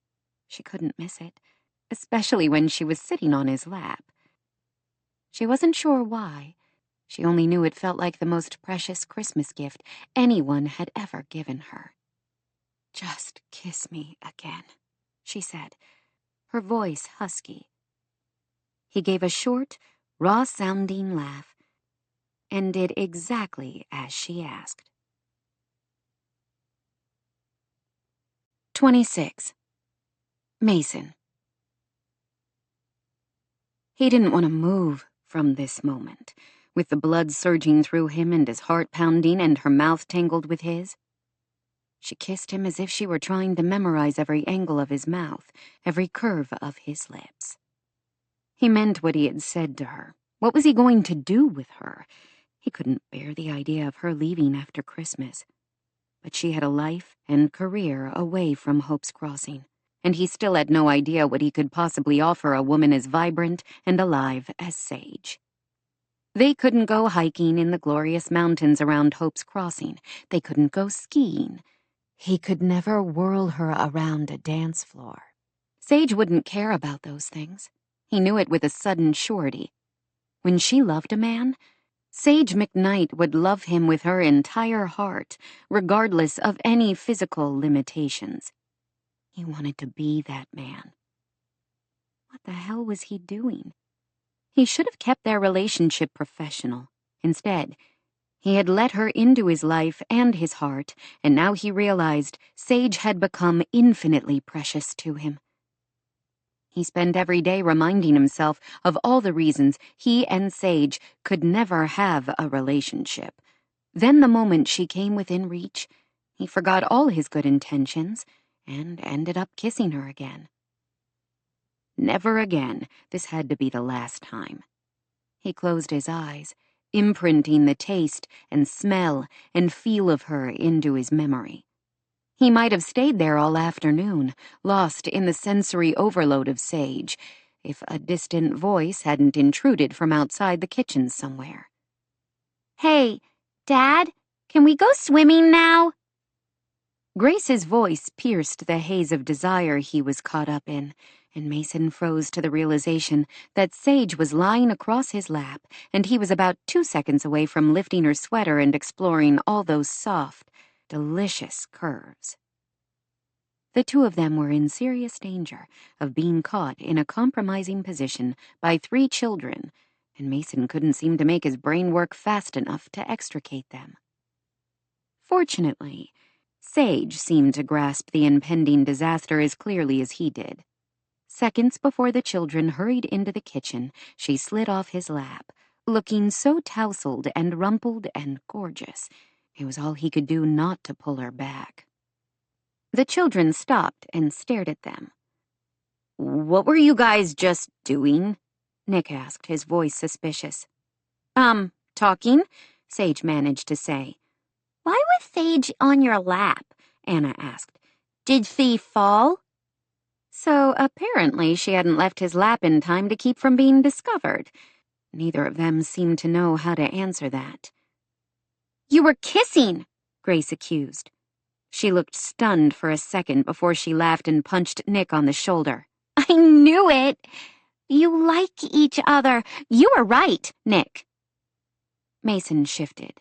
She couldn't miss it, especially when she was sitting on his lap. She wasn't sure why. She only knew it felt like the most precious Christmas gift anyone had ever given her. "Just kiss me again," she said, her voice husky. He gave a short, raw-sounding laugh and did exactly as she asked. 26. Mason. He didn't want to move from this moment, with the blood surging through him and his heart pounding and her mouth tangled with his. She kissed him as if she were trying to memorize every angle of his mouth, every curve of his lips. He meant what he had said to her. What was he going to do with her? He couldn't bear the idea of her leaving after Christmas. But she had a life and career away from Hope's Crossing, and he still had no idea what he could possibly offer a woman as vibrant and alive as Sage. They couldn't go hiking in the glorious mountains around Hope's Crossing. They couldn't go skiing. He could never whirl her around a dance floor. Sage wouldn't care about those things. He knew it with a sudden surety. When she loved a man, Sage McKnight would love him with her entire heart, regardless of any physical limitations. He wanted to be that man. What the hell was he doing? He should have kept their relationship professional. Instead, he had let her into his life and his heart, and now he realized Sage had become infinitely precious to him. He spent every day reminding himself of all the reasons he and Sage could never have a relationship. Then the moment she came within reach, he forgot all his good intentions and ended up kissing her again. Never again. This had to be the last time. He closed his eyes, imprinting the taste and smell and feel of her into his memory. He might have stayed there all afternoon, lost in the sensory overload of Sage, if a distant voice hadn't intruded from outside the kitchen somewhere. "Hey, Dad, can we go swimming now?" Grace's voice pierced the haze of desire he was caught up in, and Mason froze to the realization that Sage was lying across his lap, and he was about 2 seconds away from lifting her sweater and exploring all those soft, delicious curves. The two of them were in serious danger of being caught in a compromising position by 3 children, and Mason couldn't seem to make his brain work fast enough to extricate them. Fortunately, Sage seemed to grasp the impending disaster as clearly as he did. Seconds before the children hurried into the kitchen, she slid off his lap, looking so tousled and rumpled and gorgeous. It was all he could do not to pull her back. The children stopped and stared at them. "What were you guys just doing?" Nick asked, his voice suspicious. Talking," Sage managed to say. "Why was Sage on your lap?" Anna asked. "Did she fall?" So apparently she hadn't left his lap in time to keep from being discovered. Neither of them seemed to know how to answer that. You were kissing, Grace accused. She looked stunned for a second before she laughed and punched Nick on the shoulder. I knew it. You like each other. You were right, Nick. Mason shifted.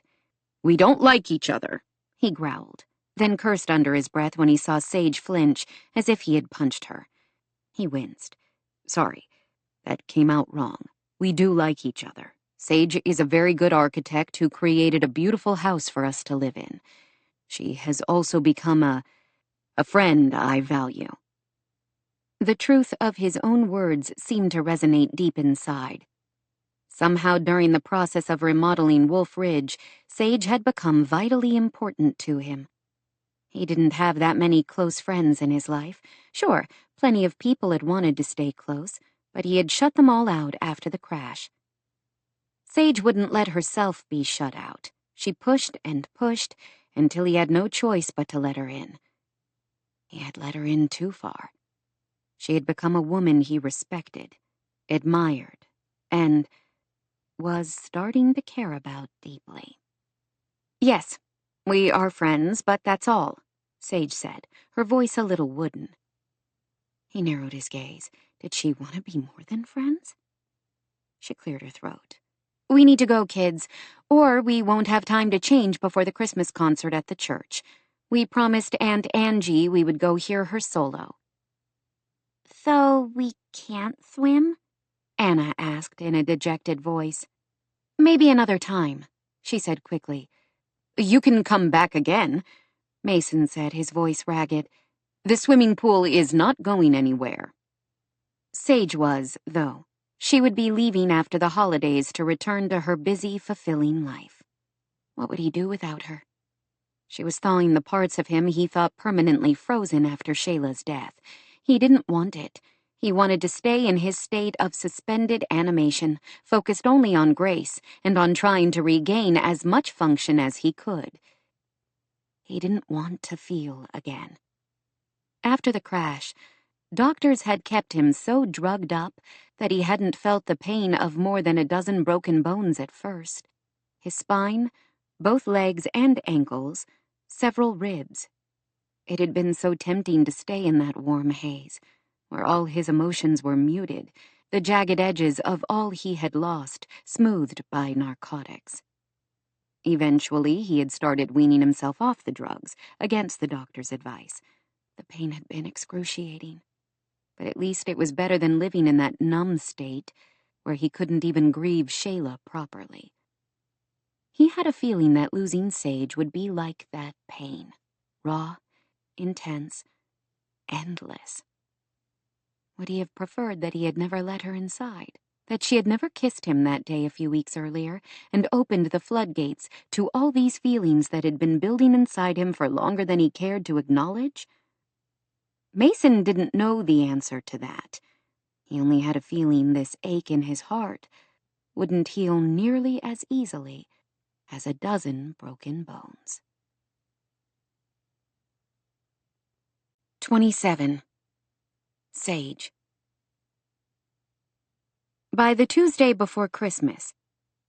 We don't like each other, he growled, then cursed under his breath when he saw Sage flinch, as if he had punched her. He winced. Sorry, that came out wrong. We do like each other. Sage is a very good architect who created a beautiful house for us to live in. She has also become a friend I value. The truth of his own words seemed to resonate deep inside. Somehow during the process of remodeling Wolf Ridge, Sage had become vitally important to him. He didn't have that many close friends in his life. Sure, plenty of people had wanted to stay close, but he had shut them all out after the crash. Sage wouldn't let herself be shut out. She pushed and pushed until he had no choice but to let her in. He had let her in too far. She had become a woman he respected, admired, and was starting to care about deeply. Yes, we are friends, but that's all, Sage said, her voice a little wooden. He narrowed his gaze. Did she want to be more than friends? She cleared her throat. We need to go, kids, or we won't have time to change before the Christmas concert at the church. We promised Aunt Angie we would go hear her solo. So we can't swim? Anna asked in a dejected voice. Maybe another time, she said quickly. You can come back again, Mason said, his voice ragged. The swimming pool is not going anywhere. Sage was, though. She would be leaving after the holidays to return to her busy, fulfilling life. What would he do without her? She was thawing the parts of him he thought permanently frozen after Shayla's death. He didn't want it. He wanted to stay in his state of suspended animation, focused only on Grace and on trying to regain as much function as he could. He didn't want to feel again. After the crash, doctors had kept him so drugged up that he hadn't felt the pain of more than a dozen broken bones at first. His spine, both legs and ankles, several ribs. It had been so tempting to stay in that warm haze, where all his emotions were muted, the jagged edges of all he had lost smoothed by narcotics. Eventually, he had started weaning himself off the drugs, against the doctor's advice. The pain had been excruciating, but at least it was better than living in that numb state where he couldn't even grieve Shayla properly. He had a feeling that losing Sage would be like that pain, raw, intense, endless. Would he have preferred that he had never let her inside, that she had never kissed him that day a few weeks earlier and opened the floodgates to all these feelings that had been building inside him for longer than he cared to acknowledge? Mason didn't know the answer to that. He only had a feeling this ache in his heart wouldn't heal nearly as easily as a dozen broken bones. 27. Sage. By the Tuesday before Christmas,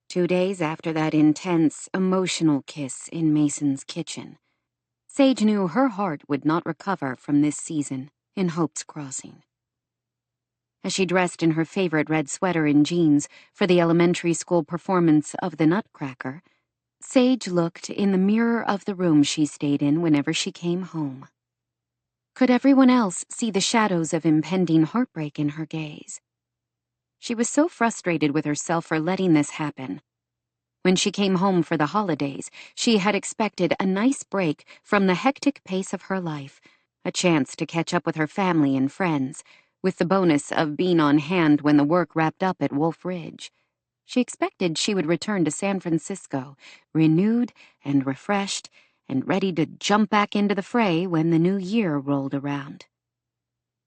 2 days after that intense, emotional kiss in Mason's kitchen, Sage knew her heart would not recover from this season in Hope's Crossing. As she dressed in her favorite red sweater and jeans for the elementary school performance of the Nutcracker, Sage looked in the mirror of the room she stayed in whenever she came home. Could everyone else see the shadows of impending heartbreak in her gaze? She was so frustrated with herself for letting this happen. When she came home for the holidays, she had expected a nice break from the hectic pace of her life, a chance to catch up with her family and friends, with the bonus of being on hand when the work wrapped up at Wolf Ridge. She expected she would return to San Francisco, renewed and refreshed, and ready to jump back into the fray when the new year rolled around.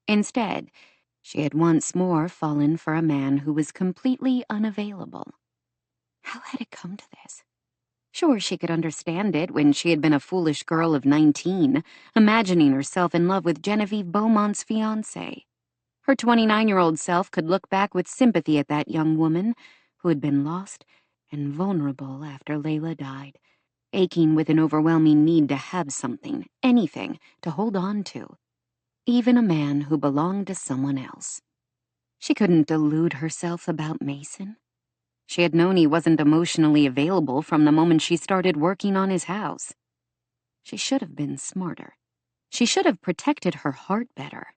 Instead, she had once more fallen for a man who was completely unavailable. How had it come to this? Sure, she could understand it when she had been a foolish girl of 19, imagining herself in love with Genevieve Beaumont's fiancé. Her 29-year-old self could look back with sympathy at that young woman who had been lost and vulnerable after Layla died, aching with an overwhelming need to have something, anything, to hold on to, even a man who belonged to someone else. She couldn't delude herself about Mason. She had known he wasn't emotionally available from the moment she started working on his house. She should have been smarter. She should have protected her heart better.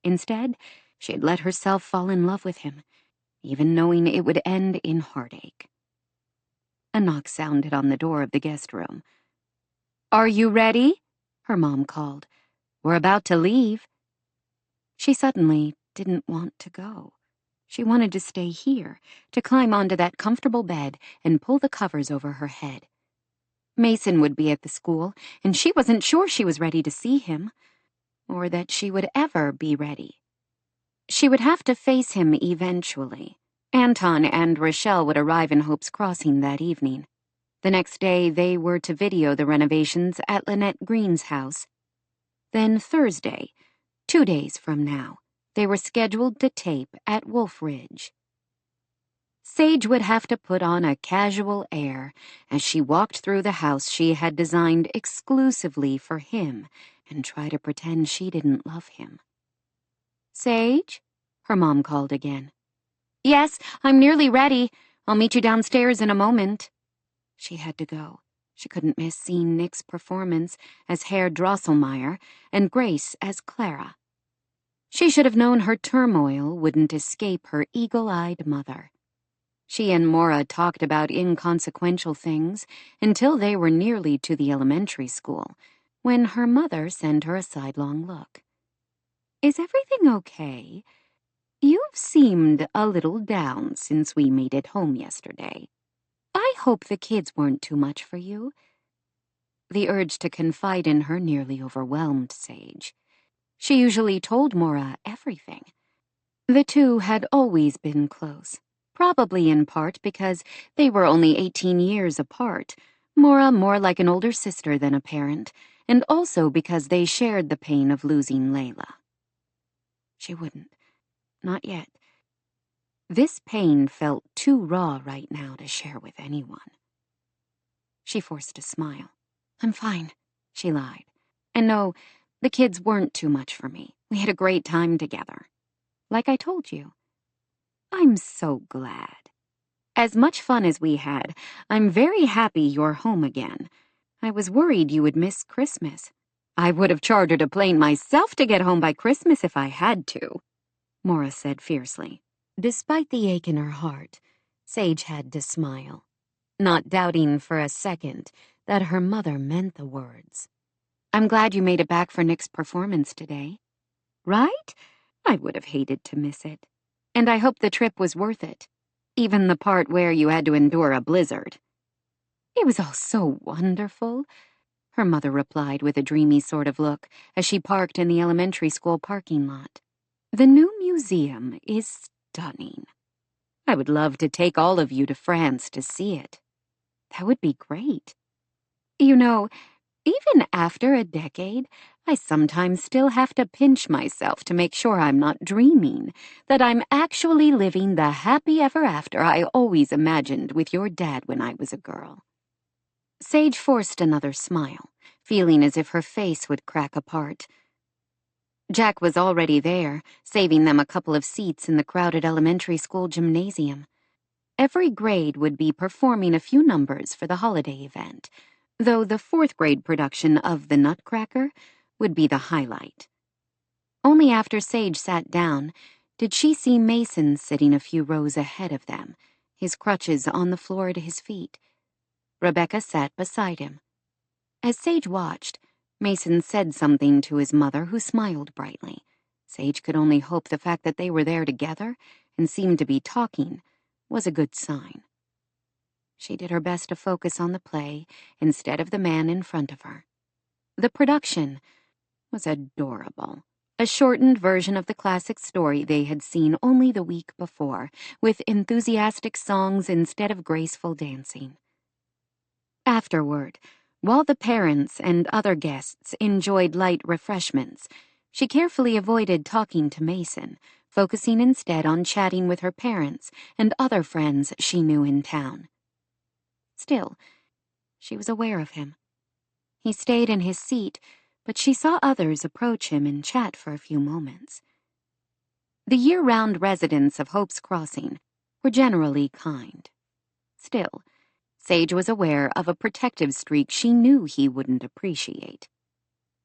Instead, she had let herself fall in love with him, even knowing it would end in heartache. A knock sounded on the door of the guest room. "Are you ready?" her mom called. "We're about to leave." She suddenly didn't want to go. She wanted to stay here, to climb onto that comfortable bed and pull the covers over her head. Mason would be at the school, and she wasn't sure she was ready to see him, or that she would ever be ready. She would have to face him eventually. Anton and Rochelle would arrive in Hope's Crossing that evening. The next day, they were to video the renovations at Lynette Green's house. Then Thursday, 2 days from now, they were scheduled to tape at Wolf Ridge. Sage would have to put on a casual air as she walked through the house she had designed exclusively for him and try to pretend she didn't love him. "Sage?" her mom called again. "Yes, I'm nearly ready. I'll meet you downstairs in a moment." She had to go. She couldn't miss seeing Nick's performance as Herr Drosselmeyer and Grace as Clara. She should have known her turmoil wouldn't escape her eagle-eyed mother. She and Maura talked about inconsequential things until they were nearly to the elementary school, when her mother sent her a sidelong look. "Is everything okay? You've seemed a little down since we made it home yesterday. I hope the kids weren't too much for you." The urge to confide in her nearly overwhelmed Sage. She usually told Maura everything. The two had always been close, probably in part because they were only 18 years apart, Maura more like an older sister than a parent, and also because they shared the pain of losing Layla. She wouldn't. Not yet. This pain felt too raw right now to share with anyone. She forced a smile. "I'm fine," she lied. "And no, the kids weren't too much for me. We had a great time together. Like I told you." "I'm so glad. As much fun as we had, I'm very happy you're home again. I was worried you would miss Christmas. I would have chartered a plane myself to get home by Christmas if I had to," Maura said fiercely. Despite the ache in her heart, Sage had to smile, not doubting for a second that her mother meant the words. "I'm glad you made it back for Nick's performance today." "Right? I would have hated to miss it. And I hope the trip was worth it, even the part where you had to endure a blizzard." "It was all so wonderful," her mother replied with a dreamy sort of look as she parked in the elementary school parking lot. "The new museum is stunning. I would love to take all of you to France to see it." "That would be great. You know, even after a decade, I sometimes still have to pinch myself to make sure I'm not dreaming, that I'm actually living the happy ever after I always imagined with your dad when I was a girl." Sage forced another smile, feeling as if her face would crack apart. Jack was already there, saving them a couple of seats in the crowded elementary school gymnasium. Every grade would be performing a few numbers for the holiday event, though the 4th grade production of The Nutcracker would be the highlight. Only after Sage sat down did she see Mason sitting a few rows ahead of them, his crutches on the floor at his feet. Rebecca sat beside him. As Sage watched, Mason said something to his mother, who smiled brightly. Sage could only hope the fact that they were there together and seemed to be talking was a good sign. She did her best to focus on the play instead of the man in front of her. The production was adorable. A shortened version of the classic story they had seen only the week before, with enthusiastic songs instead of graceful dancing. Afterward, while the parents and other guests enjoyed light refreshments, She carefully avoided talking to Mason, focusing instead on chatting with her parents and other friends she knew in town. Still, she was aware of him. He stayed in his seat, but she saw others approach him and chat for a few moments. The year-round residents of Hope's Crossing were generally kind. Still, Sage was aware of a protective streak she knew he wouldn't appreciate.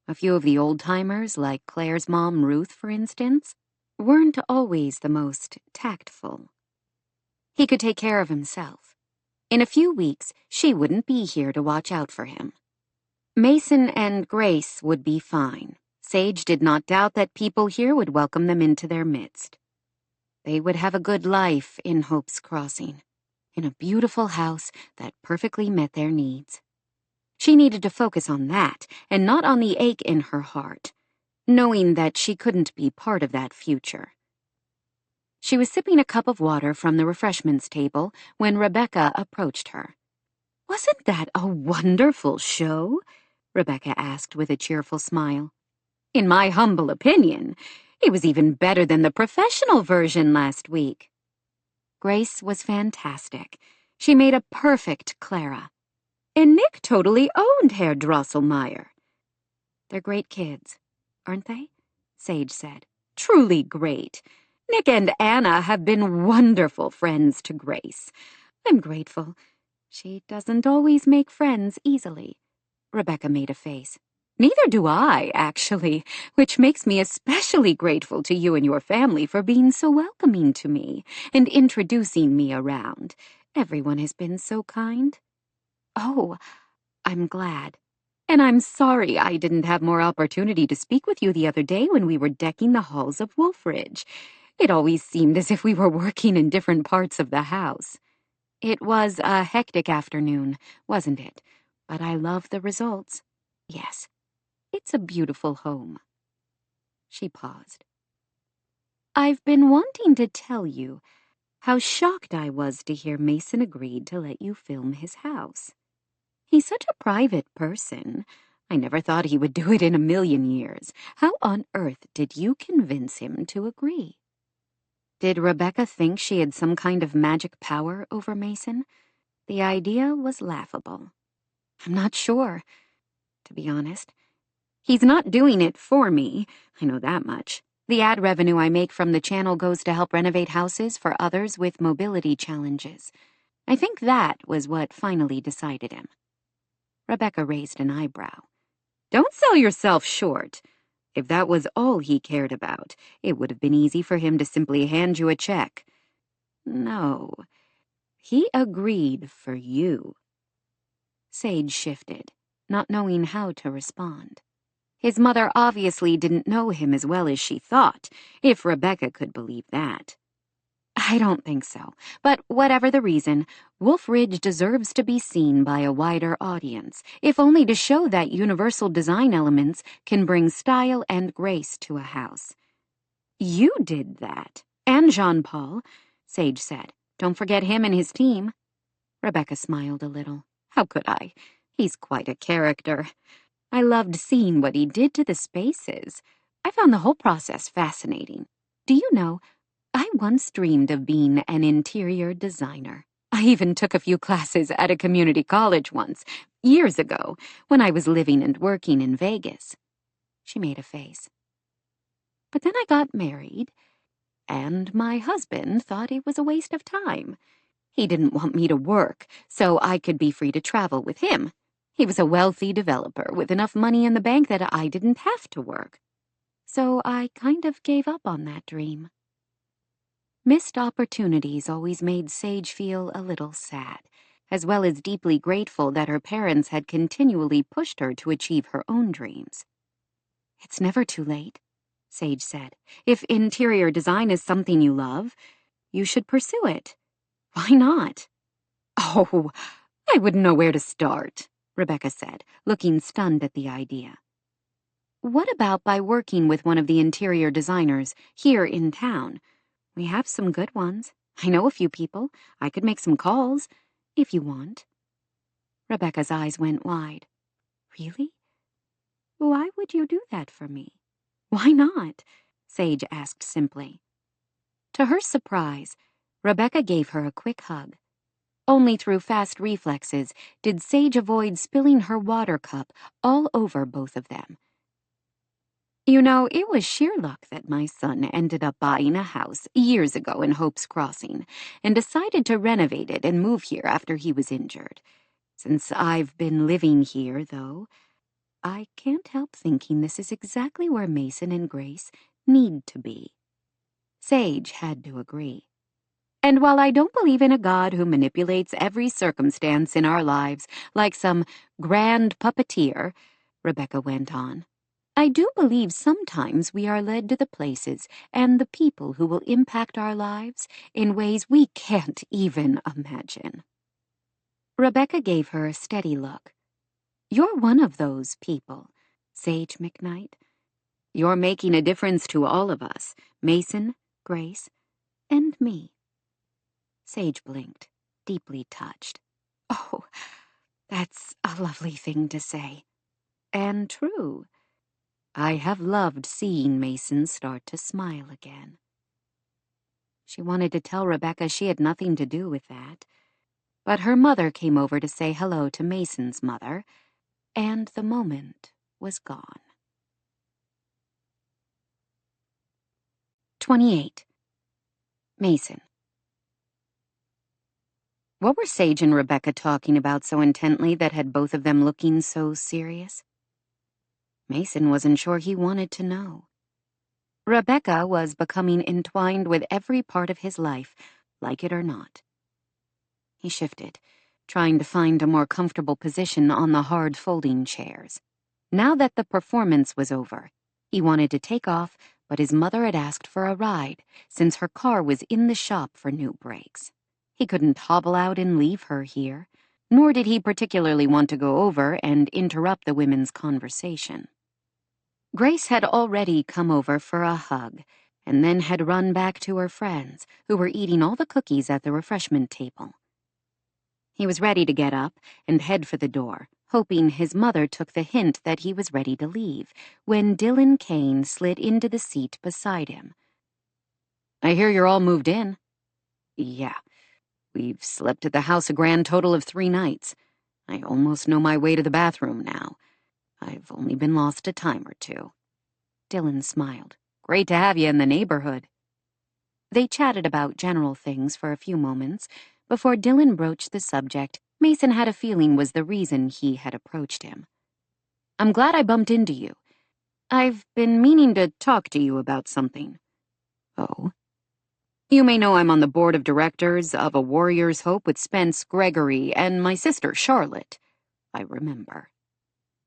A few of the old-timers, like Claire's mom Ruth, for instance, weren't always the most tactful. He could take care of himself. In a few weeks, she wouldn't be here to watch out for him. Mason and Grace would be fine. Sage did not doubt that people here would welcome them into their midst. They would have a good life in Hope's Crossing, in a beautiful house that perfectly met their needs. She needed to focus on that, and not on the ache in her heart, knowing that she couldn't be part of that future. She was sipping a cup of water from the refreshments table when Rebecca approached her. "Wasn't that a wonderful show?" Rebecca asked with a cheerful smile. "In my humble opinion, it was even better than the professional version last week." Grace was fantastic. She made a perfect Clara. And Nick totally owned Herr Drosselmeyer. "They're great kids, aren't they?" Sage said. "Truly great. Nick and Anna have been wonderful friends to Grace. I'm grateful. She doesn't always make friends easily." Rebecca made a face. "Neither do I, actually, which makes me especially grateful to you and your family for being so welcoming to me and introducing me around. Everyone has been so kind." "Oh, I'm glad. And I'm sorry I didn't have more opportunity to speak with you the other day when we were decking the halls of Wolfridge. It always seemed as if we were working in different parts of the house." "It was a hectic afternoon, wasn't it? But I love the results. Yes, it's a beautiful home." She paused. "I've been wanting to tell you how shocked I was to hear Mason agreed to let you film his house. He's such a private person. I never thought he would do it in a million years. How on earth did you convince him to agree?" Did Rebecca think she had some kind of magic power over Mason? The idea was laughable. "I'm not sure, to be honest. He's not doing it for me, I know that much. The ad revenue I make from the channel goes to help renovate houses for others with mobility challenges. I think that was what finally decided him." Rebecca raised an eyebrow. "Don't sell yourself short. If that was all he cared about, it would have been easy for him to simply hand you a check. No, he agreed for you." Sage shifted, not knowing how to respond. His mother obviously didn't know him as well as she thought, if Rebecca could believe that. "I don't think so. But whatever the reason, Wolf Ridge deserves to be seen by a wider audience, if only to show that universal design elements can bring style and grace to a house." "You did that. And Jean-Paul," Sage said. "Don't forget him and his team." Rebecca smiled a little. "How could I? He's quite a character. I loved seeing what he did to the spaces. I found the whole process fascinating. Do you know, I once dreamed of being an interior designer. I even took a few classes at a community college once, years ago, when I was living and working in Vegas." She made a face. "But then I got married, and my husband thought it was a waste of time. He didn't want me to work, so I could be free to travel with him. He was a wealthy developer with enough money in the bank that I didn't have to work. So I kind of gave up on that dream." Missed opportunities always made Sage feel a little sad, as well as deeply grateful that her parents had continually pushed her to achieve her own dreams. "It's never too late," Sage said. "If interior design is something you love, you should pursue it. Why not?" "Oh, I wouldn't know where to start," Rebecca said, looking stunned at the idea. "What about by working with one of the interior designers here in town? We have some good ones. I know a few people. I could make some calls, if you want." Rebecca's eyes went wide. "Really? Why would you do that for me?" Why not? Sage asked simply. To her surprise, Rebecca gave her a quick hug. Only through fast reflexes did Sage avoid spilling her water cup all over both of them. You know, it was sheer luck that my son ended up buying a house years ago in Hope's Crossing and decided to renovate it and move here after he was injured. Since I've been living here, though, I can't help thinking this is exactly where Mason and Grace need to be. Sage had to agree. And while I don't believe in a God who manipulates every circumstance in our lives like some grand puppeteer, Rebecca went on, I do believe sometimes we are led to the places and the people who will impact our lives in ways we can't even imagine. Rebecca gave her a steady look. You're one of those people, Sage McKnight. You're making a difference to all of us, Mason, Grace, and me. Sage blinked, deeply touched. Oh, that's a lovely thing to say. And true. I have loved seeing Mason start to smile again. She wanted to tell Rebecca she had nothing to do with that, but her mother came over to say hello to Mason's mother, and the moment was gone. 28. Mason. What were Sage and Rebecca talking about so intently that had both of them looking so serious? Mason wasn't sure he wanted to know. Rebecca was becoming entwined with every part of his life, like it or not. He shifted, trying to find a more comfortable position on the hard folding chairs. Now that the performance was over, he wanted to take off, but his mother had asked for a ride, since her car was in the shop for new brakes. He couldn't hobble out and leave her here, nor did he particularly want to go over and interrupt the women's conversation. Grace had already come over for a hug, and then had run back to her friends, who were eating all the cookies at the refreshment table. He was ready to get up and head for the door, hoping his mother took the hint that he was ready to leave, when Dylan Kane slid into the seat beside him. I hear you're all moved in. Yeah. We've slept at the house a grand total of 3 nights. I almost know my way to the bathroom now. I've only been lost a time or two. Dylan smiled. Great to have you in the neighborhood. They chatted about general things for a few moments before Dylan broached the subject Mason had a feeling was the reason he had approached him. I'm glad I bumped into you. I've been meaning to talk to you about something. Oh? You may know I'm on the board of directors of A Warrior's Hope with Spence Gregory and my sister Charlotte. I remember.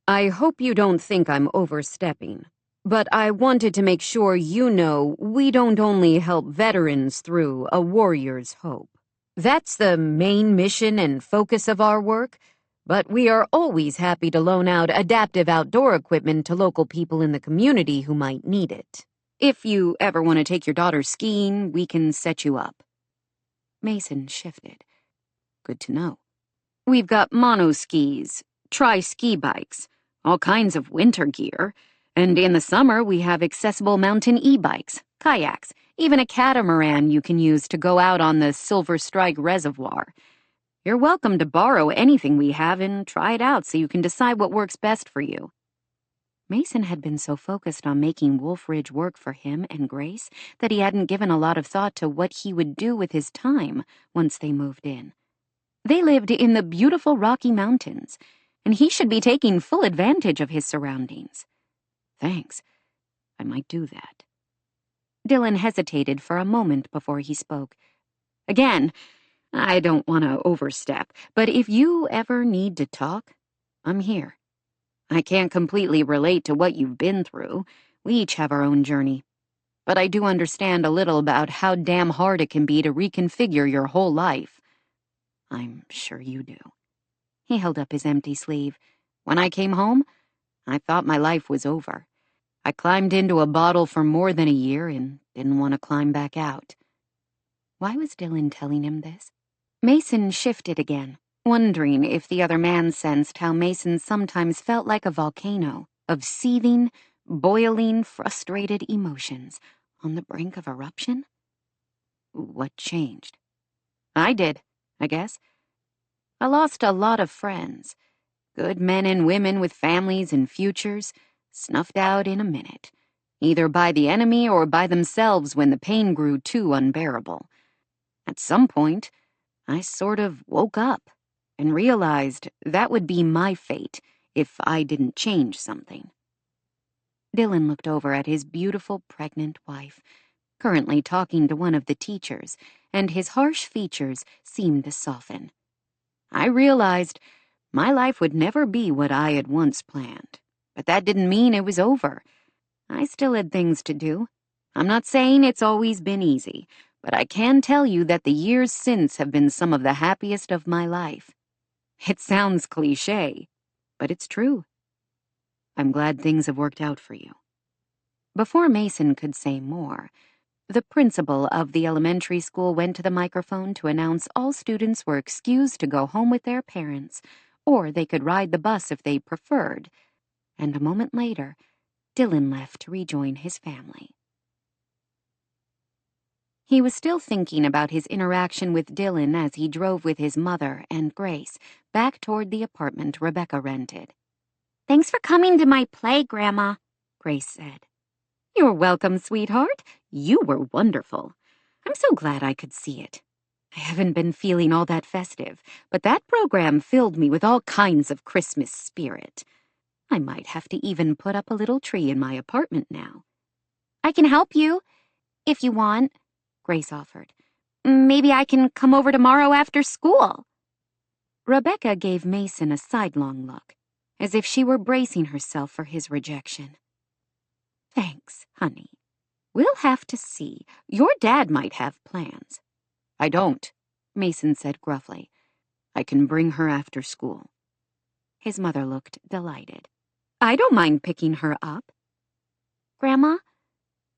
I hope you don't think I'm overstepping, but I wanted to make sure you know we don't only help veterans through A Warrior's Hope. That's the main mission and focus of our work, but we are always happy to loan out adaptive outdoor equipment to local people in the community who might need it. If you ever want to take your daughter skiing, we can set you up. Mason shifted. Good to know. We've got mono-skis, tri-ski bikes, all kinds of winter gear, and in the summer we have accessible mountain e-bikes, kayaks, even a catamaran you can use to go out on the Silver Strike Reservoir. You're welcome to borrow anything we have and try it out so you can decide what works best for you. Mason had been so focused on making Wolf Ridge work for him and Grace that he hadn't given a lot of thought to what he would do with his time once they moved in. They lived in the beautiful Rocky Mountains, and he should be taking full advantage of his surroundings. Thanks. I might do that. Dylan hesitated for a moment before he spoke. Again, I don't want to overstep, but if you ever need to talk, I'm here. I can't completely relate to what you've been through. We each have our own journey. But I do understand a little about how damn hard it can be to reconfigure your whole life. I'm sure you do. He held up his empty sleeve. When I came home, I thought my life was over. I climbed into a bottle for more than a year and didn't want to climb back out. Why was Dylan telling him this? Mason shifted again, wondering if the other man sensed how Mason sometimes felt like a volcano of seething, boiling, frustrated emotions on the brink of eruption? What changed? I did, I guess. I lost a lot of friends. Good men and women with families and futures, snuffed out in a minute, either by the enemy or by themselves when the pain grew too unbearable. At some point, I sort of woke up and realized that would be my fate if I didn't change something. Dylan looked over at his beautiful pregnant wife, currently talking to one of the teachers, and his harsh features seemed to soften. I realized my life would never be what I had once planned, but that didn't mean it was over. I still had things to do. I'm not saying it's always been easy, but I can tell you that the years since have been some of the happiest of my life. It sounds cliché, but it's true. I'm glad things have worked out for you. Before Mason could say more, the principal of the elementary school went to the microphone to announce all students were excused to go home with their parents, or they could ride the bus if they preferred, and a moment later, Dylan left to rejoin his family. He was still thinking about his interaction with Dylan as he drove with his mother and Grace back toward the apartment Rebecca rented. "Thanks for coming to my play, Grandma," Grace said. "You're welcome, sweetheart. You were wonderful. I'm so glad I could see it. I haven't been feeling all that festive, but that program filled me with all kinds of Christmas spirit. I might have to even put up a little tree in my apartment now." "I can help you, if you want," Grace offered. "Maybe I can come over tomorrow after school." Rebecca gave Mason a sidelong look, as if she were bracing herself for his rejection. "Thanks, honey. We'll have to see. Your dad might have plans." "I don't," Mason said gruffly. "I can bring her after school." His mother looked delighted. "I don't mind picking her up." "Grandma,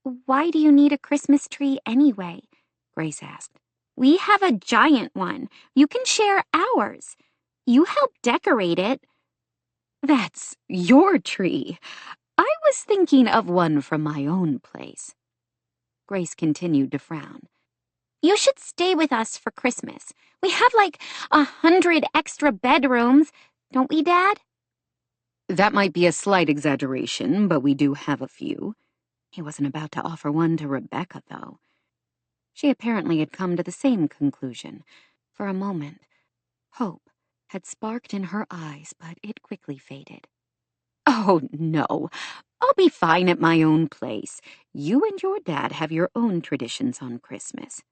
why do you need a Christmas tree anyway?" Grace asked. "We have a giant one. You can share ours. You helped decorate it." "That's your tree. I was thinking of one from my own place." Grace continued to frown. "You should stay with us for Christmas. We have like 100 extra bedrooms, don't we, Dad?" "That might be a slight exaggeration, but we do have a few." He wasn't about to offer one to Rebecca, though. She apparently had come to the same conclusion. For a moment, hope had sparked in her eyes, but it quickly faded. "Oh, no. I'll be fine at my own place. You and your dad have your own traditions on Christmas."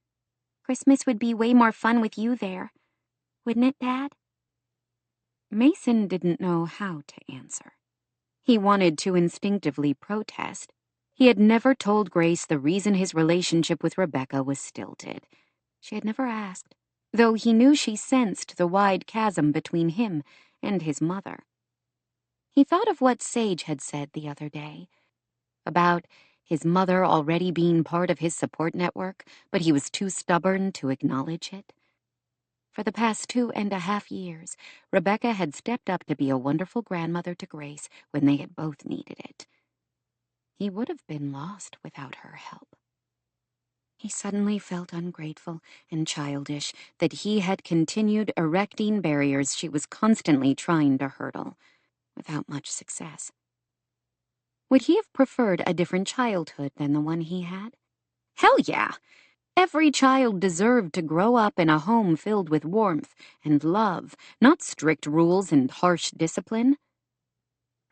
"Christmas would be way more fun with you there. Wouldn't it, Dad?" Mason didn't know how to answer. He wanted to instinctively protest. He had never told Grace the reason his relationship with Rebecca was stilted. She had never asked, though he knew she sensed the wide chasm between him and his mother. He thought of what Sage had said the other day, about his mother already being part of his support network, but he was too stubborn to acknowledge it. For the past 2.5 years, Rebecca had stepped up to be a wonderful grandmother to Grace when they had both needed it. He would have been lost without her help. He suddenly felt ungrateful and childish that he had continued erecting barriers she was constantly trying to hurdle, without much success. Would he have preferred a different childhood than the one he had? Hell yeah! Every child deserved to grow up in a home filled with warmth and love, not strict rules and harsh discipline.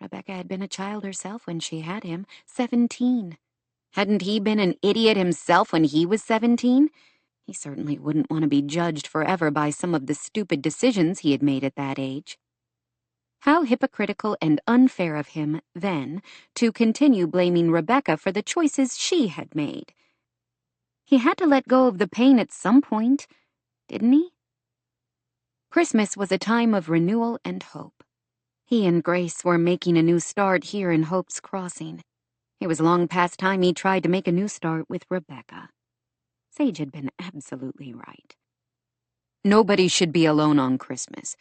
Rebecca had been a child herself when she had him, 17. Hadn't he been an idiot himself when he was 17? He certainly wouldn't want to be judged forever by some of the stupid decisions he had made at that age. How hypocritical and unfair of him, then, to continue blaming Rebecca for the choices she had made. He had to let go of the pain at some point, didn't he? Christmas was a time of renewal and hope. He and Grace were making a new start here in Hope's Crossing. It was long past time he tried to make a new start with Rebecca. Sage had been absolutely right. Nobody should be alone on Christmas.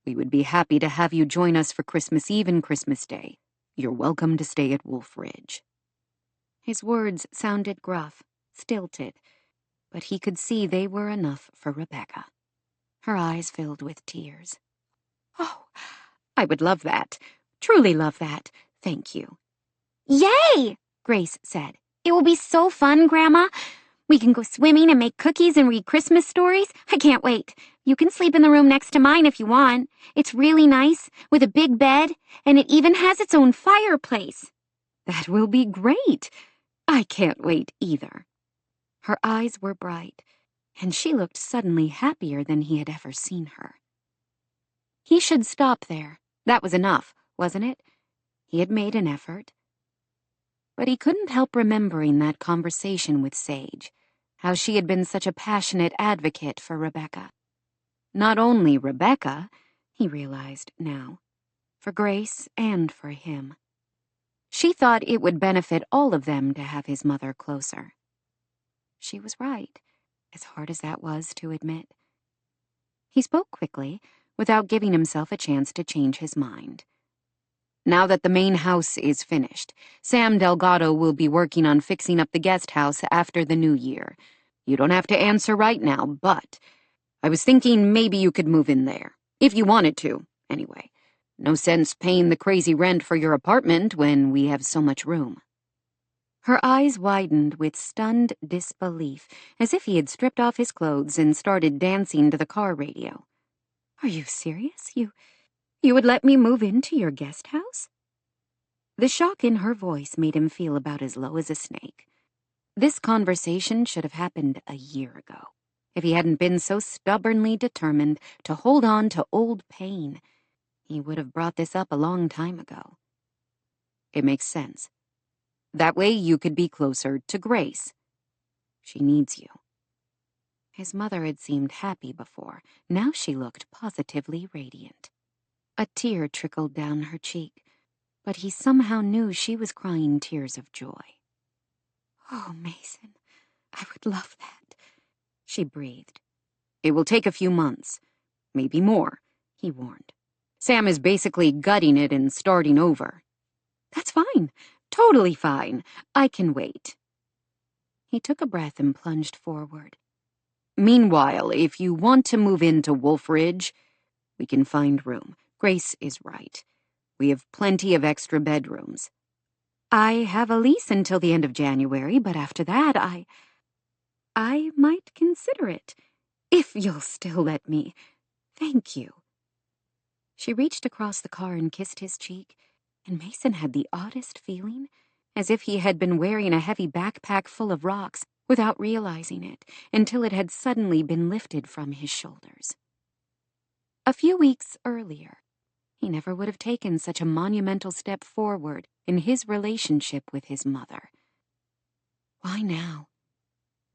We would be happy to have you join us for Christmas Eve and Christmas Day. You're welcome to stay at Wolf Ridge." His words sounded gruff, stilted, but he could see they were enough for Rebecca. Her eyes filled with tears. "Oh, I would love that. Truly love that. Thank you." Yay! Grace said. It will be so fun, Grandma. We can go swimming and make cookies and read Christmas stories. I can't wait. You can sleep in the room next to mine if you want. It's really nice, with a big bed, and it even has its own fireplace. "That will be great. I can't wait either." Her eyes were bright, and she looked suddenly happier than he had ever seen her. He should stop there. That was enough, wasn't it? He had made an effort. But he couldn't help remembering that conversation with Sage, how she had been such a passionate advocate for Rebecca. Not only Rebecca, he realized now, for Grace and for him. She thought it would benefit all of them to have his mother closer. She was right, as hard as that was to admit. He spoke quickly, without giving himself a chance to change his mind. "Now that the main house is finished, Sam Delgado will be working on fixing up the guest house after the new year. You don't have to answer right now, but I was thinking maybe you could move in there. If you wanted to, anyway. No sense paying the crazy rent for your apartment when we have so much room." Her eyes widened with stunned disbelief, as if he had stripped off his clothes and started dancing to the car radio. "Are you serious? You would let me move into your guest house?" The shock in her voice made him feel about as low as a snake. This conversation should have happened a year ago, if he hadn't been so stubbornly determined to hold on to old pain. He would have brought this up a long time ago. "It makes sense. That way you could be closer to Grace. She needs you." His mother had seemed happy before. Now she looked positively radiant. A tear trickled down her cheek, but he somehow knew she was crying tears of joy. "Oh, Mason, I would love that," she breathed. "It will take a few months, maybe more," he warned. "Sam is basically gutting it and starting over." "That's fine, totally fine. I can wait." He took a breath and plunged forward. "Meanwhile, if you want to move into Wolf Ridge, we can find room. Grace is right. We have plenty of extra bedrooms. I have a lease until the end of January, but after that, I might consider it, if you'll still let me. Thank you." She reached across the car and kissed his cheek, and Mason had the oddest feeling, as if he had been wearing a heavy backpack full of rocks without realizing it, until it had suddenly been lifted from his shoulders. A few weeks earlier, he never would have taken such a monumental step forward in his relationship with his mother. Why now?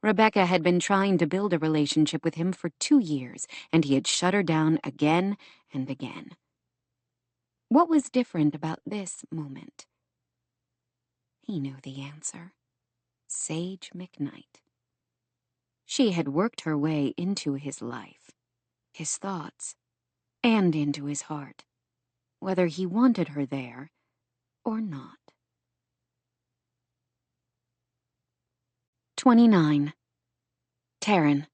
Rebecca had been trying to build a relationship with him for 2 years, and he had shut her down again and again. What was different about this moment? He knew the answer. Sage McKnight. She had worked her way into his life, his thoughts, and into his heart, whether he wanted her there or not. 29. Taryn.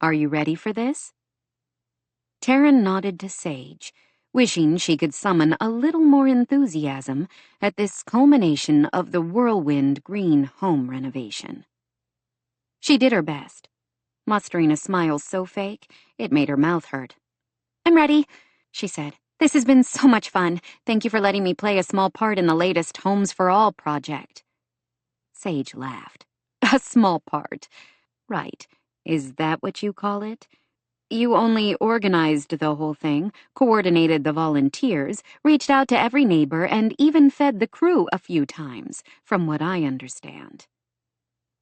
"Are you ready for this?" Taryn nodded to Sage, wishing she could summon a little more enthusiasm at this culmination of the whirlwind green home renovation. She did her best, mustering a smile so fake it made her mouth hurt. "I'm ready," she said. "This has been so much fun. Thank you for letting me play a small part in the latest Homes for All project." Sage laughed. "A small part. Right. Is that what you call it? You only organized the whole thing, coordinated the volunteers, reached out to every neighbor, and even fed the crew a few times, from what I understand."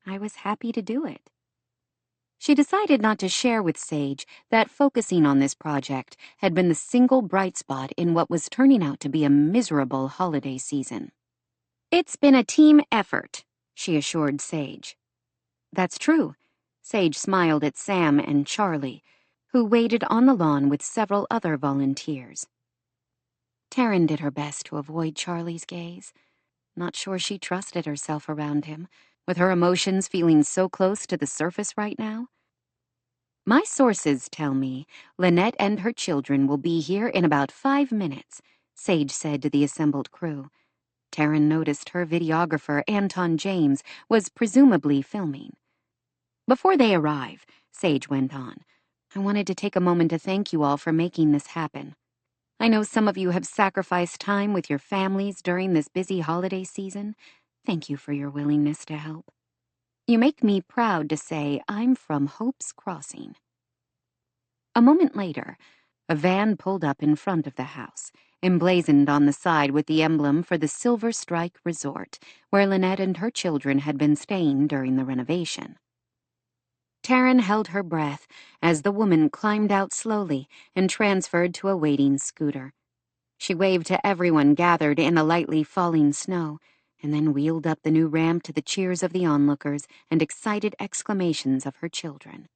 "I was happy to do it." She decided not to share with Sage that focusing on this project had been the single bright spot in what was turning out to be a miserable holiday season. "It's been a team effort," she assured Sage. "That's true." Sage smiled at Sam and Charlie, who waited on the lawn with several other volunteers. Taryn did her best to avoid Charlie's gaze. Not sure she trusted herself around him, with her emotions feeling so close to the surface right now. My sources tell me Lynette and her children will be here in about 5 minutes, Sage said to the assembled crew. Taryn noticed her videographer, Anton James, was presumably filming. Before they arrive, Sage went on, I wanted to take a moment to thank you all for making this happen. I know some of you have sacrificed time with your families during this busy holiday season. Thank you for your willingness to help. You make me proud to say I'm from Hope's Crossing. A moment later, a van pulled up in front of the house, emblazoned on the side with the emblem for the Silver Strike Resort, where Lynette and her children had been staying during the renovation. Taryn held her breath as the woman climbed out slowly and transferred to a waiting scooter. She waved to everyone gathered in the lightly falling snow, and then wheeled up the new ramp to the cheers of the onlookers and excited exclamations of her children.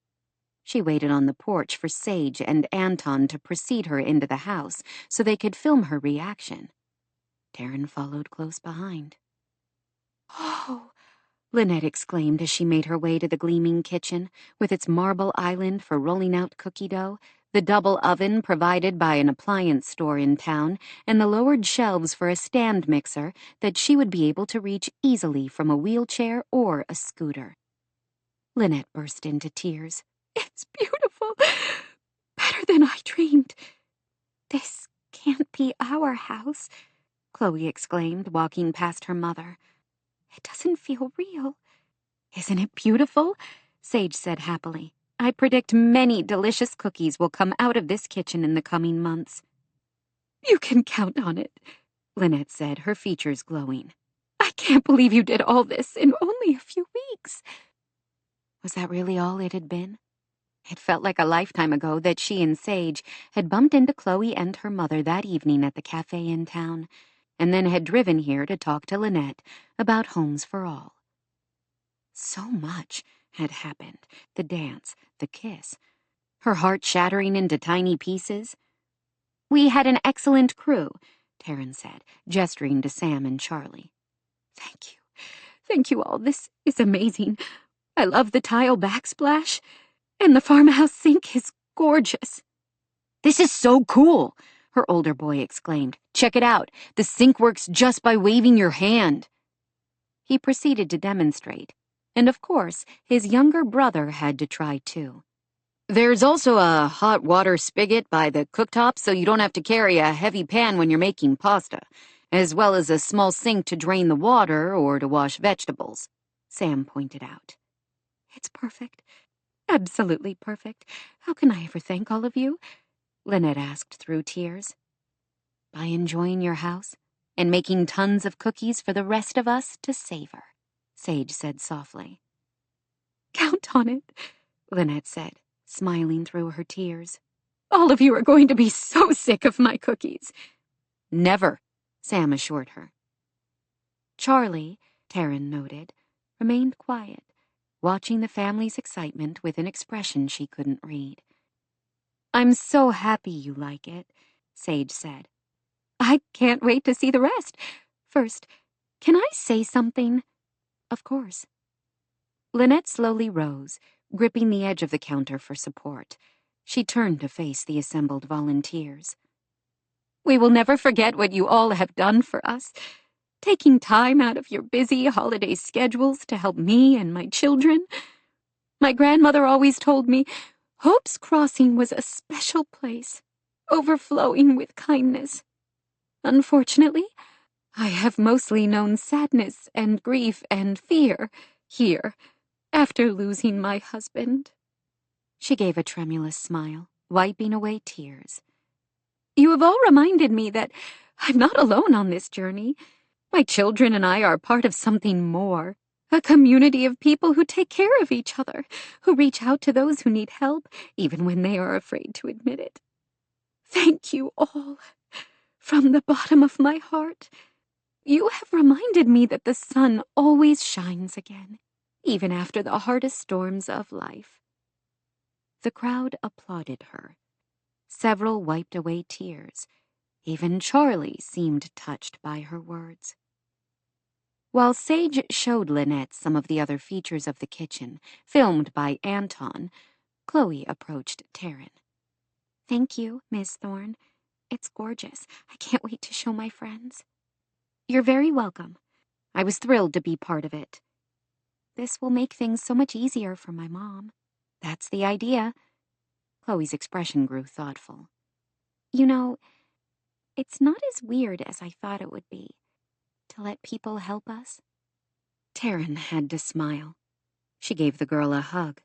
She waited on the porch for Sage and Anton to precede her into the house so they could film her reaction. Taryn followed close behind. "Oh!" Lynette exclaimed as she made her way to the gleaming kitchen, with its marble island for rolling out cookie dough, the double oven provided by an appliance store in town, and the lowered shelves for a stand mixer that she would be able to reach easily from a wheelchair or a scooter. Lynette burst into tears. "It's beautiful! Better than I dreamed." "This can't be our house," Chloe exclaimed, walking past her mother. "It doesn't feel real." "Isn't it beautiful?" Sage said happily. "I predict many delicious cookies will come out of this kitchen in the coming months." "You can count on it," Lynette said, her features glowing. "I can't believe you did all this in only a few weeks." Was that really all it had been? It felt like a lifetime ago that she and Sage had bumped into Chloe and her mother that evening at the cafe in town, and then had driven here to talk to Lynette about Homes for All. So much had happened. The dance, the kiss, her heart shattering into tiny pieces. "We had an excellent crew," Taryn said, gesturing to Sam and Charlie. "Thank you. Thank you all. This is amazing. I love the tile backsplash, and the farmhouse sink is gorgeous." "This is so cool," her older boy exclaimed. "Check it out. The sink works just by waving your hand." He proceeded to demonstrate, and of course, his younger brother had to try too. "There's also a hot water spigot by the cooktop so you don't have to carry a heavy pan when you're making pasta, as well as a small sink to drain the water or to wash vegetables," Sam pointed out. "It's perfect. Absolutely perfect. How can I ever thank all of you?" Lynette asked through tears. "By enjoying your house and making tons of cookies for the rest of us to savor," Sage said softly. "Count on it," Lynette said, smiling through her tears. "All of you are going to be so sick of my cookies." "Never," Sam assured her. Charlie, Taryn noted, remained quiet, watching the family's excitement with an expression she couldn't read. "I'm so happy you like it," Sage said. "I can't wait to see the rest. First, can I say something?" "Of course." Lynette slowly rose, gripping the edge of the counter for support. She turned to face the assembled volunteers. "We will never forget what you all have done for us. Taking time out of your busy holiday schedules to help me and my children. My grandmother always told me Hope's Crossing was a special place, overflowing with kindness. Unfortunately, I have mostly known sadness and grief and fear here after losing my husband." She gave a tremulous smile, wiping away tears. "You have all reminded me that I'm not alone on this journey. My children and I are part of something more. A community of people who take care of each other, who reach out to those who need help, even when they are afraid to admit it. Thank you all, from the bottom of my heart. You have reminded me that the sun always shines again, even after the hardest storms of life." The crowd applauded her. Several wiped away tears, Even Charlie seemed touched by her words. While Sage showed Lynette some of the other features of the kitchen, filmed by Anton, Chloe approached Taryn. Thank you, Miss Thorne. It's gorgeous. I can't wait to show my friends. You're very welcome. I was thrilled to be part of it. This will make things so much easier for my mom. That's the idea. Chloe's expression grew thoughtful. You know, it's not as weird as I thought it would be to let people help us. Taryn had to smile. She gave the girl a hug.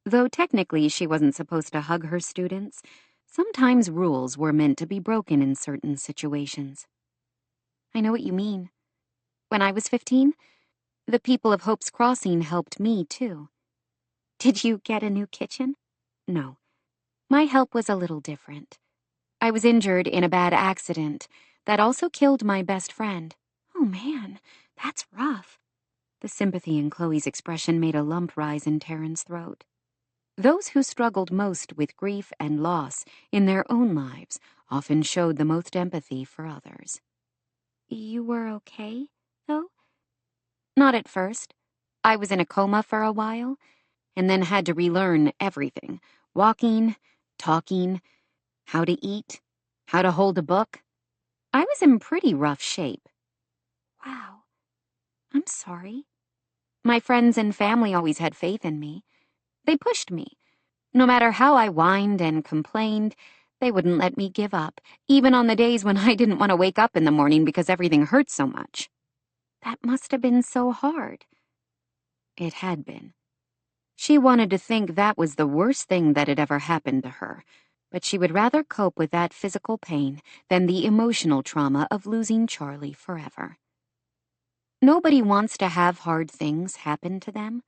Though technically she wasn't supposed to hug her students, sometimes rules were meant to be broken in certain situations. I know what you mean. When I was 15, the people of Hope's Crossing helped me, too. Did you get a new kitchen? No. My help was a little different. I was injured in a bad accident that also killed my best friend. Oh, man, that's rough. The sympathy in Chloe's expression made a lump rise in Taryn's throat. Those who struggled most with grief and loss in their own lives often showed the most empathy for others. You were okay, though? Not at first. I was in a coma for a while, and then had to relearn everything. Walking, talking, how to eat, how to hold a book. I was in pretty rough shape. Wow. I'm sorry. My friends and family always had faith in me. They pushed me. No matter how I whined and complained, they wouldn't let me give up, even on the days when I didn't want to wake up in the morning because everything hurt so much. That must have been so hard. It had been. She wanted to think that was the worst thing that had ever happened to her, but she would rather cope with that physical pain than the emotional trauma of losing Charlie forever. Nobody wants to have hard things happen to them,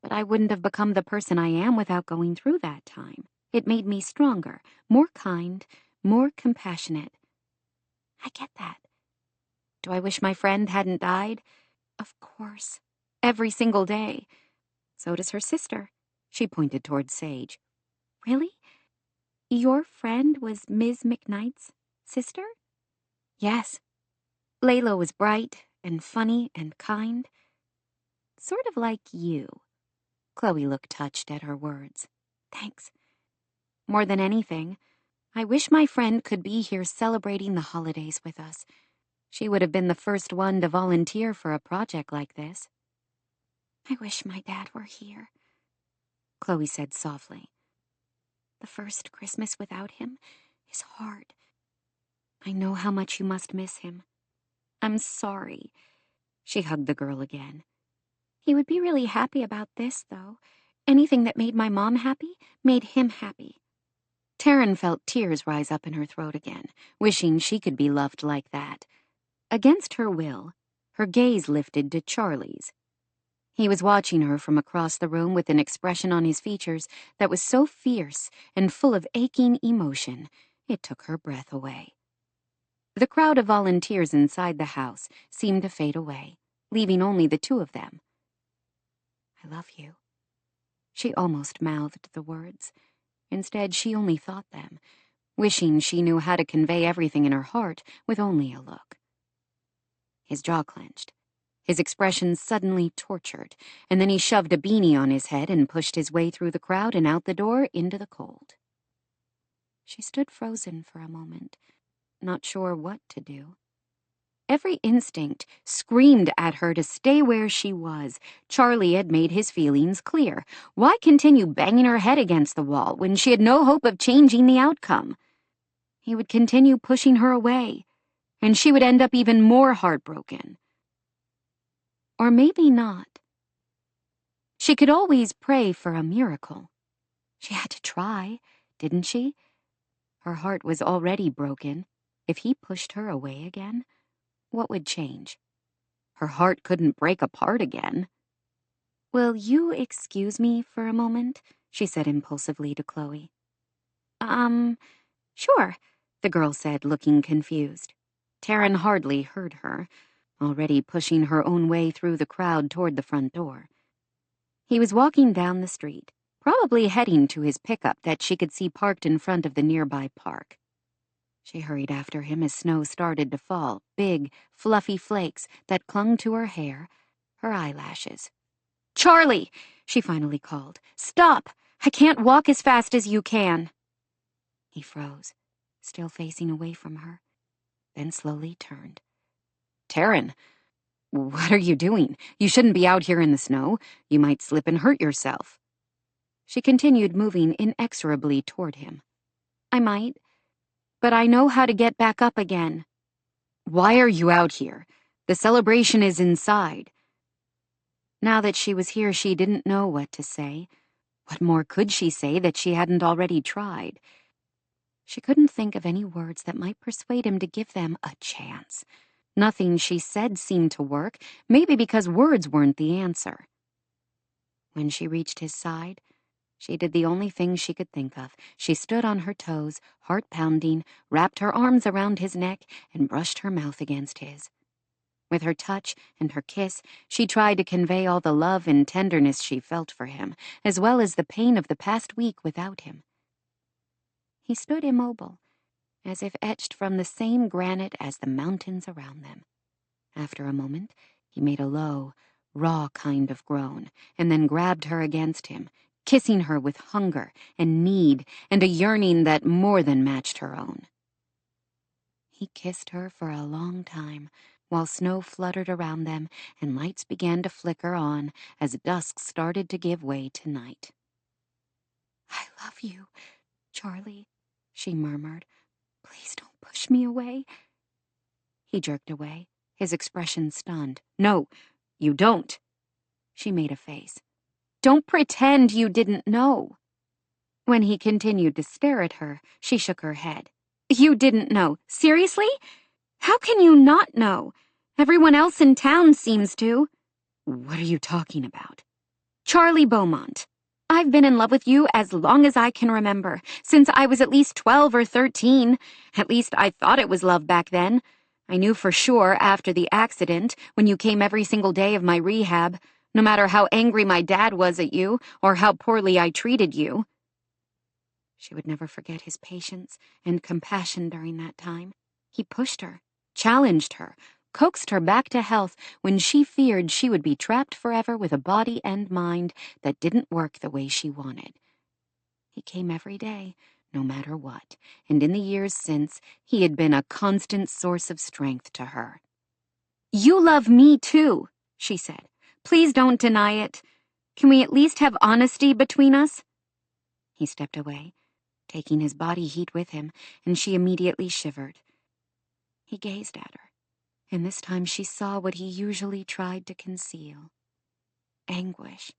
but I wouldn't have become the person I am without going through that time. It made me stronger, more kind, more compassionate. I get that. Do I wish my friend hadn't died? Of course. Every single day. So does her sister. She pointed towards Sage. Really? Your friend was Ms. McKnight's sister? Yes. Layla was bright and funny and kind. Sort of like you. Chloe looked touched at her words. Thanks. More than anything, I wish my friend could be here celebrating the holidays with us. She would have been the first one to volunteer for a project like this. I wish my dad were here, Chloe said softly. The first Christmas without him is hard. I know how much you must miss him. I'm sorry. She hugged the girl again. He would be really happy about this, though. Anything that made my mom happy made him happy. Taryn felt tears rise up in her throat again, wishing she could be loved like that. Against her will, her gaze lifted to Charlie's. He was watching her from across the room with an expression on his features that was so fierce and full of aching emotion, it took her breath away. The crowd of volunteers inside the house seemed to fade away, leaving only the two of them. I love you. She almost mouthed the words. Instead, she only thought them, wishing she knew how to convey everything in her heart with only a look. His jaw clenched. His expression suddenly tortured, and then he shoved a beanie on his head and pushed his way through the crowd and out the door into the cold. She stood frozen for a moment, not sure what to do. Every instinct screamed at her to stay where she was. Charlie had made his feelings clear. Why continue banging her head against the wall when she had no hope of changing the outcome? He would continue pushing her away, and she would end up even more heartbroken. Or maybe not. She could always pray for a miracle. She had to try, didn't she? Her heart was already broken. If he pushed her away again, what would change? Her heart couldn't break apart again. Will you excuse me for a moment? She said impulsively to Chloe. Sure, the girl said, looking confused. Taryn hardly heard her, already pushing her own way through the crowd toward the front door. He was walking down the street, probably heading to his pickup that she could see parked in front of the nearby park. She hurried after him as snow started to fall, big, fluffy flakes that clung to her hair, her eyelashes. "Charlie!" she finally called. "Stop! I can't walk as fast as you can." He froze, still facing away from her, then slowly turned. "Taryn, what are you doing? You shouldn't be out here in the snow. You might slip and hurt yourself." She continued moving inexorably toward him. "I might, but I know how to get back up again." "Why are you out here? The celebration is inside." Now that she was here, she didn't know what to say. What more could she say that she hadn't already tried? She couldn't think of any words that might persuade him to give them a chance. Nothing she said seemed to work, maybe because words weren't the answer. When she reached his side, she did the only thing she could think of. She stood on her toes, heart pounding, wrapped her arms around his neck, and brushed her mouth against his. With her touch and her kiss, she tried to convey all the love and tenderness she felt for him, as well as the pain of the past week without him. He stood immobile, as if etched from the same granite as the mountains around them. After a moment, he made a low, raw kind of groan, and then grabbed her against him, kissing her with hunger and need and a yearning that more than matched her own. He kissed her for a long time, while snow fluttered around them and lights began to flicker on as dusk started to give way to night. "I love you, Charlie," she murmured. "Please don't push me away." He jerked away, his expression stunned. "No, you don't." She made a face. "Don't pretend you didn't know." When he continued to stare at her, she shook her head. "You didn't know? Seriously? How can you not know? Everyone else in town seems to." "What are you talking about?" "Charlie Beaumont. I've been in love with you as long as I can remember, since I was at least 12 or 13. At least I thought it was love back then. I knew for sure after the accident, when you came every single day of my rehab, no matter how angry my dad was at you or how poorly I treated you." She would never forget his patience and compassion during that time. He pushed her, challenged her, coaxed her back to health when she feared she would be trapped forever with a body and mind that didn't work the way she wanted. He came every day, no matter what, and in the years since, he had been a constant source of strength to her. "You love me too," she said. "Please don't deny it. Can we at least have honesty between us?" He stepped away, taking his body heat with him, and she immediately shivered. He gazed at her, and this time she saw what he usually tried to conceal: anguish.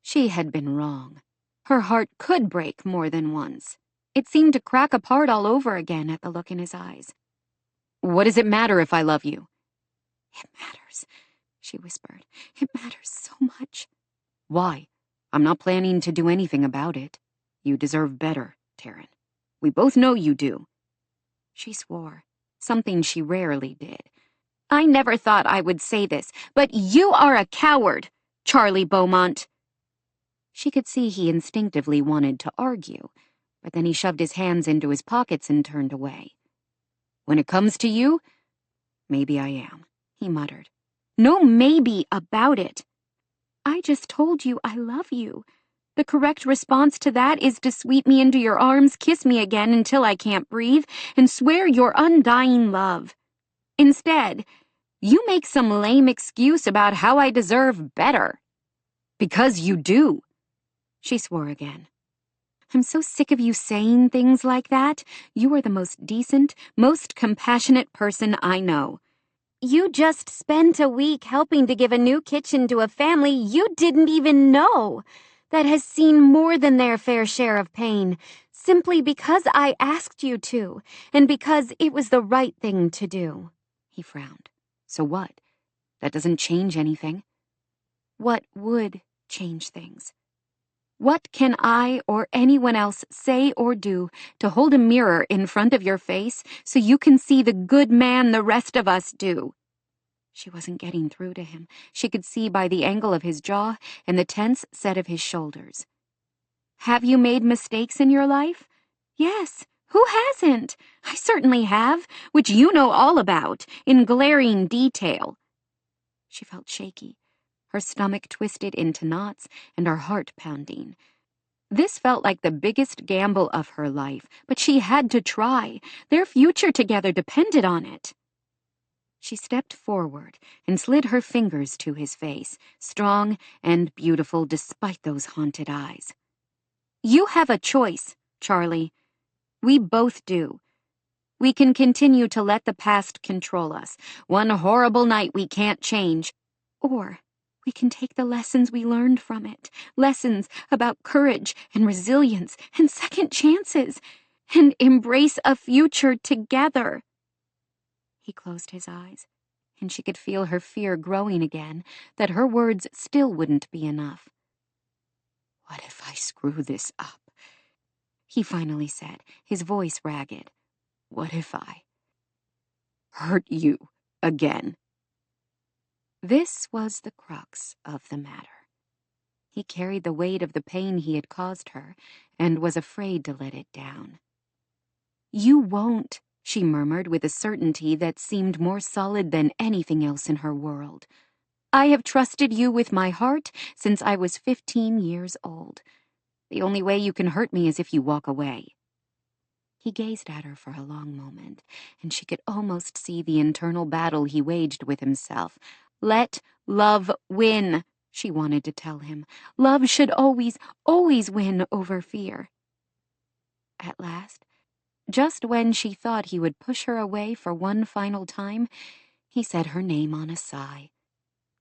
She had been wrong. Her heart could break more than once. It seemed to crack apart all over again at the look in his eyes. "What does it matter if I love you?" "It matters," she whispered. "It matters so much." "Why? I'm not planning to do anything about it. You deserve better, Taryn. We both know you do." She swore, something she rarely did. "I never thought I would say this, but you are a coward, Charlie Beaumont." She could see he instinctively wanted to argue, but then he shoved his hands into his pockets and turned away. "When it comes to you, maybe I am," he muttered. "No maybe about it. I just told you I love you. The correct response to that is to sweep me into your arms, kiss me again until I can't breathe, and swear your undying love. Instead, you make some lame excuse about how I deserve better." "Because you do." She swore again. "I'm so sick of you saying things like that. You are the most decent, most compassionate person I know. You just spent a week helping to give a new kitchen to a family you didn't even know, that has seen more than their fair share of pain, simply because I asked you to, and because it was the right thing to do." He frowned. "So what? That doesn't change anything." "What would change things? What can I or anyone else say or do to hold a mirror in front of your face so you can see the good man the rest of us do?" She wasn't getting through to him. She could see by the angle of his jaw and the tense set of his shoulders. "Have you made mistakes in your life? Yes, Who hasn't? I certainly have, which you know all about, in glaring detail. She felt shaky, her stomach twisted into knots and her heart pounding. This felt like the biggest gamble of her life, but she had to try. Their future together depended on it. She stepped forward and slid her fingers to his face, strong and beautiful despite those haunted eyes. You have a choice, Charlie. We both do. We can continue to let the past control us, one horrible night we can't change, or we can take the lessons we learned from it, lessons about courage and resilience and second chances, and embrace a future together. He closed his eyes, and she could feel her fear growing again, that her words still wouldn't be enough. What if I screw this up? He finally said, his voice ragged. What if I hurt you again? This was the crux of the matter. He carried the weight of the pain he had caused her, and was afraid to let it down. You won't, she murmured with a certainty that seemed more solid than anything else in her world. I have trusted you with my heart since I was 15 years old. The only way you can hurt me is if you walk away. He gazed at her for a long moment, and she could almost see the internal battle he waged with himself. Let love win, she wanted to tell him. Love should always, always win over fear. At last, just when she thought he would push her away for one final time, he said her name on a sigh.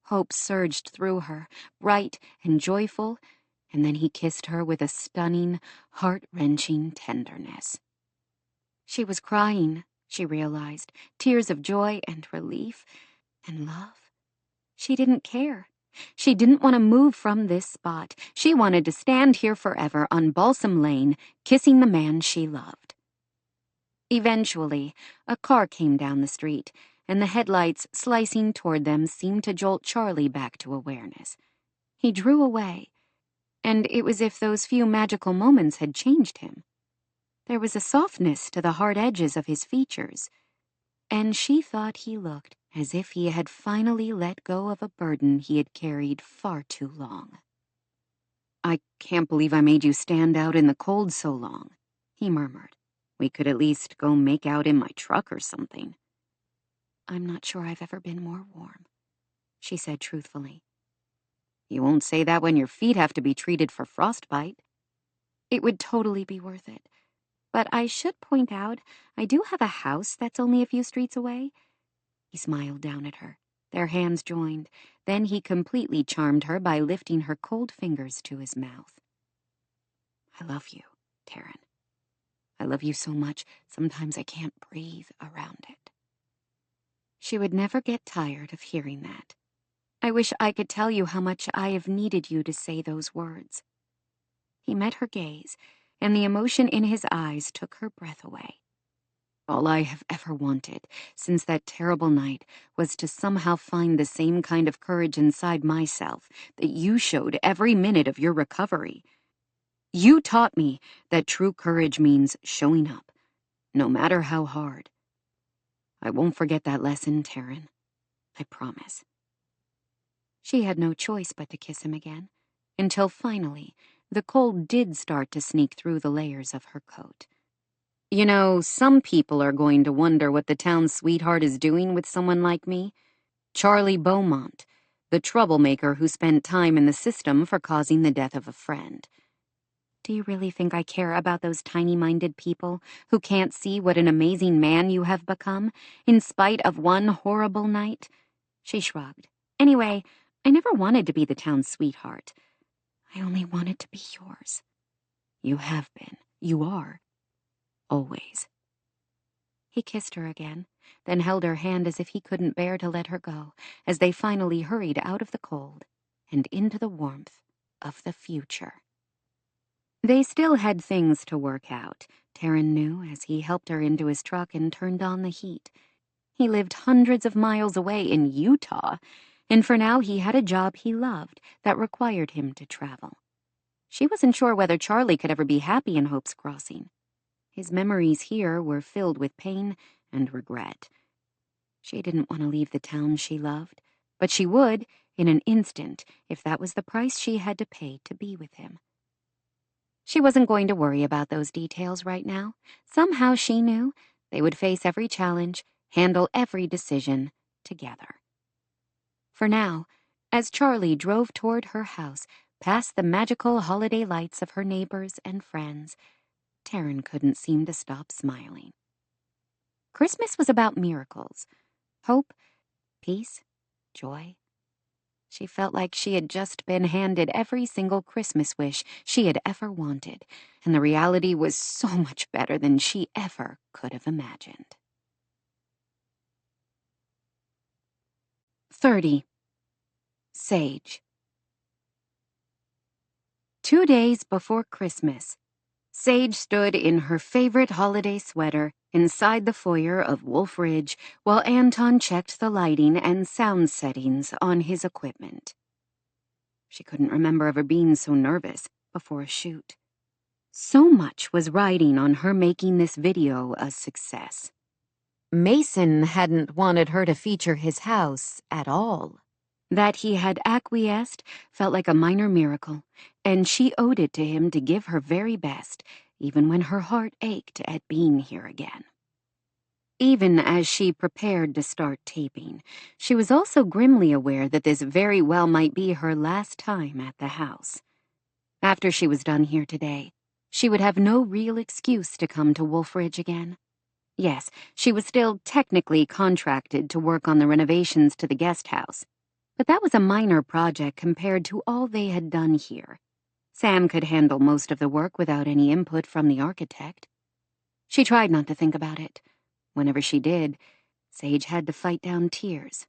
Hope surged through her, bright and joyful, and then he kissed her with a stunning, heart-wrenching tenderness. She was crying, she realized, tears of joy and relief and love. She didn't care. She didn't want to move from this spot. She wanted to stand here forever on Balsam Lane, kissing the man she loved. Eventually, a car came down the street, and the headlights slicing toward them seemed to jolt Charlie back to awareness. He drew away, and it was as if those few magical moments had changed him. There was a softness to the hard edges of his features, and she thought he looked as if he had finally let go of a burden he had carried far too long. I can't believe I made you stand out in the cold so long, he murmured. We could at least go make out in my truck or something. I'm not sure I've ever been more warm, she said truthfully. You won't say that when your feet have to be treated for frostbite. It would totally be worth it. But I should point out, I do have a house that's only a few streets away. He smiled down at her. Their hands joined. Then he completely charmed her by lifting her cold fingers to his mouth. I love you, Taryn. I love you so much, sometimes I can't breathe around it. She would never get tired of hearing that. I wish I could tell you how much I have needed you to say those words. He met her gaze, and the emotion in his eyes took her breath away. All I have ever wanted, since that terrible night, was to somehow find the same kind of courage inside myself that you showed every minute of your recovery. You taught me that true courage means showing up, no matter how hard. I won't forget that lesson, Taryn. I promise. She had no choice but to kiss him again, until finally the cold did start to sneak through the layers of her coat. You know, some people are going to wonder what the town's sweetheart is doing with someone like me. Charlie Beaumont, the troublemaker who spent time in the system for causing the death of a friend. Do you really think I care about those tiny-minded people who can't see what an amazing man you have become, in spite of one horrible night? She shrugged. Anyway, I never wanted to be the town's sweetheart. I only wanted to be yours. You have been. You are. Always. He kissed her again, then held her hand as if he couldn't bear to let her go, as they finally hurried out of the cold and into the warmth of the future. They still had things to work out, Taryn knew, as he helped her into his truck and turned on the heat. He lived hundreds of miles away in Utah, and for now he had a job he loved that required him to travel. She wasn't sure whether Charlie could ever be happy in Hope's Crossing. His memories here were filled with pain and regret. She didn't want to leave the town she loved, but she would, in an instant, if that was the price she had to pay to be with him. She wasn't going to worry about those details right now. Somehow she knew they would face every challenge, handle every decision together. For now, as Charlie drove toward her house, past the magical holiday lights of her neighbors and friends, Taryn couldn't seem to stop smiling. Christmas was about miracles, hope, peace, joy. She felt like she had just been handed every single Christmas wish she had ever wanted, and the reality was so much better than she ever could have imagined. 30. Sage. 2 days before Christmas, Sage stood in her favorite holiday sweater inside the foyer of Wolf Ridge while Anton checked the lighting and sound settings on his equipment. She couldn't remember ever being so nervous before a shoot. So much was riding on her making this video a success. Mason hadn't wanted her to feature his house at all. That he had acquiesced felt like a minor miracle, and she owed it to him to give her very best, even when her heart ached at being here again. Even as she prepared to start taping, she was also grimly aware that this very well might be her last time at the house. After she was done here today, she would have no real excuse to come to Wolf Ridge again. Yes, she was still technically contracted to work on the renovations to the guest house, but that was a minor project compared to all they had done here. Sam could handle most of the work without any input from the architect. She tried not to think about it. Whenever she did, Sage had to fight down tears.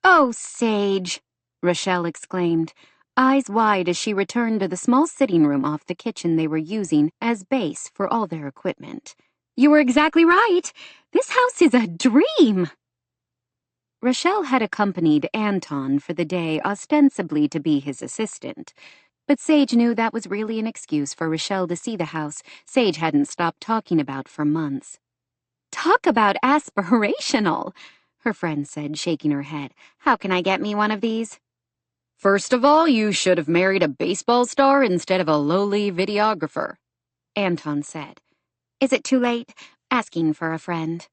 "Oh, Sage," Rochelle exclaimed, eyes wide as she returned to the small sitting room off the kitchen they were using as base for all their equipment. "You were exactly right. This house is a dream." Rochelle had accompanied Anton for the day ostensibly to be his assistant, but Sage knew that was really an excuse for Rochelle to see the house Sage hadn't stopped talking about for months. "Talk about aspirational," her friend said, shaking her head. "How can I get me one of these?" "First of all, you should have married a baseball star instead of a lowly videographer," Anton said. "Is it too late? Asking for a friend."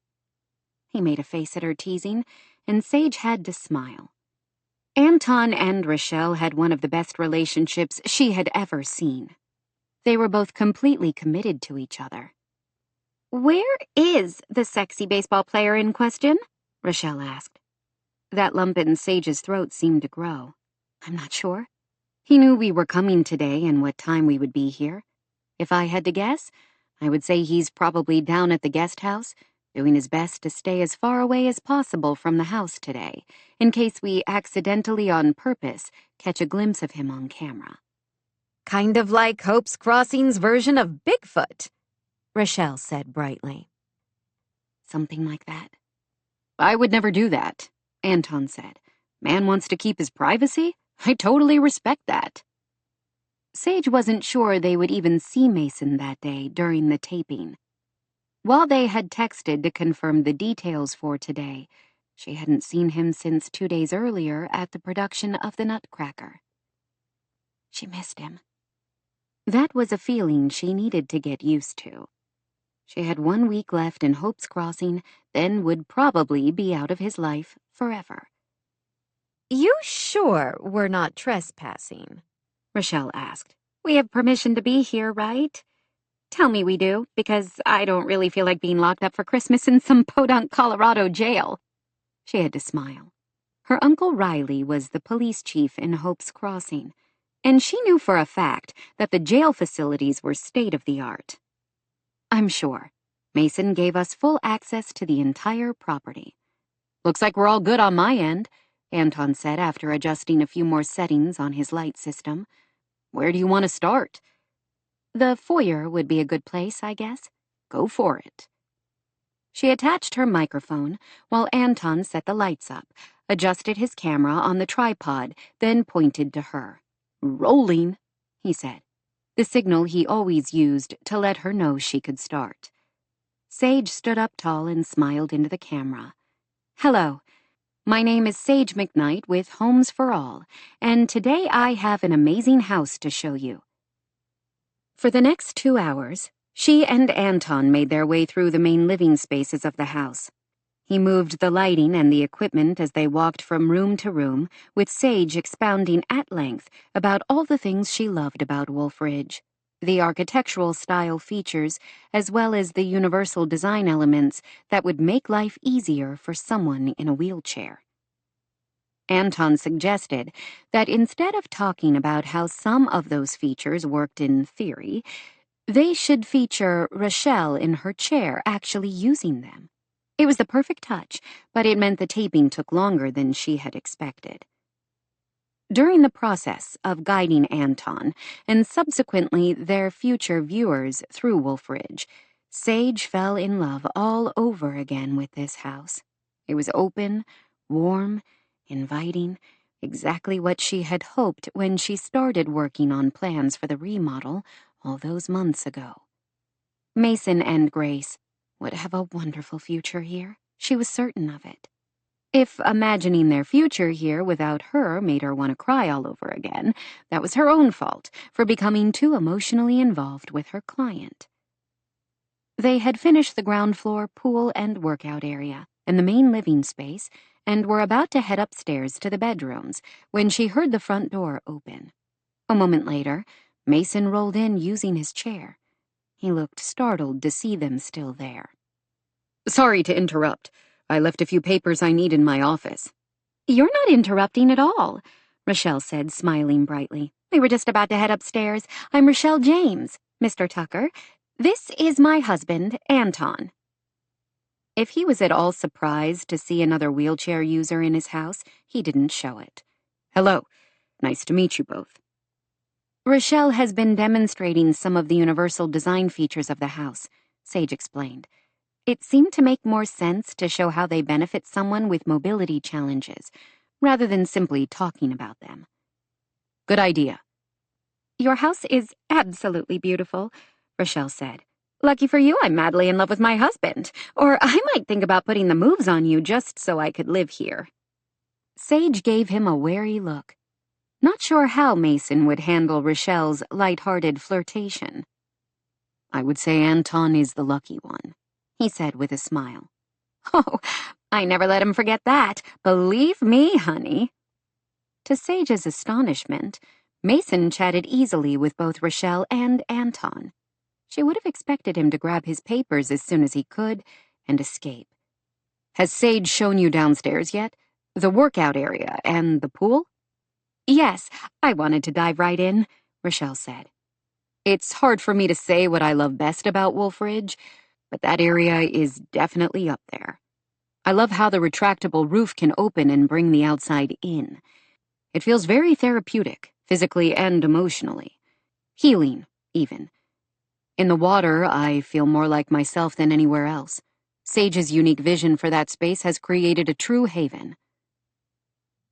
He made a face at her teasing, and Sage had to smile. Anton and Rochelle had one of the best relationships she had ever seen. They were both completely committed to each other. "Where is the sexy baseball player in question?" Rochelle asked. That lump in Sage's throat seemed to grow. "I'm not sure. He knew we were coming today and what time we would be here. If I had to guess, I would say he's probably down at the guest house, doing his best to stay as far away as possible from the house today, in case we accidentally on purpose catch a glimpse of him on camera." "Kind of like Hope's Crossing's version of Bigfoot," Rochelle said brightly. "Something like that." "I would never do that," Anton said. "Man wants to keep his privacy. I totally respect that." Sage wasn't sure they would even see Mason that day during the taping. While they had texted to confirm the details for today, she hadn't seen him since 2 days earlier at the production of The Nutcracker. She missed him. That was a feeling she needed to get used to. She had 1 week left in Hope's Crossing, then would probably be out of his life forever. "You sure we're not trespassing?" Rochelle asked. "We have permission to be here, right? Tell me we do, because I don't really feel like being locked up for Christmas in some podunk Colorado jail." She had to smile. Her Uncle Riley was the police chief in Hope's Crossing, and she knew for a fact that the jail facilities were state-of-the-art. "I'm sure. Mason gave us full access to the entire property." "Looks like we're all good on my end," Anton said after adjusting a few more settings on his light system. "Where do you want to start?" "The foyer would be a good place, I guess." "Go for it." She attached her microphone while Anton set the lights up, adjusted his camera on the tripod, then pointed to her. "Rolling," he said. the signal he always used to let her know she could start. Sage stood up tall and smiled into the camera. "Hello. My name is Sage McKnight with Homes for All, and today I have an amazing house to show you." For the next 2 hours, she and Anton made their way through the main living spaces of the house. He moved the lighting and the equipment as they walked from room to room, with Sage expounding at length about all the things she loved about Wolf Ridge, the architectural style features, as well as the universal design elements that would make life easier for someone in a wheelchair. Anton suggested that instead of talking about how some of those features worked in theory, they should feature Rochelle in her chair actually using them. It was the perfect touch, but it meant the taping took longer than she had expected. During the process of guiding Anton, and subsequently their future viewers through Wolf Ridge, Sage fell in love all over again with this house. It was open, warm, inviting, exactly what she had hoped when she started working on plans for the remodel all those months ago. Mason and Grace would have a wonderful future here. She was certain of it. If imagining their future here without her made her want to cry all over again, that was her own fault for becoming too emotionally involved with her client. They had finished the ground floor pool and workout area and the main living space and were about to head upstairs to the bedrooms when she heard the front door open. A moment later, Mason rolled in using his chair. He looked startled to see them still there. "Sorry to interrupt. I left a few papers I need in my office." "You're not interrupting at all," Rochelle said, smiling brightly. "We were just about to head upstairs. I'm Rochelle James, Mr. Tucker. This is my husband, Anton." If he was at all surprised to see another wheelchair user in his house, he didn't show it. "Hello. Nice to meet you both." Rochelle has been demonstrating some of the universal design features of the house, Sage explained. It seemed to make more sense to show how they benefit someone with mobility challenges, rather than simply talking about them. "Good idea." "Your house is absolutely beautiful," Rochelle said. "Lucky for you, I'm madly in love with my husband. Or I might think about putting the moves on you just so I could live here." Sage gave him a wary look. Not sure how Mason would handle Rochelle's light-hearted flirtation. "I would say Anton is the lucky one," he said with a smile. "Oh, I never let him forget that. Believe me, honey." To Sage's astonishment, Mason chatted easily with both Rochelle and Anton. She would have expected him to grab his papers as soon as he could and escape. "Has Sage shown you downstairs yet? The workout area and the pool?" "Yes, I wanted to dive right in," Rochelle said. "It's hard for me to say what I love best about Wolf Ridge, but that area is definitely up there. I love how the retractable roof can open and bring the outside in. It feels very therapeutic, physically and emotionally. Healing, even. In the water, I feel more like myself than anywhere else. Sage's unique vision for that space has created a true haven."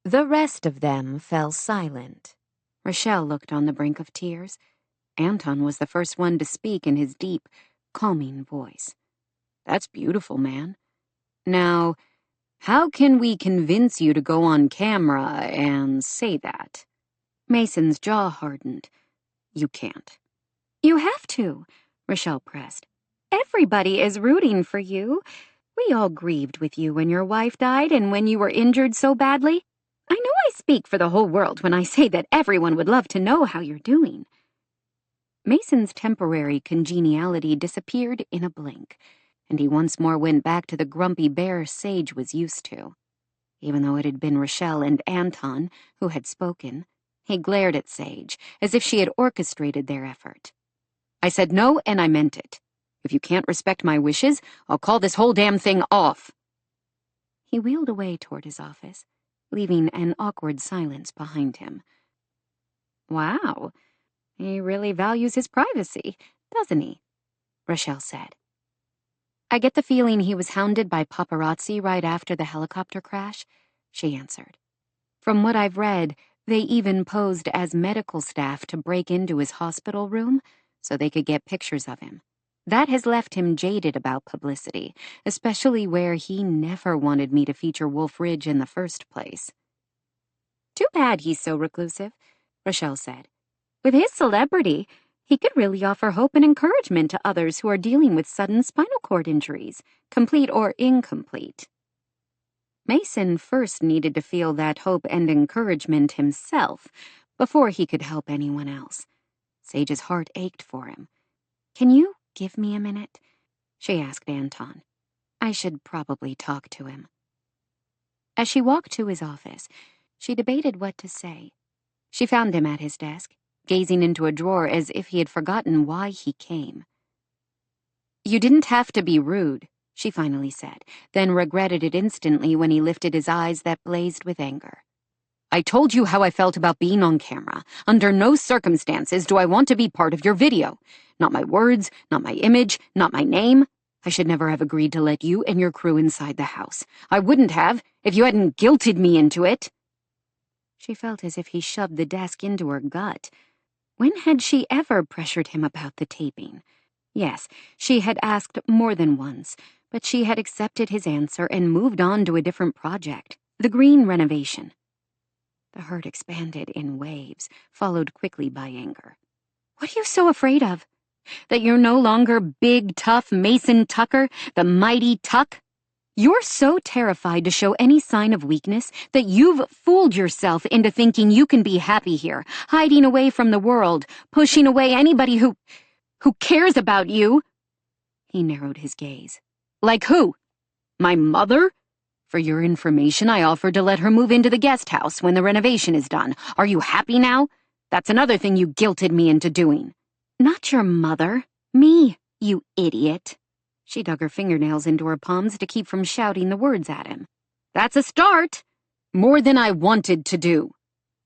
The rest of them fell silent. Rochelle looked on the brink of tears. Anton was the first one to speak in his deep, calming voice. "That's beautiful, man. Now, how can we convince you to go on camera and say that?" Mason's jaw hardened. "You can't." "You have to," Rochelle pressed. "Everybody is rooting for you. We all grieved with you when your wife died and when you were injured so badly. I know I speak for the whole world when I say that everyone would love to know how you're doing." Mason's temporary congeniality disappeared in a blink, and he once more went back to the grumpy bear Sage was used to. Even though it had been Rochelle and Anton who had spoken, he glared at Sage as if she had orchestrated their effort. "I said no, and I meant it. If you can't respect my wishes, I'll call this whole damn thing off." He wheeled away toward his office, leaving an awkward silence behind him. "Wow, he really values his privacy, doesn't he?" Rochelle said. "I get the feeling he was hounded by paparazzi right after the helicopter crash," she answered. "From what I've read, They even posed as medical staff to break into his hospital room so they could get pictures of him. That has left him jaded about publicity, especially where he never wanted me to feature Wolf Ridge in the first place. Too bad he's so reclusive, Rochelle said. With his celebrity, he could really offer hope and encouragement to others who are dealing with sudden spinal cord injuries, complete or incomplete. Mason first needed to feel that hope and encouragement himself before he could help anyone else. Sage's heart ached for him. "Can you give me a minute?" she asked Anton. "I should probably talk to him." As she walked to his office, she debated what to say. She found him at his desk, gazing into a drawer as if he had forgotten why he came. "You didn't have to be rude," she finally said, then regretted it instantly when he lifted his eyes that blazed with anger. "I told you how I felt about being on camera. Under no circumstances do I want to be part of your video. Not my words, not my image, not my name. I should never have agreed to let you and your crew inside the house. I wouldn't have if you hadn't guilted me into it." She felt as if he shoved the desk into her gut. When had she ever pressured him about the taping? Yes, she had asked more than once, but she had accepted his answer and moved on to a different project, the green renovation. The hurt expanded in waves, followed quickly by anger. "What are you so afraid of? That you're no longer big, tough Mason Tucker, the mighty Tuck? You're so terrified to show any sign of weakness that you've fooled yourself into thinking you can be happy here, hiding away from the world, pushing away anybody who cares about you." He narrowed his gaze. "Like who? My mother? For your information, I offered to let her move into the guest house when the renovation is done. Are you happy now? That's another thing you guilted me into doing." "Not your mother. Me, you idiot." She dug her fingernails into her palms to keep from shouting the words at him. "That's a start. More than I wanted to do.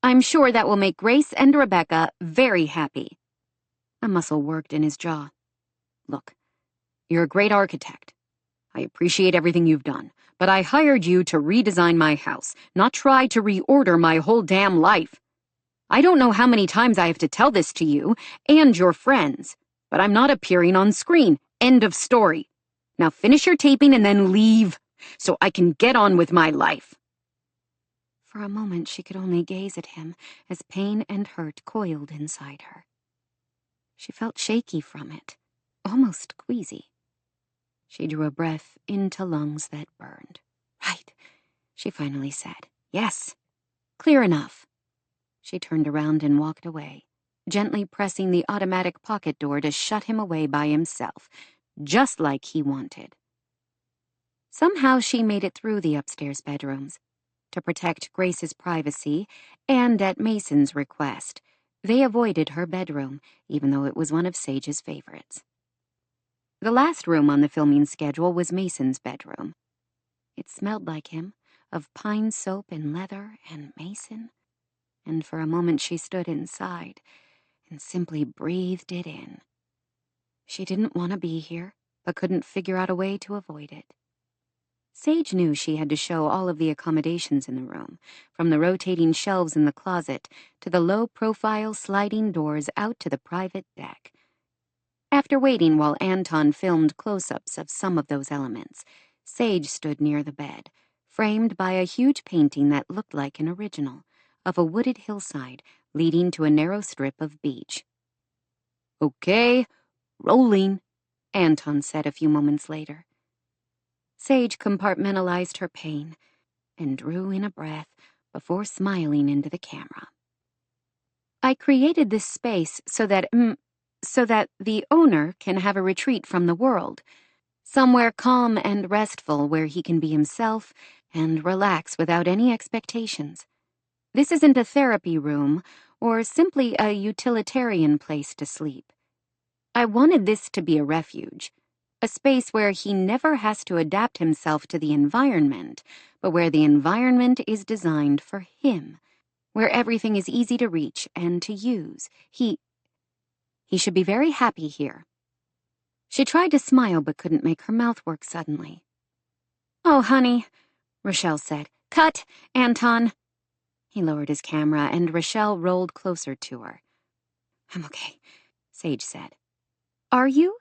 I'm sure that will make Grace and Rebecca very happy." A muscle worked in his jaw. "Look, you're a great architect. I appreciate everything you've done, but I hired you to redesign my house, not try to reorder my whole damn life. I don't know how many times I have to tell this to you and your friends, but I'm not appearing on screen. End of story. Now finish your taping and then leave, so I can get on with my life." For a moment she could only gaze at him as pain and hurt coiled inside her. She felt shaky from it, almost queasy. She drew a breath into lungs that burned. "Right," she finally said. "Yes, clear enough." She turned around and walked away, gently pressing the automatic pocket door to shut him away by himself, just like he wanted. Somehow she made it through the upstairs bedrooms. To protect Grace's privacy, and at Mason's request, they avoided her bedroom, even though it was one of Sage's favorites. The last room on the filming schedule was Mason's bedroom. It smelled like him, of pine soap and leather and Mason, and for a moment she stood inside and simply breathed it in. She didn't want to be here, but couldn't figure out a way to avoid it. Sage knew she had to show all of the accommodations in the room, from the rotating shelves in the closet to the low-profile sliding doors out to the private deck. After waiting while Anton filmed close-ups of some of those elements, Sage stood near the bed, framed by a huge painting that looked like an original, of a wooded hillside leading to a narrow strip of beach. "Okay, rolling," Anton said a few moments later. Sage compartmentalized her pain and drew in a breath before smiling into the camera. "I created this space so that the owner can have a retreat from the world, somewhere calm and restful where he can be himself and relax without any expectations. This isn't a therapy room or simply a utilitarian place to sleep. I wanted this to be a refuge, a space where he never has to adapt himself to the environment, but where the environment is designed for him, where everything is easy to reach and to use. He should be very happy here." She tried to smile but couldn't make her mouth work suddenly. "Oh, honey," Rochelle said. "Cut, Anton." He lowered his camera, and Rochelle rolled closer to her. "I'm okay," Sage said. "Are you?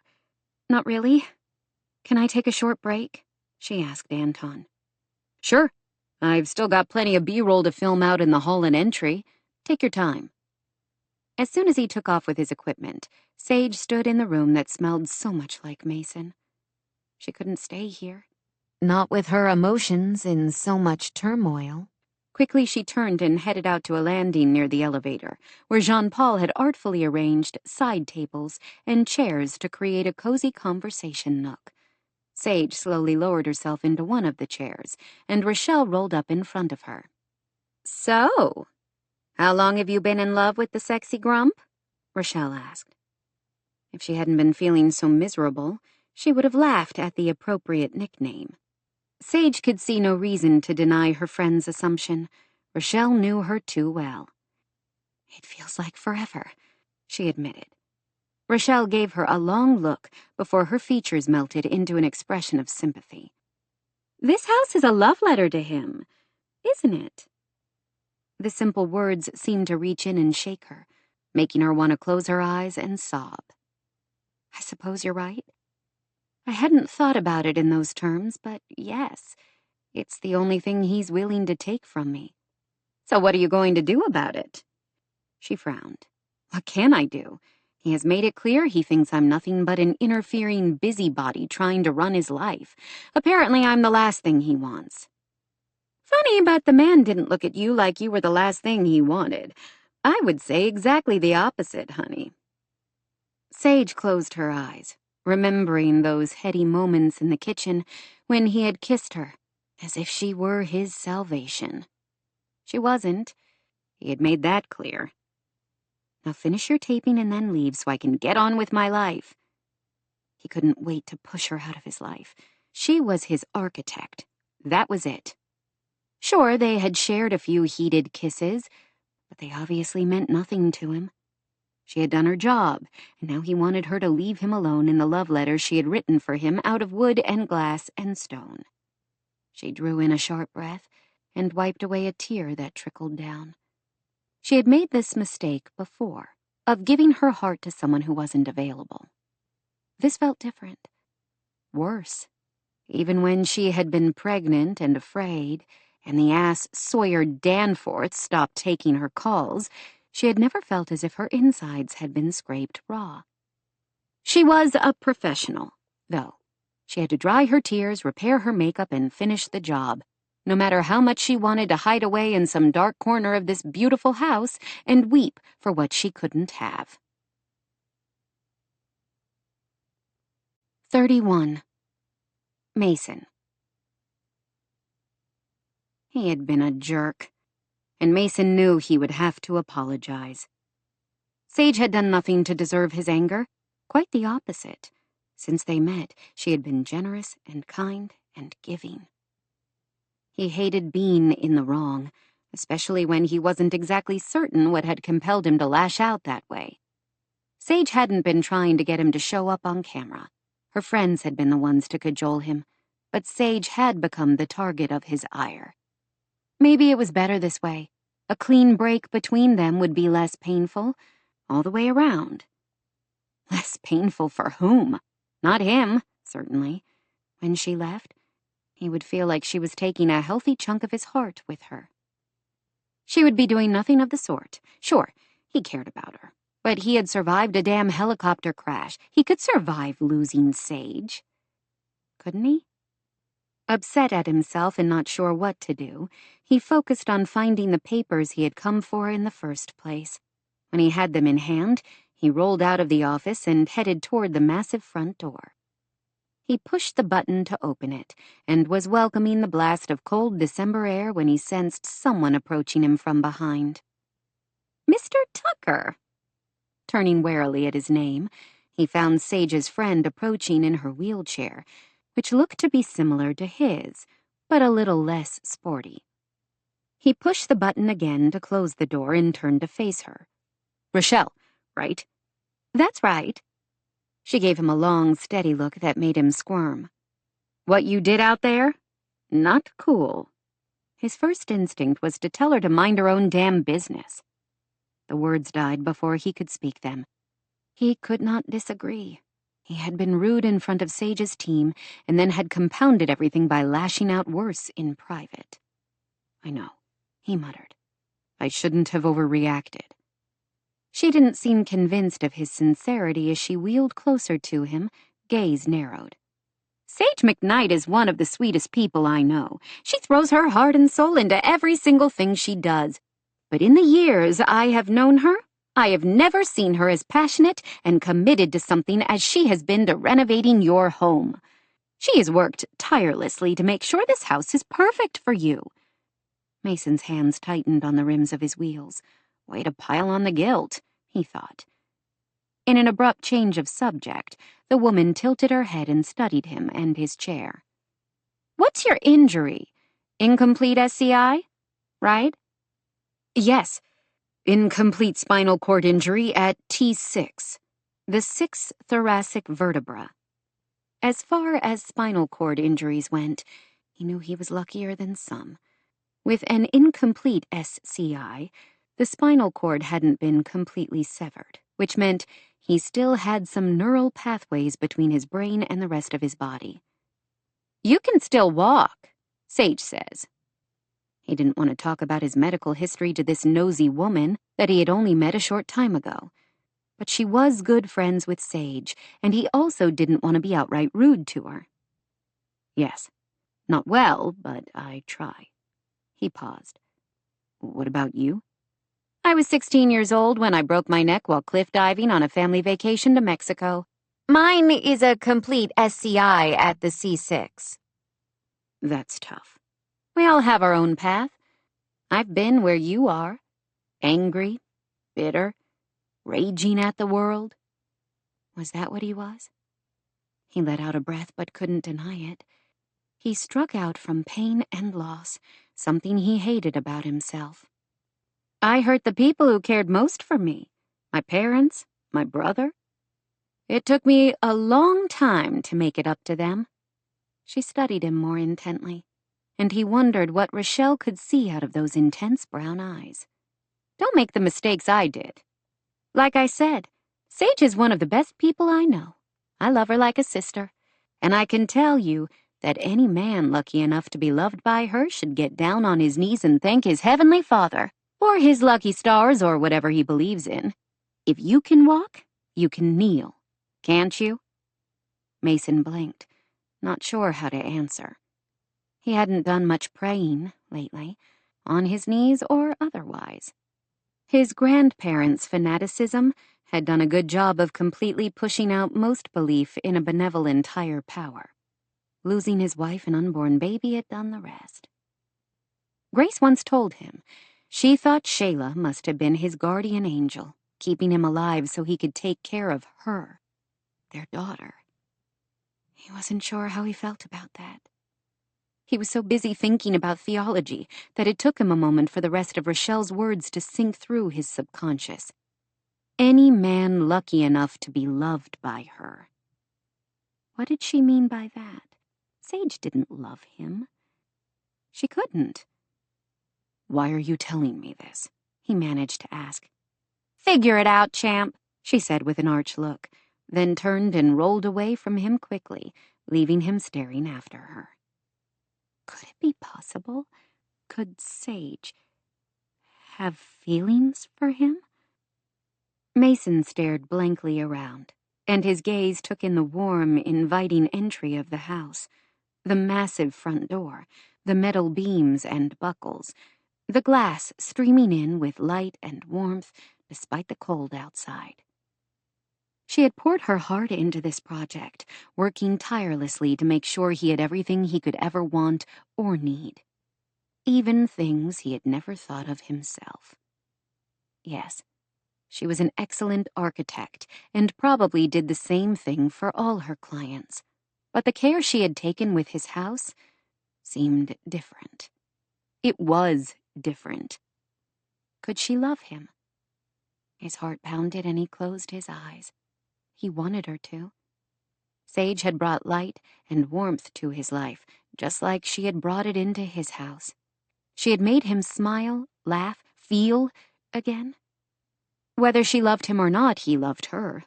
Not really. Can I take a short break?" she asked Anton. "Sure. I've still got plenty of B-roll to film out in the hall and entry. Take your time." As soon as he took off with his equipment, Sage stood in the room that smelled so much like Mason. She couldn't stay here. Not with her emotions in so much turmoil. Quickly she turned and headed out to a landing near the elevator, where Jean-Paul had artfully arranged side tables and chairs to create a cozy conversation nook. Sage slowly lowered herself into one of the chairs, and Rochelle rolled up in front of her. "So, how long have you been in love with the sexy grump?" Rochelle asked. If she hadn't been feeling so miserable, she would have laughed at the appropriate nickname. Sage could see no reason to deny her friend's assumption. Rochelle knew her too well. "It feels like forever," she admitted. Rochelle gave her a long look before her features melted into an expression of sympathy. "This house is a love letter to him, isn't it?" The simple words seemed to reach in and shake her, making her want to close her eyes and sob. "I suppose you're right. I hadn't thought about it in those terms, but yes, it's the only thing he's willing to take from me." "So what are you going to do about it?" She frowned. "What can I do? He has made it clear he thinks I'm nothing but an interfering busybody trying to run his life. Apparently I'm the last thing he wants." "Funny, but the man didn't look at you like you were the last thing he wanted. I would say exactly the opposite, honey." Sage closed her eyes, remembering those heady moments in the kitchen when he had kissed her, as if she were his salvation. She wasn't. He had made that clear. "Now finish your taping and then leave so I can get on with my life." He couldn't wait to push her out of his life. She was his architect. That was it. Sure, they had shared a few heated kisses, but they obviously meant nothing to him. She had done her job, and now he wanted her to leave him alone in the love letter she had written for him out of wood and glass and stone. She drew in a sharp breath and wiped away a tear that trickled down. She had made this mistake before, of giving her heart to someone who wasn't available. This felt different. Worse. Even when she had been pregnant and afraid, and the ass Sawyer Danforth stopped taking her calls, she had never felt as if her insides had been scraped raw. She was a professional, though. She had to dry her tears, repair her makeup, and finish the job, no matter how much she wanted to hide away in some dark corner of this beautiful house and weep for what she couldn't have. 31. Mason. He had been a jerk, and Mason knew he would have to apologize. Sage had done nothing to deserve his anger, quite the opposite. Since they met, she had been generous and kind and giving. He hated being in the wrong, especially when he wasn't exactly certain what had compelled him to lash out that way. Sage hadn't been trying to get him to show up on camera. Her friends had been the ones to cajole him, but Sage had become the target of his ire. Maybe it was better this way. A clean break between them would be less painful, all the way around. Less painful for whom? Not him, certainly. When she left, he would feel like she was taking a healthy chunk of his heart with her. She would be doing nothing of the sort. Sure, he cared about her, but he had survived a damn helicopter crash. He could survive losing Sage. Couldn't he? Upset at himself and not sure what to do, he focused on finding the papers he had come for in the first place. When he had them in hand, he rolled out of the office and headed toward the massive front door. He pushed the button to open it and was welcoming the blast of cold December air when he sensed someone approaching him from behind. "Mr. Tucker!" Turning warily at his name, he found Sage's friend approaching in her wheelchair, which looked to be similar to his, but a little less sporty. He pushed the button again to close the door and turned to face her. "Rochelle, right?" "That's right." She gave him a long, steady look that made him squirm. "What you did out there? Not cool." His first instinct was to tell her to mind her own damn business. The words died before he could speak them. He could not disagree. He had been rude in front of Sage's team and then had compounded everything by lashing out worse in private. "I know," he muttered. "I shouldn't have overreacted." She didn't seem convinced of his sincerity as she wheeled closer to him, gaze narrowed. "Sage McKnight is one of the sweetest people I know. She throws her heart and soul into every single thing she does. But in the years I have known her, I have never seen her as passionate and committed to something as she has been to renovating your home. She has worked tirelessly to make sure this house is perfect for you." Mason's hands tightened on the rims of his wheels. Way to pile on the guilt, he thought. In an abrupt change of subject, the woman tilted her head and studied him and his chair. "What's your injury? Incomplete SCI, right?" "Yes. Incomplete spinal cord injury at T6, the 6th thoracic vertebra." As far as spinal cord injuries went, he knew he was luckier than some. With an incomplete SCI, the spinal cord hadn't been completely severed, which meant he still had some neural pathways between his brain and the rest of his body. "You can still walk," Sage says. He didn't want to talk about his medical history to this nosy woman that he had only met a short time ago. But she was good friends with Sage, and he also didn't want to be outright rude to her. "Yes. Not well, but I try." He paused. "What about you?" "I was 16 years old when I broke my neck while cliff diving on a family vacation to Mexico. Mine is a complete SCI at the C6. "That's tough." "We all have our own path. I've been where you are. Angry, bitter, raging at the world." Was that what he was? He let out a breath but couldn't deny it. He struck out from pain and loss, something he hated about himself. "I hurt the people who cared most for me. My parents, my brother. It took me a long time to make it up to them." She studied him more intently, and he wondered what Rochelle could see out of those intense brown eyes. "Don't make the mistakes I did. Like I said, Sage is one of the best people I know. I love her like a sister, and I can tell you that any man lucky enough to be loved by her should get down on his knees and thank his heavenly Father, or his lucky stars, or whatever he believes in. If you can walk, you can kneel, can't you?" Mason blinked, not sure how to answer. He hadn't done much praying lately, on his knees or otherwise. His grandparents' fanaticism had done a good job of completely pushing out most belief in a benevolent higher power. Losing his wife and unborn baby had done the rest. Grace once told him she thought Shayla must have been his guardian angel, keeping him alive so he could take care of her, their daughter. He wasn't sure how he felt about that. He was so busy thinking about theology that it took him a moment for the rest of Rochelle's words to sink through his subconscious. Any man lucky enough to be loved by her. What did she mean by that? Sage didn't love him. She couldn't. "Why are you telling me this?" he managed to ask. "Figure it out, champ," she said with an arch look, then turned and rolled away from him quickly, leaving him staring after her. Could it be possible? Could Sage have feelings for him? Mason stared blankly around, and his gaze took in the warm, inviting entry of the house, the massive front door, the metal beams and buckles, the glass streaming in with light and warmth despite the cold outside. She had poured her heart into this project, working tirelessly to make sure he had everything he could ever want or need, even things he had never thought of himself. Yes, she was an excellent architect and probably did the same thing for all her clients, but the care she had taken with his house seemed different. It was different. Could she love him? His heart pounded and he closed his eyes. He wanted her to. Sage had brought light and warmth to his life, just like she had brought it into his house. She had made him smile, laugh, feel again. Whether she loved him or not, he loved her.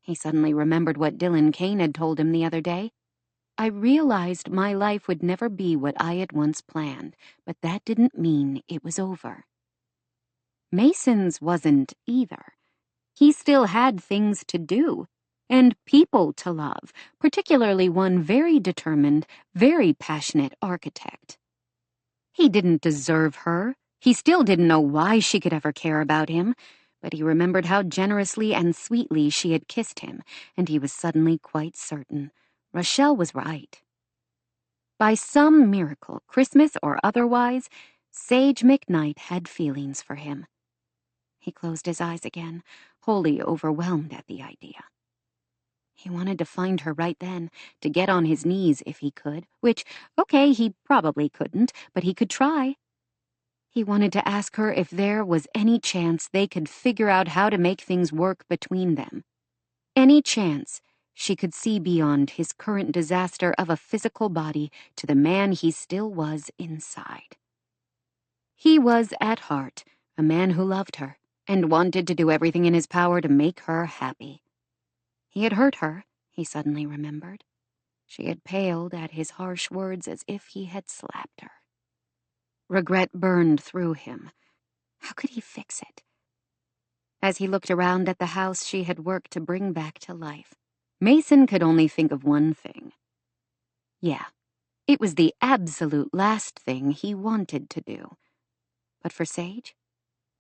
He suddenly remembered what Dylan Kane had told him the other day. I realized my life would never be what I had once planned, but that didn't mean it was over. Mason's wasn't either. He still had things to do, and people to love, particularly one very determined, very passionate architect. He didn't deserve her. He still didn't know why she could ever care about him, but he remembered how generously and sweetly she had kissed him, and he was suddenly quite certain. Rochelle was right. By some miracle, Christmas or otherwise, Sage McKnight had feelings for him. He closed his eyes again, wholly overwhelmed at the idea. He wanted to find her right then, to get on his knees if he could, which, okay, he probably couldn't, but he could try. He wanted to ask her if there was any chance they could figure out how to make things work between them. Any chance she could see beyond his current disaster of a physical body to the man he still was inside. He was, at heart, a man who loved her and wanted to do everything in his power to make her happy. He had hurt her, he suddenly remembered. She had paled at his harsh words as if he had slapped her. Regret burned through him. How could he fix it? As he looked around at the house she had worked to bring back to life, Mason could only think of one thing. Yeah, it was the absolute last thing he wanted to do. But for Sage,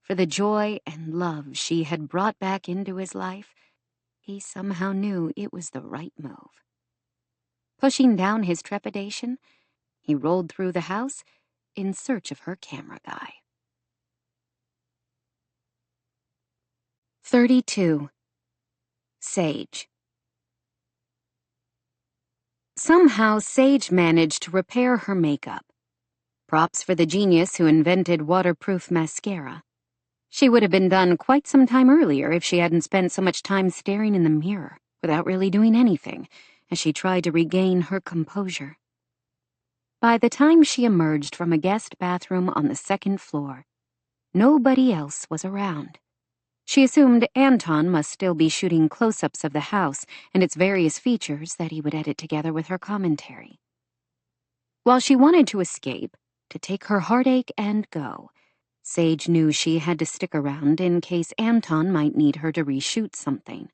for the joy and love she had brought back into his life, he somehow knew it was the right move. Pushing down his trepidation, he rolled through the house in search of her camera guy. 32. Sage. Somehow Sage managed to repair her makeup. Props for the genius who invented waterproof mascara. She would have been done quite some time earlier if she hadn't spent so much time staring in the mirror without really doing anything as she tried to regain her composure. By the time she emerged from a guest bathroom on the second floor, nobody else was around. She assumed Anton must still be shooting close-ups of the house and its various features that he would edit together with her commentary. While she wanted to escape, to take her heartache and go, Sage knew she had to stick around in case Anton might need her to reshoot something.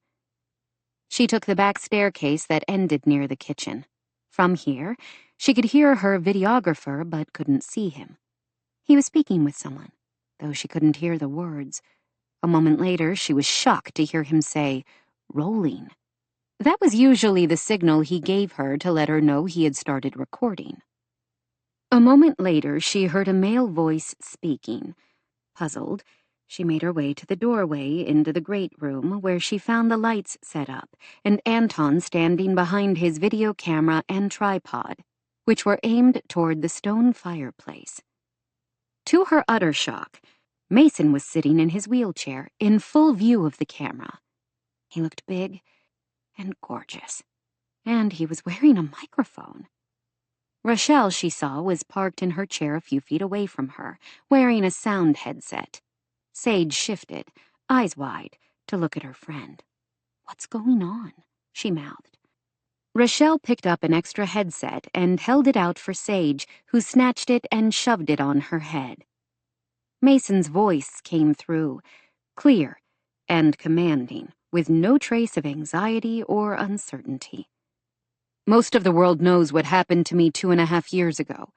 She took the back staircase that ended near the kitchen. From here, she could hear her videographer but couldn't see him. He was speaking with someone, though she couldn't hear the words. A moment later, she was shocked to hear him say, "Rolling." That was usually the signal he gave her to let her know he had started recording. A moment later, she heard a male voice speaking. Puzzled, she made her way to the doorway into the great room where she found the lights set up and Anton standing behind his video camera and tripod, which were aimed toward the stone fireplace. To her utter shock, Mason was sitting in his wheelchair in full view of the camera. He looked big and gorgeous, and he was wearing a microphone. Rochelle, she saw, was parked in her chair a few feet away from her, wearing a sound headset. Sage shifted, eyes wide, to look at her friend. "What's going on?" she mouthed. Rochelle picked up an extra headset and held it out for Sage, who snatched it and shoved it on her head. Mason's voice came through, clear and commanding, with no trace of anxiety or uncertainty. "Most of the world knows what happened to me 2.5 years ago,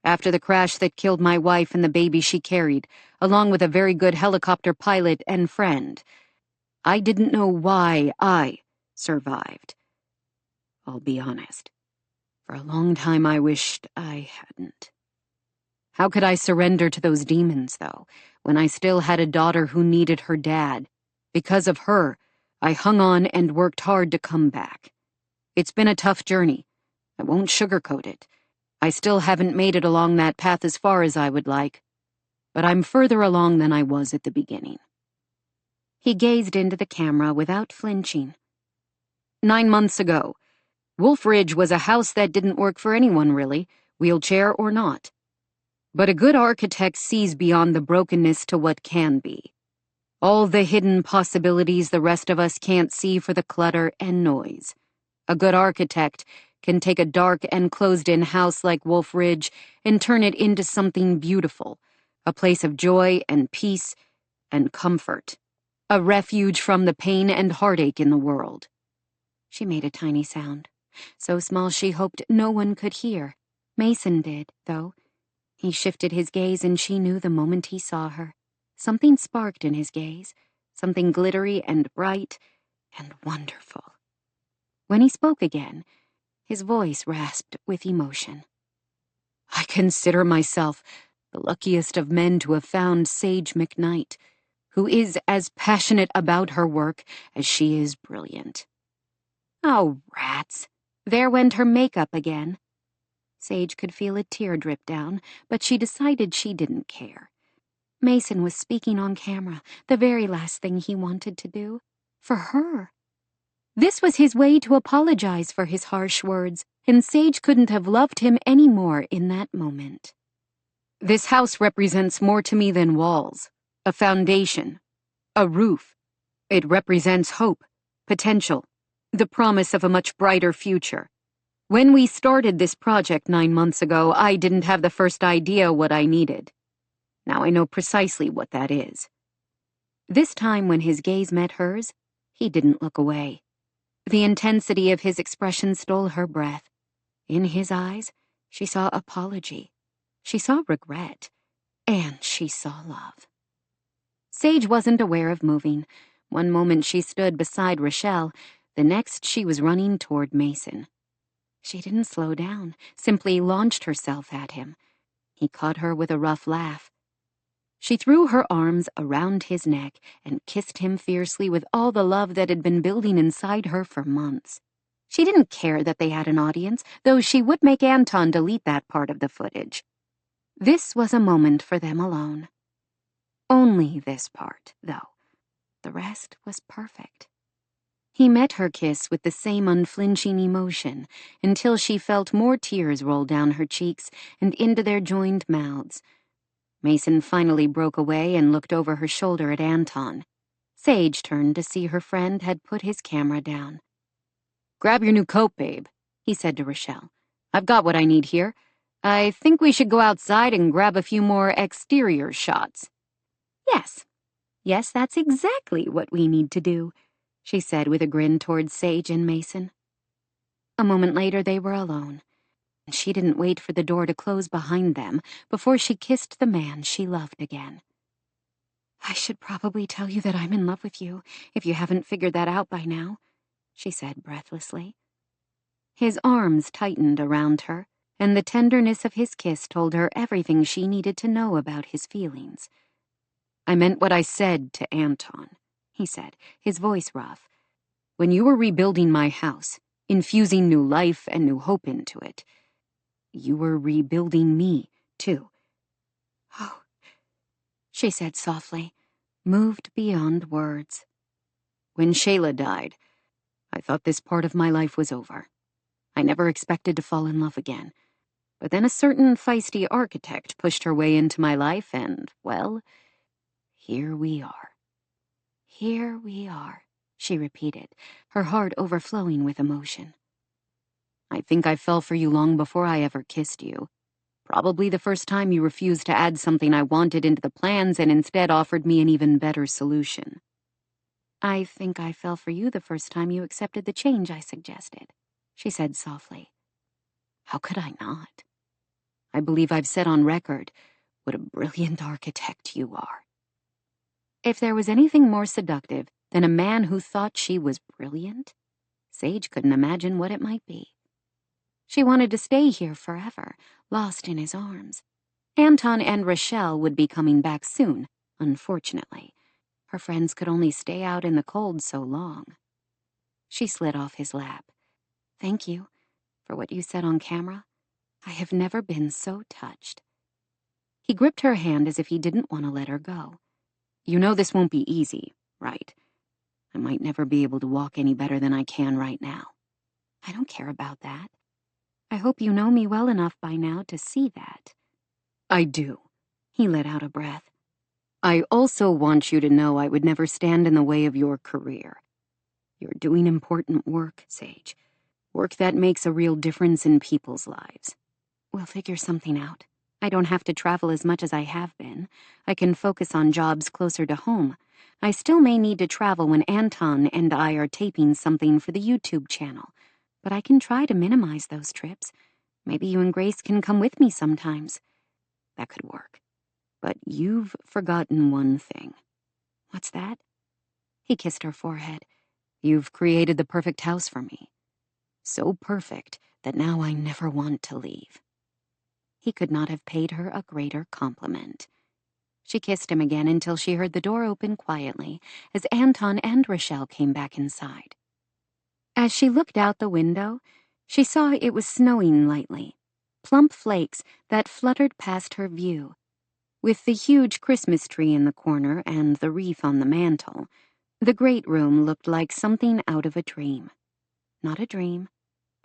after the crash that killed my wife and the baby she carried, along with a very good helicopter pilot and friend. I didn't know why I survived. I'll be honest. For a long time I wished I hadn't. How could I surrender to those demons, though, when I still had a daughter who needed her dad? Because of her, I hung on and worked hard to come back. It's been a tough journey. I won't sugarcoat it. I still haven't made it along that path as far as I would like, but I'm further along than I was at the beginning." He gazed into the camera without flinching. 9 months ago, Wolf Ridge was a house that didn't work for anyone, really, wheelchair or not. But a good architect sees beyond the brokenness to what can be. All the hidden possibilities the rest of us can't see for the clutter and noise. A good architect can take a dark and closed-in house like Wolf Ridge and turn it into something beautiful, a place of joy and peace and comfort, a refuge from the pain and heartache in the world. She made a tiny sound, so small she hoped no one could hear. Mason did, though. He shifted his gaze and she knew the moment he saw her. Something sparked in his gaze, something glittery and bright and wonderful. When he spoke again, his voice rasped with emotion. I consider myself the luckiest of men to have found Sage McKnight, who is as passionate about her work as she is brilliant. Oh, rats. There went her makeup again. Sage could feel a tear drip down, but she decided she didn't care. Mason was speaking on camera, the very last thing he wanted to do. For her. This was his way to apologize for his harsh words, and Sage couldn't have loved him any more in that moment. This house represents more to me than walls, a foundation, a roof. It represents hope, potential, the promise of a much brighter future. When we started this project 9 months ago, I didn't have the first idea what I needed. Now I know precisely what that is. This time when his gaze met hers, he didn't look away. The intensity of his expression stole her breath. In his eyes, she saw apology. She saw regret. And she saw love. Sage wasn't aware of moving. One moment she stood beside Rochelle, the next she was running toward Mason. She didn't slow down, simply launched herself at him. He caught her with a rough laugh. She threw her arms around his neck and kissed him fiercely with all the love that had been building inside her for months. She didn't care that they had an audience, though she would make Anton delete that part of the footage. This was a moment for them alone. Only this part, though. The rest was perfect. He met her kiss with the same unflinching emotion until she felt more tears roll down her cheeks and into their joined mouths. Mason finally broke away and looked over her shoulder at Anton. Sage turned to see her friend had put his camera down. Grab your new coat, babe, he said to Rochelle. I've got what I need here. I think we should go outside and grab a few more exterior shots. Yes, that's exactly what we need to do, she said with a grin towards Sage and Mason. A moment later they were alone. She didn't wait for the door to close behind them before she kissed the man she loved again. I should probably tell you that I'm in love with you, if you haven't figured that out by now, she said breathlessly. His arms tightened around her, and the tenderness of his kiss told her everything she needed to know about his feelings. I meant what I said to Anton, he said, his voice rough. When you were rebuilding my house, infusing new life and new hope into it, you were rebuilding me, too. Oh, she said softly, moved beyond words. When Shayla died, I thought this part of my life was over. I never expected to fall in love again. But then a certain feisty architect pushed her way into my life and, well, here we are. Here we are, she repeated, her heart overflowing with emotion. I think I fell for you long before I ever kissed you. Probably the first time you refused to add something I wanted into the plans and instead offered me an even better solution. I think I fell for you the first time you accepted the change I suggested, she said softly. How could I not? I believe I've said on record what a brilliant architect you are. If there was anything more seductive than a man who thought she was brilliant, Sage couldn't imagine what it might be. She wanted to stay here forever, lost in his arms. Anton and Rochelle would be coming back soon, unfortunately. Her friends could only stay out in the cold so long. She slid off his lap. Thank you for what you said on camera. I have never been so touched. He gripped her hand as if he didn't want to let her go. You know this won't be easy, right? I might never be able to walk any better than I can right now. I don't care about that. I hope you know me well enough by now to see that. I do. He let out a breath. I also want you to know I would never stand in the way of your career. You're doing important work, Sage. Work that makes a real difference in people's lives. We'll figure something out. I don't have to travel as much as I have been. I can focus on jobs closer to home. I still may need to travel when Anton and I are taping something for the YouTube channel, but I can try to minimize those trips. Maybe you and Grace can come with me sometimes. That could work. But you've forgotten one thing. What's that? He kissed her forehead. You've created the perfect house for me. So perfect that now I never want to leave. He could not have paid her a greater compliment. She kissed him again until she heard the door open quietly as Anton and Rochelle came back inside. As she looked out the window, she saw it was snowing lightly, plump flakes that fluttered past her view. With the huge Christmas tree in the corner and the wreath on the mantel, the great room looked like something out of a dream. Not a dream.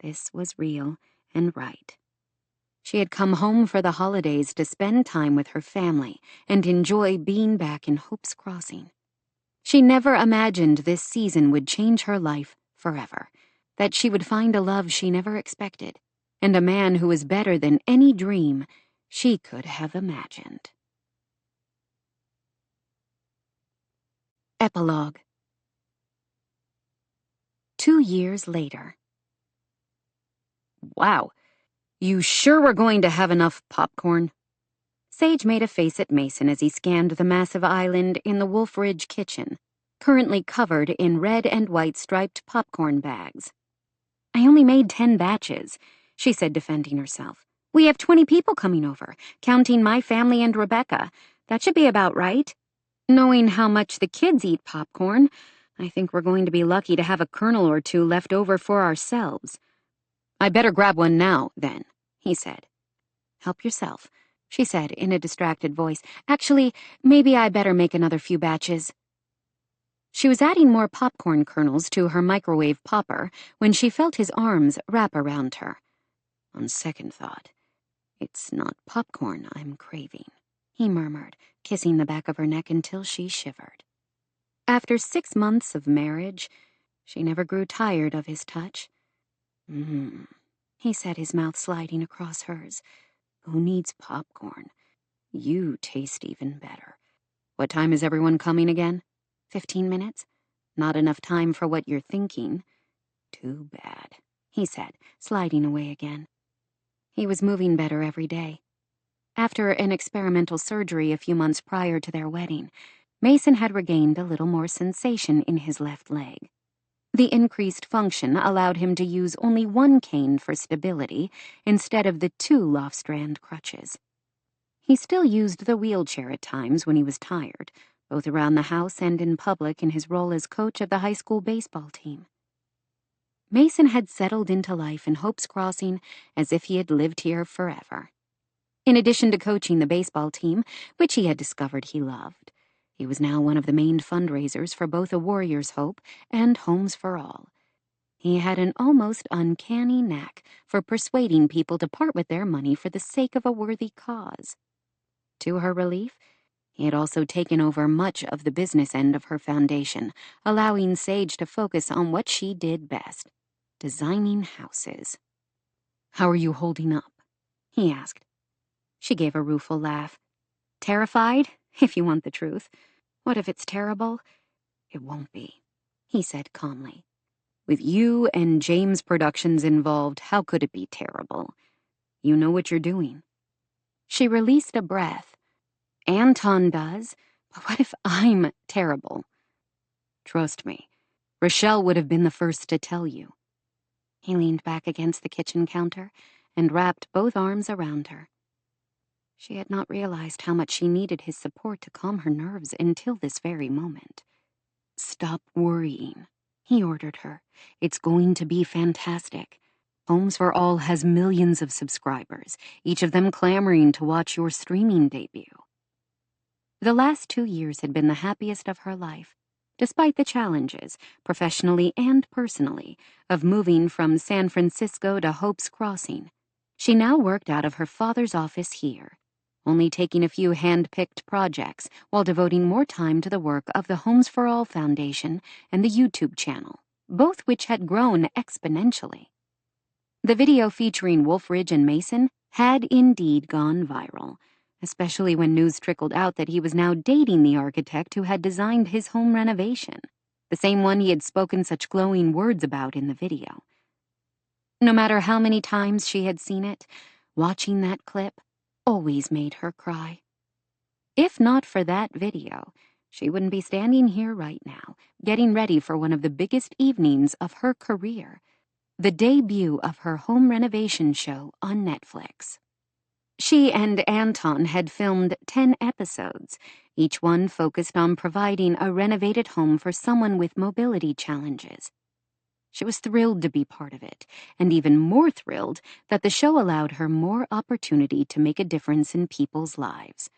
This was real and right. She had come home for the holidays to spend time with her family and enjoy being back in Hope's Crossing. She never imagined this season would change her life forever, that she would find a love she never expected, and a man who was better than any dream she could have imagined. Epilogue. 2 years later. Wow. You sure we're going to have enough popcorn? Sage made a face at Mason as he scanned the massive island in the Wolf Ridge kitchen, currently covered in red and white striped popcorn bags. I only made 10 batches, she said, defending herself. We have 20 people coming over, counting my family and Rebecca. That should be about right. Knowing how much the kids eat popcorn, I think we're going to be lucky to have a kernel or two left over for ourselves. I better grab one now, then, he said. Help yourself, she said in a distracted voice. Actually, maybe I better make another few batches. She was adding more popcorn kernels to her microwave popper when she felt his arms wrap around her. On second thought, it's not popcorn I'm craving, he murmured, kissing the back of her neck until she shivered. After 6 months of marriage, she never grew tired of his touch. He said, his mouth sliding across hers. Who needs popcorn? You taste even better. What time is everyone coming again? 15 minutes. Not enough time for what you're thinking. Too bad, he said, sliding away again. He was moving better every day. After an experimental surgery a few months prior to their wedding, Mason had regained a little more sensation in his left leg. The increased function allowed him to use only one cane for stability instead of the 2 Lofstrand crutches. He still used the wheelchair at times when he was tired, both around the house and in public in his role as coach of the high school baseball team. Mason had settled into life in Hope's Crossing as if he had lived here forever. In addition to coaching the baseball team, which he had discovered he loved, he was now one of the main fundraisers for both A Warrior's Hope and Homes for All. He had an almost uncanny knack for persuading people to part with their money for the sake of a worthy cause. To her relief, he had also taken over much of the business end of her foundation, allowing Sage to focus on what she did best, designing houses. How are you holding up? He asked. She gave a rueful laugh. Terrified, if you want the truth. What if it's terrible? It won't be, he said calmly. With you and James Productions involved, how could it be terrible? You know what you're doing. She released a breath. Anton does, but what if I'm terrible? Trust me, Rochelle would have been the first to tell you. He leaned back against the kitchen counter and wrapped both arms around her. She had not realized how much she needed his support to calm her nerves until this very moment. Stop worrying, he ordered her. It's going to be fantastic. Homes for All has millions of subscribers, each of them clamoring to watch your streaming debut. The last 2 years had been the happiest of her life, despite the challenges, professionally and personally, of moving from San Francisco to Hope's Crossing. She now worked out of her father's office here. only taking a few hand-picked projects while devoting more time to the work of the Homes for All Foundation and the YouTube channel, both which had grown exponentially. The video featuring Wolfridge and Mason had indeed gone viral, especially when news trickled out that he was now dating the architect who had designed his home renovation, the same one he had spoken such glowing words about in the video. No matter how many times she had seen it, watching that clip always made her cry. If not for that video, she wouldn't be standing here right now, getting ready for one of the biggest evenings of her career, the debut of her home renovation show on Netflix. She and Anton had filmed 10 episodes, each one focused on providing a renovated home for someone with mobility challenges. She was thrilled to be part of it, and even more thrilled that the show allowed her more opportunity to make a difference in people's lives.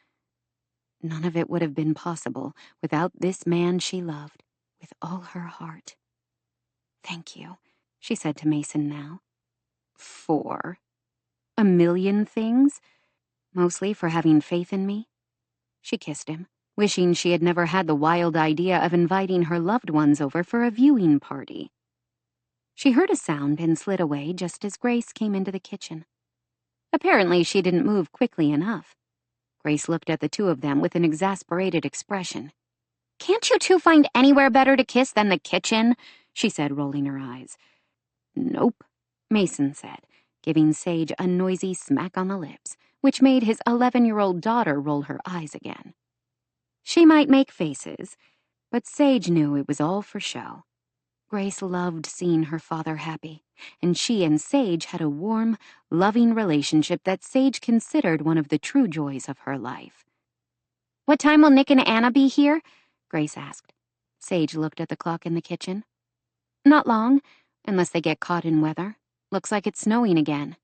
None of it would have been possible without this man she loved with all her heart. "Thank you," she said to Mason now. "For? A million things? Mostly for having faith in me?" She kissed him, wishing she had never had the wild idea of inviting her loved ones over for a viewing party. She heard a sound and slid away just as Grace came into the kitchen. Apparently, she didn't move quickly enough. Grace looked at the two of them with an exasperated expression. "Can't you two find anywhere better to kiss than the kitchen?" she said, rolling her eyes. "Nope," Mason said, giving Sage a noisy smack on the lips, which made his 11-year-old daughter roll her eyes again. She might make faces, but Sage knew it was all for show. Grace loved seeing her father happy, and she and Sage had a warm, loving relationship that Sage considered one of the true joys of her life. "What time will Nick and Anna be here?" Grace asked. Sage looked at the clock in the kitchen. "Not long, unless they get caught in weather. Looks like it's snowing again."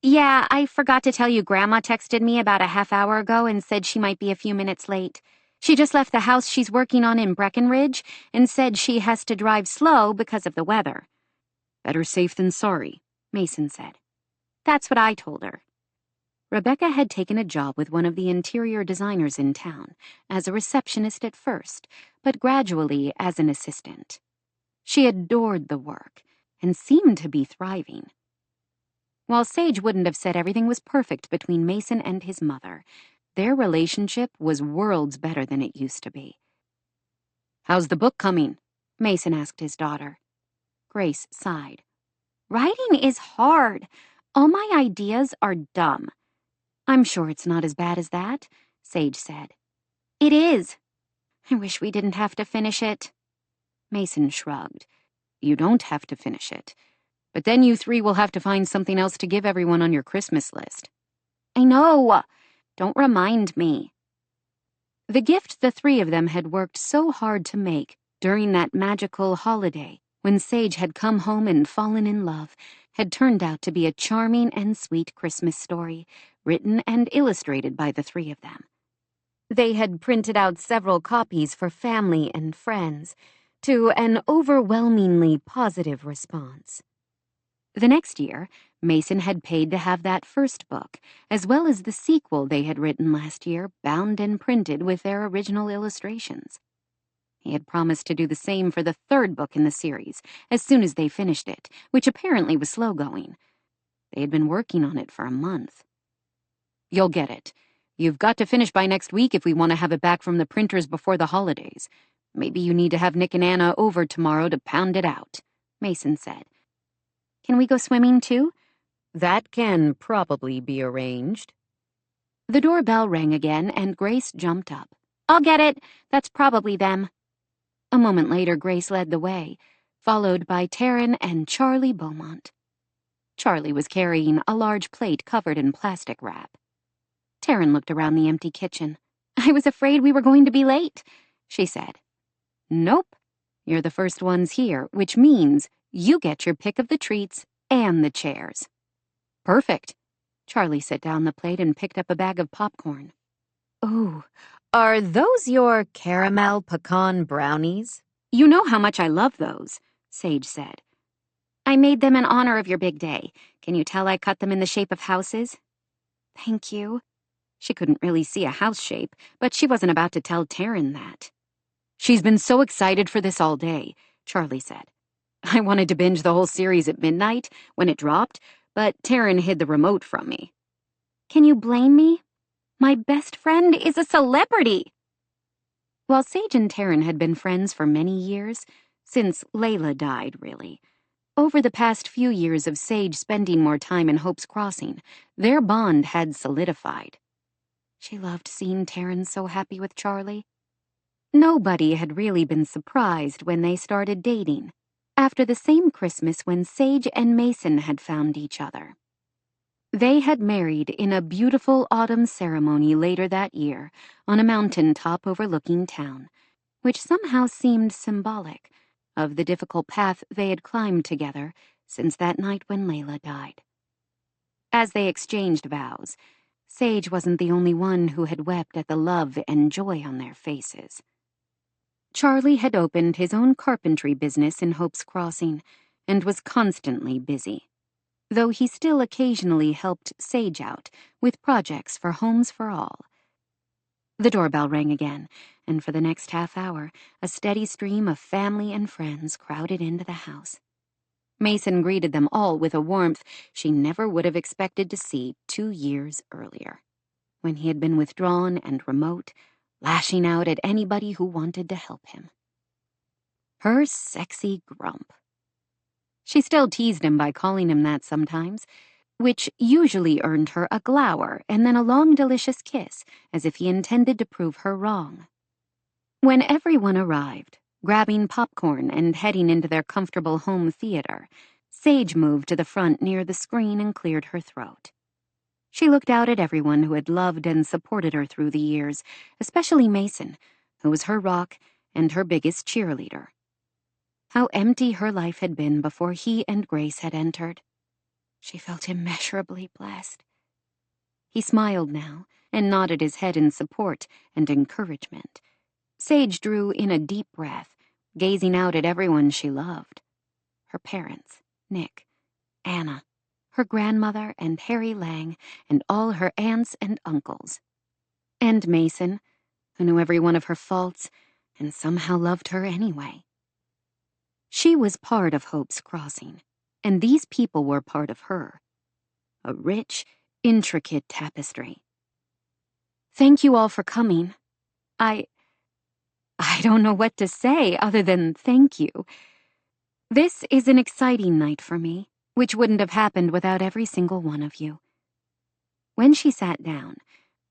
"Yeah, I forgot to tell you Grandma texted me about a half hour ago and said she might be a few minutes late. She just left the house she's working on in Breckenridge and said she has to drive slow because of the weather." "Better safe than sorry," Mason said. "That's what I told her." Rebecca had taken a job with one of the interior designers in town, as a receptionist at first, but gradually as an assistant. She adored the work and seemed to be thriving. While Sage wouldn't have said everything was perfect between Mason and his mother, their relationship was worlds better than it used to be. "How's the book coming?" Mason asked his daughter. Grace sighed. "Writing is hard. All my ideas are dumb." "I'm sure it's not as bad as that," Sage said. "It is. I wish we didn't have to finish it." Mason shrugged. "You don't have to finish it. But then you three will have to find something else to give everyone on your Christmas list." "I know. Don't remind me." The gift the three of them had worked so hard to make during that magical holiday when Sage had come home and fallen in love had turned out to be a charming and sweet Christmas story, written and illustrated by the three of them. They had printed out several copies for family and friends, to an overwhelmingly positive response. The next year, Mason had paid to have that first book, as well as the sequel they had written last year, bound and printed with their original illustrations. He had promised to do the same for the third book in the series, as soon as they finished it, which apparently was slow going. They had been working on it for a month. "You'll get it. You've got to finish by next week if we want to have it back from the printers before the holidays. Maybe you need to have Nick and Anna over tomorrow to pound it out," Mason said. "Can we go swimming too?" "That can probably be arranged." The doorbell rang again, and Grace jumped up. "I'll get it. That's probably them." A moment later, Grace led the way, followed by Taryn and Charlie Beaumont. Charlie was carrying a large plate covered in plastic wrap. Taryn looked around the empty kitchen. "I was afraid we were going to be late," she said. "Nope. You're the first ones here, which means you get your pick of the treats and the chairs." "Perfect." Charlie set down the plate and picked up a bag of popcorn. "Oh, are those your caramel pecan brownies?" "You know how much I love those," Sage said. "I made them in honor of your big day. Can you tell I cut them in the shape of houses?" "Thank you." She couldn't really see a house shape, but she wasn't about to tell Taryn that. "She's been so excited for this all day," Charlie said. "I wanted to binge the whole series at midnight when it dropped, but Taryn hid the remote from me." Can you blame me? My best friend is a celebrity. While Sage and Taryn had been friends for many years, since Layla died, really, over the past few years of Sage spending more time in Hope's Crossing, their bond had solidified. She loved seeing Taryn so happy with Charlie. Nobody had really been surprised when they started dating, after the same Christmas when Sage and Mason had found each other. They had married in a beautiful autumn ceremony later that year on a mountain top overlooking town, which somehow seemed symbolic of the difficult path they had climbed together since that night when Layla died. As they exchanged vows, Sage wasn't the only one who had wept at the love and joy on their faces. Charlie had opened his own carpentry business in Hope's Crossing and was constantly busy, though he still occasionally helped Sage out with projects for Homes for All. The doorbell rang again, and for the next half hour, a steady stream of family and friends crowded into the house. Mason greeted them all with a warmth she never would have expected to see 2 years earlier, when he had been withdrawn and remote, lashing out at anybody who wanted to help him. Her sexy grump. She still teased him by calling him that sometimes, which usually earned her a glower and then a long, delicious kiss, as if he intended to prove her wrong. When everyone arrived, grabbing popcorn and heading into their comfortable home theater, Sage moved to the front near the screen and cleared her throat. She looked out at everyone who had loved and supported her through the years, especially Mason, who was her rock and her biggest cheerleader. How empty her life had been before he and Grace had entered. She felt immeasurably blessed. He smiled now and nodded his head in support and encouragement. Sage drew in a deep breath, gazing out at everyone she loved. Her parents, Nick, Anna, her grandmother and Harry Lang, and all her aunts and uncles. And Mason, who knew every one of her faults and somehow loved her anyway. She was part of Hope's Crossing, and these people were part of her. A rich, intricate tapestry. "Thank you all for coming. I don't know what to say other than thank you. This is an exciting night for me, which wouldn't have happened without every single one of you." When she sat down,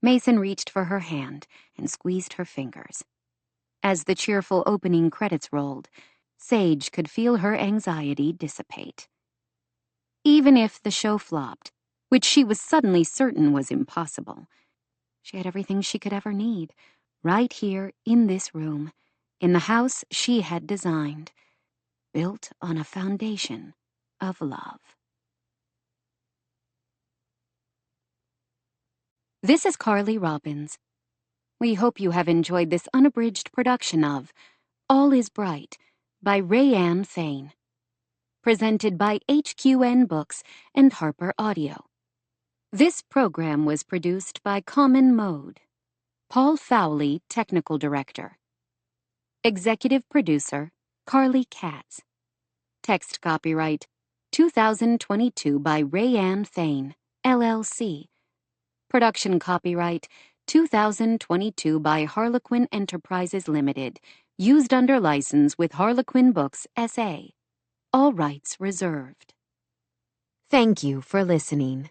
Mason reached for her hand and squeezed her fingers. As the cheerful opening credits rolled, Sage could feel her anxiety dissipate. Even if the show flopped, which she was suddenly certain was impossible, she had everything she could ever need, right here in this room, in the house she had designed, built on a foundation of love. This is Carly Robbins. We hope you have enjoyed this unabridged production of All is Bright by Rayanne Thane, presented by HQN Books and Harper Audio. This program was produced by Common Mode. Paul Fowley, Technical Director. Executive Producer, Carly Katz. Text copyright 2022 by Rayanne Thane, LLC. Production copyright 2022 by Harlequin Enterprises Limited, used under license with Harlequin Books S.A. All rights reserved. Thank you for listening.